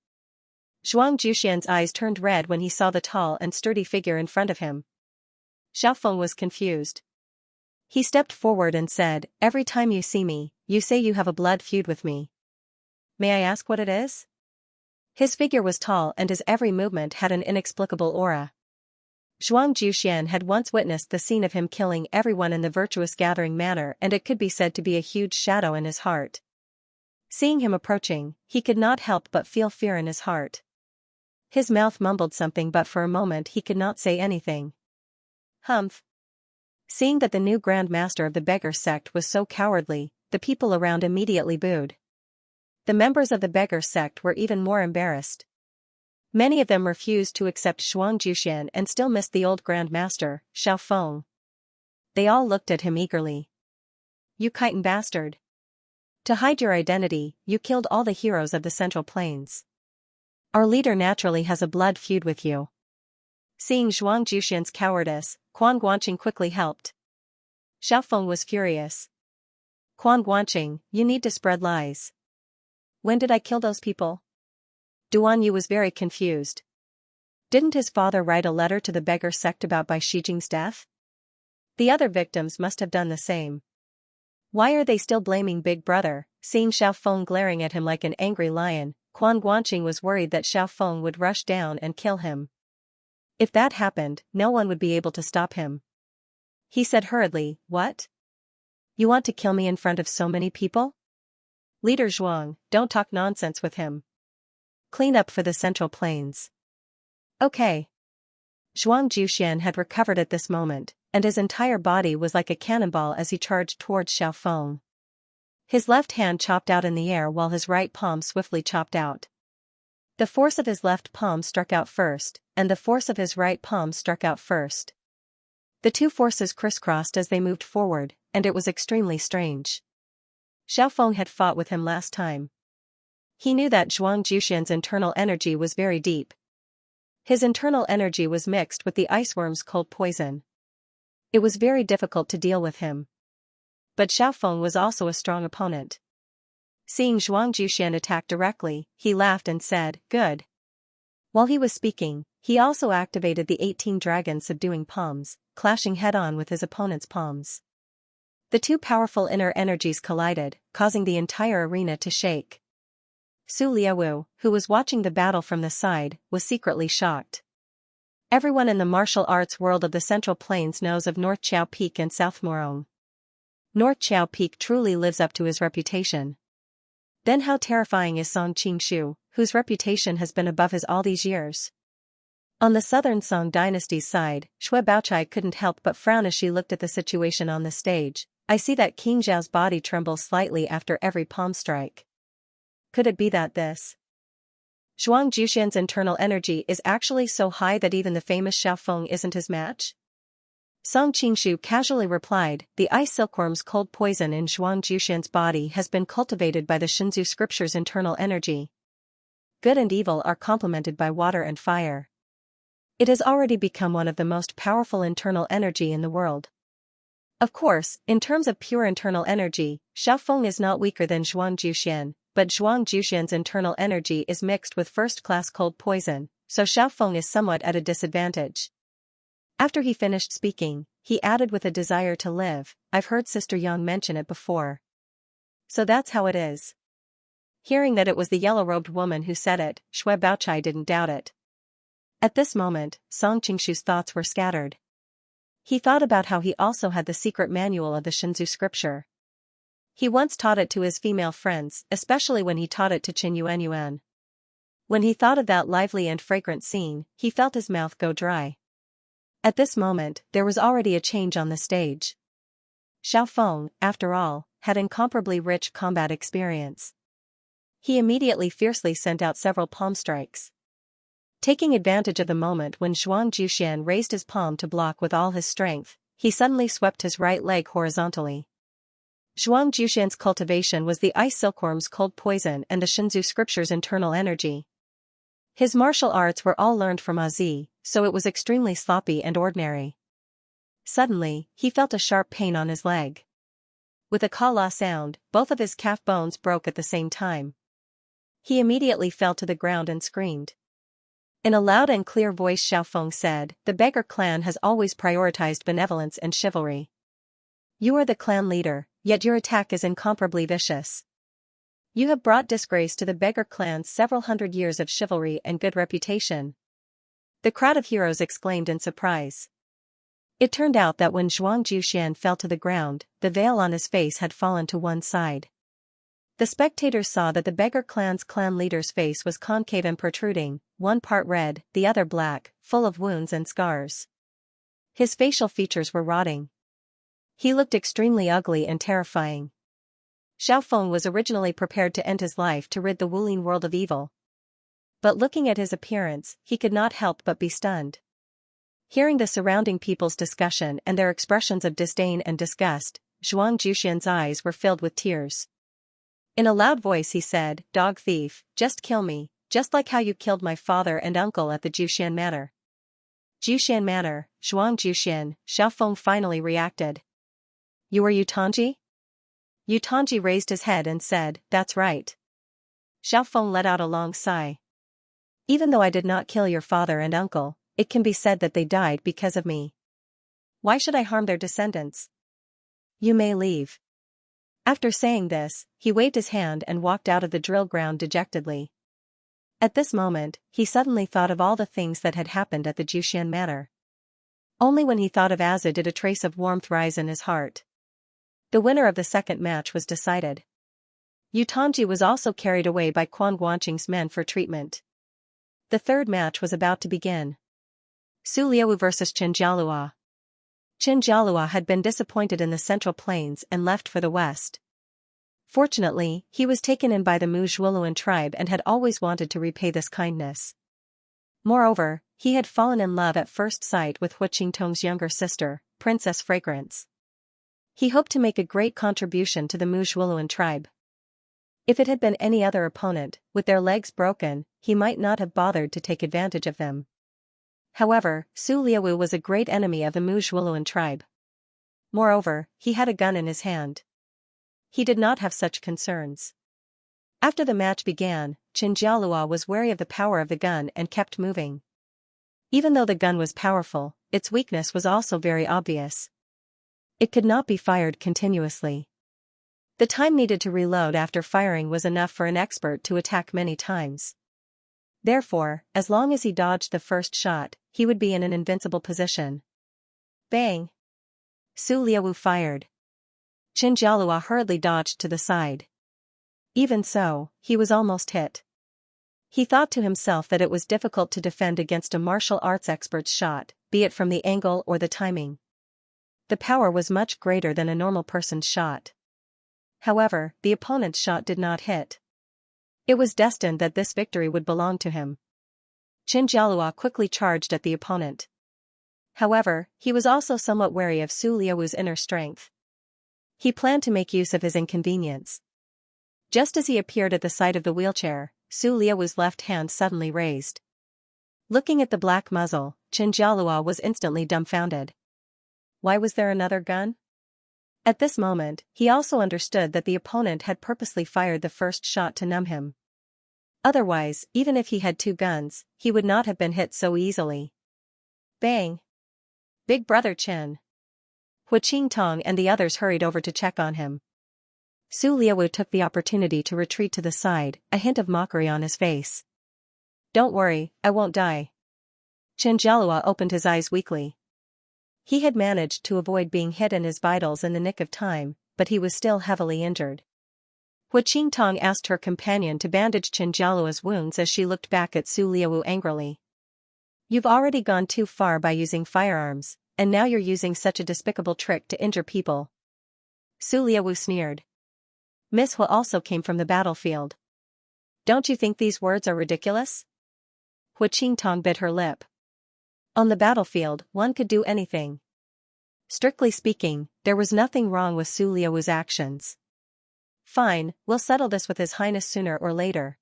Zhuang Juxian's eyes turned red when he saw the tall and sturdy figure in front of him. Xiaofeng was confused. He stepped forward and said, "Every time you see me, you say you have a blood feud with me. May I ask what it is?" His figure was tall and his every movement had an inexplicable aura. Zhuang Juxian had once witnessed the scene of him killing everyone in the virtuous gathering manner, and it could be said to be a huge shadow in his heart. Seeing him approaching, he could not help but feel fear in his heart. His mouth mumbled something, but for a moment he could not say anything. Humph. Seeing that the new Grand Master of the beggar sect was so cowardly, the people around immediately booed. The members of the beggar sect were even more embarrassed. Many of them refused to accept Zhuang Juxian and still missed the old Grand Master, Xiaofeng. They all looked at him eagerly. "You chitin bastard. To hide your identity, you killed all the heroes of the Central Plains. Our leader naturally has a blood feud with you." Seeing Zhuang Juxian's cowardice, Quan Guanqing quickly helped. Xiaofeng was furious. "Quan Guanqing, you need to spread lies. When did I kill those people?" Duan Yu was very confused. Didn't his father write a letter to the beggar sect about Bai Shijing's death? The other victims must have done the same. Why are they still blaming Big Brother? Seeing Xiaofeng glaring at him like an angry lion, Quan Guanqing was worried that Xiaofeng would rush down and kill him. If that happened, no one would be able to stop him. He said hurriedly, "What? You want to kill me in front of so many people? Leader Zhuang, don't talk nonsense with him. Clean up for the Central Plains." Okay. Zhuang Juxian had recovered at this moment, and his entire body was like a cannonball as he charged towards Xiaofeng. His left hand chopped out in the air while his right palm swiftly chopped out. The force of his left palm struck out first, and the force of his right palm struck out first. The two forces crisscrossed as they moved forward, and it was extremely strange. Xiaofeng had fought with him last time. He knew that Zhuang Juxian's internal energy was very deep. His internal energy was mixed with the iceworm's cold poison. It was very difficult to deal with him. But Xiaofeng was also a strong opponent. Seeing Zhuang Juxian attack directly, he laughed and said, "Good." While he was speaking, he also activated the 18 dragon subduing palms, clashing head-on with his opponent's palms. The two powerful inner energies collided, causing the entire arena to shake. Su Liawu, who was watching the battle from the side, was secretly shocked. Everyone in the martial arts world of the Central Plains knows of North Chao Peak and South Morong. North Chao Peak truly lives up to his reputation. Then how terrifying is Song Qingshu, whose reputation has been above his all these years? On the southern Song dynasty's side, Shui Baochai couldn't help but frown as she looked at the situation on the stage. "I see that King Zhao's body trembles slightly after every palm strike. Could it be that this Zhuang Juxian's internal energy is actually so high that even the famous Xiaofeng isn't his match?" Song Qingshu casually replied, "The ice silkworm's cold poison in Zhuang Juxian's body has been cultivated by the Shinzu scripture's internal energy. Good and evil are complemented by water and fire. It has already become one of the most powerful internal energy in the world. Of course, in terms of pure internal energy, Xiaofeng is not weaker than Zhuang Juxian, but Zhuang Juxian's internal energy is mixed with first-class cold poison, so Xiaofeng is somewhat at a disadvantage." After he finished speaking, he added with a desire to live, "I've heard Sister Yang mention it before. So that's how it is." Hearing that it was the yellow-robed woman who said it, Shui Baochai didn't doubt it. At this moment, Song Qingshu's thoughts were scattered. He thought about how he also had the secret manual of the Shinzu scripture. He once taught it to his female friends, especially when he taught it to Qin Yuan. When he thought of that lively and fragrant scene, he felt his mouth go dry. At this moment, there was already a change on the stage. Xiaofeng, after all, had incomparably rich combat experience. He immediately fiercely sent out several palm strikes. Taking advantage of the moment when Zhuang Juxian raised his palm to block with all his strength, he suddenly swept his right leg horizontally. Zhuang Juxian's cultivation was the ice silkworm's cold poison and the Shinzu scripture's internal energy. His martial arts were all learned from Azi, so it was extremely sloppy and ordinary. Suddenly, he felt a sharp pain on his leg. With a ka-la sound, both of his calf bones broke at the same time. He immediately fell to the ground and screamed. In a loud and clear voice Xiao Feng said, "The beggar clan has always prioritized benevolence and chivalry. You are the clan leader, yet your attack is incomparably vicious. You have brought disgrace to the beggar clan's several hundred years of chivalry and good reputation." The crowd of heroes exclaimed in surprise. It turned out that when Zhuang Juxian fell to the ground, the veil on his face had fallen to one side. The spectators saw that the beggar clan's clan leader's face was concave and protruding, one part red, the other black, full of wounds and scars. His facial features were rotting. He looked extremely ugly and terrifying. Xiao Feng was originally prepared to end his life to rid the Wulin world of evil. But looking at his appearance, he could not help but be stunned. Hearing the surrounding people's discussion and their expressions of disdain and disgust, Zhuang Juxian's eyes were filled with tears. In a loud voice he said, "Dog thief, just kill me, just like how you killed my father and uncle at the Juxian Manor." Juxian Manor, Zhuang Juxian, Xiao Feng finally reacted. "You are Yutanji?" Yutanji raised his head and said, "That's right." Xiao Feng let out a long sigh. "Even though I did not kill your father and uncle, it can be said that they died because of me. Why should I harm their descendants? You may leave." After saying this, he waved his hand and walked out of the drill ground dejectedly. At this moment, he suddenly thought of all the things that had happened at the Juxian Manor. Only when he thought of Azu did a trace of warmth rise in his heart. The winner of the second match was decided. Yutanji was also carried away by Quan Guanqing's men for treatment. The third match was about to begin. Su Liaowu vs Qin Jialua. Qin Jialua had been disappointed in the Central Plains and left for the west. Fortunately, he was taken in by the Mu Zhuoluan tribe and had always wanted to repay this kindness. Moreover, he had fallen in love at first sight with Hu Qingtong's younger sister, Princess Fragrance. He hoped to make a great contribution to the Mu Zhuoluan tribe. If it had been any other opponent, with their legs broken, he might not have bothered to take advantage of them. However, Su Liaowu was a great enemy of the Mu Zhuoluan tribe. Moreover, he had a gun in his hand. He did not have such concerns. After the match began, Qin Jialua was wary of the power of the gun and kept moving. Even though the gun was powerful, its weakness was also very obvious. It could not be fired continuously. The time needed to reload after firing was enough for an expert to attack many times. Therefore, as long as he dodged the first shot, he would be in an invincible position. Bang! Su Liaowu fired. Qin Jialua hurriedly dodged to the side. Even so, he was almost hit. He thought to himself that it was difficult to defend against a martial arts expert's shot, be it from the angle or the timing. The power was much greater than a normal person's shot. However, the opponent's shot did not hit. It was destined that this victory would belong to him. Qin Jialua quickly charged at the opponent. However, he was also somewhat wary of Su Liaowu's inner strength. He planned to make use of his inconvenience. Just as he appeared at the side of the wheelchair, Su Liaowu's left hand suddenly raised. Looking at the black muzzle, Qin Jialua was instantly dumbfounded. Why was there another gun? At this moment, he also understood that the opponent had purposely fired the first shot to numb him. Otherwise, even if he had two guns, he would not have been hit so easily. Bang! Big brother Qin. Hu Qingtong and the others hurried over to check on him. Su Liaowu took the opportunity to retreat to the side, a hint of mockery on his face. Don't worry, I won't die. Qin Jialua opened his eyes weakly. He had managed to avoid being hit in his vitals in the nick of time, but he was still heavily injured. Hu Qingtong asked her companion to bandage Qin Jialua's wounds as she looked back at Su Liaowu angrily. You've already gone too far by using firearms, and now you're using such a despicable trick to injure people. Su Liaowu sneered. Miss Hu also came from the battlefield. Don't you think these words are ridiculous? Hu Qingtong bit her lip. On the battlefield, one could do anything. Strictly speaking, there was nothing wrong with Su Liaowu's actions. Fine, we'll settle this with His Highness sooner or later.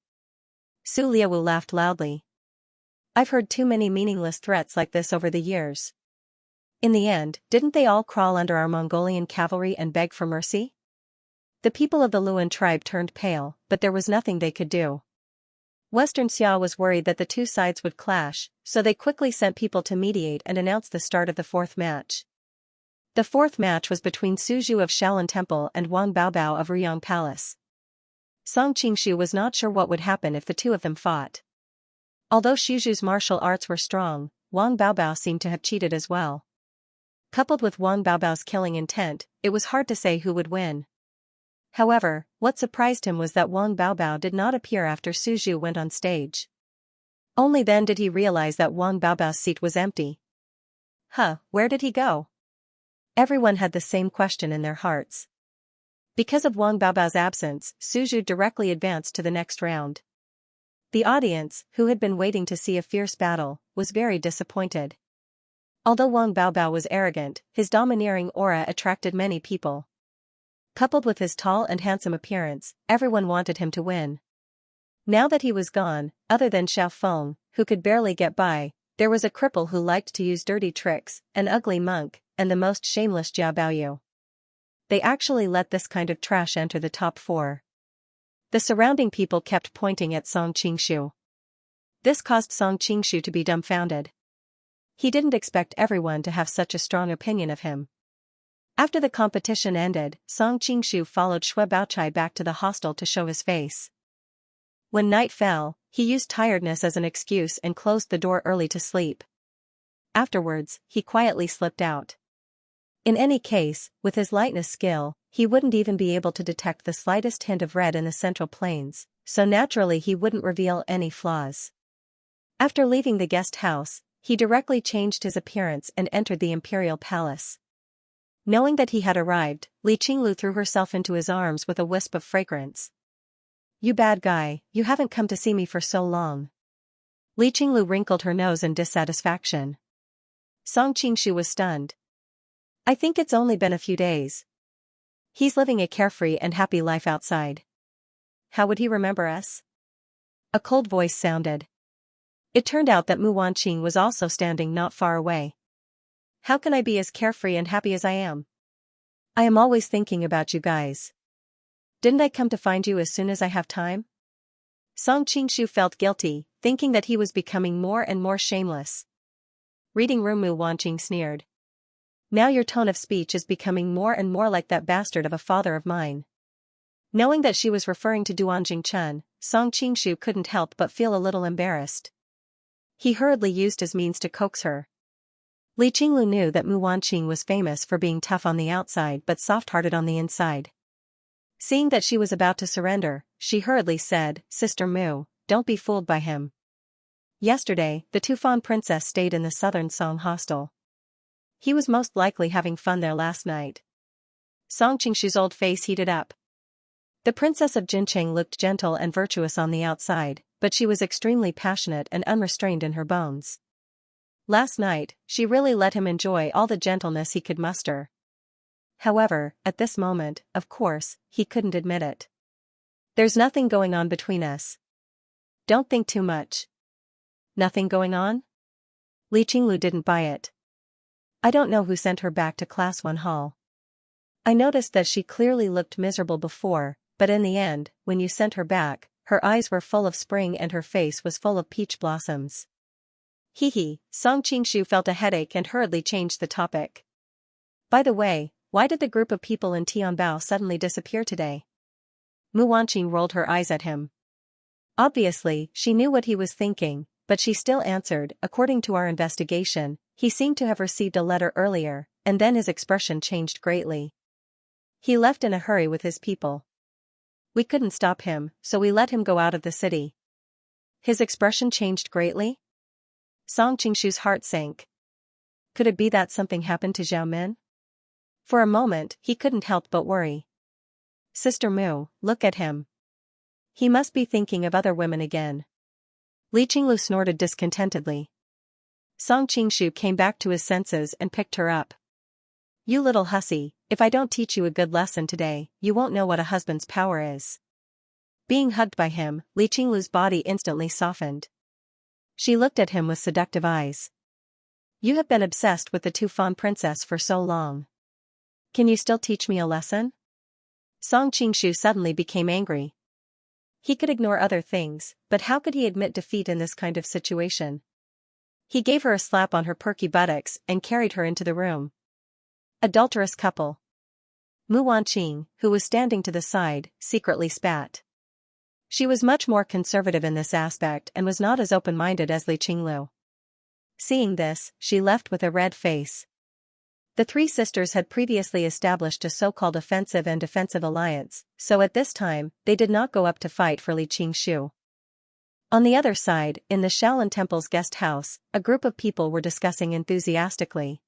Su Liaowu laughed loudly. I've heard too many meaningless threats like this over the years. In the end, didn't they all crawl under our Mongolian cavalry and beg for mercy? The people of the Luan tribe turned pale, but there was nothing they could do. Western Xia was worried that the two sides would clash, so they quickly sent people to mediate and announce the start of the fourth match. The fourth match was between Su Zhu of Shaolin Temple and Wang Baobao of Ruyang Palace. Song Qingshu was not sure what would happen if the two of them fought. Although Su Zhu's martial arts were strong, Wang Baobao seemed to have cheated as well. Coupled with Wang Baobao's killing intent, it was hard to say who would win. However, what surprised him was that Wang Baobao did not appear after Su Zhu went on stage. Only then did he realize that Wang Baobao's seat was empty. Where did he go? Everyone had the same question in their hearts. Because of Wang Baobao's absence, Su Zhu directly advanced to the next round. The audience, who had been waiting to see a fierce battle, was very disappointed. Although Wang Baobao was arrogant, his domineering aura attracted many people. Coupled with his tall and handsome appearance, everyone wanted him to win. Now that he was gone, other than Xiao Feng, who could barely get by, there was a cripple who liked to use dirty tricks, an ugly monk, and the most shameless Jia Baoyu. They actually let this kind of trash enter the top 4. The surrounding people kept pointing at Song Qingshu. This caused Song Qingshu to be dumbfounded. He didn't expect everyone to have such a strong opinion of him. After the competition ended, Song Qingshu followed Xue Baochai back to the hostel to show his face. When night fell, he used tiredness as an excuse and closed the door early to sleep. Afterwards, he quietly slipped out. In any case, with his lightness skill, he wouldn't even be able to detect the slightest hint of red in the central plains, so naturally he wouldn't reveal any flaws. After leaving the guest house, he directly changed his appearance and entered the imperial palace. Knowing that he had arrived, Li Qinglu threw herself into his arms with a wisp of fragrance. "You bad guy, you haven't come to see me for so long." Li Qinglu wrinkled her nose in dissatisfaction. Song Qingshu was stunned. "I think it's only been a few days. He's living a carefree and happy life outside. How would he remember us?" A cold voice sounded. It turned out that Mu Wanqing was also standing not far away. "How can I be as carefree and happy as I am? I am always thinking about you guys. Didn't I come to find you as soon as I have time?" Song Qingshu felt guilty, thinking that he was becoming more and more shameless. Reading room, Mu Wanqing sneered. "Now your tone of speech is becoming more and more like that bastard of a father of mine." Knowing that she was referring to Duan Jingchen, Song Qingshu couldn't help but feel a little embarrassed. He hurriedly used his means to coax her. Li Qinglu knew that Mu Wanqing was famous for being tough on the outside but soft-hearted on the inside. Seeing that she was about to surrender, she hurriedly said, "Sister Mu, don't be fooled by him. Yesterday, the Tufan princess stayed in the southern Song hostel. He was most likely having fun there last night." Song Qingshu's old face heated up. The princess of Jincheng looked gentle and virtuous on the outside, but she was extremely passionate and unrestrained in her bones. Last night, she really let him enjoy all the gentleness he could muster. However, at this moment, of course, he couldn't admit it. "There's nothing going on between us. Don't think too much." "Nothing going on?" Li Qinglu didn't buy it. "I don't know who sent her back to Class 1 hall. I noticed that she clearly looked miserable before, but in the end, when you sent her back, her eyes were full of spring and her face was full of peach blossoms." Hee. Song Qingshu felt a headache and hurriedly changed the topic. "By the way, why did the group of people in Tianbao suddenly disappear today?" Mu Wanqing rolled her eyes at him. Obviously, she knew what he was thinking, but she still answered, "According to our investigation, he seemed to have received a letter earlier, and then his expression changed greatly. He left in a hurry with his people. We couldn't stop him, so we let him go out of the city." "His expression changed greatly?" Song Qingshu's heart sank. Could it be that something happened to Zhao Min? For a moment, he couldn't help but worry. "Sister Mu, look at him. He must be thinking of other women again." Li Qinglu snorted discontentedly. Song Qingshu came back to his senses and picked her up. "You little hussy, if I don't teach you a good lesson today, you won't know what a husband's power is." Being hugged by him, Li Qinglu's body instantly softened. She looked at him with seductive eyes. "You have been obsessed with the Tufan princess for so long. Can you still teach me a lesson?" Song Qingshu suddenly became angry. He could ignore other things, but how could he admit defeat in this kind of situation? He gave her a slap on her perky buttocks and carried her into the room. Adulterous couple. Mu Wanqing, who was standing to the side, secretly spat. She was much more conservative in this aspect and was not as open-minded as Li Qinglu. Seeing this, she left with a red face. The three sisters had previously established a so-called offensive and defensive alliance, so at this time, they did not go up to fight for Li Qingshu. On the other side, in the Shaolin Temple's guest house, a group of people were discussing enthusiastically.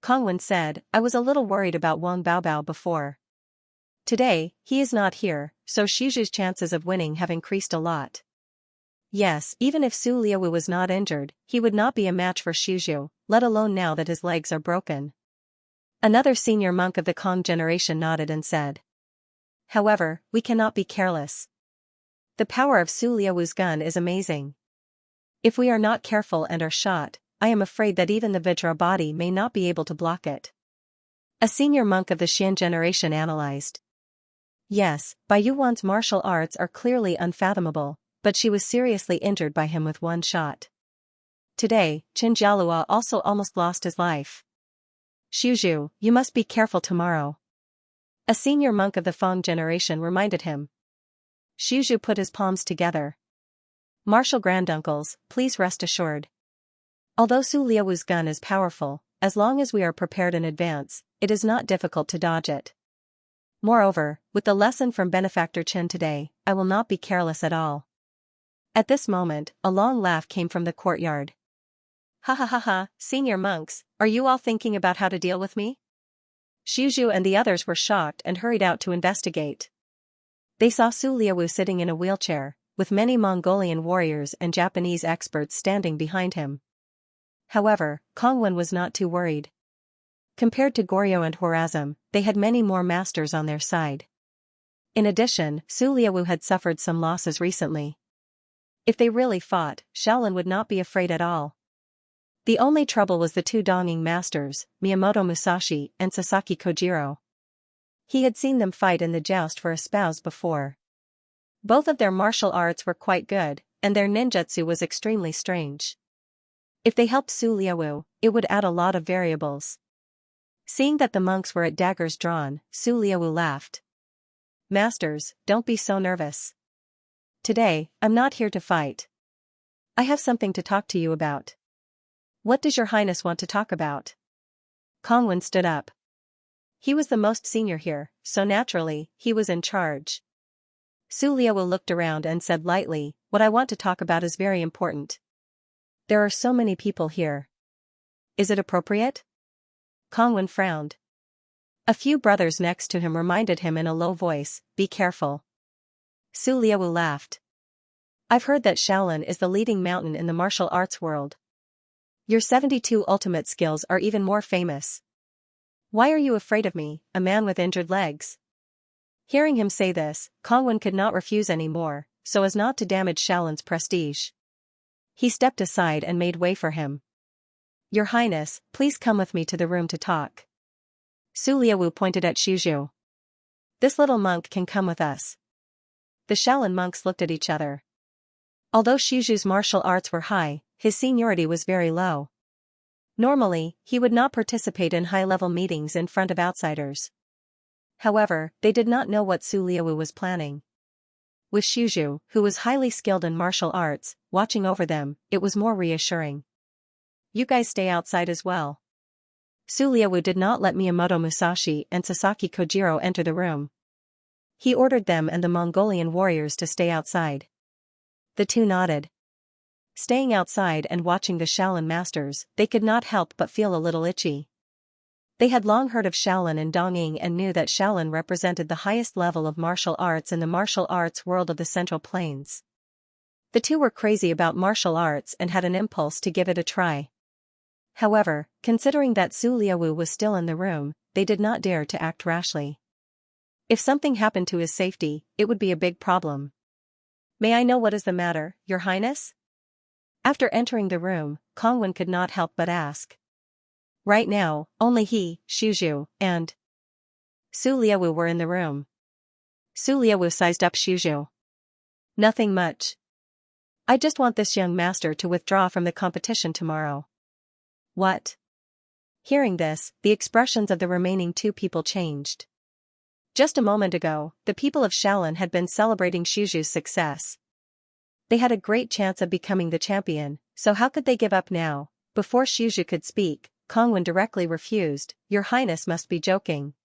Kongwen said, "I was a little worried about Wang Baobao before. Today, he is not here, so Xiuzhu's chances of winning have increased a lot. Yes, even if Su Liaowu was not injured, he would not be a match for Xiuzhu, let alone now that his legs are broken." Another senior monk of the Kong generation nodded and said, "However, we cannot be careless. The power of Su Liaowu's gun is amazing. If we are not careful and are shot, I am afraid that even the Vajra body may not be able to block it." A senior monk of the Xian generation analyzed. Yes, Bai Yuan's martial arts are clearly unfathomable, but she was seriously injured by him with one shot. Today, Qin Jialua also almost lost his life. "Xiuzhu, you must be careful tomorrow." A senior monk of the Feng generation reminded him. Xiuzhu put his palms together. "Martial granduncles, please rest assured. Although Su Liaowu's gun is powerful, as long as we are prepared in advance, it is not difficult to dodge it. Moreover, with the lesson from Benefactor Qin today, I will not be careless at all." At this moment, a long laugh came from the courtyard. "Ha ha ha ha, senior monks, are you all thinking about how to deal with me?" Xiuzhu and the others were shocked and hurried out to investigate. They saw Su Liaowu sitting in a wheelchair, with many Mongolian warriors and Japanese experts standing behind him. However, Kongwen was not too worried. Compared to Goryeo and Horazm, they had many more masters on their side. In addition, Su Liaowu had suffered some losses recently. If they really fought, Shaolin would not be afraid at all. The only trouble was the two Donging masters, Miyamoto Musashi and Sasaki Kojiro. He had seen them fight in the joust for a spouse before. Both of their martial arts were quite good, and their ninjutsu was extremely strange. If they helped Su Liaowu, it would add a lot of variables. Seeing that the monks were at daggers drawn, Su Liaowu laughed. "Masters, don't be so nervous. Today, I'm not here to fight. I have something to talk to you about." "What does your highness want to talk about?" Kongwen stood up. He was the most senior here, so naturally, he was in charge. Su Liaowu looked around and said lightly, "What I want to talk about is very important. There are so many people here. Is it appropriate?" Kongwen frowned. A few brothers next to him reminded him in a low voice, "Be careful." Su Liaowu laughed. "I've heard that Shaolin is the leading mountain in the martial arts world. Your 72 ultimate skills are even more famous. Why are you afraid of me, a man with injured legs?" Hearing him say this, Kongwen could not refuse any more, so as not to damage Shaolin's prestige. He stepped aside and made way for him. "Your Highness, please come with me to the room to talk." Su Liaowu pointed at Xiuzhu. "This little monk can come with us." The Shaolin monks looked at each other. Although Xiuzhu's martial arts were high, his seniority was very low. Normally, he would not participate in high-level meetings in front of outsiders. However, they did not know what Su Liaowu was planning. With Xiuzhu, who was highly skilled in martial arts, watching over them, it was more reassuring. "You guys stay outside as well." Su Liaowu did not let Miyamoto Musashi and Sasaki Kojiro enter the room. He ordered them and the Mongolian warriors to stay outside. The two nodded. Staying outside and watching the Shaolin masters, they could not help but feel a little itchy. They had long heard of Shaolin and Dongying and knew that Shaolin represented the highest level of martial arts in the martial arts world of the Central Plains. The two were crazy about martial arts and had an impulse to give it a try. However, considering that Su Liaowu was still in the room, they did not dare to act rashly. If something happened to his safety, it would be a big problem. "May I know what is the matter, Your Highness?" After entering the room, Kongwen could not help but ask. Right now, only he, Xiuzhu, and Su Liaowu were in the room. Su Liaowu sized up Xiuzhu. Nothing much. I just want this young master to withdraw from the competition tomorrow. What? Hearing this, the expressions of the remaining two people changed. Just a moment ago, the people of Shaolin had been celebrating Xiuju's success. They had a great chance of becoming the champion, so how could they give up now? Before Xiuju could speak, Kongwen directly refused. Your Highness must be joking.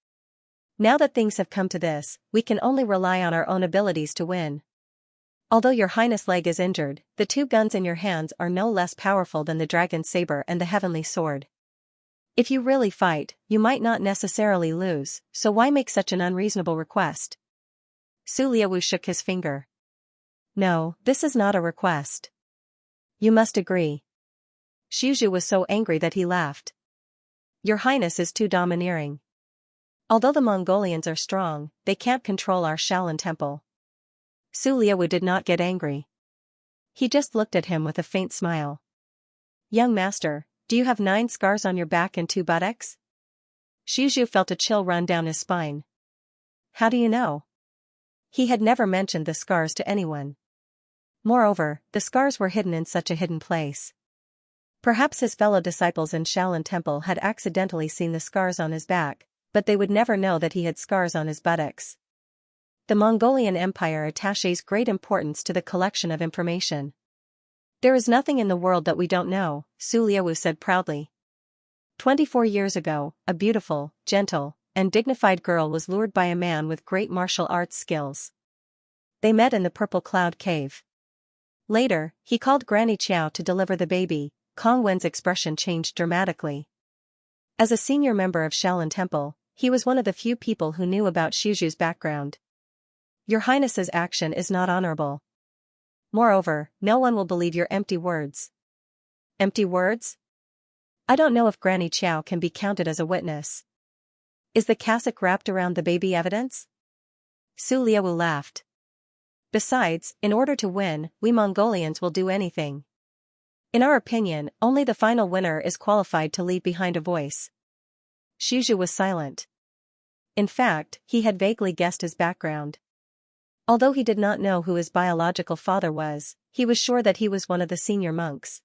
Now that things have come to this, we can only rely on our own abilities to win. Although your Highness' leg is injured, the two guns in your hands are no less powerful than the dragon saber and the heavenly sword. If you really fight, you might not necessarily lose, so why make such an unreasonable request? Su Liawu shook his finger. No, this is not a request. You must agree. Xiuju was so angry that he laughed. Your Highness is too domineering. Although the Mongolians are strong, they can't control our Shaolin temple. Su Liawu did not get angry. He just looked at him with a faint smile. Young master, do you have 9 scars on your back and 2 buttocks? Xiuju felt a chill run down his spine. How do you know? He had never mentioned the scars to anyone. Moreover, the scars were hidden in such a hidden place. Perhaps his fellow disciples in Shaolin Temple had accidentally seen the scars on his back, but they would never know that he had scars on his buttocks. The Mongolian Empire attaches great importance to the collection of information. There is nothing in the world that we don't know, Su Liawu said proudly. 24 years ago, a beautiful, gentle, and dignified girl was lured by a man with great martial arts skills. They met in the Purple Cloud Cave. Later, he called Granny Qiao to deliver the baby. Kongwen's expression changed dramatically. As a senior member of Shaolin Temple, he was one of the few people who knew about Xiuju's background. Your Highness's action is not honorable. Moreover, no one will believe your empty words. Empty words? I don't know if Granny Qiao can be counted as a witness. Is the cassock wrapped around the baby evidence? Su Liawu laughed. Besides, in order to win, we Mongolians will do anything. In our opinion, only the final winner is qualified to leave behind a voice. Xiuju was silent. In fact, he had vaguely guessed his background. Although he did not know who his biological father was, he was sure that he was one of the senior monks.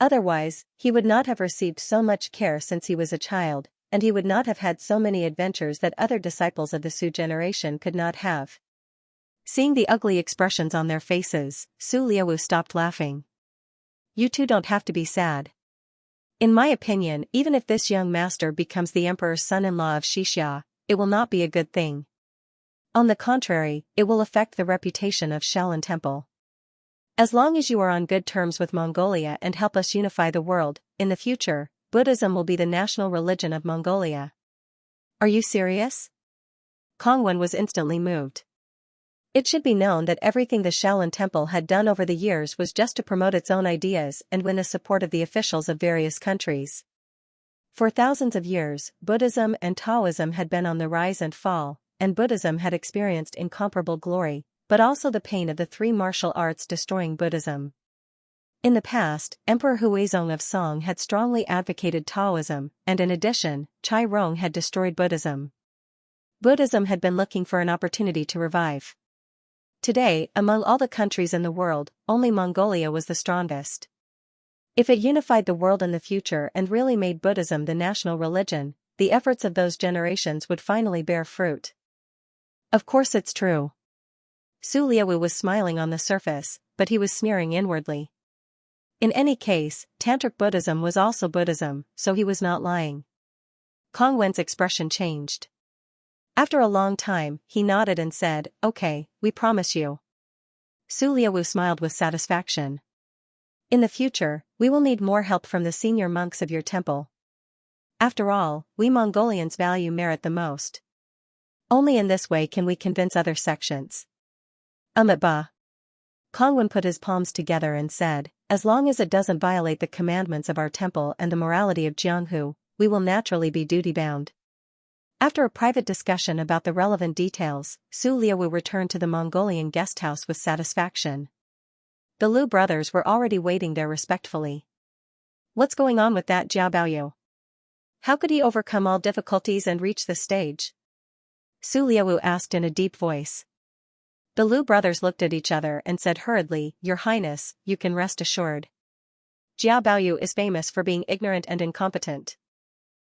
Otherwise, he would not have received so much care since he was a child, and he would not have had so many adventures that other disciples of the Su generation could not have. Seeing the ugly expressions on their faces, Su Liawu stopped laughing. You two don't have to be sad. In my opinion, even if this young master becomes the emperor's son-in-law of Xianxia, it will not be a good thing. On the contrary, it will affect the reputation of Shaolin Temple. As long as you are on good terms with Mongolia and help us unify the world, in the future, Buddhism will be the national religion of Mongolia. Are you serious? Kongwen was instantly moved. It should be known that everything the Shaolin Temple had done over the years was just to promote its own ideas and win the support of the officials of various countries. For thousands of years, Buddhism and Taoism had been on the rise and fall, and Buddhism had experienced incomparable glory, but also the pain of the 3 martial arts destroying Buddhism. In the past, Emperor Huizong of Song had strongly advocated Taoism, and in addition, Chai Rong had destroyed Buddhism. Buddhism had been looking for an opportunity to revive. Today, among all the countries in the world, only Mongolia was the strongest. If it unified the world in the future and really made Buddhism the national religion, the efforts of those generations would finally bear fruit. Of course it's true. Su Liawu was smiling on the surface, but he was sneering inwardly. In any case, Tantric Buddhism was also Buddhism, so he was not lying. Kongwen's expression changed. After a long time, he nodded and said, "Okay, we promise you." Su Liawu smiled with satisfaction. In the future, we will need more help from the senior monks of your temple. After all, we Mongolians value merit the most. Only in this way can we convince other sections. Ba. Kongwen put his palms together and said, as long as it doesn't violate the commandments of our temple and the morality of Jianghu, we will naturally be duty-bound. After a private discussion about the relevant details, Su Liawu returned to the Mongolian guest house with satisfaction. The Liu brothers were already waiting there respectfully. What's going on with that Jiao Baoyu? How could he overcome all difficulties and reach the stage? Su Liawu asked in a deep voice. The Liu brothers looked at each other and said hurriedly, "Your Highness, you can rest assured. Jia Baoyu is famous for being ignorant and incompetent.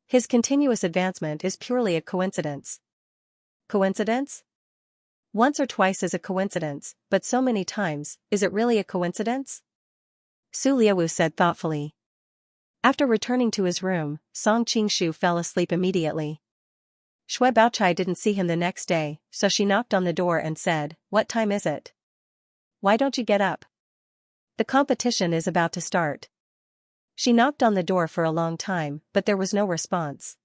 His continuous advancement is purely a coincidence." Coincidence? Once or twice is a coincidence, but so many times, is it really a coincidence? Su Liawu said thoughtfully. After returning to his room, Song Qingshu fell asleep immediately. Shui Baochai didn't see him the next day, so she knocked on the door and said, "What time is it? Why don't you get up? The competition is about to start." She knocked on the door for a long time, but there was no response.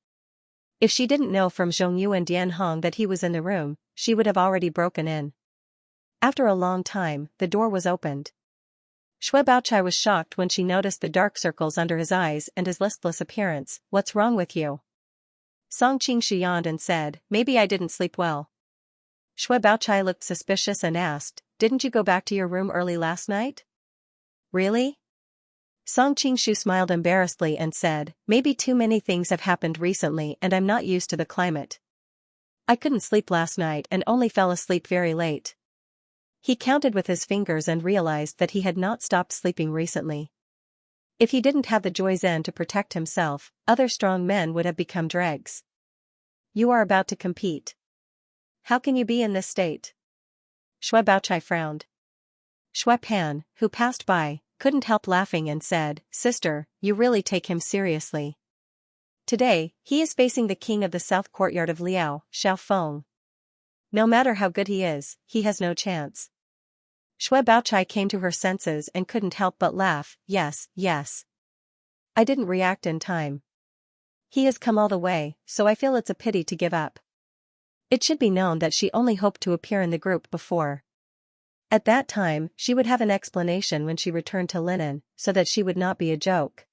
If she didn't know from Zhongyu and Dian Hong that he was in the room, she would have already broken in. After a long time, the door was opened. Shui Baochai was shocked when she noticed the dark circles under his eyes and his listless appearance. "What's wrong with you?" Song Qingshu yawned and said, "Maybe I didn't sleep well." Shui Baochai looked suspicious and asked, "Didn't you go back to your room early last night?" "Really?" Song Qingshu smiled embarrassedly and said, "Maybe too many things have happened recently and I'm not used to the climate. I couldn't sleep last night and only fell asleep very late." He counted with his fingers and realized that he had not stopped sleeping recently. If he didn't have the Joyzen to protect himself, other strong men would have become dregs. "You are about to compete. How can you be in this state?" Shui Baochai frowned. Shui Pan, who passed by, couldn't help laughing and said, "Sister, you really take him seriously. Today, he is facing the king of the south courtyard of Liao, Xiaofeng. No matter how good he is, he has no chance." Shui Baochai came to her senses and couldn't help but laugh. Yes. I didn't react in time. He has come all the way, so I feel it's a pity to give up." It should be known that she only hoped to appear in the group before. At that time, she would have an explanation when she returned to Linen, so that she would not be a joke.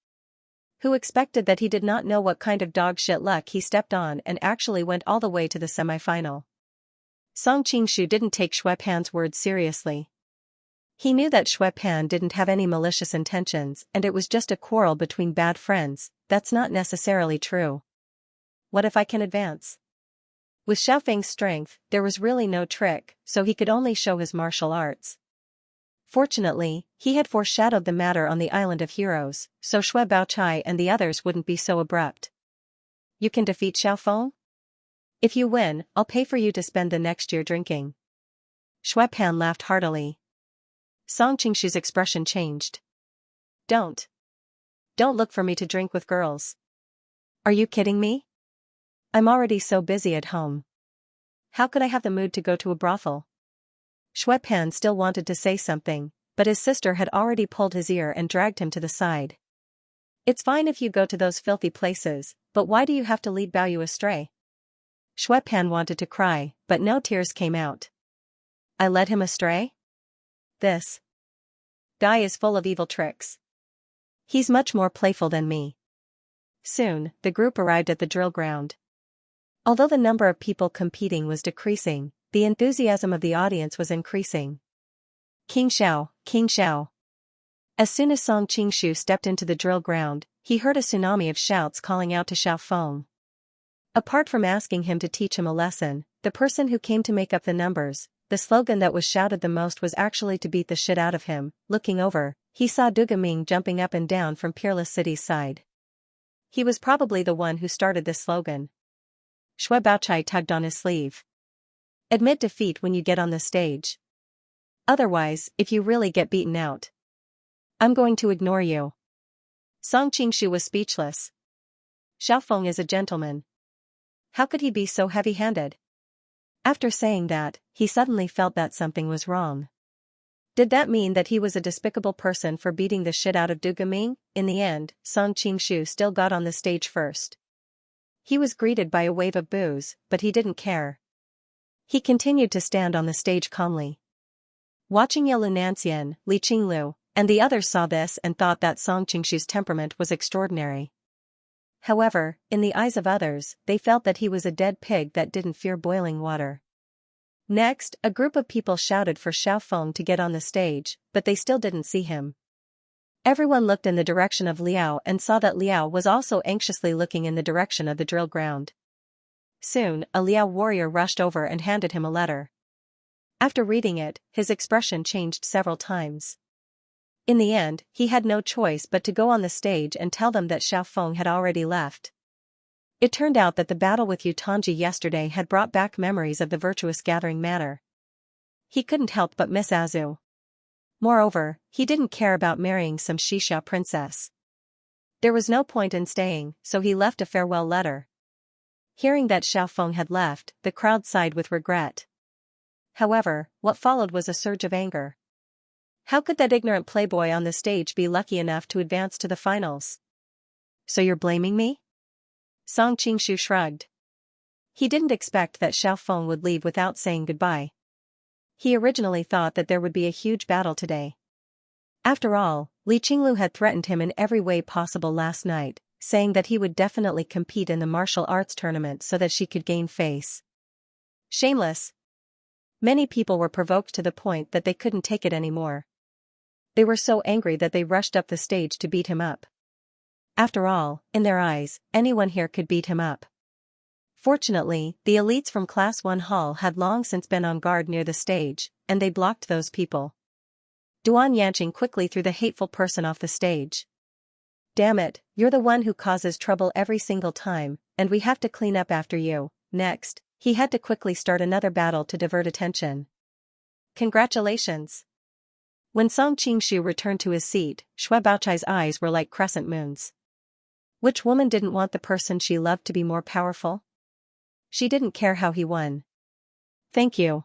Who expected that he did not know what kind of dog shit luck he stepped on and actually went all the way to the semi-final? Song Qingshu didn't take Shui Pan's words seriously. He knew that Shui Pan didn't have any malicious intentions and it was just a quarrel between bad friends. That's not necessarily true. What if I can advance? With Xiaofeng's strength, there was really no trick, so he could only show his martial arts. Fortunately, he had foreshadowed the matter on the Island of Heroes, so Shui Baochai and the others wouldn't be so abrupt. "You can defeat Xiaofeng? If you win, I'll pay for you to spend the next year drinking." Shui Pan laughed heartily. Song Qingshu's expression changed. Don't look for me to drink with girls. Are you kidding me? I'm already so busy at home. How could I have the mood to go to a brothel?" Shui Pan still wanted to say something, but his sister had already pulled his ear and dragged him to the side. "It's fine if you go to those filthy places, but why do you have to lead Baoyu astray?" Shui Pan wanted to cry, but no tears came out. "I led him astray? This guy is full of evil tricks. He's much more playful than me." Soon, the group arrived at the drill ground. Although the number of people competing was decreasing, the enthusiasm of the audience was increasing. "King Xiao, King Xiao." As soon as Song Qingshu stepped into the drill ground, he heard a tsunami of shouts calling out to Xiaofeng. Apart from asking him to teach him a lesson, the person who came to make up the numbers, the slogan that was shouted the most was actually to beat the shit out of him. Looking over, he saw Duga Ming jumping up and down from Peerless City's side. He was probably the one who started this slogan. Shui Baochai tugged on his sleeve. "Admit defeat when you get on the stage. Otherwise, if you really get beaten out, I'm going to ignore you." Song Qingshu was speechless. Xiaofeng is a gentleman. How could he be so heavy-handed? After saying that, he suddenly felt that something was wrong. Did that mean that he was a despicable person for beating the shit out of Duga Ming? In the end, Song Qingshu still got on the stage first. He was greeted by a wave of boos, but he didn't care. He continued to stand on the stage calmly. Watching Ye Lunanxian, Li Qinglu, and the others saw this and thought that Song Qingshu's temperament was extraordinary. However, in the eyes of others, they felt that he was a dead pig that didn't fear boiling water. Next, a group of people shouted for Xiaofeng to get on the stage, but they still didn't see him. Everyone looked in the direction of Liao and saw that Liao was also anxiously looking in the direction of the drill ground. Soon, a Liao warrior rushed over and handed him a letter. After reading it, his expression changed several times. In the end, he had no choice but to go on the stage and tell them that Xiaofeng had already left. It turned out that the battle with Yutanji yesterday had brought back memories of the virtuous gathering manner. He couldn't help but miss Azu. Moreover, he didn't care about marrying some Xianxia princess. There was no point in staying, so he left a farewell letter. Hearing that Xiaofeng had left, the crowd sighed with regret. However, what followed was a surge of anger. How could that ignorant playboy on the stage be lucky enough to advance to the finals? So you're blaming me? Song Qingshu shrugged. He didn't expect that Xiaofeng would leave without saying goodbye. He originally thought that there would be a huge battle today. After all, Li Qinglu had threatened him in every way possible last night, saying that he would definitely compete in the martial arts tournament so that she could gain face. Shameless. Many people were provoked to the point that they couldn't take it anymore. They were so angry that they rushed up the stage to beat him up. After all, in their eyes, anyone here could beat him up. Fortunately, the elites from Class 1 Hall had long since been on guard near the stage, and they blocked those people. Duan Yanqing quickly threw the hateful person off the stage. Damn it, you're the one who causes trouble every single time, and we have to clean up after you. Next, he had to quickly start another battle to divert attention. Congratulations. When Song Qingshu returned to his seat, Shui Baochai's eyes were like crescent moons. Which woman didn't want the person she loved to be more powerful? She didn't care how he won. Thank you.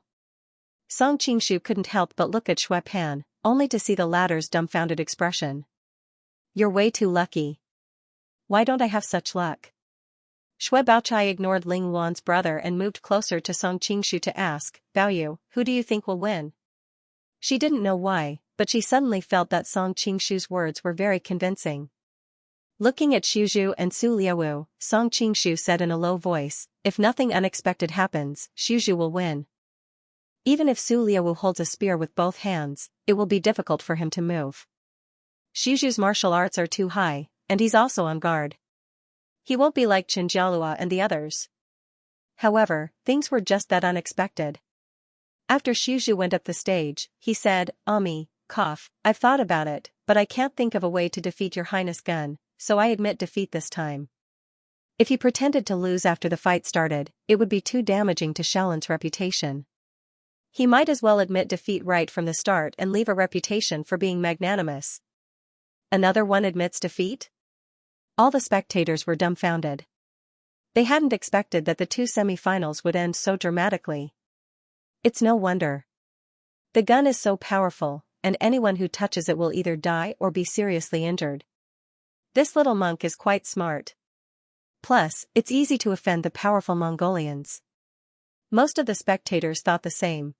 Song Qingshu couldn't help but look at Shui Pan, only to see the latter's dumbfounded expression. You're way too lucky. Why don't I have such luck? Shui Baochai ignored Ling Luan's brother and moved closer to Song Qingshu to ask, Baoyu, who do you think will win? She didn't know why, but she suddenly felt that Song Qingshu's words were very convincing. Looking at Xuzhu and Su Liawu, Song Qingshu said in a low voice, if nothing unexpected happens, Xuzhu will win. Even if Su Liawu holds a spear with both hands, it will be difficult for him to move. Xuzhu's martial arts are too high, and he's also on guard. He won't be like Chen Jialua and the others. However, things were just that unexpected. After Xuzhu went up the stage, he said, Ami, cough, I've thought about it, but I can't think of a way to defeat your highness Gun, so I admit defeat this time. If he pretended to lose after the fight started, it would be too damaging to Shaolin's reputation. He might as well admit defeat right from the start and leave a reputation for being magnanimous. Another one admits defeat? All the spectators were dumbfounded. They hadn't expected that the two semi-finals would end so dramatically. It's no wonder. The gun is so powerful, and anyone who touches it will either die or be seriously injured. This little monk is quite smart. Plus, it's easy to offend the powerful Mongolians. Most of the spectators thought the same.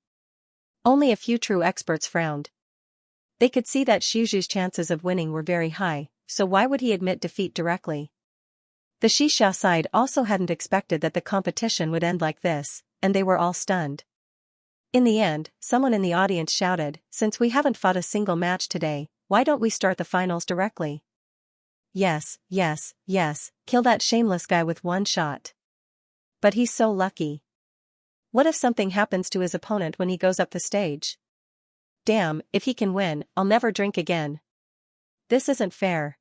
Only a few true experts frowned. They could see that Xuzhu's chances of winning were very high, so why would he admit defeat directly? The Xianxia side also hadn't expected that the competition would end like this, and they were all stunned. In the end, someone in the audience shouted, since we haven't fought a single match today, why don't we start the finals directly? Yes, yes, yes, kill that shameless guy with one shot. But he's so lucky. What if something happens to his opponent when he goes up the stage? Damn, if he can win, I'll never drink again. This isn't fair.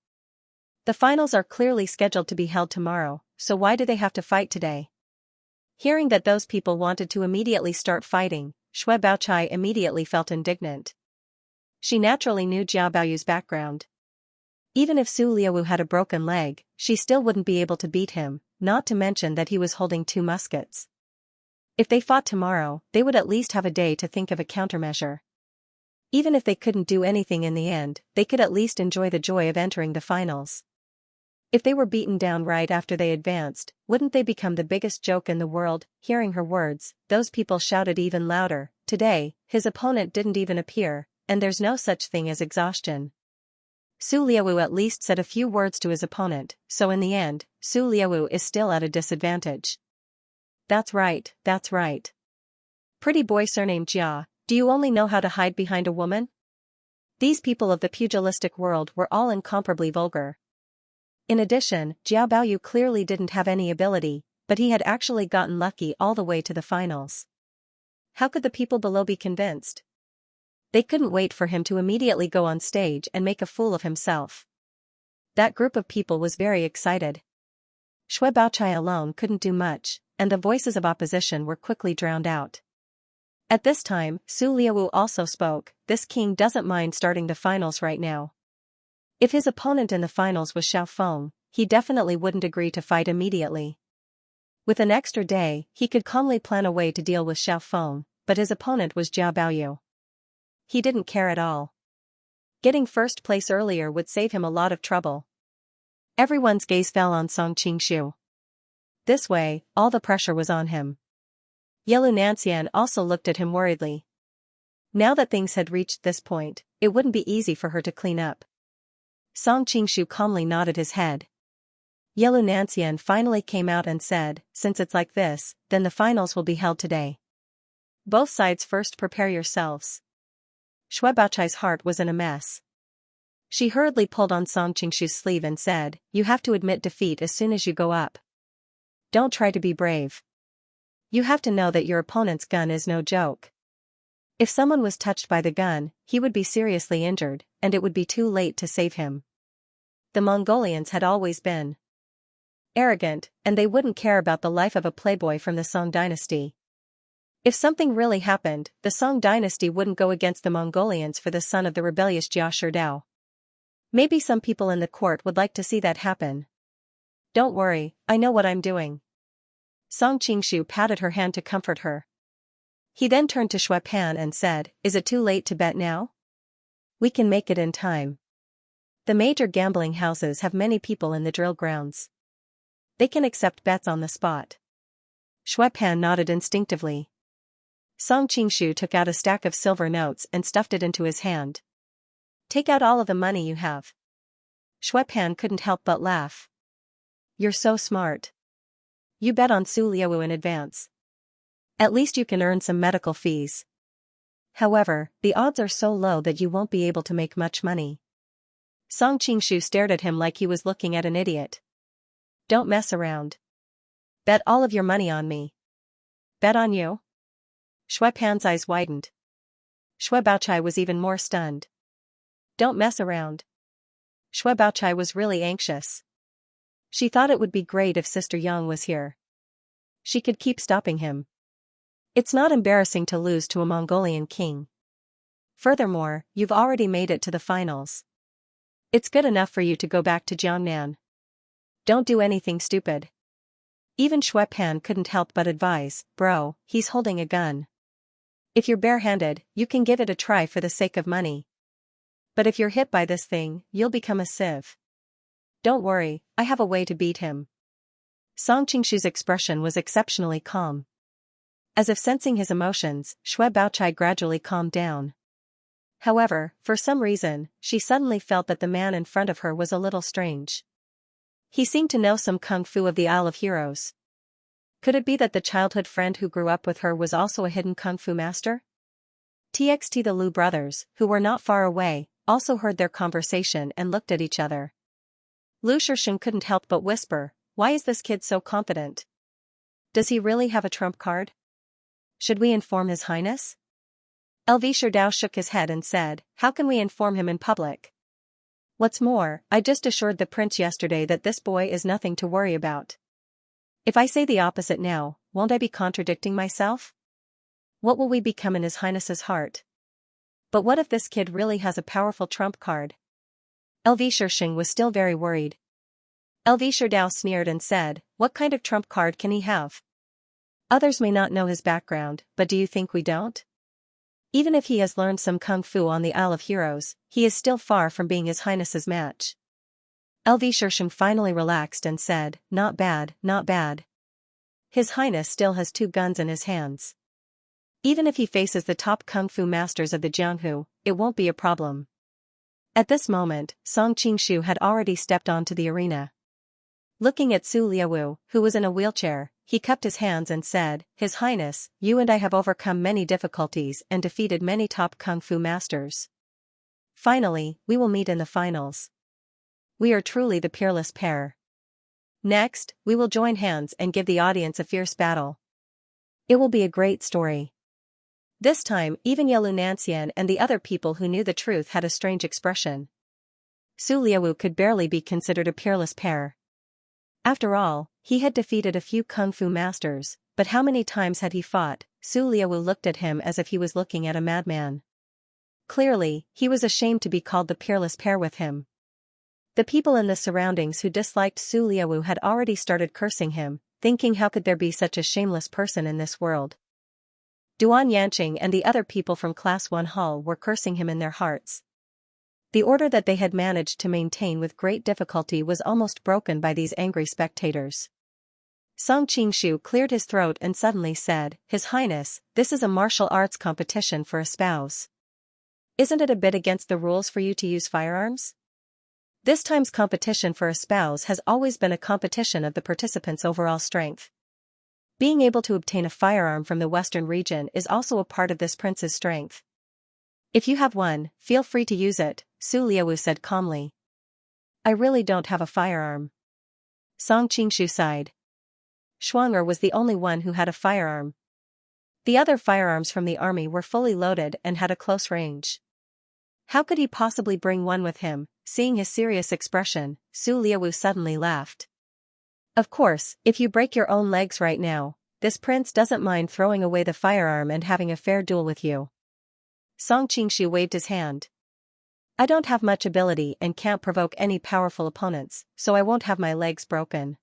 The finals are clearly scheduled to be held tomorrow, so why do they have to fight today? Hearing that those people wanted to immediately start fighting, Shui Baochai immediately felt indignant. She naturally knew Jiao Baoyu's background. Even if Su Liawu had a broken leg, she still wouldn't be able to beat him, not to mention that he was holding 2 muskets. If they fought tomorrow, they would at least have a day to think of a countermeasure. Even if they couldn't do anything in the end, they could at least enjoy the joy of entering the finals. If they were beaten down right after they advanced, wouldn't they become the biggest joke in the world? Hearing her words, those people shouted even louder. Today, his opponent didn't even appear, and there's no such thing as exhaustion. Su Liawu at least said a few words to his opponent, so in the end, Su Liawu is still at a disadvantage. That's right, that's right. Pretty boy surnamed Jia, do you only know how to hide behind a woman? These people of the pugilistic world were all incomparably vulgar. In addition, Jiao Baoyu clearly didn't have any ability, but he had actually gotten lucky all the way to the finals. how could the people below be convinced? They couldn't wait for him to immediately go on stage and make a fool of himself. That group of people was very excited. Shui Baochai alone couldn't do much, and the voices of opposition were quickly drowned out. At this time, Su Liaowu also spoke. This king doesn't mind starting the finals right now. If his opponent in the finals was Xiao Feng, he definitely wouldn't agree to fight immediately. With an extra day, he could calmly plan a way to deal with Xiao Feng, but his opponent was Jia Baoyu. He didn't care at all. Getting first place earlier would save him a lot of trouble. Everyone's gaze fell on Song Qingshu. This way, all the pressure was on him. Yelu Nanxian also looked at him worriedly. Now that things had reached this point, it wouldn't be easy for her to clean up. Song Qingshu calmly nodded his head. Yelu Nanxian finally came out and said, since it's like this, then the finals will be held today. Both sides first prepare yourselves. Shui Baochai's heart was in a mess. She hurriedly pulled on Song Qingshu's sleeve and said, you have to admit defeat as soon as you go up. Don't try to be brave. You have to know that your opponent's gun is no joke. If someone was touched by the gun, he would be seriously injured, and it would be too late to save him. The Mongolians had always been arrogant, and they wouldn't care about the life of a playboy from the Song dynasty. If something really happened, the Song dynasty wouldn't go against the Mongolians for the son of the rebellious Jia Sherdao. Maybe some people in the court would like to see that happen. Don't worry, I know what I'm doing. Song Qingshu patted her hand to comfort her. He then turned to Shui Pan and said, is it too late to bet now? We can make it in time. The major gambling houses have many people in the drill grounds. They can accept bets on the spot. Shui Pan nodded instinctively. Song Qingshu took out a stack of silver notes and stuffed it into his hand. Take out all of the money you have. Shui Pan couldn't help but laugh. You're so smart. You bet on Su Liaowu in advance. At least you can earn some medical fees. However, the odds are so low that you won't be able to make much money. Song Qingshu stared at him like he was looking at an idiot. Don't mess around. Bet all of your money on me. Bet on you? Shui Pan's eyes widened. Shui Baochai was even more stunned. Don't mess around. Shui Baochai was really anxious. She thought it would be great if Sister Yang was here. She could keep stopping him. It's not embarrassing to lose to a Mongolian king. Furthermore, you've already made it to the finals. It's good enough for you to go back to Jiangnan. Don't do anything stupid. Even Shui Pan couldn't help but advise, bro, he's holding a gun. If you're barehanded, you can give it a try for the sake of money. But if you're hit by this thing, you'll become a sieve. Don't worry, I have a way to beat him. Song Qingshu's expression was exceptionally calm. As if sensing his emotions, Shui Baochai gradually calmed down. However, for some reason, she suddenly felt that the man in front of her was a little strange. He seemed to know some kung fu of the Isle of Heroes. Could it be that the childhood friend who grew up with her was also a hidden kung fu master? The Lu brothers, who were not far away, also heard their conversation and looked at each other. Lu Shisheng couldn't help but whisper, why is this kid so confident? Does he really have a trump card? Should we inform His Highness? LV Sherdao shook his head and said, how can we inform him in public? What's more, I just assured the prince yesterday that this boy is nothing to worry about. If I say the opposite now, won't I be contradicting myself? What will we become in His Highness's heart? But what if this kid really has a powerful trump card? LV Shisheng was still very worried. LV Sherdao sneered and said, what kind of trump card can he have? Others may not know his background, but do you think we don't? Even if he has learned some kung fu on the Isle of Heroes, he is still far from being His Highness's match. LV Shisheng finally relaxed and said, not bad, not bad. His Highness still has 2 guns in his hands. Even if he faces the top kung fu masters of the Jianghu, it won't be a problem. At this moment, Song Qingshu had already stepped onto the arena. Looking at Su Liaowu, who was in a wheelchair, he cupped his hands and said, His Highness, you and I have overcome many difficulties and defeated many top kung fu masters. Finally, we will meet in the finals. We are truly the peerless pair. Next, we will join hands and give the audience a fierce battle. It will be a great story. This time, even Yelu Nanxian and the other people who knew the truth had a strange expression. Su Liaowu could barely be considered a peerless pair. After all, he had defeated a few kung fu masters, but how many times had he fought? Su Liaowu looked at him as if he was looking at a madman. Clearly, he was ashamed to be called the peerless pair with him. The people in the surroundings who disliked Su Liaowu had already started cursing him, thinking how could there be such a shameless person in this world. Duan Yanqing and the other people from Class 1 Hall were cursing him in their hearts. The order that they had managed to maintain with great difficulty was almost broken by these angry spectators. Song Qingshu cleared his throat and suddenly said, "His Highness, this is a martial arts competition for a spouse. Isn't it a bit against the rules for you to use firearms? This time's competition for a spouse has always been a competition of the participants' overall strength. Being able to obtain a firearm from the western region is also a part of this prince's strength. If you have one, feel free to use it," Su Liaowu said calmly. "I really don't have a firearm." Song Qingshu sighed. Shuang'er was the only one who had a firearm. The other firearms from the army were fully loaded and had a close range. How could he possibly bring one with him? Seeing his serious expression, Su Liaowu suddenly laughed. "Of course, if you break your own legs right now, this prince doesn't mind throwing away the firearm and having a fair duel with you." Song Qingshu waved his hand. "I don't have much ability and can't provoke any powerful opponents, so I won't have my legs broken.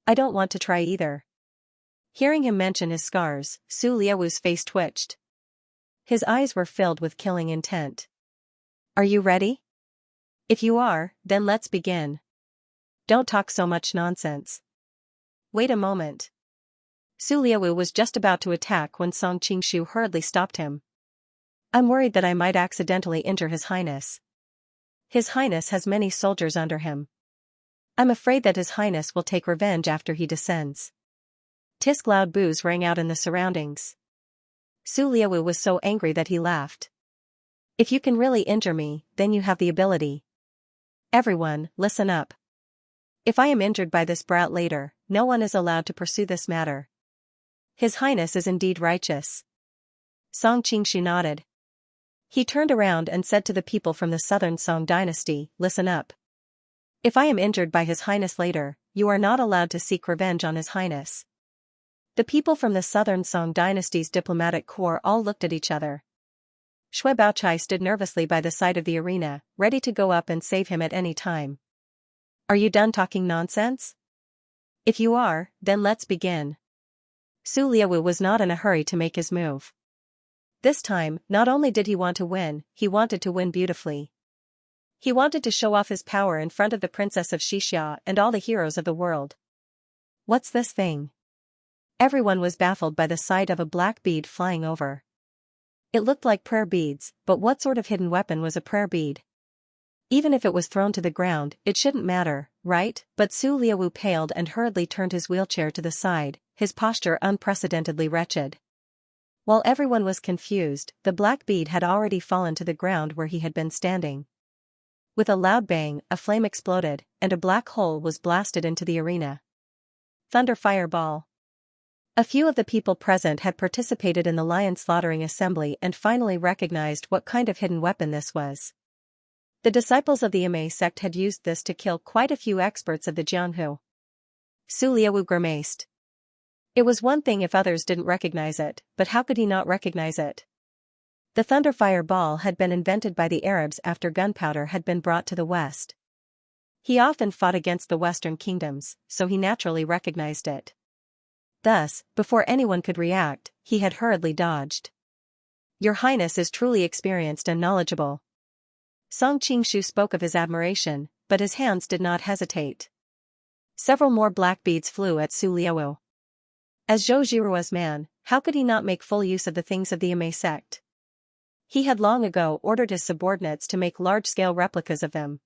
I don't want to try either." Hearing him mention his scars, Su Liaowu's face twitched. His eyes were filled with killing intent. "Are you ready? If you are, then let's begin. Don't talk so much nonsense." "Wait a moment." Su Liaowu was just about to attack when Song Qingshu hurriedly stopped him. "I'm worried that I might accidentally injure His Highness. His Highness has many soldiers under him. I'm afraid that His Highness will take revenge after he descends." Tisk loud boos rang out in the surroundings. Su Liaowu was so angry that he laughed. "If you can really injure me, then you have the ability. Everyone, listen up. If I am injured by this brat later, no one is allowed to pursue this matter. His Highness is indeed righteous." Song Qingshu nodded. He turned around and said to the people from the southern Song dynasty, "Listen up. If I am injured by His Highness later, you are not allowed to seek revenge on His Highness." The people from the southern Song dynasty's diplomatic corps all looked at each other. Shui Baochai stood nervously by the side of the arena, ready to go up and save him at any time. "Are you done talking nonsense? If you are, then let's begin." Su Liaowu was not in a hurry to make his move. This time, not only did he want to win, he wanted to win beautifully. He wanted to show off his power in front of the Princess of Xianxia and all the heroes of the world. "What's this thing?" Everyone was baffled by the sight of a black bead flying over. It looked like prayer beads, but what sort of hidden weapon was a prayer bead? Even if it was thrown to the ground, it shouldn't matter, right? But Su Liaowu paled and hurriedly turned his wheelchair to the side, his posture unprecedentedly wretched. While everyone was confused, the black bead had already fallen to the ground where he had been standing. With a loud bang, a flame exploded, and a black hole was blasted into the arena. Thunder Fireball. A few of the people present had participated in the lion slaughtering assembly and finally recognized what kind of hidden weapon this was. The disciples of the Ame sect had used this to kill quite a few experts of the Jianghu. Su Liaowu grimaced. It was one thing if others didn't recognize it, but how could he not recognize it? The thunder fireball had been invented by the Arabs after gunpowder had been brought to the West. He often fought against the Western kingdoms, so he naturally recognized it. Thus, before anyone could react, he had hurriedly dodged. "Your Highness is truly experienced and knowledgeable." Song Qingshu spoke of his admiration, but his hands did not hesitate. Several more black beads flew at Su Liaowu. As Zhou Jirua's man, how could he not make full use of the things of the Ame sect? He had long ago ordered his subordinates to make large-scale replicas of them.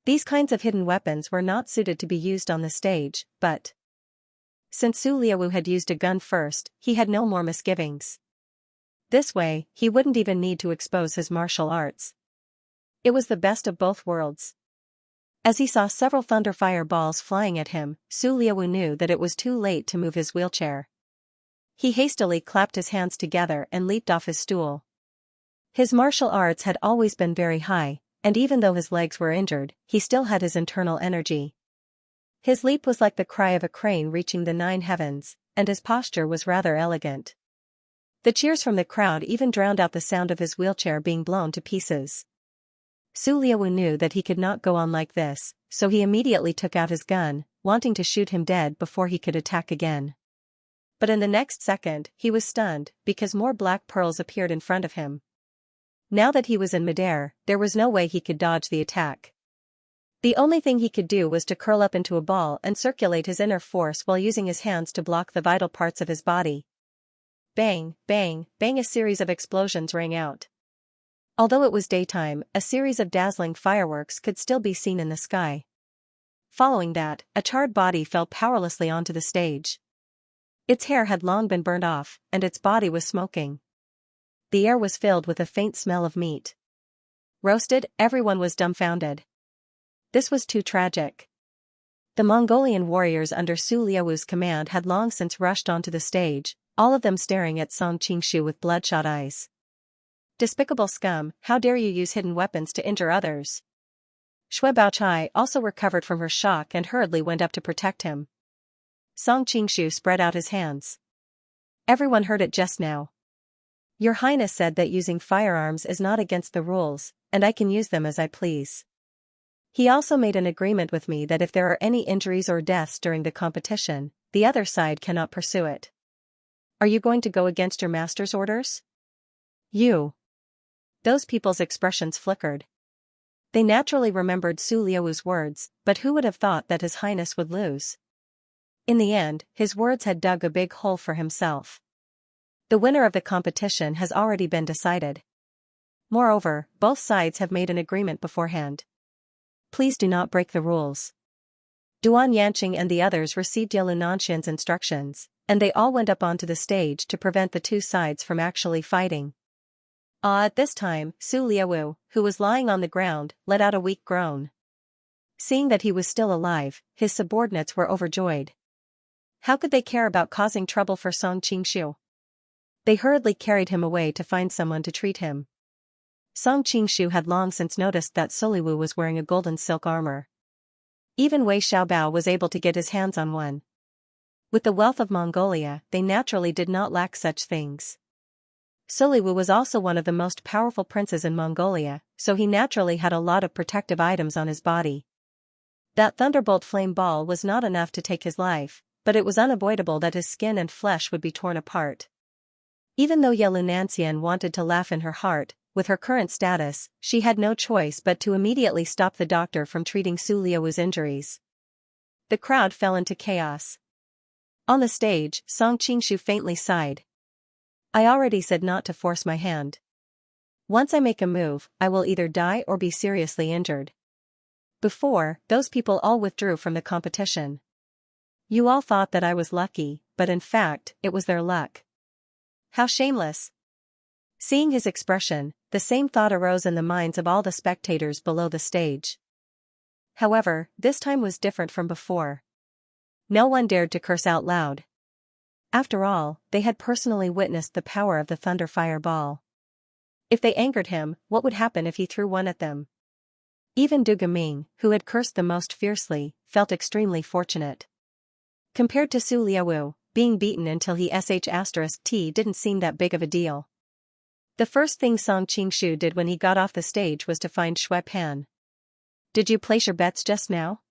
These kinds of hidden weapons were not suited to be used on the stage, but since Su Liaowu had used a gun first, he had no more misgivings. This way, he wouldn't even need to expose his martial arts. It was the best of both worlds. As he saw several thunder fireballs flying at him, Su Liaowu knew that it was too late to move his wheelchair. He hastily clapped his hands together and leaped off his stool. His martial arts had always been very high, and even though his legs were injured, he still had his internal energy. His leap was like the cry of a crane reaching the 9 heavens, and his posture was rather elegant. The cheers from the crowd even drowned out the sound of his wheelchair being blown to pieces. Su Liaowu knew that he could not go on like this, so he immediately took out his gun, wanting to shoot him dead before he could attack again. But in the next second, he was stunned, because more black pearls appeared in front of him. Now that he was in midair, there was no way he could dodge the attack. The only thing he could do was to curl up into a ball and circulate his inner force while using his hands to block the vital parts of his body. Bang, bang, bang, a series of explosions rang out. Although it was daytime, a series of dazzling fireworks could still be seen in the sky. Following that, a charred body fell powerlessly onto the stage. Its hair had long been burned off, and its body was smoking. The air was filled with a faint smell of meat. Roasted, everyone was dumbfounded. This was too tragic. The Mongolian warriors under Su Liawu's command had long since rushed onto the stage, all of them staring at Song Qingshu with bloodshot eyes. Despicable scum, how dare you use hidden weapons to injure others? Xue Baochai also recovered from her shock and hurriedly went up to protect him. Song Qingshu spread out his hands. Everyone heard it just now. Your Highness said that using firearms is not against the rules, and I can use them as I please. He also made an agreement with me that if there are any injuries or deaths during the competition, the other side cannot pursue it. Are you going to go against your master's orders? You. Those people's expressions flickered. They naturally remembered Su Liawu's words, but who would have thought that His Highness would lose? In the end, his words had dug a big hole for himself. The winner of the competition has already been decided. Moreover, both sides have made an agreement beforehand. Please do not break the rules. Duan Yanqing and the others received Yalu Nanshan's instructions, and they all went up onto the stage to prevent the two sides from actually fighting. At this time, Su Liaowu, who was lying on the ground, let out a weak groan. Seeing that he was still alive, his subordinates were overjoyed. How could they care about causing trouble for Song Qingshu? They hurriedly carried him away to find someone to treat him. Song Qingshu had long since noticed that Soliwu was wearing a golden silk armor. Even Wei Xiaobao was able to get his hands on one. With the wealth of Mongolia, they naturally did not lack such things. Soliwu was also one of the most powerful princes in Mongolia, so he naturally had a lot of protective items on his body. That thunderbolt flame ball was not enough to take his life, but it was unavoidable that his skin and flesh would be torn apart. Even though Yalu Nanxian wanted to laugh in her heart, with her current status, she had no choice but to immediately stop the doctor from treating Su Liawu's injuries. The crowd fell into chaos. On the stage, Song Qingshu faintly sighed. I already said not to force my hand. Once I make a move, I will either die or be seriously injured. Before, those people all withdrew from the competition. You all thought that I was lucky, but in fact, it was their luck. How shameless! Seeing his expression, the same thought arose in the minds of all the spectators below the stage. However, this time was different from before. No one dared to curse out loud. After all, they had personally witnessed the power of the Thunder Fire Ball. If they angered him, what would happen if he threw one at them? Even Du Gaming, who had cursed the most fiercely, felt extremely fortunate. Compared to Su Liaowu, being beaten until he sh*t didn't seem that big of a deal. The first thing Song Qingshu did when he got off the stage was to find Xue Pan. Did you place your bets just now?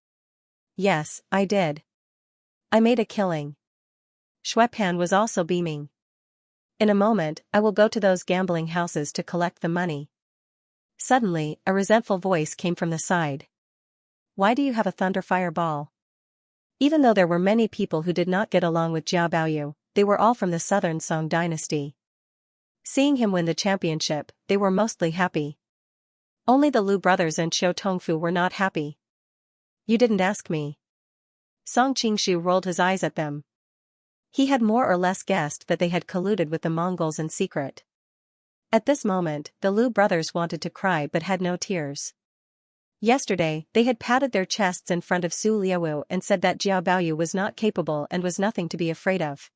Yes, I did. I made a killing. Xue Pan was also beaming. In a moment, I will go to those gambling houses to collect the money. Suddenly, a resentful voice came from the side. Why do you have a thunder fire ball? Even though there were many people who did not get along with Jia Baoyu, they were all from the southern Song dynasty. Seeing him win the championship, they were mostly happy. Only the Lu brothers and Qiu Tongfu were not happy. You didn't ask me. Song Qingshu rolled his eyes at them. He had more or less guessed that they had colluded with the Mongols in secret. At this moment, the Lu brothers wanted to cry but had no tears. Yesterday, they had patted their chests in front of Su Liaowu and said that Jia Baoyu was not capable and was nothing to be afraid of.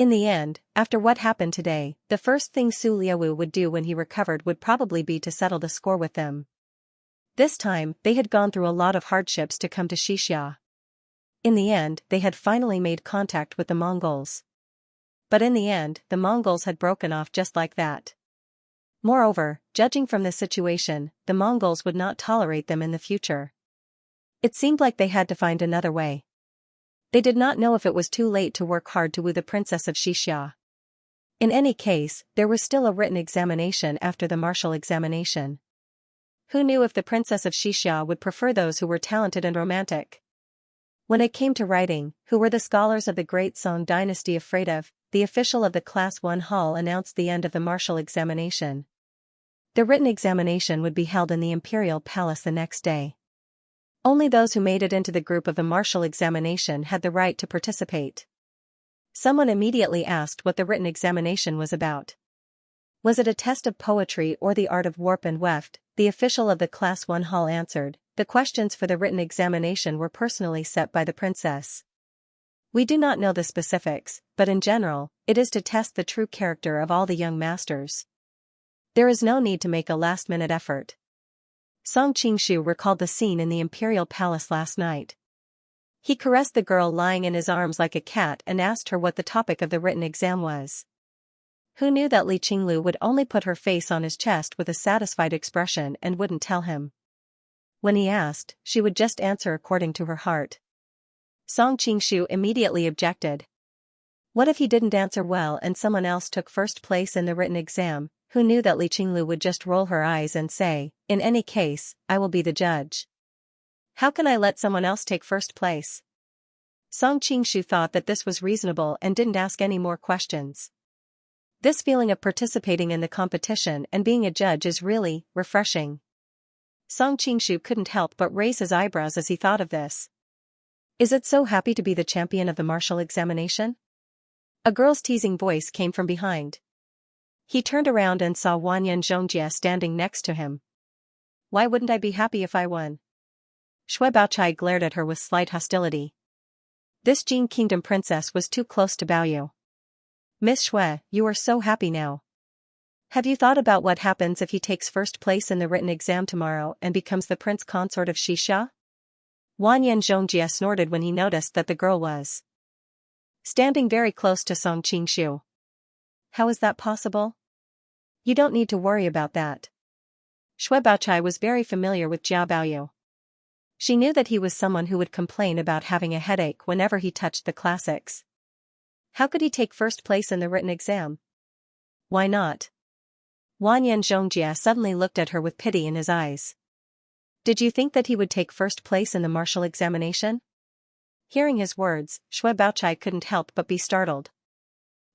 In the end, after what happened today, the first thing Su Liaowu would do when he recovered would probably be to settle the score with them. This time, they had gone through a lot of hardships to come to Xianxia. In the end, they had finally made contact with the Mongols. But in the end, the Mongols had broken off just like that. Moreover, judging from the situation, the Mongols would not tolerate them in the future. It seemed like they had to find another way. They did not know if it was too late to work hard to woo the princess of Xianxia. In any case, there was still a written examination after the martial examination. Who knew if the princess of Xianxia would prefer those who were talented and romantic? When it came to writing, who were the scholars of the great Song dynasty afraid of? The official of the Class 1 hall announced the end of the martial examination. The written examination would be held in the imperial palace the next day. Only those who made it into the group of the martial examination had the right to participate. Someone immediately asked what the written examination was about. Was it a test of poetry or the art of warp and weft? The official of the Class 1 hall answered, the questions for the written examination were personally set by the princess. We do not know the specifics, but in general, it is to test the true character of all the young masters. There is no need to make a last-minute effort. Song Qingshu recalled the scene in the imperial palace last night. He caressed the girl lying in his arms like a cat and asked her what the topic of the written exam was. Who knew that Li Qinglu would only put her face on his chest with a satisfied expression and wouldn't tell him? When he asked, she would just answer according to her heart. Song Qingshu immediately objected. What if he didn't answer well and someone else took first place in the written exam? Who knew that Li Qinglu would just roll her eyes and say, in any case, I will be the judge. How can I let someone else take first place? Song Qingshu thought that this was reasonable and didn't ask any more questions. This feeling of participating in the competition and being a judge is really refreshing. Song Qingshu couldn't help but raise his eyebrows as he thought of this. Is it so happy to be the champion of the martial examination? A girl's teasing voice came from behind. He turned around and saw Wanyan Xianxia standing next to him. Why wouldn't I be happy if I won? Shui Baochai glared at her with slight hostility. This Jin Kingdom princess was too close to Baoyu. Miss Shui, you are so happy now. Have you thought about what happens if he takes first place in the written exam tomorrow and becomes the prince consort of Xianxia? Wanyan Xianxia snorted when he noticed that the girl was standing very close to Song Qingshu. How is that possible? You don't need to worry about that. Shui Baochai was very familiar with Jia Baoyu. She knew that he was someone who would complain about having a headache whenever he touched the classics. How could he take first place in the written exam? Why not? Wanyan Xianxia suddenly looked at her with pity in his eyes. Did you think that he would take first place in the martial examination? Hearing his words, Shui Baochai couldn't help but be startled.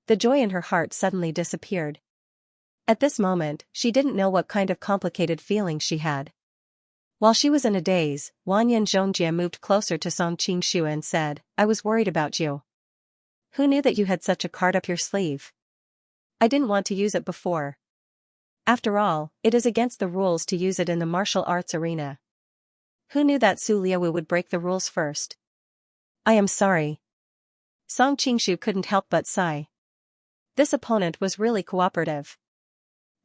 The joy in her heart suddenly disappeared. At this moment, she didn't know what kind of complicated feelings she had. While she was in a daze, Wanyan Xianxia moved closer to Song Qingshu and said, I was worried about you. Who knew that you had such a card up your sleeve? I didn't want to use it before. After all, it is against the rules to use it in the martial arts arena. Who knew that Su Liaowu would break the rules first? I am sorry. Song Qingshu couldn't help but sigh. This opponent was really cooperative.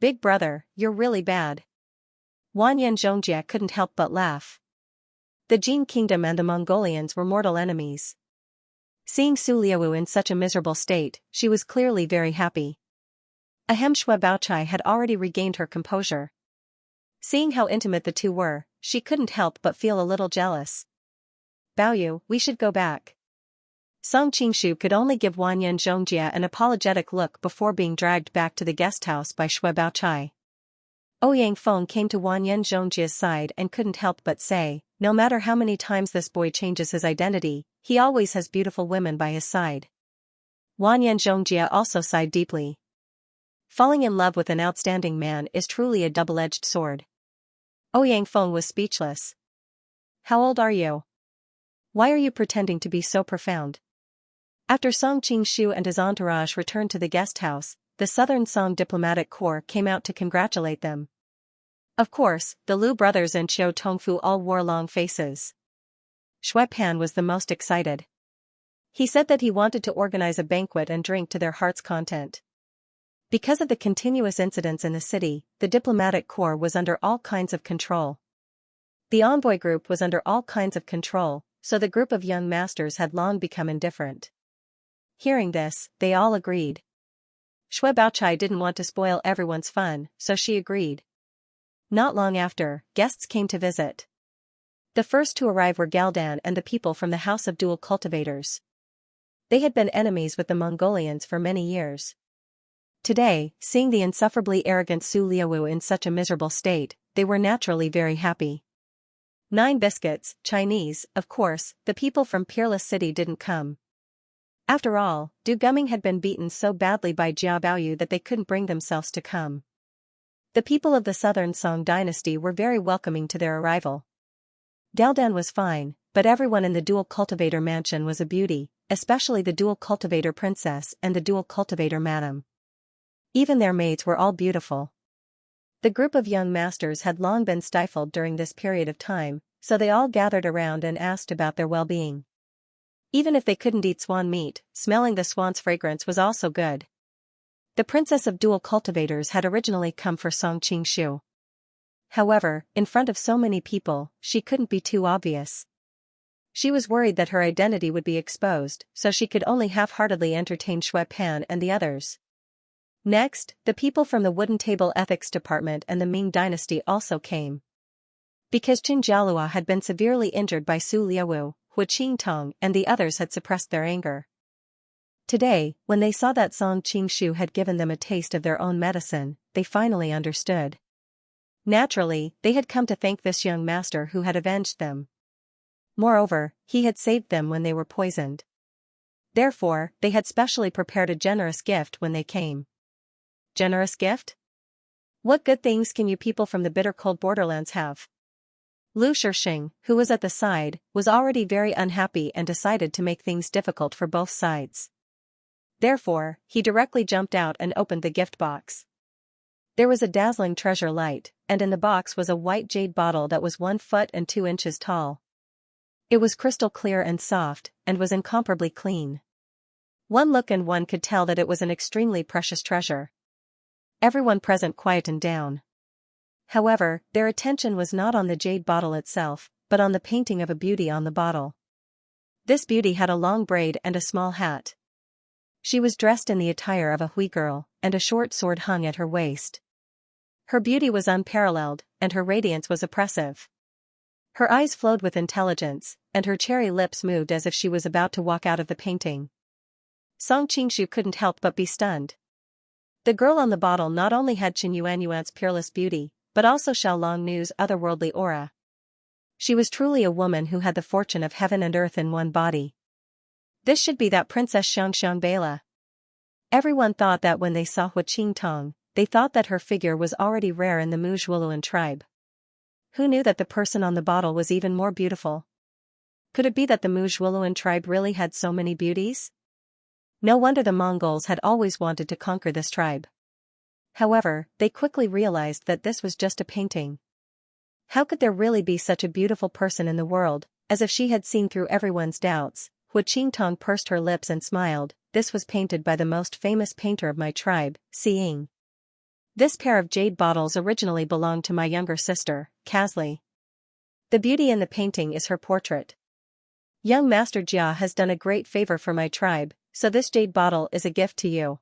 Big brother, you're really bad. Wanyan Xianxia couldn't help but laugh. The Jin Kingdom and the Mongolians were mortal enemies. Seeing Su Liaowu in such a miserable state, she was clearly very happy. Ahem. Shui Baochai had already regained her composure. Seeing how intimate the two were, she couldn't help but feel a little jealous. Baoyu, we should go back. Song Qingshu could only give Wanyan Xianxia an apologetic look before being dragged back to the guest house by Shui Baochai. Ouyang Feng came to Wanyan Xianxia's side and couldn't help but say, no matter how many times this boy changes his identity, he always has beautiful women by his side. Wanyan Xianxia also sighed deeply. Falling in love with an outstanding man is truly a double-edged sword. Ouyang Feng was speechless. How old are you? Why are you pretending to be so profound? After Song Qingshu and his entourage returned to the guest house, the Southern Song Diplomatic Corps came out to congratulate them. Of course, the Liu brothers and Qiu Tongfu all wore long faces. Shui Pan was the most excited. He said that he wanted to organize a banquet and drink to their heart's content. Because of the continuous incidents in the city, the diplomatic corps was under all kinds of control. The envoy group was under all kinds of control, so the group of young masters had long become indifferent. Hearing this, they all agreed. Shui Baochai didn't want to spoil everyone's fun, so she agreed. Not long after, guests came to visit. The first to arrive were Galdan and the people from the House of Dual Cultivators. They had been enemies with the Mongolians for many years. Today, seeing the insufferably arrogant Su Liaowu in such a miserable state, they were naturally very happy. 9 biscuits, Chinese, of course, the people from Peerless City didn't come. After all, Du Gumming had been beaten so badly by Jia Baoyu that they couldn't bring themselves to come. The people of the southern Song dynasty were very welcoming to their arrival. Galdan was fine, but everyone in the dual cultivator mansion was a beauty, especially the dual cultivator princess and the dual cultivator madam. Even their maids were all beautiful. The group of young masters had long been stifled during this period of time, so they all gathered around and asked about their well-being. Even if they couldn't eat swan meat, smelling the swan's fragrance was also good. The princess of dual cultivators had originally come for Song Qingshu. However, in front of so many people, she couldn't be too obvious. She was worried that her identity would be exposed, so she could only half-heartedly entertain Shui Pan and the others. Next, the people from the Wooden Table Ethics Department and the Ming Dynasty also came. Because Qin Jialua had been severely injured by Su Liaowu, Hu Qingtong and the others had suppressed their anger. Today, when they saw that Song Qingshu had given them a taste of their own medicine, they finally understood. Naturally, they had come to thank this young master who had avenged them. Moreover, he had saved them when they were poisoned. Therefore, they had specially prepared a generous gift when they came. Generous gift? What good things can you people from the bitter cold borderlands have? Lu Shixing, who was at the side, was already very unhappy and decided to make things difficult for both sides. Therefore, he directly jumped out and opened the gift box. There was a dazzling treasure light, and in the box was a white jade bottle that was 1 foot and 2 inches tall. It was crystal clear and soft, and was incomparably clean. One look and one could tell that it was an extremely precious treasure. Everyone present quietened down. However, their attention was not on the jade bottle itself, but on the painting of a beauty on the bottle. This beauty had a long braid and a small hat. She was dressed in the attire of a Hui girl, and a short sword hung at her waist. Her beauty was unparalleled, and her radiance was oppressive. Her eyes flowed with intelligence, and her cherry lips moved as if she was about to walk out of the painting. Song Qingshu couldn't help but be stunned. The girl on the bottle not only had Qin Yuanyuan's peerless beauty, but also Xiaolong Nu's otherworldly aura. She was truly a woman who had the fortune of heaven and earth in one body. This should be that Princess Xianxia Bela. Everyone thought that when they saw Hu Qingtong, they thought that her figure was already rare in the Muzhuoluan tribe. Who knew that the person on the bottle was even more beautiful? Could it be that the Muzhuoluan tribe really had so many beauties? No wonder the Mongols had always wanted to conquer this tribe. However, they quickly realized that this was just a painting. How could there really be such a beautiful person in the world? As if she had seen through everyone's doubts, Hu Qingtong pursed her lips and smiled. This was painted by the most famous painter of my tribe, Xiying. This pair of jade bottles originally belonged to my younger sister, Kazli. The beauty in the painting is her portrait. Young Master Jia has done a great favor for my tribe, so this jade bottle is a gift to you.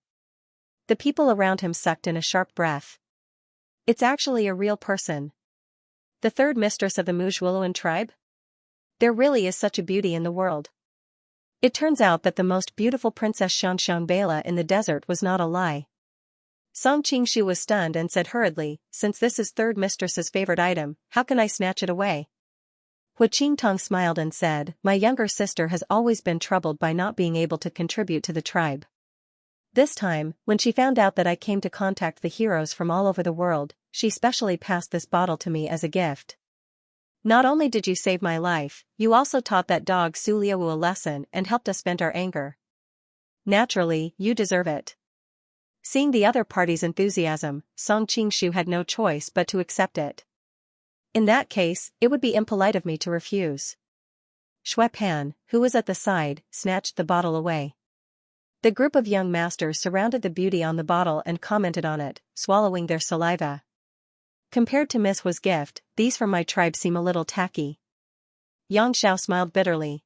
The people around him sucked in a sharp breath. It's actually a real person. The third mistress of the Muzhuoluan tribe? There really is such a beauty in the world. It turns out that the most beautiful Princess Xianxia Bela in the desert was not a lie. Song Qingshu was stunned and said hurriedly, since this is third mistress's favorite item, how can I snatch it away? Hu Qingtong smiled and said, my younger sister has always been troubled by not being able to contribute to the tribe. This time, when she found out that I came to contact the heroes from all over the world, she specially passed this bottle to me as a gift. Not only did you save my life, you also taught that dog Su Liaowu a lesson and helped us vent our anger. Naturally, you deserve it. Seeing the other party's enthusiasm, Song Qingshu had no choice but to accept it. In that case, it would be impolite of me to refuse. Shui Pan, who was at the side, snatched the bottle away. The group of young masters surrounded the beauty on the bottle and commented on it, swallowing their saliva. Compared to Miss Hua's gift, these from my tribe seem a little tacky. Yang Xiao smiled bitterly.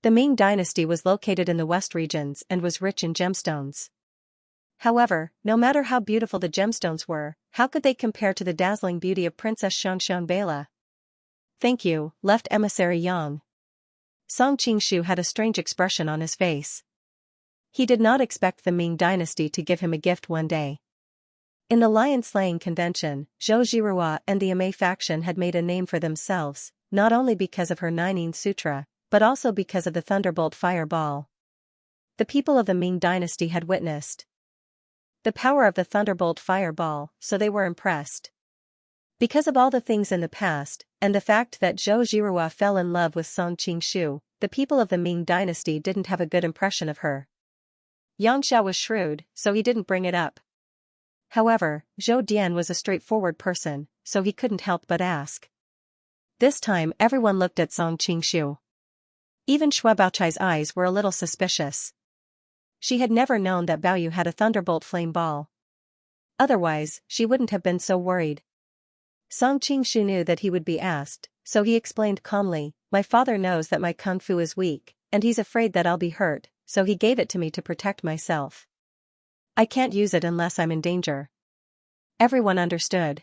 The Ming dynasty was located in the west regions and was rich in gemstones. However, no matter how beautiful the gemstones were, how could they compare to the dazzling beauty of Princess Xianxia Bela? Thank you, left emissary Yang. Song Qingshu had a strange expression on his face. He did not expect the Ming dynasty to give him a gift one day. In the lion-slaying convention, Zhou Zhirua and the Amei faction had made a name for themselves, not only because of her Nining Sutra, but also because of the Thunderbolt Fireball. The people of the Ming dynasty had witnessed the power of the Thunderbolt Fireball, so they were impressed. Because of all the things in the past, and the fact that Zhou Zhirua fell in love with Song Qingshu, the people of the Ming dynasty didn't have a good impression of her. Yang Xiao was shrewd, so he didn't bring it up. However, Zhou Dian was a straightforward person, so he couldn't help but ask. This time everyone looked at Song Qingshu. Even Shui Baochai's eyes were a little suspicious. She had never known that Baoyu had a thunderbolt flame ball. Otherwise, she wouldn't have been so worried. Song Qingshu knew that he would be asked, so he explained calmly, my father knows that my kung fu is weak, and he's afraid that I'll be hurt, so he gave it to me to protect myself. I can't use it unless I'm in danger. Everyone understood.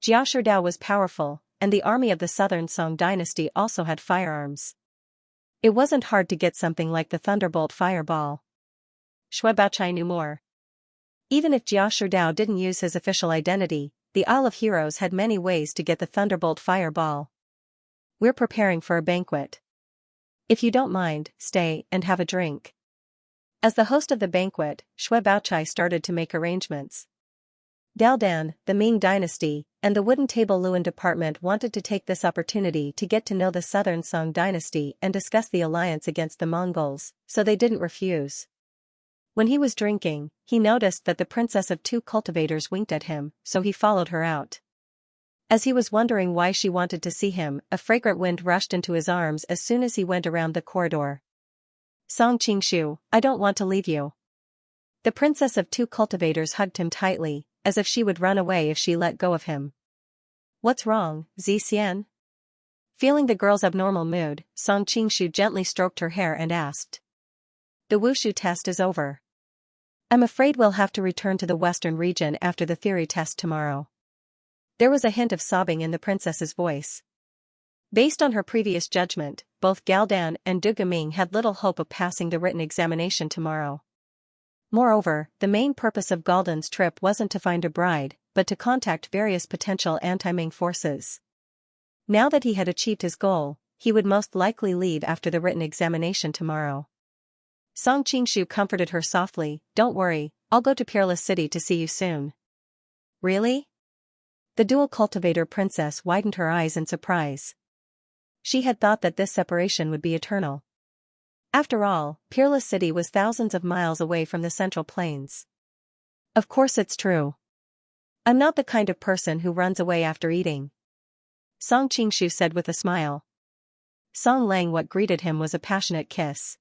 Jia Sherdao was powerful, and the army of the southern Song dynasty also had firearms. It wasn't hard to get something like the Thunderbolt Fireball. Shui Baochai knew more. Even if Jia Sherdao didn't use his official identity, the Isle of Heroes had many ways to get the Thunderbolt Fireball. We're preparing for a banquet. If you don't mind, stay and have a drink. As the host of the banquet, Shui Baochai started to make arrangements. Daldan, the Ming dynasty, and the Wooden Table Luan department wanted to take this opportunity to get to know the southern Song dynasty and discuss the alliance against the Mongols, so they didn't refuse. When he was drinking, he noticed that the princess of two cultivators winked at him, so he followed her out. As he was wondering why she wanted to see him, a fragrant wind rushed into his arms as soon as he went around the corridor. Song Qingshu, I don't want to leave you. The princess of two cultivators hugged him tightly, as if she would run away if she let go of him. What's wrong, Zixian? Feeling the girl's abnormal mood, Song Qingshu gently stroked her hair and asked. The wushu test is over. I'm afraid we'll have to return to the western region after the theory test tomorrow. There was a hint of sobbing in the princess's voice. Based on her previous judgment, both Galdan and Du Gaming had little hope of passing the written examination tomorrow. Moreover, the main purpose of Galdan's trip wasn't to find a bride, but to contact various potential anti-Ming forces. Now that he had achieved his goal, he would most likely leave after the written examination tomorrow. Song Qingshu comforted her softly, don't worry, I'll go to Peerless City to see you soon. Really? The dual cultivator princess widened her eyes in surprise. She had thought that this separation would be eternal. After all, Peerless City was thousands of miles away from the Central Plains. Of course it's true. I'm not the kind of person who runs away after eating. Song Qingshu said with a smile. Song Langwat greeted him was a passionate kiss.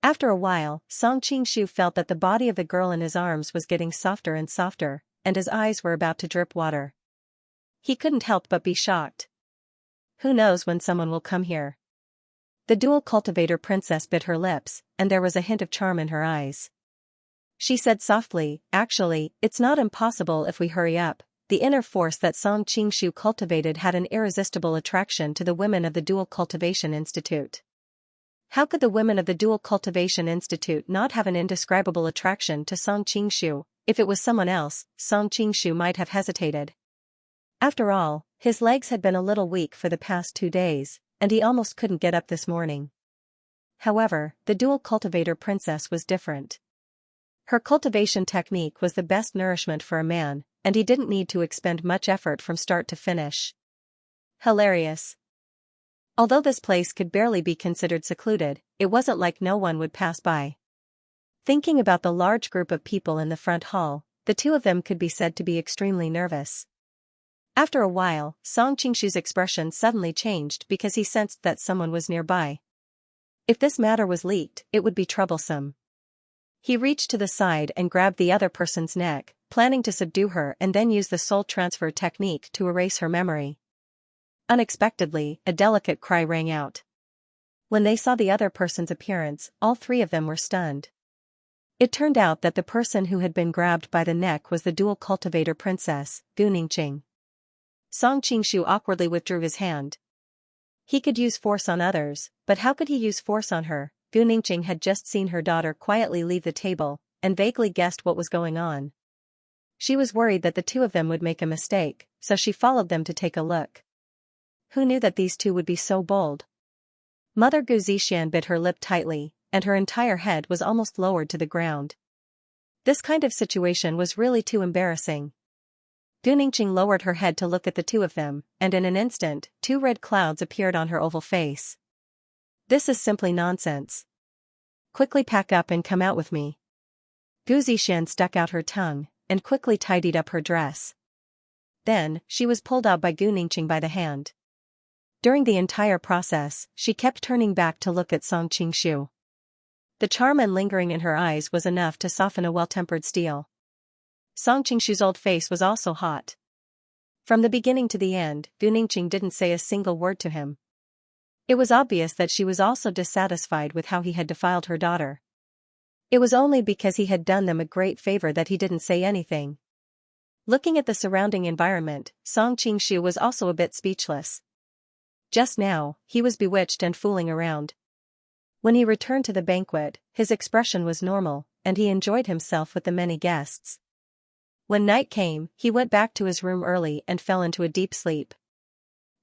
After a while, Song Qingshu felt that the body of the girl in his arms was getting softer and softer, and his eyes were about to drip water. He couldn't help but be shocked. Who knows when someone will come here? The dual cultivator princess bit her lips, and there was a hint of charm in her eyes. She said softly, actually, it's not impossible if we hurry up. The inner force that Song Qingshu cultivated had an irresistible attraction to the women of the Dual Cultivation Institute. How could the women of the Dual Cultivation Institute not have an indescribable attraction to Song Qingshu? If it was someone else, Song Qingshu might have hesitated. After all, his legs had been a little weak for the past 2 days, and he almost couldn't get up this morning. However, the dual cultivator princess was different. Her cultivation technique was the best nourishment for a man, and he didn't need to expend much effort from start to finish. Hilarious. Although this place could barely be considered secluded, it wasn't like no one would pass by. Thinking about the large group of people in the front hall, the two of them could be said to be extremely nervous. After a while, Song Qingshu's expression suddenly changed because he sensed that someone was nearby. If this matter was leaked, it would be troublesome. He reached to the side and grabbed the other person's neck, planning to subdue her and then use the soul transfer technique to erase her memory. Unexpectedly, a delicate cry rang out. When they saw the other person's appearance, all three of them were stunned. It turned out that the person who had been grabbed by the neck was the dual cultivator princess, Gu Ningqing. Song Qingshu awkwardly withdrew his hand. He could use force on others, but how could he use force on her? Gu Ningqing had just seen her daughter quietly leave the table, and vaguely guessed what was going on. She was worried that the two of them would make a mistake, so she followed them to take a look. Who knew that these two would be so bold? Mother Gu Zixian bit her lip tightly, and her entire head was almost lowered to the ground. This kind of situation was really too embarrassing. Gu Ningqing lowered her head to look at the two of them, and in an instant, two red clouds appeared on her oval face. This is simply nonsense. Quickly pack up and come out with me. Gu Zixian stuck out her tongue, and quickly tidied up her dress. Then, she was pulled out by Gu Ningqing by the hand. During the entire process, she kept turning back to look at Song Qingshu. The charm and lingering in her eyes was enough to soften a well-tempered steel. Song Qingshu's old face was also hot. From the beginning to the end, Gu Ningqing didn't say a single word to him. It was obvious that she was also dissatisfied with how he had defiled her daughter. It was only because he had done them a great favor that he didn't say anything. Looking at the surrounding environment, Song Qingshu was also a bit speechless. Just now, he was bewitched and fooling around. When he returned to the banquet, his expression was normal, and he enjoyed himself with the many guests. When night came, he went back to his room early and fell into a deep sleep.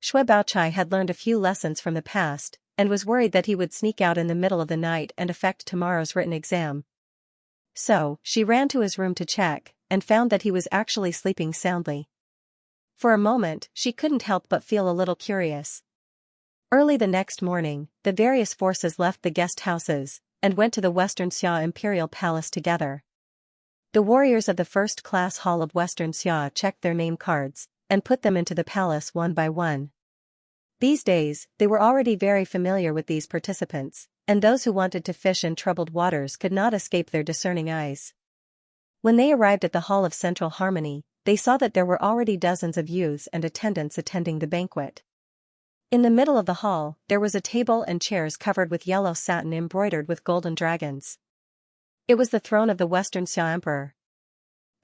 Shui Baochai had learned a few lessons from the past, and was worried that he would sneak out in the middle of the night and affect tomorrow's written exam. So, she ran to his room to check, and found that he was actually sleeping soundly. For a moment, she couldn't help but feel a little curious. Early the next morning, the various forces left the guest houses, and went to the Western Xia Imperial Palace together. The warriors of the first-class hall of Western Xia checked their name cards, and put them into the palace one by one. These days, they were already very familiar with these participants, and those who wanted to fish in troubled waters could not escape their discerning eyes. When they arrived at the Hall of Central Harmony, they saw that there were already dozens of youths and attendants attending the banquet. In the middle of the hall, there was a table and chairs covered with yellow satin embroidered with golden dragons. It was the throne of the Western Xia Emperor.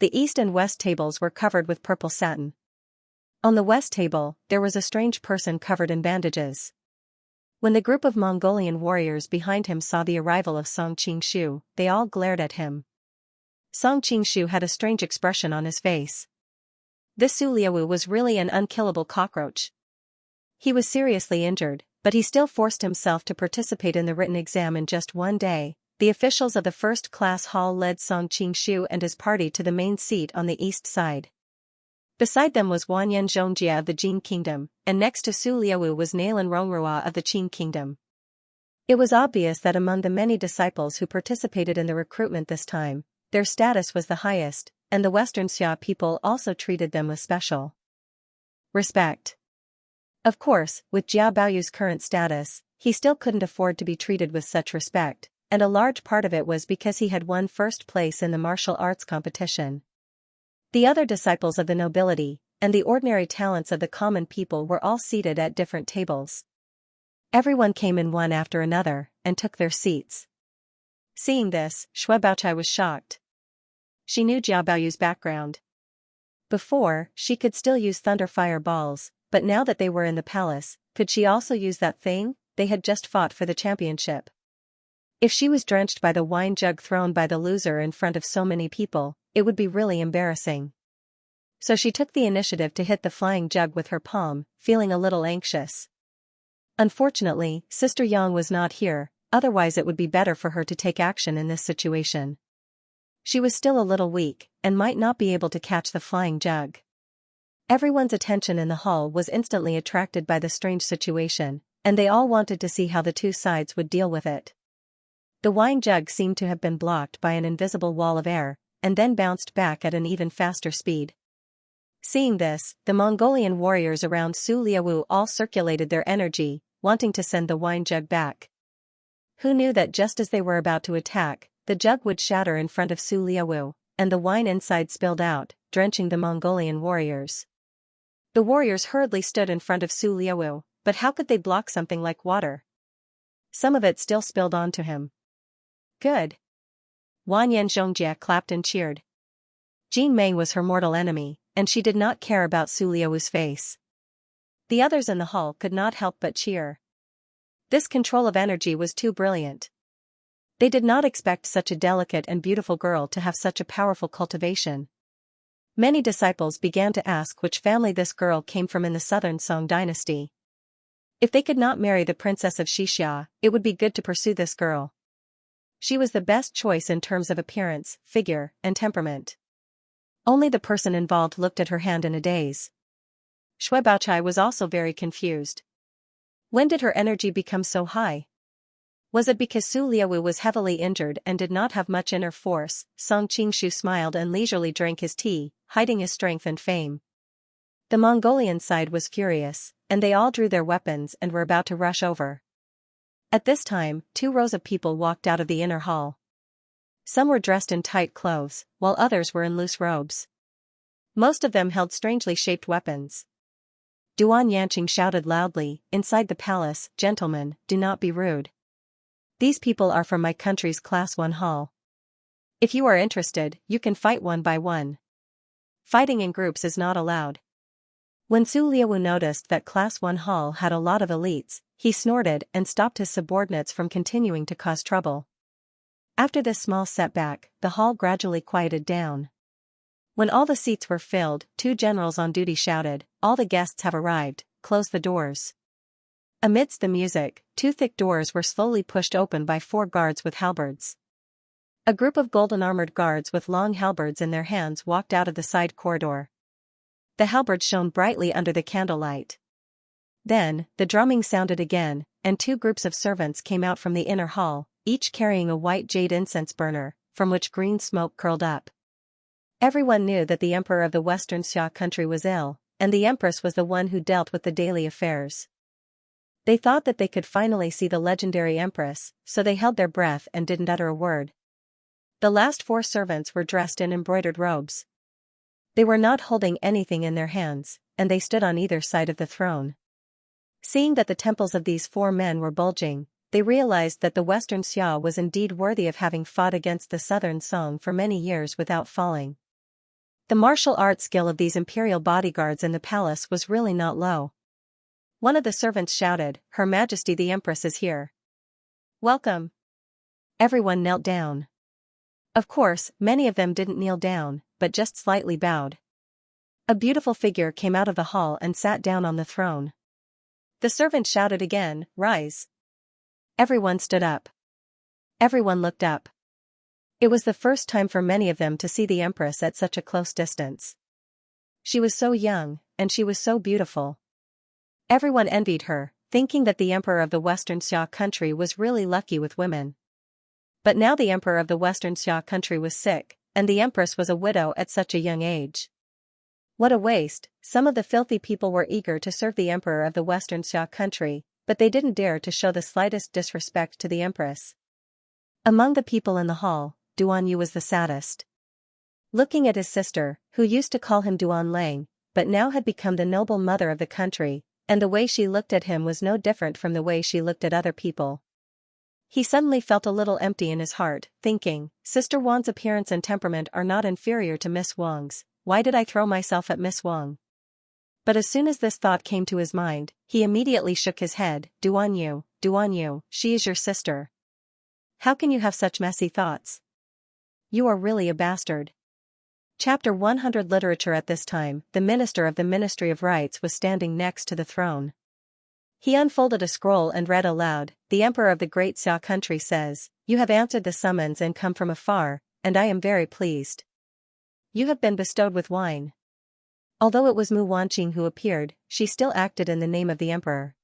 The east and west tables were covered with purple satin. On the west table, there was a strange person covered in bandages. When the group of Mongolian warriors behind him saw the arrival of Song Qingshu, they all glared at him. Song Qingshu had a strange expression on his face. This Su Liaowu was really an unkillable cockroach. He was seriously injured, but he still forced himself to participate in the written exam in just one day. The officials of the first-class hall led Song Qingshu and his party to the main seat on the east side. Beside them was Wanyan Zhongjia of the Jin Kingdom, and next to Su Liaowu was Nailan Rongrua of the Qin Kingdom. It was obvious that among the many disciples who participated in the recruitment this time, their status was the highest, and the Western Xia people also treated them with special respect. Of course, with Jia Baoyu's current status, he still couldn't afford to be treated with such respect, and a large part of it was because he had won first place in the martial arts competition. The other disciples of the nobility, and the ordinary talents of the common people were all seated at different tables. Everyone came in one after another, and took their seats. Seeing this, Shui Baochai was shocked. She knew Jia Baoyu's background. Before, she could still use thunder fire balls, but now that they were in the palace, could she also use that thing? They had just fought for the championship. If she was drenched by the wine jug thrown by the loser in front of so many people, it would be really embarrassing. So she took the initiative to hit the flying jug with her palm, feeling a little anxious. Unfortunately, Sister Yang was not here, otherwise it would be better for her to take action in this situation. She was still a little weak, and might not be able to catch the flying jug. Everyone's attention in the hall was instantly attracted by the strange situation, and they all wanted to see how the two sides would deal with it. The wine jug seemed to have been blocked by an invisible wall of air, and then bounced back at an even faster speed. Seeing this, the Mongolian warriors around Su Liaowu all circulated their energy, wanting to send the wine jug back. Who knew that just as they were about to attack, the jug would shatter in front of Su Liaowu, and the wine inside spilled out, drenching the Mongolian warriors. The warriors hurriedly stood in front of Su Liaowu, but how could they block something like water? Some of it still spilled onto him. Good. Wanyan Xianxia clapped and cheered. Jin Mei was her mortal enemy, and she did not care about Su Liaowu's face. The others in the hall could not help but cheer. This control of energy was too brilliant. They did not expect such a delicate and beautiful girl to have such a powerful cultivation. Many disciples began to ask which family this girl came from in the southern Song dynasty. If they could not marry the princess of Xianxia, it would be good to pursue this girl. She was the best choice in terms of appearance, figure, and temperament. Only the person involved looked at her hand in a daze. Shui Baochai was also very confused. When did her energy become so high? Was it because Su Liaowu was heavily injured and did not have much inner force? Song Qingshu smiled and leisurely drank his tea, hiding his strength and fame. The Mongolian side was furious, and they all drew their weapons and were about to rush over. At this time, 2 rows of people walked out of the inner hall. Some were dressed in tight clothes, while others were in loose robes. Most of them held strangely shaped weapons. Duan Yanqing shouted loudly, "Inside the palace, gentlemen, do not be rude. These people are from my country's Class 1 hall. If you are interested, you can fight one by one. Fighting in groups is not allowed." When Su Liaowu noticed that Class 1 hall had a lot of elites, he snorted and stopped his subordinates from continuing to cause trouble. After this small setback, the hall gradually quieted down. When all the seats were filled, 2 generals on duty shouted, "All the guests have arrived, close the doors." Amidst the music, 2 thick doors were slowly pushed open by 4 guards with halberds. A group of golden-armored guards with long halberds in their hands walked out of the side corridor. The halberds shone brightly under the candlelight. Then, the drumming sounded again, and 2 groups of servants came out from the inner hall, each carrying a white jade incense burner, from which green smoke curled up. Everyone knew that the emperor of the Western Xia country was ill, and the empress was the one who dealt with the daily affairs. They thought that they could finally see the legendary empress, so they held their breath and didn't utter a word. The last 4 servants were dressed in embroidered robes. They were not holding anything in their hands, and they stood on either side of the throne. Seeing that the temples of these 4 men were bulging, they realized that the Western Xia was indeed worthy of having fought against the Southern Song for many years without falling. The martial arts skill of these imperial bodyguards in the palace was really not low. One of the servants shouted, "Her Majesty the Empress is here. Welcome." Everyone knelt down. Of course, many of them didn't kneel down, but just slightly bowed. A beautiful figure came out of the hall and sat down on the throne. The servant shouted again, "Rise." Everyone stood up. Everyone looked up. It was the first time for many of them to see the Empress at such a close distance. She was so young, and she was so beautiful. Everyone envied her, thinking that the Emperor of the Western Xia country was really lucky with women. But now the Emperor of the Western Xia country was sick, and the Empress was a widow at such a young age. What a waste! Some of the filthy people were eager to serve the Emperor of the Western Xia country, but they didn't dare to show the slightest disrespect to the Empress. Among the people in the hall, Duan Yu was the saddest. Looking at his sister, who used to call him Duan Lang, but now had become the noble mother of the country, and the way she looked at him was no different from the way she looked at other people. He suddenly felt a little empty in his heart, thinking, Sister Wang's appearance and temperament are not inferior to Miss Wang's. Why did I throw myself at Miss Wang? But as soon as this thought came to his mind, he immediately shook his head. Duan Yu, she is your sister. How can you have such messy thoughts? You are really a bastard. Chapter 100 Literature. At this time, the minister of the Ministry of Rights was standing next to the throne. He unfolded a scroll and read aloud, "The Emperor of the Great Xia country says, you have answered the summons and come from afar, and I am very pleased. You have been bestowed with wine." Although it was Mu Wanqing who appeared, she still acted in the name of the emperor.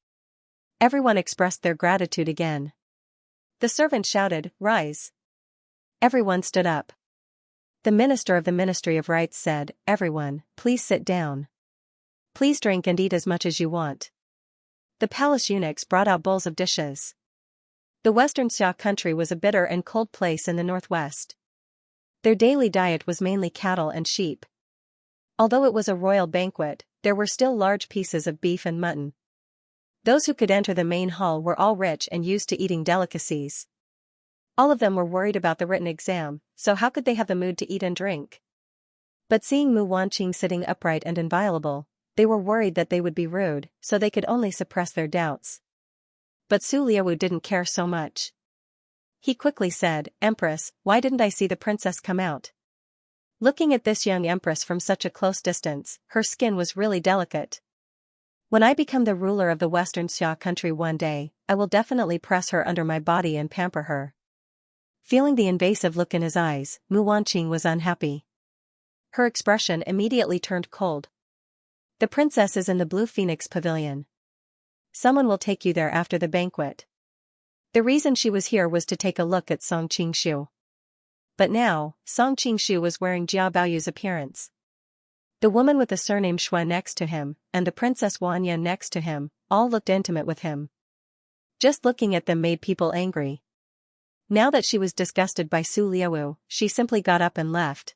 Everyone expressed their gratitude again. The servant shouted, "Rise." Everyone stood up. The minister of the Ministry of Rites said, "Everyone, please sit down. Please drink and eat as much as you want." The palace eunuchs brought out bowls of dishes. The western Xia country was a bitter and cold place in the northwest. Their daily diet was mainly cattle and sheep. Although it was a royal banquet, there were still large pieces of beef and mutton. Those who could enter the main hall were all rich and used to eating delicacies. All of them were worried about the written exam, so how could they have the mood to eat and drink? But seeing Mu Wanqing sitting upright and inviolable, they were worried that they would be rude, so they could only suppress their doubts. But Su Liaowu didn't care so much. He quickly said, "Empress, why didn't I see the princess come out?" Looking at this young empress from such a close distance, her skin was really delicate. "When I become the ruler of the western Xia country one day, I will definitely press her under my body and pamper her." Feeling the invasive look in his eyes, Mu Wanqing was unhappy. Her expression immediately turned cold. "The princess is in the Blue Phoenix Pavilion. Someone will take you there after the banquet." The reason she was here was to take a look at Song Qingshu. But now, Song Qingshu was wearing Jia Baoyu's appearance. The woman with the surname Shui next to him, and the Princess Wanya next to him, all looked intimate with him. Just looking at them made people angry. Now that she was disgusted by Su Liaowu, she simply got up and left.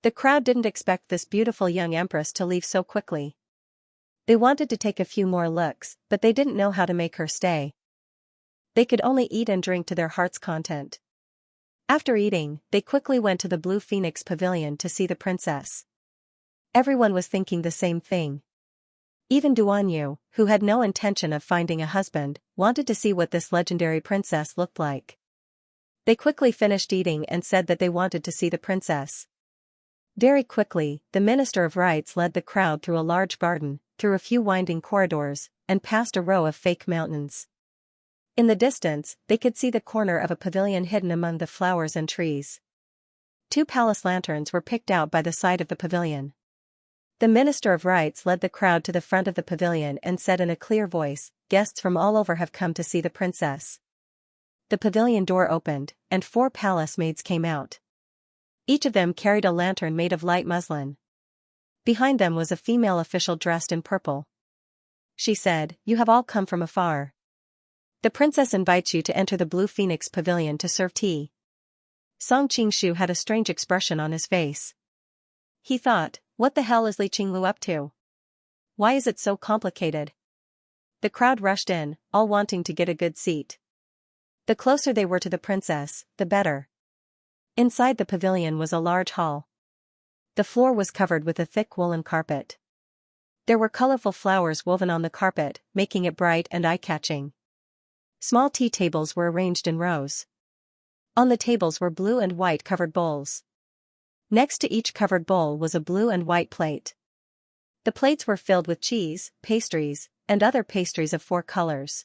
The crowd didn't expect this beautiful young empress to leave so quickly. They wanted to take a few more looks, but they didn't know how to make her stay. They could only eat and drink to their heart's content. After eating, they quickly went to the Blue Phoenix Pavilion to see the princess. Everyone was thinking the same thing. Even Duanyu, who had no intention of finding a husband, wanted to see what this legendary princess looked like. They quickly finished eating and said that they wanted to see the princess. Very quickly, the Minister of Rites led the crowd through a large garden, through a few winding corridors, and past a row of fake mountains. In the distance, they could see the corner of a pavilion hidden among the flowers and trees. 2 palace lanterns were picked out by the side of the pavilion. The Minister of Rites led the crowd to the front of the pavilion and said in a clear voice, "Guests from all over have come to see the princess." The pavilion door opened, and 4 palace maids came out. Each of them carried a lantern made of light muslin. Behind them was a female official dressed in purple. She said, "You have all come from afar. The princess invites you to enter the Blue Phoenix Pavilion to serve tea." Song Qingshu had a strange expression on his face. He thought, what the hell is Li Qinglu up to? Why is it so complicated? The crowd rushed in, all wanting to get a good seat. The closer they were to the princess, the better. Inside the pavilion was a large hall. The floor was covered with a thick woolen carpet. There were colorful flowers woven on the carpet, making it bright and eye-catching. Small tea tables were arranged in rows. On the tables were blue and white covered bowls. Next to each covered bowl was a blue and white plate. The plates were filled with cheese, pastries, and other pastries of 4 colors.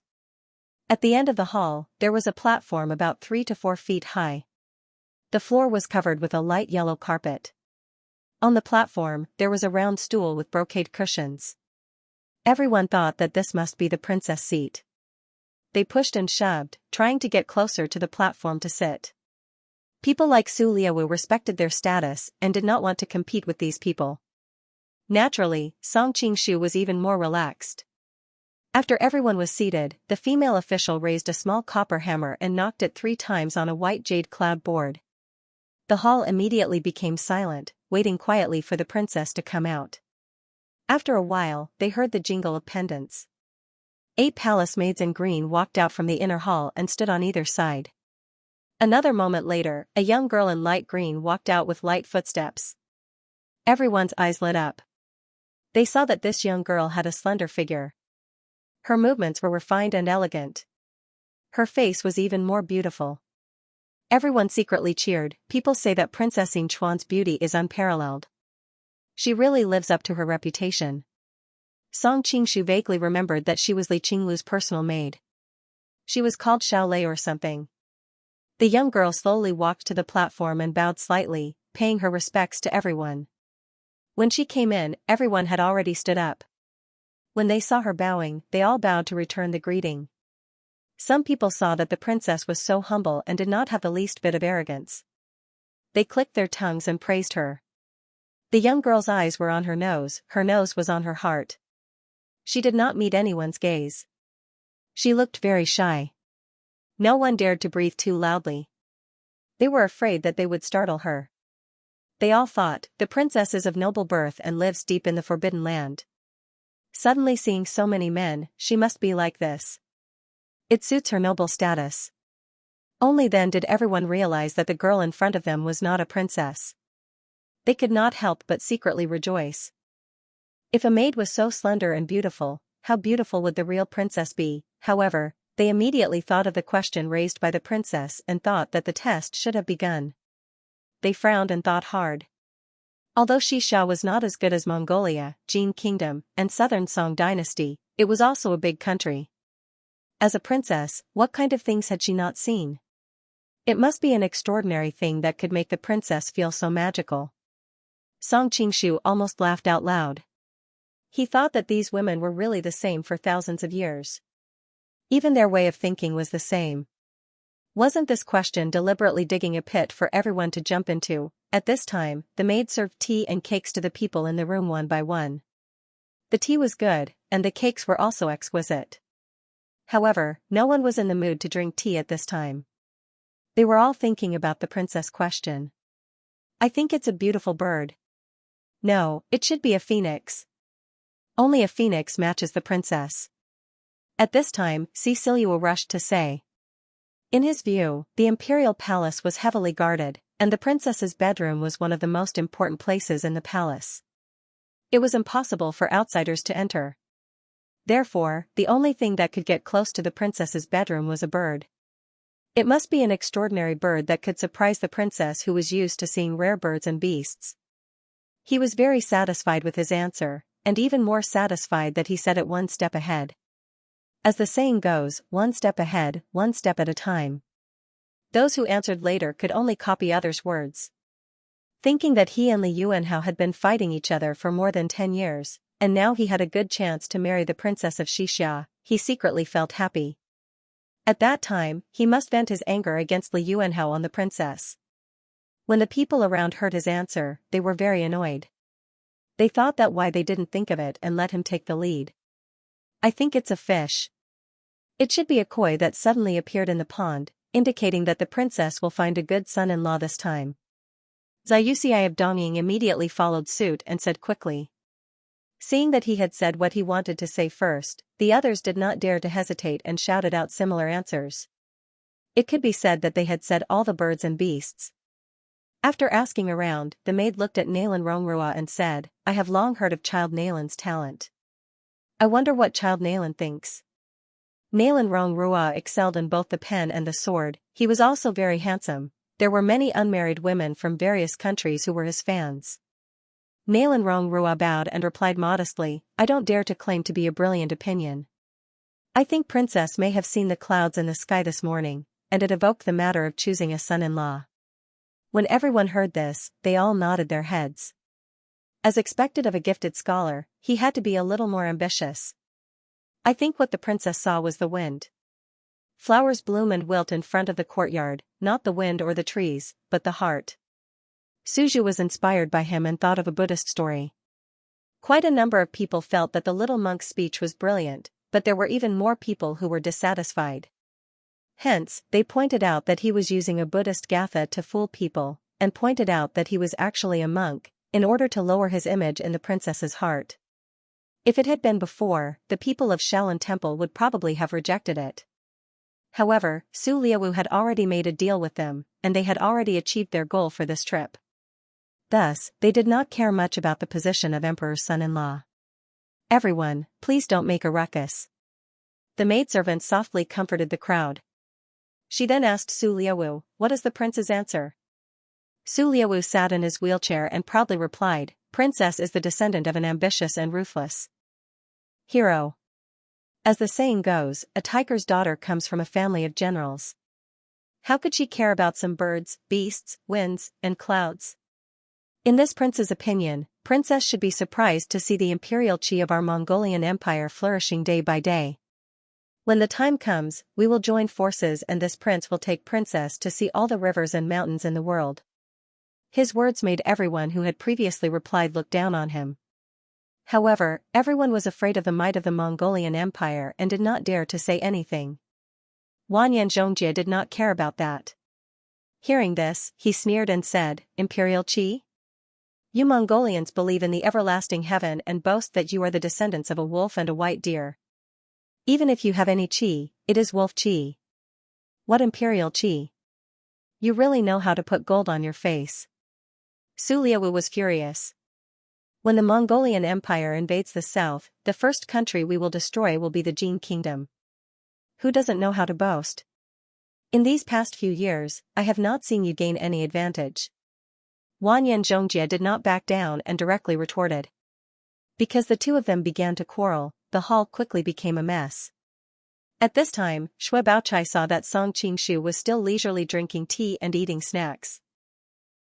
At the end of the hall, there was a platform about 3 to 4 feet high. The floor was covered with a light yellow carpet. On the platform, there was a round stool with brocade cushions. Everyone thought that this must be the princess' seat. They pushed and shoved, trying to get closer to the platform to sit. People like Su Liaowu respected their status and did not want to compete with these people. Naturally, Song Qingshu was even more relaxed. After everyone was seated, the female official raised a small copper hammer and knocked it 3 times on a white jade cloud board. The hall immediately became silent, waiting quietly for the princess to come out. After a while, they heard the jingle of pendants. 8 palace maids in green walked out from the inner hall and stood on either side. Another moment later, a young girl in light green walked out with light footsteps. Everyone's eyes lit up. They saw that this young girl had a slender figure. Her movements were refined and elegant. Her face was even more beautiful. Everyone secretly cheered. People say that Princess Yingchuan's beauty is unparalleled. She really lives up to her reputation. Song Qingshu vaguely remembered that she was Li Qinglu's personal maid. She was called Xiaolei or something. The young girl slowly walked to the platform and bowed slightly, paying her respects to everyone. When she came in, everyone had already stood up. When they saw her bowing, they all bowed to return the greeting. Some people saw that the princess was so humble and did not have the least bit of arrogance. They clicked their tongues and praised her. The young girl's eyes were on her nose was on her heart. She did not meet anyone's gaze. She looked very shy. No one dared to breathe too loudly. They were afraid that they would startle her. They all thought, the princess is of noble birth and lives deep in the forbidden land. Suddenly seeing so many men, she must be like this. It suits her noble status. Only then did everyone realize that the girl in front of them was not a princess. They could not help but secretly rejoice. If a maid was so slender and beautiful, how beautiful would the real princess be? However, they immediately thought of the question raised by the princess and thought that the test should have begun. They frowned and thought hard. Although Xianxia was not as good as Mongolia, Jin Kingdom, and Southern Song Dynasty, it was also a big country. As a princess, what kind of things had she not seen? It must be an extraordinary thing that could make the princess feel so magical. Song Qingshu almost laughed out loud. He thought that these women were really the same for thousands of years. Even their way of thinking was the same. Wasn't this question deliberately digging a pit for everyone to jump into? At this time, the maid served tea and cakes to the people in the room one by one. The tea was good, and the cakes were also exquisite. However, no one was in the mood to drink tea at this time. They were all thinking about the princess question. I think it's a beautiful bird. No, it should be a phoenix. Only a phoenix matches the princess. At this time, Cecilia rushed to say. In his view, the imperial palace was heavily guarded, and the princess's bedroom was one of the most important places in the palace. It was impossible for outsiders to enter. Therefore, the only thing that could get close to the princess's bedroom was a bird. It must be an extraordinary bird that could surprise the princess who was used to seeing rare birds and beasts. He was very satisfied with his answer, and even more satisfied that he said it one step ahead. As the saying goes, one step ahead, one step at a time. Those who answered later could only copy others' words. Thinking that he and Li Yuanhao had been fighting each other for more than 10 years, and now he had a good chance to marry the princess of Xianxia, he secretly felt happy. At that time, he must vent his anger against Li Yuanhao on the princess. When the people around heard his answer, they were very annoyed. They thought that why they didn't think of it and let him take the lead. I think it's a fish. It should be a koi that suddenly appeared in the pond, indicating that the princess will find a good son-in-law this time. Xianxia of Dongying immediately followed suit and said quickly. Seeing that he had said what he wanted to say first, the others did not dare to hesitate and shouted out similar answers. It could be said that they had said all the birds and beasts. After asking around, the maid looked at Nalan Rongrua and said, I have long heard of Child Nalan's talent. I wonder what Child Nalan thinks. Nalan Rongrua excelled in both the pen and the sword. He was also very handsome. There were many unmarried women from various countries who were his fans. Nalan Rongrua bowed and replied modestly, I don't dare to claim to be a brilliant opinion. I think Princess may have seen the clouds in the sky this morning, and it evoked the matter of choosing a son-in-law. When everyone heard this, they all nodded their heads. As expected of a gifted scholar, he had to be a little more ambitious. I think what the princess saw was the wind. Flowers bloom and wilt in front of the courtyard, not the wind or the trees, but the heart. Suju was inspired by him and thought of a Buddhist story. Quite a number of people felt that the little monk's speech was brilliant, but there were even more people who were dissatisfied. Hence, they pointed out that he was using a Buddhist gatha to fool people, and pointed out that he was actually a monk, in order to lower his image in the princess's heart. If it had been before, the people of Shaolin Temple would probably have rejected it. However, Su Liawu had already made a deal with them, and they had already achieved their goal for this trip. Thus, they did not care much about the position of emperor's son-in-law. Everyone, please don't make a ruckus. The maidservant softly comforted the crowd. She then asked Su Liawu, what is the prince's answer? Su Liawu sat in his wheelchair and proudly replied, Princess is the descendant of an ambitious and ruthless hero. As the saying goes, a tiger's daughter comes from a family of generals. How could she care about some birds, beasts, winds, and clouds? In this prince's opinion, Princess should be surprised to see the imperial chi of our Mongolian empire flourishing day by day. When the time comes, we will join forces and this prince will take Princess to see all the rivers and mountains in the world. His words made everyone who had previously replied look down on him. However, everyone was afraid of the might of the Mongolian Empire and did not dare to say anything. Wanyan Zhongjie did not care about that. Hearing this, he sneered and said, "Imperial Qi? You Mongolians believe in the everlasting heaven and boast that you are the descendants of a wolf and a white deer. Even if you have any Qi, it is wolf Qi. What Imperial Qi? You really know how to put gold on your face." Su Liawu was furious. "When the Mongolian Empire invades the south, the first country we will destroy will be the Jin Kingdom. Who doesn't know how to boast? In these past few years, I have not seen you gain any advantage." Wanyan Zhongjie did not back down and directly retorted. Because the two of them began to quarrel, the hall quickly became a mess. At this time, Shui Baochai saw that Song Qingshu was still leisurely drinking tea and eating snacks.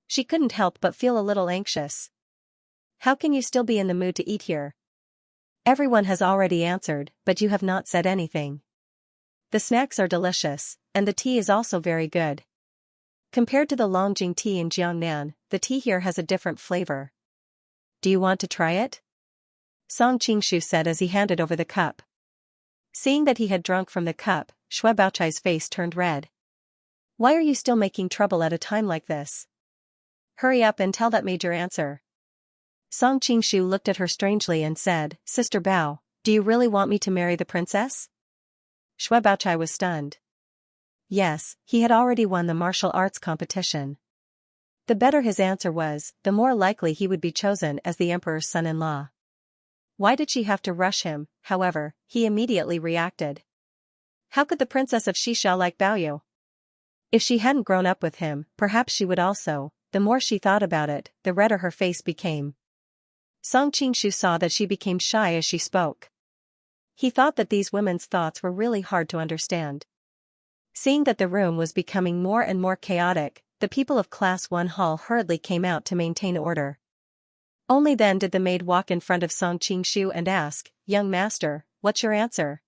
She couldn't help but feel a little anxious. "How can you still be in the mood to eat here? Everyone has already answered, but you have not said anything. The snacks are delicious, and the tea is also very good. Compared to the Longjing tea in Jiangnan, the tea here has a different flavor. Do you want to try it?" Song Qingshu said as he handed over the cup. Seeing that he had drunk from the cup, Shui Baochai's face turned red. "Why are you still making trouble at a time like this? Hurry up and tell that major answer." Song Qingshu looked at her strangely and said, "Sister Bao, do you really want me to marry the princess?" Shui Baochai was stunned. Yes, he had already won the martial arts competition. The better his answer was, the more likely he would be chosen as the emperor's son-in-law. Why did she have to rush him? However, he immediately reacted. How could the princess of Xianxia like Baoyu? If she hadn't grown up with him, perhaps she would also. The more she thought about it, the redder her face became. Song Qingshu saw that she became shy as she spoke. He thought that these women's thoughts were really hard to understand. Seeing that the room was becoming more and more chaotic, the people of Class 1 Hall hurriedly came out to maintain order. Only then did the maid walk in front of Song Qingshu and ask, "Young master, what's your answer?"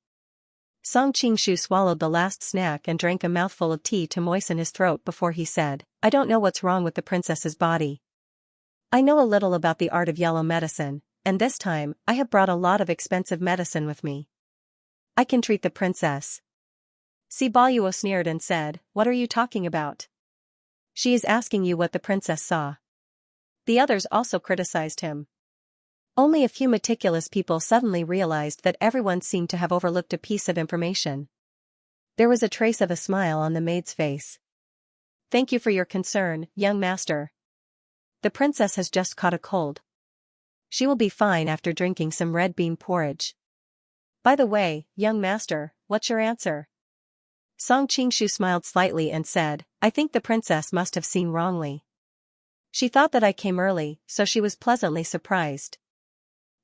Song Qingshu swallowed the last snack and drank a mouthful of tea to moisten his throat before he said, "I don't know what's wrong with the princess's body. I know a little about the art of yellow medicine, and this time, I have brought a lot of expensive medicine with me. I can treat the princess." Si Baoyuo sneered and said, "What are you talking about? She is asking you what the princess saw." The others also criticized him. Only a few meticulous people suddenly realized that everyone seemed to have overlooked a piece of information. There was a trace of a smile on the maid's face. "Thank you for your concern, young master. The princess has just caught a cold. She will be fine after drinking some red bean porridge. By the way, young master, what's your answer?" Song Qingshu smiled slightly and said, "I think the princess must have seen wrongly. She thought that I came early, so she was pleasantly surprised."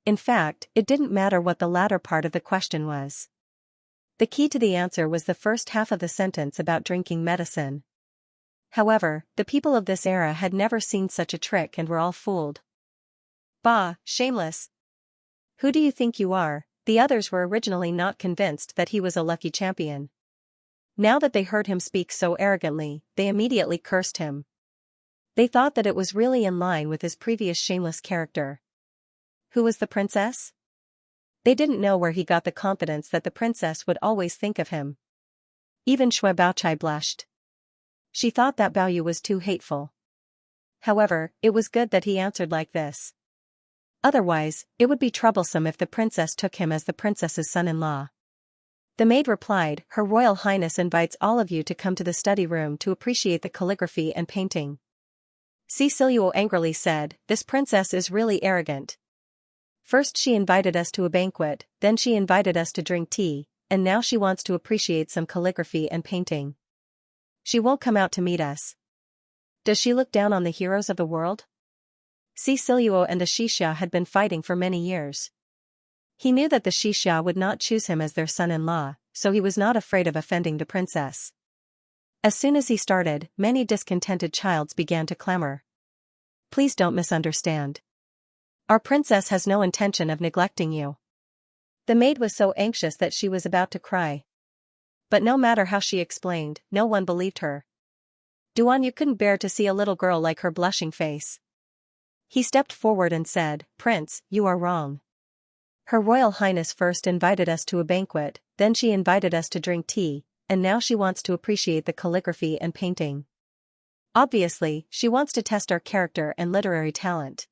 In fact, it didn't matter what the latter part of the question was. The key to the answer was the first half of the sentence about drinking medicine. However, the people of this era had never seen such a trick and were all fooled. "Bah, shameless! Who do you think you are?" The others were originally not convinced that he was a lucky champion. Now that they heard him speak so arrogantly, they immediately cursed him. They thought that it was really in line with his previous shameless character. Who was the princess? They didn't know where he got the confidence that the princess would always think of him. Even Shui Baochai blushed. She thought that Baoyu was too hateful. However, it was good that he answered like this. Otherwise, it would be troublesome if the princess took him as the princess's son-in-law. The maid replied, "Her Royal Highness invites all of you to come to the study room to appreciate the calligraphy and painting." Si Siluo angrily said, "This princess is really arrogant. First she invited us to a banquet, then she invited us to drink tea, and now she wants to appreciate some calligraphy and painting. She won't come out to meet us. Does she look down on the heroes of the world?" Si Siluo and the Xianxia had been fighting for many years. He knew that the Xianxia would not choose him as their son-in-law, so he was not afraid of offending the princess. As soon as he started, many discontented childs began to clamor. "Please don't misunderstand. Our princess has no intention of neglecting you." The maid was so anxious that she was about to cry. But no matter how she explained, no one believed her. Duan Yu couldn't bear to see a little girl like her blushing face. He stepped forward and said, "Prince, you are wrong. Her Royal Highness first invited us to a banquet, then she invited us to drink tea, and now she wants to appreciate the calligraphy and painting. Obviously, she wants to test our character and literary talent.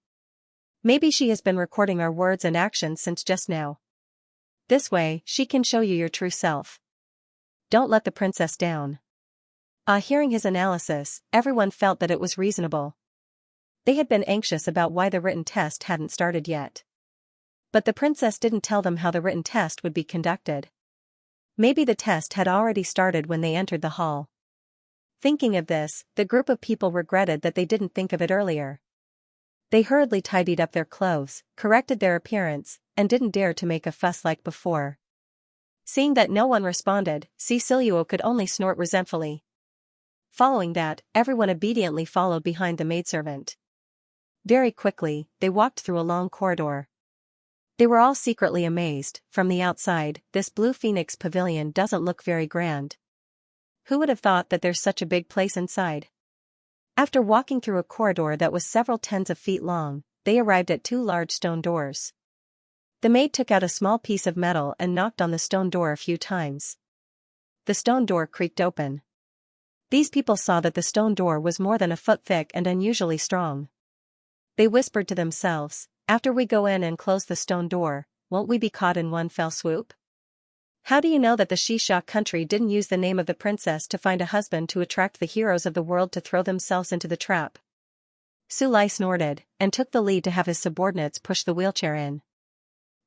Maybe she has been recording our words and actions since just now. This way, she can show you your true self. Don't let the princess down." Hearing his analysis, everyone felt that it was reasonable. They had been anxious about why the written test hadn't started yet. But the princess didn't tell them how the written test would be conducted. Maybe the test had already started when they entered the hall. Thinking of this, the group of people regretted that they didn't think of it earlier. They hurriedly tidied up their clothes, corrected their appearance, and didn't dare to make a fuss like before. Seeing that no one responded, Xianxia could only snort resentfully. Following that, everyone obediently followed behind the maidservant. Very quickly, they walked through a long corridor. They were all secretly amazed. From the outside, this Blue Phoenix pavilion doesn't look very grand. Who would have thought that there's such a big place inside? After walking through a corridor that was several tens of feet long, they arrived at 2 large stone doors. The maid took out a small piece of metal and knocked on the stone door a few times. The stone door creaked open. These people saw that the stone door was more than a foot thick and unusually strong. They whispered to themselves, "After we go in and close the stone door, won't we be caught in one fell swoop? How do you know that the Xianxia country didn't use the name of the princess to find a husband to attract the heroes of the world to throw themselves into the trap?" Su Lai snorted, and took the lead to have his subordinates push the wheelchair in.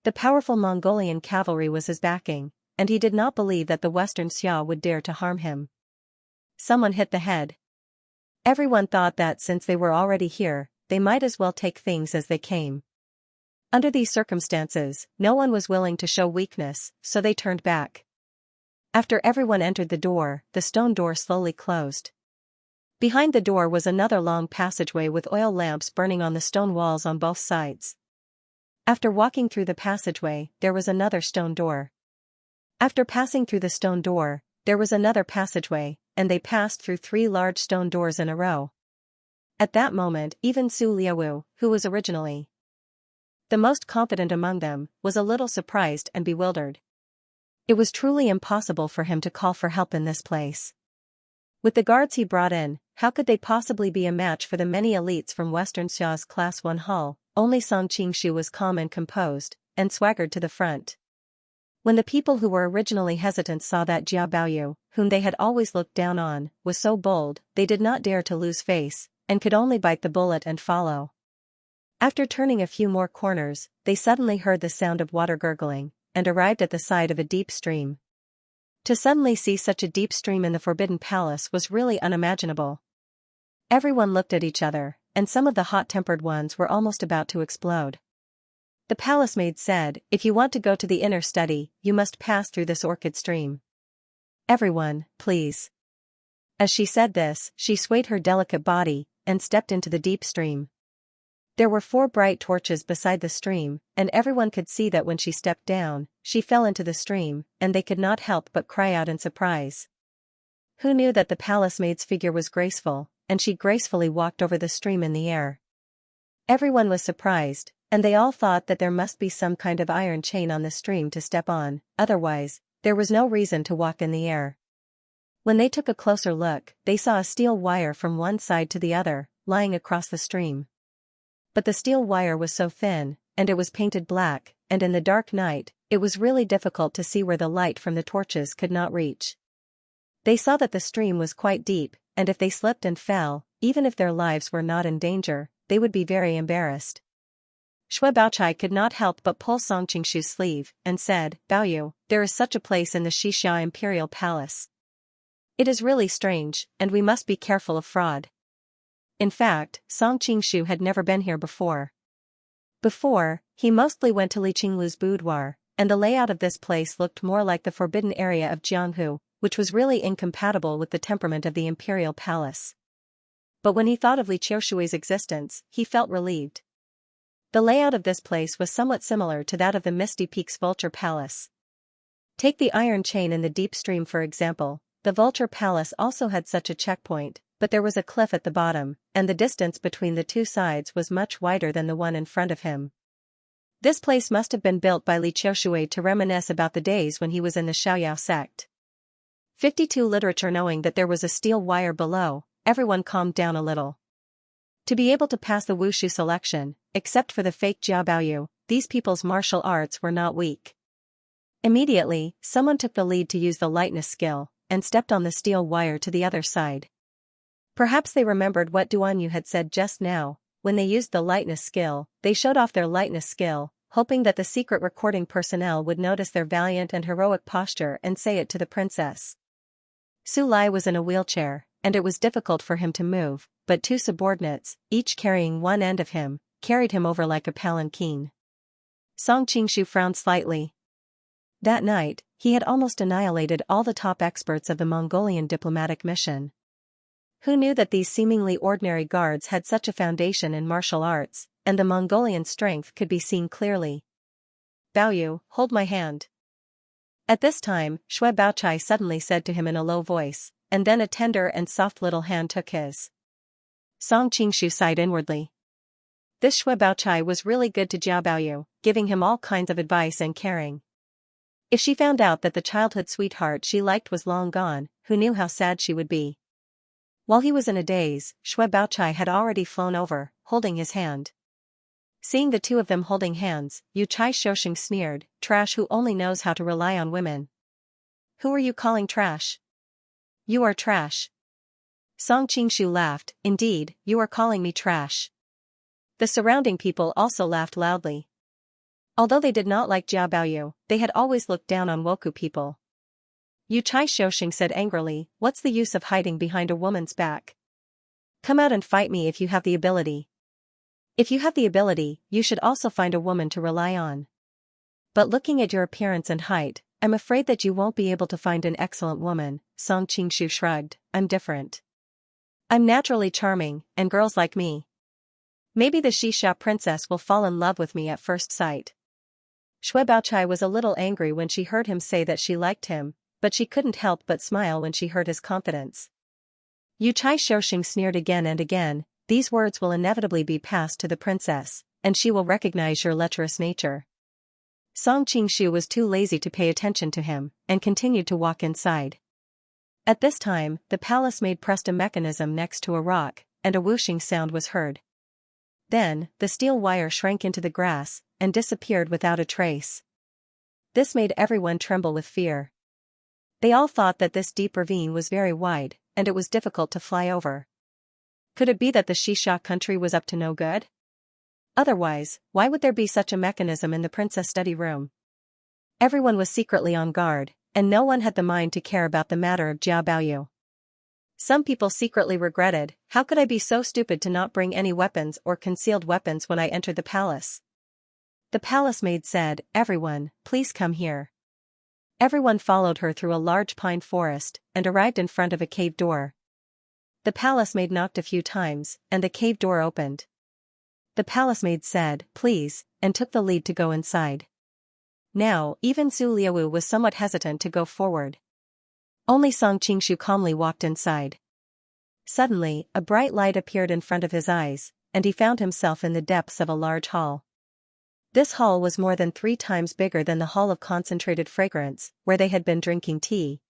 The powerful Mongolian cavalry was his backing, and he did not believe that the Western Xia would dare to harm him. Someone hit the head. Everyone thought that since they were already here, they might as well take things as they came. Under these circumstances, no one was willing to show weakness, so they turned back. After everyone entered the door, the stone door slowly closed. Behind the door was another long passageway with oil lamps burning on the stone walls on both sides. After walking through the passageway, there was another stone door. After passing through the stone door, there was another passageway, and they passed through 3 large stone doors in a row. At that moment, even Su Liawu, who was originally the most confident among them, was a little surprised and bewildered. It was truly impossible for him to call for help in this place. With the guards he brought in, how could they possibly be a match for the many elites from Western Xia's Class 1 hall? Only Song Qingshu was calm and composed, and swaggered to the front. When the people who were originally hesitant saw that Jia Baoyu, whom they had always looked down on, was so bold, they did not dare to lose face, and could only bite the bullet and follow. After turning a few more corners, they suddenly heard the sound of water gurgling, and arrived at the side of a deep stream. To suddenly see such a deep stream in the Forbidden Palace was really unimaginable. Everyone looked at each other, and some of the hot-tempered ones were almost about to explode. The palace maid said, "If you want to go to the inner study, you must pass through this orchid stream. Everyone, please." As she said this, she swayed her delicate body, and stepped into the deep stream. There were 4 bright torches beside the stream, and everyone could see that when she stepped down, she fell into the stream, and they could not help but cry out in surprise. Who knew that the palace maid's figure was graceful, and she gracefully walked over the stream in the air? Everyone was surprised, and they all thought that there must be some kind of iron chain on the stream to step on, otherwise, there was no reason to walk in the air. When they took a closer look, they saw a steel wire from one side to the other, lying across the stream. But the steel wire was so thin, and it was painted black, and in the dark night, it was really difficult to see where the light from the torches could not reach. They saw that the stream was quite deep, and if they slipped and fell, even if their lives were not in danger, they would be very embarrassed. Shui Baochai could not help but pull Song Qingshu's sleeve, and said, "Baoyu, there is such a place in the Xianxia Imperial Palace. It is really strange, and we must be careful of fraud." In fact, Song Qingshu had never been here before. Before, he mostly went to Li Qinglu's boudoir, and the layout of this place looked more like the forbidden area of Jianghu, which was really incompatible with the temperament of the Imperial Palace. But when he thought of Li Qiushui's existence, he felt relieved. The layout of this place was somewhat similar to that of the Misty Peaks Vulture Palace. Take the iron chain in the deep stream for example. The Vulture Palace also had such a checkpoint, but there was a cliff at the bottom, and the distance between the two sides was much wider than the one in front of him. This place must have been built by Li Qiushui to reminisce about the days when he was in the Xiaoyao sect. 52 Literature. Knowing that there was a steel wire below, everyone calmed down a little. To be able to pass the wushu selection, except for the fake Jia Baoyu, these people's martial arts were not weak. Immediately, someone took the lead to use the lightness skill, and stepped on the steel wire to the other side. Perhaps they remembered what Duanyu had said just now. When they used the lightness skill, they showed off their lightness skill, hoping that the secret recording personnel would notice their valiant and heroic posture and say it to the princess. Su Lai was in a wheelchair, and it was difficult for him to move, but two subordinates, each carrying one end of him, carried him over like a palanquin. Song Qingshu frowned slightly. That night, he had almost annihilated all the top experts of the Mongolian diplomatic mission. Who knew that these seemingly ordinary guards had such a foundation in martial arts, and the Mongolian strength could be seen clearly? Baoyu, hold my hand. At this time, Shui Baochai suddenly said to him in a low voice, and then a tender and soft little hand took his. Song Qingshu sighed inwardly. This Shui Baochai was really good to Jia Baoyu, giving him all kinds of advice and caring. If she found out that the childhood sweetheart she liked was long gone, who knew how sad she would be? While he was in a daze, Shui Baochai had already flown over, holding his hand. Seeing the two of them holding hands, Yu Chai Shoshing sneered, "Trash who only knows how to rely on women. Who are you calling trash? You are trash." Song Qingshu laughed, "Indeed, you are calling me trash." The surrounding people also laughed loudly. Although they did not like Jia Baoyu, they had always looked down on Woku people. Yu Chai Shoshing said angrily, "What's the use of hiding behind a woman's back? Come out and fight me if you have the ability. If you have the ability, you should also find a woman to rely on. But looking at your appearance and height, I'm afraid that you won't be able to find an excellent woman." Song Qingshu shrugged, "I'm different. I'm naturally charming, and girls like me. Maybe the Xixia princess will fall in love with me at first sight." Shui Baochai was a little angry when she heard him say that she liked him, but she couldn't help but smile when she heard his confidence. Yu Chai Shoshing sneered again and again, "These words will inevitably be passed to the princess, and she will recognize your lecherous nature." Song Qingshu was too lazy to pay attention to him, and continued to walk inside. At this time, the palace maid pressed a mechanism next to a rock, and a whooshing sound was heard. Then, the steel wire shrank into the grass, and disappeared without a trace. This made everyone tremble with fear. They all thought that this deep ravine was very wide, and it was difficult to fly over. Could it be that the Xixia country was up to no good? Otherwise, why would there be such a mechanism in the princess study room? Everyone was secretly on guard, and no one had the mind to care about the matter of Jia Baoyu. Some people secretly regretted, "How could I be so stupid to not bring any weapons or concealed weapons when I entered the palace?" The palace maid said, "Everyone, please come here." Everyone followed her through a large pine forest, and arrived in front of a cave door. The palace maid knocked a few times, and the cave door opened. The palace maid said, "Please," and took the lead to go inside. Now, even Su Liaowu was somewhat hesitant to go forward. Only Song Qingshu calmly walked inside. Suddenly, a bright light appeared in front of his eyes, and he found himself in the depths of a large hall. This hall was more than 3 times bigger than the hall of concentrated fragrance, where they had been drinking tea.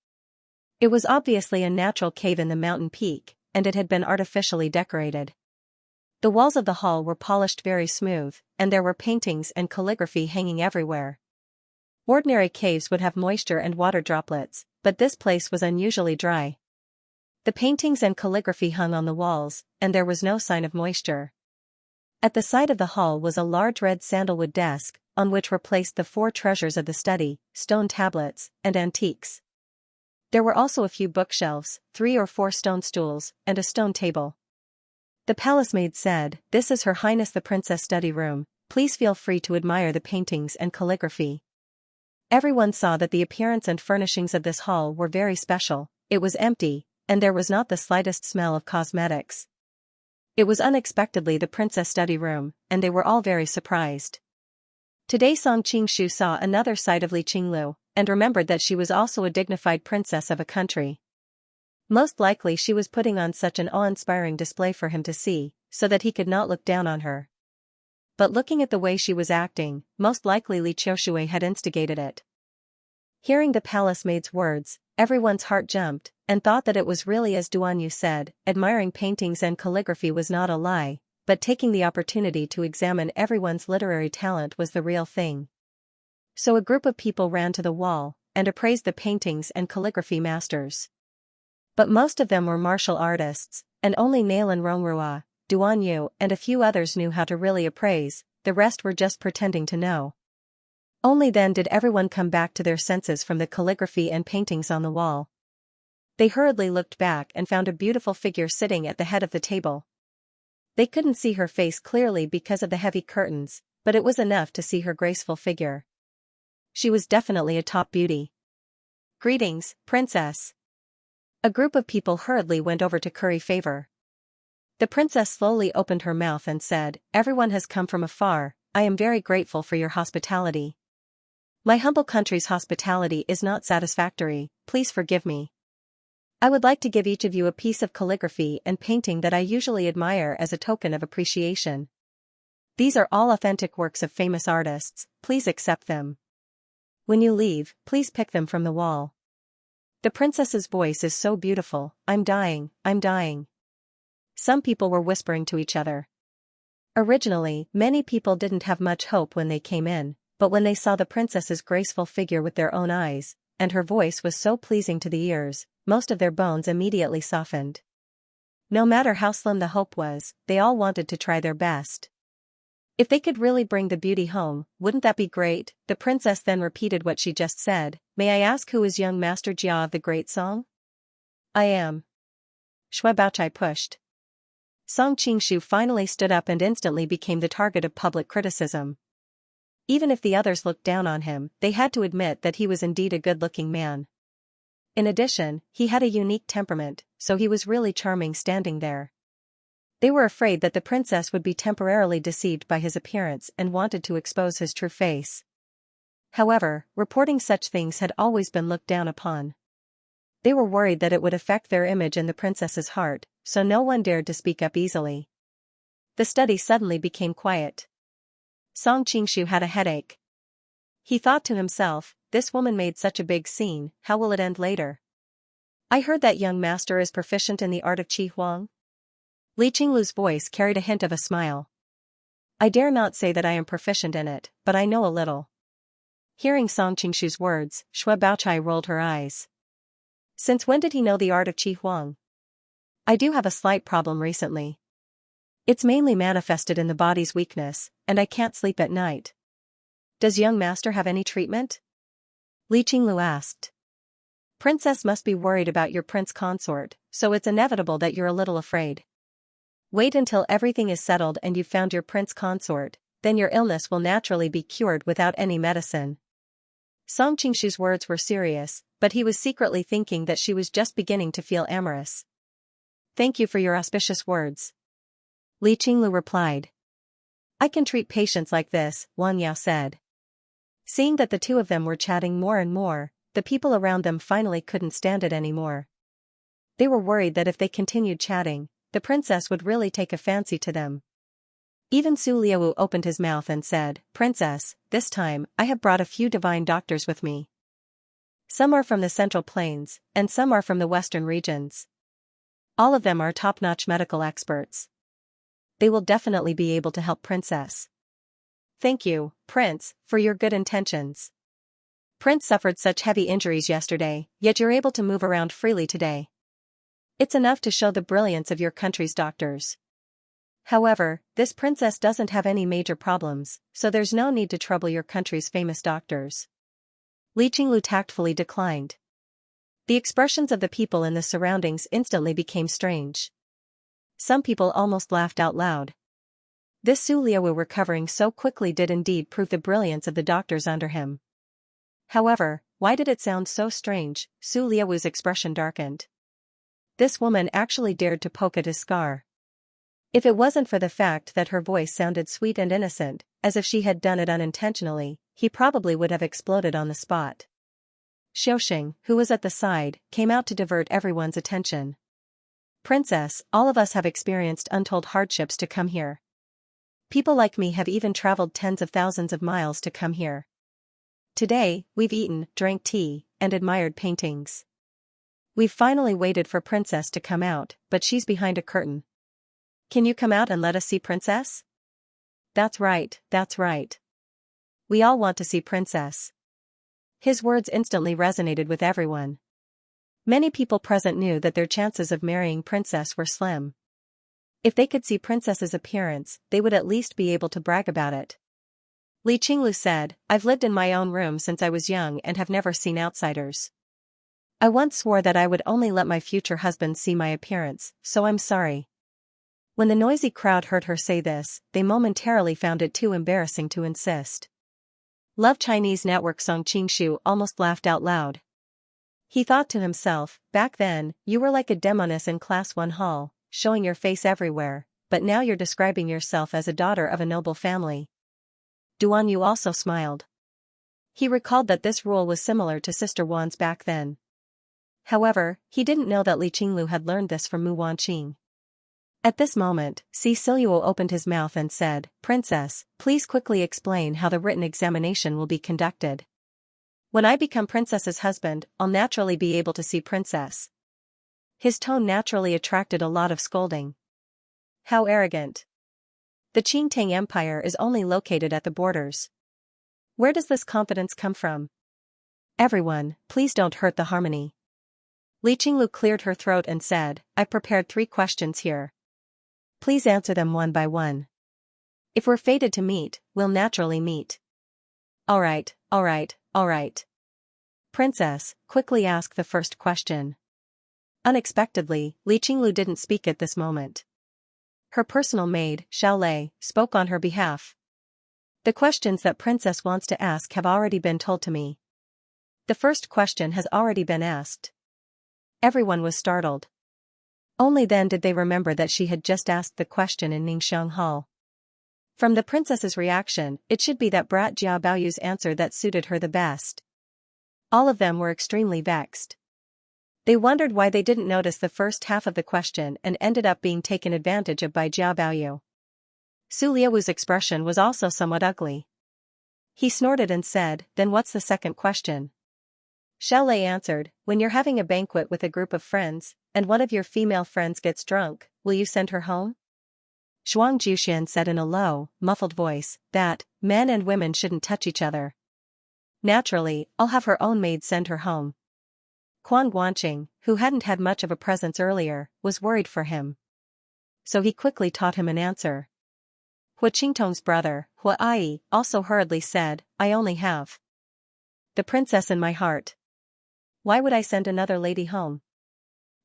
It was obviously a natural cave in the mountain peak, and it had been artificially decorated. The walls of the hall were polished very smooth, and there were paintings and calligraphy hanging everywhere. Ordinary caves would have moisture and water droplets, but this place was unusually dry. The paintings and calligraphy hung on the walls, and there was no sign of moisture. At the side of the hall was a large red sandalwood desk, on which were placed the 4 treasures of the study, stone tablets, and antiques. There were also a few bookshelves, 3 or 4 stone stools, and a stone table. The palace maid said, "This is Her Highness the Princess study room, please feel free to admire the paintings and calligraphy." Everyone saw that the appearance and furnishings of this hall were very special. It was empty, and there was not the slightest smell of cosmetics. It was unexpectedly the princess study room, and they were all very surprised. Today Song Qingshu saw another side of Li Qinglu, and remembered that she was also a dignified princess of a country. Most likely she was putting on such an awe-inspiring display for him to see, so that he could not look down on her. But looking at the way she was acting, most likely Li Qiushui had instigated it. Hearing the palace maid's words, everyone's heart jumped, and thought that it was really as Duan Yu said, admiring paintings and calligraphy was not a lie, but taking the opportunity to examine everyone's literary talent was the real thing. So a group of people ran to the wall, and appraised the paintings and calligraphy masters. But most of them were martial artists, and only Nailan Rongrua, Duan Yu and a few others knew how to really appraise, the rest were just pretending to know. Only then did everyone come back to their senses from the calligraphy and paintings on the wall. They hurriedly looked back and found a beautiful figure sitting at the head of the table. They couldn't see her face clearly because of the heavy curtains, but it was enough to see her graceful figure. She was definitely a top beauty. "Greetings, princess." A group of people hurriedly went over to curry favor. The princess slowly opened her mouth and said, "Everyone has come from afar, I am very grateful for your hospitality. My humble country's hospitality is not satisfactory, please forgive me. I would like to give each of you a piece of calligraphy and painting that I usually admire as a token of appreciation. These are all authentic works of famous artists, please accept them. When you leave, please pick them from the wall. The princess's voice is so beautiful, I'm dying, I'm dying." Some people were whispering to each other. Originally, many people didn't have much hope when they came in, but when they saw the princess's graceful figure with their own eyes, and her voice was so pleasing to the ears, most of their bones immediately softened. No matter how slim the hope was, they all wanted to try their best. If they could really bring the beauty home, wouldn't that be great? The princess then repeated what she just said. "May I ask who is young Master Jia of the Great Song?" "I am." Shui Baochai pushed. Song Qingshu finally stood up and instantly became the target of public criticism. Even if the others looked down on him, they had to admit that he was indeed a good-looking man. In addition, he had a unique temperament, so he was really charming standing there. They were afraid that the princess would be temporarily deceived by his appearance and wanted to expose his true face. However, reporting such things had always been looked down upon. They were worried that it would affect their image in the princess's heart, so no one dared to speak up easily. The study suddenly became quiet. Song Qingshu had a headache. He thought to himself, this woman made such a big scene, how will it end later? "I heard that young master is proficient in the art of Qi Huang?" Li Qinglu's voice carried a hint of a smile. "I dare not say that I am proficient in it, but I know a little." Hearing Song Qingshu's words, Shui Baochai rolled her eyes. "Since when did he know the art of Qi Huang?" "I do have a slight problem recently. It's mainly manifested in the body's weakness, and I can't sleep at night." "Does young master have any treatment?" Li Qinglu asked. "Princess must be worried about your prince consort, so it's inevitable that you're a little afraid. Wait until everything is settled and you've found your prince consort, then your illness will naturally be cured without any medicine." Song Qingshu's words were serious, but he was secretly thinking that she was just beginning to feel amorous. "Thank you for your auspicious words," Li Qinglu replied. "I can treat patients like this," Wang Yao said. Seeing that the two of them were chatting more and more, the people around them finally couldn't stand it anymore. They were worried that if they continued chatting, the princess would really take a fancy to them. Even Su Liaowu opened his mouth and said, "Princess, this time, I have brought a few divine doctors with me. Some are from the Central Plains, and some are from the Western regions. All of them are top-notch medical experts. They will definitely be able to help Princess." "Thank you, Prince, for your good intentions. Prince suffered such heavy injuries yesterday, yet you're able to move around freely today. It's enough to show the brilliance of your country's doctors. However, this princess doesn't have any major problems, so there's no need to trouble your country's famous doctors." Li Qinglu tactfully declined. The expressions of the people in the surroundings instantly became strange. Some people almost laughed out loud. This Su Liaowu recovering so quickly did indeed prove the brilliance of the doctors under him. However, why did it sound so strange? Su Liaowu's expression darkened. This woman actually dared to poke at his scar. If it wasn't for the fact that her voice sounded sweet and innocent, as if she had done it unintentionally, he probably would have exploded on the spot. Xiaoxing, who was at the side, came out to divert everyone's attention. Princess, all of us have experienced untold hardships to come here. People like me have even traveled tens of thousands of miles to come here. Today, we've eaten, drank tea, and admired paintings. We've finally waited for Princess to come out, but she's behind a curtain. Can you come out and let us see Princess? That's right, that's right. We all want to see Princess. His words instantly resonated with everyone. Many people present knew that their chances of marrying Princess were slim. If they could see Princess's appearance, they would at least be able to brag about it. Li Qinglu said, I've lived in my own room since I was young and have never seen outsiders. I once swore that I would only let my future husband see my appearance, so I'm sorry. When the noisy crowd heard her say this, they momentarily found it too embarrassing to insist. Love Chinese Network Song Qingshu almost laughed out loud. He thought to himself, back then, you were like a demoness in Class 1 hall, showing your face everywhere, but now you're describing yourself as a daughter of a noble family. Duan Yu also smiled. He recalled that this rule was similar to Sister Wan's back then. However, he didn't know that Li Qinglu had learned this from Mu Wanqing. At this moment, Si Siluo opened his mouth and said, Princess, please quickly explain how the written examination will be conducted. When I become Princess's husband, I'll naturally be able to see Princess. His tone naturally attracted a lot of scolding. How arrogant. The Qingtang Empire is only located at the borders. Where does this confidence come from? Everyone, please don't hurt the harmony. Li Qinglu cleared her throat and said, I've prepared 3 questions here. Please answer them one by one. If we're fated to meet, we'll naturally meet. Alright. Princess, quickly ask the first question. Unexpectedly, Li Qinglu didn't speak at this moment. Her personal maid, Xiao Lei, spoke on her behalf. The questions that Princess wants to ask have already been told to me. The first question has already been asked. Everyone was startled. Only then did they remember that she had just asked the question in Ningxiang Hall. From the princess's reaction, it should be that brat Jia Baoyu's answer that suited her the best. All of them were extremely vexed. They wondered why they didn't notice the first half of the question and ended up being taken advantage of by Jia Baoyu. Su Liawu's expression was also somewhat ugly. He snorted and said, then what's the second question? Xiao Lei answered, when you're having a banquet with a group of friends, and one of your female friends gets drunk, will you send her home? Zhuang Juxian said in a low, muffled voice, that, men and women shouldn't touch each other. Naturally, I'll have her own maid send her home. Quan Guanqing, who hadn't had much of a presence earlier, was worried for him. So he quickly taught him an answer. Hua Qingtong's brother, Hua Ai, also hurriedly said, I only have the princess in my heart. Why would I send another lady home?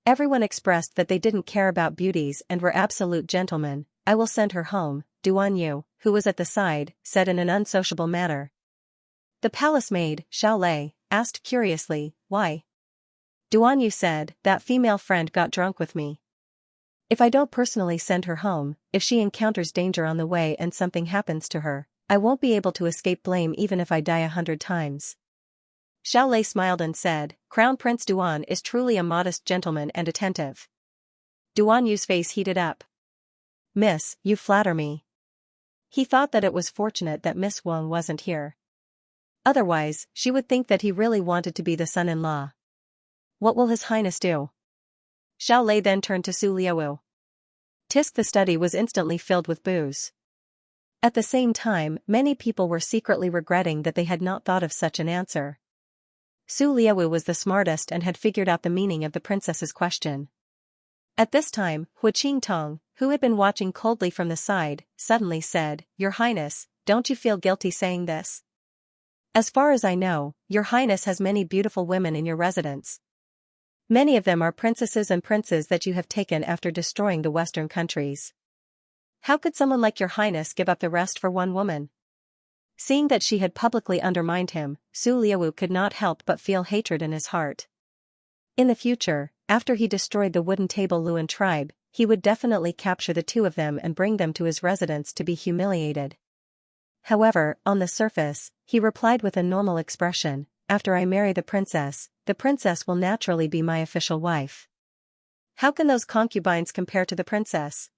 Everyone expressed that they didn't care about beauties and were absolute gentlemen. I will send her home, Duan Yu, who was at the side, said in an unsociable manner. The palace maid, Xiao Lei, asked curiously, why? Duan Yu said, that female friend got drunk with me. If I don't personally send her home, if she encounters danger on the way and something happens to her, I won't be able to escape blame even if I die 100 times. Xiao Lei smiled and said, Crown Prince Duan is truly a modest gentleman and attentive. Duan Yu's face heated up. Miss, you flatter me. He thought that it was fortunate that Miss Wang wasn't here. Otherwise, she would think that he really wanted to be the son-in-law. What will His Highness do? Xiao Lei then turned to Su Liawu. Tisk the study was instantly filled with booze. At the same time, many people were secretly regretting that they had not thought of such an answer. Su Liawu was the smartest and had figured out the meaning of the princess's question. At this time, Hua Qingtong, who had been watching coldly from the side, suddenly said, Your Highness, don't you feel guilty saying this? As far as I know, Your Highness has many beautiful women in your residence. Many of them are princesses and princes that you have taken after destroying the Western countries. How could someone like Your Highness give up the rest for one woman? Seeing that she had publicly undermined him, Su Liawu could not help but feel hatred in his heart. In the future, after he destroyed the wooden table Luan tribe, he would definitely capture the two of them and bring them to his residence to be humiliated. However, on the surface, he replied with a normal expression, after I marry the princess will naturally be my official wife. How can those concubines compare to the princess?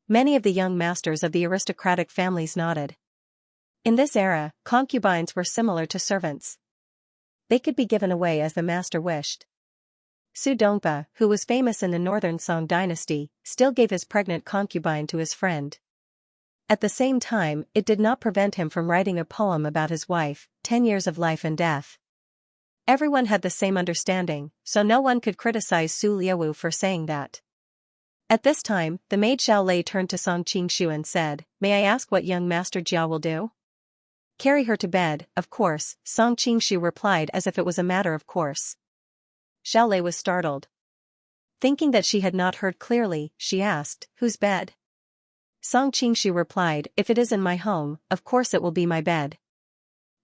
Many of the young masters of the aristocratic families nodded. In this era, concubines were similar to servants. They could be given away as the master wished. Su Dongba, who was famous in the northern Song dynasty, still gave his pregnant concubine to his friend. At the same time, it did not prevent him from writing a poem about his wife, 10 Years of Life and Death. Everyone had the same understanding, so no one could criticize Su Liawu for saying that. At this time, the maid Xiao Lei turned to Song Qingshu and said, "May I ask what young Master Jia will do?" "Carry her to bed, of course," Song Qingshu replied as if it was a matter of course. Xiao Lei was startled. Thinking that she had not heard clearly, she asked, "Whose bed?" Song Qingshu replied, "If it is in my home, of course it will be my bed.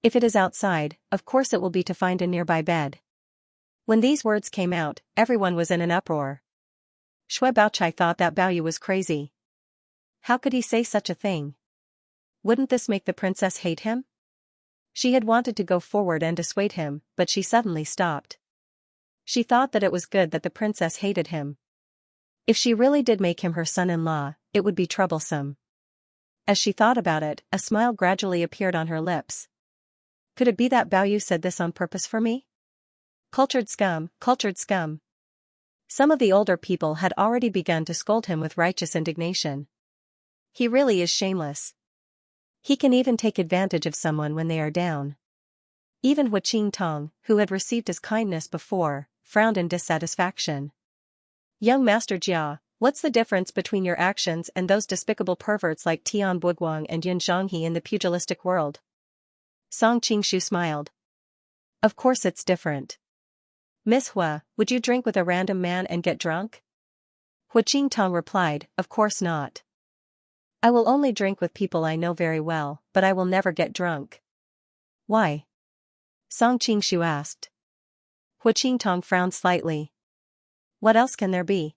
If it is outside, of course it will be to find a nearby bed." When these words came out, everyone was in an uproar. Shui Baochai thought that Baoyu was crazy. How could he say such a thing? Wouldn't this make the princess hate him? She had wanted to go forward and dissuade him, but she suddenly stopped. She thought that it was good that the princess hated him. If she really did make him her son-in-law, it would be troublesome. As she thought about it, a smile gradually appeared on her lips. Could it be that Baoyu said this on purpose for me? Cultured scum, cultured scum. Some of the older people had already begun to scold him with righteous indignation. He really is shameless. He can even take advantage of someone when they are down. Even Hu Qingtong, who had received his kindness before, frowned in dissatisfaction. "Young Master Jia, what's the difference between your actions and those despicable perverts like Tian Buguang and Yun Zhonghe in the pugilistic world?" Song Qingshu smiled. "Of course it's different. Miss Hua, would you drink with a random man and get drunk?" Hu Qingtong replied, "Of course not. I will only drink with people I know very well, but I will never get drunk." "Why?" Song Qingshu asked. Hu Qingtong frowned slightly. "What else can there be?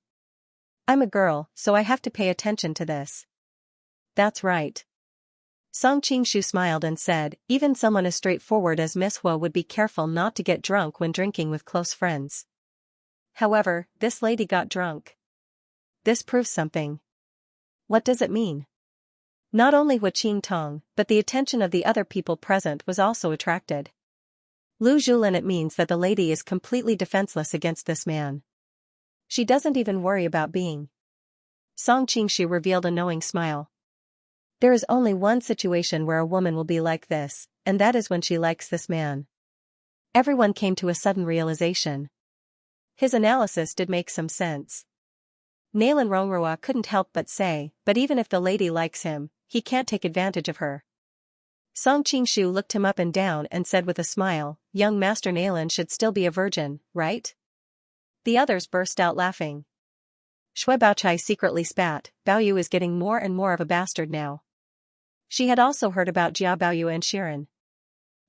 I'm a girl, so I have to pay attention to this." "That's right." Song Qingshu smiled and said, "Even someone as straightforward as Miss Hua would be careful not to get drunk when drinking with close friends. However, this lady got drunk. This proves something." "What does it mean?" Not only Hu Qingtong, but the attention of the other people present was also attracted. "Lu Zhulin, it means that the lady is completely defenseless against this man. She doesn't even worry about being." Song Qingshu revealed a knowing smile. "There is only one situation where a woman will be like this, and that is when she likes this man." Everyone came to a sudden realization. His analysis did make some sense. Nalan Rongrua couldn't help but say, "But even if the lady likes him, he can't take advantage of her." Song Qingshu looked him up and down and said with a smile, "Young Master Nalan should still be a virgin, right?" The others burst out laughing. Shui Baochai secretly spat. Baoyu is getting more and more of a bastard now. She had also heard about Jia Baoyu and Shiren.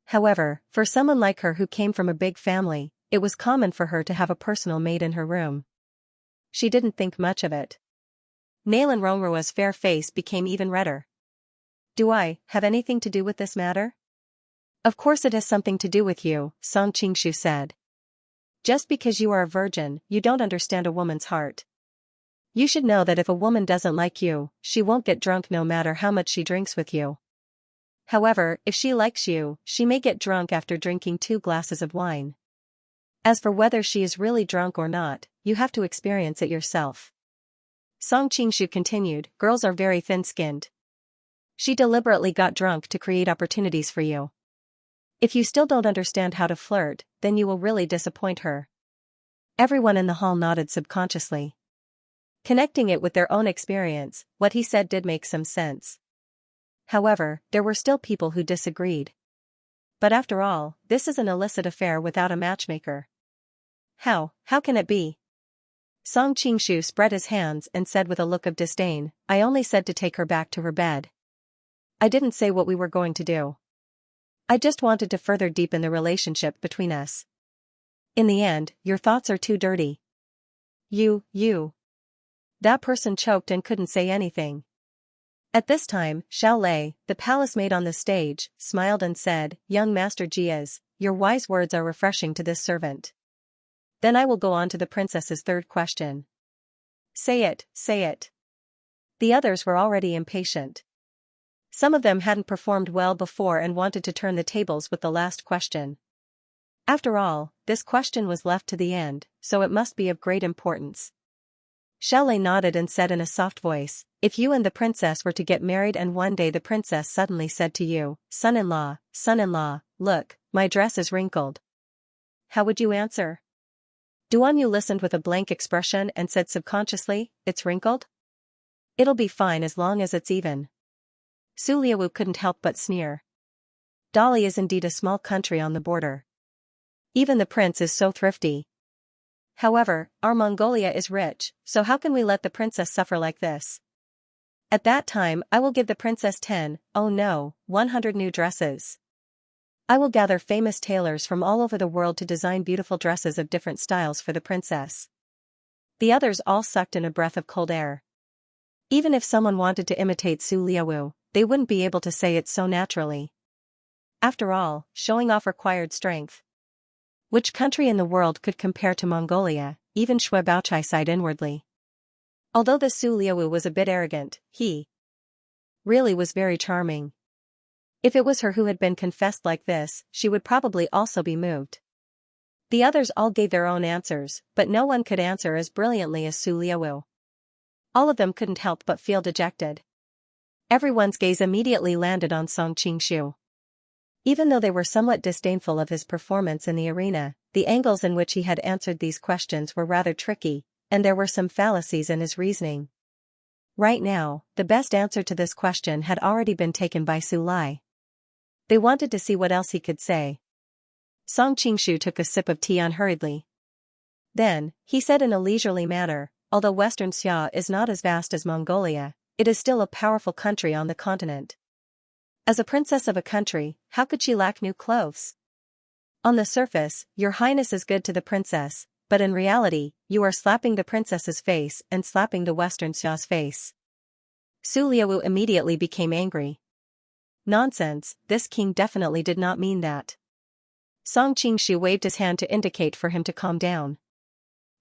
However, for someone like her who came from a big family, it was common for her to have a personal maid in her room. She didn't think much of it. Nalan Rongrua's fair face became even redder. "Do I have anything to do with this matter?" "Of course it has something to do with you," Song Qingshu said. "Just because you are a virgin, you don't understand a woman's heart. You should know that if a woman doesn't like you, she won't get drunk no matter how much she drinks with you. However, if she likes you, she may get drunk after drinking 2 glasses of wine. As for whether she is really drunk or not, you have to experience it yourself." Song Qingshu continued, "Girls are very thin-skinned. She deliberately got drunk to create opportunities for you. If you still don't understand how to flirt, then you will really disappoint her." Everyone in the hall nodded subconsciously. Connecting it with their own experience, what he said did make some sense. However, there were still people who disagreed. But after all, this is an illicit affair without a matchmaker. How can it be?" Song Qingshu spread his hands and said with a look of disdain, "I only said to take her back to her bed. I didn't say what we were going to do. I just wanted to further deepen the relationship between us. In the end, your thoughts are too dirty." You. That person choked and couldn't say anything. At this time, Xiao Lei, the palace maid on the stage, smiled and said, "Young Master Jia's, your wise words are refreshing to this servant. Then I will go on to the princess's third question." "Say it, say it." The others were already impatient. Some of them hadn't performed well before and wanted to turn the tables with the last question. After all, this question was left to the end, so it must be of great importance. Xiaolei nodded and said in a soft voice, "If you and the princess were to get married and one day the princess suddenly said to you, 'Son-in-law, son-in-law, look, my dress is wrinkled,' how would you answer?" Duan Yu listened with a blank expression and said subconsciously, "It's wrinkled? It'll be fine as long as it's even." Su Liawu couldn't help but sneer. Dali is indeed a small country on the border. Even the prince is so thrifty. However, our Mongolia is rich, so how can we let the princess suffer like this? At that time I will give the princess 10, oh no, 100 new dresses. I will gather famous tailors from all over the world to design beautiful dresses of different styles for the princess. The others all sucked in a breath of cold air. Even if someone wanted to imitate Su Liawu, they wouldn't be able to say it so naturally. After all, showing off required strength. Which country in the world could compare to Mongolia? Even Xue Baochai sighed inwardly. Although the Su Liawu was a bit arrogant, he really was very charming. If it was her who had been confessed like this, she would probably also be moved. The others all gave their own answers, but no one could answer as brilliantly as Su Liawu. All of them couldn't help but feel dejected. Everyone's gaze immediately landed on Song Qingshu. Even though they were somewhat disdainful of his performance in the arena, the angles in which he had answered these questions were rather tricky, and there were some fallacies in his reasoning. Right now, the best answer to this question had already been taken by Su Lai. They wanted to see what else he could say. Song Qingshu took a sip of tea unhurriedly. Then, he said in a leisurely manner, "Although Western Xia is not as vast as Mongolia, it is still a powerful country on the continent. As a princess of a country, how could she lack new clothes? On the surface, your highness is good to the princess, but in reality, you are slapping the princess's face and slapping the Western Xia's face." Su Liawu immediately became angry. Nonsense, this king definitely did not mean that. Song Qingshu waved his hand to indicate for him to calm down.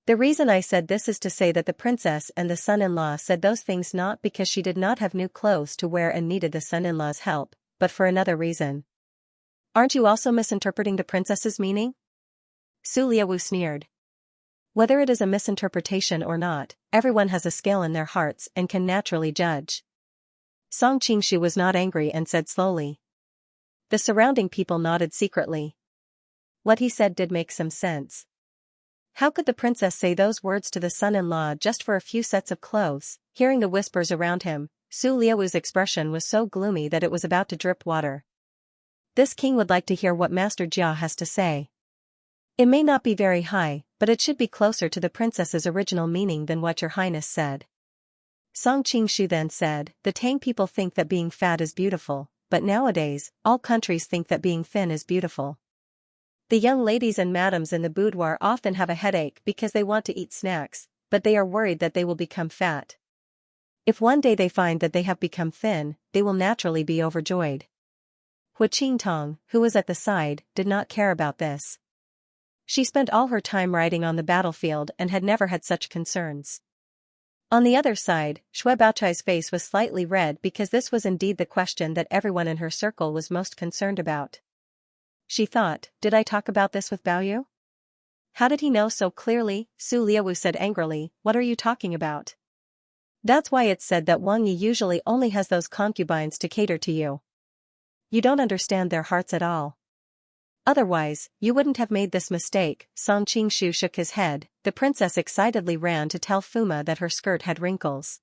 "The reason I said this is to say that the princess and the son-in-law said those things not because she did not have new clothes to wear and needed the son-in-law's help, but for another reason." "Aren't you also misinterpreting the princess's meaning?" Su Liawu sneered. "Whether it is a misinterpretation or not, everyone has a scale in their hearts and can naturally judge." Song Qingshu was not angry and said slowly. The surrounding people nodded secretly. What he said did make some sense. How could the princess say those words to the son-in-law just for a few sets of clothes? Hearing the whispers around him, Su Liawu's expression was so gloomy that it was about to drip water. This king would like to hear what Master Jia has to say. It may not be very high, but it should be closer to the princess's original meaning than what your highness said. Song Qingshu then said, "The Tang people think that being fat is beautiful, but nowadays, all countries think that being thin is beautiful. The young ladies and madams in the boudoir often have a headache because they want to eat snacks, but they are worried that they will become fat. If one day they find that they have become thin, they will naturally be overjoyed." Hu Qingtong, who was at the side, did not care about this. She spent all her time riding on the battlefield and had never had such concerns. On the other side, Xue Baochai's face was slightly red because this was indeed the question that everyone in her circle was most concerned about. She thought, "Did I talk about this with Baoyu? How did he know so clearly?" Su Liawu said angrily, "What are you talking about? That's why it's said that Wang Yi usually only has those concubines to cater to you. You don't understand their hearts at all. Otherwise, you wouldn't have made this mistake." Song Qingshu shook his head. The princess excitedly ran to tell Fuma that her skirt had wrinkles.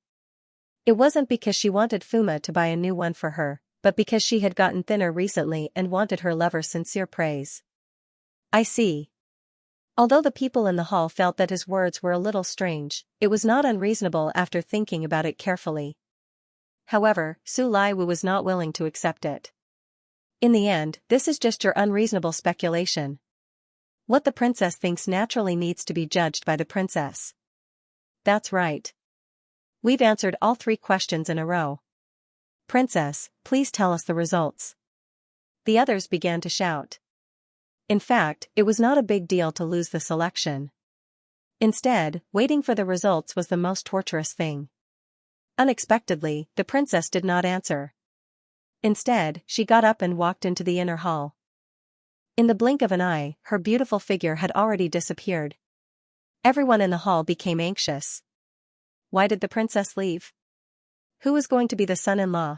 It wasn't because she wanted Fuma to buy a new one for her, but because she had gotten thinner recently and wanted her lover's sincere praise. "I see." Although the people in the hall felt that his words were a little strange, it was not unreasonable after thinking about it carefully. However, Su Liawu was not willing to accept it. "In the end, this is just your unreasonable speculation. What the princess thinks naturally needs to be judged by the princess." "That's right. We've answered all 3 questions in a row. "Princess, please tell us the results." The others began to shout. In fact, it was not a big deal to lose the selection. Instead, waiting for the results was the most torturous thing. Unexpectedly, the princess did not answer. Instead, she got up and walked into the inner hall. In the blink of an eye, her beautiful figure had already disappeared. Everyone in the hall became anxious. Why did the princess leave? Who was going to be the son-in-law?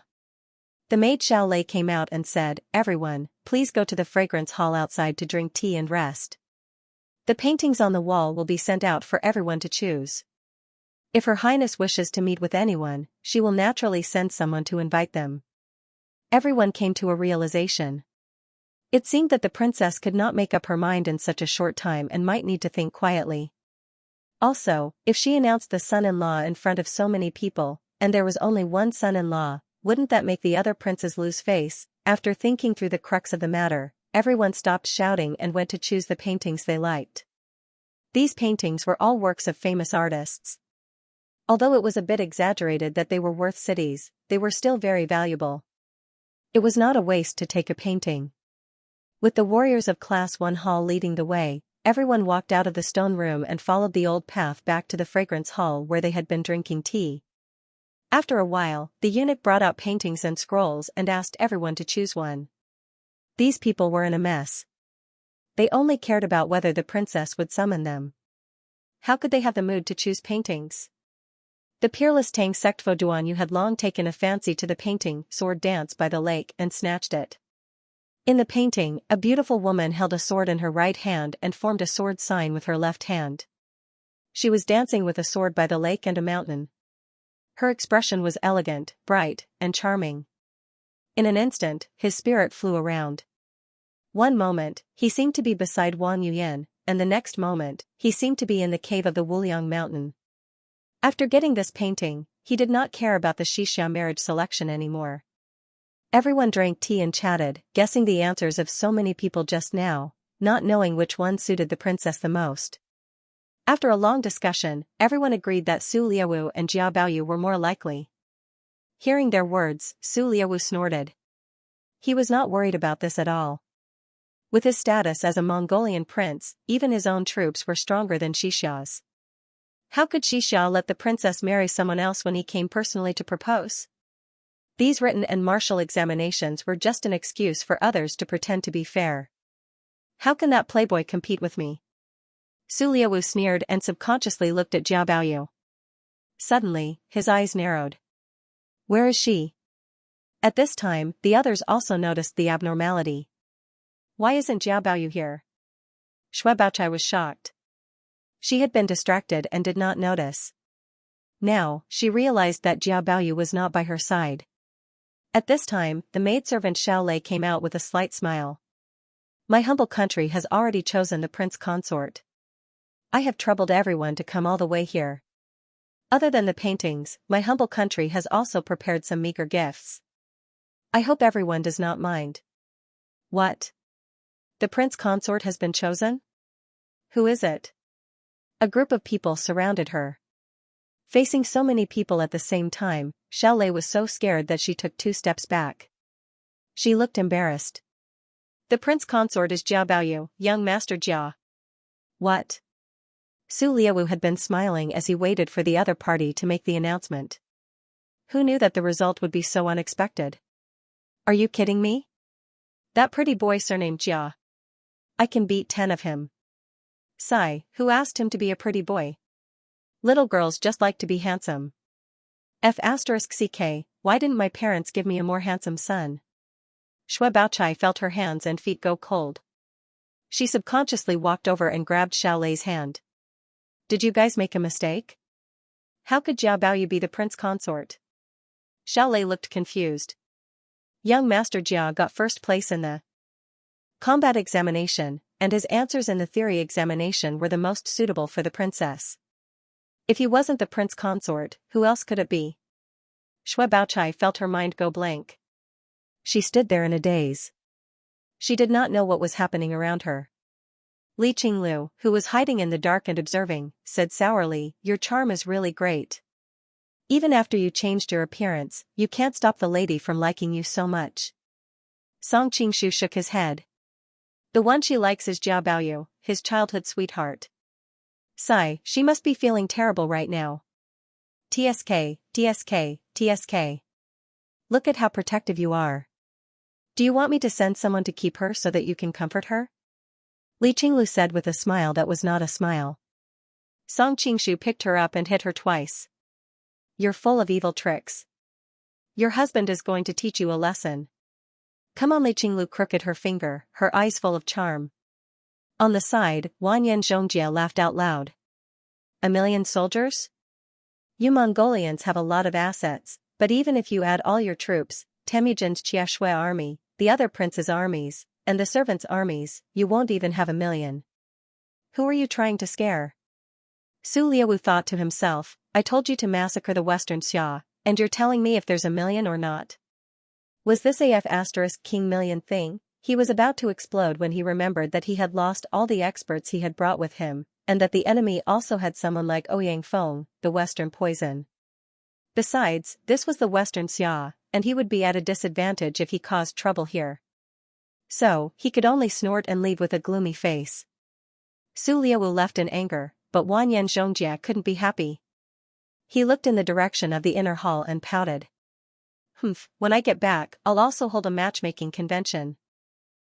The maid Xiaolei came out and said, "Everyone, please go to the fragrance hall outside to drink tea and rest. The paintings on the wall will be sent out for everyone to choose. If Her Highness wishes to meet with anyone, she will naturally send someone to invite them." Everyone came to a realization. It seemed that the princess could not make up her mind in such a short time and might need to think quietly. Also, if she announced the son-in-law in front of so many people, and there was only one son-in-law, wouldn't that make the other princes lose face? After thinking through the crux of the matter, everyone stopped shouting and went to choose the paintings they liked. These paintings were all works of famous artists. Although it was a bit exaggerated that they were worth cities, they were still very valuable. It was not a waste to take a painting. With the warriors of Class 1 hall leading the way, everyone walked out of the stone room and followed the old path back to the fragrance hall where they had been drinking tea. After a while, the eunuch brought out paintings and scrolls and asked everyone to choose one. These people were in a mess. They only cared about whether the princess would summon them. How could they have the mood to choose paintings? The peerless Tang Sectvo Duanyu had long taken a fancy to the painting Sword Dance by the Lake and snatched it. In the painting, a beautiful woman held a sword in her right hand and formed a sword sign with her left hand. She was dancing with a sword by the lake and a mountain. Her expression was elegant, bright, and charming. In an instant, his spirit flew around. One moment, he seemed to be beside Wang Yuyan, and the next moment, he seemed to be in the cave of the Wuliang mountain. After getting this painting, he did not care about the Xianxia marriage selection anymore. Everyone drank tea and chatted, guessing the answers of so many people just now, not knowing which one suited the princess the most. After a long discussion, everyone agreed that Su Liawu and Jia Baoyu were more likely. Hearing their words, Su Liawu snorted. He was not worried about this at all. With his status as a Mongolian prince, even his own troops were stronger than Xixia's. How could Xixia let the princess marry someone else when he came personally to propose? These written and martial examinations were just an excuse for others to pretend to be fair. How can that playboy compete with me? Su Liawu sneered and subconsciously looked at Jia Baoyu. Suddenly, his eyes narrowed. Where is she? At this time, the others also noticed the abnormality. Why isn't Jia Baoyu here? Xue Baochai was shocked. She had been distracted and did not notice. Now, she realized that Jia Baoyu was not by her side. At this time, the maidservant Xiaolei came out with a slight smile. My humble country has already chosen the prince consort. I have troubled everyone to come all the way here. Other than the paintings, my humble country has also prepared some meager gifts. I hope everyone does not mind. What? The prince consort has been chosen? Who is it? A group of people surrounded her. Facing so many people at the same time, Xiaolei was so scared that she took 2 steps back. She looked embarrassed. The prince consort is Jia Baoyu, young master Jia. What? Su Liawu had been smiling as he waited for the other party to make the announcement. Who knew that the result would be so unexpected? Are you kidding me? That pretty boy surnamed Jia. I can beat 10 of him. Sigh, who asked him to be a pretty boy? Little girls just like to be handsome. F***ck, why didn't my parents give me a more handsome son? Xue Baochai felt her hands and feet go cold. She subconsciously walked over and grabbed Xiaolei's hand. Did you guys make a mistake? How could Jia Baoyu be the prince consort? Xiaolei looked confused. Young Master Jia got first place in the combat examination, and his answers in the theory examination were the most suitable for the princess. If he wasn't the prince consort, who else could it be? Xue Baochai felt her mind go blank. She stood there in a daze. She did not know what was happening around her. Li Qinglu, who was hiding in the dark and observing, said sourly, "Your charm is really great. Even after you changed your appearance, you can't stop the lady from liking you so much. Song Qingshu shook his head. The one she likes is Jia Baoyu, his childhood sweetheart. Sigh, she must be feeling terrible right now. TSK, TSK, TSK. Look at how protective you are. Do you want me to send someone to keep her so that you can comfort her? Li Qinglu said with a smile that was not a smile. Song Qingshu picked her up and hit her twice. You're full of evil tricks. Your husband is going to teach you a lesson. Come on. Li Qinglu crooked her finger, her eyes full of charm. On the side, Wanyan Zhongjia laughed out loud. 1,000,000 soldiers? You Mongolians have a lot of assets, but even if you add all your troops, Temujin's Qiashui army, the other princes' armies, and the servants' armies, you won't even have 1,000,000. Who are you trying to scare? Su Liawu thought to himself, I told you to massacre the Western Xia, and you're telling me if there's 1,000,000 or not. Was this AF** King Million thing? He was about to explode when he remembered that he had lost all the experts he had brought with him, and that the enemy also had someone like Ouyang Feng, the Western Poison. Besides, this was the Western Xia, and he would be at a disadvantage if he caused trouble here. So, he could only snort and leave with a gloomy face. Su Liawu left in anger, but Wanyan Zhongjia couldn't be happy. He looked in the direction of the inner hall and pouted. When I get back, I'll also hold a matchmaking convention.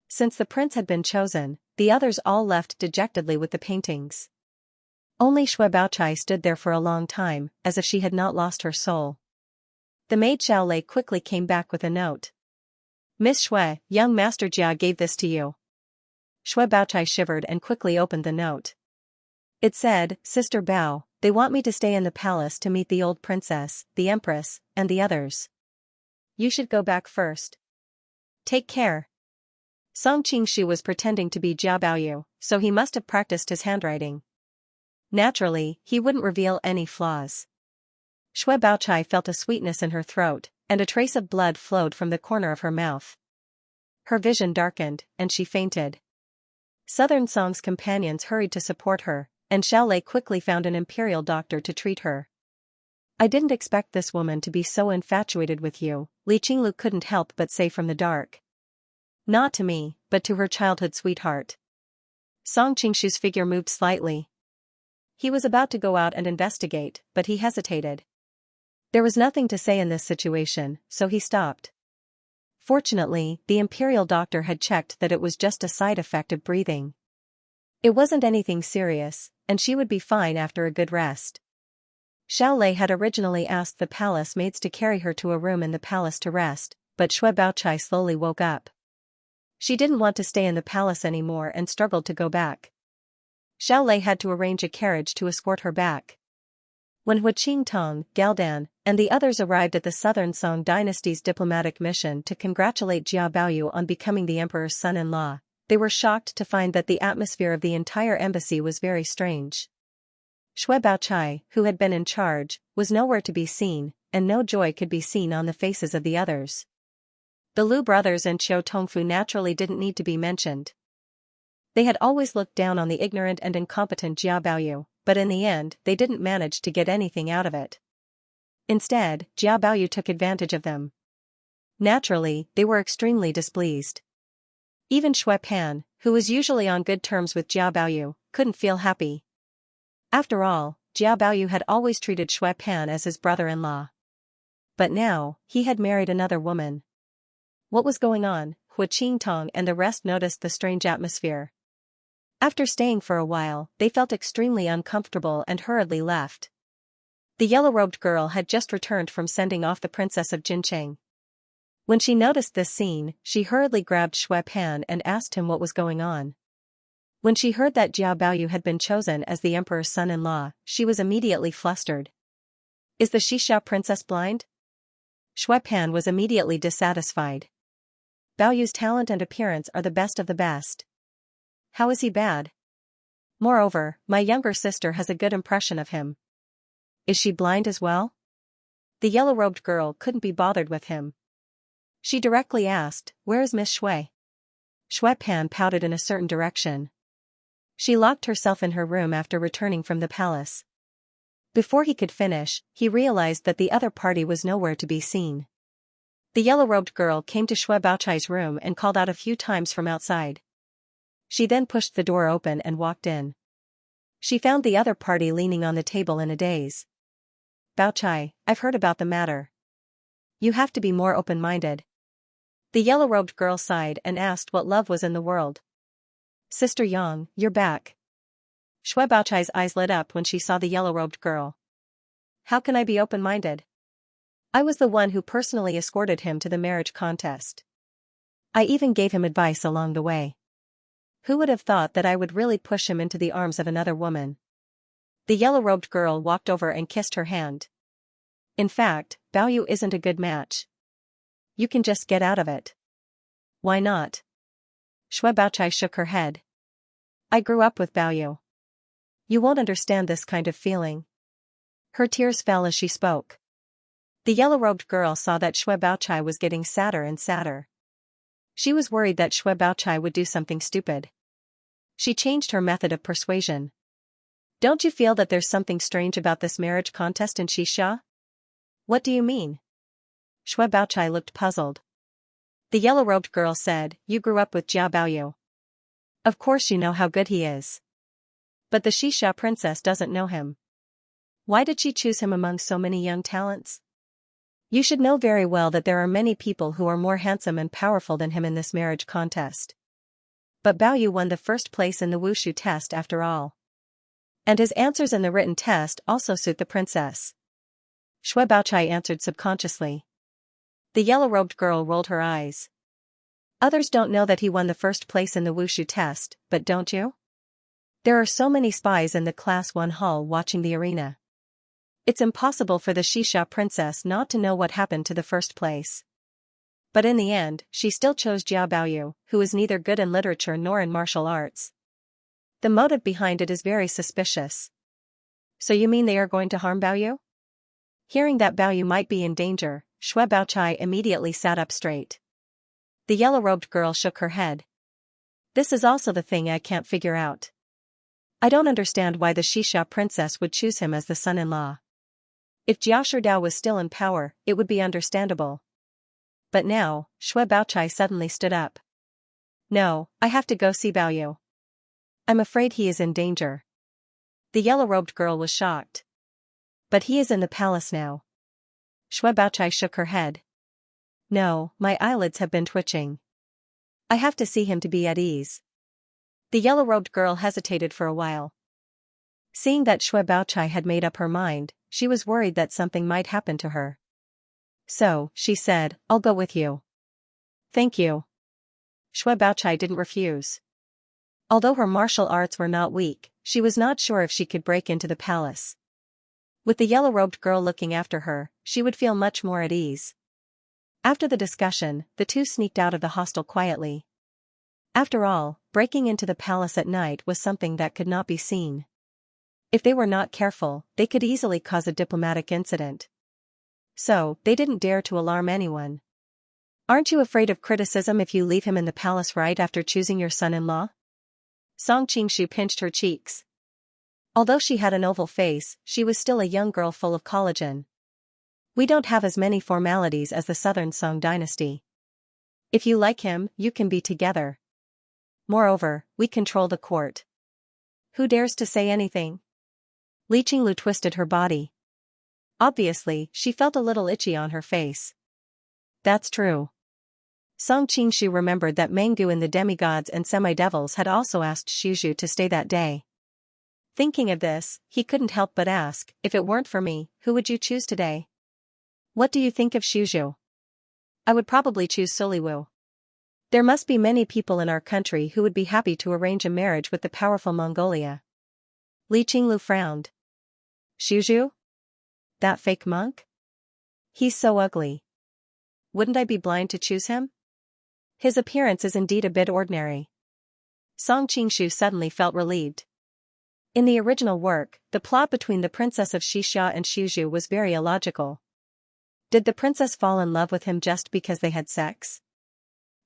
Since the prince had been chosen, the others all left dejectedly with the paintings. Only Shui Baochai stood there for a long time, as if she had not lost her soul. The maid Xiaolei quickly came back with a note. Miss Shui, young Master Jia gave this to you. Shui Baochai shivered and quickly opened the note. It said, Sister Bao, they want me to stay in the palace to meet the old princess, the empress, and the others. You should go back first. Take care. Song Qingshu was pretending to be Jia Baoyu, so he must have practiced his handwriting. Naturally, he wouldn't reveal any flaws. Shui Baochai felt a sweetness in her throat, and a trace of blood flowed from the corner of her mouth. Her vision darkened, and she fainted. Southern Song's companions hurried to support her, and Xiaolei quickly found an imperial doctor to treat her. I didn't expect this woman to be so infatuated with you, Li Qinglu couldn't help but say from the dark. Not to me, but to her childhood sweetheart. Song Qingshu's figure moved slightly. He was about to go out and investigate, but he hesitated. There was nothing to say in this situation, so he stopped. Fortunately, the imperial doctor had checked that it was just a side effect of breathing. It wasn't anything serious, and she would be fine after a good rest. Xiaolei had originally asked the palace maids to carry her to a room in the palace to rest, but Shui Baochai slowly woke up. She didn't want to stay in the palace anymore and struggled to go back. Xiaolei had to arrange a carriage to escort her back. When Hu Qingtong, Galdan, and the others arrived at the Southern Song dynasty's diplomatic mission to congratulate Jia Baoyu on becoming the emperor's son-in-law, they were shocked to find that the atmosphere of the entire embassy was very strange. Shui Baochai, who had been in charge, was nowhere to be seen, and no joy could be seen on the faces of the others. The Lu brothers and Qiu Tongfu naturally didn't need to be mentioned. They had always looked down on the ignorant and incompetent Jia Baoyu, but in the end they didn't manage to get anything out of it. Instead, Jia Baoyu took advantage of them. Naturally, they were extremely displeased. Even Shui Pan, who was usually on good terms with Jia Baoyu, couldn't feel happy. After all, Jia Baoyu had always treated Shui Pan as his brother-in-law. But now, he had married another woman. What was going on? Hu Qingtong and the rest noticed the strange atmosphere. After staying for a while, they felt extremely uncomfortable and hurriedly left. The yellow-robed girl had just returned from sending off the princess of Jincheng. When she noticed this scene, she hurriedly grabbed Shui Pan and asked him what was going on. When she heard that Jia Baoyu had been chosen as the emperor's son-in-law, she was immediately flustered. Is the Xixia princess blind? Shui Pan was immediately dissatisfied. Baoyu's talent and appearance are the best of the best. How is he bad? Moreover, my younger sister has a good impression of him. Is she blind as well? The yellow-robed girl couldn't be bothered with him. She directly asked, where is Miss Shui? Shui Pan pouted in a certain direction. She locked herself in her room after returning from the palace. Before he could finish, he realized that the other party was nowhere to be seen. The yellow-robed girl came to Xue Baochai's room and called out a few times from outside. She then pushed the door open and walked in. She found the other party leaning on the table in a daze. "Baochai, I've heard about the matter. You have to be more open-minded." The yellow-robed girl sighed and asked what love was in the world. "Sister Yang, you're back." Xue Baochai's eyes lit up when she saw the yellow-robed girl. "How can I be open-minded? I was the one who personally escorted him to the marriage contest. I even gave him advice along the way. Who would have thought that I would really push him into the arms of another woman?" The yellow-robed girl walked over and kissed her hand. "In fact, Baoyu isn't a good match. You can just get out of it." "Why not?" Xue Baochai shook her head. "I grew up with Baoyu. You won't understand this kind of feeling." Her tears fell as she spoke. The yellow-robed girl saw that Xue Baochai was getting sadder and sadder. She was worried that Xue Baochai would do something stupid. She changed her method of persuasion. "Don't you feel that there's something strange about this marriage contest in Xianxia?" "What do you mean?" Xue Baochai looked puzzled. The yellow-robed girl said, "You grew up with Jia Baoyu. Of course you know how good he is. But the Xianxia princess doesn't know him. Why did she choose him among so many young talents? You should know very well that there are many people who are more handsome and powerful than him in this marriage contest. But Baoyu won the first place in the wushu test after all. And his answers in the written test also suit the princess." Xue Baochai answered subconsciously. The yellow-robed girl rolled her eyes. "Others don't know that he won the first place in the wushu test, but don't you? There are so many spies in the Class 1 hall watching the arena. It's impossible for the Xianxia princess not to know what happened to the first place. But in the end, she still chose Jia Baoyu, who is neither good in literature nor in martial arts. The motive behind it is very suspicious." "So you mean they are going to harm Baoyu?" Hearing that Baoyu might be in danger, Xue Baochai immediately sat up straight. The yellow-robed girl shook her head. "This is also the thing I can't figure out. I don't understand why the Xianxia princess would choose him as the son-in-law. If Jiao Shidao was still in power, it would be understandable. But now," Xue Baochai suddenly stood up. "No, I have to go see Baoyu. I'm afraid he is in danger." The yellow-robed girl was shocked. "But he is in the palace now." Xue Baochai shook her head. "No, my eyelids have been twitching. I have to see him to be at ease." The yellow-robed girl hesitated for a while. Seeing that Xue Baochai had made up her mind, she was worried that something might happen to her. "So," she said, "I'll go with you." "Thank you." Xue Baochai didn't refuse. Although her martial arts were not weak, she was not sure if she could break into the palace. With the yellow-robed girl looking after her, she would feel much more at ease. After the discussion, the two sneaked out of the hostel quietly. After all, breaking into the palace at night was something that could not be seen. If they were not careful, they could easily cause a diplomatic incident. So, they didn't dare to alarm anyone. "Aren't you afraid of criticism if you leave him in the palace right after choosing your son-in-law?" Song Qingshu pinched her cheeks. Although she had an oval face, she was still a young girl full of collagen. "We don't have as many formalities as the Southern Song dynasty. If you like him, you can be together. Moreover, we control the court. Who dares to say anything?" Li Qinglu twisted her body. Obviously, she felt a little itchy on her face. "That's true." Song Qingshu remembered that Mangu and the demigods and semi-devils had also asked Shuzhu to stay that day. Thinking of this, he couldn't help but ask, "If it weren't for me, who would you choose today?" "What do you think of Shuzhu?" "I would probably choose Soliwu. There must be many people in our country who would be happy to arrange a marriage with the powerful Mongolia." Li Qinglu frowned. "Shuzhu? That fake monk? He's so ugly. Wouldn't I be blind to choose him? His appearance is indeed a bit ordinary." Song Qingshu suddenly felt relieved. In the original work, the plot between the princess of Xianxia and Shuzhu was very illogical. Did the princess fall in love with him just because they had sex?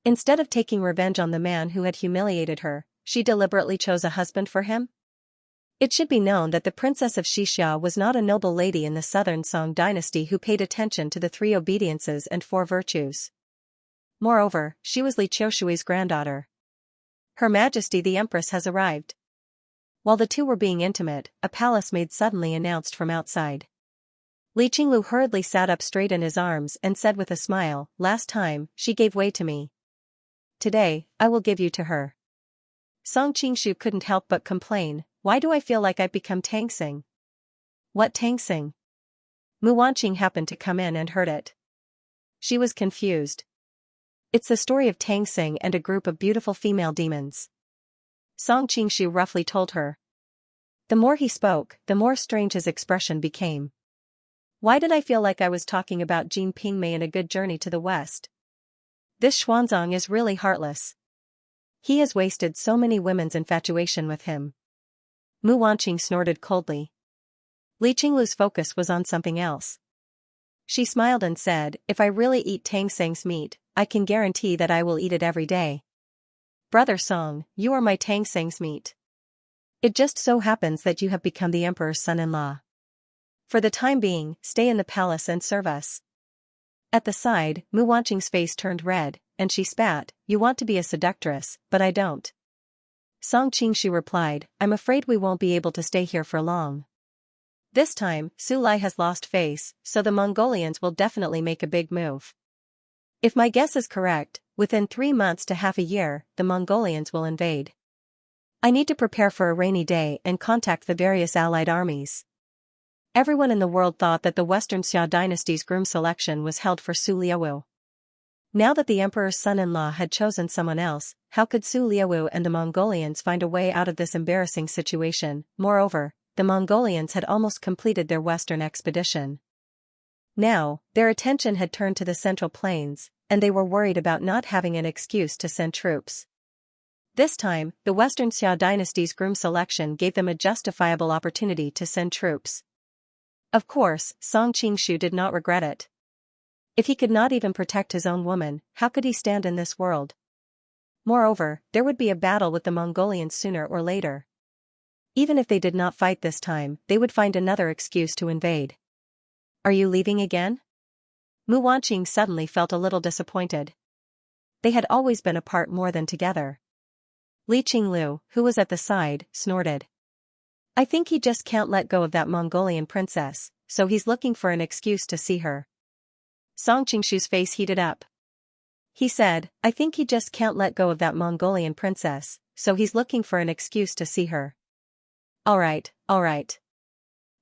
Instead of taking revenge on the man who had humiliated her, she deliberately chose a husband for him? It should be known that the Princess of Xianxia was not a noble lady in the southern Song dynasty who paid attention to the 3 obediences and 4 virtues. Moreover, she was Li Qiushui's granddaughter. Her Majesty the Empress has arrived. While the two were being intimate, a palace maid suddenly announced from outside. Li Qinglu hurriedly sat up straight in his arms and said with a smile, "Last time, she gave way to me. Today, I will give you to her." Song Qingshu couldn't help but complain, "Why do I feel like I've become Tangxing?" "What Tangxing?" Mu Wanqing happened to come in and heard it. She was confused. "It's the story of Tangxing and a group of beautiful female demons." Song Qingshu roughly told her. The more he spoke, the more strange his expression became. "Why did I feel like I was talking about Jin Pingmei in A Good Journey to the West? This Xuanzang is really heartless. He has wasted so many women's infatuation with him." Mu Wanqing snorted coldly. Li Qinglu's focus was on something else. She smiled and said, "If I really eat Tangxing's meat, I can guarantee that I will eat it every day. Brother Song, you are my Tangxing's meat. It just so happens that you have become the emperor's son-in-law. For the time being, stay in the palace and serve us." At the side, Mu Wanqing's face turned red, and she spat, "You want to be a seductress, but I don't." Song Qingshu replied, "I'm afraid we won't be able to stay here for long. This time, Su Lai has lost face, so the Mongolians will definitely make a big move. If my guess is correct, within 3 months to half a year, the Mongolians will invade. I need to prepare for a rainy day and contact the various allied armies." Everyone in the world thought that the Western Xia dynasty's groom selection was held for Su Liawu. Now that the emperor's son-in-law had chosen someone else, how could Su Liawu and the Mongolians find a way out of this embarrassing situation? Moreover, the Mongolians had almost completed their western expedition. Now, their attention had turned to the Central Plains, and they were worried about not having an excuse to send troops. This time, the Western Xia dynasty's groom selection gave them a justifiable opportunity to send troops. Of course, Song Qingshu did not regret it. If he could not even protect his own woman, how could he stand in this world? Moreover, there would be a battle with the Mongolians sooner or later. Even if they did not fight this time, they would find another excuse to invade. "Are you leaving again?" Mu Wanqing suddenly felt a little disappointed. They had always been apart more than together. Li Qinglu, who was at the side, snorted. "I think he just can't let go of that Mongolian princess, so he's looking for an excuse to see her." Song Qingshu's face heated up. He said, "I think he just can't let go of that Mongolian princess, so he's looking for an excuse to see her." All right.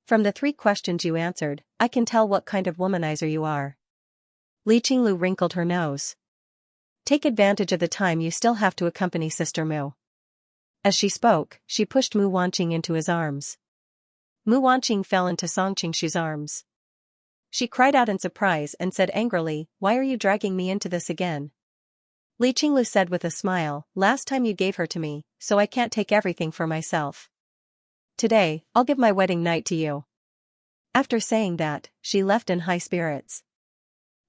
From the 3 questions you answered, I can tell what kind of womanizer you are." Li Qinglu wrinkled her nose. "Take advantage of the time you still have to accompany Sister Mu." As she spoke, she pushed Mu Wanqing into his arms. Mu Wanqing fell into Song Qingshu's arms. She cried out in surprise and said angrily, "Why are you dragging me into this again?" Li Qinglu said with a smile, "Last time you gave her to me, so I can't take everything for myself. Today, I'll give my wedding night to you." After saying that, she left in high spirits.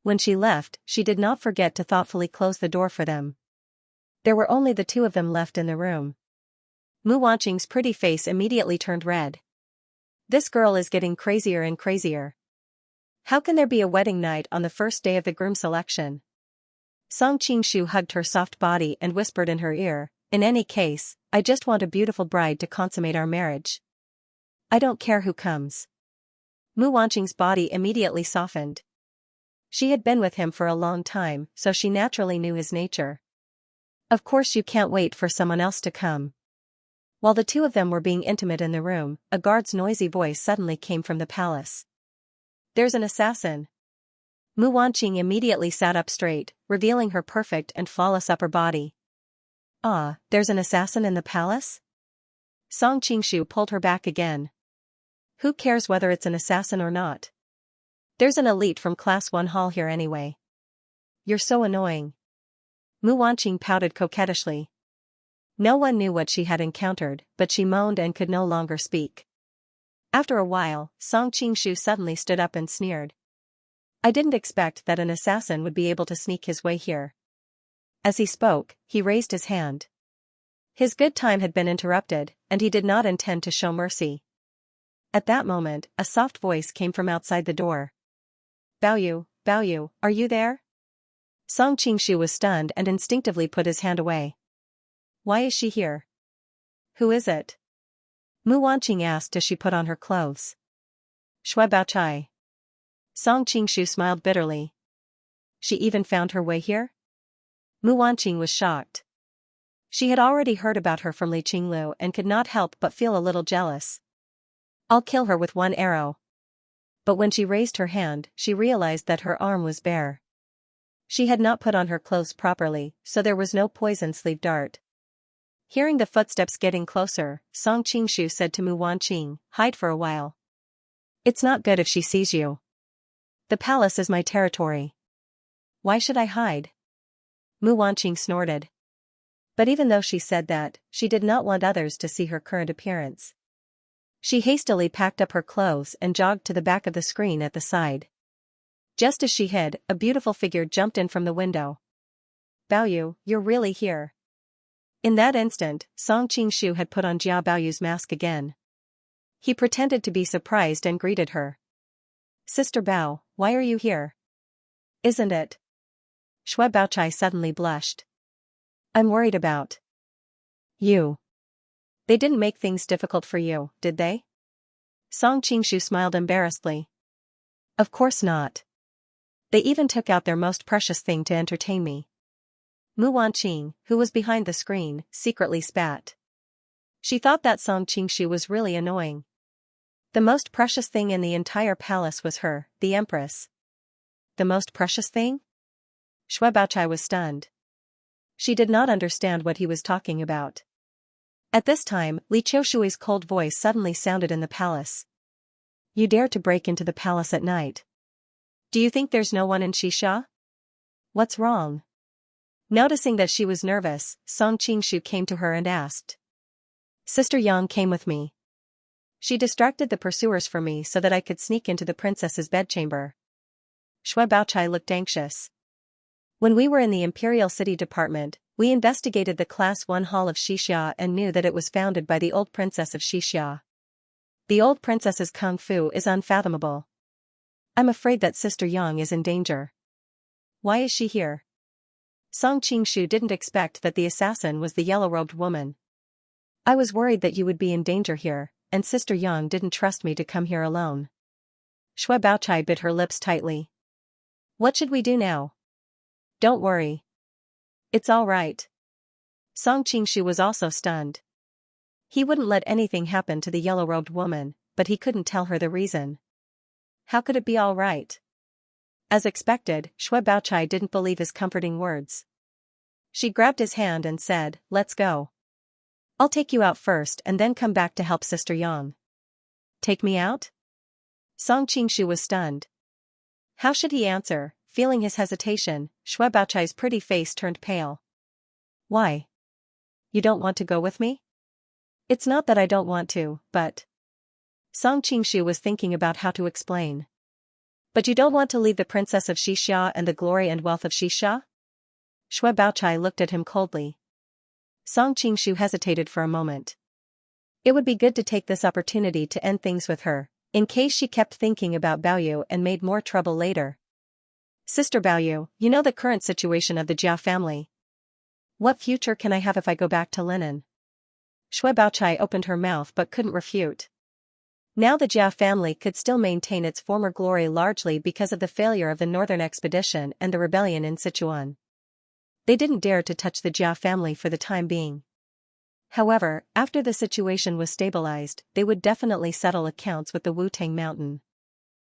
When she left, she did not forget to thoughtfully close the door for them. There were only the 2 of them left in the room. Mu Wanqing's pretty face immediately turned red. This girl is getting crazier and crazier. How can there be a wedding night on the first day of the groom selection? Song Qingshu hugged her soft body and whispered in her ear, "In any case, I just want a beautiful bride to consummate our marriage. I don't care who comes." Mu Wanqing's body immediately softened. She had been with him for a long time, so she naturally knew his nature. "Of course you can't wait for someone else to come." While the 2 of them were being intimate in the room, a guard's noisy voice suddenly came from the palace. "There's an assassin." Mu Wanqing immediately sat up straight, revealing her perfect and flawless upper body. "Ah, there's an assassin in the palace?" Song Qingshu pulled her back again. "Who cares whether it's an assassin or not? There's an elite from Class 1 hall here anyway. You're so annoying." Mu Wanqing pouted coquettishly. No one knew what she had encountered, but she moaned and could no longer speak. After a while, Song Qingshu suddenly stood up and sneered. "I didn't expect that an assassin would be able to sneak his way here." As he spoke, he raised his hand. His good time had been interrupted, and he did not intend to show mercy. At that moment, a soft voice came from outside the door. Bao Yu, are you there? Song Qingshu was stunned and instinctively put his hand away. Why is she here? Who is it? Mu Wanqing asked as she put on her clothes. Shui Baochai. Song Qingshu smiled bitterly. She even found her way here? Mu Wanqing was shocked. She had already heard about her from Li Qinglu and could not help but feel a little jealous. I'll kill her with one arrow. But when she raised her hand, she realized that her arm was bare. She had not put on her clothes properly, so there was no poison sleeve dart. Hearing the footsteps getting closer, Song Qingshu said to Mu Wanqing, hide for a while. It's not good if she sees you. The palace is my territory. Why should I hide? Mu Wanqing snorted. But even though she said that, she did not want others to see her current appearance. She hastily packed up her clothes and jogged to the back of the screen at the side. Just as she hid, a beautiful figure jumped in from the window. Bao Yu, you're really here. In that instant, Song Qingshu had put on Jia Baoyu's mask again. He pretended to be surprised and greeted her. Sister Bao, why are you here? Isn't it? Shui Baochai suddenly blushed. I'm worried about you. They didn't make things difficult for you, did they? Song Qingshu smiled embarrassedly. Of course not. They even took out their most precious thing to entertain me. Mu Wanqing, who was behind the screen, secretly spat. She thought that Song Qingshu was really annoying. The most precious thing in the entire palace was her, the empress. The most precious thing? Shui Baochai was stunned. She did not understand what he was talking about. At this time, Li Qiushui's cold voice suddenly sounded in the palace. You dare to break into the palace at night? Do you think there's no one in Xianxia? What's wrong? Noticing that she was nervous, Song Qingshu came to her and asked. Sister Yang came with me. She distracted the pursuers from me so that I could sneak into the princess's bedchamber. Shui Baochai looked anxious. When we were in the Imperial City Department, we investigated the Class 1 Hall of Xianxia and knew that it was founded by the old princess of Xianxia. The old princess's kung fu is unfathomable. I'm afraid that Sister Yang is in danger. Why is she here? Song Qingshu didn't expect that the assassin was the yellow-robed woman. I was worried that you would be in danger here, and Sister Yang didn't trust me to come here alone. Shui Baochai bit her lips tightly. What should we do now? Don't worry. It's all right. Song Qingshu was also stunned. He wouldn't let anything happen to the yellow-robed woman, but he couldn't tell her the reason. How could it be all right? As expected, Shui Baochai didn't believe his comforting words. She grabbed his hand and said, let's go. I'll take you out first and then come back to help Sister Yang. Take me out? Song Qingshu was stunned. How should he answer? Feeling his hesitation, Shui Baochai's pretty face turned pale. Why? You don't want to go with me? It's not that I don't want to, but... Song Qingshu was thinking about how to explain. But you don't want to leave the princess of Xianxia and the glory and wealth of Xianxia? Shui Baochai looked at him coldly. Song Qingshu hesitated for a moment. It would be good to take this opportunity to end things with her, in case she kept thinking about Bao Yu and made more trouble later. Sister Bao Yu, you know the current situation of the Jia family. What future can I have if I go back to Linen? Shui Baochai opened her mouth but couldn't refute. Now the Jia family could still maintain its former glory largely because of the failure of the northern expedition and the rebellion in Sichuan. They didn't dare to touch the Jia family for the time being. However, after the situation was stabilized, they would definitely settle accounts with the Wutang Mountain.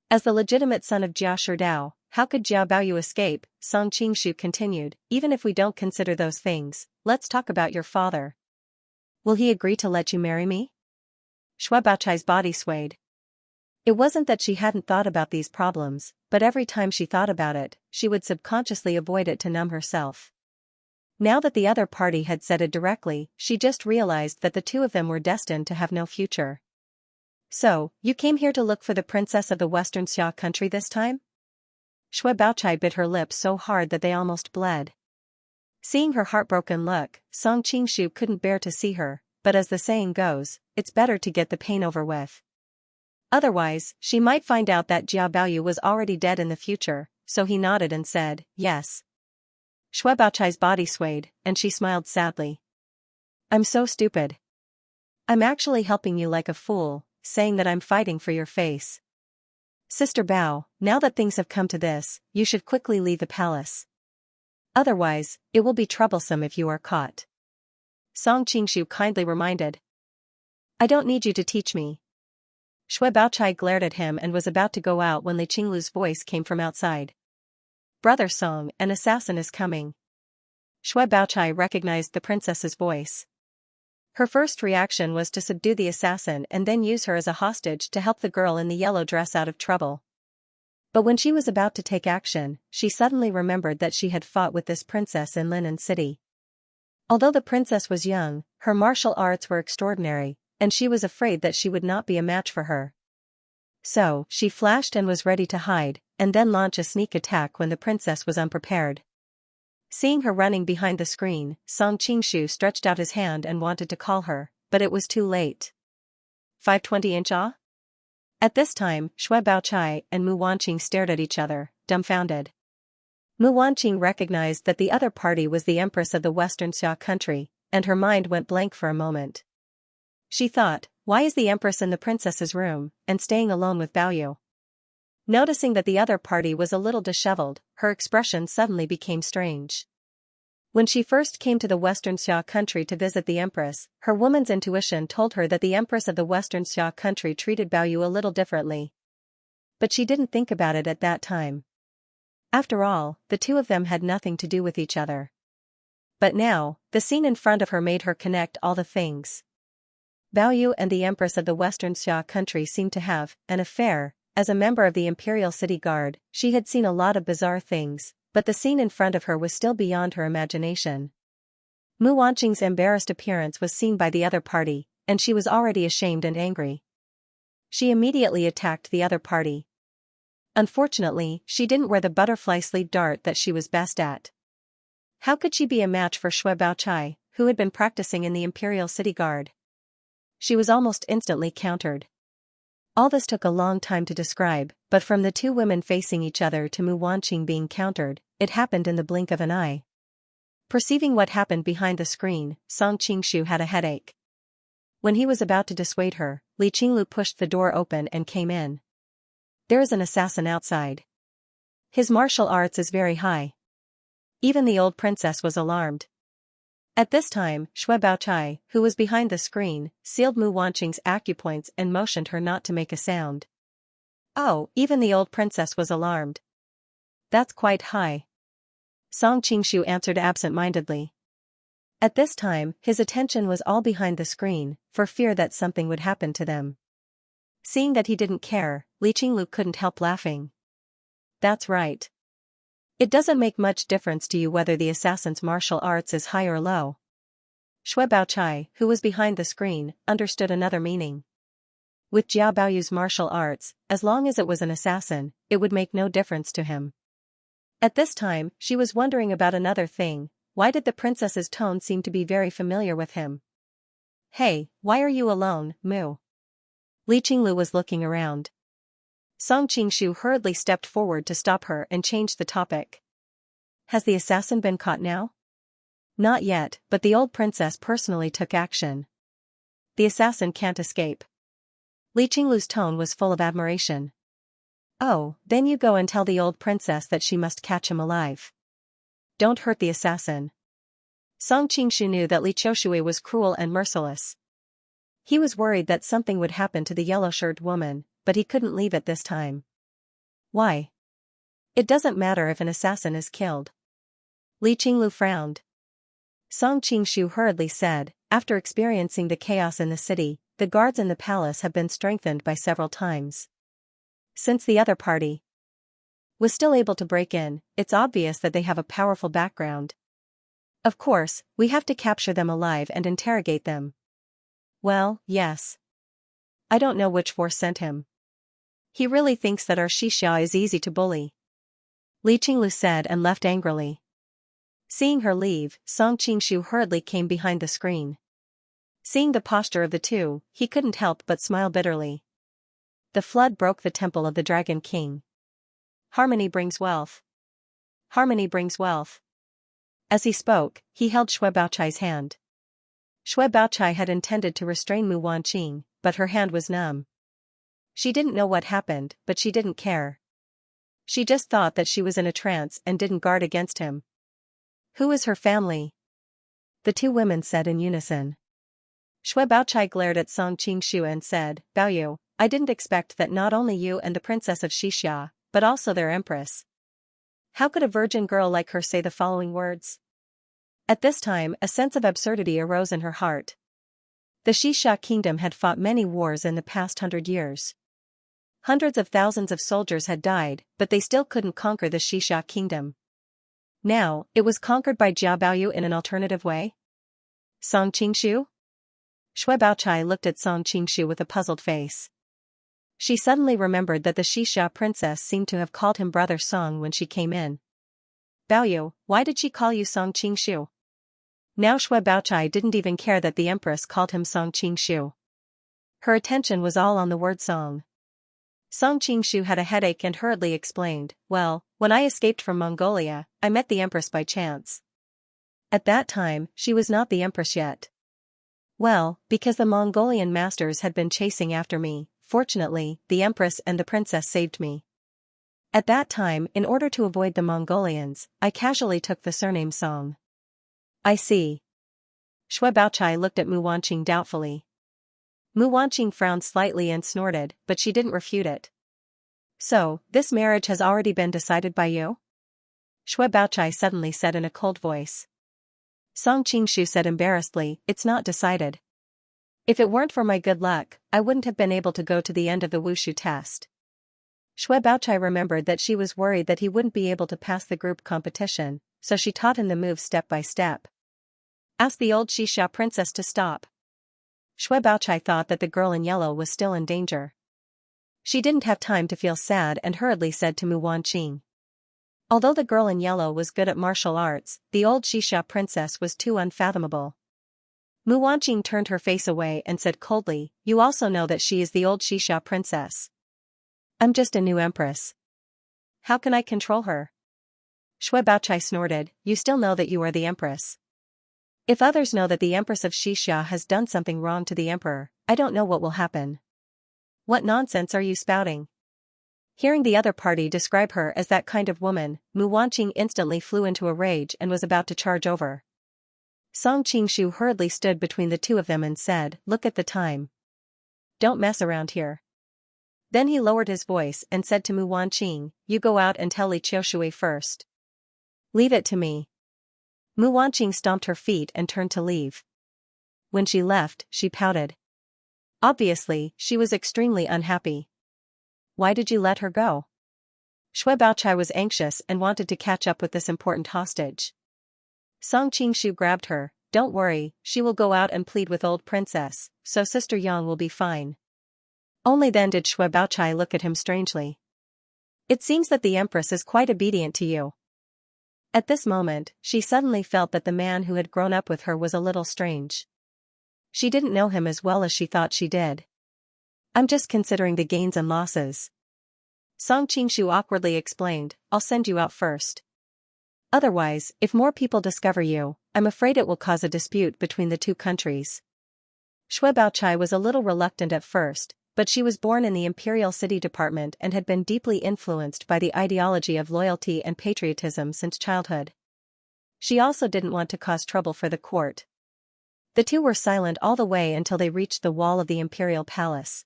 As the legitimate son of Jia Sherdao, how could Jia Baoyu escape? Song Qingshu continued, even if we don't consider those things, let's talk about your father. Will he agree to let you marry me? Shui Baochai's body swayed. It wasn't that she hadn't thought about these problems, but every time she thought about it, she would subconsciously avoid it to numb herself. Now that the other party had said it directly, she just realized that the two of them were destined to have no future. So, you came here to look for the princess of the Western Xia country this time? Shui Baochai bit her lips so hard that they almost bled. Seeing her heartbroken look, Song Qingshu couldn't bear to see her, but as the saying goes, it's better to get the pain over with. Otherwise, she might find out that Jia Baoyu was already dead in the future, so he nodded and said, yes. Shui Baochai's body swayed, and she smiled sadly. I'm so stupid. I'm actually helping you like a fool, saying that I'm fighting for your face. Sister Bao, now that things have come to this, you should quickly leave the palace. Otherwise, it will be troublesome if you are caught. Song Qingshu kindly reminded. I don't need you to teach me. Shui Baochai glared at him and was about to go out when Li Qinglu's voice came from outside. Brother Song, an assassin is coming. Shui Baochai recognized the princess's voice. Her first reaction was to subdue the assassin and then use her as a hostage to help the girl in the yellow dress out of trouble. But when she was about to take action, she suddenly remembered that she had fought with this princess in Linen City. Although the princess was young, her martial arts were extraordinary, and she was afraid that she would not be a match for her. So, she flashed and was ready to hide, and then launch a sneak attack when the princess was unprepared. Seeing her running behind the screen, Song Qingshu stretched out his hand and wanted to call her, but it was too late. 520-inch ah? At this time, Shui Baochai and Mu Wanqing stared at each other, dumbfounded. Mu Wanqing recognized that the other party was the empress of the Western Xia country, and her mind went blank for a moment. She thought, why is the empress in the princess's room, and staying alone with Baoyu? Noticing that the other party was a little disheveled, her expression suddenly became strange. When she first came to the Western Xia country to visit the empress, her woman's intuition told her that the empress of the Western Xia country treated Baoyu a little differently. But she didn't think about it at that time. After all, the two of them had nothing to do with each other. But now, the scene in front of her made her connect all the things. Baoyu and the empress of the Western Xia country seemed to have an affair. As a member of the Imperial City Guard, she had seen a lot of bizarre things, but the scene in front of her was still beyond her imagination. Mu Wanqing's embarrassed appearance was seen by the other party, and she was already ashamed and angry. She immediately attacked the other party. Unfortunately, she didn't wear the butterfly sleeve dart that she was best at. How could she be a match for Shui Baochai, who had been practicing in the Imperial City Guard? She was almost instantly countered. All this took a long time to describe, but from the two women facing each other to Mu Wanqing being countered, it happened in the blink of an eye. Perceiving what happened behind the screen, Song Qingshu had a headache. When he was about to dissuade her, Li Qinglu pushed the door open and came in. There is an assassin outside. His martial arts is very high. Even the old princess was alarmed. At this time, Shui Baochai, who was behind the screen, sealed Mu Wanqing's acupoints and motioned her not to make a sound. Oh, even the old princess was alarmed. That's quite high. Song Qingshu answered absent-mindedly. At this time, his attention was all behind the screen, for fear that something would happen to them. Seeing that he didn't care, Li Qinglu couldn't help laughing. That's right. It doesn't make much difference to you whether the assassin's martial arts is high or low. Shui Baochai, who was behind the screen, understood another meaning. With Jia Baoyu's martial arts, as long as it was an assassin, it would make no difference to him. At this time, she was wondering about another thing. Why did the princess's tone seem to be very familiar with him? Hey, why are you alone, Mu? Li Qinglu was looking around. Song Qingshu hurriedly stepped forward to stop her and change the topic. Has the assassin been caught now? Not yet, but the old princess personally took action. The assassin can't escape. Li Qinglu's tone was full of admiration. Oh, then you go and tell the old princess that she must catch him alive. Don't hurt the assassin. Song Qingshu knew that Li Qiushui was cruel and merciless. He was worried that something would happen to the yellow-shirted woman, but he couldn't leave it this time. Why? It doesn't matter if an assassin is killed. Li Qinglu frowned. Song Qingshu hurriedly said, after experiencing the chaos in the city, the guards in the palace have been strengthened by several times. Since the other party was still able to break in, it's obvious that they have a powerful background. Of course, we have to capture them alive and interrogate them. Well, yes. I don't know which force sent him. He really thinks that our Xianxia is easy to bully. Li Qinglu said and left angrily. Seeing her leave, Song Qingshu hurriedly came behind the screen. Seeing the posture of the two, he couldn't help but smile bitterly. The flood broke the temple of the Dragon King. Harmony brings wealth. Harmony brings wealth. As he spoke, he held Xue Baochai's hand. Xue Baochai had intended to restrain Mu Wanqing, but her hand was numb. She didn't know what happened, but she didn't care. She just thought that she was in a trance and didn't guard against him. Who is her family? The two women said in unison. Xue Baochai glared at Song Qingshu and said, Baoyu, I didn't expect that not only you and the princess of Xianxia, but also their empress. How could a virgin girl like her say the following words? At this time, a sense of absurdity arose in her heart. The Xianxia kingdom had fought many wars in the past 100 years. Hundreds of thousands of soldiers had died, but they still couldn't conquer the Xianxia kingdom. Now, it was conquered by Jia Baoyu in an alternative way? Song Qingshu? Xue Baochai looked at Song Qingshu with a puzzled face. She suddenly remembered that the Xianxia princess seemed to have called him Brother Song when she came in. Baoyu, why did she call you Song Qingshu? Now Xue Baochai didn't even care that the empress called him Song Qingshu. Her attention was all on the word song. Song Qingshu had a headache and hurriedly explained, well, when I escaped from Mongolia, I met the empress by chance. At that time, she was not the empress yet. Well, because the Mongolian masters had been chasing after me, fortunately, the empress and the princess saved me. At that time, in order to avoid the Mongolians, I casually took the surname Song. I see. Xue Baochai looked at Mu Wanqing doubtfully. Mu Wanqing frowned slightly and snorted, but she didn't refute it. So, this marriage has already been decided by you? Xue Baochai suddenly said in a cold voice. Song Qingshu said embarrassedly, it's not decided. If it weren't for my good luck, I wouldn't have been able to go to the end of the wushu test. Xue Baochai remembered that she was worried that he wouldn't be able to pass the group competition, so she taught him the moves step by step. Ask the old Xianxia princess to stop. Xue Baochai thought that the girl in yellow was still in danger. She didn't have time to feel sad and hurriedly said to Mu Wanqing. Although the girl in yellow was good at martial arts, the old Xianxia princess was too unfathomable. Mu Wanqing turned her face away and said coldly, you also know that she is the old Xianxia princess. I'm just a new empress. How can I control her? Xue Baochai snorted, you still know that you are the empress. If others know that the empress of Xianxia has done something wrong to the emperor, I don't know what will happen. What nonsense are you spouting? Hearing the other party describe her as that kind of woman, Mu Wanqing instantly flew into a rage and was about to charge over. Song Qingshu hurriedly stood between the two of them and said, look at the time. Don't mess around here. Then he lowered his voice and said to Mu Wanqing, you go out and tell Li Qiushui first. Leave it to me. Mu Wanqing stomped her feet and turned to leave. When she left, she pouted. Obviously, she was extremely unhappy. Why did you let her go? Xue Baochai was anxious and wanted to catch up with this important hostage. Song Qingshu grabbed her, don't worry, she will go out and plead with old princess, so Sister Yang will be fine. Only then did Xue Baochai look at him strangely. It seems that the empress is quite obedient to you. At this moment, she suddenly felt that the man who had grown up with her was a little strange. She didn't know him as well as she thought she did. I'm just considering the gains and losses. Song Qingshu awkwardly explained, I'll send you out first. Otherwise, if more people discover you, I'm afraid it will cause a dispute between the two countries. Xue Baochai was a little reluctant at first, but she was born in the Imperial City Department and had been deeply influenced by the ideology of loyalty and patriotism since childhood. She also didn't want to cause trouble for the court. The two were silent all the way until they reached the wall of the Imperial Palace.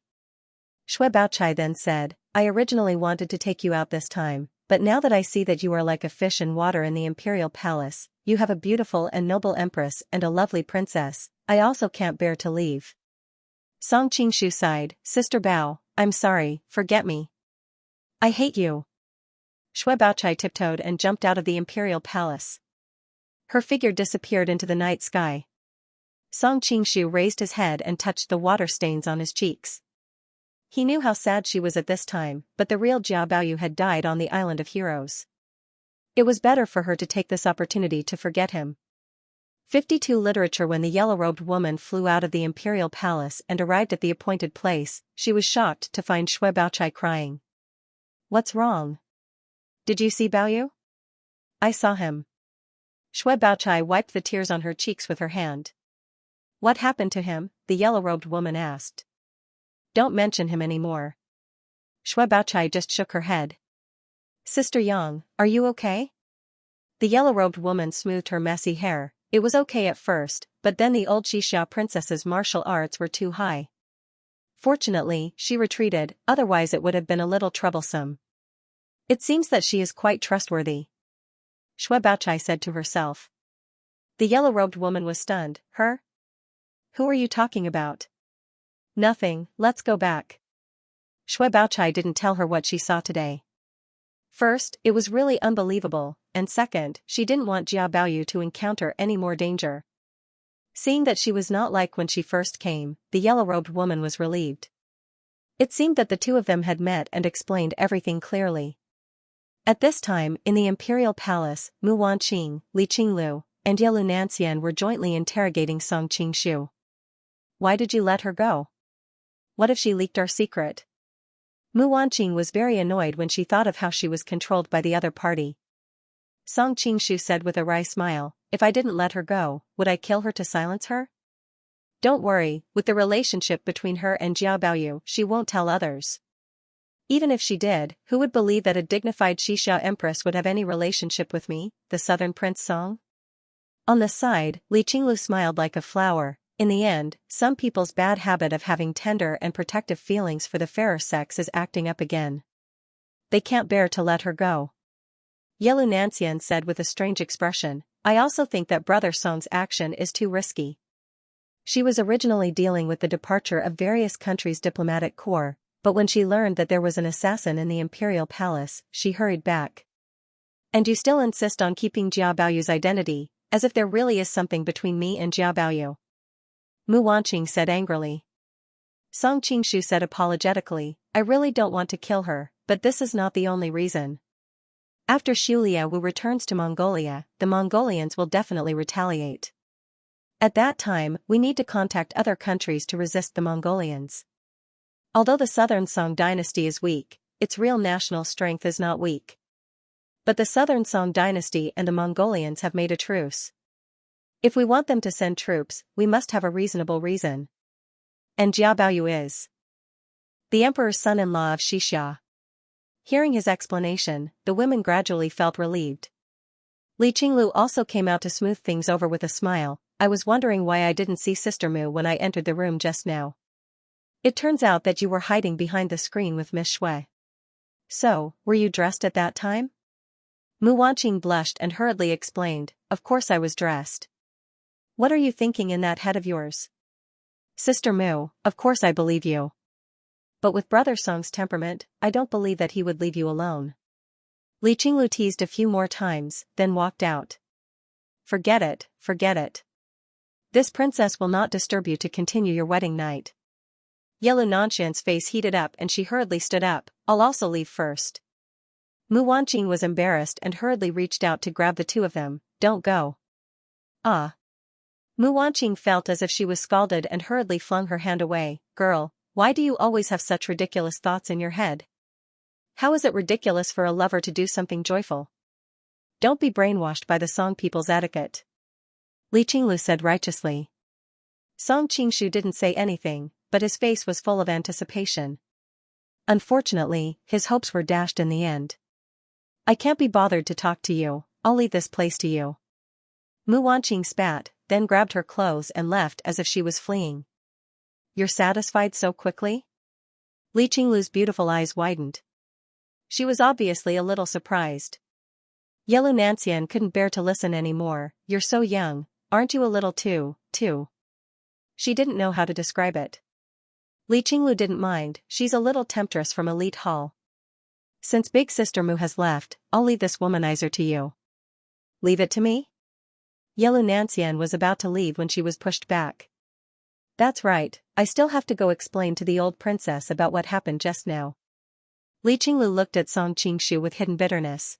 Xue Baochai then said, I originally wanted to take you out this time, but now that I see that you are like a fish in water in the Imperial Palace, you have a beautiful and noble empress and a lovely princess, I also can't bear to leave. Song Qingshu sighed, Sister Bao, I'm sorry, forget me. I hate you. Xue Baochai tiptoed and jumped out of the Imperial Palace. Her figure disappeared into the night sky. Song Qingshu raised his head and touched the water stains on his cheeks. He knew how sad she was at this time, but the real Jia Baoyu had died on the Island of Heroes. It was better for her to take this opportunity to forget him. 52 Literature. When the yellow-robed woman flew out of the imperial palace and arrived at the appointed place, she was shocked to find Shui Baochai crying. What's wrong? Did you see Baoyu? I saw him. Shui Baochai wiped the tears on her cheeks with her hand. What happened to him? The yellow-robed woman asked. Don't mention him anymore. Shui Baochai just shook her head. Sister Yang, are you okay? The yellow-robed woman smoothed her messy hair. It was okay at first, but then the old Xianxia princess's martial arts were too high. Fortunately, she retreated, otherwise it would have been a little troublesome. It seems that she is quite trustworthy, Shui Baochai said to herself. The yellow-robed woman was stunned. Her? Who are you talking about? Nothing, let's go back. Shui Baochai didn't tell her what she saw today. First, it was really unbelievable, and second, she didn't want Jia Baoyu to encounter any more danger. Seeing that she was not like when she first came, the yellow-robed woman was relieved. It seemed that the two of them had met and explained everything clearly. At this time, in the imperial palace, Mu Wanqing, Li Qinglu, and Yelu Nanxian were jointly interrogating Song Qingshu. Why did you let her go? What if she leaked our secret? Mu Wanqing was very annoyed when she thought of how she was controlled by the other party. Song Qingshu said with a wry smile, if I didn't let her go, would I kill her to silence her? Don't worry, with the relationship between her and Jia Baoyu, she won't tell others. Even if she did, who would believe that a dignified Xixia empress would have any relationship with me, the southern prince Song? On the side, Li Qinglu smiled like a flower. In the end, some people's bad habit of having tender and protective feelings for the fairer sex is acting up again. They can't bear to let her go. Yelu Nanxian said with a strange expression, I also think that Brother Song's action is too risky. She was originally dealing with the departure of various countries' diplomatic corps, but when she learned that there was an assassin in the imperial palace, she hurried back. And you still insist on keeping Jia Baoyu's identity, as if there really is something between me and Jia Baoyu. Mu Wanqing said angrily. Song Qingshu said apologetically, I really don't want to kill her, but this is not the only reason. After Xulia Wu returns to Mongolia, the Mongolians will definitely retaliate. At that time, we need to contact other countries to resist the Mongolians. Although the southern Song dynasty is weak, its real national strength is not weak. But the southern Song dynasty and the Mongolians have made a truce. If we want them to send troops, we must have a reasonable reason. And Jia Baoyu is the emperor's son-in-law of Xixia. Hearing his explanation, the women gradually felt relieved. Li Qinglu also came out to smooth things over with a smile. I was wondering why I didn't see Sister Mu when I entered the room just now. It turns out that you were hiding behind the screen with Miss Shui. So, were you dressed at that time? Mu Wanqing blushed and hurriedly explained, of course I was dressed. What are you thinking in that head of yours? Sister Mu, of course I believe you. But with Brother Song's temperament, I don't believe that he would leave you alone. Li Qinglu teased a few more times, then walked out. Forget it, forget it. This princess will not disturb you to continue your wedding night. Yelu Nanxian's face heated up and she hurriedly stood up, I'll also leave first. Mu Wanqing was embarrassed and hurriedly reached out to grab the two of them, don't go. Ah. Mu Wanqing felt as if she was scalded and hurriedly flung her hand away. Girl, why do you always have such ridiculous thoughts in your head? How is it ridiculous for a lover to do something joyful? Don't be brainwashed by the Song people's etiquette. Li Qinglu said righteously. Song Qingshu didn't say anything, but his face was full of anticipation. Unfortunately, his hopes were dashed in the end. I can't be bothered to talk to you, I'll leave this place to you. Mu Wanqing spat, then grabbed her clothes and left as if she was fleeing. You're satisfied so quickly? Li Qinglu's beautiful eyes widened. She was obviously a little surprised. Yelu Nanxian couldn't bear to listen anymore. You're so young, aren't you a little too? She didn't know how to describe it. Li Qinglu didn't mind, she's a little temptress from elite hall. Since Big Sister Mu has left, I'll leave this womanizer to you. Leave it to me? Yelu Nanxian was about to leave when she was pushed back. That's right, I still have to go explain to the old princess about what happened just now. Li Qinglu looked at Song Qingshu with hidden bitterness.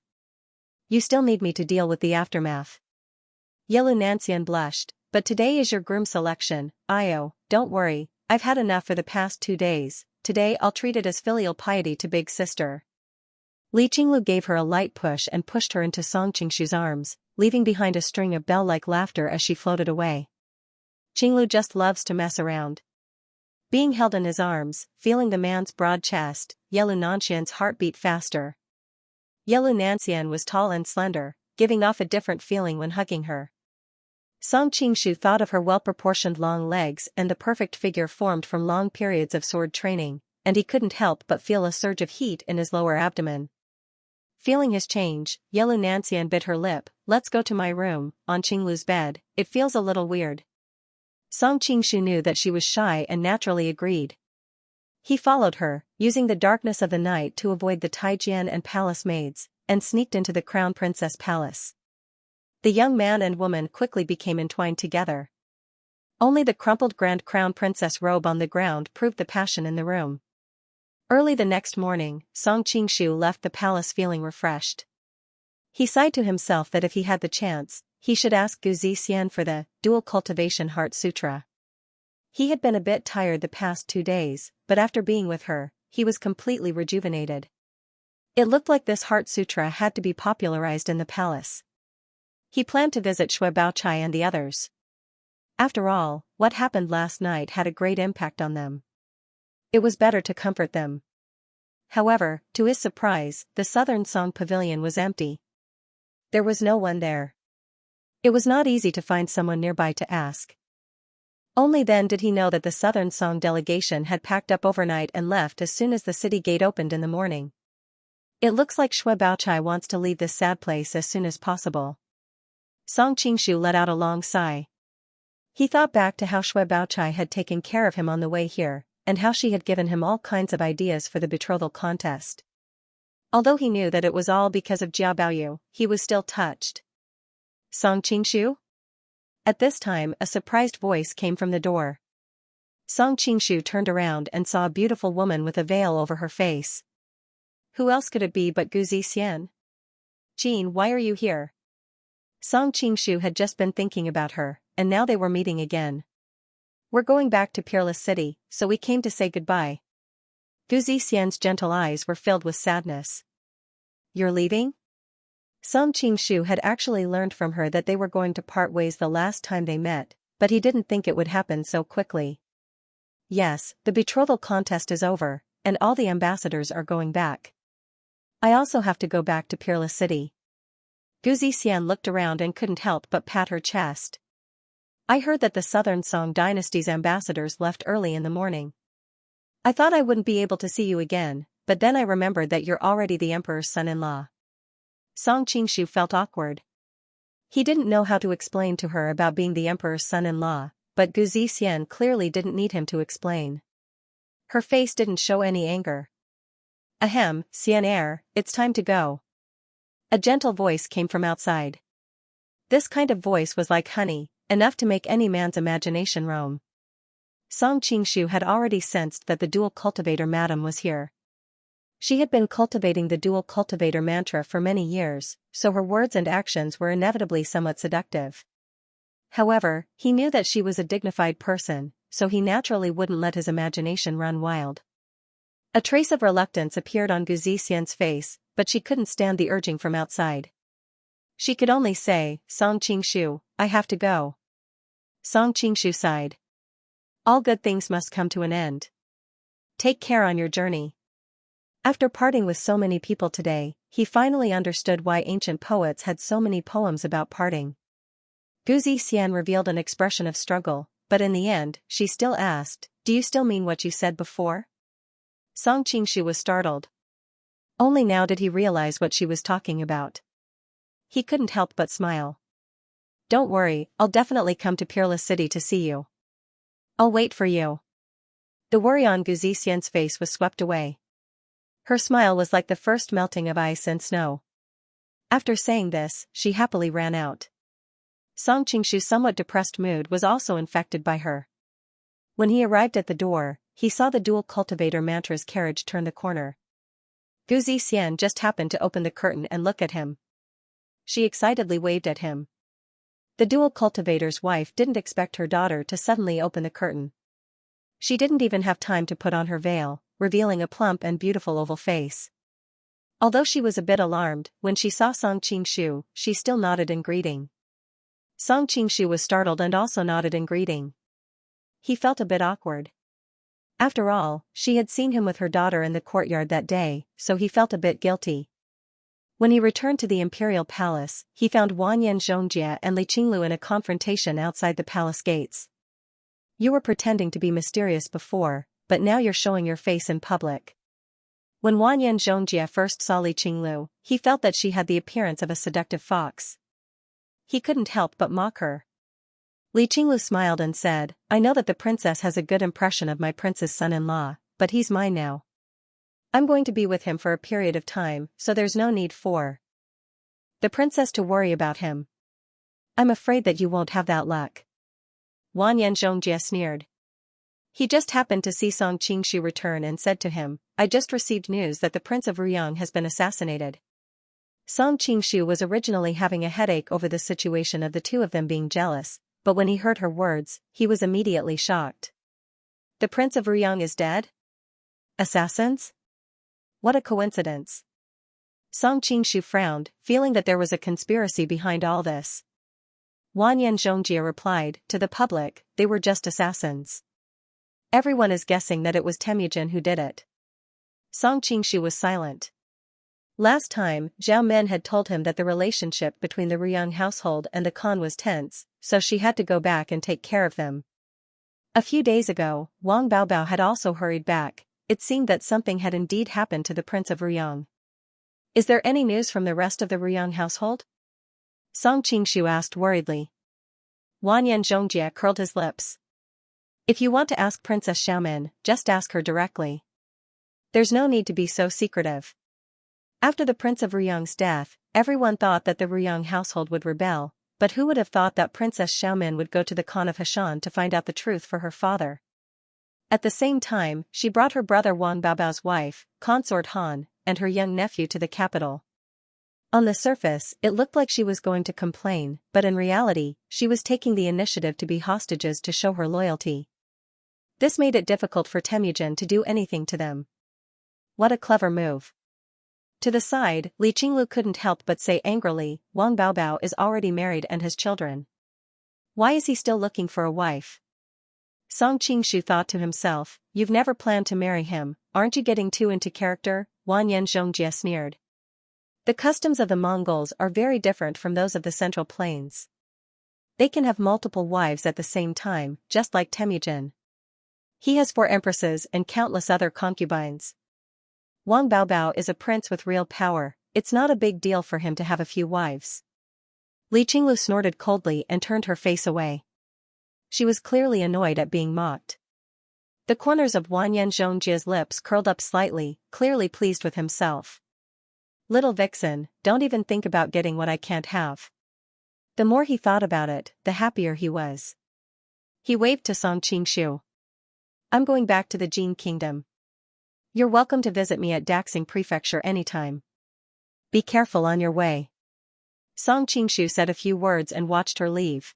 You still need me to deal with the aftermath. Yellow Nancian blushed, but today is your groom selection, Io, don't worry, I've had enough for the past 2 days, today I'll treat it as filial piety to big sister. Li Qinglu gave her a light push and pushed her into Song Qingshu's arms, leaving behind a string of bell-like laughter as she floated away. Qinglu just loves to mess around. Being held in his arms, feeling the man's broad chest, Yellow Nancian's heart beat faster. Yellow Nancian was tall and slender, giving off a different feeling when hugging her. Song Qingshu thought of her well-proportioned long legs and the perfect figure formed from long periods of sword training, and he couldn't help but feel a surge of heat in his lower abdomen. Feeling his change, Yellow Nancian bit her lip. Let's go to my room, on Qinglu's bed, it feels a little weird. Song Qingshu knew that she was shy and naturally agreed. He followed her, using the darkness of the night to avoid the Taijian and palace maids, and sneaked into the Crown Princess Palace. The young man and woman quickly became entwined together. Only the crumpled Grand Crown Princess robe on the ground proved the passion in the room. Early the next morning, Song Qingshu left the palace feeling refreshed. He sighed to himself that if he had the chance, he should ask Gu Zixian for the Dual Cultivation Heart Sutra. He had been a bit tired the past 2 days, but after being with her, he was completely rejuvenated. It looked like this Heart Sutra had to be popularized in the palace. He planned to visit Shui Baochai and the others. After all, what happened last night had a great impact on them. It was better to comfort them. However, to his surprise, the Southern Song Pavilion was empty. There was no one there. It was not easy to find someone nearby to ask. Only then did he know that the Southern Song delegation had packed up overnight and left as soon as the city gate opened in the morning. It looks like Shui Baochai wants to leave this sad place as soon as possible. Song Qingshu let out a long sigh. He thought back to how Shui Baochai had taken care of him on the way here, and how she had given him all kinds of ideas for the betrothal contest. Although he knew that it was all because of Jia Baoyu, he was still touched. Song Qingshu? At this time, a surprised voice came from the door. Song Qingshu turned around and saw a beautiful woman with a veil over her face. Who else could it be but Gu Zixian? Jean, why are you here? Song Qingshu had just been thinking about her, and now they were meeting again. We're going back to Peerless City, so we came to say goodbye. Gu Zixian's gentle eyes were filled with sadness. You're leaving? Song Qingshu had actually learned from her that they were going to part ways the last time they met, but he didn't think it would happen so quickly. Yes, the betrothal contest is over, and all the ambassadors are going back. I also have to go back to Peerless City. Gu Zixian looked around and couldn't help but pat her chest. I heard that the Southern Song Dynasty's ambassadors left early in the morning. I thought I wouldn't be able to see you again, but then I remembered that you're already the emperor's son-in-law. Song Qingshu felt awkward. He didn't know how to explain to her about being the emperor's son-in-law, but Gu Zixian clearly didn't need him to explain. Her face didn't show any anger. Ahem, Xianxia, it's time to go. A gentle voice came from outside. This kind of voice was like honey, enough to make any man's imagination roam. Song Qingshu had already sensed that the dual cultivator madam was here. She had been cultivating the dual cultivator mantra for many years, so her words and actions were inevitably somewhat seductive. However, he knew that she was a dignified person, so he naturally wouldn't let his imagination run wild. A trace of reluctance appeared on Gu Zixian's face, but she couldn't stand the urging from outside. She could only say, Song Qingshu, I have to go. Song Qingshu sighed. All good things must come to an end. Take care on your journey. After parting with so many people today, he finally understood why ancient poets had so many poems about parting. Gu Zixian revealed an expression of struggle, but in the end, she still asked, do you still mean what you said before? Song Qingshu was startled. Only now did he realize what she was talking about. He couldn't help but smile. Don't worry, I'll definitely come to Peerless City to see you. I'll wait for you. The worry on Gu Zixian's face was swept away. Her smile was like the first melting of ice and snow. After saying this, she happily ran out. Song Qingshu's somewhat depressed mood was also infected by her. When he arrived at the door, he saw the dual cultivator mantra's carriage turn the corner. Gu Zixian just happened to open the curtain and look at him. she excitedly waved at him. The dual cultivator's wife didn't expect her daughter to suddenly open the curtain. She didn't even have time to put on her veil, revealing a plump and beautiful oval face. Although she was a bit alarmed, when she saw Song Qingshu, she still nodded in greeting. Song Qingshu was startled and also nodded in greeting. He felt a bit awkward. After all, she had seen him with her daughter in the courtyard that day, so he felt a bit guilty. When he returned to the imperial palace, he found Wanyan Zhongjie and Li Qinglu in a confrontation outside the palace gates. You were pretending to be mysterious before, but now you're showing your face in public. When Wanyan Zhongjie first saw Li Qinglu, he felt that she had the appearance of a seductive fox. He couldn't help but mock her. Li Qinglu smiled and said, I know that the princess has a good impression of my prince's son-in-law, but he's mine now. I'm going to be with him for a period of time, so there's no need for the princess to worry about him. I'm afraid that you won't have that luck. Wanyan Zhongjie sneered. He just happened to see Song Qingshu return and said to him, I just received news that the Prince of Ruyang has been assassinated. Song Qingshu was originally having a headache over the situation of the two of them being jealous, but when he heard her words, he was immediately shocked. The Prince of Ruyang is dead? Assassins? What a coincidence. Song Qingshu frowned, feeling that there was a conspiracy behind all this. Wanyan Zhongjie replied, to the public, they were just assassins. Everyone is guessing that it was Temujin who did it. Song Qingshu was silent. Last time, Zhao Men had told him that the relationship between the Ruyang household and the Khan was tense, so she had to go back and take care of them. A few days ago, Wang Baobao had also hurried back. It seemed that something had indeed happened to the Prince of Ruyang. Is there any news from the rest of the Ruyang household? Song Qingshu asked worriedly. Wanyan Zhongjie curled his lips. If you want to ask Princess Xiaomin, just ask her directly. There's no need to be so secretive. After the Prince of Ruyang's death, everyone thought that the Ruyang household would rebel, but who would have thought that Princess Xiaomin would go to the Khan of Hashan to find out the truth for her father? At the same time, she brought her brother Wang Baobao's wife, Consort Han, and her young nephew to the capital. On the surface, it looked like she was going to complain, but in reality, she was taking the initiative to be hostages to show her loyalty. This made it difficult for Temujin to do anything to them. What a clever move. To the side, Li Qinglu couldn't help but say angrily, Wang Baobao is already married and has children. Why is he still looking for a wife? Song Qingshu thought to himself, you've never planned to marry him, aren't you getting too into character? Wanyan Zhongjie sneered. The customs of the Mongols are very different from those of the Central Plains. They can have multiple wives at the same time, just like Temujin. He has 4 empresses and countless other concubines. Wang Baobao is a prince with real power, it's not a big deal for him to have a few wives. Li Qinglu snorted coldly and turned her face away. She was clearly annoyed at being mocked. The corners of Wanyan Zhongjie's lips curled up slightly, clearly pleased with himself. Little vixen, don't even think about getting what I can't have. The more he thought about it, the happier he was. He waved to Song Qingshu. I'm going back to the Jin Kingdom. You're welcome to visit me at Daxing Prefecture anytime. Be careful on your way. Song Qingshu said a few words and watched her leave.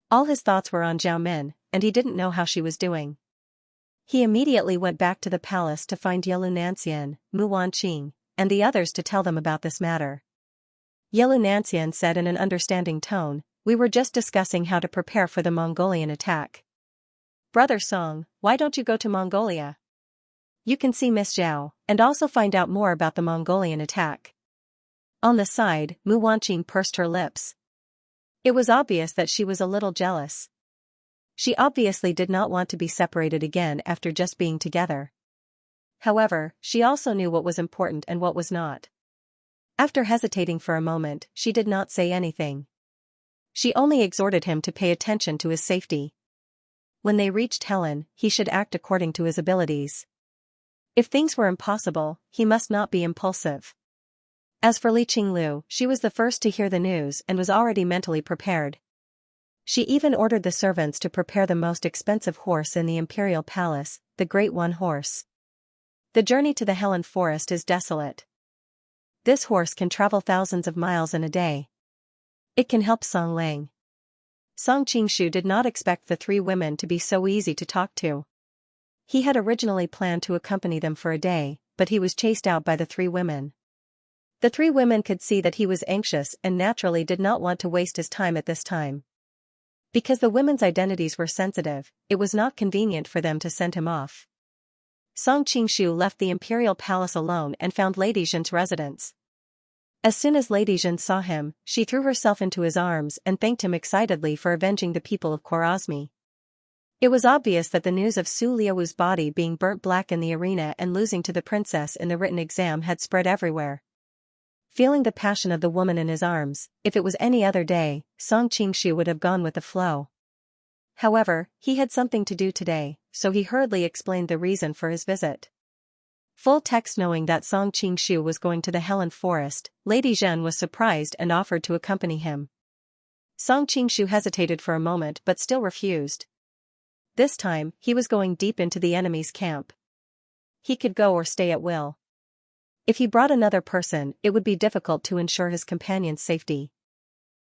All his thoughts were on Zhao Men, and he didn't know how she was doing. He immediately went back to the palace to find Yelu Nanxian, Mu Wanqing, and the others to tell them about this matter. Yelu Nanxian said in an understanding tone, we were just discussing how to prepare for the Mongolian attack. Brother Song, why don't you go to Mongolia? You can see Miss Zhao, and also find out more about the Mongolian attack. On the side, Mu Wanqing pursed her lips. It was obvious that she was a little jealous. She obviously did not want to be separated again after just being together. However, she also knew what was important and what was not. After hesitating for a moment, she did not say anything. She only exhorted him to pay attention to his safety. When they reached Helen, he should act according to his abilities. If things were impossible, he must not be impulsive. As for Li Qinglu, she was the first to hear the news and was already mentally prepared. She even ordered the servants to prepare the most expensive horse in the imperial palace, the Great One horse. The journey to the Helen forest is desolate. This horse can travel thousands of miles in a day. It can help Song Lang. Song Qingshu did not expect the three women to be so easy to talk to. He had originally planned to accompany them for a day, but he was chased out by the three women. The three women could see that he was anxious and naturally did not want to waste his time at this time. Because the women's identities were sensitive, it was not convenient for them to send him off. Song Qingshu left the imperial palace alone and found Lady Zhen's residence. As soon as Lady Zhen saw him, she threw herself into his arms and thanked him excitedly for avenging the people of Khwarezmi. It was obvious that the news of Su Liawu's body being burnt black in the arena and losing to the princess in the written exam had spread everywhere. Feeling the passion of the woman in his arms, if it was any other day, Song Qingshu would have gone with the flow. However, he had something to do today, so he hurriedly explained the reason for his visit. Full text. Knowing that Song Qingshu was going to the Helen Forest, Lady Zhen was surprised and offered to accompany him. Song Qingshu hesitated for a moment but still refused. This time, he was going deep into the enemy's camp. He could go or stay at will. If he brought another person, it would be difficult to ensure his companion's safety.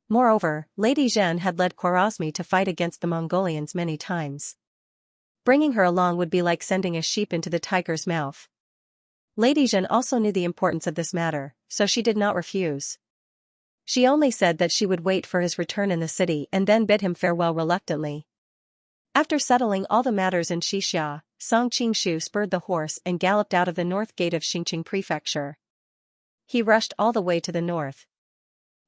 Moreover, Lady Zhen had led Khwarezmi to fight against the Mongolians many times. Bringing her along would be like sending a sheep into the tiger's mouth. Lady Zhen also knew the importance of this matter, so she did not refuse. She only said that she would wait for his return in the city and then bid him farewell reluctantly. After settling all the matters in Xianxia, Song Qingshu spurred the horse and galloped out of the north gate of Xingqing Prefecture. He rushed all the way to the north.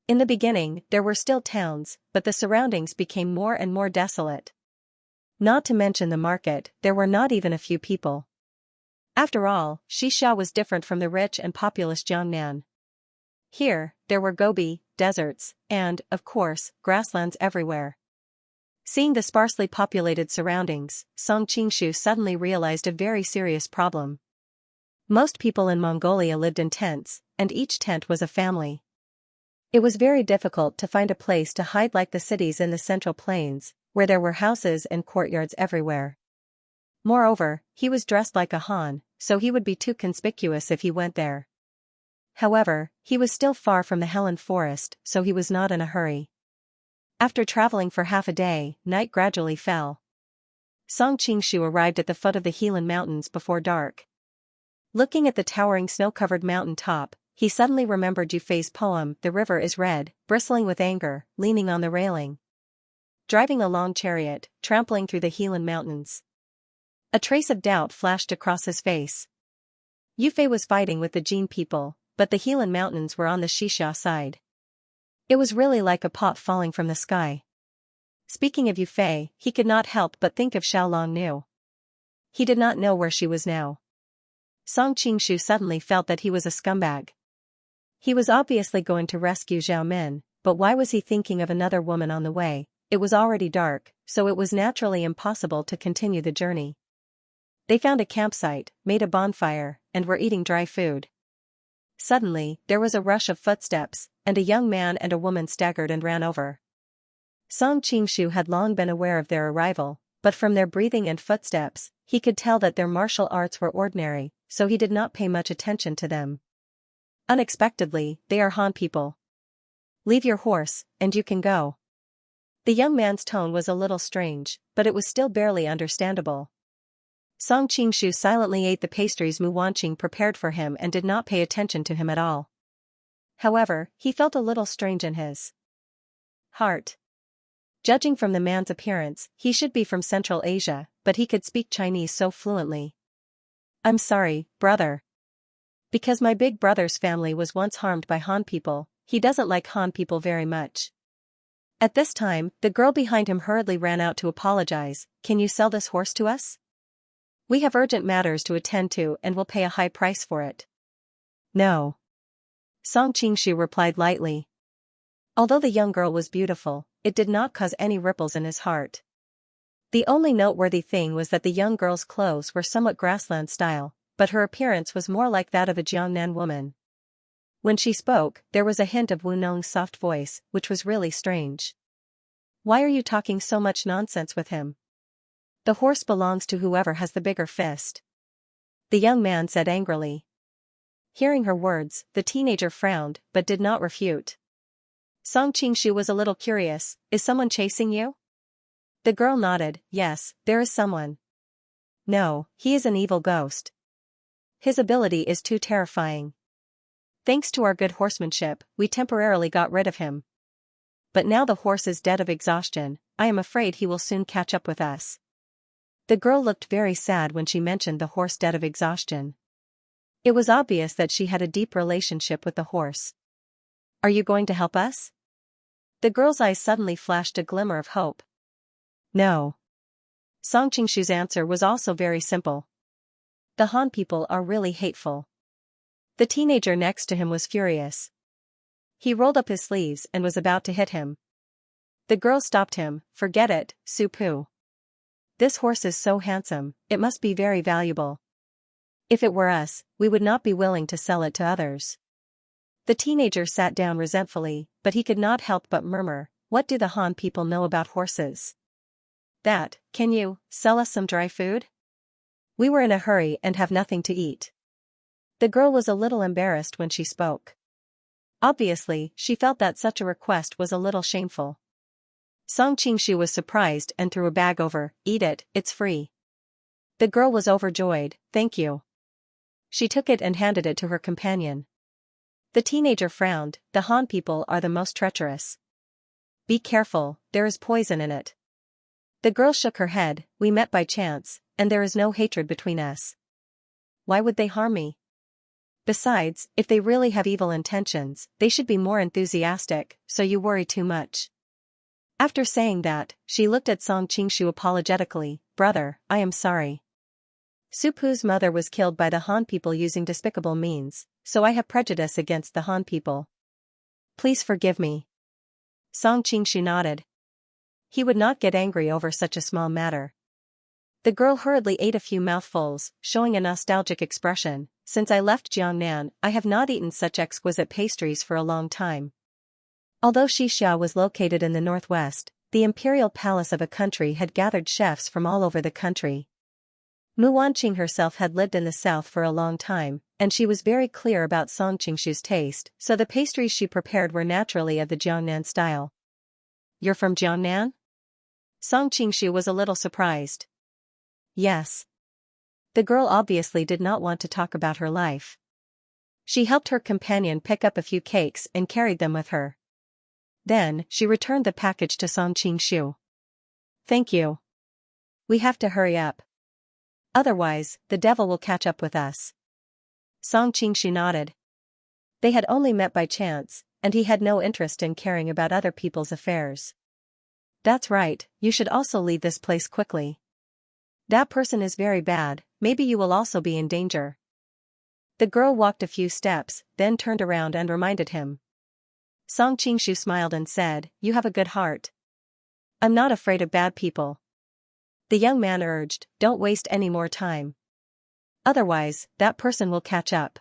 In the beginning, there were still towns, but the surroundings became more and more desolate. Not to mention the market, there were not even a few people. After all, Xianxia was different from the rich and populous Jiangnan. Here, there were gobi, deserts, and, of course, grasslands everywhere. Seeing the sparsely populated surroundings, Song Qingshu suddenly realized a very serious problem. Most people in Mongolia lived in tents, and each tent was a family. It was very difficult to find a place to hide like the cities in the Central Plains, where there were houses and courtyards everywhere. Moreover, he was dressed like a Han, so he would be too conspicuous if he went there. However, he was still far from the Helen Forest, so he was not in a hurry. After traveling for half a day, night gradually fell. Song Qingshu arrived at the foot of the Helan Mountains before dark. Looking at the towering snow-covered mountain top, he suddenly remembered Yufei's poem, "The river is red," bristling with anger, leaning on the railing. Driving a long chariot, trampling through the Helan Mountains. A trace of doubt flashed across his face. Yufei was fighting with the Jin people, but the Helan Mountains were on the Xianxia side. It was really like a pot falling from the sky. Speaking of Yufei, he could not help but think of Xiaolong Nu. He did not know where she was now. Song Qingshu suddenly felt that he was a scumbag. He was obviously going to rescue Zhao Min, but why was he thinking of another woman on the way? It was already dark, so it was naturally impossible to continue the journey. They found a campsite, made a bonfire, and were eating dry food. Suddenly, there was a rush of footsteps, and a young man and a woman staggered and ran over. Song Qingshu had long been aware of their arrival, but from their breathing and footsteps, he could tell that their martial arts were ordinary, so he did not pay much attention to them. Unexpectedly, "They are Han people. Leave your horse, and you can go." The young man's tone was a little strange, but it was still barely understandable. Song Qingshu silently ate the pastries Mu Wanqing prepared for him and did not pay attention to him at all. However, he felt a little strange in his heart. Judging from the man's appearance, he should be from Central Asia, but he could speak Chinese so fluently. "I'm sorry, brother. Because my big brother's family was once harmed by Han people, he doesn't like Han people very much." At this time, the girl behind him hurriedly ran out to apologize. "Can you sell this horse to us? We have urgent matters to attend to and will pay a high price for it." "No." Song Qingshu replied lightly. Although the young girl was beautiful, it did not cause any ripples in his heart. The only noteworthy thing was that the young girl's clothes were somewhat grassland style, but her appearance was more like that of a Jiangnan woman. When she spoke, there was a hint of Wu Nong's soft voice, which was really strange. "Why are you talking so much nonsense with him? The horse belongs to whoever has the bigger fist," the young man said angrily. Hearing her words, the teenager frowned but did not refute. Song Qingshu was a little curious, is someone chasing you? The girl nodded, yes, there is someone. No, he is an evil ghost. His ability is too terrifying. Thanks to our good horsemanship, we temporarily got rid of him. But now the horse is dead of exhaustion, I am afraid he will soon catch up with us. The girl looked very sad when she mentioned the horse dead of exhaustion. It was obvious that she had a deep relationship with the horse. Are you going to help us? The girl's eyes suddenly flashed a glimmer of hope. No. Song Qingshu's answer was also very simple. The Han people are really hateful. The teenager next to him was furious. He rolled up his sleeves and was about to hit him. The girl stopped him, forget it, Su-Pu. This horse is so handsome, it must be very valuable. If it were us, we would not be willing to sell it to others. The teenager sat down resentfully, but he could not help but murmur, what do the Han people know about horses? That, can you sell us some dry food? We were in a hurry and have nothing to eat. The girl was a little embarrassed when she spoke. Obviously, she felt that such a request was a little shameful. Song Qingshu was surprised and threw a bag over, eat it, it's free. The girl was overjoyed, thank you. She took it and handed it to her companion. The teenager frowned, the Han people are the most treacherous. Be careful, there is poison in it. The girl shook her head, we met by chance, and there is no hatred between us. Why would they harm me? Besides, if they really have evil intentions, they should be more enthusiastic, so you worry too much. After saying that, she looked at Song Qingshu apologetically, brother, I am sorry. Su-Pu's mother was killed by the Han people using despicable means, so I have prejudice against the Han people. Please forgive me. Song Qingshu nodded. He would not get angry over such a small matter. The girl hurriedly ate a few mouthfuls, showing a nostalgic expression, since I left Jiangnan, I have not eaten such exquisite pastries for a long time. Although Xianxia was located in the northwest, the imperial palace of a country had gathered chefs from all over the country. Mu Wanqing herself had lived in the south for a long time, and she was very clear about Song Qingshu's taste, so the pastries she prepared were naturally of the Jiangnan style. You're from Jiangnan? Song Qingshu was a little surprised. Yes. The girl obviously did not want to talk about her life. She helped her companion pick up a few cakes and carried them with her. Then, she returned the package to Song Qingshu. Thank you. We have to hurry up. Otherwise, the devil will catch up with us. Song Qingshu nodded. They had only met by chance, and he had no interest in caring about other people's affairs. That's right, you should also leave this place quickly. That person is very bad, maybe you will also be in danger. The girl walked a few steps, then turned around and reminded him. Song Qingshu smiled and said, you have a good heart. I'm not afraid of bad people. The young man urged, don't waste any more time. Otherwise, that person will catch up.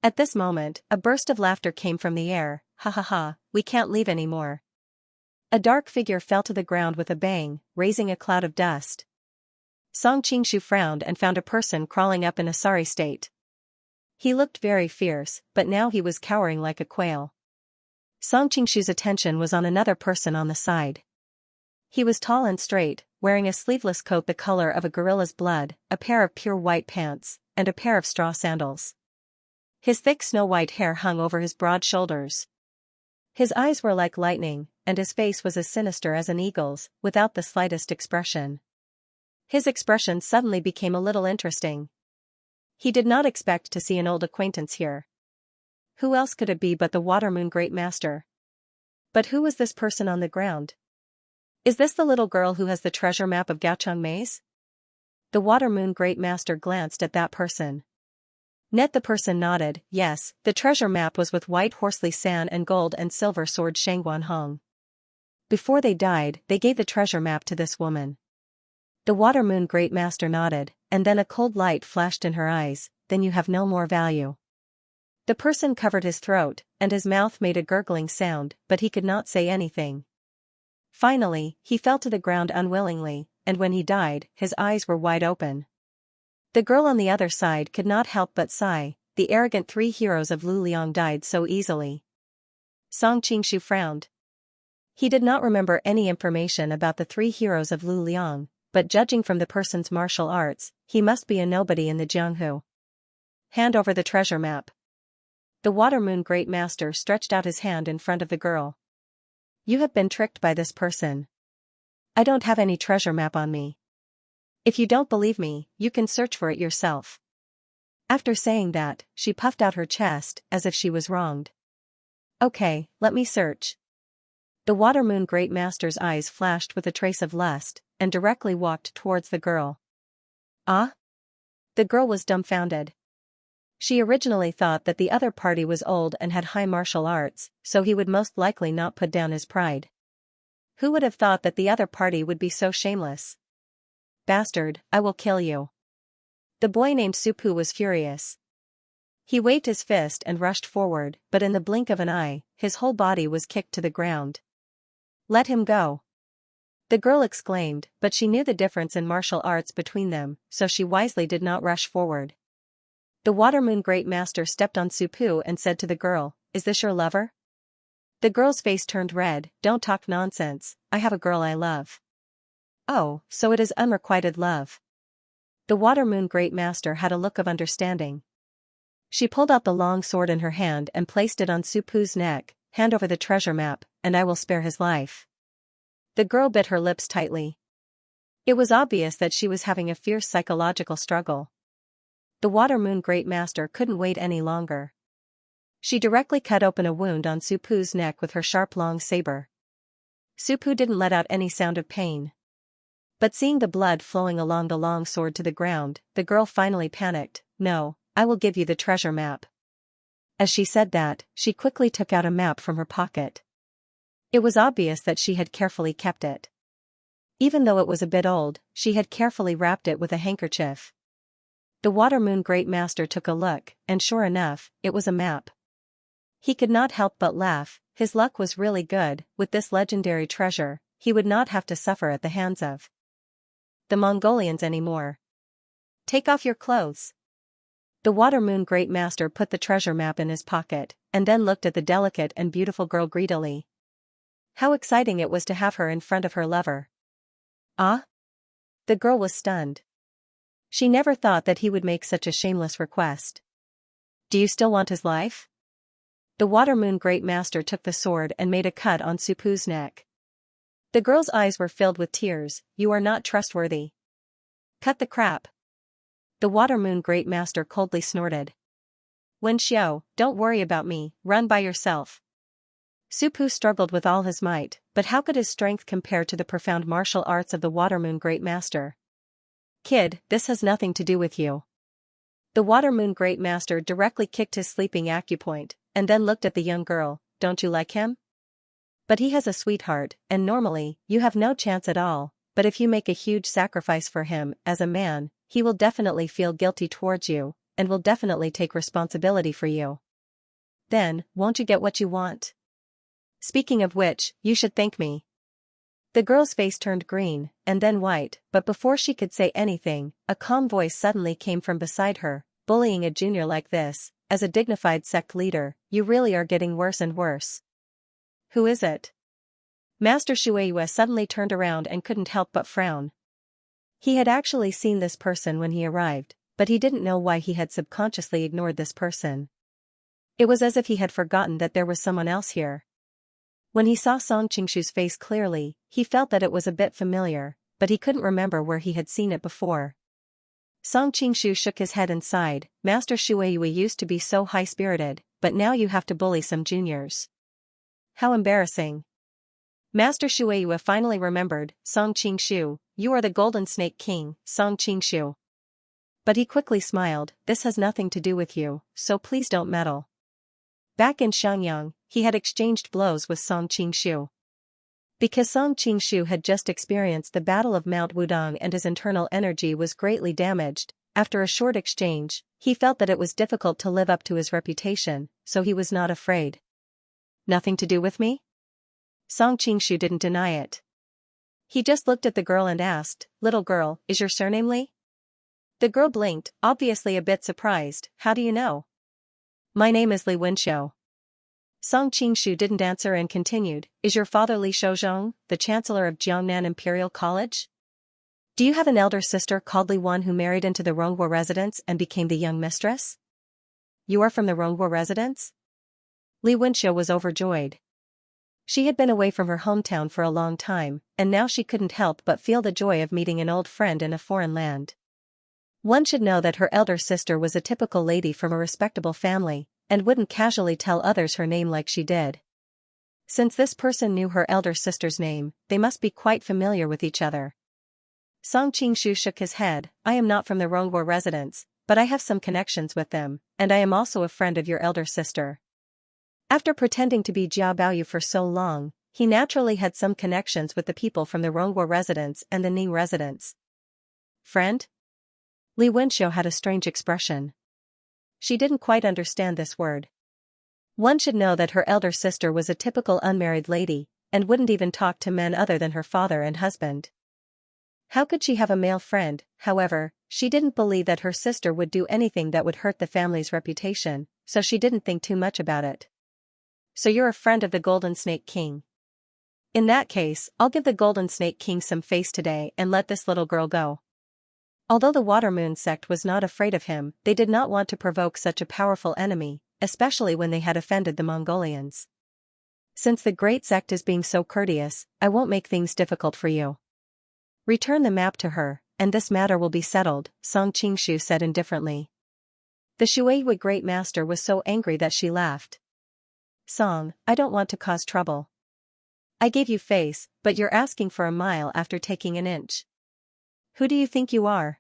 At this moment, a burst of laughter came from the air, ha ha ha, we can't leave anymore. A dark figure fell to the ground with a bang, raising a cloud of dust. Song Qingshu frowned and found a person crawling up in a sorry state. He looked very fierce, but now he was cowering like a quail. Song Qingshu's attention was on another person on the side. He was tall and straight, wearing a sleeveless coat the color of a gorilla's blood, a pair of pure white pants, and a pair of straw sandals. His thick snow-white hair hung over his broad shoulders. His eyes were like lightning, and his face was as sinister as an eagle's, without the slightest expression. His expression suddenly became a little interesting. He did not expect to see an old acquaintance here. Who else could it be but the Water Moon Great Master? But who was this person on the ground? Is this the little girl who has the treasure map of Gaocheng Maze? The Water Moon Great Master glanced at that person. The person nodded, yes, the treasure map was with white horsely san and gold and silver sword Shangguan Hong. Before they died, they gave the treasure map to this woman. The Water Moon Great Master nodded, and then a cold light flashed in her eyes, then you have no more value. The person covered his throat, and his mouth made a gurgling sound, but he could not say anything. Finally, he fell to the ground unwillingly, and when he died, his eyes were wide open. The girl on the other side could not help but sigh, the arrogant three heroes of Luliang died so easily. Song Qingshu frowned. He did not remember any information about the three heroes of Luliang, but judging from the person's martial arts, he must be a nobody in the Jianghu. Hand over the treasure map. The Water Moon Great Master stretched out his hand in front of the girl. You have been tricked by this person. I don't have any treasure map on me. If you don't believe me, you can search for it yourself. After saying that, she puffed out her chest as if she was wronged. Okay, let me search. The Water Moon Great Master's eyes flashed with a trace of lust, and directly walked towards the girl. Ah? The girl was dumbfounded. She originally thought that the other party was old and had high martial arts, so he would most likely not put down his pride. Who would have thought that the other party would be so shameless? Bastard, I will kill you. The boy named Supu was furious. He waved his fist and rushed forward, but in the blink of an eye, his whole body was kicked to the ground. Let him go. The girl exclaimed, but she knew the difference in martial arts between them, so she wisely did not rush forward. The Water Moon Great Master stepped on Supu and said to the girl, Is this your lover? The girl's face turned red. Don't talk nonsense, I have a girl I love. Oh, so it is unrequited love. The Water Moon Great Master had a look of understanding. She pulled out the long sword in her hand and placed it on Supu's neck. Hand over the treasure map, and I will spare his life. The girl bit her lips tightly. It was obvious that she was having a fierce psychological struggle. The Water Moon Great Master couldn't wait any longer. She directly cut open a wound on Supu's neck with her sharp long saber. Supu didn't let out any sound of pain. But seeing the blood flowing along the long sword to the ground, the girl finally panicked. No, I will give you the treasure map. As she said that, she quickly took out a map from her pocket. It was obvious that she had carefully kept it. Even though it was a bit old, she had carefully wrapped it with a handkerchief. The Water Moon Great Master took a look, and sure enough, it was a map. He could not help but laugh. His luck was really good. With this legendary treasure, he would not have to suffer at the hands of the Mongolians anymore. Take off your clothes. The Water Moon Great Master put the treasure map in his pocket, and then looked at the delicate and beautiful girl greedily. How exciting it was to have her in front of her lover. Ah? The girl was stunned. She never thought that he would make such a shameless request. Do you still want his life? The Water Moon Great Master took the sword and made a cut on Supu's neck. The girl's eyes were filled with tears. You are not trustworthy. Cut the crap. The Water Moon Great Master coldly snorted. Wen Xiao, don't worry about me, run by yourself. Supu struggled with all his might, but how could his strength compare to the profound martial arts of the Water Moon Great Master? Kid, this has nothing to do with you. The Water Moon Great Master directly kicked his sleeping acupoint, and then looked at the young girl. Don't you like him? But he has a sweetheart, and normally, you have no chance at all, but if you make a huge sacrifice for him, as a man, he will definitely feel guilty towards you, and will definitely take responsibility for you. Then, won't you get what you want? Speaking of which, you should thank me. The girl's face turned green, and then white, but before she could say anything, a calm voice suddenly came from beside her. Bullying a junior like this, as a dignified sect leader, you really are getting worse and worse. Who is it? Master Shueiyue suddenly turned around and couldn't help but frown. He had actually seen this person when he arrived, but he didn't know why he had subconsciously ignored this person. It was as if he had forgotten that there was someone else here. When he saw Song Qingshu's face clearly, he felt that it was a bit familiar, but he couldn't remember where he had seen it before. Song Qingshu shook his head and sighed. Master Shueiyue used to be so high-spirited, but now you have to bully some juniors. How embarrassing. Master Shueiyue finally remembered. Song Qingshu, you are the Golden Snake King, Song Qingshu. But he quickly smiled. This has nothing to do with you, so please don't meddle. Back in Xianxia, he had exchanged blows with Song Qingshu. Because Song Qingshu had just experienced the Battle of Mount Wudong and his internal energy was greatly damaged, after a short exchange, he felt that it was difficult to live up to his reputation, so he was not afraid. Nothing to do with me? Song Qingshu didn't deny it. He just looked at the girl and asked, Little girl, is your surname Li? The girl blinked, obviously a bit surprised. How do you know? My name is Li Wenxiu. Song Qingshu didn't answer and continued, is your father Li Shouzhong, the chancellor of Jiangnan Imperial College? Do you have an elder sister called Li Wan who married into the Rongguo residence and became the young mistress? You are from the Rongguo residence? Li Wenxiu was overjoyed. She had been away from her hometown for a long time, and now she couldn't help but feel the joy of meeting an old friend in a foreign land. One should know that her elder sister was a typical lady from a respectable family, and wouldn't casually tell others her name like she did. Since this person knew her elder sister's name, they must be quite familiar with each other. Song Qingshu shook his head. I am not from the Rongguo residence, but I have some connections with them, and I am also a friend of your elder sister. After pretending to be Jia Baoyu for so long, he naturally had some connections with the people from the Rongguo residence and the Ning residence. Friend? Li Wenxiu had a strange expression. She didn't quite understand this word. One should know that her elder sister was a typical unmarried lady, and wouldn't even talk to men other than her father and husband. How could she have a male friend? However, she didn't believe that her sister would do anything that would hurt the family's reputation, so she didn't think too much about it. So you're a friend of the Golden Snake King. In that case, I'll give the Golden Snake King some face today and let this little girl go. Although the Water Moon sect was not afraid of him, they did not want to provoke such a powerful enemy, especially when they had offended the Mongolians. Since the great sect is being so courteous, I won't make things difficult for you. Return the map to her, and this matter will be settled, Song Qingshu said indifferently. The Shueiyue Great Master was so angry that she laughed. Song, I don't want to cause trouble. I gave you face, but you're asking for a mile after taking an inch. Who do you think you are?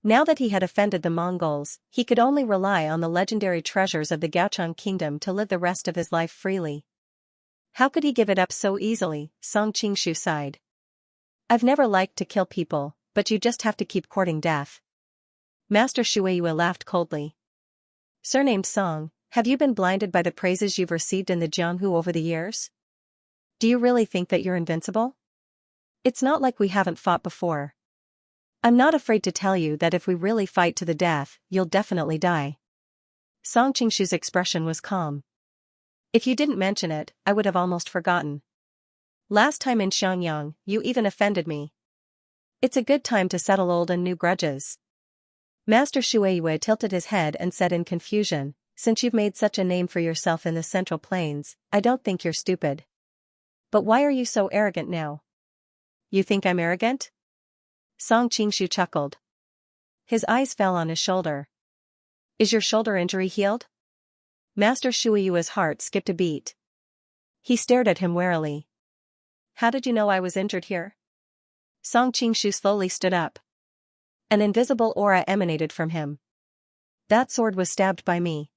Now that he had offended the Mongols, he could only rely on the legendary treasures of the Gaochang kingdom to live the rest of his life freely. How could he give it up so easily? Song Qingshu sighed. I've never liked to kill people, but you just have to keep courting death. Master Shueiyue laughed coldly. Surnamed Song, have you been blinded by the praises you've received in the Jianghu over the years? Do you really think that you're invincible? It's not like we haven't fought before. I'm not afraid to tell you that if we really fight to the death, you'll definitely die. Song Qingshu's expression was calm. If you didn't mention it, I would have almost forgotten. Last time in Xianxia, you even offended me. It's a good time to settle old and new grudges. Master Shueiyue tilted his head and said in confusion, since you've made such a name for yourself in the Central Plains, I don't think you're stupid. But why are you so arrogant now? You think I'm arrogant? Song Qingshu chuckled. His eyes fell on his shoulder. Is your shoulder injury healed? Master Shueiyue's heart skipped a beat. He stared at him warily. How did you know I was injured here? Song Qingshu slowly stood up. An invisible aura emanated from him. That sword was stabbed by me.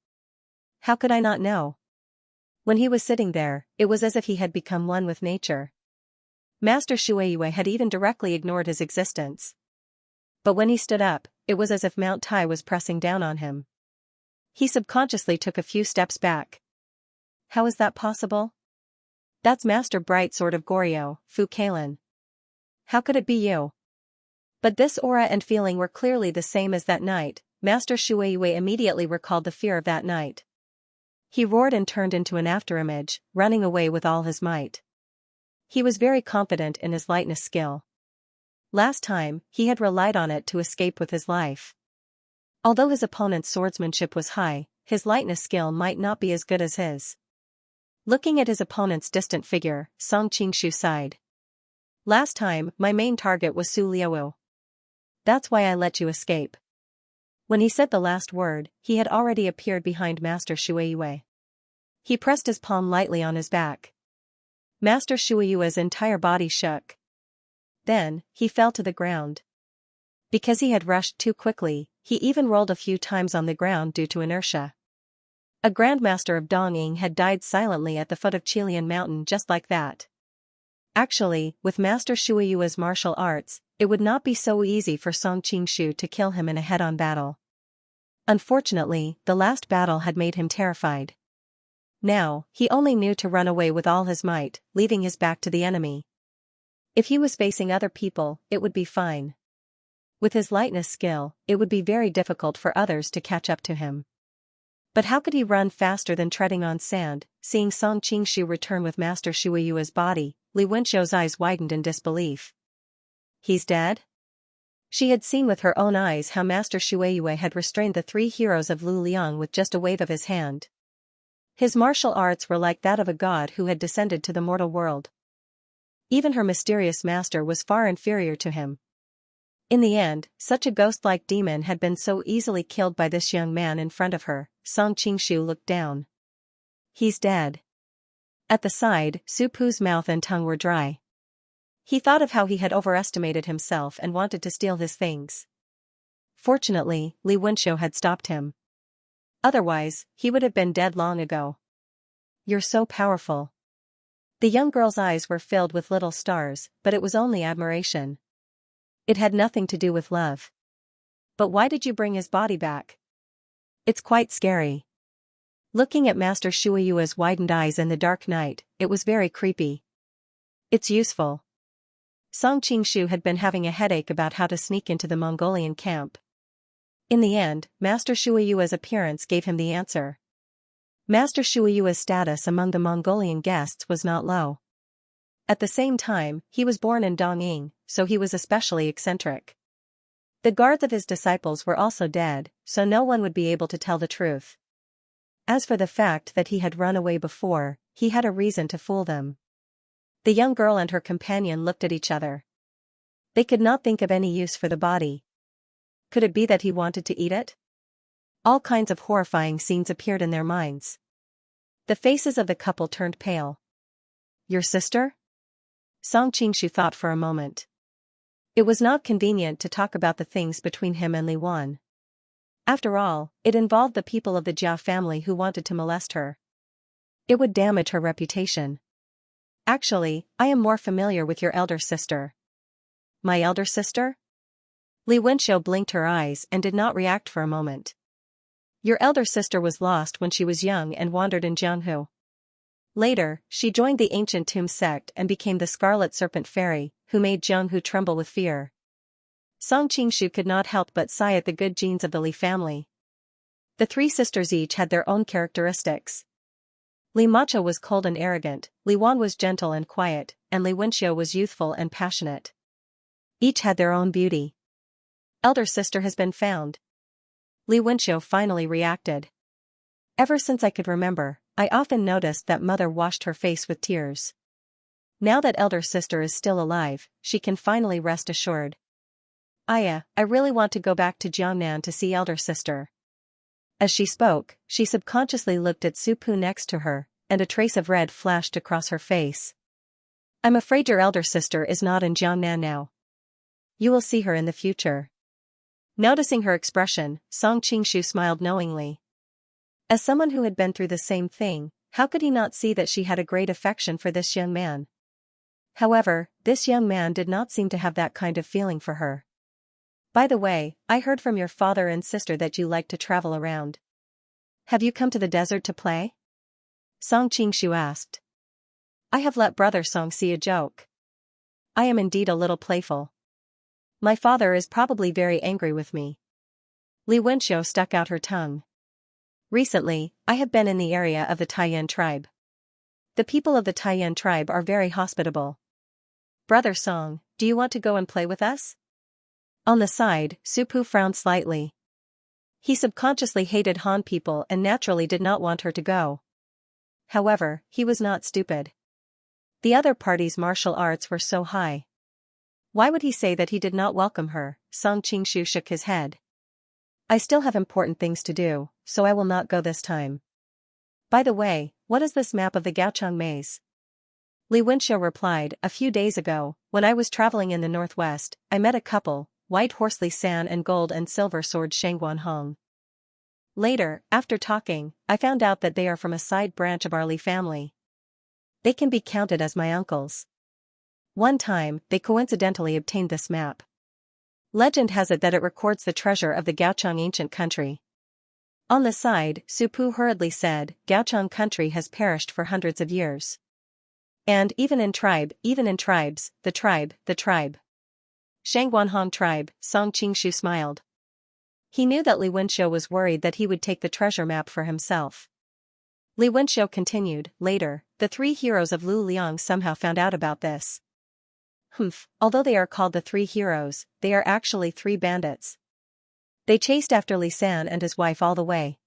How could I not know? When he was sitting there, it was as if he had become one with nature. Master Shueiyue had even directly ignored his existence. But when he stood up, it was as if Mount Tai was pressing down on him. He subconsciously took a few steps back. How is that possible? That's Master Bright Sword of Goryeo, Fu Kalen. How could it be you? But this aura and feeling were clearly the same as that night. Master Shueiyue immediately recalled the fear of that night. He roared and turned into an afterimage, running away with all his might. He was very confident in his lightness skill. Last time, he had relied on it to escape with his life. Although his opponent's swordsmanship was high, his lightness skill might not be as good as his. Looking at his opponent's distant figure, Song Qingshu sighed. Last time, my main target was Su Liuwu. That's why I let you escape. When he said the last word, he had already appeared behind Master Shueiyue. He pressed his palm lightly on his back. Master Shueiyue's entire body shook. Then, he fell to the ground. Because he had rushed too quickly, he even rolled a few times on the ground due to inertia. A Grandmaster of Dongying had died silently at the foot of Qilian Mountain just like that. Actually, with Master Shueiyue's martial arts, it would not be so easy for Song Qingshu to kill him in a head-on battle. Unfortunately, the last battle had made him terrified. Now, he only knew to run away with all his might, leaving his back to the enemy. If he was facing other people, it would be fine. With his lightness skill, it would be very difficult for others to catch up to him. But how could he run faster than treading on sand? Seeing Song Qingshu return with Master Shuiyua's body, Li Wenqiu's eyes widened in disbelief. He's dead? She had seen with her own eyes how Master Shuiyue had restrained the three heroes of Lu Liang with just a wave of his hand. His martial arts were like that of a god who had descended to the mortal world. Even her mysterious master was far inferior to him. In the end, such a ghost-like demon had been so easily killed by this young man in front of her. Song Qingshu looked down. He's dead. At the side, Su Pu's mouth and tongue were dry. He thought of how he had overestimated himself and wanted to steal his things. Fortunately, Li Wenqiu had stopped him. Otherwise, he would have been dead long ago. You're so powerful. The young girl's eyes were filled with little stars, but it was only admiration. It had nothing to do with love. But why did you bring his body back? It's quite scary. Looking at Master Shuiyua's widened eyes in the dark night, it was very creepy. It's useful. Song Qingshu had been having a headache about how to sneak into the Mongolian camp. In the end, Master Shuiyua's appearance gave him the answer. Master Shuiyua's status among the Mongolian guests was not low. At the same time, he was born in Dongying, so he was especially eccentric. The guards of his disciples were also dead, so no one would be able to tell the truth. As for the fact that he had run away before, he had a reason to fool them. The young girl and her companion looked at each other. They could not think of any use for the body. Could it be that he wanted to eat it? All kinds of horrifying scenes appeared in their minds. The faces of the couple turned pale. Your sister? Song Qingshu thought for a moment. It was not convenient to talk about the things between him and Li Wan. After all, it involved the people of the Jia family who wanted to molest her. It would damage her reputation. Actually, I am more familiar with your elder sister. My elder sister? Li Wenqiu blinked her eyes and did not react for a moment. Your elder sister was lost when she was young and wandered in Jianghu. Later, she joined the ancient Tomb sect and became the Scarlet Serpent Fairy, who made Jianghu tremble with fear. Song Qingshu could not help but sigh at the good genes of the Li family. The three sisters each had their own characteristics. Li Macha was cold and arrogant, Li Wan was gentle and quiet, and Li Wenqiu was youthful and passionate. Each had their own beauty. Elder sister has been found. Li Wenqiu finally reacted. Ever since I could remember, I often noticed that mother washed her face with tears. Now that elder sister is still alive, she can finally rest assured. I really want to go back to Jiangnan to see elder sister. As she spoke, she subconsciously looked at Su Pu next to her, and a trace of red flashed across her face. I'm afraid your elder sister is not in Jiangnan now. You will see her in the future. Noticing her expression, Song Qingshu smiled knowingly. As someone who had been through the same thing, how could he not see that she had a great affection for this young man? However, this young man did not seem to have that kind of feeling for her. By the way, I heard from your father and sister that you like to travel around. Have you come to the desert to play? Song Qingshu asked. I have let brother Song see a joke. I am indeed a little playful. My father is probably very angry with me. Li Wenqiu stuck out her tongue. Recently, I have been in the area of the Taiyan tribe. The people of the Taiyan tribe are very hospitable. Brother Song, do you want to go and play with us? On the side, Su Pu frowned slightly. He subconsciously hated Han people and naturally did not want her to go. However, he was not stupid. The other party's martial arts were so high. Why would he say that he did not welcome her? Song Qingshu shook his head. I still have important things to do, so I will not go this time. By the way, what is this map of the Gaochang maze? Li Wenqiu replied, a few days ago, when I was traveling in the northwest, I met a couple, White Horsely San and Gold and Silver Sword Shangguan Hong. Later, after talking, I found out that they are from a side branch of our Li family. They can be counted as my uncles. One time, they coincidentally obtained this map. Legend has it that it records the treasure of the Gaochang ancient country. On the side, Su Pu hurriedly said, Gaochang country has perished for hundreds of years. And even in tribes, the tribe. Shangguan Hong tribe, Song Qingshu smiled. He knew that Li Wenxiu was worried that he would take the treasure map for himself. Li Wenxiu continued, later, the three heroes of Lu Liang somehow found out about this. Although they are called the three heroes, they are actually three bandits. They chased after Li San and his wife all the way.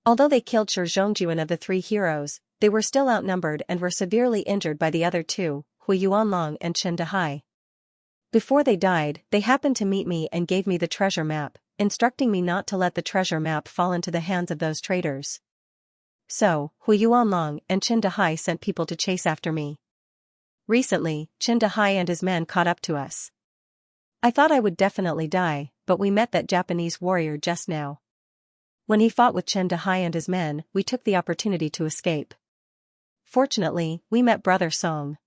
Although they killed Shi Zhongjuan of the three heroes, they were still outnumbered and were severely injured by the other two, Hui Yuanlong and Chen Dehai. Before they died, they happened to meet me and gave me the treasure map, instructing me not to let the treasure map fall into the hands of those traitors. So, Hui Yuanlong and Chen Dehai sent people to chase after me. Recently, Chen Dehai and his men caught up to us. I thought I would definitely die, but we met that Japanese warrior just now. When he fought with Chen Dehai and his men, we took the opportunity to escape. Fortunately, we met Brother Song.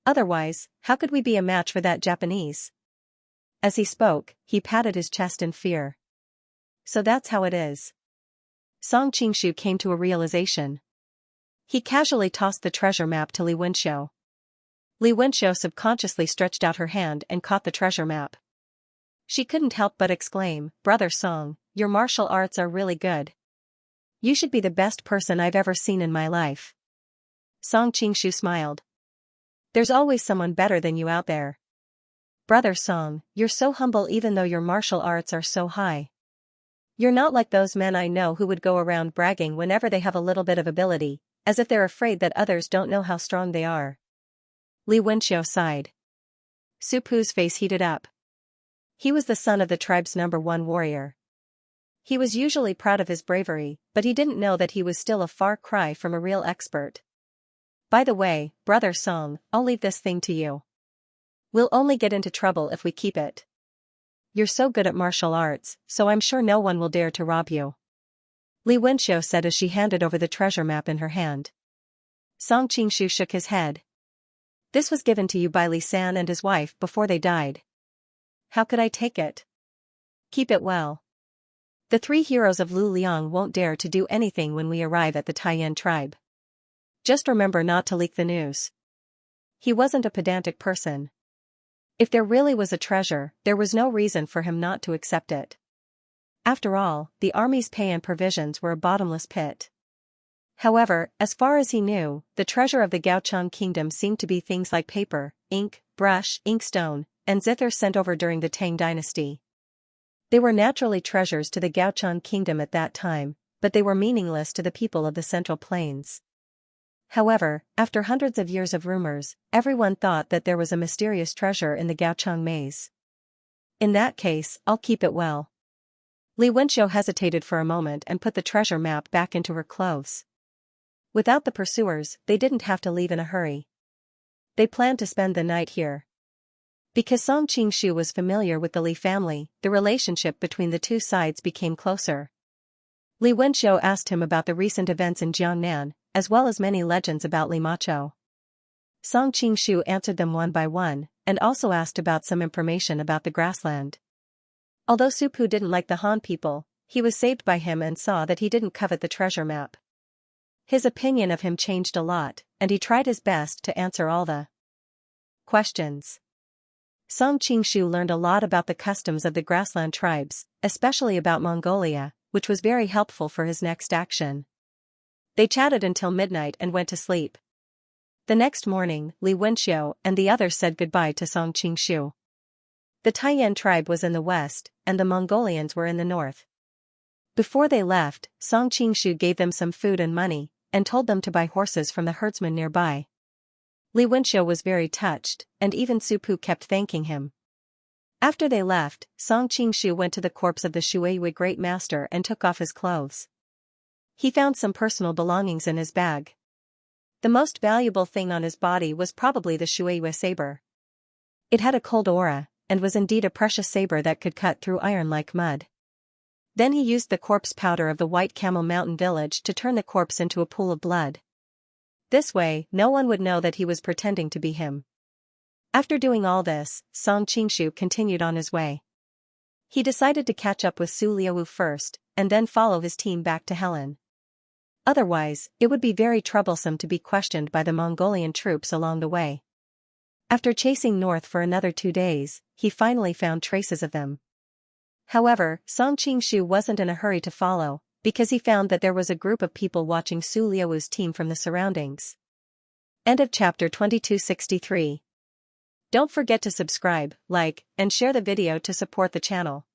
Otherwise, how could we be a match for that Japanese? As he spoke, he patted his chest in fear. So that's how it is. Song Qingshu came to a realization. He casually tossed the treasure map to Li Wenxiu. Li Wenxiu subconsciously stretched out her hand and caught the treasure map. She couldn't help but exclaim, Brother Song, your martial arts are really good. You should be the best person I've ever seen in my life. Song Qingshu smiled. There's always someone better than you out there. Brother Song, you're so humble even though your martial arts are so high. You're not like those men I know who would go around bragging whenever they have a little bit of ability, as if they're afraid that others don't know how strong they are. Li Wenxiu sighed. Su Pu's face heated up. He was the son of the tribe's #1 warrior. He was usually proud of his bravery, but he didn't know that he was still a far cry from a real expert. By the way, Brother Song, I'll leave this thing to you. We'll only get into trouble if we keep it. You're so good at martial arts, so I'm sure no one will dare to rob you. Li Wenxiu said as she handed over the treasure map in her hand. Song Qingshu shook his head. This was given to you by Li San and his wife before they died. How could I take it? Keep it well. The three heroes of Lu Liang won't dare to do anything when we arrive at the Taiyan tribe. Just remember not to leak the news. He wasn't a pedantic person. If there really was a treasure, there was no reason for him not to accept it. After all, the army's pay and provisions were a bottomless pit. However, as far as he knew, the treasure of the Gaochang kingdom seemed to be things like paper, ink, brush, inkstone, and zither sent over during the Tang dynasty. They were naturally treasures to the Gaochang kingdom at that time, but they were meaningless to the people of the Central Plains. However, after hundreds of years of rumors, everyone thought that there was a mysterious treasure in the Gaochang maze. In that case, I'll keep it well. Li Wenxiu hesitated for a moment and put the treasure map back into her clothes. Without the pursuers, they didn't have to leave in a hurry. They planned to spend the night here. Because Song Qingshu was familiar with the Li family, the relationship between the two sides became closer. Li Wenxiu asked him about the recent events in Jiangnan, as well as many legends about Li Macho. Song Qingshu answered them one by one, and also asked about some information about the grassland. Although Su Pu didn't like the Han people, he was saved by him and saw that he didn't covet the treasure map. His opinion of him changed a lot, and he tried his best to answer all the questions. Song Qingshu learned a lot about the customs of the grassland tribes, especially about Mongolia, which was very helpful for his next action. They chatted until midnight and went to sleep. The next morning, Li Wenxiu and the others said goodbye to Song Qingshu. The Taiyan tribe was in the west, and the Mongolians were in the north. Before they left, Song Qingshu gave them some food and money, and told them to buy horses from the herdsman nearby. Li Wenxiu was very touched, and even Su Pu kept thanking him. After they left, Song Qingshu went to the corpse of the Shuiyi Great Master and took off his clothes. He found some personal belongings in his bag. The most valuable thing on his body was probably the Shuiyi saber. It had a cold aura, and was indeed a precious saber that could cut through iron like mud. Then he used the corpse powder of the White Camel Mountain village to turn the corpse into a pool of blood. This way, no one would know that he was pretending to be him. After doing all this, Song Qingshu continued on his way. He decided to catch up with Su Liaowu first, and then follow his team back to Helen. Otherwise, it would be very troublesome to be questioned by the Mongolian troops along the way. After chasing north for another 2 days, he finally found traces of them. However, Song Qingshu wasn't in a hurry to follow, because he found that there was a group of people watching Su Liu's team from the surroundings. End of chapter 2263. Don't forget to subscribe, like, and share the video to support the channel.